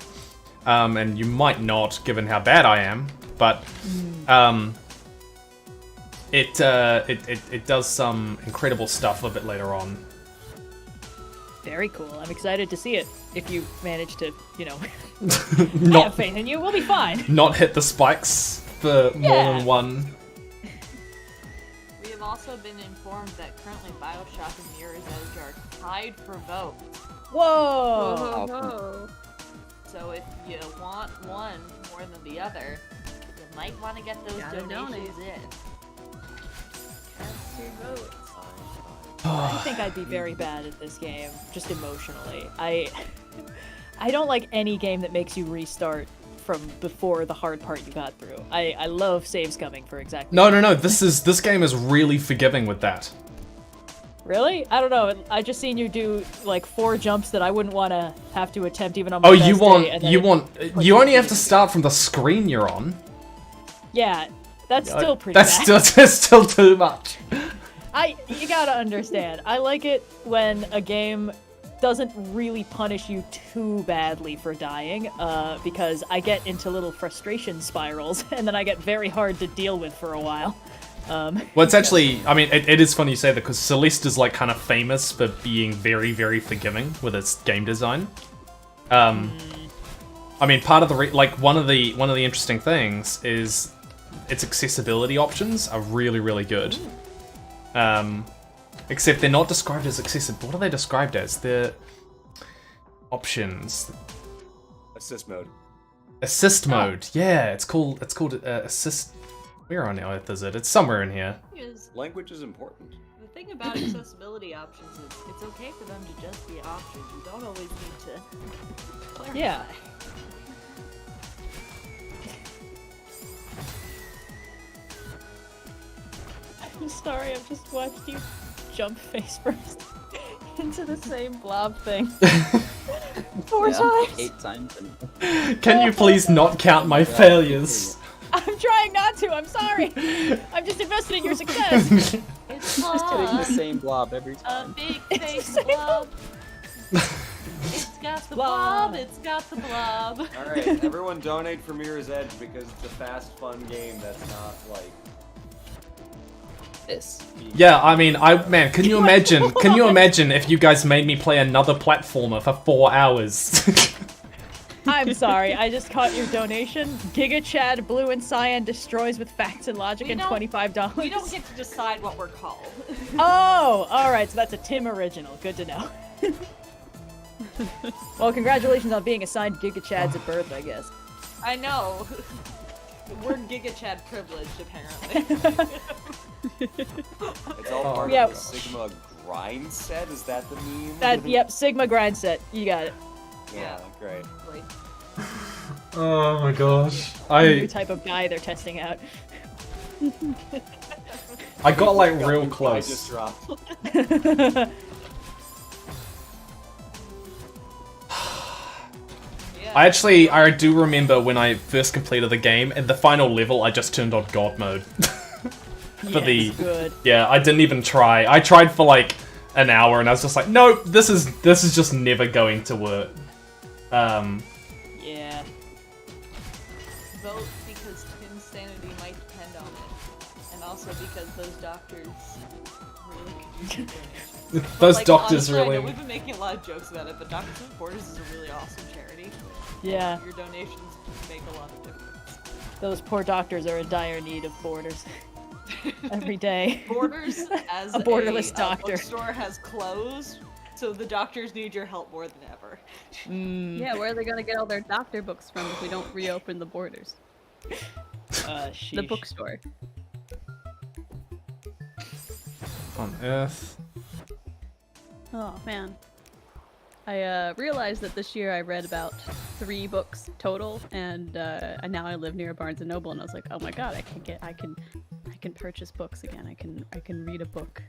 Speaker 1: and you might not, given how bad I am. But it does some incredible stuff a bit later on.
Speaker 21: Very cool. I'm excited to see it. If you manage to, you know,
Speaker 1: Not-
Speaker 21: I have faith in you. We'll be fine.
Speaker 1: Not hit the spikes for more than one.
Speaker 18: We have also been informed that currently Bioshock and Mirror's Edge are tied for vote.
Speaker 21: Whoa!
Speaker 18: So if you want one more than the other, you might want to get those
Speaker 3: Gotta
Speaker 18: donations
Speaker 3: donate.
Speaker 18: in.
Speaker 3: Cast your votes.
Speaker 21: I think I'd be very bad at this game, just emotionally. I don't like any game that makes you restart from before the hard part you got through. I love saves coming for exactly.
Speaker 1: No. This game is really forgiving with that.
Speaker 21: Really? I don't know. I just seen you do like 4 jumps that I wouldn't want to have to attempt even on my
Speaker 1: Oh,
Speaker 21: best
Speaker 1: you
Speaker 21: day, and then
Speaker 1: you only have to start from the screen you're on.
Speaker 21: Yeah, that's still pretty
Speaker 1: That's
Speaker 21: bad.
Speaker 1: that's still too much.
Speaker 21: You gotta understand. I like it when a game doesn't really punish you too badly for dying, because I get into little frustration spirals, and then I get very hard to deal with for a while.
Speaker 1: Well, it's actually, I mean, it is funny you say that because Celeste is like kind of famous for being very, very forgiving with its game design. I mean, part of the one of the interesting things is its accessibility options are really, really good. Except they're not described as accessible. What are they described as? They're options.
Speaker 17: Assist mode.
Speaker 1: Assist mode. Yeah, it's called assist. Where on earth is it? It's somewhere in here.
Speaker 17: Language is important.
Speaker 18: The thing about accessibility options is it's okay for them to just be options. You don't always need to clarify.
Speaker 21: Yeah. I'm sorry, I've just watched you jump face first into the same blob thing. 4 times.
Speaker 15: 8 times.
Speaker 1: Can you please not count my failures?
Speaker 21: I'm trying not to, I'm sorry. I'm just invested in your success.
Speaker 18: It's
Speaker 15: Just hitting the same blob every
Speaker 18: a
Speaker 15: time.
Speaker 18: big face blob. It's got the blob. It's got the blob.
Speaker 17: All right, everyone donate for Mirror's Edge because it's a fast, fun game that's not like.
Speaker 15: This.
Speaker 1: Yeah, I mean, man, can you imagine? Can you imagine if you guys made me play another platformer for 4 hours?
Speaker 21: I'm sorry, I just caught your donation. Giga Chad Blue and Cyan destroys with facts and logic and $25.
Speaker 18: We don't get to decide what we're called.
Speaker 21: Oh, alright, so that's a Tim original. Good to know. Well, congratulations on being assigned Giga Chads at birth, I guess.
Speaker 18: I know. We're Giga Chad privileged, apparently.
Speaker 17: It's all part of the Sigma grind set. Is that the meme?
Speaker 21: Yep, Sigma grind set. You got it.
Speaker 17: Yeah, great.
Speaker 1: Oh my gosh.
Speaker 21: New type of guy they're testing out.
Speaker 1: I got like real
Speaker 17: I
Speaker 1: close.
Speaker 17: just dropped.
Speaker 1: I do remember when I first completed the game, at the final level, I just turned on God mode.
Speaker 21: Good.
Speaker 1: Yeah, I didn't even try. I tried for like an hour, and I was just like, nope, this is just never going to work.
Speaker 21: Yeah.
Speaker 18: Vote because Tim's sanity might depend on it, and also because those doctors really could use your donations.
Speaker 1: Those
Speaker 18: Like,
Speaker 1: doctors
Speaker 18: honestly, I know
Speaker 1: really-
Speaker 18: we've been making a lot of jokes about it, but Doctors Without Borders is a really awesome charity.
Speaker 21: Yeah.
Speaker 18: Your donations make a lot of difference.
Speaker 21: Those poor doctors are in dire need of borders. Every day.
Speaker 18: Borders as
Speaker 21: a borderless doctor.
Speaker 18: bookstore has closed, so the doctors need your help more than ever.
Speaker 3: Yeah, where are they gonna get all their doctor books from if we don't reopen the borders? The bookstore.
Speaker 1: on earth?
Speaker 20: Oh man. I realized that this year I read about 3 books total, and now I live near a Barnes and Noble, and I was like, oh my god, I can purchase books again. I can read a book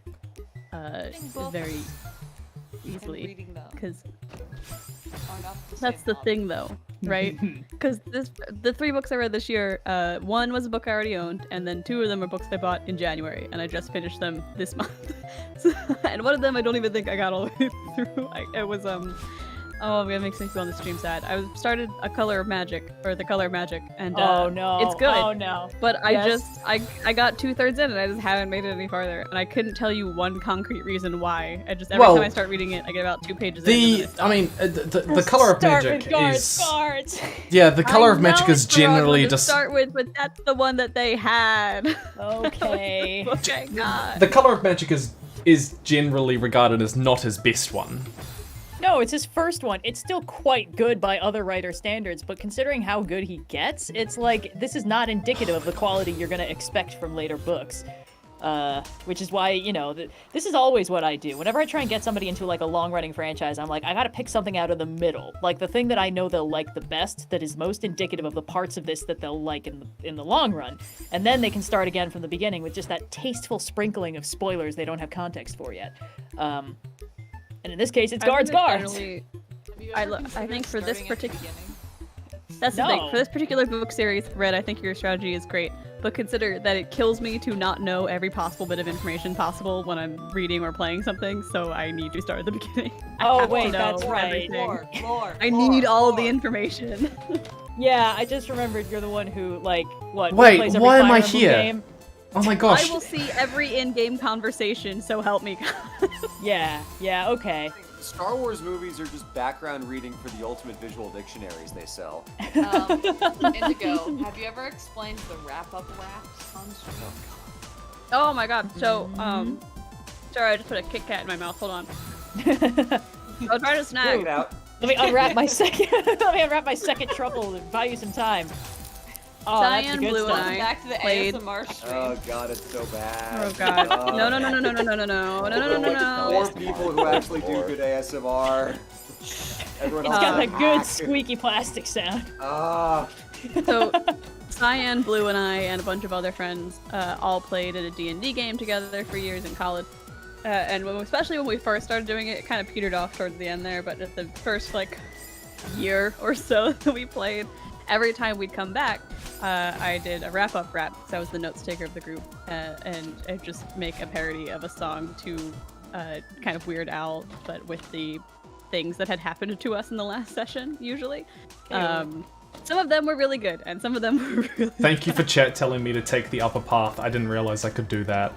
Speaker 20: very easily, because that's the thing though, right? Because the 3 books I read this year, 1 was a book I already owned, and then 2 of them are books I bought in January, and I just finished them this month. And one of them I don't even think I got all the way through. It was oh, it makes me feel on the stream sad. I started The Color of Magic, and
Speaker 21: oh no,
Speaker 20: it's good.
Speaker 21: Oh no.
Speaker 20: But
Speaker 21: Yes.
Speaker 20: I got 2/3 in, and I just haven't made it any farther. And I couldn't tell you one concrete reason why. I just every
Speaker 1: Well,
Speaker 20: time I start reading it, I get about 2 pages in. And then I
Speaker 1: I mean, the Color of Magic is.
Speaker 21: Guards.
Speaker 1: Yeah, the Color
Speaker 20: I
Speaker 1: of Magic
Speaker 20: know
Speaker 1: is
Speaker 20: it's the wrong one
Speaker 1: generally
Speaker 20: to
Speaker 1: just.
Speaker 20: start with, but that's the one that they had.
Speaker 21: Okay.
Speaker 20: Okay, God.
Speaker 1: The Color of Magic is generally regarded as not his best one.
Speaker 21: No, it's his first one. It's still quite good by other writer standards, but considering how good he gets, it's like, this is not indicative of the quality you're gonna expect from later books. Which is why, you know, this is always what I do. Whenever I try and get somebody into like a long-running franchise, I'm like, I gotta pick something out of the middle. Like the thing that I know they'll like the best, that is most indicative of the parts of this that they'll like in the long run. And then they can start again from the beginning with just that tasteful sprinkling of spoilers they don't have context for yet. And in this case, it's guards.
Speaker 20: I think for this particular... That's the thing. For this particular book series, Red, I think your strategy is great. But consider that it kills me to not know every possible bit of information possible when I'm reading or playing something, so I need to start at the beginning.
Speaker 21: Oh, wait, that's right.
Speaker 20: I need all of the information.
Speaker 21: Yeah, I just remembered you're the one who, like, what?
Speaker 1: Wait,
Speaker 21: plays every
Speaker 1: why am
Speaker 21: Fire
Speaker 1: I
Speaker 21: Emblem
Speaker 1: here?
Speaker 21: game?
Speaker 1: Oh my gosh.
Speaker 20: I will see every in-game conversation, so help me.
Speaker 21: Yeah, okay.
Speaker 17: Star Wars movies are just background reading for the ultimate visual dictionaries they sell.
Speaker 18: Indigo, have you ever explained the wrap-up raps on stream?
Speaker 20: Oh my god, so, sorry, I just put a Kit Kat in my mouth, hold on. I was trying to snack.
Speaker 17: Bring it out.
Speaker 21: Let me unwrap my second truffle and buy you some time. Oh, that's the
Speaker 20: Cyan,
Speaker 21: good
Speaker 20: Blue,
Speaker 21: stuff.
Speaker 20: and I
Speaker 18: Back to the
Speaker 20: played...
Speaker 18: ASMR stream.
Speaker 17: Oh god, it's so bad.
Speaker 20: Oh god. No.
Speaker 17: More people who actually do good ASMR. Everyone
Speaker 21: It's
Speaker 17: else
Speaker 21: got
Speaker 17: is
Speaker 21: that good
Speaker 17: hack.
Speaker 21: squeaky plastic sound.
Speaker 20: So, Cyan, Blue, and I, and a bunch of other friends all played in a D&D game together for years in college. And especially when we first started doing it, it kind of petered off towards the end there, but at the first, like, year or so that we played, every time we'd come back, I did a wrap-up rap, because I was the notes taker of the group, and I'd just make a parody of a song to kind of Weird Al, but with the things that had happened to us in the last session, usually. Some of them were really good, and some of them were really
Speaker 1: Thank you for chat telling me to take the upper path. I didn't realize I could do that.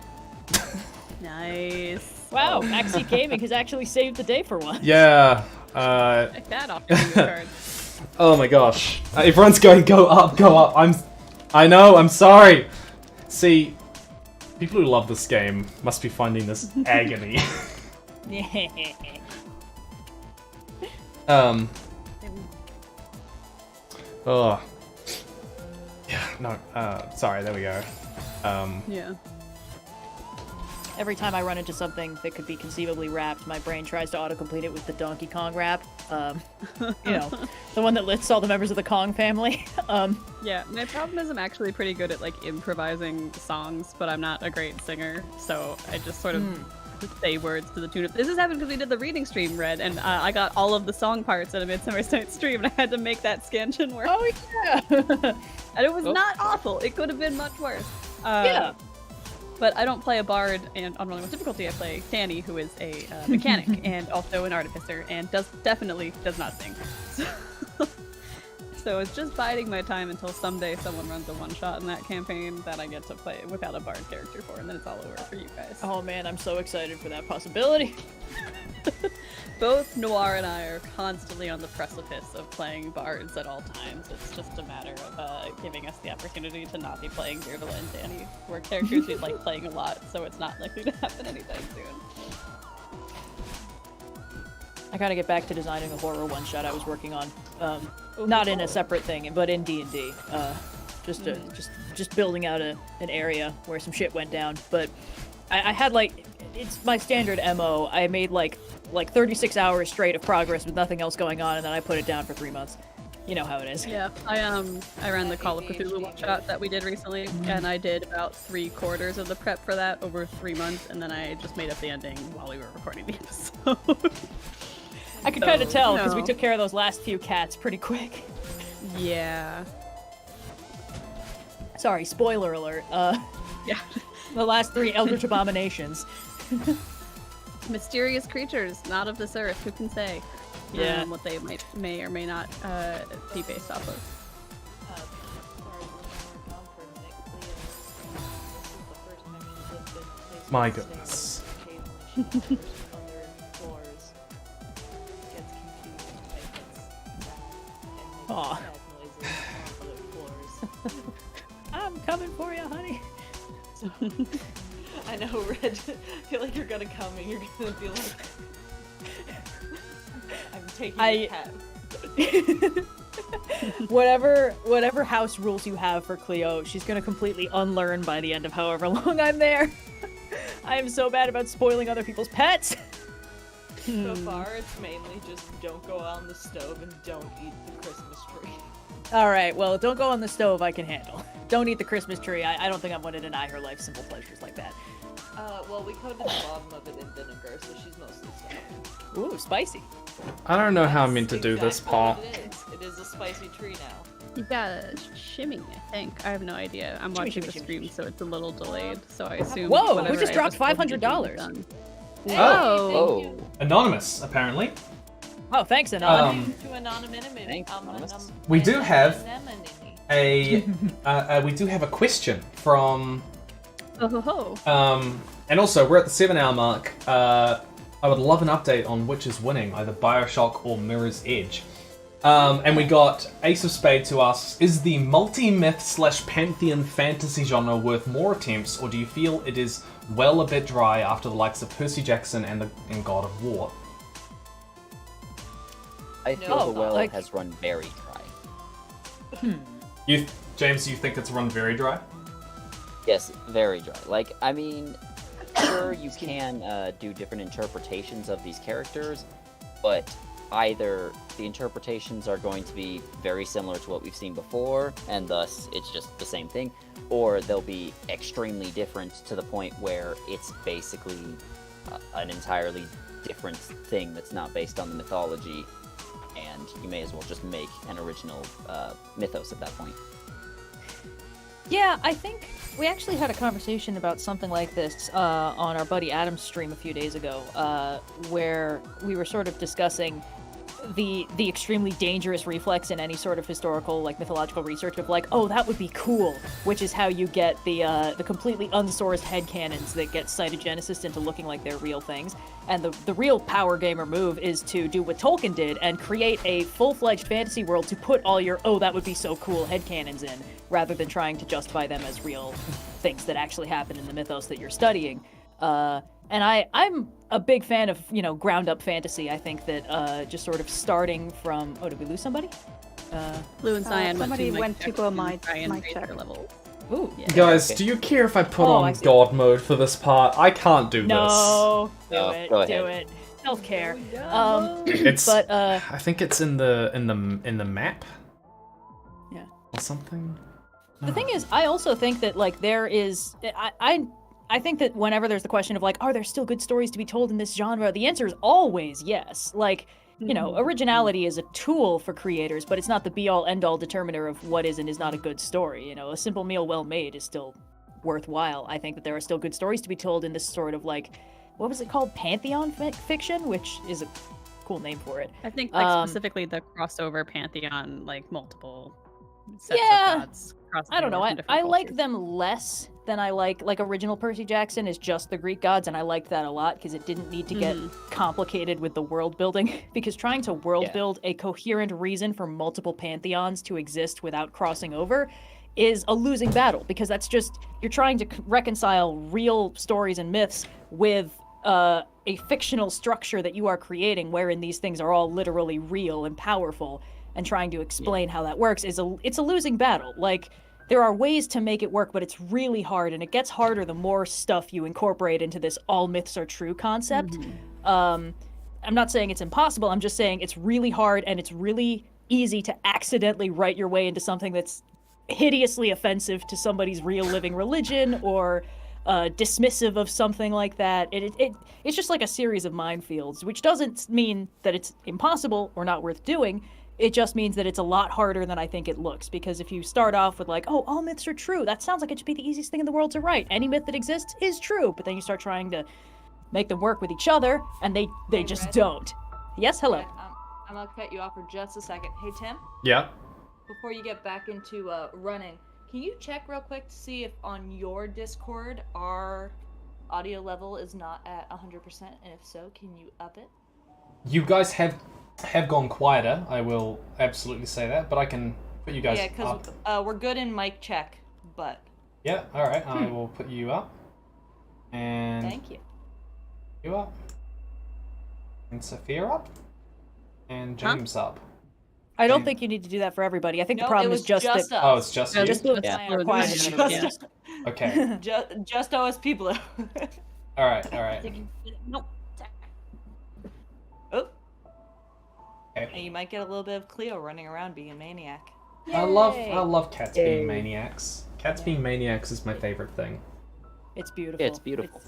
Speaker 20: Nice.
Speaker 21: Wow, Backseat Gaming has actually saved the day for once.
Speaker 1: Yeah.
Speaker 20: Like that off the cards.
Speaker 1: Oh my gosh. Everyone's going, go up, go up. I know, I'm sorry. See, people who love this game must be finding this agony. Oh. Yeah, no, sorry, there we go.
Speaker 20: Yeah.
Speaker 21: Every time I run into something that could be conceivably wrapped, my brain tries to autocomplete it with the Donkey Kong rap. You know, the one that lists all the members of the Kong family.
Speaker 20: Yeah, my problem is I'm actually pretty good at, like, improvising songs, but I'm not a great singer, so I just sort of say words to the tune of... This has happened because we did the reading stream, Red, and I got all of the song parts at a Midsummer Night's stream, and I had to make that scansion work.
Speaker 21: Oh, yeah!
Speaker 20: And it was not awful. It could have been much worse.
Speaker 21: Yeah.
Speaker 20: But I don't play a bard and on Rolling with Difficulty. I play Fanny, who is a mechanic and also an artificer, and definitely does not sing. So it's just biding my time until someday someone runs a one-shot in that campaign that I get to play without a bard character for, and then it's all over for you guys.
Speaker 21: Oh man, I'm so excited for that possibility.
Speaker 20: Both Noir and I are constantly on the precipice of playing bards at all times. It's just a matter of giving us the opportunity to not be playing Beardla and Danny, who are characters we like playing a lot, so it's not likely to happen anytime soon.
Speaker 21: I gotta get back to designing a horror one-shot I was working on. Not in a separate thing, but in D&D. Just building out an area where some shit went down. But I had like, it's my standard MO. I made like 36 hours straight of progress with nothing else going on, and then I put it down for 3 months. You know how it is.
Speaker 3: Yeah, I ran the Call of Cthulhu one shot that we did recently, and I did about 3/4 of the prep for that over 3 months, and then I just made up the ending while we were recording the episode.
Speaker 21: I could kind of tell because
Speaker 3: no.
Speaker 21: we took care of those last few cats pretty quick.
Speaker 3: Yeah.
Speaker 21: Sorry, spoiler alert.
Speaker 3: Yeah.
Speaker 21: The last 3 Eldritch Abominations.
Speaker 3: Mysterious creatures, not of this earth. Who can say?
Speaker 21: Yeah.
Speaker 3: What they may or may not be based off of.
Speaker 1: My goodness.
Speaker 21: Aw. I'm coming for you, honey.
Speaker 18: I know, Red. I feel like you're gonna come and you're gonna be like, I'm taking your cat.
Speaker 21: Whatever house rules you have for Cleo, she's gonna completely unlearn by the end of however long I'm there. I am so bad about spoiling other people's pets.
Speaker 18: So far, it's mainly just don't go on the stove and don't eat the Christmas tree.
Speaker 21: Alright, well, don't go on the stove, I can handle. Don't eat the Christmas tree. I don't think I'm going to deny her life's simple pleasures like that.
Speaker 18: Well, we coated the bottom of it in vinegar, so she's mostly stuffed.
Speaker 21: Ooh, spicy.
Speaker 1: I don't know how I'm meant to do this, Paul.
Speaker 18: It is a spicy tree now.
Speaker 3: You gotta shimmy, I think. I have no idea. I'm watching the stream, so it's a little delayed. So I assume.
Speaker 21: Whoa, we
Speaker 3: whatever
Speaker 21: just
Speaker 3: I
Speaker 21: dropped
Speaker 3: told you to do is
Speaker 21: $500.
Speaker 3: done.
Speaker 1: Oh. Anonymous, apparently.
Speaker 21: Oh, thanks, Anonymous.
Speaker 18: To anonymity.
Speaker 1: We do have a question from.
Speaker 3: Oh ho ho.
Speaker 1: And also we're at the 7-hour mark. I would love an update on which is winning, either Bioshock or Mirror's Edge. And we got Ace of Spades who asks, is the multi-myth / pantheon fantasy genre worth more attempts, or do you feel it is well a bit dry after the likes of Percy Jackson and God of War?
Speaker 15: I feel the well has run very dry.
Speaker 1: James, you think it's run very dry?
Speaker 15: Yes, very dry. Like, I mean, sure, you can do different interpretations of these characters, but either the interpretations are going to be very similar to what we've seen before, and thus it's just the same thing, or they'll be extremely different to the point where it's basically an entirely different thing that's not based on the mythology, and you may as well just make an original mythos at that point.
Speaker 21: Yeah, I think we actually had a conversation about something like this on our buddy Adam's stream a few days ago, where we were sort of discussing the extremely dangerous reflex in any sort of historical, like, mythological research of, like, oh, that would be cool, which is how you get the completely unsourced headcanons that get cytogenesis into looking like they're real things. And the real power gamer move is to do what Tolkien did and create a full-fledged fantasy world to put all your, oh, that would be so cool headcanons in, rather than trying to justify them as real things that actually happen in the mythos that you're studying. And I'm a big fan of, ground-up fantasy. I think that just sort of starting from... Oh, did we lose somebody?
Speaker 3: Blue and Cyan
Speaker 10: somebody went to go
Speaker 3: my
Speaker 10: check
Speaker 3: level.
Speaker 21: Ooh.
Speaker 3: Yeah.
Speaker 1: Guys, do you care if I put on God mode for this part? I can't do
Speaker 21: No,
Speaker 1: this.
Speaker 21: do it, do it. Self-care.
Speaker 1: It's.
Speaker 21: But
Speaker 1: I think it's in the map.
Speaker 21: Yeah.
Speaker 1: Or something.
Speaker 21: The thing is, I also think that, like, there is... I think that whenever there's the question of, like, are there still good stories to be told in this genre, the answer is always yes. Like, originality is a tool for creators, but it's not the be-all, end-all determiner of what is and is not a good story. A simple meal well made is still worthwhile. I think that there are still good stories to be told in this sort of, like, what was it called? Pantheon fiction, which is a cool name for it.
Speaker 3: I think, like, specifically the crossover pantheon, like, multiple sets of gods.
Speaker 21: I don't know. I like them less than I like original Percy Jackson is just the Greek gods, and I liked that a lot because it didn't need to get complicated with the world building. Because trying to world build a coherent reason for multiple pantheons to exist without crossing over is a losing battle, because that's just, you're trying to reconcile real stories and myths with a fictional structure that you are creating wherein these things are all literally real and powerful, and trying to explain how that works it's a losing battle. Like, there are ways to make it work, but it's really hard, and it gets harder the more stuff you incorporate into this all myths are true concept. I'm not saying it's impossible, I'm just saying it's really hard, and it's really easy to accidentally write your way into something that's hideously offensive to somebody's real living religion, or dismissive of something like that. It's just like a series of minefields, which doesn't mean that it's impossible or not worth doing. It just means that it's a lot harder than I think it looks, because if you start off with like, oh, all myths are true, that sounds like it should be the easiest thing in the world to write. Any myth that exists is true, but then you start trying to make them work with each other, and they just don't. Yes, hello.
Speaker 18: Okay, I'm gonna cut you off for just a second. Hey, Tim?
Speaker 1: Yeah?
Speaker 18: Before you get back into running, can you check real quick to see if on your Discord our audio level is not at 100%, and if so, can you up it?
Speaker 1: You guys have gone quieter, I will absolutely say that, but I can put you guys
Speaker 18: Yeah, because we're good in mic check, but...
Speaker 1: Yeah, alright, I will put you up. And...
Speaker 18: Thank you.
Speaker 1: You up. And Sophia up. And James up.
Speaker 21: I don't think you need to do that for everybody. I think the problem is just that.
Speaker 1: Oh, it's just you?
Speaker 21: Just
Speaker 1: Okay.
Speaker 18: Just OS people.
Speaker 1: Alright.
Speaker 18: Nope. Oh.
Speaker 1: Okay.
Speaker 18: And you might get a little bit of Cleo running around being a maniac.
Speaker 1: I love cats being maniacs. Cats being maniacs is my favorite thing.
Speaker 21: It's beautiful.
Speaker 15: Yeah, it's beautiful.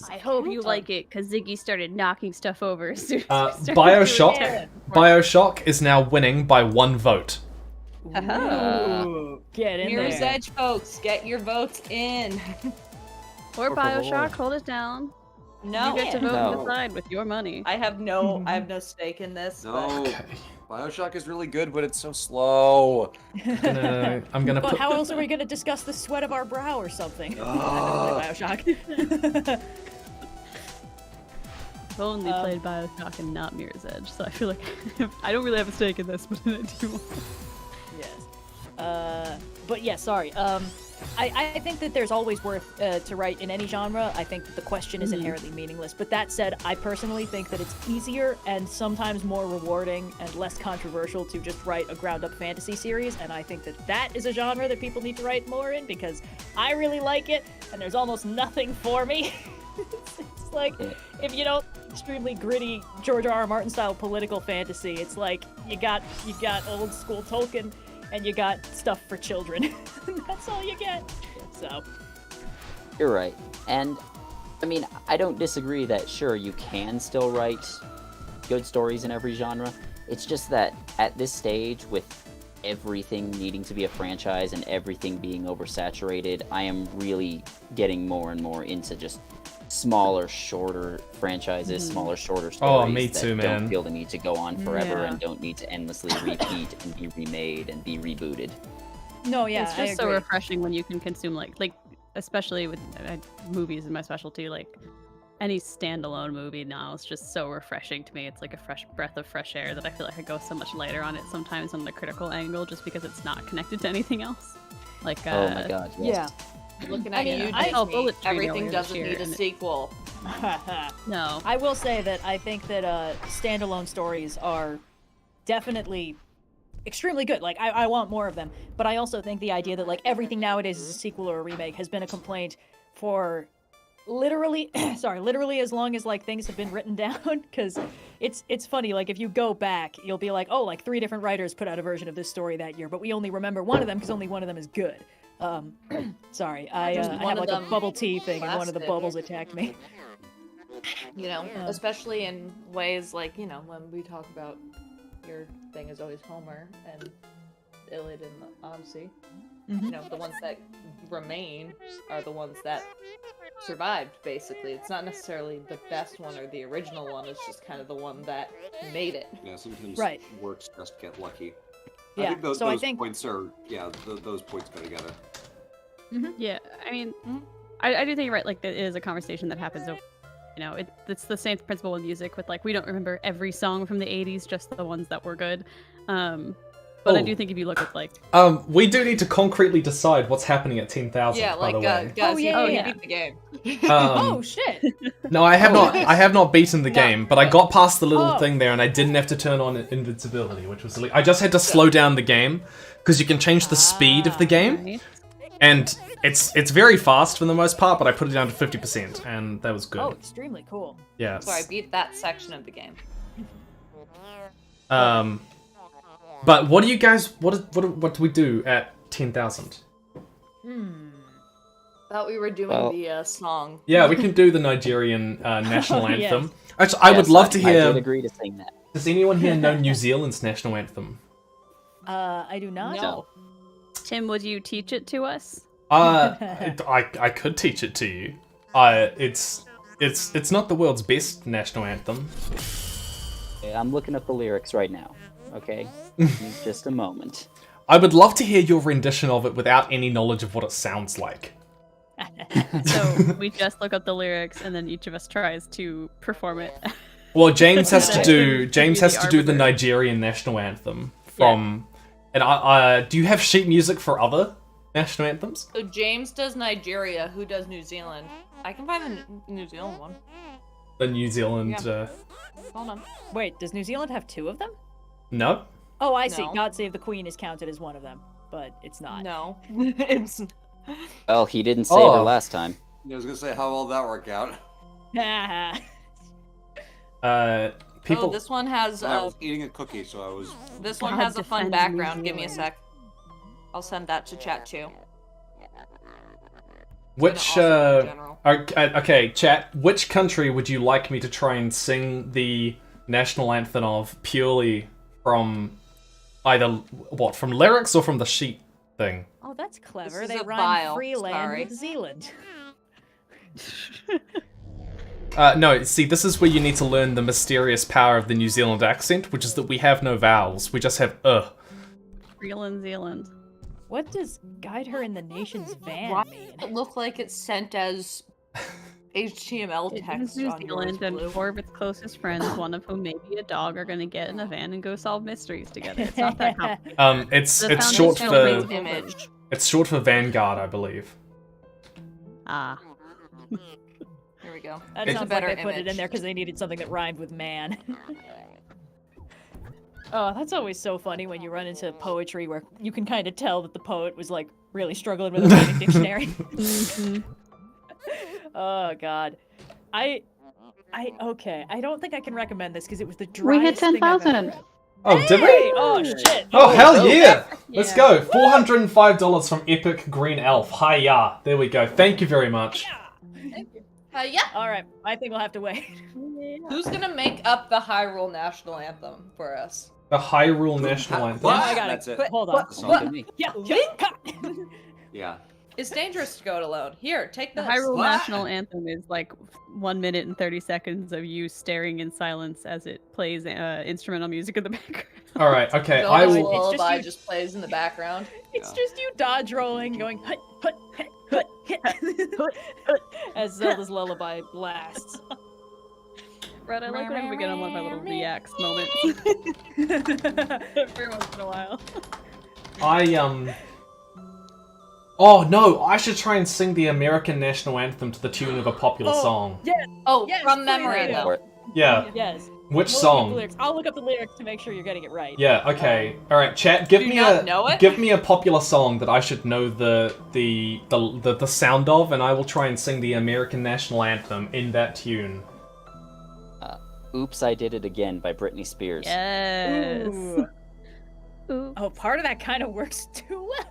Speaker 3: I hope you like it, because Ziggy started knocking stuff over as soon as he started
Speaker 1: Bioshock.
Speaker 3: doing it.
Speaker 1: Bioshock is now winning by 1 vote.
Speaker 21: Ooh, get in
Speaker 18: Mirror's
Speaker 21: there.
Speaker 18: Edge, folks. Get your votes in.
Speaker 3: Or Bioshock, hold it down.
Speaker 18: No.
Speaker 3: You get to vote and decide with your money.
Speaker 18: I have no stake in this.
Speaker 17: No.
Speaker 18: But...
Speaker 17: Bioshock is really good, but it's so slow.
Speaker 1: I'm gonna
Speaker 21: But
Speaker 1: put...
Speaker 21: how else are we gonna discuss the sweat of our brow or something? Bioshock.
Speaker 3: I've only played Bioshock and not Mirror's Edge, so I feel like I don't really have a stake in this, but I do.
Speaker 21: Yes. But yeah, sorry. I think that there's always worth to write in any genre. I think that the question is inherently meaningless. But that said, I personally think that it's easier and sometimes more rewarding and less controversial to just write a ground-up fantasy series. And I think that that is a genre that people need to write more in, because I really like it, and there's almost nothing for me. It's like, if you don't extremely gritty George R.R. Martin style political fantasy, it's like you got old school Tolkien, and you got stuff for children. That's all you get. So
Speaker 15: you're right. And I mean, I don't disagree that sure you can still write good stories in every genre. It's just that at this stage, with everything needing to be a franchise and everything being oversaturated, I am really getting more and more into just smaller, shorter franchises, smaller, shorter stories.
Speaker 1: Oh, me too,
Speaker 15: that
Speaker 1: man.
Speaker 15: don't feel the need to go on forever and don't need to endlessly repeat and be remade and be rebooted.
Speaker 21: No, yeah,
Speaker 3: it's just so refreshing when you can consume like especially with movies is my specialty. Like any standalone movie now is just so refreshing to me. It's like a fresh breath of fresh air that I feel like I go so much lighter on it sometimes on the critical angle, just because it's not connected to anything else. Like
Speaker 15: oh my god, yes.
Speaker 18: Looking at you,
Speaker 3: Disney,
Speaker 18: everything doesn't need a sequel.
Speaker 3: No.
Speaker 21: I will say that I think that standalone stories are definitely extremely good. Like, I want more of them. But I also think the idea that, like, everything nowadays is a sequel or a remake has been a complaint for literally, literally as long as, like, things have been written down. Because it's funny, like, if you go back, you'll be like, oh, like, 3 different writers put out a version of this story that year, but we only remember one of them because only one of them is good. Sorry, I have like a bubble tea thing and one of the bubbles attacked me.
Speaker 18: You know, especially in ways like, you know, when we talk about your thing is always Homer and Iliad and the Odyssey. You know, the ones that remain are the ones that survived, basically. It's not necessarily the best one or the original one, it's just kind of the one that made it.
Speaker 17: Yeah, sometimes works just get lucky.
Speaker 21: Yeah,
Speaker 17: I think those,
Speaker 21: so
Speaker 17: those
Speaker 21: I think
Speaker 17: points are, those points go together.
Speaker 3: Yeah, I mean, I do think you're right. Like, it is a conversation that happens over, you know, it's the same principle with music with, like, we don't remember every song from the 80s, just the ones that were good. But I do think if you look at, like...
Speaker 1: we do need to concretely decide what's happening at Team 1000, by the way.
Speaker 18: Guys, you beat the game.
Speaker 21: Oh, shit!
Speaker 1: No, I have not beaten the game, but I got past the little thing there, and I didn't have to turn on invincibility, which was... I just had to slow down the game, because you can change the speed of the game,
Speaker 3: Right.
Speaker 1: and it's very fast for the most part. But I put it down to 50%, and that was good.
Speaker 21: Oh, extremely cool.
Speaker 1: Yeah.
Speaker 18: So I beat that section of the game.
Speaker 1: But what do you guys? What do we do at 10,000?
Speaker 18: Thought we were doing
Speaker 1: Well-
Speaker 18: the song.
Speaker 1: Yeah, we can do the Nigerian national
Speaker 18: Yes.
Speaker 1: anthem. Actually, I would love to
Speaker 15: I
Speaker 1: hear.
Speaker 15: did agree to sing that.
Speaker 1: Does anyone here know New Zealand's national anthem?
Speaker 21: I do not.
Speaker 3: No. Tim, would you teach it to us?
Speaker 1: I could teach it to you. It's not the world's best national anthem.
Speaker 15: Okay, I'm looking up the lyrics right now. Okay, just a moment.
Speaker 1: I would love to hear your rendition of it without any knowledge of what it sounds like.
Speaker 3: So we just look up the lyrics, and then each of us tries to perform it.
Speaker 1: Well, James has to do the
Speaker 3: arbiter.
Speaker 1: Nigerian national anthem from. And do you have sheet music for other national anthems?
Speaker 18: So James does Nigeria. Who does New Zealand? I can find the New Zealand one.
Speaker 1: The New Zealand.
Speaker 18: Yeah. Hold on.
Speaker 21: Wait, does New Zealand have 2 of them?
Speaker 1: No.
Speaker 21: Oh, I see.
Speaker 18: No.
Speaker 21: God Save the Queen is counted as one of them, but it's not.
Speaker 18: No, it's.
Speaker 15: Well, he didn't save
Speaker 1: Oh.
Speaker 15: her last time.
Speaker 17: I was gonna say, how will that work out?
Speaker 1: People.
Speaker 18: Oh, this one has.
Speaker 17: I was eating a cookie, so I was.
Speaker 18: This one
Speaker 3: God
Speaker 18: has a fun
Speaker 3: defend
Speaker 18: background.
Speaker 3: New
Speaker 18: Give me a
Speaker 3: Zealand.
Speaker 18: sec. I'll send that to chat too.
Speaker 1: Which
Speaker 18: awesome in general.
Speaker 1: okay, chat. Which country would you like me to try and sing the national anthem of purely from either from lyrics or from the sheet thing?
Speaker 21: Oh, that's clever.
Speaker 18: This is
Speaker 21: They
Speaker 18: a
Speaker 21: rhyme
Speaker 18: file,
Speaker 21: free land
Speaker 18: sorry.
Speaker 21: with Zealand.
Speaker 1: No, see, this is where you need to learn the mysterious power of the New Zealand accent, which is that we have no vowels. We just have
Speaker 3: Real in Zealand.
Speaker 21: What does guide her in the nation's van
Speaker 18: Why
Speaker 21: mean?
Speaker 18: does it look like it's sent as HTML
Speaker 3: It
Speaker 18: text
Speaker 3: is New
Speaker 18: on yours,
Speaker 3: Zealand, and
Speaker 18: Blue?
Speaker 3: 4 of its closest friends, one of whom may be a dog, are going to get in a van and go solve mysteries together. It's not that complicated.
Speaker 1: It's
Speaker 3: The
Speaker 1: short
Speaker 3: foundational
Speaker 1: for
Speaker 3: principles of-
Speaker 18: image.
Speaker 1: it's short for Vanguard, I believe.
Speaker 3: Ah.
Speaker 18: Here we go.
Speaker 21: That
Speaker 1: It's
Speaker 21: sounds
Speaker 18: a
Speaker 21: like
Speaker 18: better
Speaker 21: they put it in
Speaker 18: image.
Speaker 21: there because they needed something that rhymed with man. Oh, that's always so funny when you run into poetry where you can kind of tell that the poet was like really struggling with a rhyming dictionary. Oh God, okay. I don't think I can recommend this because it was the
Speaker 8: We hit
Speaker 21: driest thing I've ever
Speaker 8: 10,000.
Speaker 21: read.
Speaker 1: Oh, did we?
Speaker 21: Hey! Oh shit!
Speaker 1: Oh, hell yeah!
Speaker 21: Yeah.
Speaker 1: Let's go. $405 from Epic Green Elf. Hiya. There we go. Thank you very much.
Speaker 18: Yeah.
Speaker 21: All right, I think we'll have to wait.
Speaker 18: Who's gonna make up the Hyrule national anthem for us?
Speaker 1: The Hyrule National Anthem.
Speaker 21: I got
Speaker 17: That's it.
Speaker 21: Hold on. Yeah.
Speaker 17: Yeah.
Speaker 18: It's dangerous to go it alone. Here, take
Speaker 3: The
Speaker 18: this.
Speaker 3: Hyrule National Anthem is like 1 minute and 30 seconds of you staring in silence as it plays instrumental music in the background.
Speaker 1: All right. Okay.
Speaker 18: The
Speaker 1: I
Speaker 18: whole
Speaker 1: will.
Speaker 18: lullaby
Speaker 21: you-
Speaker 18: just plays in the background.
Speaker 21: It's just you dodge rolling, going hut hut hut hut hut as Zelda's lullaby blasts.
Speaker 3: Right, I like whenever we get on one of my little reacts moments. Every once in a while.
Speaker 1: Oh no! I should try and sing the American National Anthem to the tune of a popular song.
Speaker 21: Yes.
Speaker 18: Oh,
Speaker 21: Yes,
Speaker 18: from
Speaker 21: please
Speaker 18: memory
Speaker 21: do.
Speaker 18: though.
Speaker 1: Yeah.
Speaker 21: Yes.
Speaker 1: Which
Speaker 21: We'll look up
Speaker 1: song?
Speaker 21: the lyrics. I'll look up the lyrics to make sure you're getting it right.
Speaker 1: Yeah. Okay. All right. Chat. Give
Speaker 18: Do you
Speaker 1: me
Speaker 18: not know it?
Speaker 1: give me a popular song that I should know the sound of, and I will try and sing the American National Anthem in that tune.
Speaker 15: Oops, I Did It Again by Britney Spears.
Speaker 3: Yes.
Speaker 21: Ooh. Oh, part of that kind of works too well.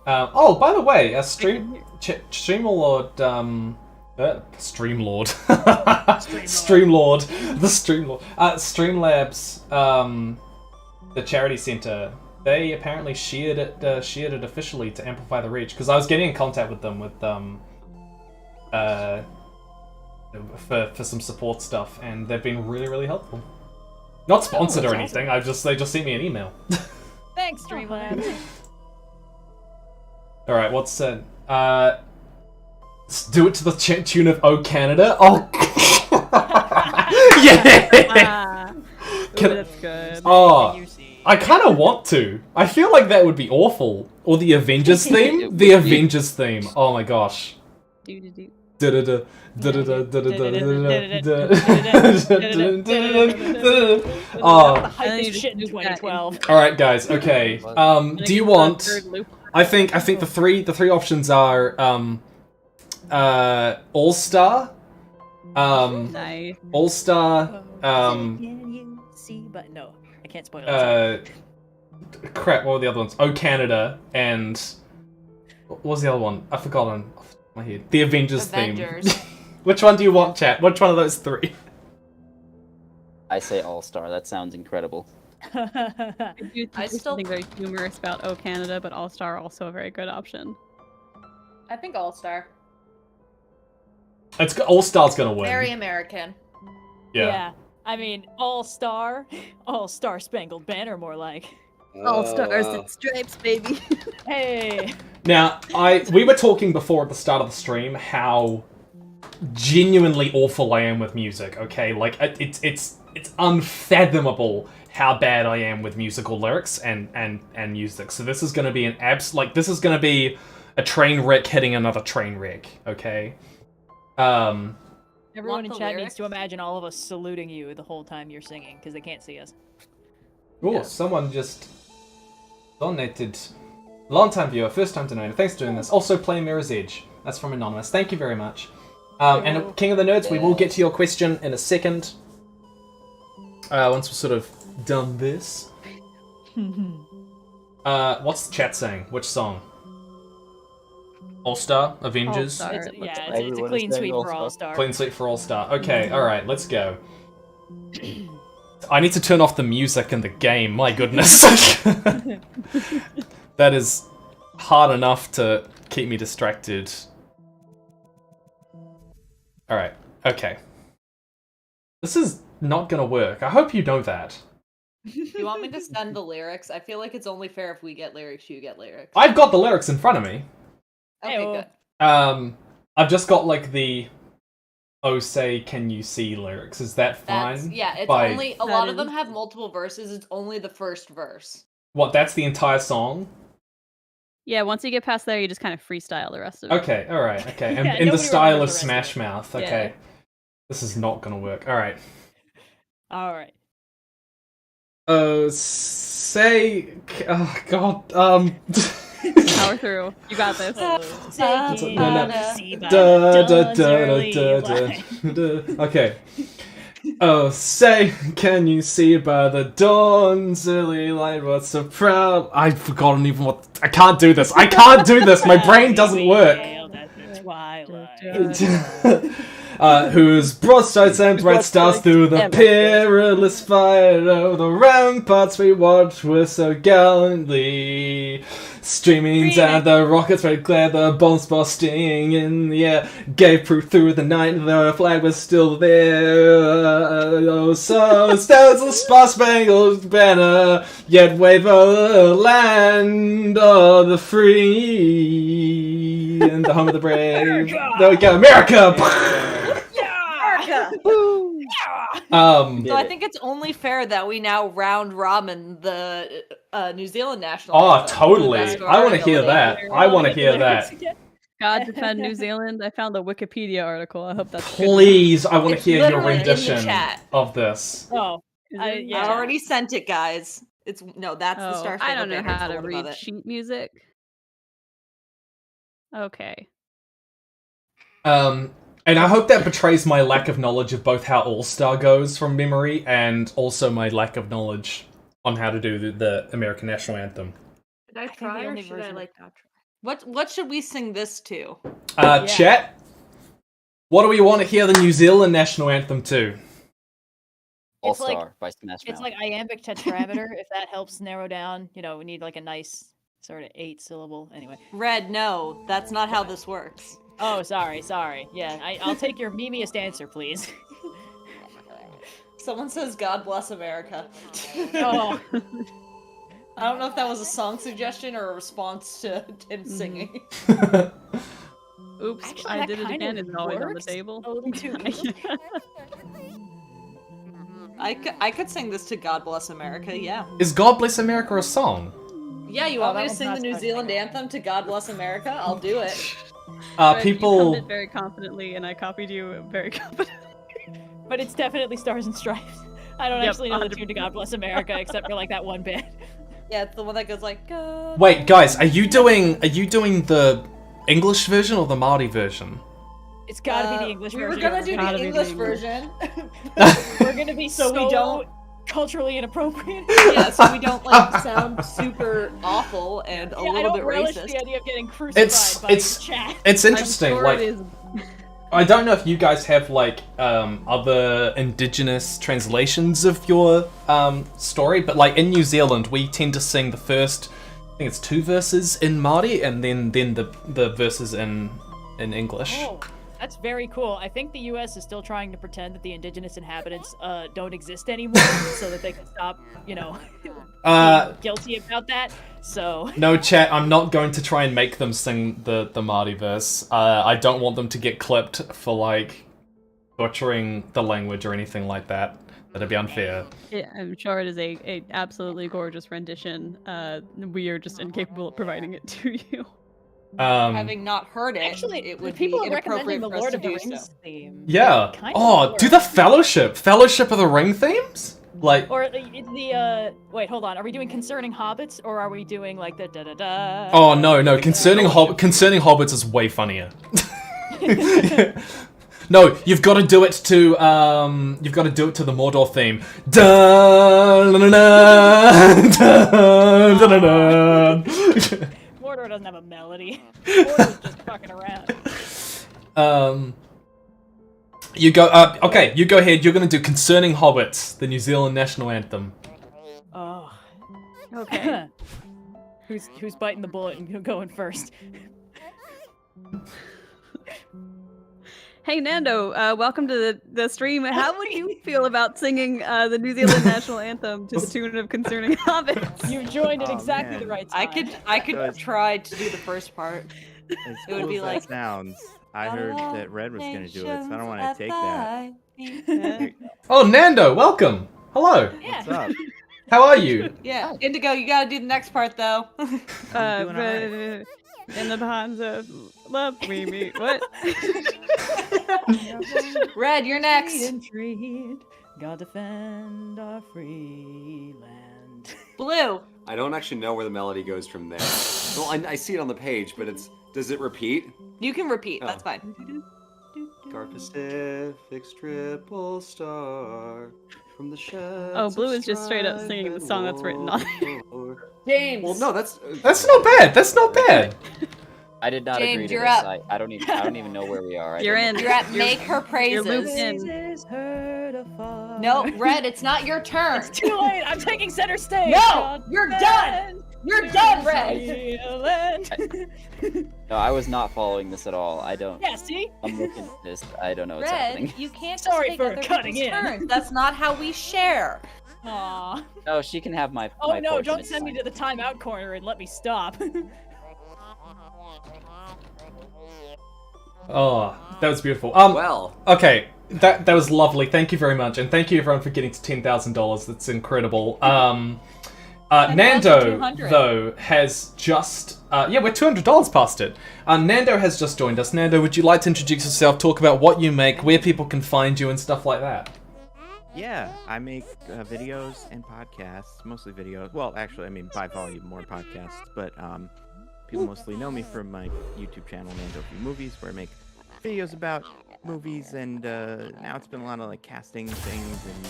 Speaker 1: Oh, by the way, Streamlord, Streamlord, Streamlabs, the charity center. They apparently shared it officially to amplify the reach. Because I was getting in contact with them for some support stuff, and they've been really helpful. Not sponsored or
Speaker 21: that's
Speaker 1: anything. They just sent me an email.
Speaker 21: Thanks, Streamlabs.
Speaker 1: All right, what's said? Let's do it to the tune of "Oh Canada." Oh, yeah.
Speaker 3: That's good.
Speaker 1: Oh, I kind of want to. I feel like that would be awful. Or the Avengers theme. The Avengers theme. Oh my gosh.
Speaker 3: Do-do-do.
Speaker 1: Da-da-da, da-da-da, da-da-da. Oh.
Speaker 21: The hypest shit in 2012.
Speaker 1: All right, guys. Okay. Do you want? I think the three options are All Star, All Star,
Speaker 21: But no, I can't spoil it.
Speaker 1: Crap. What were the other ones? Oh, Canada and what was the other one? I've forgotten. Off my head. The Avengers theme. Which one do you want, chat? Which one of those three?
Speaker 15: I say All Star. That sounds incredible.
Speaker 3: I still think very humorous about Oh Canada, but All Star also a very good option.
Speaker 18: I think All Star.
Speaker 1: All Star's gonna win.
Speaker 18: Very American.
Speaker 1: Yeah.
Speaker 21: I mean, All Star Spangled Banner, more like.
Speaker 3: All Stars and Stripes, baby.
Speaker 21: Hey.
Speaker 1: Now, we were talking before at the start of the stream how genuinely awful I am with music. Okay, like it's unfathomable how bad I am with musical lyrics and music. So this is going to be this is going to be a train wreck hitting another train wreck. Okay.
Speaker 21: Everyone in chat needs to imagine all of us saluting you the whole time you're singing, because they can't see us.
Speaker 1: Oh, someone just donated. Long time viewer, first time donator. Thanks for doing this. Also, play Mirror's Edge. That's from Anonymous. Thank you very much. And King of the Nerds, we will get to your question in a second. Once we've sort of done this. What's the chat saying? Which song? All Star? Avengers?
Speaker 21: It's a clean sweep for All Star.
Speaker 1: Clean sweep for All Star. Okay, alright, let's go. I need to turn off the music in the game, my goodness. That is hard enough to keep me distracted. Alright, okay. This is not gonna work. I hope you know that.
Speaker 18: You want me to send the lyrics? I feel like it's only fair if we get lyrics, you get lyrics.
Speaker 1: I've got the lyrics in front of me.
Speaker 18: Okay, good.
Speaker 1: I've just got like the "Oh say can you see" lyrics. Is that fine?
Speaker 18: It's only a lot of them have multiple verses. It's only the first verse.
Speaker 1: What? That's the entire song?
Speaker 3: Yeah, once you get past there, you just kind of freestyle the rest of it.
Speaker 1: Okay, alright, okay. And in the style of Smash Mouth, okay.
Speaker 3: Yeah.
Speaker 1: This is not gonna work. Alright.
Speaker 21: Alright.
Speaker 1: Oh, say... Oh, God,
Speaker 3: Power through. You got this.
Speaker 1: Okay. Oh, say, can you see by the dawn's early light what's so proud? I've forgotten even what... I can't do this. I can't do this. My brain doesn't work. Whose broadsides and bright stars through the perilous fight of the ramparts we watched were so gallantly streaming down the rockets red glare, the bombs bursting in the air gave proof through the night the flag was still there. Oh, so stands the star-spangled banner, yet wave o'er the land of the free and the home of the brave. There we go, America!
Speaker 18: So I think it's only fair that we now round robin the New Zealand national anthem.
Speaker 1: Oh, totally. I want to hear that. I want to hear that.
Speaker 3: God defend New Zealand. I found a Wikipedia article. I hope that's
Speaker 1: Please, I want to
Speaker 18: It's
Speaker 1: hear your
Speaker 18: literally in the
Speaker 1: rendition
Speaker 18: chat.
Speaker 1: of this.
Speaker 21: Oh,
Speaker 18: I already sent it, guys. It's that's the Star
Speaker 3: I don't
Speaker 18: Spangled
Speaker 3: know
Speaker 18: Banner.
Speaker 3: how
Speaker 18: It's
Speaker 3: to
Speaker 18: all
Speaker 3: read
Speaker 18: about it.
Speaker 3: sheet music. Okay.
Speaker 1: And I hope that betrays my lack of knowledge of both how All-Star goes from memory and also my lack of knowledge on how to do the American National Anthem.
Speaker 18: Should I try or should I like not try? What should we sing this to?
Speaker 1: Chat, what do we want to hear the New Zealand National Anthem to?
Speaker 15: All-Star by Smash Mouth.
Speaker 21: It's like iambic tetrameter, if that helps narrow down. You know, we need like a nice sort of 8-syllable. Anyway.
Speaker 18: Red, no, that's not how this works.
Speaker 21: Oh, sorry. Yeah, I'll take your memeist answer, please.
Speaker 18: Someone says, "God bless America."
Speaker 21: Oh.
Speaker 18: I don't know if that was a song suggestion or a response to him singing.
Speaker 3: Oops,
Speaker 21: Actually,
Speaker 3: I
Speaker 21: that
Speaker 3: did it
Speaker 21: kind
Speaker 3: again.
Speaker 21: of
Speaker 3: It's always on the
Speaker 21: works
Speaker 3: table.
Speaker 21: a little too
Speaker 18: I could sing this to "God Bless America." Yeah.
Speaker 1: Is God Bless America a song?
Speaker 18: Yeah, you
Speaker 21: Oh,
Speaker 18: want me
Speaker 21: that
Speaker 18: to
Speaker 21: one's
Speaker 18: sing
Speaker 21: not
Speaker 18: the New
Speaker 21: supposed to
Speaker 18: Zealand anthem to "God Bless America"? I'll do it.
Speaker 3: But
Speaker 1: people.
Speaker 3: You commented very confidently, and I copied you very confidently.
Speaker 21: But it's definitely Stars and Stripes. I don't
Speaker 3: Yep,
Speaker 21: actually know the
Speaker 3: 100%.
Speaker 21: tune to God Bless America except for like that one bit.
Speaker 18: Yeah, it's the one that goes like.
Speaker 1: Wait, guys, are you doing the English version or the Māori version?
Speaker 21: It's gotta be the English
Speaker 18: we
Speaker 21: version.
Speaker 18: were gonna
Speaker 21: It's
Speaker 18: do
Speaker 21: gotta
Speaker 18: the
Speaker 21: be
Speaker 18: English version.
Speaker 21: We're gonna be
Speaker 18: So
Speaker 21: so
Speaker 18: we don't-
Speaker 21: culturally inappropriate.
Speaker 18: Yeah, so we don't like sound super awful and a
Speaker 21: I
Speaker 18: little
Speaker 21: don't
Speaker 18: bit
Speaker 21: relish
Speaker 18: racist.
Speaker 21: the idea of getting crucified by chat.
Speaker 1: It's interesting.
Speaker 3: sure
Speaker 1: Like,
Speaker 3: it is.
Speaker 1: I don't know if you guys have like other indigenous translations of your story, but like in New Zealand, we tend to sing the first, I think it's 2 verses in Māori, and then the verses in English.
Speaker 21: Oh, that's very cool. I think the U.S. is still trying to pretend that the indigenous inhabitants don't exist anymore, so that they can stop, being guilty about that. So
Speaker 1: No, chat, I'm not going to try and make them sing the Māori verse. I don't want them to get clipped for, like, butchering the language or anything like that. That'd be unfair.
Speaker 3: Yeah, I'm sure it is a absolutely gorgeous rendition. We are just incapable of providing it to you.
Speaker 18: Having not heard it,
Speaker 21: Actually,
Speaker 18: it would
Speaker 21: people
Speaker 18: be
Speaker 21: are recommending
Speaker 18: inappropriate
Speaker 21: the
Speaker 18: for us
Speaker 21: Lord
Speaker 18: to
Speaker 21: of the
Speaker 18: do
Speaker 21: Rings
Speaker 18: so.
Speaker 21: theme.
Speaker 1: Yeah.
Speaker 21: Kind
Speaker 1: Oh,
Speaker 21: of
Speaker 1: do the Fellowship of the Ring themes? Like,
Speaker 21: Or the wait, hold on. Are we doing Concerning Hobbits, or are we doing like the da da da?
Speaker 1: oh no, Concerning Hobbits is way funnier. No, you've got to do it to the Mordor theme. Dun, dun, dun, dun, dun, dun, dun.
Speaker 21: Mordor doesn't have a melody. Mordor's just fucking around.
Speaker 1: You go. Okay, you go ahead. You're gonna do "Concerning Hobbits," the New Zealand national anthem.
Speaker 21: Oh.
Speaker 3: Okay.
Speaker 21: Who's biting the bullet and going first?
Speaker 3: Hey Nando, welcome to the stream. How would you feel about singing the New Zealand national anthem to the tune of "Concerning Hobbits"?
Speaker 21: You joined at
Speaker 7: Oh,
Speaker 21: exactly
Speaker 7: man.
Speaker 21: the right time.
Speaker 18: I could try to do the first part.
Speaker 7: As
Speaker 18: It would
Speaker 7: cool
Speaker 18: be
Speaker 7: as
Speaker 18: like.
Speaker 7: that sounds, I heard that Red was going to do it, so I don't want to take that.
Speaker 1: Oh, Nando, welcome. Hello.
Speaker 7: What's up?
Speaker 1: How are you?
Speaker 18: Yeah, Indigo, you gotta do the next part though.
Speaker 3: In the ponds of love we meet. What?
Speaker 18: Red, you're next.
Speaker 21: God defend our free land.
Speaker 18: Blue.
Speaker 17: I don't actually know where the melody goes from there. Well, I see it on the page, but does it repeat?
Speaker 18: You can repeat.
Speaker 17: Oh.
Speaker 18: That's fine.
Speaker 17: Guard Pacific's triple star from the shadows.
Speaker 3: Oh, Blue is just straight up singing the song that's written on it.
Speaker 18: James.
Speaker 17: Well, no, that's
Speaker 1: not bad. That's not bad.
Speaker 15: I did not
Speaker 18: James,
Speaker 15: agree to
Speaker 18: you're
Speaker 15: this.
Speaker 18: up.
Speaker 15: I don't even know where we are.
Speaker 3: You're in.
Speaker 18: You're at Make Her Praises.
Speaker 3: You're looped in.
Speaker 18: No, Red, it's not your turn.
Speaker 21: It's too late. I'm taking center stage.
Speaker 18: No, you're done. You're done, Red.
Speaker 15: No, I was not following this at all. I don't.
Speaker 21: Yeah, see?
Speaker 15: I'm looking at this. I don't know what's
Speaker 18: Red,
Speaker 15: happening.
Speaker 18: you can't
Speaker 21: Sorry
Speaker 18: just take
Speaker 21: for
Speaker 18: other
Speaker 21: cutting
Speaker 18: people's
Speaker 21: in.
Speaker 18: turns. That's not how we share.
Speaker 21: Aww.
Speaker 15: No, she can have my.
Speaker 21: Oh
Speaker 15: my
Speaker 21: no,
Speaker 15: portion,
Speaker 21: don't
Speaker 15: it's
Speaker 21: send me
Speaker 15: fine.
Speaker 21: to the timeout corner and let me stop.
Speaker 1: Oh, that was beautiful.
Speaker 17: Well.
Speaker 1: Okay, that was lovely. Thank you very much, and thank you everyone for getting to $10,000. That's incredible. Nando
Speaker 18: 200.
Speaker 1: though has just yeah, we're $200 past it. Nando has just joined us. Nando, would you like to introduce yourself? Talk about what you make, where people can find you, and stuff like that.
Speaker 7: Yeah, I make videos and podcasts, mostly videos. Well, actually, I mean, by volume, more podcasts. But people mostly know me from my YouTube channel, Nando View Movies, where I make videos about movies. And now it's been a lot of like casting things and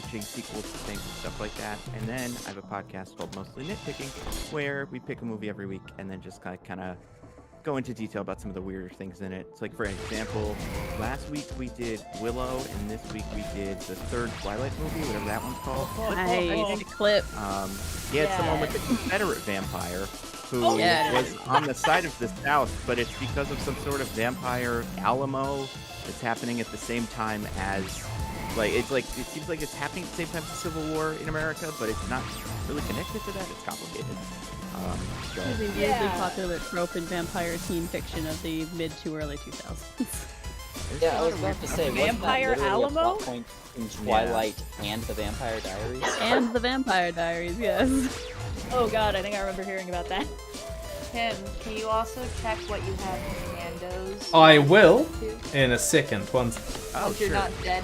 Speaker 7: pitching sequels to things and stuff like that. And then I have a podcast called Mostly Nitpicking, where we pick a movie every week and then just kind of go into detail about some of the weirder things in it. So, like, for example, last week we did Willow, and this week we did the third Twilight movie, whatever that one's called.
Speaker 3: Nice clip.
Speaker 7: It's the one with the Confederate vampire who
Speaker 3: Yeah.
Speaker 7: was on the side of the South, but it's because of some sort of vampire Alamo that's happening at the same time as, it seems like it's happening at the same time as the Civil War in America, but it's not really connected to that. It's complicated.
Speaker 3: This is a weirdly popular trope in vampire teen fiction of the mid to early 2000s.
Speaker 15: Yeah, I was about to say, wasn't that
Speaker 21: Vampire
Speaker 15: literally a
Speaker 21: Alamo?
Speaker 15: plot point in Twilight and the Vampire Diaries?
Speaker 3: And the Vampire Diaries, yes.
Speaker 21: Oh god, I think I remember hearing about that. Tim, can you also check what you have in Nando's?
Speaker 1: I will in a second. Once.
Speaker 21: Once you're not dead.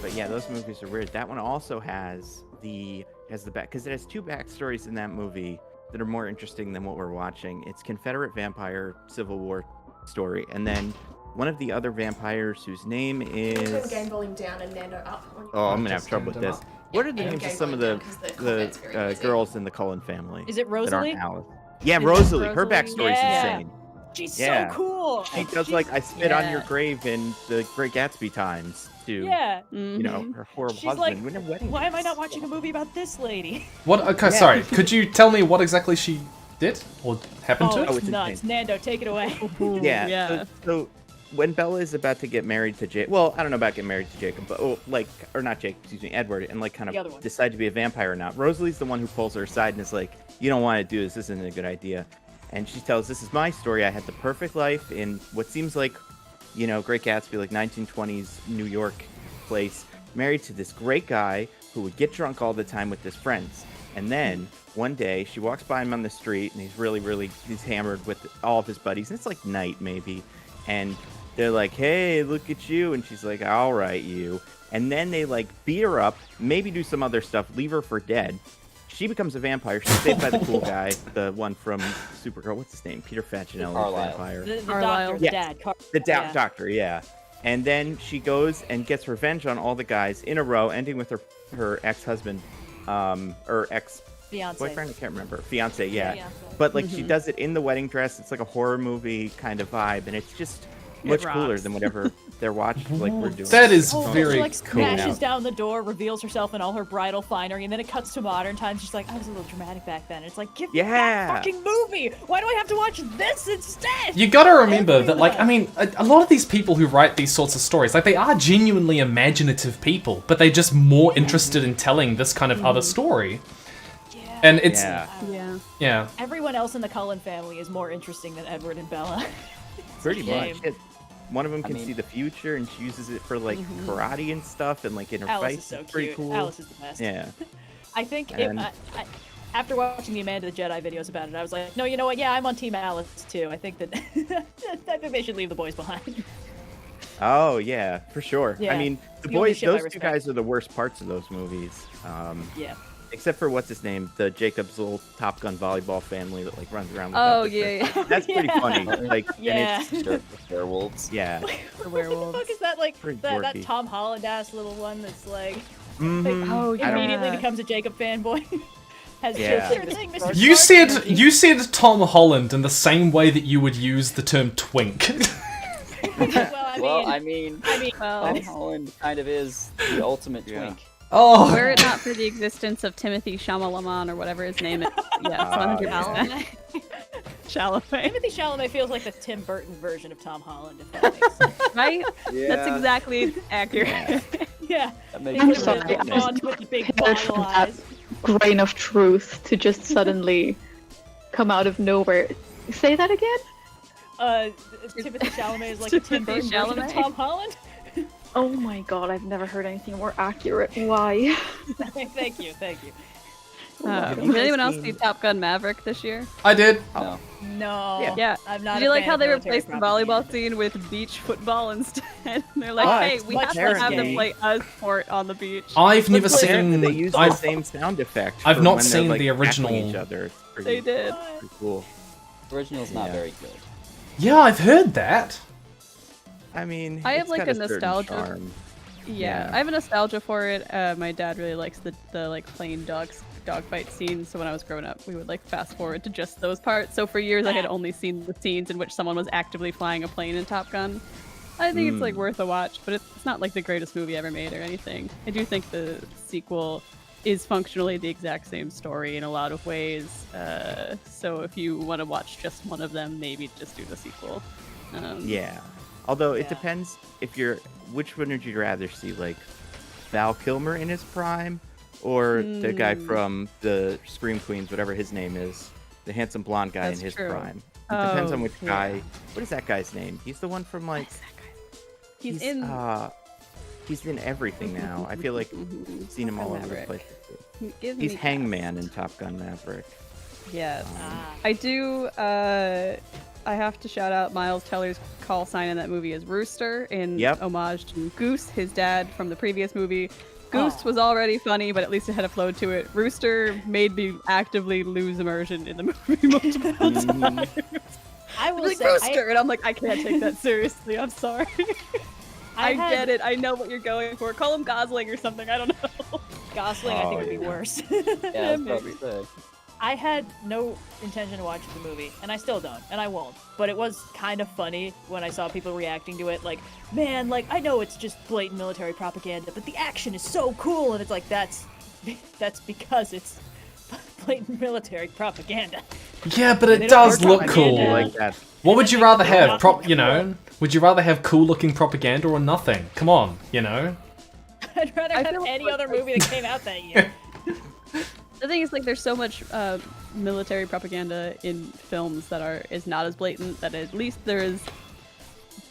Speaker 7: But yeah, those movies are weird. That one also has the back, because it has two backstories in that movie that are more interesting than what we're watching. It's Confederate vampire Civil War story, and then one of the other vampires whose name is.
Speaker 16: Game volume down and Nando up.
Speaker 7: Oh, I'm gonna have trouble with this. What are the names of some of the girls in the Cullen family?
Speaker 21: Is it
Speaker 7: that aren't
Speaker 21: Rosalie?
Speaker 7: Alice? Yeah,
Speaker 21: Is it
Speaker 7: Rosalie. Her
Speaker 21: Rosalie?
Speaker 7: backstory is
Speaker 21: Yeah.
Speaker 7: insane.
Speaker 21: She's so cool.
Speaker 7: She does like I spit on your grave in the Great Gatsby times to
Speaker 21: Yeah.
Speaker 7: you know, her horrible
Speaker 21: She's
Speaker 7: husband.
Speaker 21: like,
Speaker 7: When a wedding.
Speaker 21: why am I not watching a movie about this lady?
Speaker 1: What? Okay, sorry. Could you tell me what exactly she did or happened to?
Speaker 21: It's nuts. Nando, take it away.
Speaker 7: Yeah. So when Bella is about to get married to Jacob, well, I don't know about getting married to Jacob, but or not Jacob, excuse me, Edward, and like kind
Speaker 21: The other
Speaker 7: of
Speaker 21: one.
Speaker 7: decide to be a vampire or not. Rosalie's the one who pulls her aside and is like, "You don't want to do this. This isn't a good idea." And she tells, "This is my story. I had the perfect life in what seems like, you know, Great Gatsby, like 1920s New York place, married to this great guy who would get drunk all the time with his friends. And then one day she walks by him on the street and he's hammered with all of his buddies. And it's like night maybe. And they're like, hey, look at you. And she's like, all right, you. And then they like beat her up, maybe do some other stuff, leave her for dead. She becomes a vampire. She's saved by the cool guy, the one from Supergirl. What's his name? Peter Facinelli, vampire.
Speaker 21: The doctor,
Speaker 7: Yes,
Speaker 21: the dad.
Speaker 7: the doctor, yeah. And then she goes and gets revenge on all the guys in a row, ending with her ex-husband, or ex-boyfriend, I can't remember. Fiance, yeah.
Speaker 21: Fiance.
Speaker 7: But like she does it in the wedding dress. It's like a horror movie kind of vibe, and it's just much cooler
Speaker 21: rocks.
Speaker 7: than whatever they're watching, like we're doing.
Speaker 1: That is
Speaker 21: She
Speaker 1: very
Speaker 21: like
Speaker 1: cool.
Speaker 21: smashes down the door, reveals herself in all her bridal finery, and then it cuts to modern times. She's like, I was a little dramatic back then. It's like, give me that fucking movie. Why do I have to watch this instead?
Speaker 1: You gotta remember that, like, I mean, a lot of these people who write these sorts of stories, like, they are genuinely imaginative people, but they're just more interested in telling this kind of other story. And it's... Yeah.
Speaker 21: Everyone else in the Cullen family is more interesting than Edward and Bella.
Speaker 7: Pretty
Speaker 21: Shame.
Speaker 7: much. One of them can see the future, and she uses it for like karate and stuff, and like in her
Speaker 21: Alice
Speaker 7: fights.
Speaker 21: is so
Speaker 7: It's pretty
Speaker 21: cute.
Speaker 7: cool.
Speaker 21: Alice is the best.
Speaker 7: Yeah.
Speaker 21: I think
Speaker 7: And-
Speaker 21: after watching the Amanda the Jedi videos about it, I was like, no, you know what? Yeah, I'm on Team Alice too. I think that I think they should leave the boys behind.
Speaker 7: Oh yeah, for sure.
Speaker 21: Yeah,
Speaker 7: I mean, the
Speaker 21: the only
Speaker 7: boys,
Speaker 21: ship I
Speaker 7: those two
Speaker 21: respect.
Speaker 7: guys are the worst parts of those movies.
Speaker 21: Yeah.
Speaker 7: Except for what's his name, the Jacob's little Top Gun volleyball family that like runs around.
Speaker 3: Oh,
Speaker 7: without their
Speaker 3: yeah,
Speaker 7: friends.
Speaker 3: yeah.
Speaker 7: That's pretty
Speaker 21: Yeah.
Speaker 7: funny. Like,
Speaker 21: Yeah.
Speaker 7: and it's
Speaker 15: werewolves.
Speaker 7: Yeah.
Speaker 21: What the fuck is that like?
Speaker 7: Pretty
Speaker 21: That
Speaker 7: dorky.
Speaker 21: Tom Holland ass little one that's like,
Speaker 7: Mhm.
Speaker 21: oh,
Speaker 7: I don't-
Speaker 21: immediately becomes a Jacob fanboy. Has
Speaker 7: Yeah.
Speaker 21: sure thing, Mr.
Speaker 1: You
Speaker 21: Stark.
Speaker 1: said Tom Holland in the same way that you would use the term twink.
Speaker 21: Well,
Speaker 15: I mean, Tom Holland kind of is the ultimate twink.
Speaker 1: Oh.
Speaker 3: Were it not for the existence of Timothy Chalamet or whatever his name is, yes, 100%. Chalamet.
Speaker 21: Timothy Chalamet feels like the Tim Burton version of Tom Holland, if that makes sense.
Speaker 3: Right?
Speaker 21: Yeah.
Speaker 3: That's exactly accurate.
Speaker 21: Yeah.
Speaker 15: makes
Speaker 8: I'm
Speaker 21: Think of
Speaker 8: sorry,
Speaker 21: it,
Speaker 8: I was
Speaker 21: blonde with the big
Speaker 8: prepared for
Speaker 21: bottle
Speaker 8: that
Speaker 21: eyes.
Speaker 8: grain of truth to just suddenly come out of nowhere. Say that again?
Speaker 21: Timothy Chalamet is like the Tim Burton version of
Speaker 3: Chalamet?
Speaker 21: Tom Holland.
Speaker 8: Oh my god, I've never heard anything more accurate. Why?
Speaker 21: Thank you.
Speaker 3: Did anyone else see Top Gun Maverick this year?
Speaker 1: I did.
Speaker 15: No.
Speaker 21: No.
Speaker 3: Yeah.
Speaker 21: I'm not
Speaker 3: Did
Speaker 21: a
Speaker 3: you like
Speaker 21: fan
Speaker 3: how
Speaker 21: of
Speaker 3: they
Speaker 21: military
Speaker 3: replaced the volleyball scene with beach football instead? And they're like,
Speaker 7: Oh,
Speaker 3: hey,
Speaker 7: it's
Speaker 3: we
Speaker 7: much
Speaker 3: have to have them
Speaker 7: better.
Speaker 3: play a sport on the beach.
Speaker 1: I've never seen.
Speaker 7: They use the same sound effect.
Speaker 1: I've
Speaker 7: for
Speaker 1: not
Speaker 7: when they're,
Speaker 1: seen
Speaker 7: like,
Speaker 1: the original.
Speaker 7: tackling Each other. It's pretty,
Speaker 3: They did.
Speaker 7: Pretty cool.
Speaker 15: Original's not very good.
Speaker 1: Yeah, I've heard that.
Speaker 7: I mean,
Speaker 3: I have
Speaker 7: it's
Speaker 3: like
Speaker 7: got
Speaker 3: a
Speaker 7: certain
Speaker 3: nostalgia.
Speaker 7: charm.
Speaker 3: Yeah, I have a nostalgia for it. My dad really likes the like plane dogfight scenes. So when I was growing up, we would like fast forward to just those parts. So for years, I had only seen the scenes in which someone was actively flying a plane in Top Gun. I think it's like worth a watch, but it's not like the greatest movie ever made or anything. I do think the sequel is functionally the exact same story in a lot of ways. So if you want to watch just one of them, maybe just do the sequel.
Speaker 7: Yeah. Although it depends if you're. Which one would you rather see, like Val Kilmer in his prime, or the guy from the Scream Queens, whatever his name is, the handsome blonde guy
Speaker 3: That's
Speaker 7: in his
Speaker 3: true.
Speaker 7: prime? It depends on
Speaker 3: Oh,
Speaker 7: which
Speaker 3: yeah.
Speaker 7: guy. What is that guy's name? He's the one from like.
Speaker 3: He's in.
Speaker 7: He's in everything now. I feel like I've seen him all over the
Speaker 3: Maverick.
Speaker 7: place.
Speaker 3: Give
Speaker 7: He's
Speaker 3: me
Speaker 7: Hangman in Top Gun Maverick.
Speaker 3: Yes. I do, I have to shout out Miles Teller's call sign in that movie as Rooster in homage to Goose, his dad from the previous movie. Goose was already funny, but at least it had a flow to it. Rooster made me actively lose immersion in the movie multiple times.
Speaker 21: I will
Speaker 3: like,
Speaker 21: say,
Speaker 3: Rooster! And I'm like, I can't take that seriously. I'm sorry. I get it. I know what you're going for. Call him Gosling or something. I don't know.
Speaker 21: Gosling, I think, would be worse.
Speaker 15: Yeah, maybe.
Speaker 21: I had no intention of watching the movie, and I still don't, and I won't. But it was kind of funny when I saw people reacting to it, like, man, like, I know it's just blatant military propaganda, but the action is so cool, and it's like, that's because it's blatant military propaganda.
Speaker 1: Yeah, but it does look cool.
Speaker 7: Like that.
Speaker 1: What would you rather have? Would you rather have cool-looking propaganda or nothing? Come on, you know?
Speaker 21: I'd rather have any other movie that came out that year.
Speaker 3: The thing is, like, there's so much military propaganda in films that is not as blatant that at least there is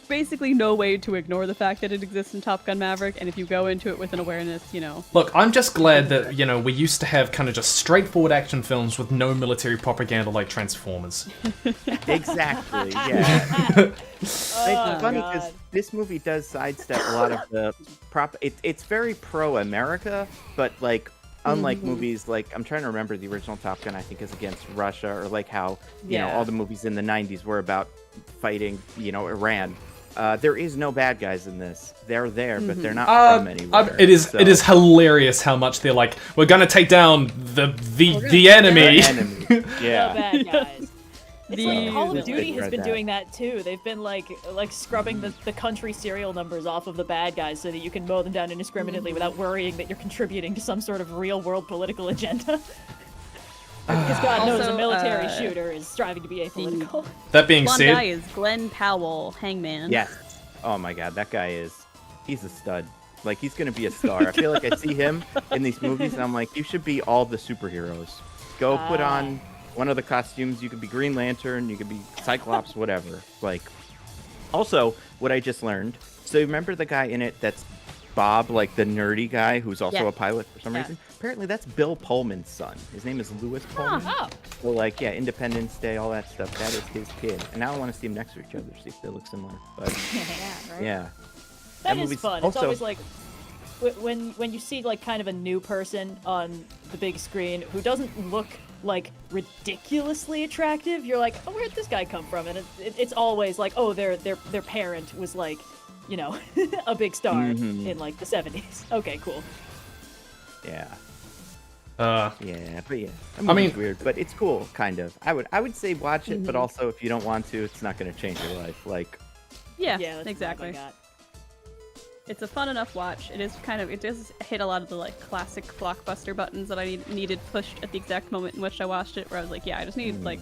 Speaker 3: basically no way to ignore the fact that it exists in Top Gun Maverick, and if you go into it with an awareness, you know.
Speaker 1: Look, I'm just glad that, you know, we used to have kind of just straightforward action films with no military propaganda like Transformers.
Speaker 7: Exactly, yeah. It's funny because this movie does sidestep a lot of the it's very pro-America, but like unlike movies like, I'm trying to remember the original Top Gun, I think, is against Russia, or like how you know all the movies in the 90s were about fighting, you know, Iran. There is no bad guys in this. They're there, but they're not from anywhere.
Speaker 1: It is hilarious how much they're like, we're gonna take down the enemy.
Speaker 7: Yeah.
Speaker 21: The bad guys. It's like Call of Duty has been doing that too. They've been like scrubbing the country serial numbers off of the bad guys so that you can mow them down indiscriminately without worrying that you're contributing to some sort of real world political agenda. Because God knows
Speaker 3: Also,
Speaker 21: a military shooter is striving to be apolitical.
Speaker 1: That being
Speaker 3: One
Speaker 1: said,
Speaker 3: guy is Glenn Powell, Hangman.
Speaker 7: Yes. Oh my God, that guy he's a stud. Like, he's gonna be a star. I feel like I see him in these movies and I'm like, you should be all the superheroes. Go put on one of the costumes. You could be Green Lantern, you could be Cyclops, whatever. Like, also, what I just learned, so you remember the guy in it that's Bob, like the nerdy guy who's also a pilot for some reason? Apparently that's Bill Pullman's son. His name is Louis Pullman. So like, yeah, Independence Day, all that stuff, that is his kid. And now I want to see them next to each other, see if they look similar. But
Speaker 21: Right?
Speaker 7: yeah.
Speaker 21: That is fun. It's always like when you see like kind of a new person on the big screen who doesn't look like ridiculously attractive, you're like, oh, where'd this guy come from? And it's always like, oh, their parent was like, you know, a big star in like the 70s. Okay, cool.
Speaker 7: Yeah.
Speaker 1: Yeah,
Speaker 7: but yeah. I mean, it's weird, but it's cool, kind of. I would say watch it, but also if you don't want to, it's not going to change your life. Like,
Speaker 3: yeah, exactly. It's a fun enough watch. It does hit a lot of the like classic blockbuster buttons that I needed pushed at the exact moment in which I watched it, where I was like, yeah, I just need like,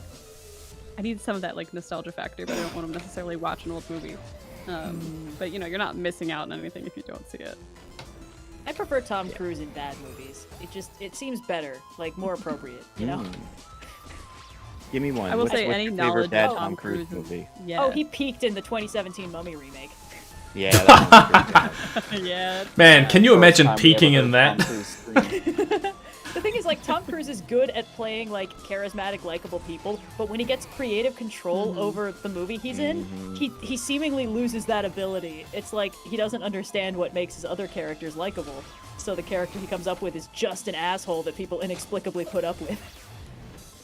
Speaker 3: I need some of that like nostalgia factor, but I don't want to necessarily watch an old movie. But you know, you're not missing out on anything if you don't see it.
Speaker 21: I prefer Tom Cruise in bad movies. It seems better, like more appropriate, you know?
Speaker 7: Give me one.
Speaker 3: I will say
Speaker 7: what's
Speaker 3: any
Speaker 7: your
Speaker 3: knowledge
Speaker 7: favorite
Speaker 3: of Tom
Speaker 7: Cruise
Speaker 3: Cruise
Speaker 7: movie?
Speaker 3: Yeah.
Speaker 21: Oh, he peaked in the 2017 Mummy remake.
Speaker 7: Yeah, that
Speaker 3: yeah.
Speaker 1: Man, can you imagine peeking in that?
Speaker 21: The thing is, like, Tom Cruise is good at playing, like, charismatic, likable people, but when he gets creative control over the movie he's in, he seemingly loses that ability. It's like he doesn't understand what makes his other characters likable, so the character he comes up with is just an asshole that people inexplicably put up with.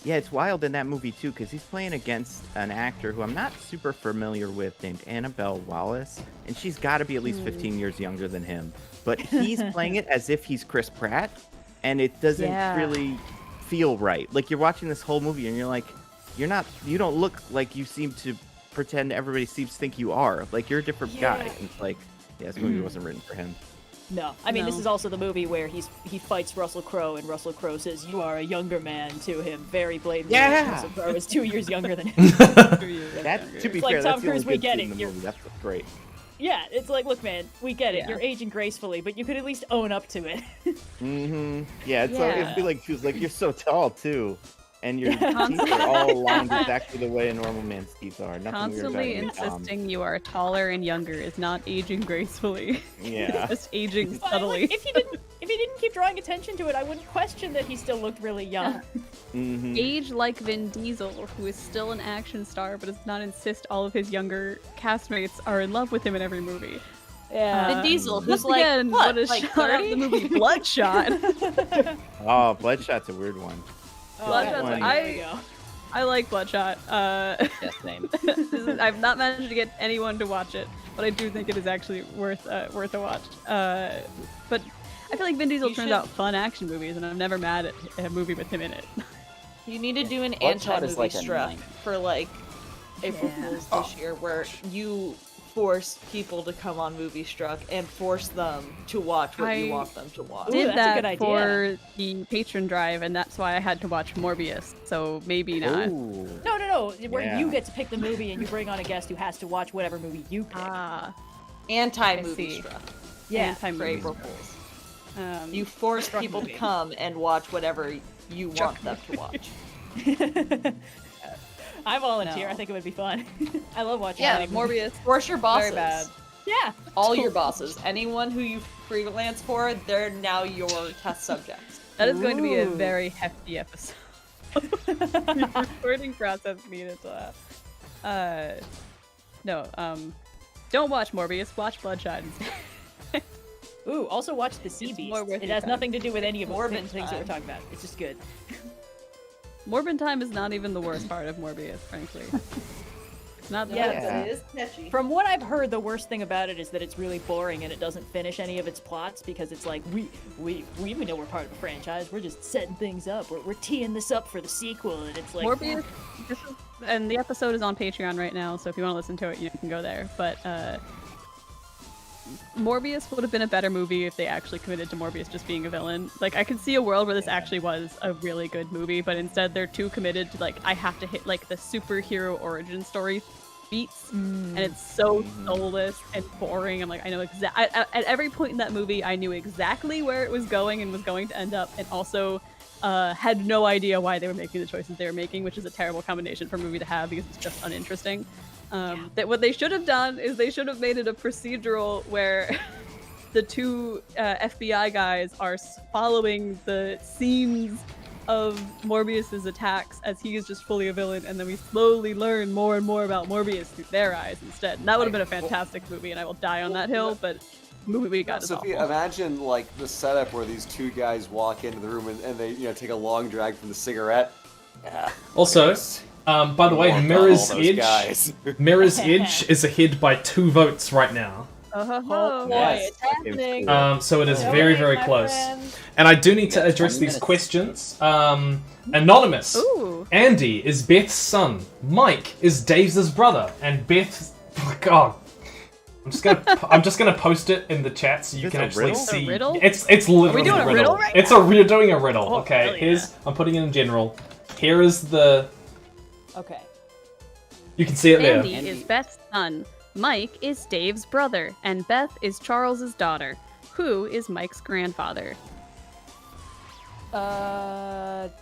Speaker 7: Yeah, it's wild in that movie, too, because he's playing against an actor who I'm not super familiar with named Annabelle Wallis, and she's got to be at least 15 years younger than him. But he's playing it as if he's Chris Pratt, and it doesn't really feel right. Like, you're watching this whole movie, and you're like, you don't look like you seem to pretend everybody seems to think you are. Like, you're a different guy. And it's like, yeah, this movie wasn't written for him.
Speaker 21: No, I mean, this is also the movie where he fights Russell Crowe, and Russell Crowe says, "You are a younger man" to him, very blatantly.
Speaker 7: Yeah!
Speaker 21: Russell Crowe is 2 years younger than him.
Speaker 7: To be
Speaker 21: like,
Speaker 7: fair,
Speaker 21: Tom
Speaker 7: that's the
Speaker 21: Cruise,
Speaker 7: only
Speaker 21: we
Speaker 7: good
Speaker 21: get
Speaker 7: scene
Speaker 21: it.
Speaker 7: in the movie. That's what's great.
Speaker 21: Yeah, it's like, look, man, we get it. You're aging gracefully, but you could at least own up to it.
Speaker 7: Yeah, I feel like she was like, you're so tall, too. And your teeth are all aligned exactly the way a normal man's teeth are. Nothing
Speaker 20: Constantly
Speaker 7: weird about you, Tom.
Speaker 20: insisting you are taller and younger is not aging gracefully.
Speaker 7: Yeah.
Speaker 20: It's just aging
Speaker 21: But,
Speaker 20: subtly.
Speaker 21: like, if he didn't keep drawing attention to it, I wouldn't question that he still looked really young.
Speaker 20: Age like Vin Diesel, who is still an action star but does not insist all of his younger castmates are in love with him in every movie.
Speaker 21: Yeah.
Speaker 18: Vin Diesel, who's
Speaker 20: once
Speaker 18: like,
Speaker 20: again,
Speaker 18: what,
Speaker 20: a
Speaker 18: like
Speaker 20: shout out
Speaker 18: 30?
Speaker 20: the movie Bloodshot.
Speaker 7: Oh, Bloodshot's a weird one.
Speaker 20: Bloodshot.
Speaker 7: one.
Speaker 20: I like Bloodshot.
Speaker 15: Yes, name.
Speaker 20: I've not managed to get anyone to watch it, but I do think it is actually worth a watch. But I feel like Vin Diesel turns out fun action movies, and I'm never mad at a movie with him in it.
Speaker 18: You need to do an
Speaker 15: Bloodshot is
Speaker 18: anti-movie
Speaker 15: like a
Speaker 18: struck
Speaker 15: nine.
Speaker 18: for like April Fools this year, where you force people to come on Movie Struck and force them to watch what you want them to watch.
Speaker 20: Did
Speaker 21: that's a
Speaker 20: that
Speaker 21: good idea.
Speaker 20: for the patron drive, and that's why I had to watch Morbius. So maybe not.
Speaker 21: No. Where
Speaker 20: Yeah.
Speaker 21: you get to pick the movie and you bring on a guest who has to watch whatever movie you pick.
Speaker 18: Anti-Movie
Speaker 20: see.
Speaker 18: Struck.
Speaker 21: Yeah.
Speaker 18: For
Speaker 20: Anti-movie
Speaker 18: April
Speaker 20: struck.
Speaker 18: Fools. You force
Speaker 21: Struck
Speaker 18: people to
Speaker 21: movie.
Speaker 18: come and watch whatever you want them to watch.
Speaker 21: I volunteer.
Speaker 20: No.
Speaker 21: I think it would be fun. I love watching.
Speaker 18: Yeah,
Speaker 21: anime.
Speaker 20: Morbius.
Speaker 18: Force your bosses.
Speaker 20: Very bad.
Speaker 21: Yeah.
Speaker 18: All your bosses. Anyone who you freelance for, they're now your test subjects.
Speaker 20: That is going to be a
Speaker 21: Ooh.
Speaker 20: very hefty episode. The recording process needed to. Don't watch Morbius. Watch Bloodshot instead.
Speaker 21: Ooh, also watch The Sea Beast.
Speaker 20: more worth
Speaker 21: It
Speaker 20: your
Speaker 21: has
Speaker 20: time.
Speaker 21: nothing to do with any of the
Speaker 18: Morbin
Speaker 21: things that we're
Speaker 18: time.
Speaker 21: talking about. It's just good.
Speaker 20: Morbin time is not even the worst part of Morbius, frankly. It's not the
Speaker 21: Yeah,
Speaker 20: best.
Speaker 18: But it is catchy.
Speaker 21: From what I've heard, the worst thing about it is that it's really boring and it doesn't finish any of its plots because it's like we even know we're part of a franchise. We're just setting things up. We're teeing this up for the sequel, and it's like
Speaker 20: Morbius, and the episode is on Patreon right now, so if you want to listen to it, you can go there. But Morbius would have been a better movie if they actually committed to Morbius just being a villain. Like, I could see a world where this actually was a really good movie, but instead they're too committed to, like, I have to hit, like, the superhero origin story beats, and it's so soulless and boring. I'm like, I know at every point in that movie, I knew exactly where it was going and was going to end up, and also had no idea why they were making the choices they were making, which is a terrible combination for a movie to have because it's just uninteresting. That what they should have done is they should have made it a procedural where the two FBI guys are following the scenes of Morbius's attacks as he is just fully a villain, and then we slowly learn more and more about Morbius through their eyes instead. And that would have been a fantastic movie, and I will die on that hill, but the movie we got is
Speaker 17: Sophia,
Speaker 20: awful.
Speaker 17: imagine like the setup where these two guys walk into the room and they take a long drag from the cigarette. Yeah.
Speaker 1: Also, by the way,
Speaker 17: More
Speaker 1: Mirror's
Speaker 17: about all those
Speaker 1: Edge.
Speaker 17: guys.
Speaker 1: Mirror's Edge is ahead by 2 votes right now.
Speaker 21: Oh boy,
Speaker 17: Yes.
Speaker 21: it's happening.
Speaker 1: So it is
Speaker 21: Don't
Speaker 1: very,
Speaker 21: wait,
Speaker 1: very
Speaker 21: my
Speaker 1: close.
Speaker 21: friend.
Speaker 1: And I do need to address
Speaker 15: 20
Speaker 1: these
Speaker 15: minutes.
Speaker 1: questions. Anonymous.
Speaker 20: Ooh.
Speaker 1: Andy is Beth's son. Mike is Dave's brother. And Beth's... God. I'm just gonna post it in the chat so you
Speaker 7: Is
Speaker 1: can
Speaker 7: this a
Speaker 1: actually
Speaker 7: riddle?
Speaker 1: see.
Speaker 20: A riddle?
Speaker 1: It's literally
Speaker 20: Are we doing a riddle right
Speaker 1: We're doing a riddle.
Speaker 21: Oh,
Speaker 1: okay,
Speaker 21: hell yeah.
Speaker 1: here's I'm putting it in general. Here is the.
Speaker 21: Okay.
Speaker 1: You can see it there.
Speaker 20: Andy is Beth's son. Mike is Dave's brother, and Beth is Charles's daughter. Who is Mike's grandfather?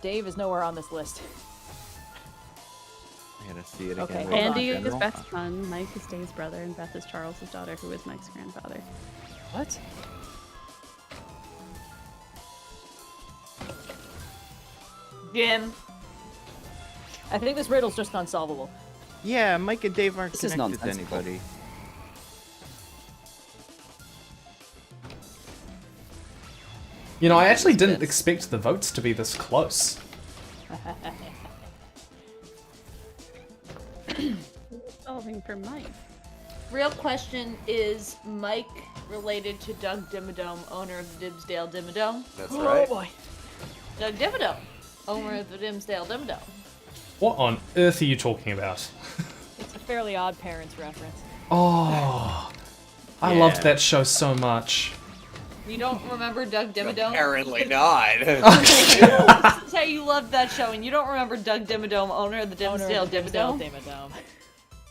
Speaker 21: Dave is nowhere on this list.
Speaker 7: I gotta see it again.
Speaker 21: Okay,
Speaker 7: Wait,
Speaker 21: hold on.
Speaker 20: Andy is
Speaker 7: general?
Speaker 20: Beth's son. Mike is Dave's brother, and Beth is Charles's daughter. Who is Mike's grandfather?
Speaker 21: What?
Speaker 18: Jim.
Speaker 21: I think this riddle's just unsolvable.
Speaker 7: Yeah, Mike and Dave aren't
Speaker 15: This is
Speaker 7: connected to
Speaker 15: nonsensical.
Speaker 7: anybody.
Speaker 1: You know, I actually didn't expect the votes to be this close.
Speaker 20: Solving for Mike.
Speaker 18: Real question, is Mike related to Doug Dimmadome, owner of the Dimsdale Dimmadome?
Speaker 17: That's right.
Speaker 21: boy.
Speaker 18: Doug Dimmadome, owner of the Dimsdale Dimmadome.
Speaker 1: What on earth are you talking about?
Speaker 21: It's a Fairly Odd Parents reference.
Speaker 1: Oh, I
Speaker 7: Yeah.
Speaker 1: loved that show so much.
Speaker 18: You don't remember Doug Dimmadome?
Speaker 17: Apparently not.
Speaker 18: Say you loved that show and you don't remember Doug Dimmadome, owner of the
Speaker 21: Owner
Speaker 18: Dimsdale
Speaker 21: of the Dimsdale
Speaker 18: Dimmadome?
Speaker 21: Dimmadome.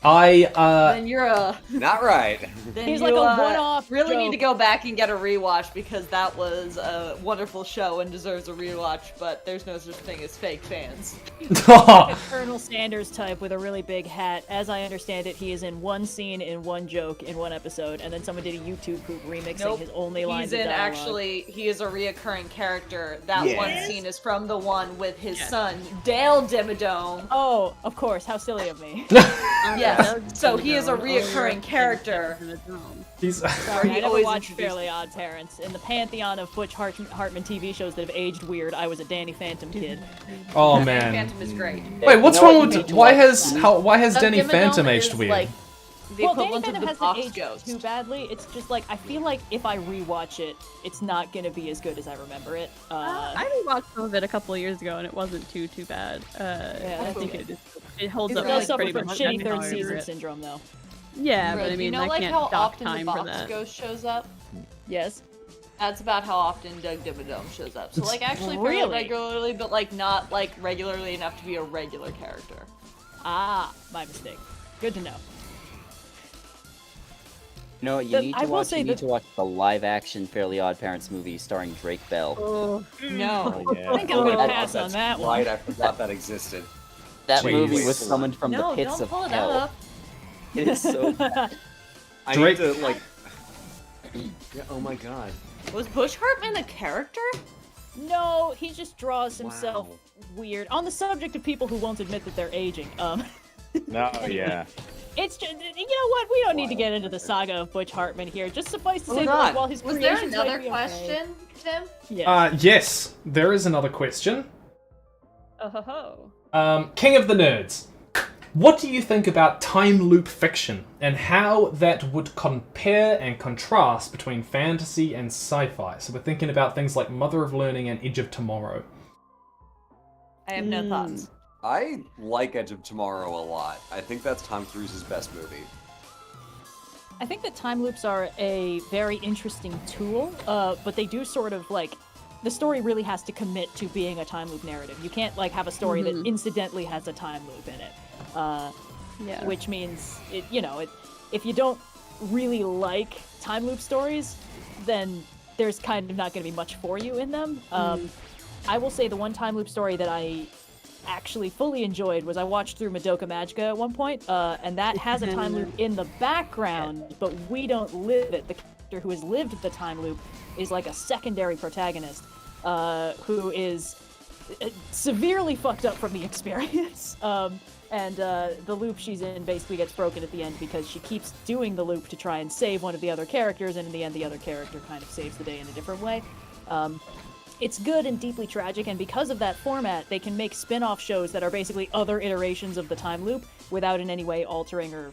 Speaker 18: Then you're a
Speaker 17: Not right.
Speaker 18: Then
Speaker 21: He's
Speaker 18: you,
Speaker 21: like a one-off
Speaker 18: really need
Speaker 21: joke.
Speaker 18: to go back and get a rewatch because that was a wonderful show and deserves a rewatch. But there's no such thing as fake fans.
Speaker 21: A Colonel Sanders type with a really big hat. As I understand it, he is in one scene in one joke in one episode, and then someone did a YouTube poop remixing his only lines
Speaker 18: He's
Speaker 21: of
Speaker 18: in
Speaker 21: dialogue.
Speaker 18: Actually, he is a reoccurring character. That
Speaker 21: Yes.
Speaker 18: one scene is from the one with his son, Dale Dimmadome.
Speaker 21: Oh, of course. How silly of me.
Speaker 18: Yes. So he is a reoccurring character.
Speaker 1: He's
Speaker 21: Sorry, I never
Speaker 18: always
Speaker 21: watched
Speaker 18: introduced-
Speaker 21: Fairly Odd Parents. In the pantheon of Butch Hartman TV shows that have aged weird, I was a Danny Phantom kid.
Speaker 1: Oh man.
Speaker 18: Phantom is great.
Speaker 1: Wait, what's
Speaker 21: You know
Speaker 1: wrong
Speaker 21: what,
Speaker 1: with
Speaker 21: you need to
Speaker 1: why
Speaker 21: watch
Speaker 1: has
Speaker 21: that.
Speaker 1: why has Danny
Speaker 18: Dimmadome
Speaker 1: Phantom
Speaker 18: is
Speaker 1: aged weird?
Speaker 18: like the
Speaker 21: Well,
Speaker 18: equivalent
Speaker 21: Danny
Speaker 18: of the
Speaker 21: Phantom
Speaker 18: box
Speaker 21: hasn't aged
Speaker 18: ghost.
Speaker 21: too badly. It's just like I feel like if I rewatch it, it's not gonna be as good as I remember it.
Speaker 20: I rewatched some of it a couple of years ago, and it wasn't too bad. I think it holds
Speaker 21: It
Speaker 20: up
Speaker 21: does
Speaker 20: like,
Speaker 21: suffer
Speaker 20: pretty
Speaker 21: from
Speaker 20: much
Speaker 21: shitty
Speaker 20: how I
Speaker 21: third
Speaker 20: remember
Speaker 21: season
Speaker 20: it.
Speaker 21: syndrome, though.
Speaker 20: Yeah, but I
Speaker 18: Do
Speaker 20: mean,
Speaker 18: you know
Speaker 20: I
Speaker 18: like
Speaker 20: can't
Speaker 18: how
Speaker 20: dock
Speaker 18: often
Speaker 20: time
Speaker 18: the
Speaker 20: for
Speaker 18: box
Speaker 20: that.
Speaker 18: ghost shows up?
Speaker 21: Yes.
Speaker 18: That's about how often Doug Dimmadome shows up. So like actually fairly
Speaker 21: Really?
Speaker 18: regularly, but like not like regularly enough to be a regular character.
Speaker 21: Ah, my mistake. Good to know.
Speaker 15: No, you
Speaker 21: The-
Speaker 15: need
Speaker 21: I
Speaker 15: to
Speaker 21: will
Speaker 15: watch.
Speaker 21: say
Speaker 15: You need
Speaker 21: that-
Speaker 15: to watch the live-action Fairly Odd Parents movie starring Drake Bell.
Speaker 21: Oh, no.
Speaker 17: Oh, yeah.
Speaker 21: I think I'm gonna
Speaker 17: Oh,
Speaker 21: pass on
Speaker 17: that's
Speaker 21: that one.
Speaker 17: Right, I forgot that existed.
Speaker 15: That
Speaker 17: Wait,
Speaker 15: movie
Speaker 17: wait,
Speaker 15: was
Speaker 17: wait.
Speaker 15: summoned from
Speaker 18: No,
Speaker 15: the pits
Speaker 18: don't
Speaker 15: of
Speaker 18: pull it
Speaker 15: hell.
Speaker 18: up.
Speaker 15: It is so bad.
Speaker 17: I
Speaker 1: Drake-
Speaker 17: need to like. Yeah, oh my god.
Speaker 18: Was Bush Hartman a character?
Speaker 21: No, he just draws himself weird. On the subject of people who won't admit that they're aging,
Speaker 7: No, yeah.
Speaker 21: it's just, you know what? We don't need to get into the saga of Butch Hartman here. Just suffice to say
Speaker 18: Hold
Speaker 21: that
Speaker 18: on.
Speaker 21: while his
Speaker 18: Was there
Speaker 21: creations might
Speaker 18: another
Speaker 21: be okay-
Speaker 18: question, Tim?
Speaker 21: Yeah.
Speaker 1: Yes, there is another question.
Speaker 20: Oh ho ho.
Speaker 1: King of the Nerds. What do you think about time loop fiction and how that would compare and contrast between fantasy and sci-fi? So we're thinking about things like Mother of Learning and Edge of Tomorrow.
Speaker 18: I have no thoughts.
Speaker 17: I like Edge of Tomorrow a lot. I think that's Tom Cruise's best movie.
Speaker 21: I think that time loops are a very interesting tool, but they do sort of like the story really has to commit to being a time loop narrative. You can't like have a story that incidentally has a time loop in it.
Speaker 20: Yeah.
Speaker 21: Which means if you don't really like time loop stories, then there's kind of not going to be much for you in them. I will say the one time loop story that I actually fully enjoyed was I watched through Madoka Magica at one point, and that has a time loop in the background, but we don't live it. The character who has lived the time loop is like a secondary protagonist who is severely fucked up from the experience. And the loop she's in basically gets broken at the end because she keeps doing the loop to try and save one of the other characters, and in the end the other character kind of saves the day in a different way. It's good and deeply tragic, and because of that format, they can make spin-off shows that are basically other iterations of the time loop without in any way altering or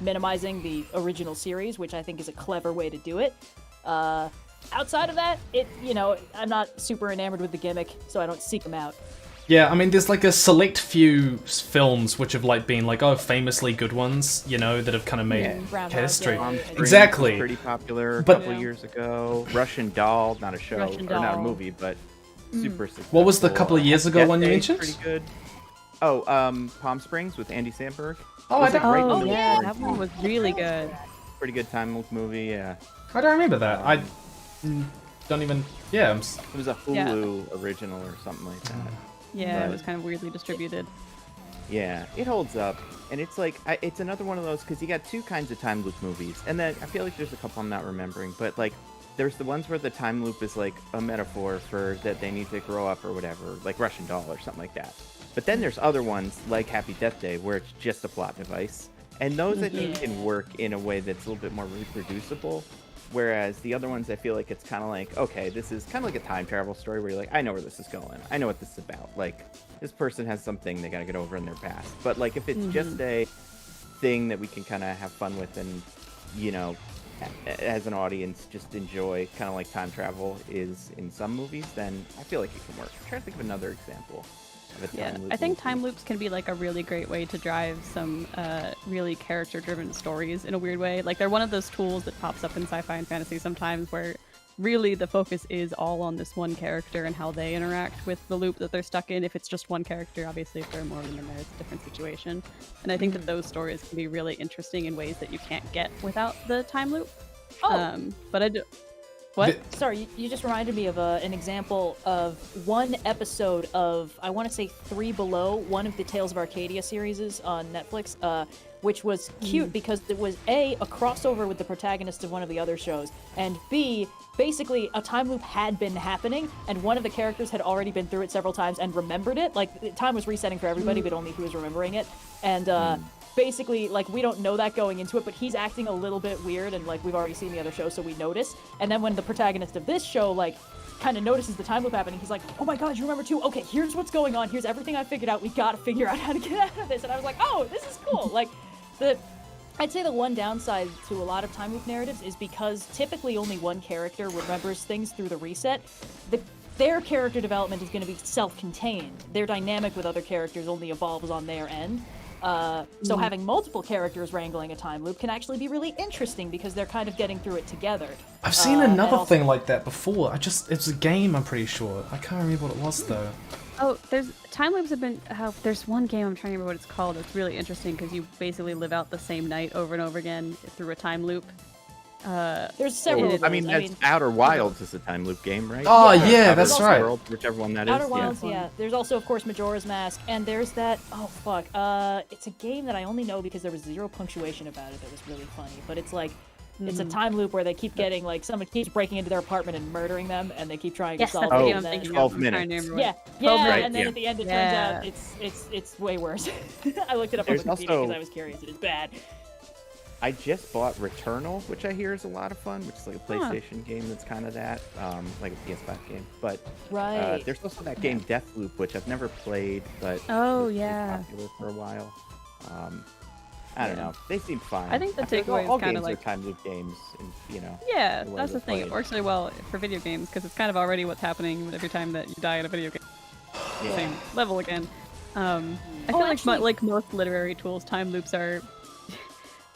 Speaker 21: minimizing the original series, which I think is a clever way to do it. Outside of that, I'm not super enamored with the gimmick, so I don't seek them out.
Speaker 1: Yeah, I mean, there's like a select few films which have like been like, famously good ones, that have kind of made history. Exactly.
Speaker 7: Pretty popular a
Speaker 1: But-
Speaker 7: couple years ago. Russian Doll, not a show
Speaker 21: Russian
Speaker 7: or not a
Speaker 21: Doll.
Speaker 7: movie, but super successful.
Speaker 1: What was the couple of years ago
Speaker 7: Death
Speaker 1: one you
Speaker 7: Day,
Speaker 1: mentioned?
Speaker 7: Pretty good. Oh, Palm Springs with Andy Samberg.
Speaker 1: Oh,
Speaker 7: It was a great
Speaker 20: Oh
Speaker 7: movie.
Speaker 20: yeah, that one was really good.
Speaker 7: Pretty good time loop movie, yeah.
Speaker 1: I don't remember that. I don't even. Yeah,
Speaker 7: It was a Hulu original or something like that.
Speaker 20: Yeah,
Speaker 7: But-
Speaker 20: it was kind of weirdly distributed.
Speaker 7: Yeah, it holds up, and it's like it's another one of those because you got two kinds of time loop movies, and then I feel like there's a couple I'm not remembering, but like there's the ones where the time loop is like a metaphor for that they need to grow up or whatever, like Russian Doll or something like that. But then there's other ones like Happy Death Day where it's just a plot device, and those I think can work in a way that's a little bit more reproducible. Whereas the other ones, I feel like it's kind of like, okay, this is kind of like a time travel story where you're like, I know where this is going. I know what this is about. Like, this person has something they got to get over in their past. But, like, if it's just a thing that we can kind of have fun with and, as an audience, just enjoy, kind of like time travel is in some movies, then I feel like it can work. I'm trying to think of another example of a time loop
Speaker 20: I think
Speaker 7: movie.
Speaker 20: time loops can be like a really great way to drive some really character-driven stories in a weird way. Like they're one of those tools that pops up in sci-fi and fantasy sometimes where
Speaker 3: really the focus is all on this one character and how they interact with the loop that they're stuck in. If it's just one character, obviously if there are more of them in there, it's a different situation. And I think that those stories can be really interesting in ways that you can't get without the time loop. But I do. What?
Speaker 21: Sorry, you just reminded me of an example of one episode of, I want to say 3 Below, one of the Tales of Arcadia series on Netflix, which was cute because it was A, a crossover with the protagonist of one of the other shows, and B, basically a time loop had been happening, and one of the characters had already been through it several times and remembered it. Like, time was resetting for everybody, but only he was remembering it. And basically, like, we don't know that going into it, but he's acting a little bit weird, and, like, we've already seen the other show, so we notice. And then when the protagonist of this show, like, kind of notices the time loop happening, he's like, oh my god, you remember too? Okay, here's what's going on. Here's everything I figured out. We gotta figure out how to get out of this. And I was like, oh, this is cool. Like, I'd say the one downside to a lot of time loop narratives is because typically only one character remembers things through the reset. Their character development is going to be self-contained. Their dynamic with other characters only evolves on their end. So having multiple characters wrangling a time loop can actually be really interesting because they're kind of getting through it together.
Speaker 1: I've seen another thing like that before. It's a game, I'm pretty sure. I can't remember what it was though.
Speaker 3: Oh, there's time loops have been. There's one game I'm trying to remember what it's called. It's really interesting because you basically live out the same night over and over again through a time loop.
Speaker 21: There's several.
Speaker 7: I mean, Outer Wilds is a time loop game, right?
Speaker 1: Oh yeah, that's right.
Speaker 7: World, whichever one that is.
Speaker 21: Outer Wilds, yeah. There's also, of course, Majora's Mask, and there's that. Oh fuck. It's a game that I only know because there was 0 punctuation about it. That was really funny, but it's like. It's a time loop where they keep getting, like, someone keeps breaking into their apartment and murdering them, and they keep trying to solve it.
Speaker 3: I'm thinking
Speaker 7: 12 minutes.
Speaker 21: Yeah, and then at the end it turns out it's way worse. I looked it up on Wikipedia because I was curious. It is bad.
Speaker 7: I just bought Returnal, which I hear is a lot of fun, which is like a PlayStation game that's kind of that, like a PS5 game. But there's also that game Deathloop, which I've never played, but was popular for a while. I don't know. They seem fine.
Speaker 3: I think the takeaway is kind of like
Speaker 7: time loop games, and, you know.
Speaker 3: Yeah, that's the thing. It works really well for video games because it's kind of already what's happening every time that you die in a video game. Same level again. I feel like most literary tools, time loops are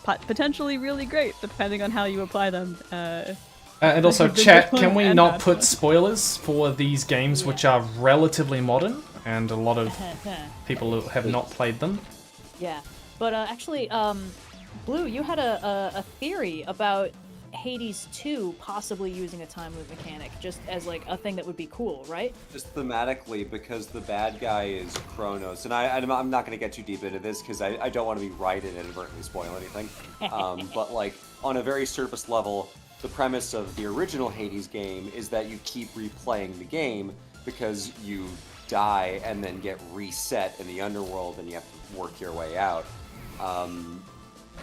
Speaker 3: potentially really great, depending on how you apply them.
Speaker 1: And also, chat, can we not put spoilers for these games which are relatively modern, and a lot of people have not played them?
Speaker 21: Yeah. But actually, Blue, you had a theory about Hades 2 possibly using a time loop mechanic, just as like a thing that would be cool, right?
Speaker 17: Just thematically, because the bad guy is Kronos, and I'm not going to get too deep into this because I don't want to be right and inadvertently spoil anything. But like on a very surface level, the premise of the original Hades game is that you keep replaying the game because you die and then get reset in the underworld and you have to work your way out.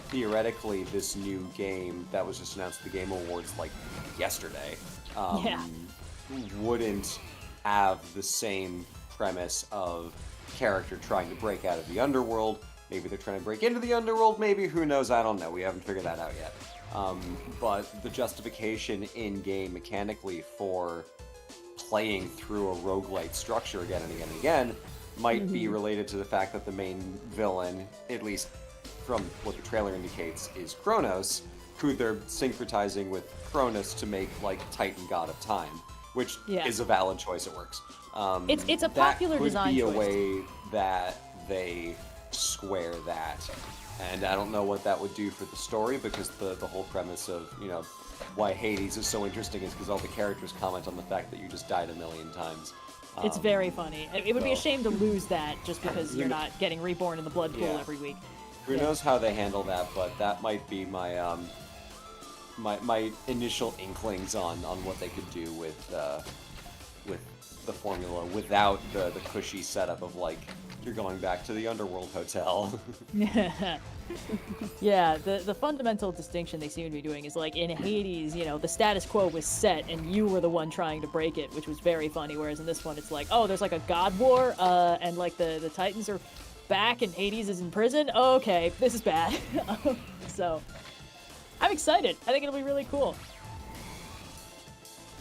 Speaker 17: Theoretically, this new game that was just announced at the Game Awards like yesterday wouldn't have the same premise of character trying to break out of the underworld. Maybe they're trying to break into the underworld, maybe, who knows, I don't know, we haven't figured that out yet. But the justification in-game mechanically for playing through a roguelite structure again and again and again might be related to the fact that the main villain, at least from what the trailer indicates, is Kronos, who they're syncretizing with Cronus to make, like, Titan God of Time, which is a valid choice, it works.
Speaker 21: It's a popular design choice.
Speaker 17: That could be a way that they square that. And I don't know what that would do for the story, because the whole premise of, you know, why Hades is so interesting is because all the characters comment on the fact that you just died a million times.
Speaker 21: It's very funny. It would be a shame to lose that just because you're not getting reborn in the blood pool every week.
Speaker 17: Who knows how they handle that, but that might be my my initial inklings on what they could do with the formula without the cushy setup of, like, you're going back to the Underworld Hotel.
Speaker 21: Yeah, the fundamental distinction they seem to be doing is, like, in Hades, you know, the status quo was set and you were the one trying to break it, which was very funny, whereas in this one it's like, oh, there's like a god war, and like the Titans are back and Hades is in prison? Okay, this is bad. So, I'm excited. I think it'll be really cool.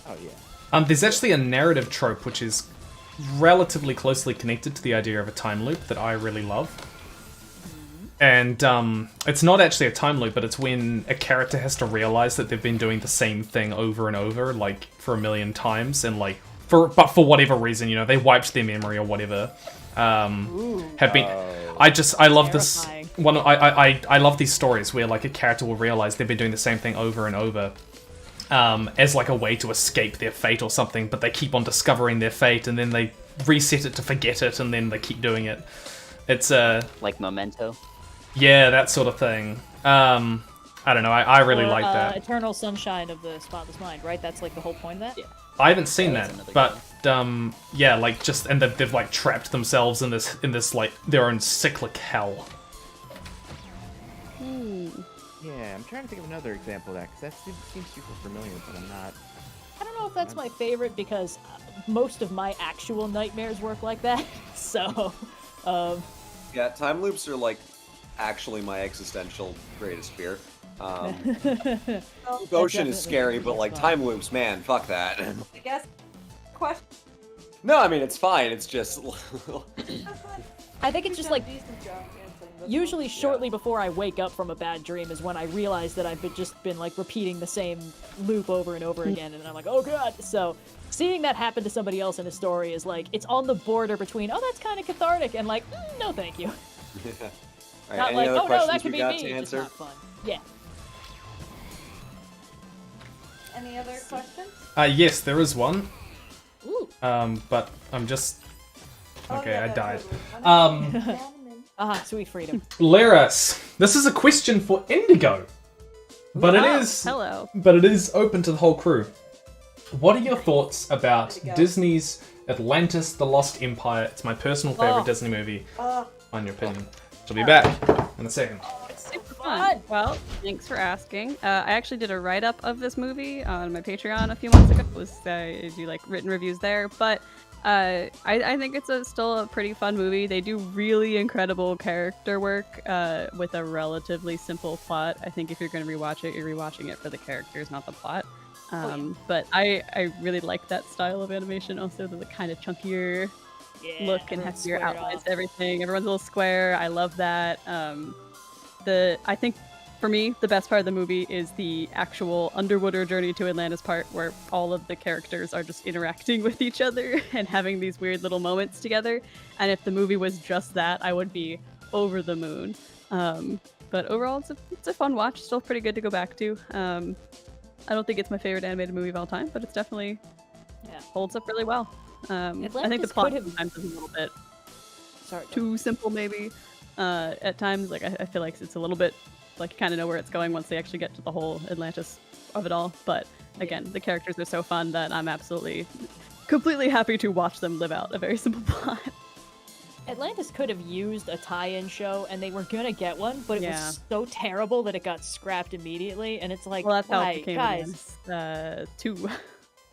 Speaker 7: Oh yeah.
Speaker 1: There's actually a narrative trope which is relatively closely connected to the idea of a time loop that I really love. And it's not actually a time loop, but it's when a character has to realize that they've been doing the same thing over and over, like for 1,000,000 times, and like for whatever reason, you know, they wiped their memory or whatever. Have been. I love this one. I love these stories where like a character will realize they've been doing the same thing over and over, as like a way to escape their fate or something. But they keep on discovering their fate, and then they reset it to forget it, and then they keep doing it. It's
Speaker 15: like Memento.
Speaker 1: Yeah, that sort of thing. I don't know. I really like that.
Speaker 21: Eternal Sunshine of the Spotless Mind, right? That's like the whole point of that.
Speaker 15: Yeah.
Speaker 1: I haven't seen that, but yeah, like just and they've like trapped themselves in this like their own cyclic hell.
Speaker 7: Yeah, I'm trying to think of another example of that because that seems super familiar, but I'm not.
Speaker 21: I don't know if that's my favorite because most of my actual nightmares work like that. So,
Speaker 17: yeah, time loops are like actually my existential greatest fear. Ocean is scary, but like time loops, man, fuck that.
Speaker 18: I guess. Question.
Speaker 17: No, I mean it's fine. It's just.
Speaker 21: I think it's just like. Usually, shortly before I wake up from a bad dream is when I realize that I've just been like repeating the same loop over and over again, and I'm like, oh god. So, seeing that happen to somebody else in a story is like it's on the border between, oh, that's kind of cathartic, and like, no, thank you.
Speaker 17: Right,
Speaker 21: not like, oh no, that could be me. It's not fun. Yeah.
Speaker 18: Any other questions?
Speaker 1: Yes, there is one.
Speaker 21: Ooh.
Speaker 1: But I'm just. Okay,
Speaker 18: yeah,
Speaker 1: I died.
Speaker 21: Sweet freedom.
Speaker 1: Laris, this is a question for Indigo, but it is
Speaker 3: hello.
Speaker 1: But it is open to the whole crew. What are your thoughts about Disney's Atlantis: The Lost Empire? It's my personal favorite Disney movie. On your opinion, she'll be back in a second.
Speaker 3: Super fun. Well, thanks for asking. I actually did a write-up of this movie on my Patreon a few months ago. I do like written reviews there, but I think it's still a pretty fun movie. They do really incredible character work with a relatively simple plot. I think if you're going to rewatch it, you're rewatching it for the characters, not the plot. But I really like that style of animation. Also, the kind of chunkier look and heftier outlines, everything. Everyone's a little square. I love that. I think for me, the best part of the movie is the actual underwater journey to Atlantis part, where all of the characters are just interacting with each other and having these weird little moments together. And if the movie was just that, I would be over the moon. But overall, it's a fun watch. Still pretty good to go back to. I don't think it's my favorite animated movie of all time, but it's definitely holds up really well. I think the plot sometimes is a little bit too simple, maybe. At times, like I feel like it's a little bit like you kind of know where it's going once they actually get to the whole Atlantis of it all. But again, the characters are so fun that I'm completely happy to watch them live out a very simple plot.
Speaker 21: Atlantis could have used a tie-in show, and they were gonna get one, but it was so terrible that it got scrapped immediately. And it's like,
Speaker 3: well, that's
Speaker 21: why,
Speaker 3: how it became
Speaker 21: guys?
Speaker 3: 2.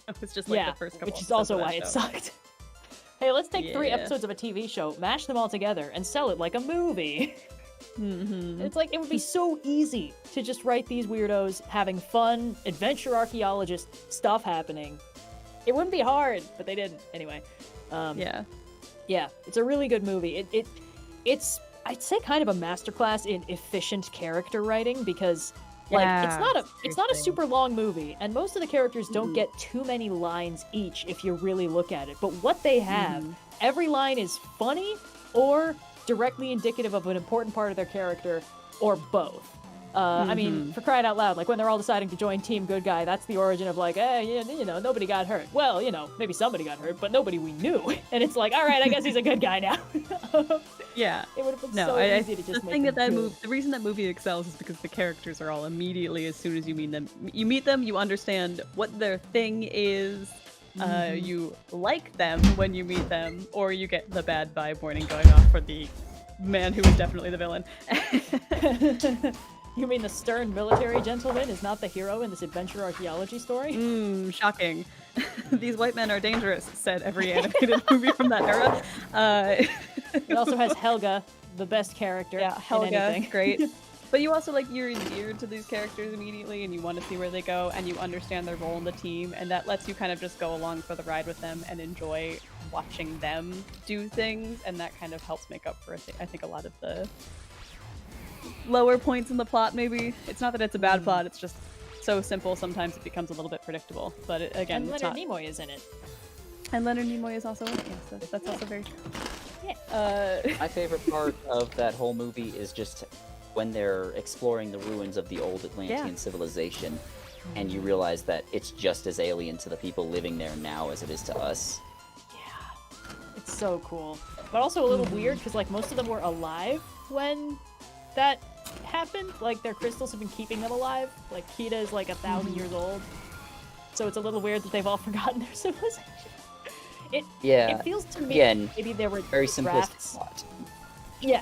Speaker 3: It was just like the first couple.
Speaker 21: Which is also why
Speaker 3: it
Speaker 21: sucked. Hey, let's take 3 episodes of a TV show, mash them all together, and sell it like a movie. It's like, it would be so easy to just write these weirdos having fun, adventure archaeologist stuff happening. It wouldn't be hard, but they didn't. Anyway. Yeah, it's a really good movie. It's, I'd say, kind of a masterclass in efficient character writing, because it's not a super long movie, and most of the characters don't get too many lines each if you really look at it. But what they have, every line is funny or directly indicative of an important part of their character, or both. I mean, for crying out loud, like when they're all deciding to join Team Good Guy, that's the origin of like, nobody got hurt. Well, maybe somebody got hurt, but nobody we knew. And it's like, all right, I guess he's a good guy now.
Speaker 3: Yeah.
Speaker 21: It would have been so easy to just make
Speaker 3: the reason that movie excels is because the characters are all immediately, as soon as you meet them, you understand what their thing is. You like them when you meet them, or you get the bad vibe warning going off for the man who is definitely the villain.
Speaker 21: You mean the stern military gentleman is not the hero in this adventure archaeology story?
Speaker 3: Shocking. These white men are dangerous, said every animated movie from that era.
Speaker 21: It also has Helga, the best character.
Speaker 3: Yeah, Helga,
Speaker 21: in anything.
Speaker 3: great. But you also, you're endeared to these characters immediately, and you want to see where they go, and you understand their role in the team, and that lets you kind of just go along for the ride with them and enjoy watching them do things, and that kind of helps make up for, I think, a lot of the lower points in the plot, maybe. It's not that it's a bad plot, it's just so simple sometimes it becomes a little bit predictable. But again,
Speaker 21: And
Speaker 3: it's
Speaker 21: Leonard
Speaker 3: not...
Speaker 21: Nimoy is in it.
Speaker 3: And Leonard Nimoy is also in it, yes, that's also very true.
Speaker 15: My favorite part of that whole movie is just when they're exploring the ruins of the old Atlantean civilization, and you realize that it's just as alien to the people living there now as it is to us.
Speaker 21: It's so cool. But also a little weird, because like most of them were alive when that happened. Like their crystals have been keeping them alive. Like Kita is like 1,000 years old. So it's a little weird that they've all forgotten their civilization. It feels to me
Speaker 15: again,
Speaker 21: maybe there were
Speaker 15: very simplistic
Speaker 21: drafts.
Speaker 15: plot.
Speaker 21: Yeah.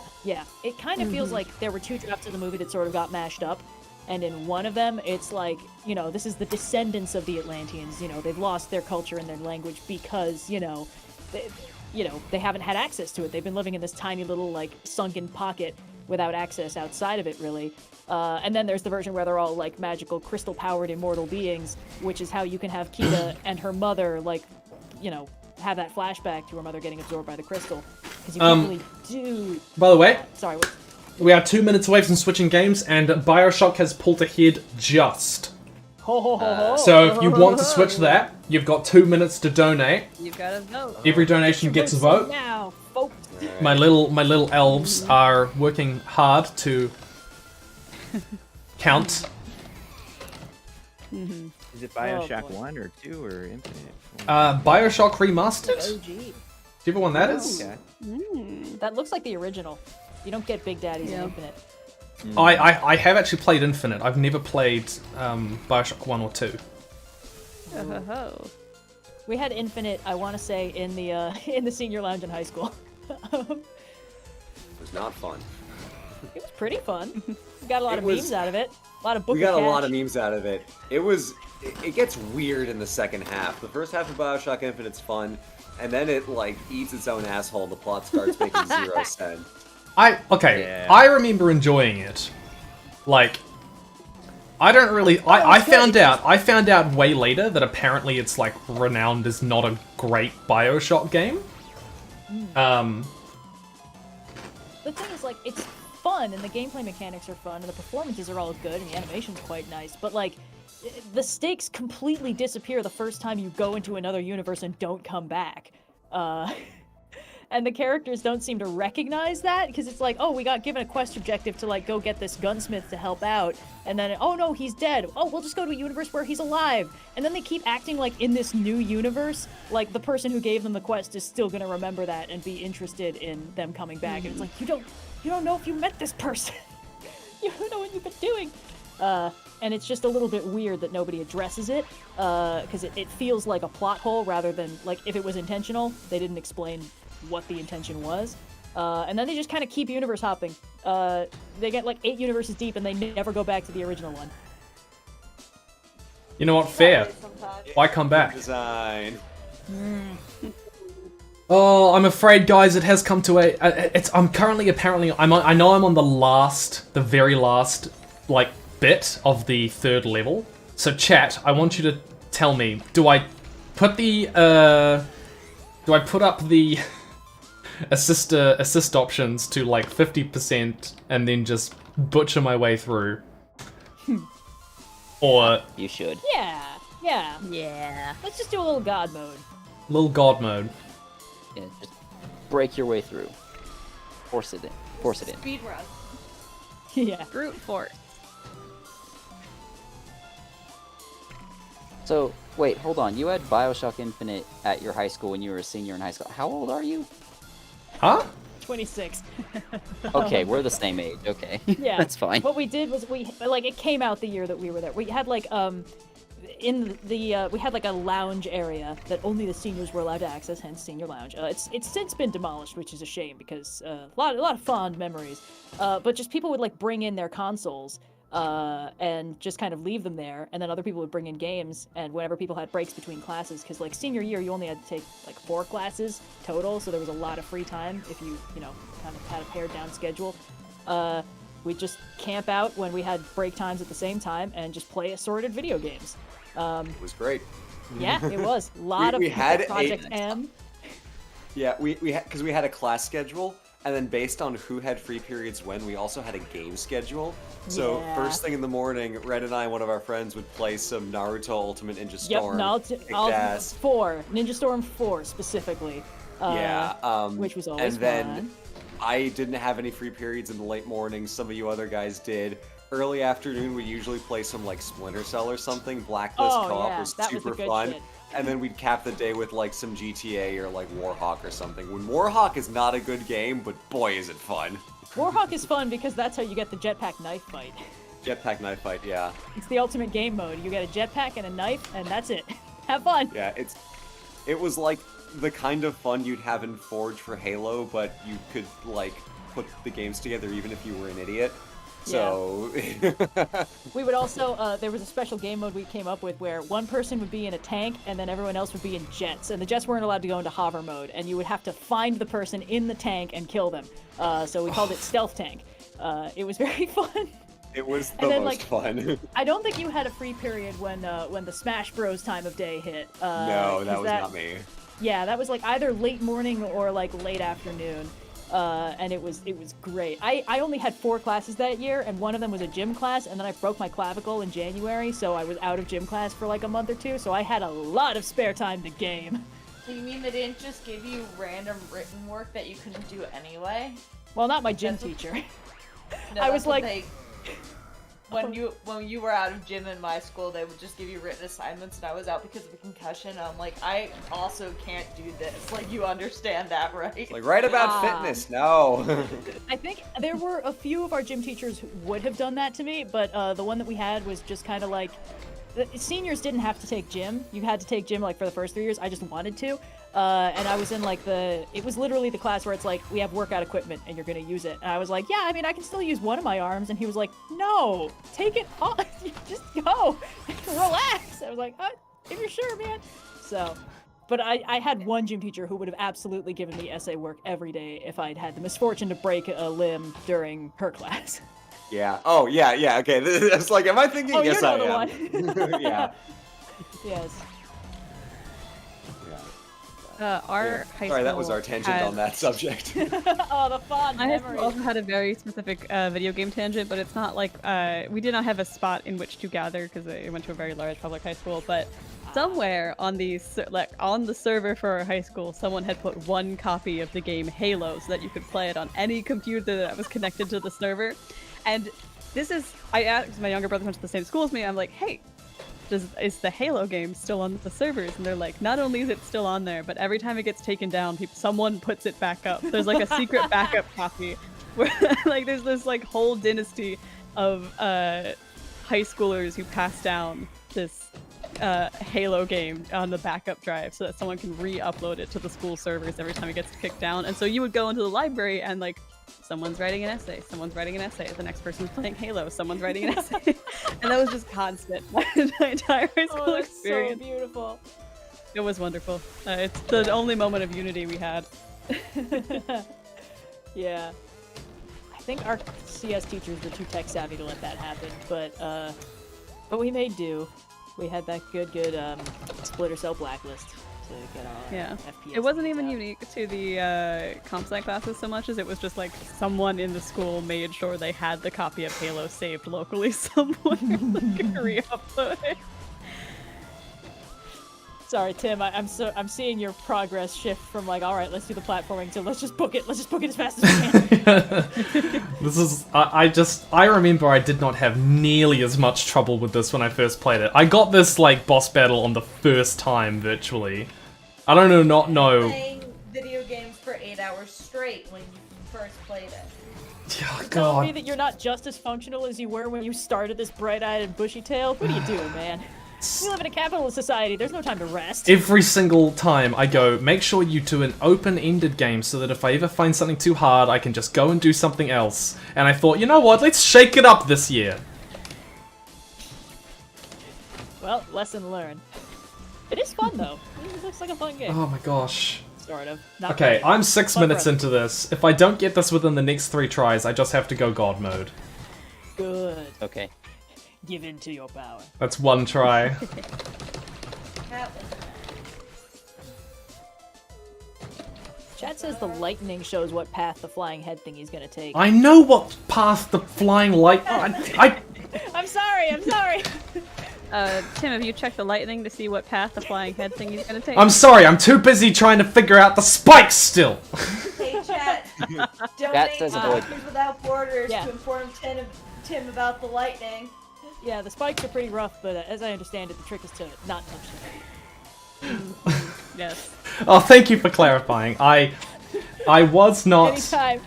Speaker 21: It kind of feels like there were 2 drafts of the movie that sort of got mashed up. And in one of them, it's like, you know, this is the descendants of the Atlanteans. You know, they've lost their culture and their language because, they haven't had access to it. They've been living in this tiny little, like, sunken pocket without access outside of it, really. And then there's the version where they're all, like, magical, crystal-powered, immortal beings, which is how you can have Kita and her mother, like, have that flashback to her mother getting absorbed by the crystal. Because you can't really do...
Speaker 1: By the way...
Speaker 21: Sorry,
Speaker 1: we are 2 minutes away from switching games, and Bioshock has pulled ahead just. So if you want to switch that, you've got 2 minutes to donate.
Speaker 3: You've got to vote.
Speaker 1: Every donation gets a vote.
Speaker 21: Now, folks.
Speaker 1: My little elves are working hard to count.
Speaker 7: Is it Bioshock 1 or 2 or Infinite?
Speaker 1: Bioshock Remastered?
Speaker 21: OG.
Speaker 1: Do you ever want that is?
Speaker 7: Okay.
Speaker 21: That looks like the original. You don't get Big Daddies in Infinite.
Speaker 1: I have actually played Infinite. I've never played Bioshock 1 or 2.
Speaker 21: We had Infinite, I want to say, in the senior lounge in high school.
Speaker 17: It was not fun.
Speaker 21: It was pretty fun. We got a lot of memes out of it. A lot of book
Speaker 17: We got
Speaker 21: of
Speaker 17: a lot
Speaker 21: cash.
Speaker 17: of memes out of it. It gets weird in the second half. The first half of Bioshock Infinite's fun, and then it like eats its own asshole and the plot starts making 0 sense.
Speaker 1: I remember enjoying it. Like, I don't really. I found out way later that apparently it's like renowned as not a great Bioshock game.
Speaker 21: The thing is, like, it's fun, and the gameplay mechanics are fun, and the performances are all good, and the animation's quite nice, but, like, the stakes completely disappear the first time you go into another universe and don't come back. And the characters don't seem to recognize that, because it's like, oh, we got given a quest objective to, like, go get this gunsmith to help out, and then, oh no, he's dead. Oh, we'll just go to a universe where he's alive. And then they keep acting like in this new universe, like the person who gave them the quest is still gonna remember that and be interested in them coming back. And it's like, you don't know if you met this person. You don't know what you've been doing. And it's just a little bit weird that nobody addresses it, because it feels like a plot hole rather than, like, if it was intentional, they didn't explain what the intention was. And then they just kind of keep universe hopping. They get like 8 universes deep and they never go back to the original one.
Speaker 1: You know what? Fair. Why come back?
Speaker 17: Design.
Speaker 1: Oh, I'm afraid, guys. It has come to a. I'm currently apparently. I know I'm on the very last, like, bit of the 3rd level. So, chat. I want you to tell me. Do I put up the assist options to like 50% and then just butcher my way through? Or
Speaker 15: you should.
Speaker 21: Yeah. Let's just do a little god mode.
Speaker 1: Little god mode.
Speaker 15: Yeah, just break your way through. Force it in.
Speaker 18: Speed run.
Speaker 21: Yeah.
Speaker 3: Brute force.
Speaker 15: So, wait, hold on. You had Bioshock Infinite at your high school when you were a senior in high school. How old are you?
Speaker 1: Huh?
Speaker 21: 26.
Speaker 15: Okay, we're the same age. Okay.
Speaker 21: Yeah.
Speaker 15: That's fine.
Speaker 21: What we did was it came out the year that we were there. We had like we had like a lounge area that only the seniors were allowed to access, hence senior lounge. It's since been demolished, which is a shame because a lot of fond memories. But just people would like bring in their consoles and just kind of leave them there, and then other people would bring in games, and whenever people had breaks between classes, because like senior year you only had to take like 4 classes total, so there was a lot of free time if you kind of had a pared down schedule. We'd just camp out when we had break times at the same time and just play assorted video games.
Speaker 17: It was great.
Speaker 21: Yeah, it was. A lot
Speaker 17: we
Speaker 21: of
Speaker 17: had
Speaker 21: Project M.
Speaker 17: Yeah, we had, because we had a class schedule, and then based on who had free periods when, we also had a game schedule. So
Speaker 21: Yeah.
Speaker 17: first thing in the morning, Red and I and one of our friends would play some Naruto Ultimate Ninja Storm.
Speaker 21: Yep,
Speaker 17: ass.
Speaker 21: 4. Ninja Storm 4 specifically. Which was always
Speaker 17: and then
Speaker 21: fun.
Speaker 17: I didn't have any free periods in the late morning. Some of you other guys did. Early afternoon, we usually play some like Splinter Cell or something. Blacklist
Speaker 21: Oh,
Speaker 17: co-op
Speaker 21: yeah,
Speaker 17: was
Speaker 21: that was
Speaker 17: super
Speaker 21: the good
Speaker 17: fun.
Speaker 21: shit.
Speaker 17: And then we'd cap the day with like some GTA or like Warhawk or something. When Warhawk is not a good game, but boy is it fun.
Speaker 21: Warhawk is fun because that's how you get the jetpack knife fight.
Speaker 17: Jetpack knife fight, yeah.
Speaker 21: It's the ultimate game mode. You get a jetpack and a knife, and that's it. Have fun.
Speaker 17: Yeah, it was like the kind of fun you'd have in Forge for Halo, but you could like put the games together even if you were an idiot. So
Speaker 21: We would also, there was a special game mode we came up with where one person would be in a tank and then everyone else would be in jets. And the jets weren't allowed to go into hover mode, and you would have to find the person in the tank and kill them. So we called it Stealth Tank. It was very fun.
Speaker 17: It was the most fun.
Speaker 21: I don't think you had a free period when the Smash Bros time of day hit.
Speaker 17: No, that was not me.
Speaker 21: Yeah, that was like either late morning or like late afternoon. And it was great. I only had 4 classes that year, and one of them was a gym class, and then I broke my clavicle in January, so I was out of gym class for like a month or 2, so I had a lot of spare time to game.
Speaker 18: So you mean they didn't just give you random written work that you couldn't do anyway?
Speaker 21: Well, not my gym teacher.
Speaker 18: No,
Speaker 21: I was like...
Speaker 18: When you were out of gym in my school, they would just give you written assignments, and I was out because of a concussion. And I'm like, I also can't do this. Like, you understand that, right?
Speaker 17: Like, write about fitness. No.
Speaker 21: I think there were a few of our gym teachers who would have done that to me, but the one that we had was just kind of like, seniors didn't have to take gym. You had to take gym like for the first 3 years. I just wanted to. And I was in like it was literally the class where it's like, we have workout equipment and you're gonna use it. And I was like, yeah, I mean, I can still use one of my arms. And he was like, no, take it off, just go, relax. I was like, if you're sure, man. So, but I had one gym teacher who would have absolutely given me essay work every day if I'd had the misfortune to break a limb during her class.
Speaker 17: Yeah. Oh, yeah, okay. It's like, am I thinking?
Speaker 21: Oh,
Speaker 17: yes,
Speaker 21: you know
Speaker 17: I
Speaker 21: the
Speaker 17: am.
Speaker 21: one.
Speaker 17: Yeah.
Speaker 21: Yes.
Speaker 3: Our high
Speaker 17: Sorry, that
Speaker 3: school
Speaker 17: was our tangent on that subject.
Speaker 21: Oh, the fun
Speaker 3: I
Speaker 21: memories.
Speaker 3: also had a very specific video game tangent, but it's not like we did not have a spot in which to gather because I went to a very large public high school. But somewhere on the server for our high school, someone had put one copy of the game Halo so that you could play it on any computer that was connected to the server. And this is, I asked, my younger brother went to the same school as me. I'm like, hey, is the Halo game still on the servers? And they're like, not only is it still on there, but every time it gets taken down, someone puts it back up. There's like a secret backup copy where like there's this like whole dynasty of high schoolers who pass down this Halo game on the backup drive so that someone can re-upload it to the school servers every time it gets kicked down. And so you would go into the library and like, someone's writing an essay, the next person's playing Halo, someone's writing an essay. And that was just constant my entire high school experience.
Speaker 21: So beautiful.
Speaker 3: It was wonderful. It's the only moment of unity we had.
Speaker 21: Yeah. I think our CS teachers were too tech savvy to let that happen, but we made do. We had that good Splinter Cell Blacklist to get our FPS.
Speaker 3: It wasn't even unique to the comp sci classes so much as it was just like someone in the school made sure they had the copy of Halo saved locally somewhere like re-upload it.
Speaker 21: Sorry, Tim. I'm seeing your progress shift from like, all right, let's do the platforming to let's just book it as fast as we can.
Speaker 1: This is I remember I did not have nearly as much trouble with this when I first played it. I got this like boss battle on the first time virtually. I don't know.
Speaker 18: Playing video games for 8 hours straight when you first played it.
Speaker 1: Oh,
Speaker 21: You're telling me that you're not just as functional as you were when you started this bright-eyed and bushy-tailed? What are you doing, man? We live in a capitalist society. There's no time to rest.
Speaker 1: Every single time I go, make sure you do an open-ended game so that if I ever find something too hard, I can just go and do something else. And I thought, you know what, let's shake it up this year.
Speaker 21: Well, lesson learned. It is fun, though. It looks like a fun game.
Speaker 1: Oh my gosh.
Speaker 21: Sort of. Not
Speaker 1: Okay,
Speaker 21: really.
Speaker 1: I'm 6
Speaker 21: Fun
Speaker 1: minutes
Speaker 21: for
Speaker 1: into this. If I don't get this within the next 3 tries, I just have to go God mode.
Speaker 21: Good.
Speaker 15: Okay.
Speaker 21: Give in to your power.
Speaker 1: That's 1 try.
Speaker 18: That was
Speaker 21: Chat says the lightning shows what path the flying head thing he's gonna take.
Speaker 1: I know what path the flying light. I
Speaker 21: I'm sorry.
Speaker 3: Tim, have you checked the lightning to see what path the flying head thing he's gonna take?
Speaker 1: I'm sorry. I'm too busy trying to figure out the spikes still.
Speaker 4: Hey, chat.
Speaker 15: Chat
Speaker 4: Donate
Speaker 15: says
Speaker 4: to
Speaker 15: avoid.
Speaker 4: Doctors Without Borders
Speaker 21: Yeah.
Speaker 4: to inform Tim about the lightning.
Speaker 21: Yeah, the spikes are pretty rough, but as I understand it, the trick is to not touch them.
Speaker 3: Yes.
Speaker 1: Oh, thank you for clarifying. I was not.
Speaker 21: Anytime.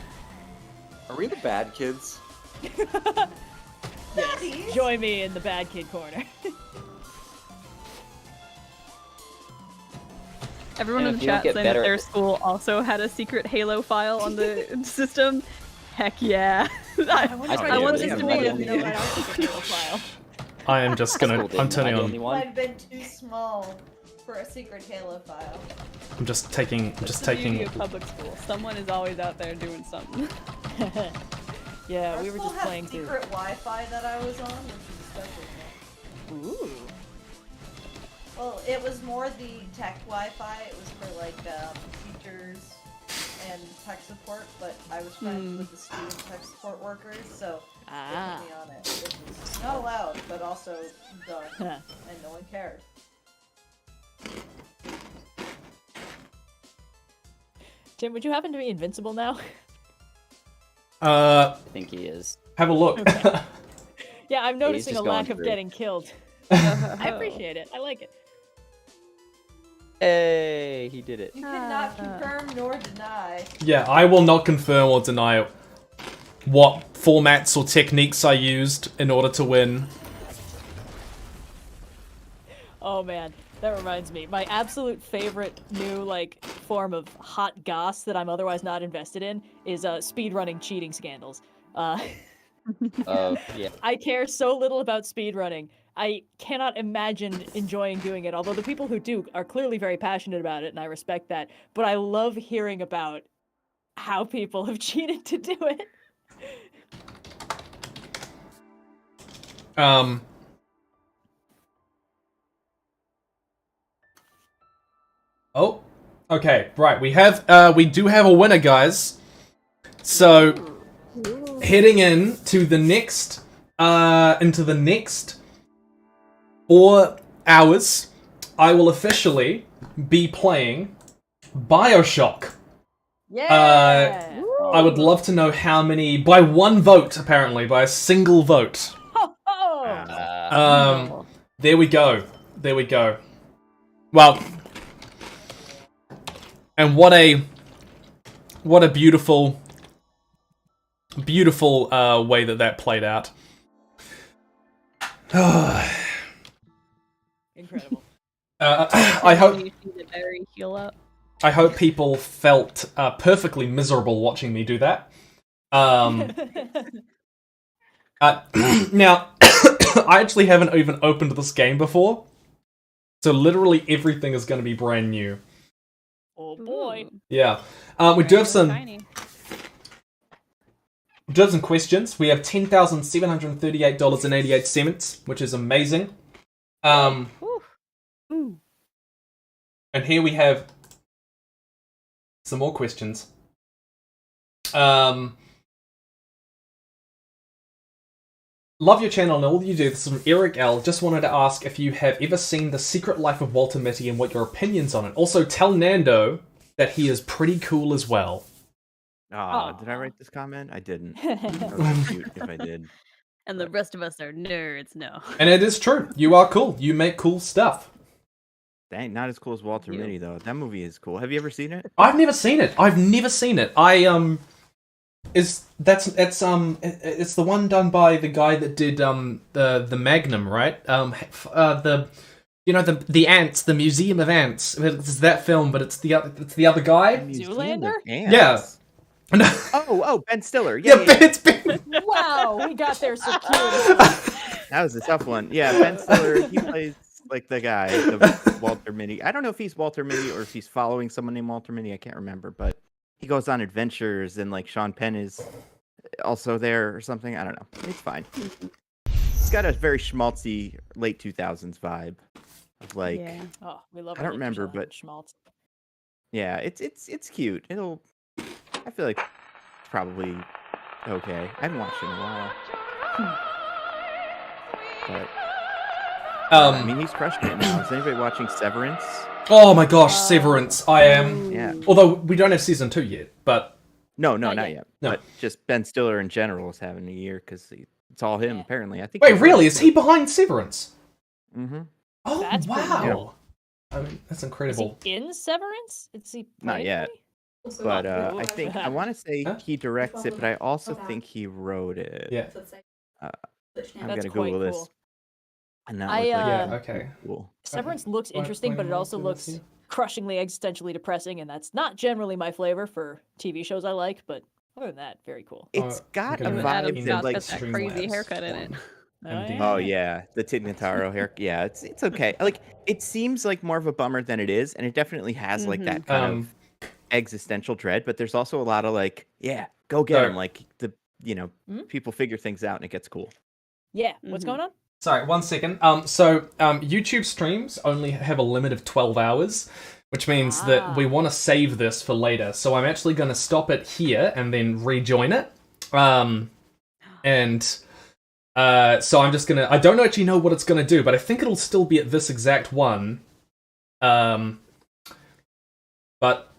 Speaker 17: Are we the bad kids?
Speaker 21: Yes. Join me in the bad kid corner.
Speaker 3: Everyone
Speaker 15: And
Speaker 3: in
Speaker 15: if
Speaker 3: the
Speaker 15: you don't
Speaker 3: chat
Speaker 15: get
Speaker 3: saying
Speaker 15: better
Speaker 3: that
Speaker 15: at
Speaker 3: their
Speaker 15: this-
Speaker 3: school also had a secret Halo file on the system. Heck yeah. I want this to be
Speaker 1: I am just gonna. I'm turning on.
Speaker 4: I've been too small for a secret Halo file.
Speaker 1: I'm just taking. I'm just
Speaker 3: It's the beauty
Speaker 1: taking.
Speaker 3: of public school. Someone is always out there doing something.
Speaker 21: Yeah,
Speaker 4: Our
Speaker 21: we were
Speaker 4: school
Speaker 21: just
Speaker 4: had
Speaker 21: playing through.
Speaker 4: secret Wi-Fi that I was on, which is a special thing.
Speaker 21: Ooh.
Speaker 4: Well, it was more the tech Wi-Fi. It was for like teachers and tech support, but I was friends with the student tech support workers, so they put me on it. It was not allowed, but also done, and no one cared.
Speaker 21: Tim, would you happen to be invincible now?
Speaker 15: I think he is.
Speaker 1: Have a look.
Speaker 21: Yeah, I'm noticing a
Speaker 15: just
Speaker 21: lack
Speaker 15: going
Speaker 21: of
Speaker 15: through.
Speaker 21: getting killed. I appreciate it. I like it.
Speaker 15: Hey, he did it.
Speaker 4: You cannot confirm nor deny.
Speaker 1: Yeah, I will not confirm or deny what formats or techniques I used in order to win.
Speaker 21: Oh man, that reminds me. My absolute favorite new form of hot goss that I'm otherwise not invested in is speedrunning cheating scandals.
Speaker 15: Yeah.
Speaker 21: I care so little about speedrunning. I cannot imagine enjoying doing it, although the people who do are clearly very passionate about it, and I respect that. But I love hearing about how people have cheated to do it.
Speaker 1: Oh, okay, right. We do have a winner, guys. So, heading into the next 4 hours, I will officially be playing BioShock.
Speaker 21: Yeah.
Speaker 1: I would love to know how many, by one vote, apparently, by a single vote. There we go. There we go. Well, and what a beautiful way that played out.
Speaker 21: Incredible.
Speaker 1: I hope.
Speaker 3: You see the berry heal up.
Speaker 1: I hope people felt perfectly miserable watching me do that. Now, I actually haven't even opened this game before, so literally everything is going to be brand new.
Speaker 21: Oh boy.
Speaker 1: Yeah. We do have some questions. We have $10,738.88, which is amazing. And here we have some more questions. Love your channel and all you do. This is from Eric L. Just wanted to ask if you have ever seen The Secret Life of Walter Mitty and what your opinions on it. Also, tell Nando that he is pretty cool as well.
Speaker 7: Did I write this comment? I didn't. That would be cute if I did.
Speaker 3: And the rest of us are nerds, no.
Speaker 1: And it is true. You are cool. You make cool stuff.
Speaker 7: Dang, not as cool as Walter Mitty though. That movie is cool. Have you ever seen it?
Speaker 1: I've never seen it. It's the one done by the guy that did the Magnum, right? The ants, the Museum of Ants. It's that film, but it's the other guy.
Speaker 21: Zoolander?
Speaker 1: Yeah.
Speaker 7: Oh, Ben Stiller. Yeah,
Speaker 1: it's Ben.
Speaker 21: Wow, we got there so cute.
Speaker 7: That was a tough one. Yeah, Ben Stiller. He plays like the guy, the Walter Mitty. I don't know if he's Walter Mitty or if he's following someone named Walter Mitty. I can't remember, but he goes on adventures, and like Sean Penn is also there or something. I don't know. It's fine. It's got a very schmaltzy late 2000s vibe. Of like,
Speaker 21: Oh, we love
Speaker 7: I don't remember, but
Speaker 21: schmaltz.
Speaker 7: Yeah, it's cute. I feel like it's probably okay. I haven't watched it in a while. But I mean, he's crushing it now. Is anybody watching Severance?
Speaker 1: Oh my gosh, Severance! I am.
Speaker 7: Yeah.
Speaker 1: Although we don't have season 2 yet, but
Speaker 7: No, not yet.
Speaker 1: No.
Speaker 7: But just Ben Stiller in general is having a year because it's all him apparently. I think.
Speaker 1: wait, really? Is he behind Severance?
Speaker 7: Mm-hmm.
Speaker 1: Oh
Speaker 21: That's pretty
Speaker 1: wow!
Speaker 21: cool.
Speaker 1: I mean, that's
Speaker 21: Is
Speaker 1: incredible.
Speaker 21: he in Severance? Is he
Speaker 7: Not
Speaker 21: playing
Speaker 7: yet.
Speaker 21: me?
Speaker 7: But I think I want to say he directs it, but I also think he wrote it.
Speaker 1: Yeah.
Speaker 7: I'm
Speaker 21: That's
Speaker 7: gonna
Speaker 21: quite
Speaker 7: Google this.
Speaker 21: cool.
Speaker 7: And that
Speaker 21: I,
Speaker 7: looked like
Speaker 1: yeah, okay.
Speaker 7: Cool.
Speaker 21: Severance looks interesting, but it also looks crushingly existentially depressing, and that's not generally my flavor for TV shows I like. But other than that, very cool.
Speaker 7: It's got a
Speaker 20: And Adam
Speaker 7: vibe
Speaker 20: Scott's
Speaker 7: that like
Speaker 20: got that crazy haircut in it.
Speaker 7: Oh yeah, the Tig Notaro hair. Yeah, it's okay. Like it seems like more of a bummer than it is, and it definitely has like that kind of existential dread. But there's also a lot of like, yeah, go get him. Like people figure things out, and it gets cool.
Speaker 21: Yeah, what's going on?
Speaker 1: Sorry, 1 second. YouTube streams only have a limit of 12 hours, which means that we want to save this for later. So I'm actually going to stop it here and then rejoin it. So I'm just going to... I don't actually know what it's going to do, but I think it'll still be at this exact one. But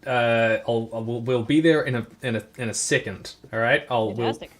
Speaker 1: we'll be there in a second. All right,
Speaker 21: Fantastic.